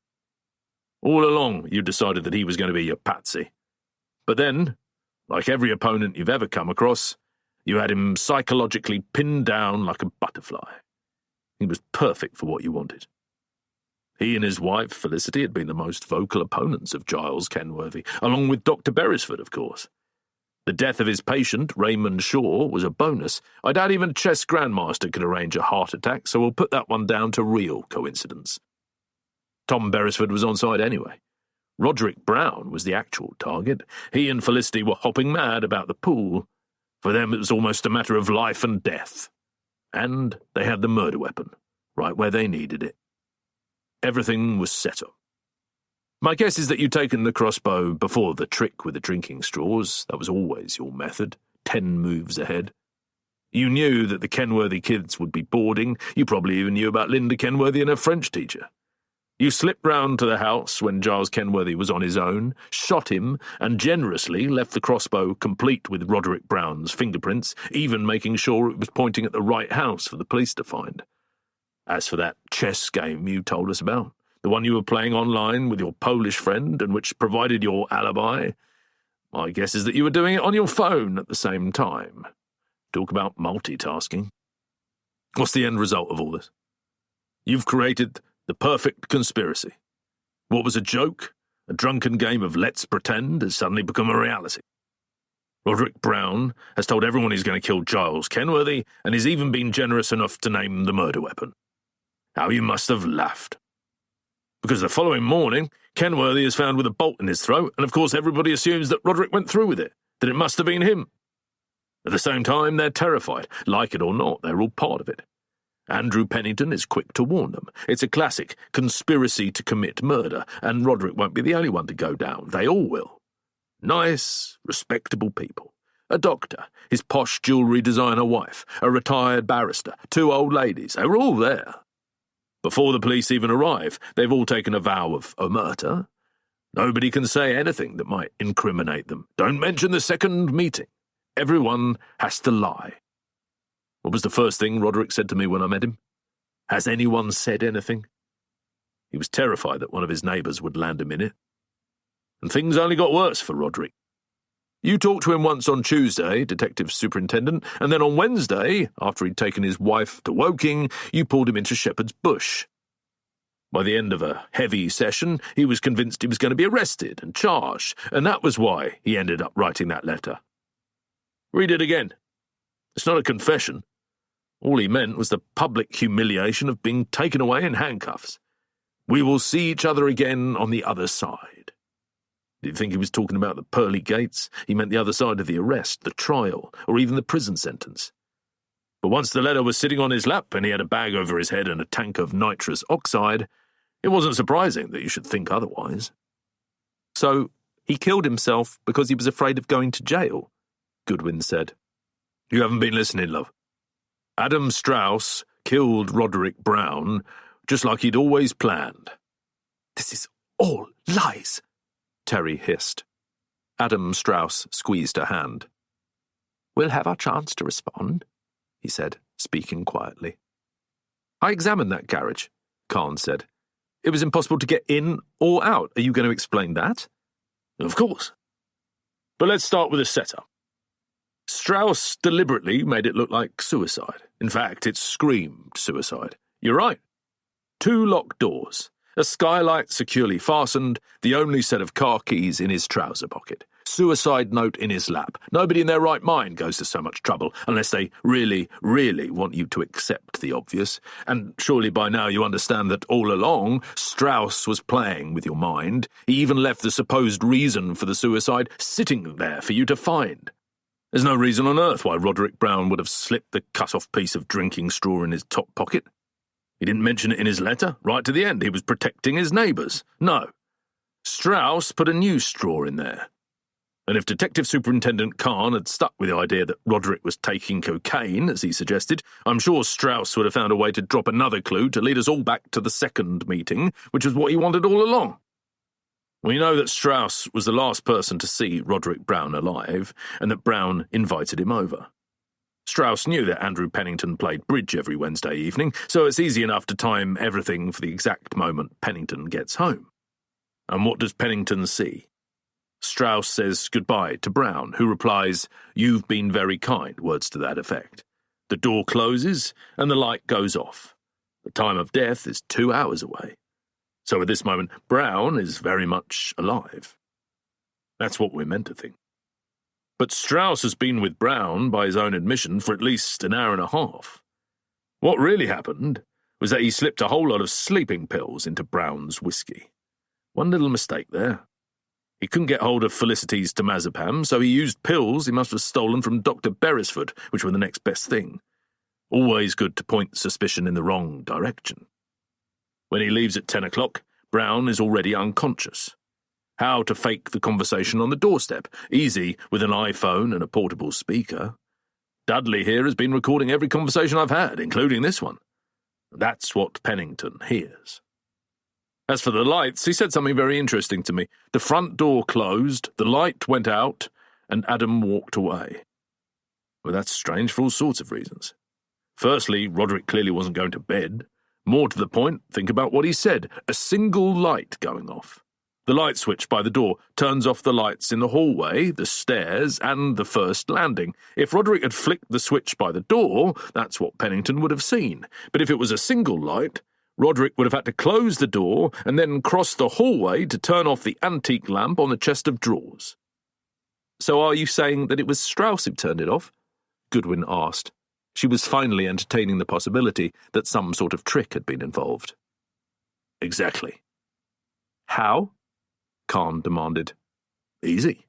All along, you decided that he was going to be your patsy. But then, like every opponent you've ever come across, you had him psychologically pinned down like a butterfly. He was perfect for what you wanted. He and his wife, Felicity, had been the most vocal opponents of Giles Kenworthy, along with Dr. Beresford, of course. The death of his patient, Raymond Shaw, was a bonus. I doubt even a chess grandmaster could arrange a heart attack, so we'll put that one down to real coincidence. Tom Beresford was on side anyway. Roderick Brown was the actual target. He and Felicity were hopping mad about the pool. For them it was almost a matter of life and death. And they had the murder weapon, right where they needed it. Everything was set up. My guess is that you'd taken the crossbow before the trick with the drinking straws. That was always your method, 10 moves ahead. You knew that the Kenworthy kids would be boarding. You probably even knew about Linda Kenworthy and her French teacher. You slipped round to the house when Giles Kenworthy was on his own, shot him, and generously left the crossbow complete with Roderick Brown's fingerprints, even making sure it was pointing at the right house for the police to find. As for that chess game you told us about, the one you were playing online with your Polish friend and which provided your alibi, my guess is that you were doing it on your phone at the same time. Talk about multitasking. What's the end result of all this? You've created the perfect conspiracy. What was a joke, a drunken game of let's pretend, has suddenly become a reality. Roderick Brown has told everyone he's going to kill Giles Kenworthy, and he's even been generous enough to name the murder weapon. How you must have laughed. Because the following morning, Kenworthy is found with a bolt in his throat, and of course everybody assumes that Roderick went through with it, that it must have been him. At the same time, they're terrified. Like it or not, they're all part of it. Andrew Pennington is quick to warn them. It's a classic conspiracy to commit murder, and Roderick won't be the only one to go down. They all will. Nice, respectable people. A doctor, his posh jewellery designer wife, a retired barrister, 2 old ladies. They were all there. Before the police even arrive, they've all taken a vow of omerta. Nobody can say anything that might incriminate them. Don't mention the second meeting. Everyone has to lie. What was the first thing Roderick said to me when I met him? Has anyone said anything? He was terrified that one of his neighbours would land him in it. And things only got worse for Roderick. You talked to him once on Tuesday, Detective Superintendent, and then on Wednesday, after he'd taken his wife to Woking, you pulled him into Shepherd's Bush. By the end of a heavy session, he was convinced he was going to be arrested and charged, and that was why he ended up writing that letter. Read it again. It's not a confession. All he meant was the public humiliation of being taken away in handcuffs. We will see each other again on the other side. Did you think he was talking about the pearly gates? He meant the other side of the arrest, the trial, or even the prison sentence. But once the letter was sitting on his lap and he had a bag over his head and a tank of nitrous oxide, it wasn't surprising that you should think otherwise. So, he killed himself because he was afraid of going to jail, Goodwin said. You haven't been listening, love. Adam Strauss killed Roderick Brown just like he'd always planned. This is all lies, Terry hissed. Adam Strauss squeezed her hand. We'll have our chance to respond, he said, speaking quietly. I examined that garage, Khan said. It was impossible to get in or out. Are you going to explain that? Of course. But let's start with a setup. Strauss deliberately made it look like suicide. In fact, it screamed suicide. You're right. 2 locked doors, a skylight securely fastened, the only set of car keys in his trouser pocket, suicide note in his lap. Nobody in their right mind goes to so much trouble unless they really, really want you to accept the obvious. And surely by now you understand that all along Strauss was playing with your mind. He even left the supposed reason for the suicide sitting there for you to find. There's no reason on earth why Roderick Brown would have slipped the cut-off piece of drinking straw in his top pocket. He didn't mention it in his letter, right to the end. He was protecting his neighbours. No. Strauss put a new straw in there. And if Detective Superintendent Khan had stuck with the idea that Roderick was taking cocaine, as he suggested, I'm sure Strauss would have found a way to drop another clue to lead us all back to the second meeting, which was what he wanted all along. We know that Strauss was the last person to see Roderick Brown alive, and that Brown invited him over. Strauss knew that Andrew Pennington played bridge every Wednesday evening, so it's easy enough to time everything for the exact moment Pennington gets home. And what does Pennington see? Strauss says goodbye to Brown, who replies, "You've been very kind," words to that effect. The door closes, and the light goes off. The time of death is 2 hours away. So at this moment, Brown is very much alive. That's what we're meant to think. But Strauss has been with Brown, by his own admission, for at least an hour and a half. What really happened was that he slipped a whole lot of sleeping pills into Brown's whiskey. One little mistake there. He couldn't get hold of Felicity's temazepam, so he used pills he must have stolen from Dr. Beresford, which were the next best thing. Always good to point suspicion in the wrong direction. When he leaves at 10 o'clock, Brown is already unconscious. How to fake the conversation on the doorstep? Easy, with an iPhone and a portable speaker. Dudley here has been recording every conversation I've had, including this one. That's what Pennington hears. As for the lights, he said something very interesting to me. The front door closed, the light went out, and Adam walked away. Well, that's strange for all sorts of reasons. Firstly, Roderick clearly wasn't going to bed. More to the point, think about what he said. A single light going off. The light switch by the door turns off the lights in the hallway, the stairs, and the first landing. If Roderick had flicked the switch by the door, that's what Pennington would have seen. But if it was a single light, Roderick would have had to close the door and then cross the hallway to turn off the antique lamp on the chest of drawers. So are you saying that it was Strauss who turned it off? Goodwin asked. She was finally entertaining the possibility that some sort of trick had been involved. Exactly. How? Khan demanded. Easy.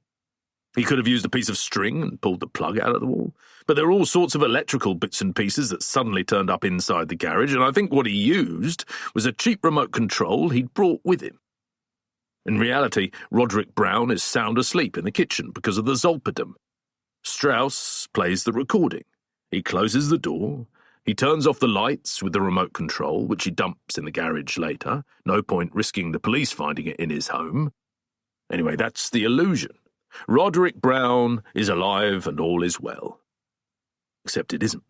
He could have used a piece of string and pulled the plug out of the wall. But there are all sorts of electrical bits and pieces that suddenly turned up inside the garage, and I think what he used was a cheap remote control he'd brought with him. In reality, Roderick Brown is sound asleep in the kitchen because of the zolpidem. Strauss plays the recording. He closes the door. He turns off the lights with the remote control, which he dumps in the garage later. No point risking the police finding it in his home. Anyway, that's the illusion. Roderick Brown is alive and all is well. Except it isn't.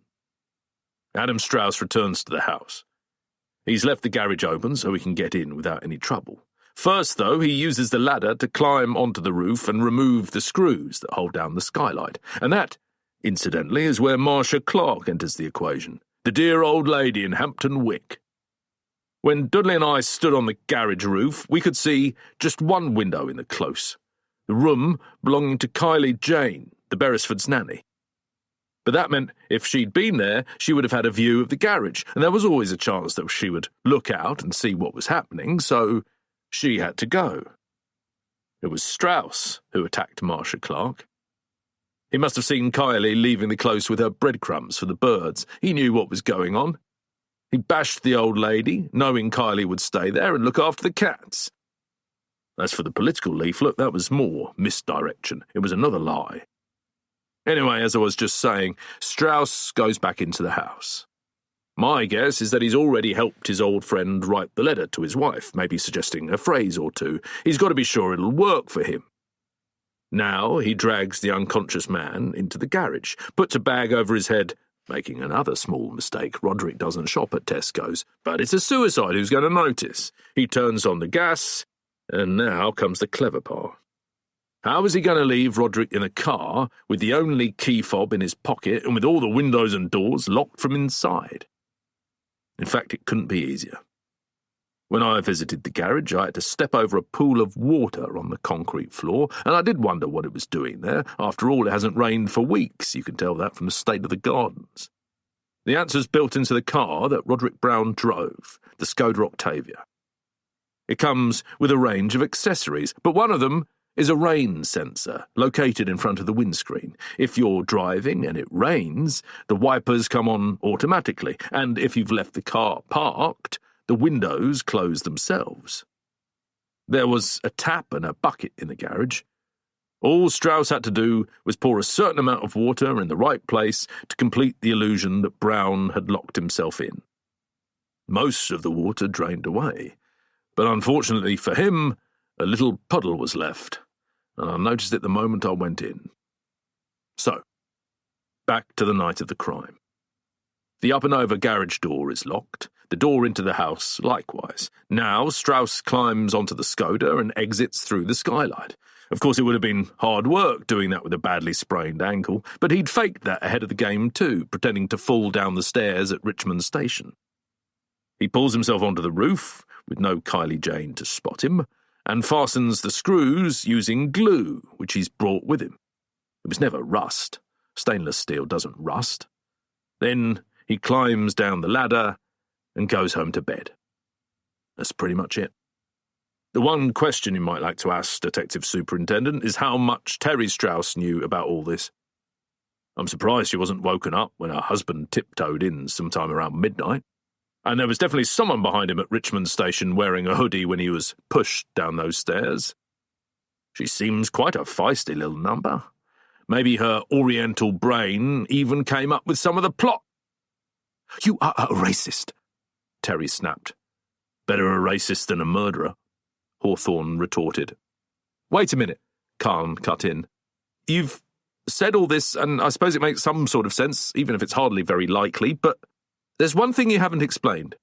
Adam Strauss returns to the house. He's left the garage open so he can get in without any trouble. First, though, he uses the ladder to climb onto the roof and remove the screws that hold down the skylight. And that, incidentally, is where Marcia Clark enters the equation, the dear old lady in Hampton Wick. When Dudley and I stood on the garage roof, we could see just one window in the close, the room belonging to Kylie Jane, the Beresfords' nanny. But that meant if she'd been there, she would have had a view of the garage, and there was always a chance that she would look out and see what was happening, so she had to go. It was Strauss who attacked Marcia Clark. He must have seen Kylie leaving the close with her breadcrumbs for the birds. He knew what was going on. He bashed the old lady, knowing Kylie would stay there and look after the cats. As for the political leaflet, that was more misdirection. It was another lie. Anyway, as I was just saying, Strauss goes back into the house. My guess is that he's already helped his old friend write the letter to his wife, maybe suggesting a phrase or two. He's got to be sure it'll work for him. Now he drags the unconscious man into the garage, puts a bag over his head, making another small mistake. Roderick doesn't shop at Tesco's, but it's a suicide. Who's going to notice? He turns on the gas, and now comes the clever part. How is he going to leave Roderick in a car with the only key fob in his pocket and with all the windows and doors locked from inside? In fact, it couldn't be easier. When I visited the garage, I had to step over a pool of water on the concrete floor, and I did wonder what it was doing there. After all, it hasn't rained for weeks. You can tell that from the state of the gardens. The answer's built into the car that Roderick Brown drove, the Skoda Octavia. It comes with a range of accessories, but one of them is a rain sensor located in front of the windscreen. If you're driving and it rains, the wipers come on automatically, and if you've left the car parked, the windows close themselves. There was a tap and a bucket in the garage. All Strauss had to do was pour a certain amount of water in the right place to complete the illusion that Brown had locked himself in. Most of the water drained away, but unfortunately for him, a little puddle was left, and I noticed it the moment I went in. So, back to the night of the crime. The up-and-over garage door is locked, the door into the house likewise. Now Strauss climbs onto the Skoda and exits through the skylight. Of course, it would have been hard work doing that with a badly sprained ankle, but he'd faked that ahead of the game too, pretending to fall down the stairs at Richmond Station. He pulls himself onto the roof, with no Kylie Jane to spot him, and fastens the screws using glue, which he's brought with him. It was never rust. Stainless steel doesn't rust. Then he climbs down the ladder and goes home to bed. That's pretty much it. The one question you might like to ask Detective Superintendent is how much Terry Strauss knew about all this. I'm surprised she wasn't woken up when her husband tiptoed in sometime around midnight. And there was definitely someone behind him at Richmond Station wearing a hoodie when he was pushed down those stairs. She seems quite a feisty little number. Maybe her oriental brain even came up with some of the plot. "You are a racist," Terry snapped. "Better a racist than a murderer," Hawthorne retorted. "Wait a minute," Khan cut in. "You've said all this, and I suppose it makes some sort of sense, even if it's hardly very likely, but there's one thing you haven't explained.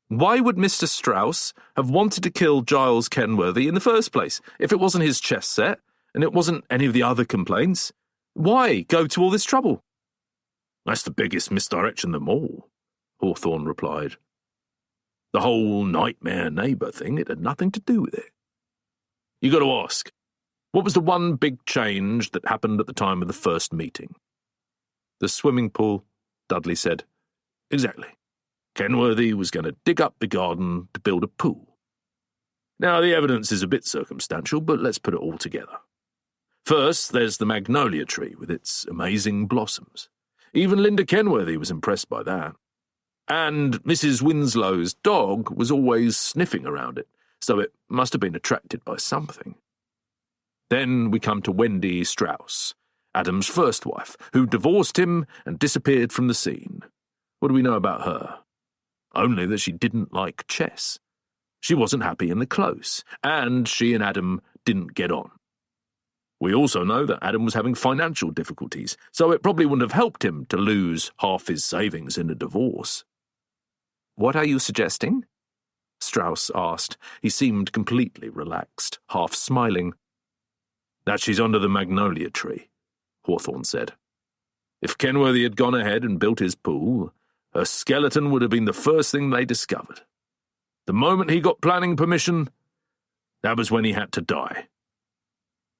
Why would Mr. Strauss have wanted to kill Giles Kenworthy in the first place, if it wasn't his chess set, and it wasn't any of the other complaints? Why go to all this trouble?" "That's the biggest misdirection of them all," Hawthorne replied. "The whole nightmare neighbour thing, it had nothing to do with it. You got to ask, what was the one big change that happened at the time of the first meeting?" "The swimming pool," Dudley said. "Exactly. Kenworthy was going to dig up the garden to build a pool. Now, the evidence is a bit circumstantial, but let's put it all together. First, there's the magnolia tree with its amazing blossoms. Even Linda Kenworthy was impressed by that. And Mrs. Winslow's dog was always sniffing around it, so it must have been attracted by something. Then we come to Wendy Strauss, Adam's first wife, who divorced him and disappeared from the scene. What do we know about her? Only that she didn't like chess. She wasn't happy in the close, and she and Adam didn't get on. We also know that Adam was having financial difficulties, so it probably wouldn't have helped him to lose half his savings in a divorce. "What are you suggesting?" Strauss asked. He seemed completely relaxed, half smiling. "That she's under the magnolia tree," Hawthorne said. "If Kenworthy had gone ahead and built his pool, her skeleton would have been the first thing they discovered. The moment he got planning permission, that was when he had to die."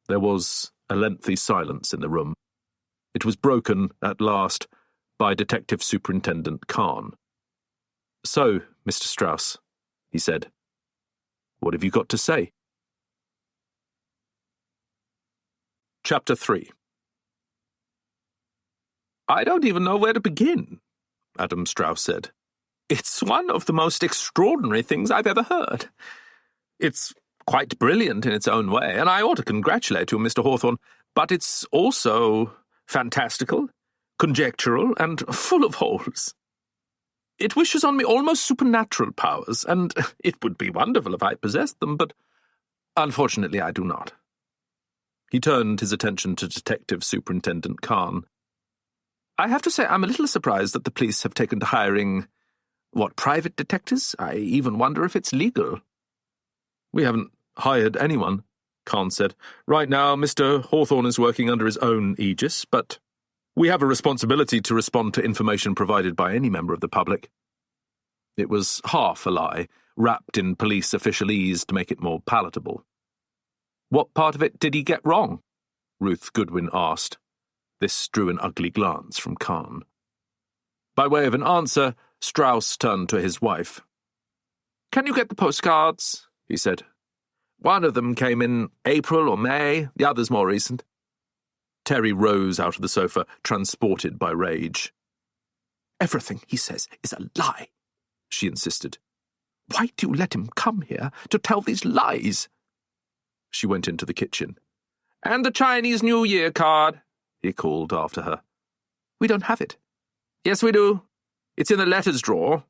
There was a lengthy silence in the room. It was broken, at last, by Detective Superintendent Khan. "So, Mr. Strauss," he said, "what have you got to say?" Chapter 3. "I don't even know where to begin," Adam Strauss said. "It's one of the most extraordinary things I've ever heard. It's quite brilliant in its own way, and I ought to congratulate you, Mr. Hawthorne, but it's also fantastical, conjectural, and full of holes. It wishes on me almost supernatural powers, and it would be wonderful if I possessed them, but unfortunately I do not." He turned his attention to Detective Superintendent Khan. "I have to say I'm a little surprised that the police have taken to hiring, private detectives? I even wonder if it's legal." "We haven't hired anyone," Khan said. "Right now, Mr. Hawthorne is working under his own aegis, but we have a responsibility to respond to information provided by any member of the public." It was half a lie, wrapped in police officialese to make it more palatable. "What part of it did he get wrong?" Ruth Goodwin asked. This drew an ugly glance from Khan. By way of an answer, Strauss turned to his wife. "Can you get the postcards?" he said. "One of them came in April or May, the other's more recent." Terry rose out of the sofa, transported by rage. "Everything he says is a lie," she insisted. "Why do you let him come here to tell these lies?" She went into the kitchen. "And the Chinese New Year card," he called after her. "We don't have it." "Yes, we do. It's in the letters drawer."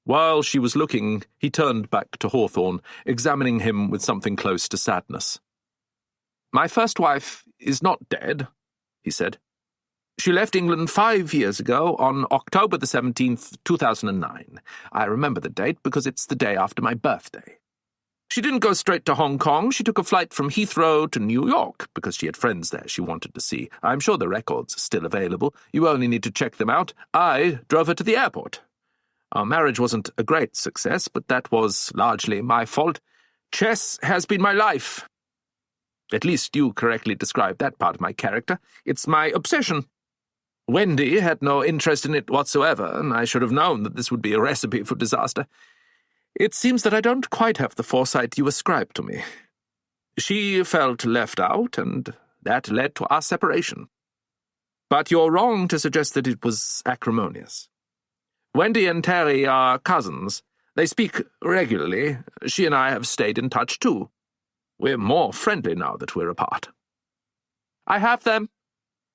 While she was looking, he turned back to Hawthorne, examining him with something close to sadness. "My first wife is not dead," he said. "She left England 5 years ago on October the 17th, 2009. I remember the date because it's the day after my birthday. She didn't go straight to Hong Kong. She took a flight from Heathrow to New York because she had friends there she wanted to see. I'm sure the records are still available. You only need to check them out. I drove her to the airport. Our marriage wasn't a great success, but that was largely my fault. Chess has been my life. At least you correctly described that part of my character. It's my obsession. Wendy had no interest in it whatsoever, and I should have known that this would be a recipe for disaster. It seems that I don't quite have the foresight you ascribe to me. She felt left out, and that led to our separation. But you're wrong to suggest that it was acrimonious. Wendy and Terry are cousins. They speak regularly. She and I have stayed in touch, too. We're more friendly now that we're apart." "I have them,"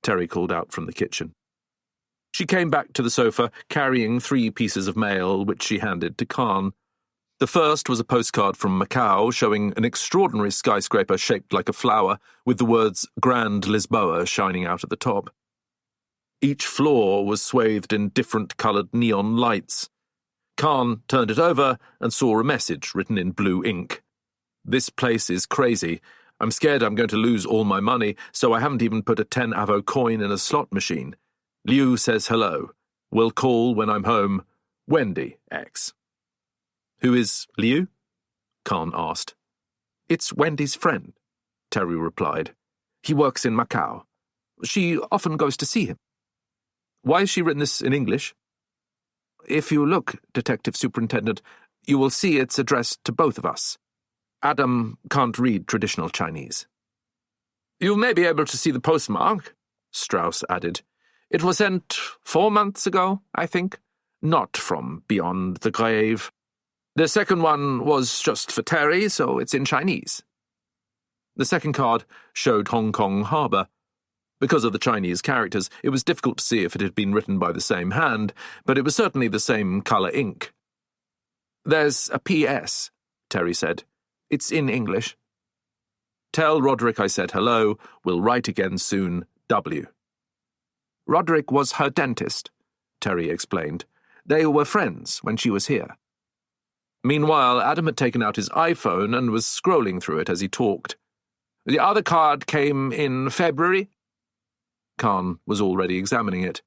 Terry called out from the kitchen. She came back to the sofa, carrying 3 pieces of mail, which she handed to Khan. The first was a postcard from Macau showing an extraordinary skyscraper shaped like a flower, with the words Grand Lisboa shining out at the top. Each floor was swathed in different-coloured neon lights. Khan turned it over and saw a message written in blue ink. "This place is crazy. I'm scared I'm going to lose all my money, so I haven't even put a 10 avo coin in a slot machine. Liu says hello. Will call when I'm home. Wendy, X." "Who is Liu?" Khan asked. "It's Wendy's friend," Terry replied. "He works in Macau. She often goes to see him." "Why has she written this in English?" "If you look, Detective Superintendent, you will see it's addressed to both of us. Adam can't read traditional Chinese." "You may be able to see the postmark," Strauss added. "It was sent 4 months ago, I think. Not from beyond the grave. The second one was just for Terry, so it's in Chinese." The second card showed Hong Kong Harbour. Because of the Chinese characters, it was difficult to see if it had been written by the same hand, but it was certainly the same colour ink. "There's a P.S., Terry said. "It's in English. Tell Roderick I said hello. We'll write again soon. W." "Roderick was her dentist," Terry explained. "They were friends when she was here." Meanwhile, Adam had taken out his iPhone and was scrolling through it as he talked. "The other card came in February." Khan was already examining it.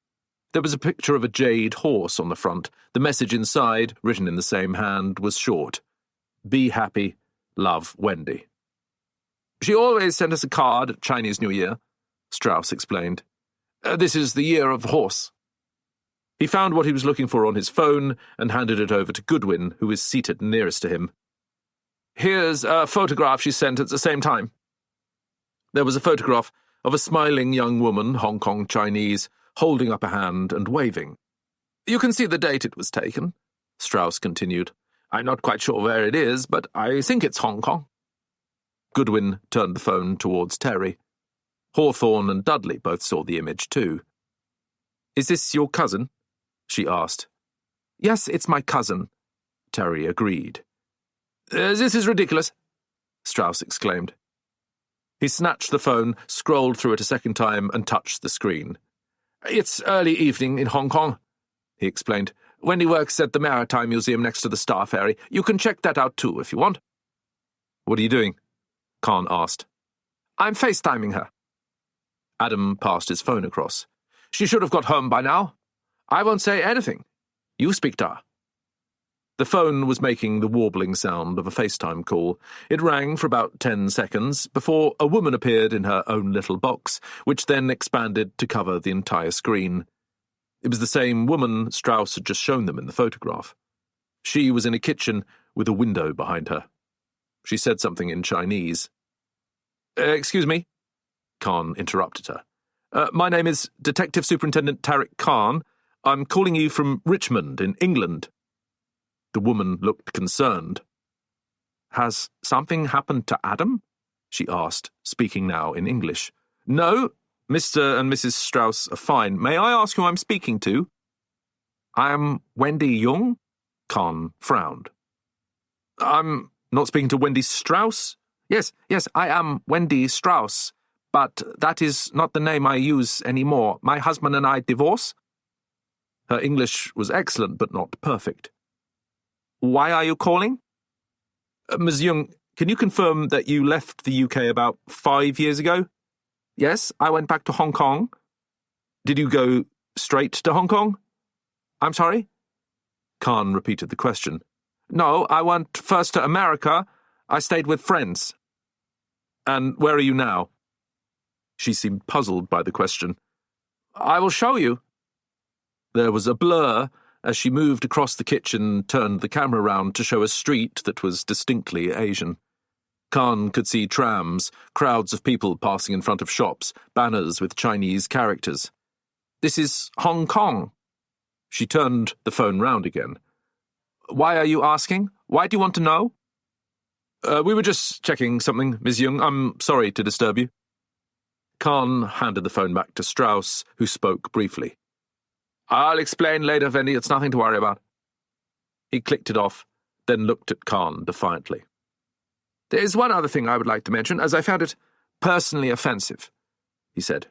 There was a picture of a jade horse on the front. The message inside, written in the same hand, was short. "Be happy. Love, Wendy." "She always sent us a card at Chinese New Year," Strauss explained. This is the year of the horse. He found what he was looking for on his phone and handed it over to Goodwin, who was seated nearest to him. Here's a photograph she sent at the same time. There was a photograph of a smiling young woman, Hong Kong Chinese, holding up a hand and waving. You can see the date it was taken, Strauss continued. I'm not quite sure where it is, but I think it's Hong Kong. Goodwin turned the phone towards Terry. Hawthorne and Dudley both saw the image too. Is this your cousin? She asked. Yes, it's my cousin, Terry agreed. This is ridiculous, Strauss exclaimed. He snatched the phone, scrolled through it a second time, and touched the screen. It's early evening in Hong Kong, he explained. Wendy works at the Maritime Museum next to the Star Ferry. You can check that out too if you want. What are you doing? Khan asked. I'm FaceTiming her. Adam passed his phone across. She should have got home by now. I won't say anything. You speak to her. The phone was making the warbling sound of a FaceTime call. It rang for about 10 seconds before a woman appeared in her own little box, which then expanded to cover the entire screen. It was the same woman Strauss had just shown them in the photograph. She was in a kitchen with a window behind her. She said something in Chinese. Excuse me? Khan interrupted her. My name is Detective Superintendent Tariq Khan. I'm calling you from Richmond in England. The woman looked concerned. Has something happened to Adam? She asked, speaking now in English. No, Mr. and Mrs. Strauss are fine. May I ask who I'm speaking to? I'm Wendy Young? Khan frowned. I'm not speaking to Wendy Strauss? Yes, I am Wendy Strauss, but that is not the name I use anymore. My husband and I divorced. Her English was excellent, but not perfect. Why are you calling? Ms. Young, can you confirm that you left the UK about 5 years ago? Yes, I went back to Hong Kong. Did you go straight to Hong Kong? I'm sorry? Khan repeated the question. No, I went first to America. I stayed with friends. And where are you now? She seemed puzzled by the question. I will show you. There was a blur as she moved across the kitchen and turned the camera round to show a street that was distinctly Asian. Khan could see trams, crowds of people passing in front of shops, banners with Chinese characters. This is Hong Kong. She turned the phone round again. Why are you asking? Why do you want to know? We were just checking something, Ms. Young. I'm sorry to disturb you. Khan handed the phone back to Strauss, who spoke briefly. I'll explain later, Wendy. It's nothing to worry about. He clicked it off, then looked at Khan defiantly. There is one other thing I would like to mention, as I found it personally offensive, he said.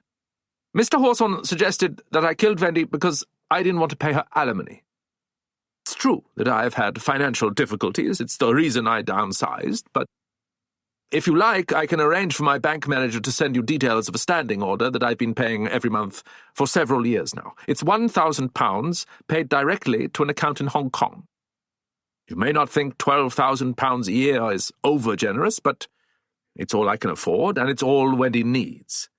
Mr. Hawthorne suggested that I killed Wendy because I didn't want to pay her alimony. It's true that I have had financial difficulties. It's the reason I downsized, but if you like, I can arrange for my bank manager to send you details of a standing order that I've been paying every month for several years now. It's £1,000 paid directly to an account in Hong Kong. You may not think £12,000 a year is over-generous, but it's all I can afford, and it's all Wendy needs.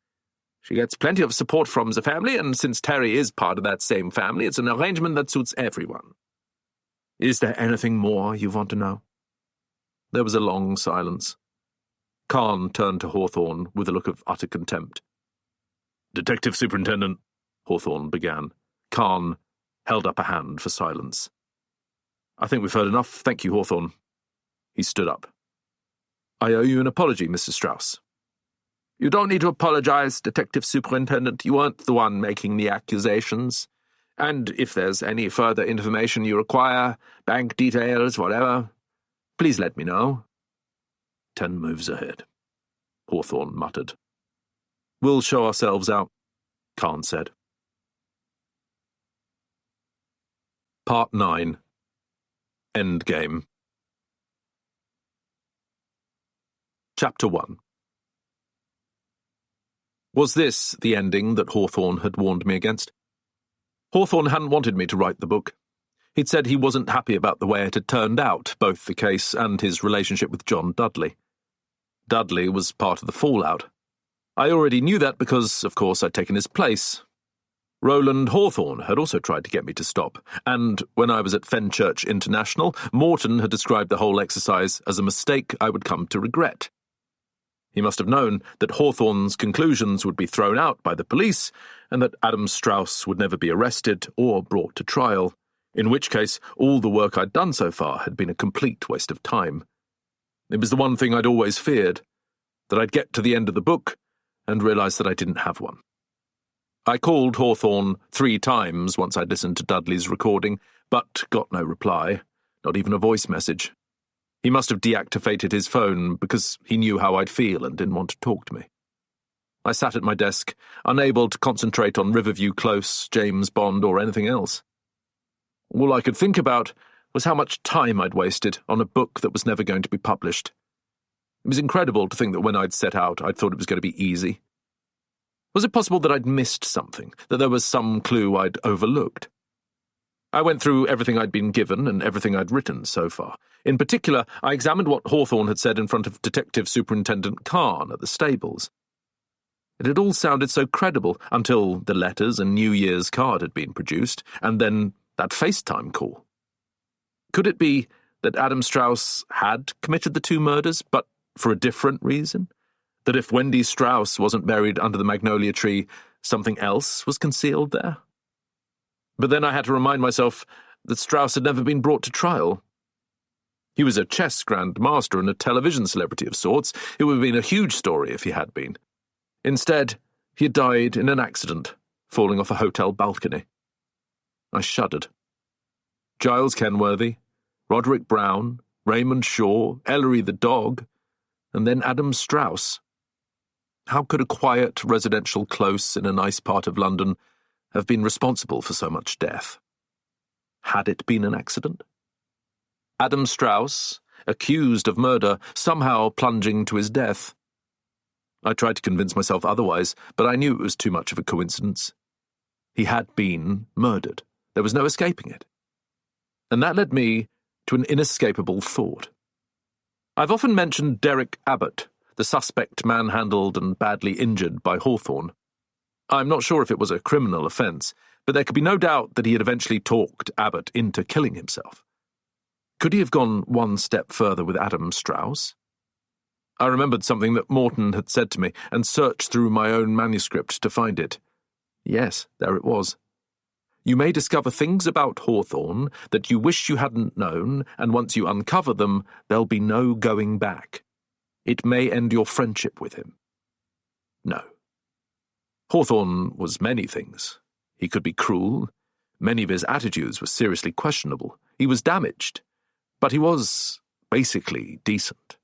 She gets plenty of support from the family, and since Terry is part of that same family, it's an arrangement that suits everyone. Is there anything more you want to know? There was a long silence. Khan turned to Hawthorne with a look of utter contempt. Detective Superintendent, Hawthorne began. Khan held up a hand for silence. I think we've heard enough. Thank you, Hawthorne. He stood up. I owe you an apology, Mr. Strauss. You don't need to apologize, Detective Superintendent. You weren't the one making the accusations. And if there's any further information you require, bank details, whatever, please let me know. 10 moves ahead, Hawthorne muttered. We'll show ourselves out, Khan said. Part 9. Endgame. Chapter 1. Was this the ending that Hawthorne had warned me against? Hawthorne hadn't wanted me to write the book. He'd said he wasn't happy about the way it had turned out, both the case and his relationship with John Dudley. Dudley was part of the fallout. I already knew that because, of course, I'd taken his place. Roland Hawthorne had also tried to get me to stop, and when I was at Fenchurch International, Morton had described the whole exercise as a mistake I would come to regret. He must have known that Hawthorne's conclusions would be thrown out by the police, and that Adam Strauss would never be arrested or brought to trial, in which case all the work I'd done so far had been a complete waste of time. It was the one thing I'd always feared, that I'd get to the end of the book and realise that I didn't have one. I called Hawthorne 3 times once I'd listened to Dudley's recording, but got no reply, not even a voice message. He must have deactivated his phone because he knew how I'd feel and didn't want to talk to me. I sat at my desk, unable to concentrate on Riverview Close, James Bond, or anything else. All I could think about was how much time I'd wasted on a book that was never going to be published. It was incredible to think that when I'd set out, I'd thought it was going to be easy. Was it possible that I'd missed something, that there was some clue I'd overlooked? I went through everything I'd been given and everything I'd written so far. In particular, I examined what Hawthorne had said in front of Detective Superintendent Khan at the stables. It had all sounded so credible until the letters and New Year's card had been produced, and then that FaceTime call. Could it be that Adam Strauss had committed the 2 murders, but for a different reason? That if Wendy Strauss wasn't buried under the magnolia tree, something else was concealed there? But then I had to remind myself that Strauss had never been brought to trial. He was a chess grandmaster and a television celebrity of sorts. It would have been a huge story if he had been. Instead, he had died in an accident, falling off a hotel balcony. I shuddered. Giles Kenworthy, Roderick Brown, Raymond Shaw, Ellery the dog, and then Adam Strauss. How could a quiet residential close in a nice part of London have been responsible for so much death? Had it been an accident? Adam Strauss, accused of murder, somehow plunging to his death. I tried to convince myself otherwise, but I knew it was too much of a coincidence. He had been murdered. There was no escaping it. And that led me to an inescapable thought. I've often mentioned Derek Abbott, the suspect manhandled and badly injured by Hawthorne. I'm not sure if it was a criminal offence, but there could be no doubt that he had eventually talked Abbott into killing himself. Could he have gone one step further with Adam Strauss? I remembered something that Morton had said to me and searched through my own manuscript to find it. Yes, there it was. You may discover things about Hawthorne that you wish you hadn't known, and once you uncover them, there'll be no going back. It may end your friendship with him. No. Hawthorne was many things. He could be cruel. Many of his attitudes were seriously questionable. He was damaged. But he was, basically, decent.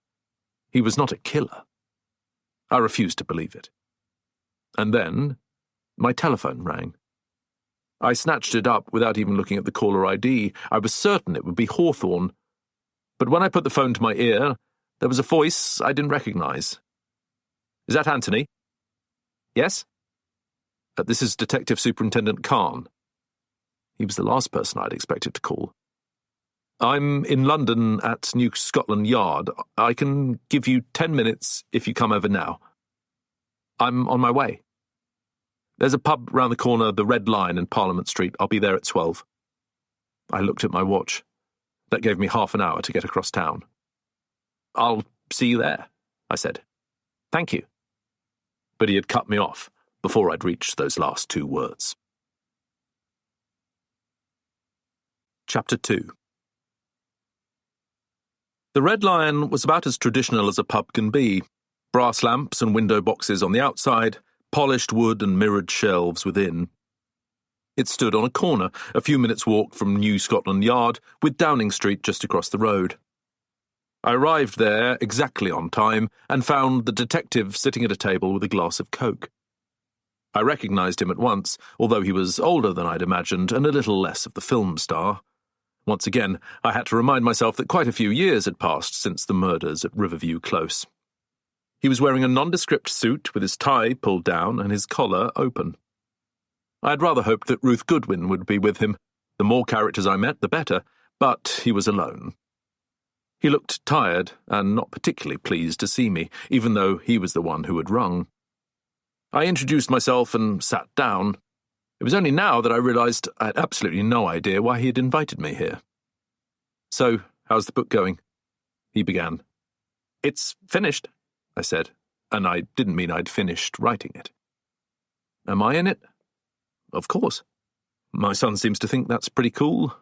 He was not a killer. I refused to believe it. And then, my telephone rang. I snatched it up without even looking at the caller ID. I was certain it would be Hawthorne. But when I put the phone to my ear, there was a voice I didn't recognise. Is that Anthony? Yes? This is Detective Superintendent Khan. He was the last person I'd expected to call. I'm in London at New Scotland Yard. I can give you 10 minutes if you come over now. I'm on my way. There's a pub round the corner, the Red Lion in Parliament Street. I'll be there at 12. I looked at my watch. That gave me half an hour to get across town. I'll see you there, I said. Thank you. But he had cut me off before I'd reached those last 2 words. Chapter 2. The Red Lion was about as traditional as a pub can be. Brass lamps and window boxes on the outside, polished wood and mirrored shelves within. It stood on a corner, a few minutes' walk from New Scotland Yard, with Downing Street just across the road. I arrived there exactly on time and found the detective sitting at a table with a glass of Coke. I recognised him at once, although he was older than I'd imagined and a little less of the film star. Once again, I had to remind myself that quite a few years had passed since the murders at Riverview Close. He was wearing a nondescript suit with his tie pulled down and his collar open. I had rather hoped that Ruth Goodwin would be with him. The more characters I met, the better, but he was alone. He looked tired and not particularly pleased to see me, even though he was the one who had rung. I introduced myself and sat down. It was only now that I realised I had absolutely no idea why he had invited me here. "So, how's the book going?" he began. "It's finished," I said, and I didn't mean I'd finished writing it. "Am I in it?" "Of course. My son seems to think that's pretty cool."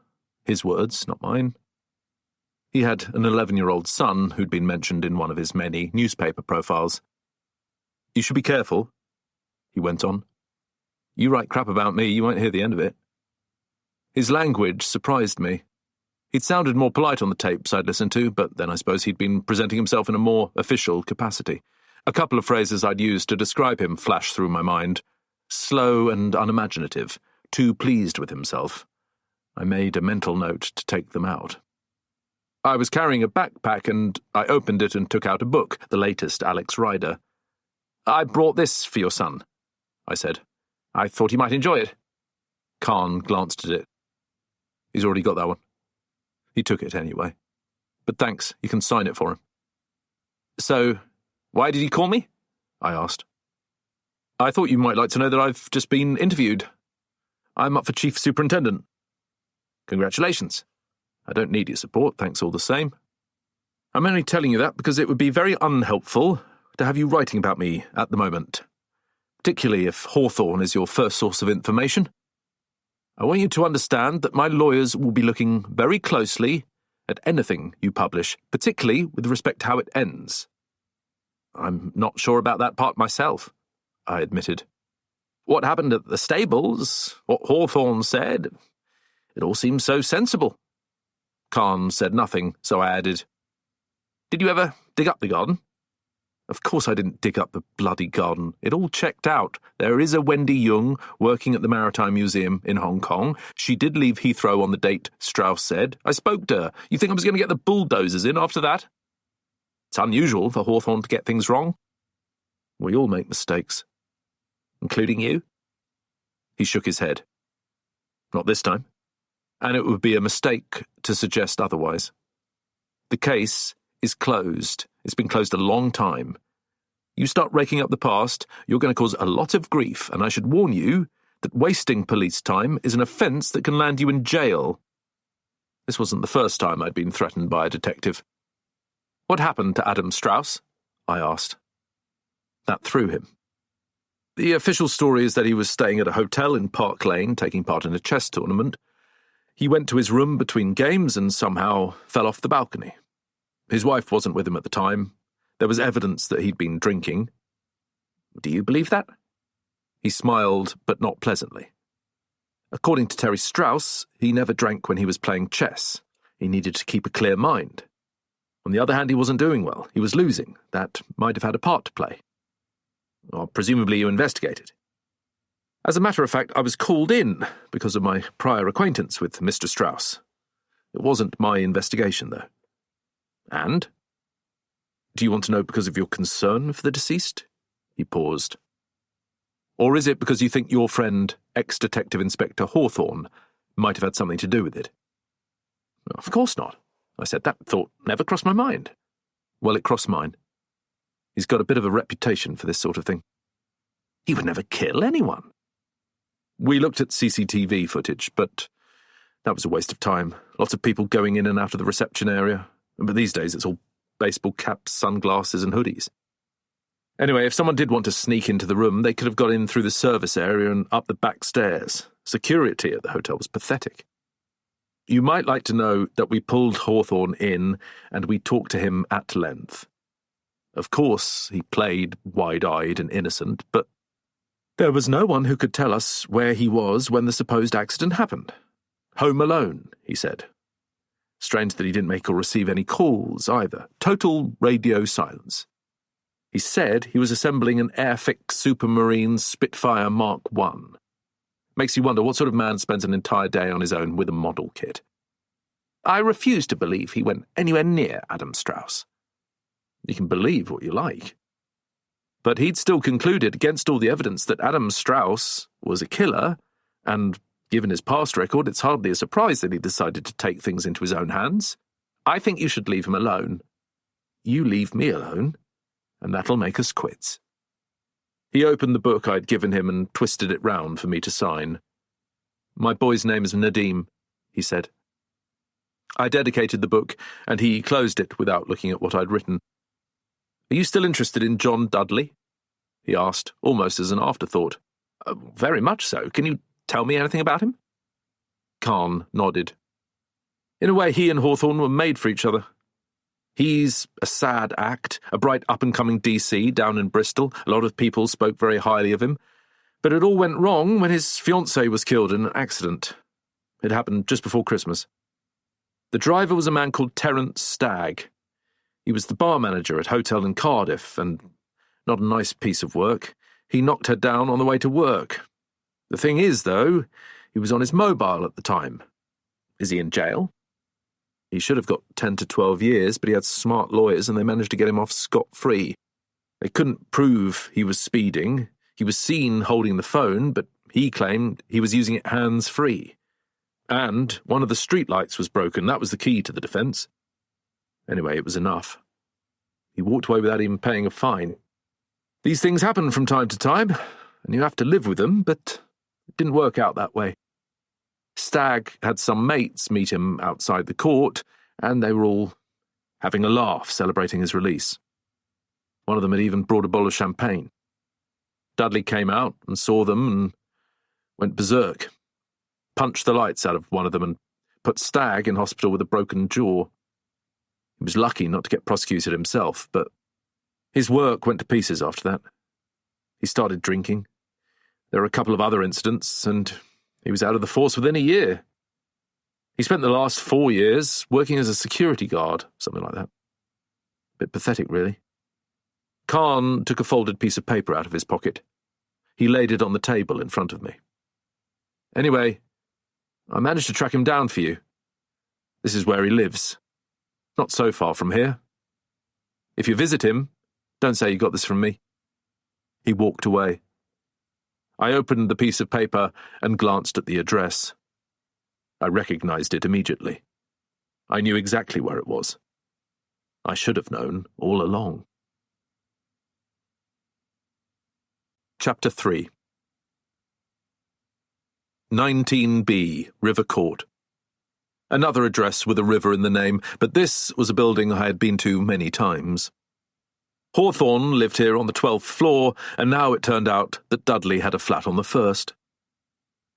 His words, not mine. He had an 11-year-old son who'd been mentioned in one of his many newspaper profiles. "You should be careful," he went on. "You write crap about me, you won't hear the end of it." His language surprised me. He'd sounded more polite on the tapes I'd listened to, but then I suppose he'd been presenting himself in a more official capacity. A couple of phrases I'd used to describe him flashed through my mind. Slow and unimaginative, too pleased with himself. I made a mental note to take them out. I was carrying a backpack and I opened it and took out a book, the latest Alex Rider. "I brought this for your son," I said. "I thought he might enjoy it." Khan glanced at it. "He's already got that one." He took it anyway. "But thanks, you can sign it for him." "So, why did he call me?" I asked. "I thought you might like to know that I've just been interviewed. I'm up for Chief Superintendent." "Congratulations. I don't need your support, thanks all the same. I'm only telling you that because it would be very unhelpful to have you writing about me at the moment, particularly if Hawthorne is your first source of information. I want you to understand that my lawyers will be looking very closely at anything you publish, particularly with respect to how it ends." "I'm not sure about that part myself," I admitted. "What happened at the stables, what Hawthorne said, it all seems so sensible." Khan said nothing, so I added, "Did you ever dig up the garden?" "Of course I didn't dig up the bloody garden. It all checked out. There is a Wendy Young working at the Maritime Museum in Hong Kong. She did leave Heathrow on the date Strauss said. I spoke to her. You think I was going to get the bulldozers in after that? It's unusual for Hawthorne to get things wrong. We all make mistakes. Including you?" He shook his head. "Not this time. And it would be a mistake to suggest otherwise. The case is closed. It's been closed a long time. You start raking up the past, you're going to cause a lot of grief, and I should warn you that wasting police time is an offence that can land you in jail." This wasn't the first time I'd been threatened by a detective. "What happened to Adam Strauss?" I asked. That threw him. The official story is that he was staying at a hotel in Park Lane, taking part in a chess tournament. He went to his room between games and somehow fell off the balcony. His wife wasn't with him at the time. There was evidence that he'd been drinking. Do you believe that? He smiled, but not pleasantly. According to Terry Strauss, he never drank when he was playing chess. He needed to keep a clear mind. On the other hand, he wasn't doing well. He was losing. That might have had a part to play. Or presumably you investigated. As a matter of fact, I was called in because of my prior acquaintance with Mr. Strauss. It wasn't my investigation, though. And? Do you want to know because of your concern for the deceased? He paused. Or is it because you think your friend, ex-Detective Inspector Hawthorne, might have had something to do with it? Of course not. I said, that thought never crossed my mind. Well, it crossed mine. He's got a bit of a reputation for this sort of thing. He would never kill anyone. We looked at CCTV footage, but that was a waste of time. Lots of people going in and out of the reception area. But these days it's all baseball caps, sunglasses and hoodies. Anyway, if someone did want to sneak into the room, they could have got in through the service area and up the back stairs. Security at the hotel was pathetic. You might like to know that we pulled Hawthorne in and we talked to him at length. Of course, he played wide-eyed and innocent, but there was no one who could tell us where he was when the supposed accident happened. Home alone, he said. Strange that he didn't make or receive any calls either. Total radio silence. He said he was assembling an Airfix Supermarine Spitfire Mark I. Makes you wonder what sort of man spends an entire day on his own with a model kit. I refuse to believe he went anywhere near Adam Strauss. You can believe what you like. But he'd still concluded, against all the evidence, that Adam Strauss was a killer, and given his past record, it's hardly a surprise that he decided to take things into his own hands. I think you should leave him alone. You leave me alone, and that'll make us quits. He opened the book I'd given him and twisted it round for me to sign. My boy's name is Nadim, he said. I dedicated the book, and he closed it without looking at what I'd written. Are you still interested in John Dudley? He asked, almost as an afterthought. Very much so. Can you tell me anything about him? Khan nodded. In a way, he and Hawthorne were made for each other. He's a sad act, a bright up-and-coming DC down in Bristol. A lot of people spoke very highly of him. But it all went wrong when his fiancée was killed in an accident. It happened just before Christmas. The driver was a man called Terence Stagg. He was the bar manager at a hotel in Cardiff, and not a nice piece of work. He knocked her down on the way to work. The thing is, though, he was on his mobile at the time. Is he in jail? He should have got 10 to 12 years, but he had smart lawyers and they managed to get him off scot-free. They couldn't prove he was speeding. He was seen holding the phone, but he claimed he was using it hands-free. And one of the streetlights was broken. That was the key to the defence. Anyway, it was enough. He walked away without even paying a fine. These things happen from time to time, and you have to live with them, but it didn't work out that way. Stagg had some mates meet him outside the court, and they were all having a laugh, celebrating his release. One of them had even brought a bowl of champagne. Dudley came out and saw them and went berserk, punched the lights out of one of them and put Stagg in hospital with a broken jaw. He was lucky not to get prosecuted himself, but his work went to pieces after that. He started drinking. There were a couple of other incidents, and he was out of the force within a year. He spent the last 4 years working as a security guard, something like that. Bit pathetic, really. Khan took a folded piece of paper out of his pocket. He laid it on the table in front of me. Anyway, I managed to track him down for you. This is where he lives. Not so far from here. If you visit him, don't say you got this from me. He walked away. I opened the piece of paper and glanced at the address. I recognized it immediately. I knew exactly where it was. I should have known all along. Chapter 3 19B, River Court. Another address with a river in the name, but this was a building I had been to many times. Hawthorne lived here on the 12th floor, and now it turned out that Dudley had a flat on the 1st.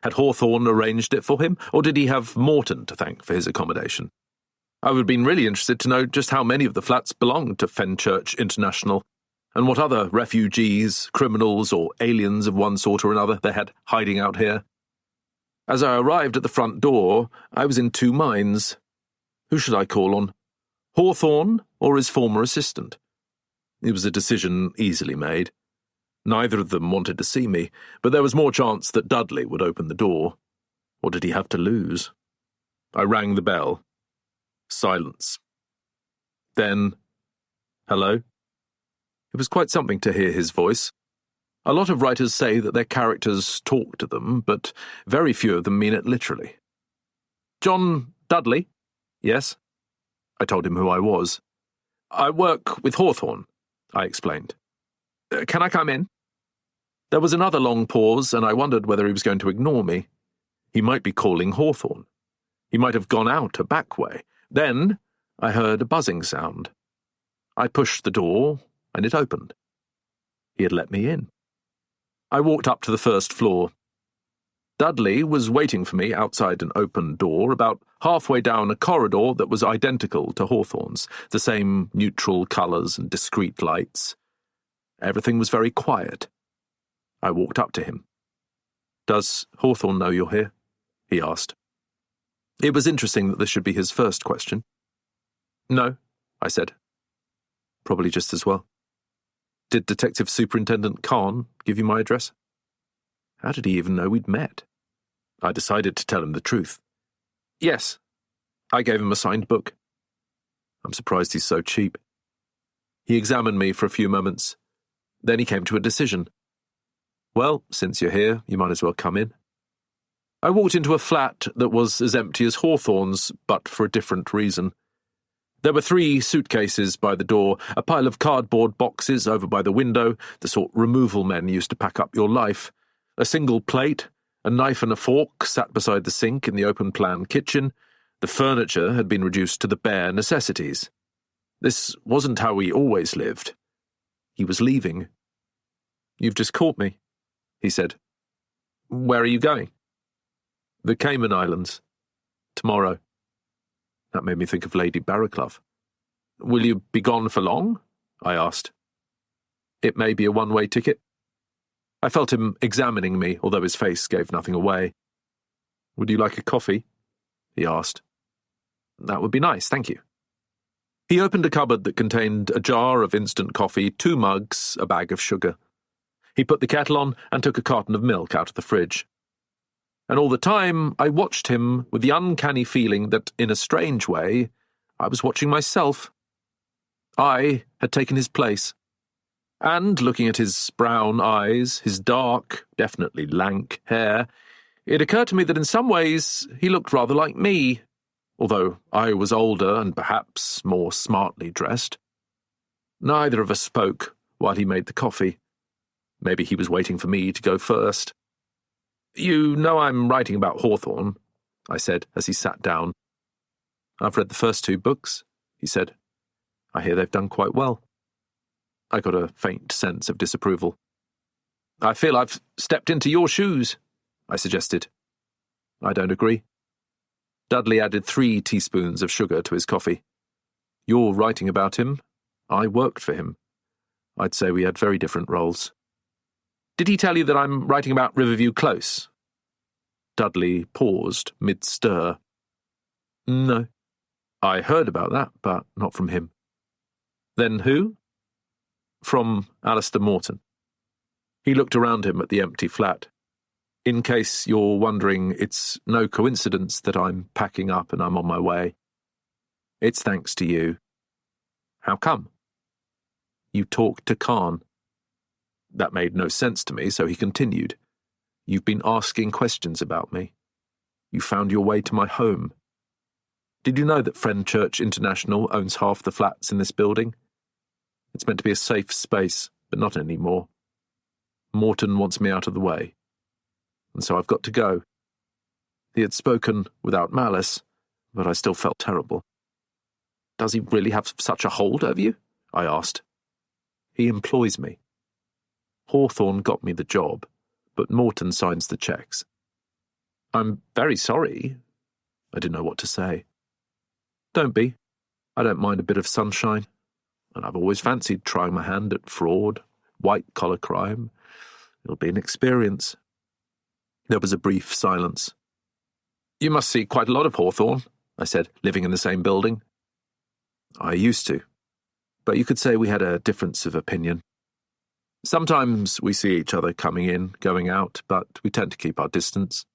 Had Hawthorne arranged it for him, or did he have Morton to thank for his accommodation? I would have been really interested to know just how many of the flats belonged to Fenchurch International, and what other refugees, criminals, or aliens of one sort or another they had hiding out here. As I arrived at the front door, I was in two minds. Who should I call on? Hawthorne or his former assistant? It was a decision easily made. Neither of them wanted to see me, but there was more chance that Dudley would open the door. What did he have to lose? I rang the bell. Silence. Then, hello? It was quite something to hear his voice. A lot of writers say that their characters talk to them, but very few of them mean it literally. John Dudley? Yes. I told him who I was. I work with Hawthorne, I explained. Can I come in? There was another long pause, and I wondered whether he was going to ignore me. He might be calling Hawthorne. He might have gone out a back way. Then I heard a buzzing sound. I pushed the door, and it opened. He had let me in. I walked up to the first floor. Dudley was waiting for me outside an open door, about halfway down a corridor that was identical to Hawthorne's, the same neutral colours and discreet lights. Everything was very quiet. I walked up to him. Does Hawthorne know you're here? He asked. It was interesting that this should be his first question. No, I said. Probably just as well. Did Detective Superintendent Khan give you my address? How did he even know we'd met? I decided to tell him the truth. Yes. I gave him a signed book. I'm surprised he's so cheap. He examined me for a few moments. Then he came to a decision. Well, since you're here, you might as well come in. I walked into a flat that was as empty as Hawthorne's, but for a different reason. There were 3 suitcases by the door, a pile of cardboard boxes over by the window, the sort removal men used to pack up your life, a single plate, A knife and a fork sat beside the sink in the open-plan kitchen. The furniture had been reduced to the bare necessities. This wasn't how we always lived. He was leaving. "You've just caught me," he said. "Where are you going?" "The Cayman Islands. Tomorrow." That made me think of Lady Barraclough. "Will you be gone for long?" I asked. "It may be a one-way ticket." I felt him examining me, although his face gave nothing away. "Would you like a coffee?" he asked. "That would be nice, thank you." He opened a cupboard that contained a jar of instant coffee, 2 mugs, a bag of sugar. He put the kettle on and took a carton of milk out of the fridge. And all the time, I watched him with the uncanny feeling that, in a strange way, I was watching myself. I had taken his place. And, looking at his brown eyes, his dark, definitely lank hair, it occurred to me that in some ways he looked rather like me, although I was older and perhaps more smartly dressed. Neither of us spoke while he made the coffee. Maybe he was waiting for me to go first. "You know I'm writing about Hawthorne," I said as he sat down. "I've read the first 2 books," he said. "I hear they've done quite well." I got a faint sense of disapproval. "I feel I've stepped into your shoes," I suggested. "I don't agree." Dudley added 3 teaspoons of sugar to his coffee. "You're writing about him. I worked for him. I'd say we had very different roles." "Did he tell you that I'm writing about Riverview Close?" Dudley paused mid-stir. "No. I heard about that, but not from him." "Then who?" "From Alistair Morton." He looked around him at the empty flat. "In case you're wondering, it's no coincidence that I'm packing up and I'm on my way. It's thanks to you." "How come?" "You talked to Khan." That made no sense to me, so he continued. "You've been asking questions about me. You found your way to my home. Did you know that Friend Church International owns half the flats in this building? It's meant to be a safe space, but not anymore. Morton wants me out of the way. And so I've got to go." He had spoken without malice, but I still felt terrible. "Does he really have such a hold over you?" I asked. "He employs me. Hawthorne got me the job, but Morton signs the checks." "I'm very sorry." I didn't know what to say. "Don't be. I don't mind a bit of sunshine, and I've always fancied trying my hand at fraud, white-collar crime. It'll be an experience." There was a brief silence. "You must see quite a lot of Hawthorne," I said, "living in the same building." "I used to, but you could say we had a difference of opinion. Sometimes we see each other coming in, going out, but we tend to keep our distance."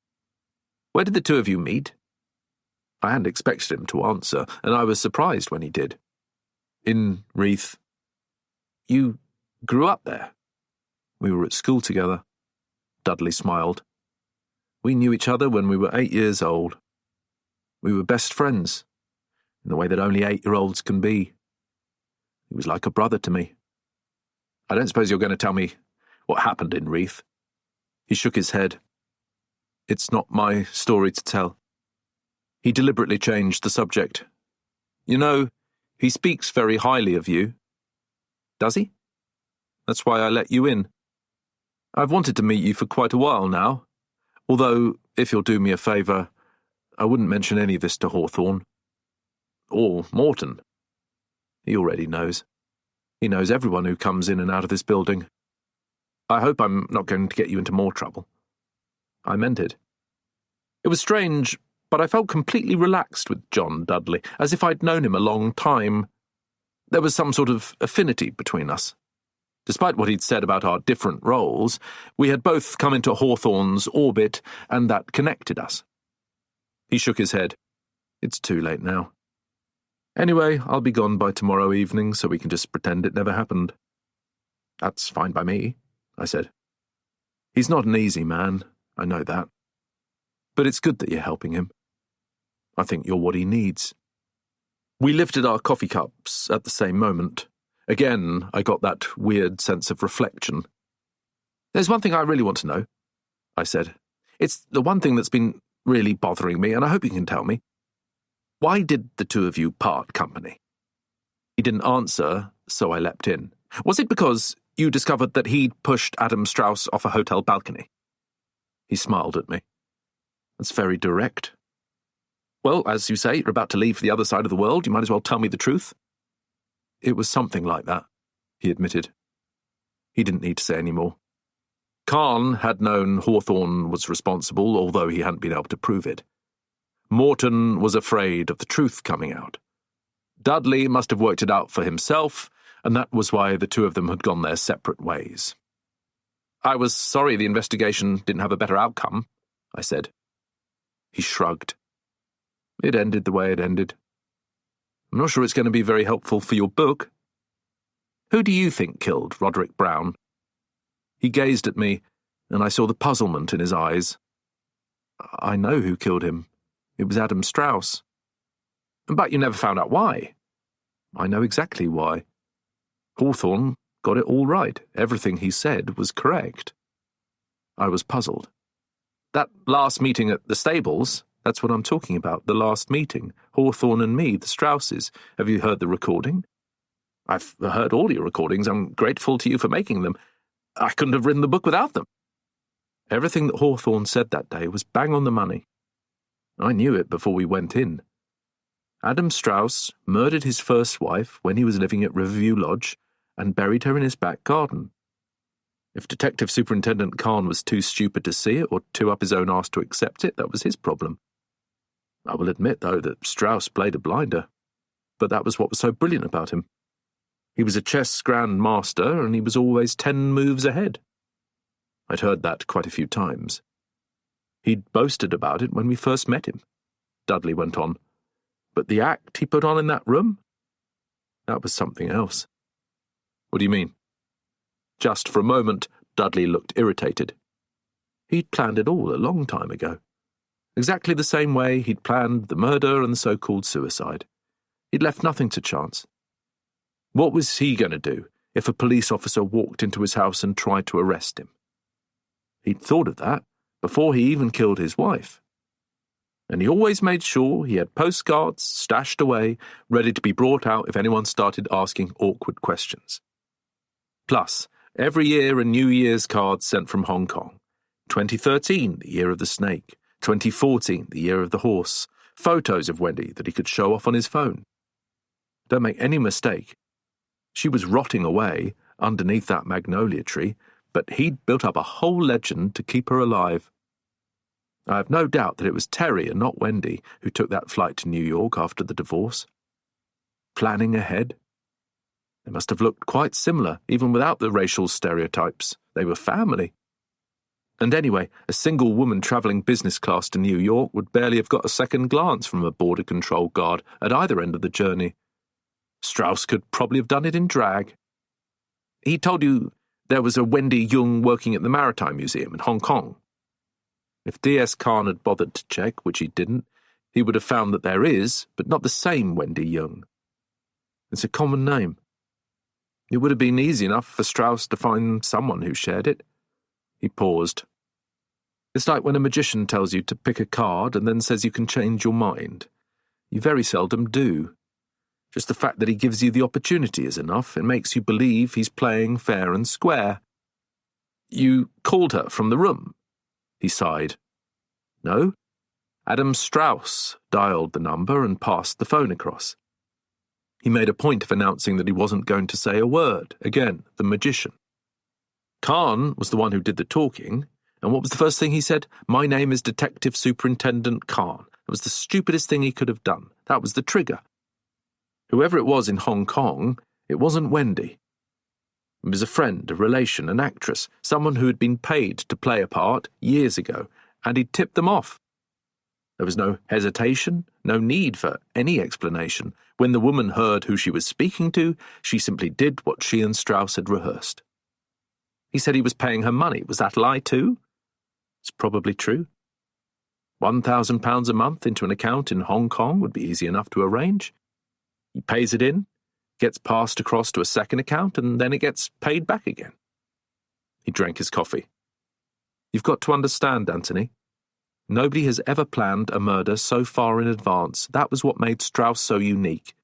"Where did the 2 of you meet?" I hadn't expected him to answer, and I was surprised when he did. "In Reeth." "You grew up there?" "We were at school together." Dudley smiled. "We knew each other when we were 8 years old. We were best friends, in the way that only 8-year-olds can be. He was like a brother to me." "I don't suppose you're going to tell me what happened in Reeth?" He shook his head. "It's not my story to tell." He deliberately changed the subject. "You know, he speaks very highly of you." "Does he?" "That's why I let you in. I've wanted to meet you for quite a while now, although, if you'll do me a favour, I wouldn't mention any of this to Hawthorne. Or Morton. He already knows. He knows everyone who comes in and out of this building. I hope I'm not going to get you into more trouble." I meant it. It was strange, but I felt completely relaxed with John Dudley, as if I'd known him a long time. There was some sort of affinity between us. Despite what he'd said about our different roles, we had both come into Hawthorne's orbit, and that connected us. He shook his head. "It's too late now. Anyway, I'll be gone by tomorrow evening, so we can just pretend it never happened." "That's fine by me," I said. "He's not an easy man, I know that. But it's good that you're helping him. I think you're what he needs." We lifted our coffee cups at the same moment. Again, I got that weird sense of reflection. "There's one thing I really want to know," I said. It's the one thing that's been really bothering me, and I hope you can tell me. Why did the two of you part company?" He didn't answer, so I leapt in. "Was it because you discovered that he'd pushed Adam Strauss off a hotel balcony?" He smiled at me. "That's very direct." "Well, as you say, you're about to leave for the other side of the world. You might as well tell me the truth." "It was something like that," he admitted. He didn't need to say any more. Kahn had known Hawthorne was responsible, although he hadn't been able to prove it. Morton was afraid of the truth coming out. Dudley must have worked it out for himself, and that was why the two of them had gone their separate ways. "I was sorry the investigation didn't have a better outcome," I said. He shrugged. "It ended the way it ended. I'm not sure it's going to be very helpful for your book. Who do you think killed Roderick Brown?" He gazed at me, and I saw the puzzlement in his eyes. "I know who killed him. It was Adam Strauss." "But you never found out why." "I know exactly why. Hawthorne got it all right. Everything he said was correct." I was puzzled. "That last meeting at the stables, that's what I'm talking about, the last meeting. Hawthorne and me, the Strausses. Have you heard the recording?" "I've heard all your recordings. I'm grateful to you for making them. I couldn't have written the book without them." Everything that Hawthorne said that day was bang on the money. I knew it before we went in. Adam Strauss murdered his first wife when he was living at Riverview Lodge and buried her in his back garden. If Detective Superintendent Kahn was too stupid to see it or too up his own arse to accept it, that was his problem. I will admit, though, that Strauss played a blinder, but that was what was so brilliant about him. He was a chess grand master, and he was always 10 moves ahead. I'd heard that quite a few times. He'd boasted about it when we first met him, Dudley went on. But the act he put on in that room? That was something else. What do you mean? Just for a moment, Dudley looked irritated. He'd planned it all a long time ago. Exactly the same way he'd planned the murder and the so-called suicide. He'd left nothing to chance. What was he going to do if a police officer walked into his house and tried to arrest him? He'd thought of that before he even killed his wife. And he always made sure he had postcards stashed away, ready to be brought out if anyone started asking awkward questions. Plus, every year a New Year's card sent from Hong Kong. 2013, the year of the snake. 2014, the year of the horse. Photos of Wendy that he could show off on his phone. Don't make any mistake. She was rotting away underneath that magnolia tree, but he'd built up a whole legend to keep her alive. I have no doubt that it was Terry and not Wendy who took that flight to New York after the divorce. Planning ahead. They must have looked quite similar, even without the racial stereotypes. They were family. And anyway, a single woman travelling business class to New York would barely have got a second glance from a border control guard at either end of the journey. Strauss could probably have done it in drag. He told you there was a Wendy Young working at the Maritime Museum in Hong Kong. If D.S. Kahn had bothered to check, which he didn't, he would have found that there is, but not the same Wendy Young. It's a common name. It would have been easy enough for Strauss to find someone who shared it. He paused. It's like when a magician tells you to pick a card and then says you can change your mind. You very seldom do. Just the fact that he gives you the opportunity is enough. It makes you believe he's playing fair and square. You called her from the room. He sighed. No. Adam Strauss dialed the number and passed the phone across. He made a point of announcing that he wasn't going to say a word. Again, the magician. Kahn was the one who did the talking, and what was the first thing he said? My name is Detective Superintendent Kahn. It was the stupidest thing he could have done. That was the trigger. Whoever it was in Hong Kong, it wasn't Wendy. It was a friend, a relation, an actress, someone who had been paid to play a part years ago, and he'd tipped them off. There was no hesitation, no need for any explanation. When the woman heard who she was speaking to, she simply did what she and Strauss had rehearsed. He said he was paying her money. Was that a lie too? It's probably true. £1,000 a month into an account in Hong Kong would be easy enough to arrange. He pays it in, gets passed across to a second account, and then it gets paid back again. He drank his coffee. You've got to understand, Anthony, Nobody has ever planned a murder so far in advance. That was what made Strauss so unique.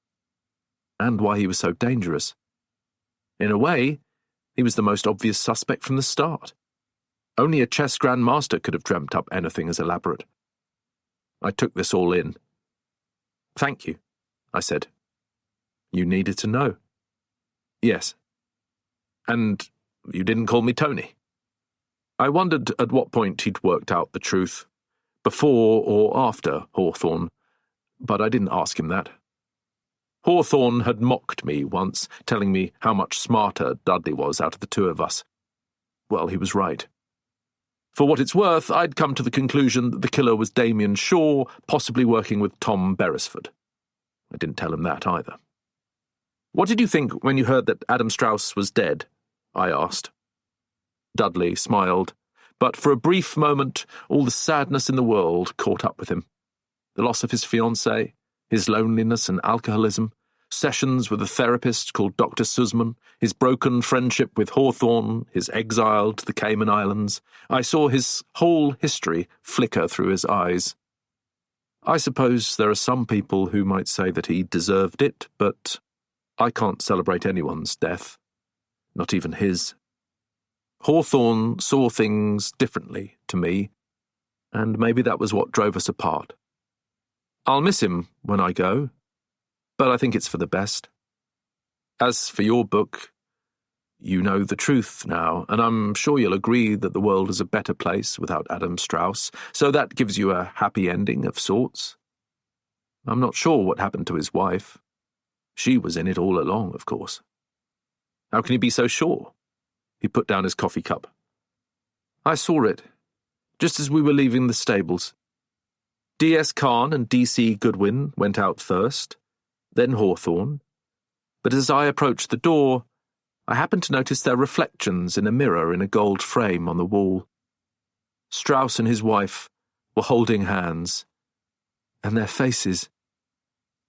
And why he was so dangerous. In a way, he was the most obvious suspect from the start. Only a chess grandmaster could have dreamt up anything as elaborate. I took this all in. "Thank you," I said. "You needed to know." "Yes." "And you didn't call me Tony?" I wondered at what point he'd worked out the truth, before or after Hawthorne, but I didn't ask him that. Hawthorne had mocked me once, telling me how much smarter Dudley was out of the two of us. Well, he was right. For what it's worth, I'd come to the conclusion that the killer was Damien Shaw, possibly working with Tom Beresford. I didn't tell him that either. "What did you think when you heard that Adam Strauss was dead?" I asked. Dudley smiled, but for a brief moment all the sadness in the world caught up with him. The loss of his fiancée, his loneliness and alcoholism, sessions with a therapist called Dr. Sussman, his broken friendship with Hawthorne, his exile to the Cayman Islands. I saw his whole history flicker through his eyes. I suppose there are some people who might say that he deserved it, but I can't celebrate anyone's death, not even his. Hawthorne saw things differently to me, and maybe that was what drove us apart. I'll miss him when I go, but I think it's for the best. As for your book, you know the truth now, and I'm sure you'll agree that the world is a better place without Adam Strauss, so that gives you a happy ending of sorts. I'm not sure what happened to his wife. She was in it all along, of course. How can you be so sure? He put down his coffee cup. I saw it, just as we were leaving the stables. D.S. Kahn and D.C. Goodwin went out first, then Hawthorne, but as I approached the door, I happened to notice their reflections in a mirror in a gold frame on the wall. Strauss and his wife were holding hands, and their faces.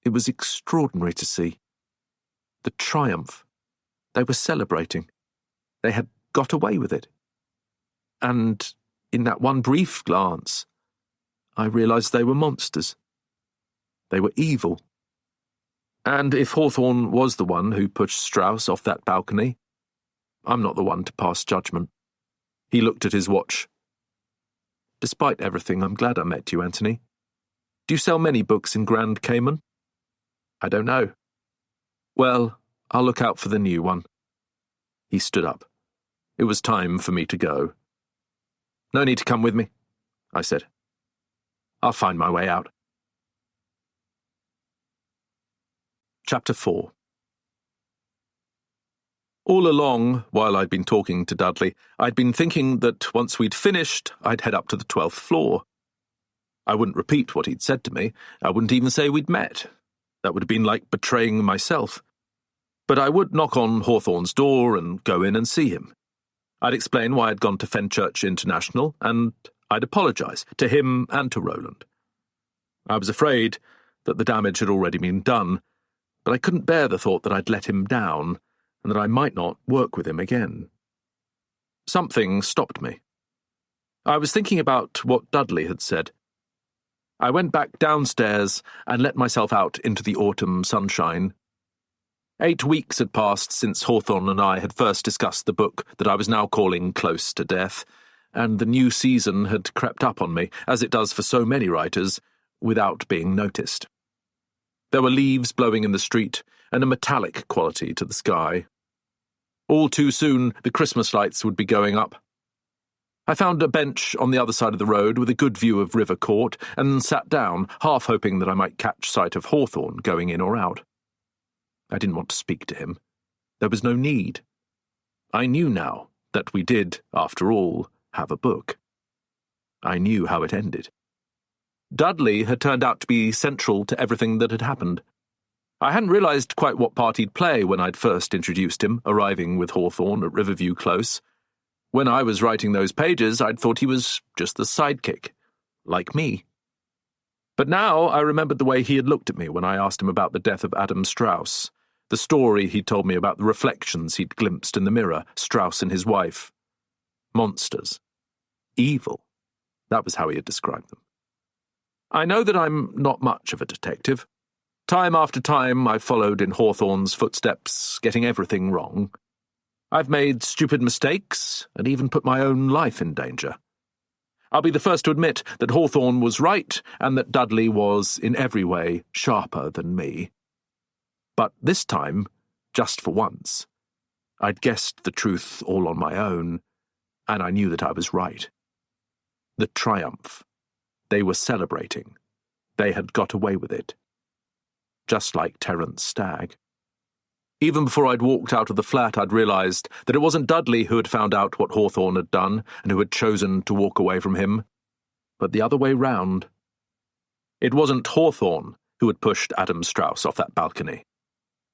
It was extraordinary to see. The triumph. They were celebrating. They had got away with it. And in that one brief glance, I realized they were monsters. They were evil. And if Hawthorne was the one who pushed Strauss off that balcony, I'm not the one to pass judgment. He looked at his watch. Despite everything, I'm glad I met you, Anthony. Do you sell many books in Grand Cayman? I don't know. Well, I'll look out for the new one. He stood up. It was time for me to go. No need to come with me, I said. I'll find my way out. Chapter 4. All along, while I'd been talking to Dudley, I'd been thinking that once we'd finished, I'd head up to the 12th floor. I wouldn't repeat what he'd said to me. I wouldn't even say we'd met. That would have been like betraying myself. But I would knock on Hawthorne's door and go in and see him. I'd explain why I'd gone to Fenchurch International, and I'd apologise to him and to Roland. I was afraid that the damage had already been done, but I couldn't bear the thought that I'd let him down, and that I might not work with him again. Something stopped me. I was thinking about what Dudley had said. I went back downstairs and let myself out into the autumn sunshine. 8 weeks had passed since Hawthorne and I had first discussed the book that I was now calling Close to Death, and the new season had crept up on me, as it does for so many writers, without being noticed. There were leaves blowing in the street, and a metallic quality to the sky. All too soon, the Christmas lights would be going up. I found a bench on the other side of the road with a good view of River Court, and sat down, half hoping that I might catch sight of Hawthorne going in or out. I didn't want to speak to him. There was no need. I knew now that we did, after all, have a book. I knew how it ended. Dudley had turned out to be central to everything that had happened. I hadn't realised quite what part he'd play when I'd first introduced him, arriving with Hawthorne at Riverview Close. When I was writing those pages, I'd thought he was just the sidekick, like me. But now I remembered the way he had looked at me when I asked him about the death of Adam Strauss, the story he'd told me about the reflections he'd glimpsed in the mirror, Strauss and his wife. Monsters. Evil. That was how he had described them. I know that I'm not much of a detective. Time after time, I've followed in Hawthorne's footsteps, getting everything wrong. I've made stupid mistakes and even put my own life in danger. I'll be the first to admit that Hawthorne was right and that Dudley was, in every way, sharper than me. But this time, just for once, I'd guessed the truth all on my own, and I knew that I was right. The triumph. They were celebrating. They had got away with it. Just like Terence Stagg. Even before I'd walked out of the flat, I'd realised that it wasn't Dudley who had found out what Hawthorne had done and who had chosen to walk away from him, but the other way round. It wasn't Hawthorne who had pushed Adam Strauss off that balcony.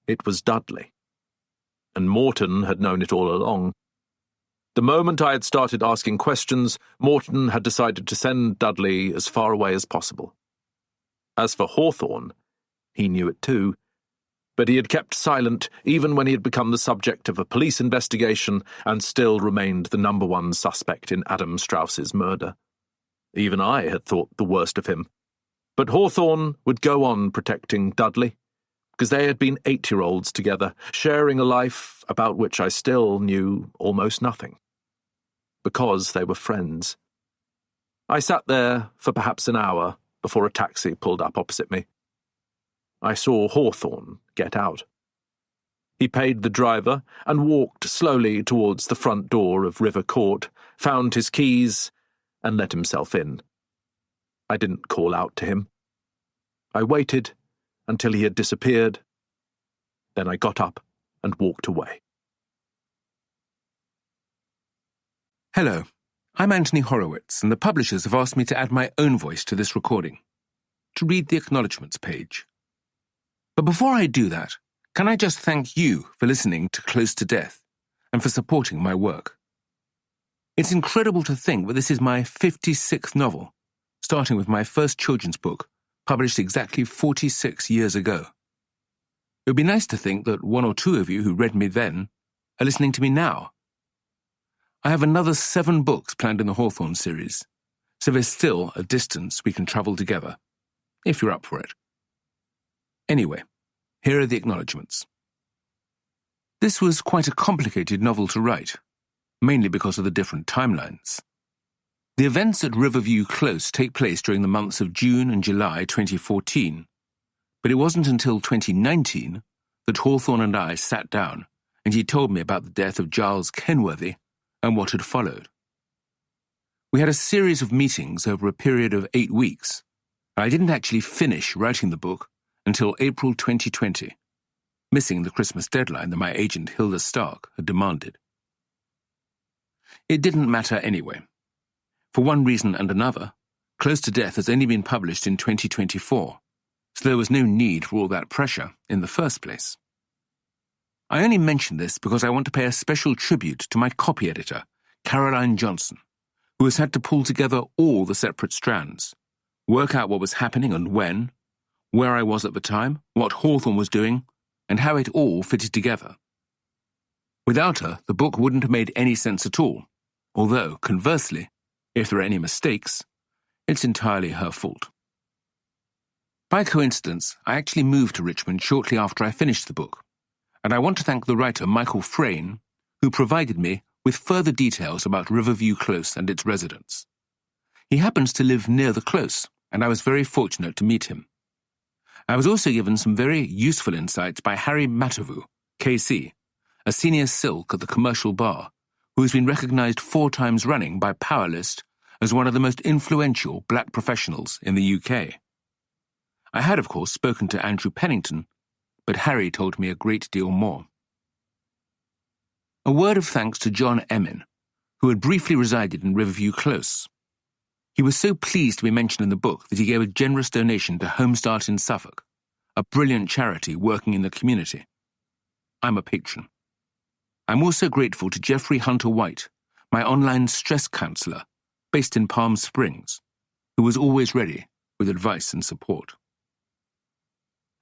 It was Dudley. And Morton had known it all along. The moment I had started asking questions, Morton had decided to send Dudley as far away as possible. As for Hawthorne, he knew it too, but he had kept silent even when he had become the subject of a police investigation and still remained the #1 suspect in Adam Strauss's murder. Even I had thought the worst of him. But Hawthorne would go on protecting Dudley, because they had been 8-year-olds together, sharing a life about which I still knew almost nothing. Because they were friends. I sat there for perhaps an hour before a taxi pulled up opposite me. I saw Hawthorne get out. He paid the driver and walked slowly towards the front door of River Court, found his keys, and let himself in. I didn't call out to him. I waited until he had disappeared. Then I got up and walked away. Hello, I'm Anthony Horowitz, and the publishers have asked me to add my own voice to this recording, to read the acknowledgements page. But before I do that, can I just thank you for listening to Close to Death and for supporting my work? It's incredible to think that this is my 56th novel, starting with my first children's book, published exactly 46 years ago. It would be nice to think that 1 or 2 of you who read me then are listening to me now. I have another 7 books planned in the Hawthorne series, so there's still a distance we can travel together, if you're up for it. Anyway, here are the acknowledgements. This was quite a complicated novel to write, mainly because of the different timelines. The events at Riverview Close take place during the months of June and July 2014, but it wasn't until 2019 that Hawthorne and I sat down and he told me about the death of Giles Kenworthy and what had followed. We had a series of meetings over a period of 8 weeks, and I didn't actually finish writing the book until April 2020, missing the Christmas deadline that my agent Hilda Stark had demanded. It didn't matter anyway. For one reason and another, Close to Death has only been published in 2024, so there was no need for all that pressure in the first place. I only mention this because I want to pay a special tribute to my copy editor, Caroline Johnson, who has had to pull together all the separate strands, work out what was happening and when, where I was at the time, what Hawthorne was doing, and how it all fitted together. Without her, the book wouldn't have made any sense at all, although, conversely, if there are any mistakes, it's entirely her fault. By coincidence, I actually moved to Richmond shortly after I finished the book, and I want to thank the writer Michael Frayn, who provided me with further details about Riverview Close and its residents. He happens to live near the close, and I was very fortunate to meet him. I was also given some very useful insights by Harry Matavu, KC, a senior silk at the commercial bar, who has been recognised 4 times running by Powerlist as one of the most influential black professionals in the UK. I had, of course, spoken to Andrew Pennington, but Harry told me a great deal more. A word of thanks to John Emin, who had briefly resided in Riverview Close. He was so pleased to be mentioned in the book that he gave a generous donation to Home Start in Suffolk, a brilliant charity working in the community. I'm a patron. I'm also grateful to Jeffrey Hunter White, my online stress counsellor, based in Palm Springs, who was always ready with advice and support.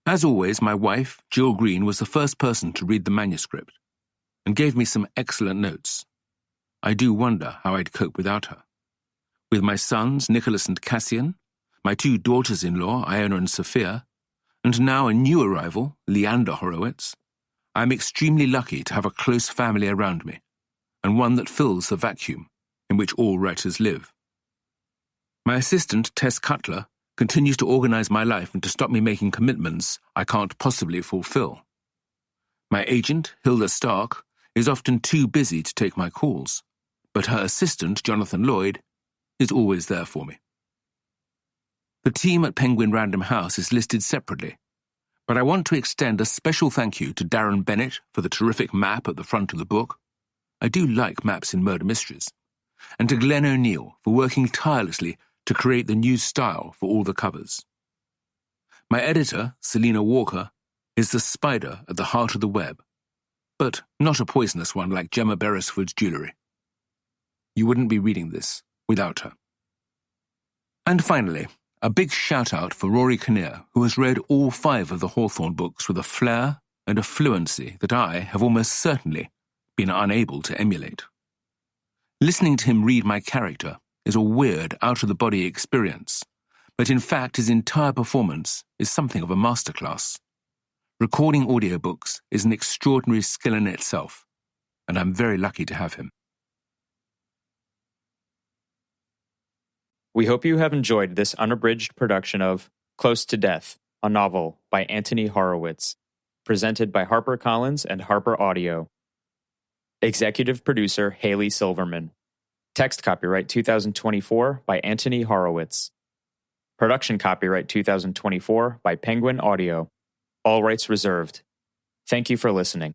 As always, my wife, Jill Green, was the first person to read the manuscript and gave me some excellent notes. I do wonder how I'd cope without her. With my sons, Nicholas and Cassian, my 2 daughters-in-law, Iona and Sophia, and now a new arrival, Leander Horowitz, I am extremely lucky to have a close family around me, and one that fills the vacuum in which all writers live. My assistant, Tess Cutler, continues to organize my life and to stop me making commitments I can't possibly fulfill. My agent, Hilda Stark, is often too busy to take my calls, but her assistant, Jonathan Lloyd, is always there for me. The team at Penguin Random House is listed separately, but I want to extend a special thank you to Darren Bennett for the terrific map at the front of the book. I do like maps in murder mysteries. And to Glenn O'Neill for working tirelessly to create the new style for all the covers. My editor, Selina Walker, is the spider at the heart of the web, but not a poisonous one like Gemma Beresford's jewellery. You wouldn't be reading this without her. And finally, a big shout-out for Rory Kinnear, who has read all 5 of the Hawthorne books with a flair and a fluency that I have almost certainly been unable to emulate. Listening to him read my character is a weird, out-of-the-body experience, but in fact his entire performance is something of a masterclass. Recording audiobooks is an extraordinary skill in itself, and I'm very lucky to have him. We hope you have enjoyed this unabridged production of Close to Death, a novel by Anthony Horowitz, presented by HarperCollins and Harper Audio. Executive producer Haley Silverman. Text copyright 2024 by Anthony Horowitz. Production copyright 2024 by Penguin Audio. All rights reserved. Thank you for listening.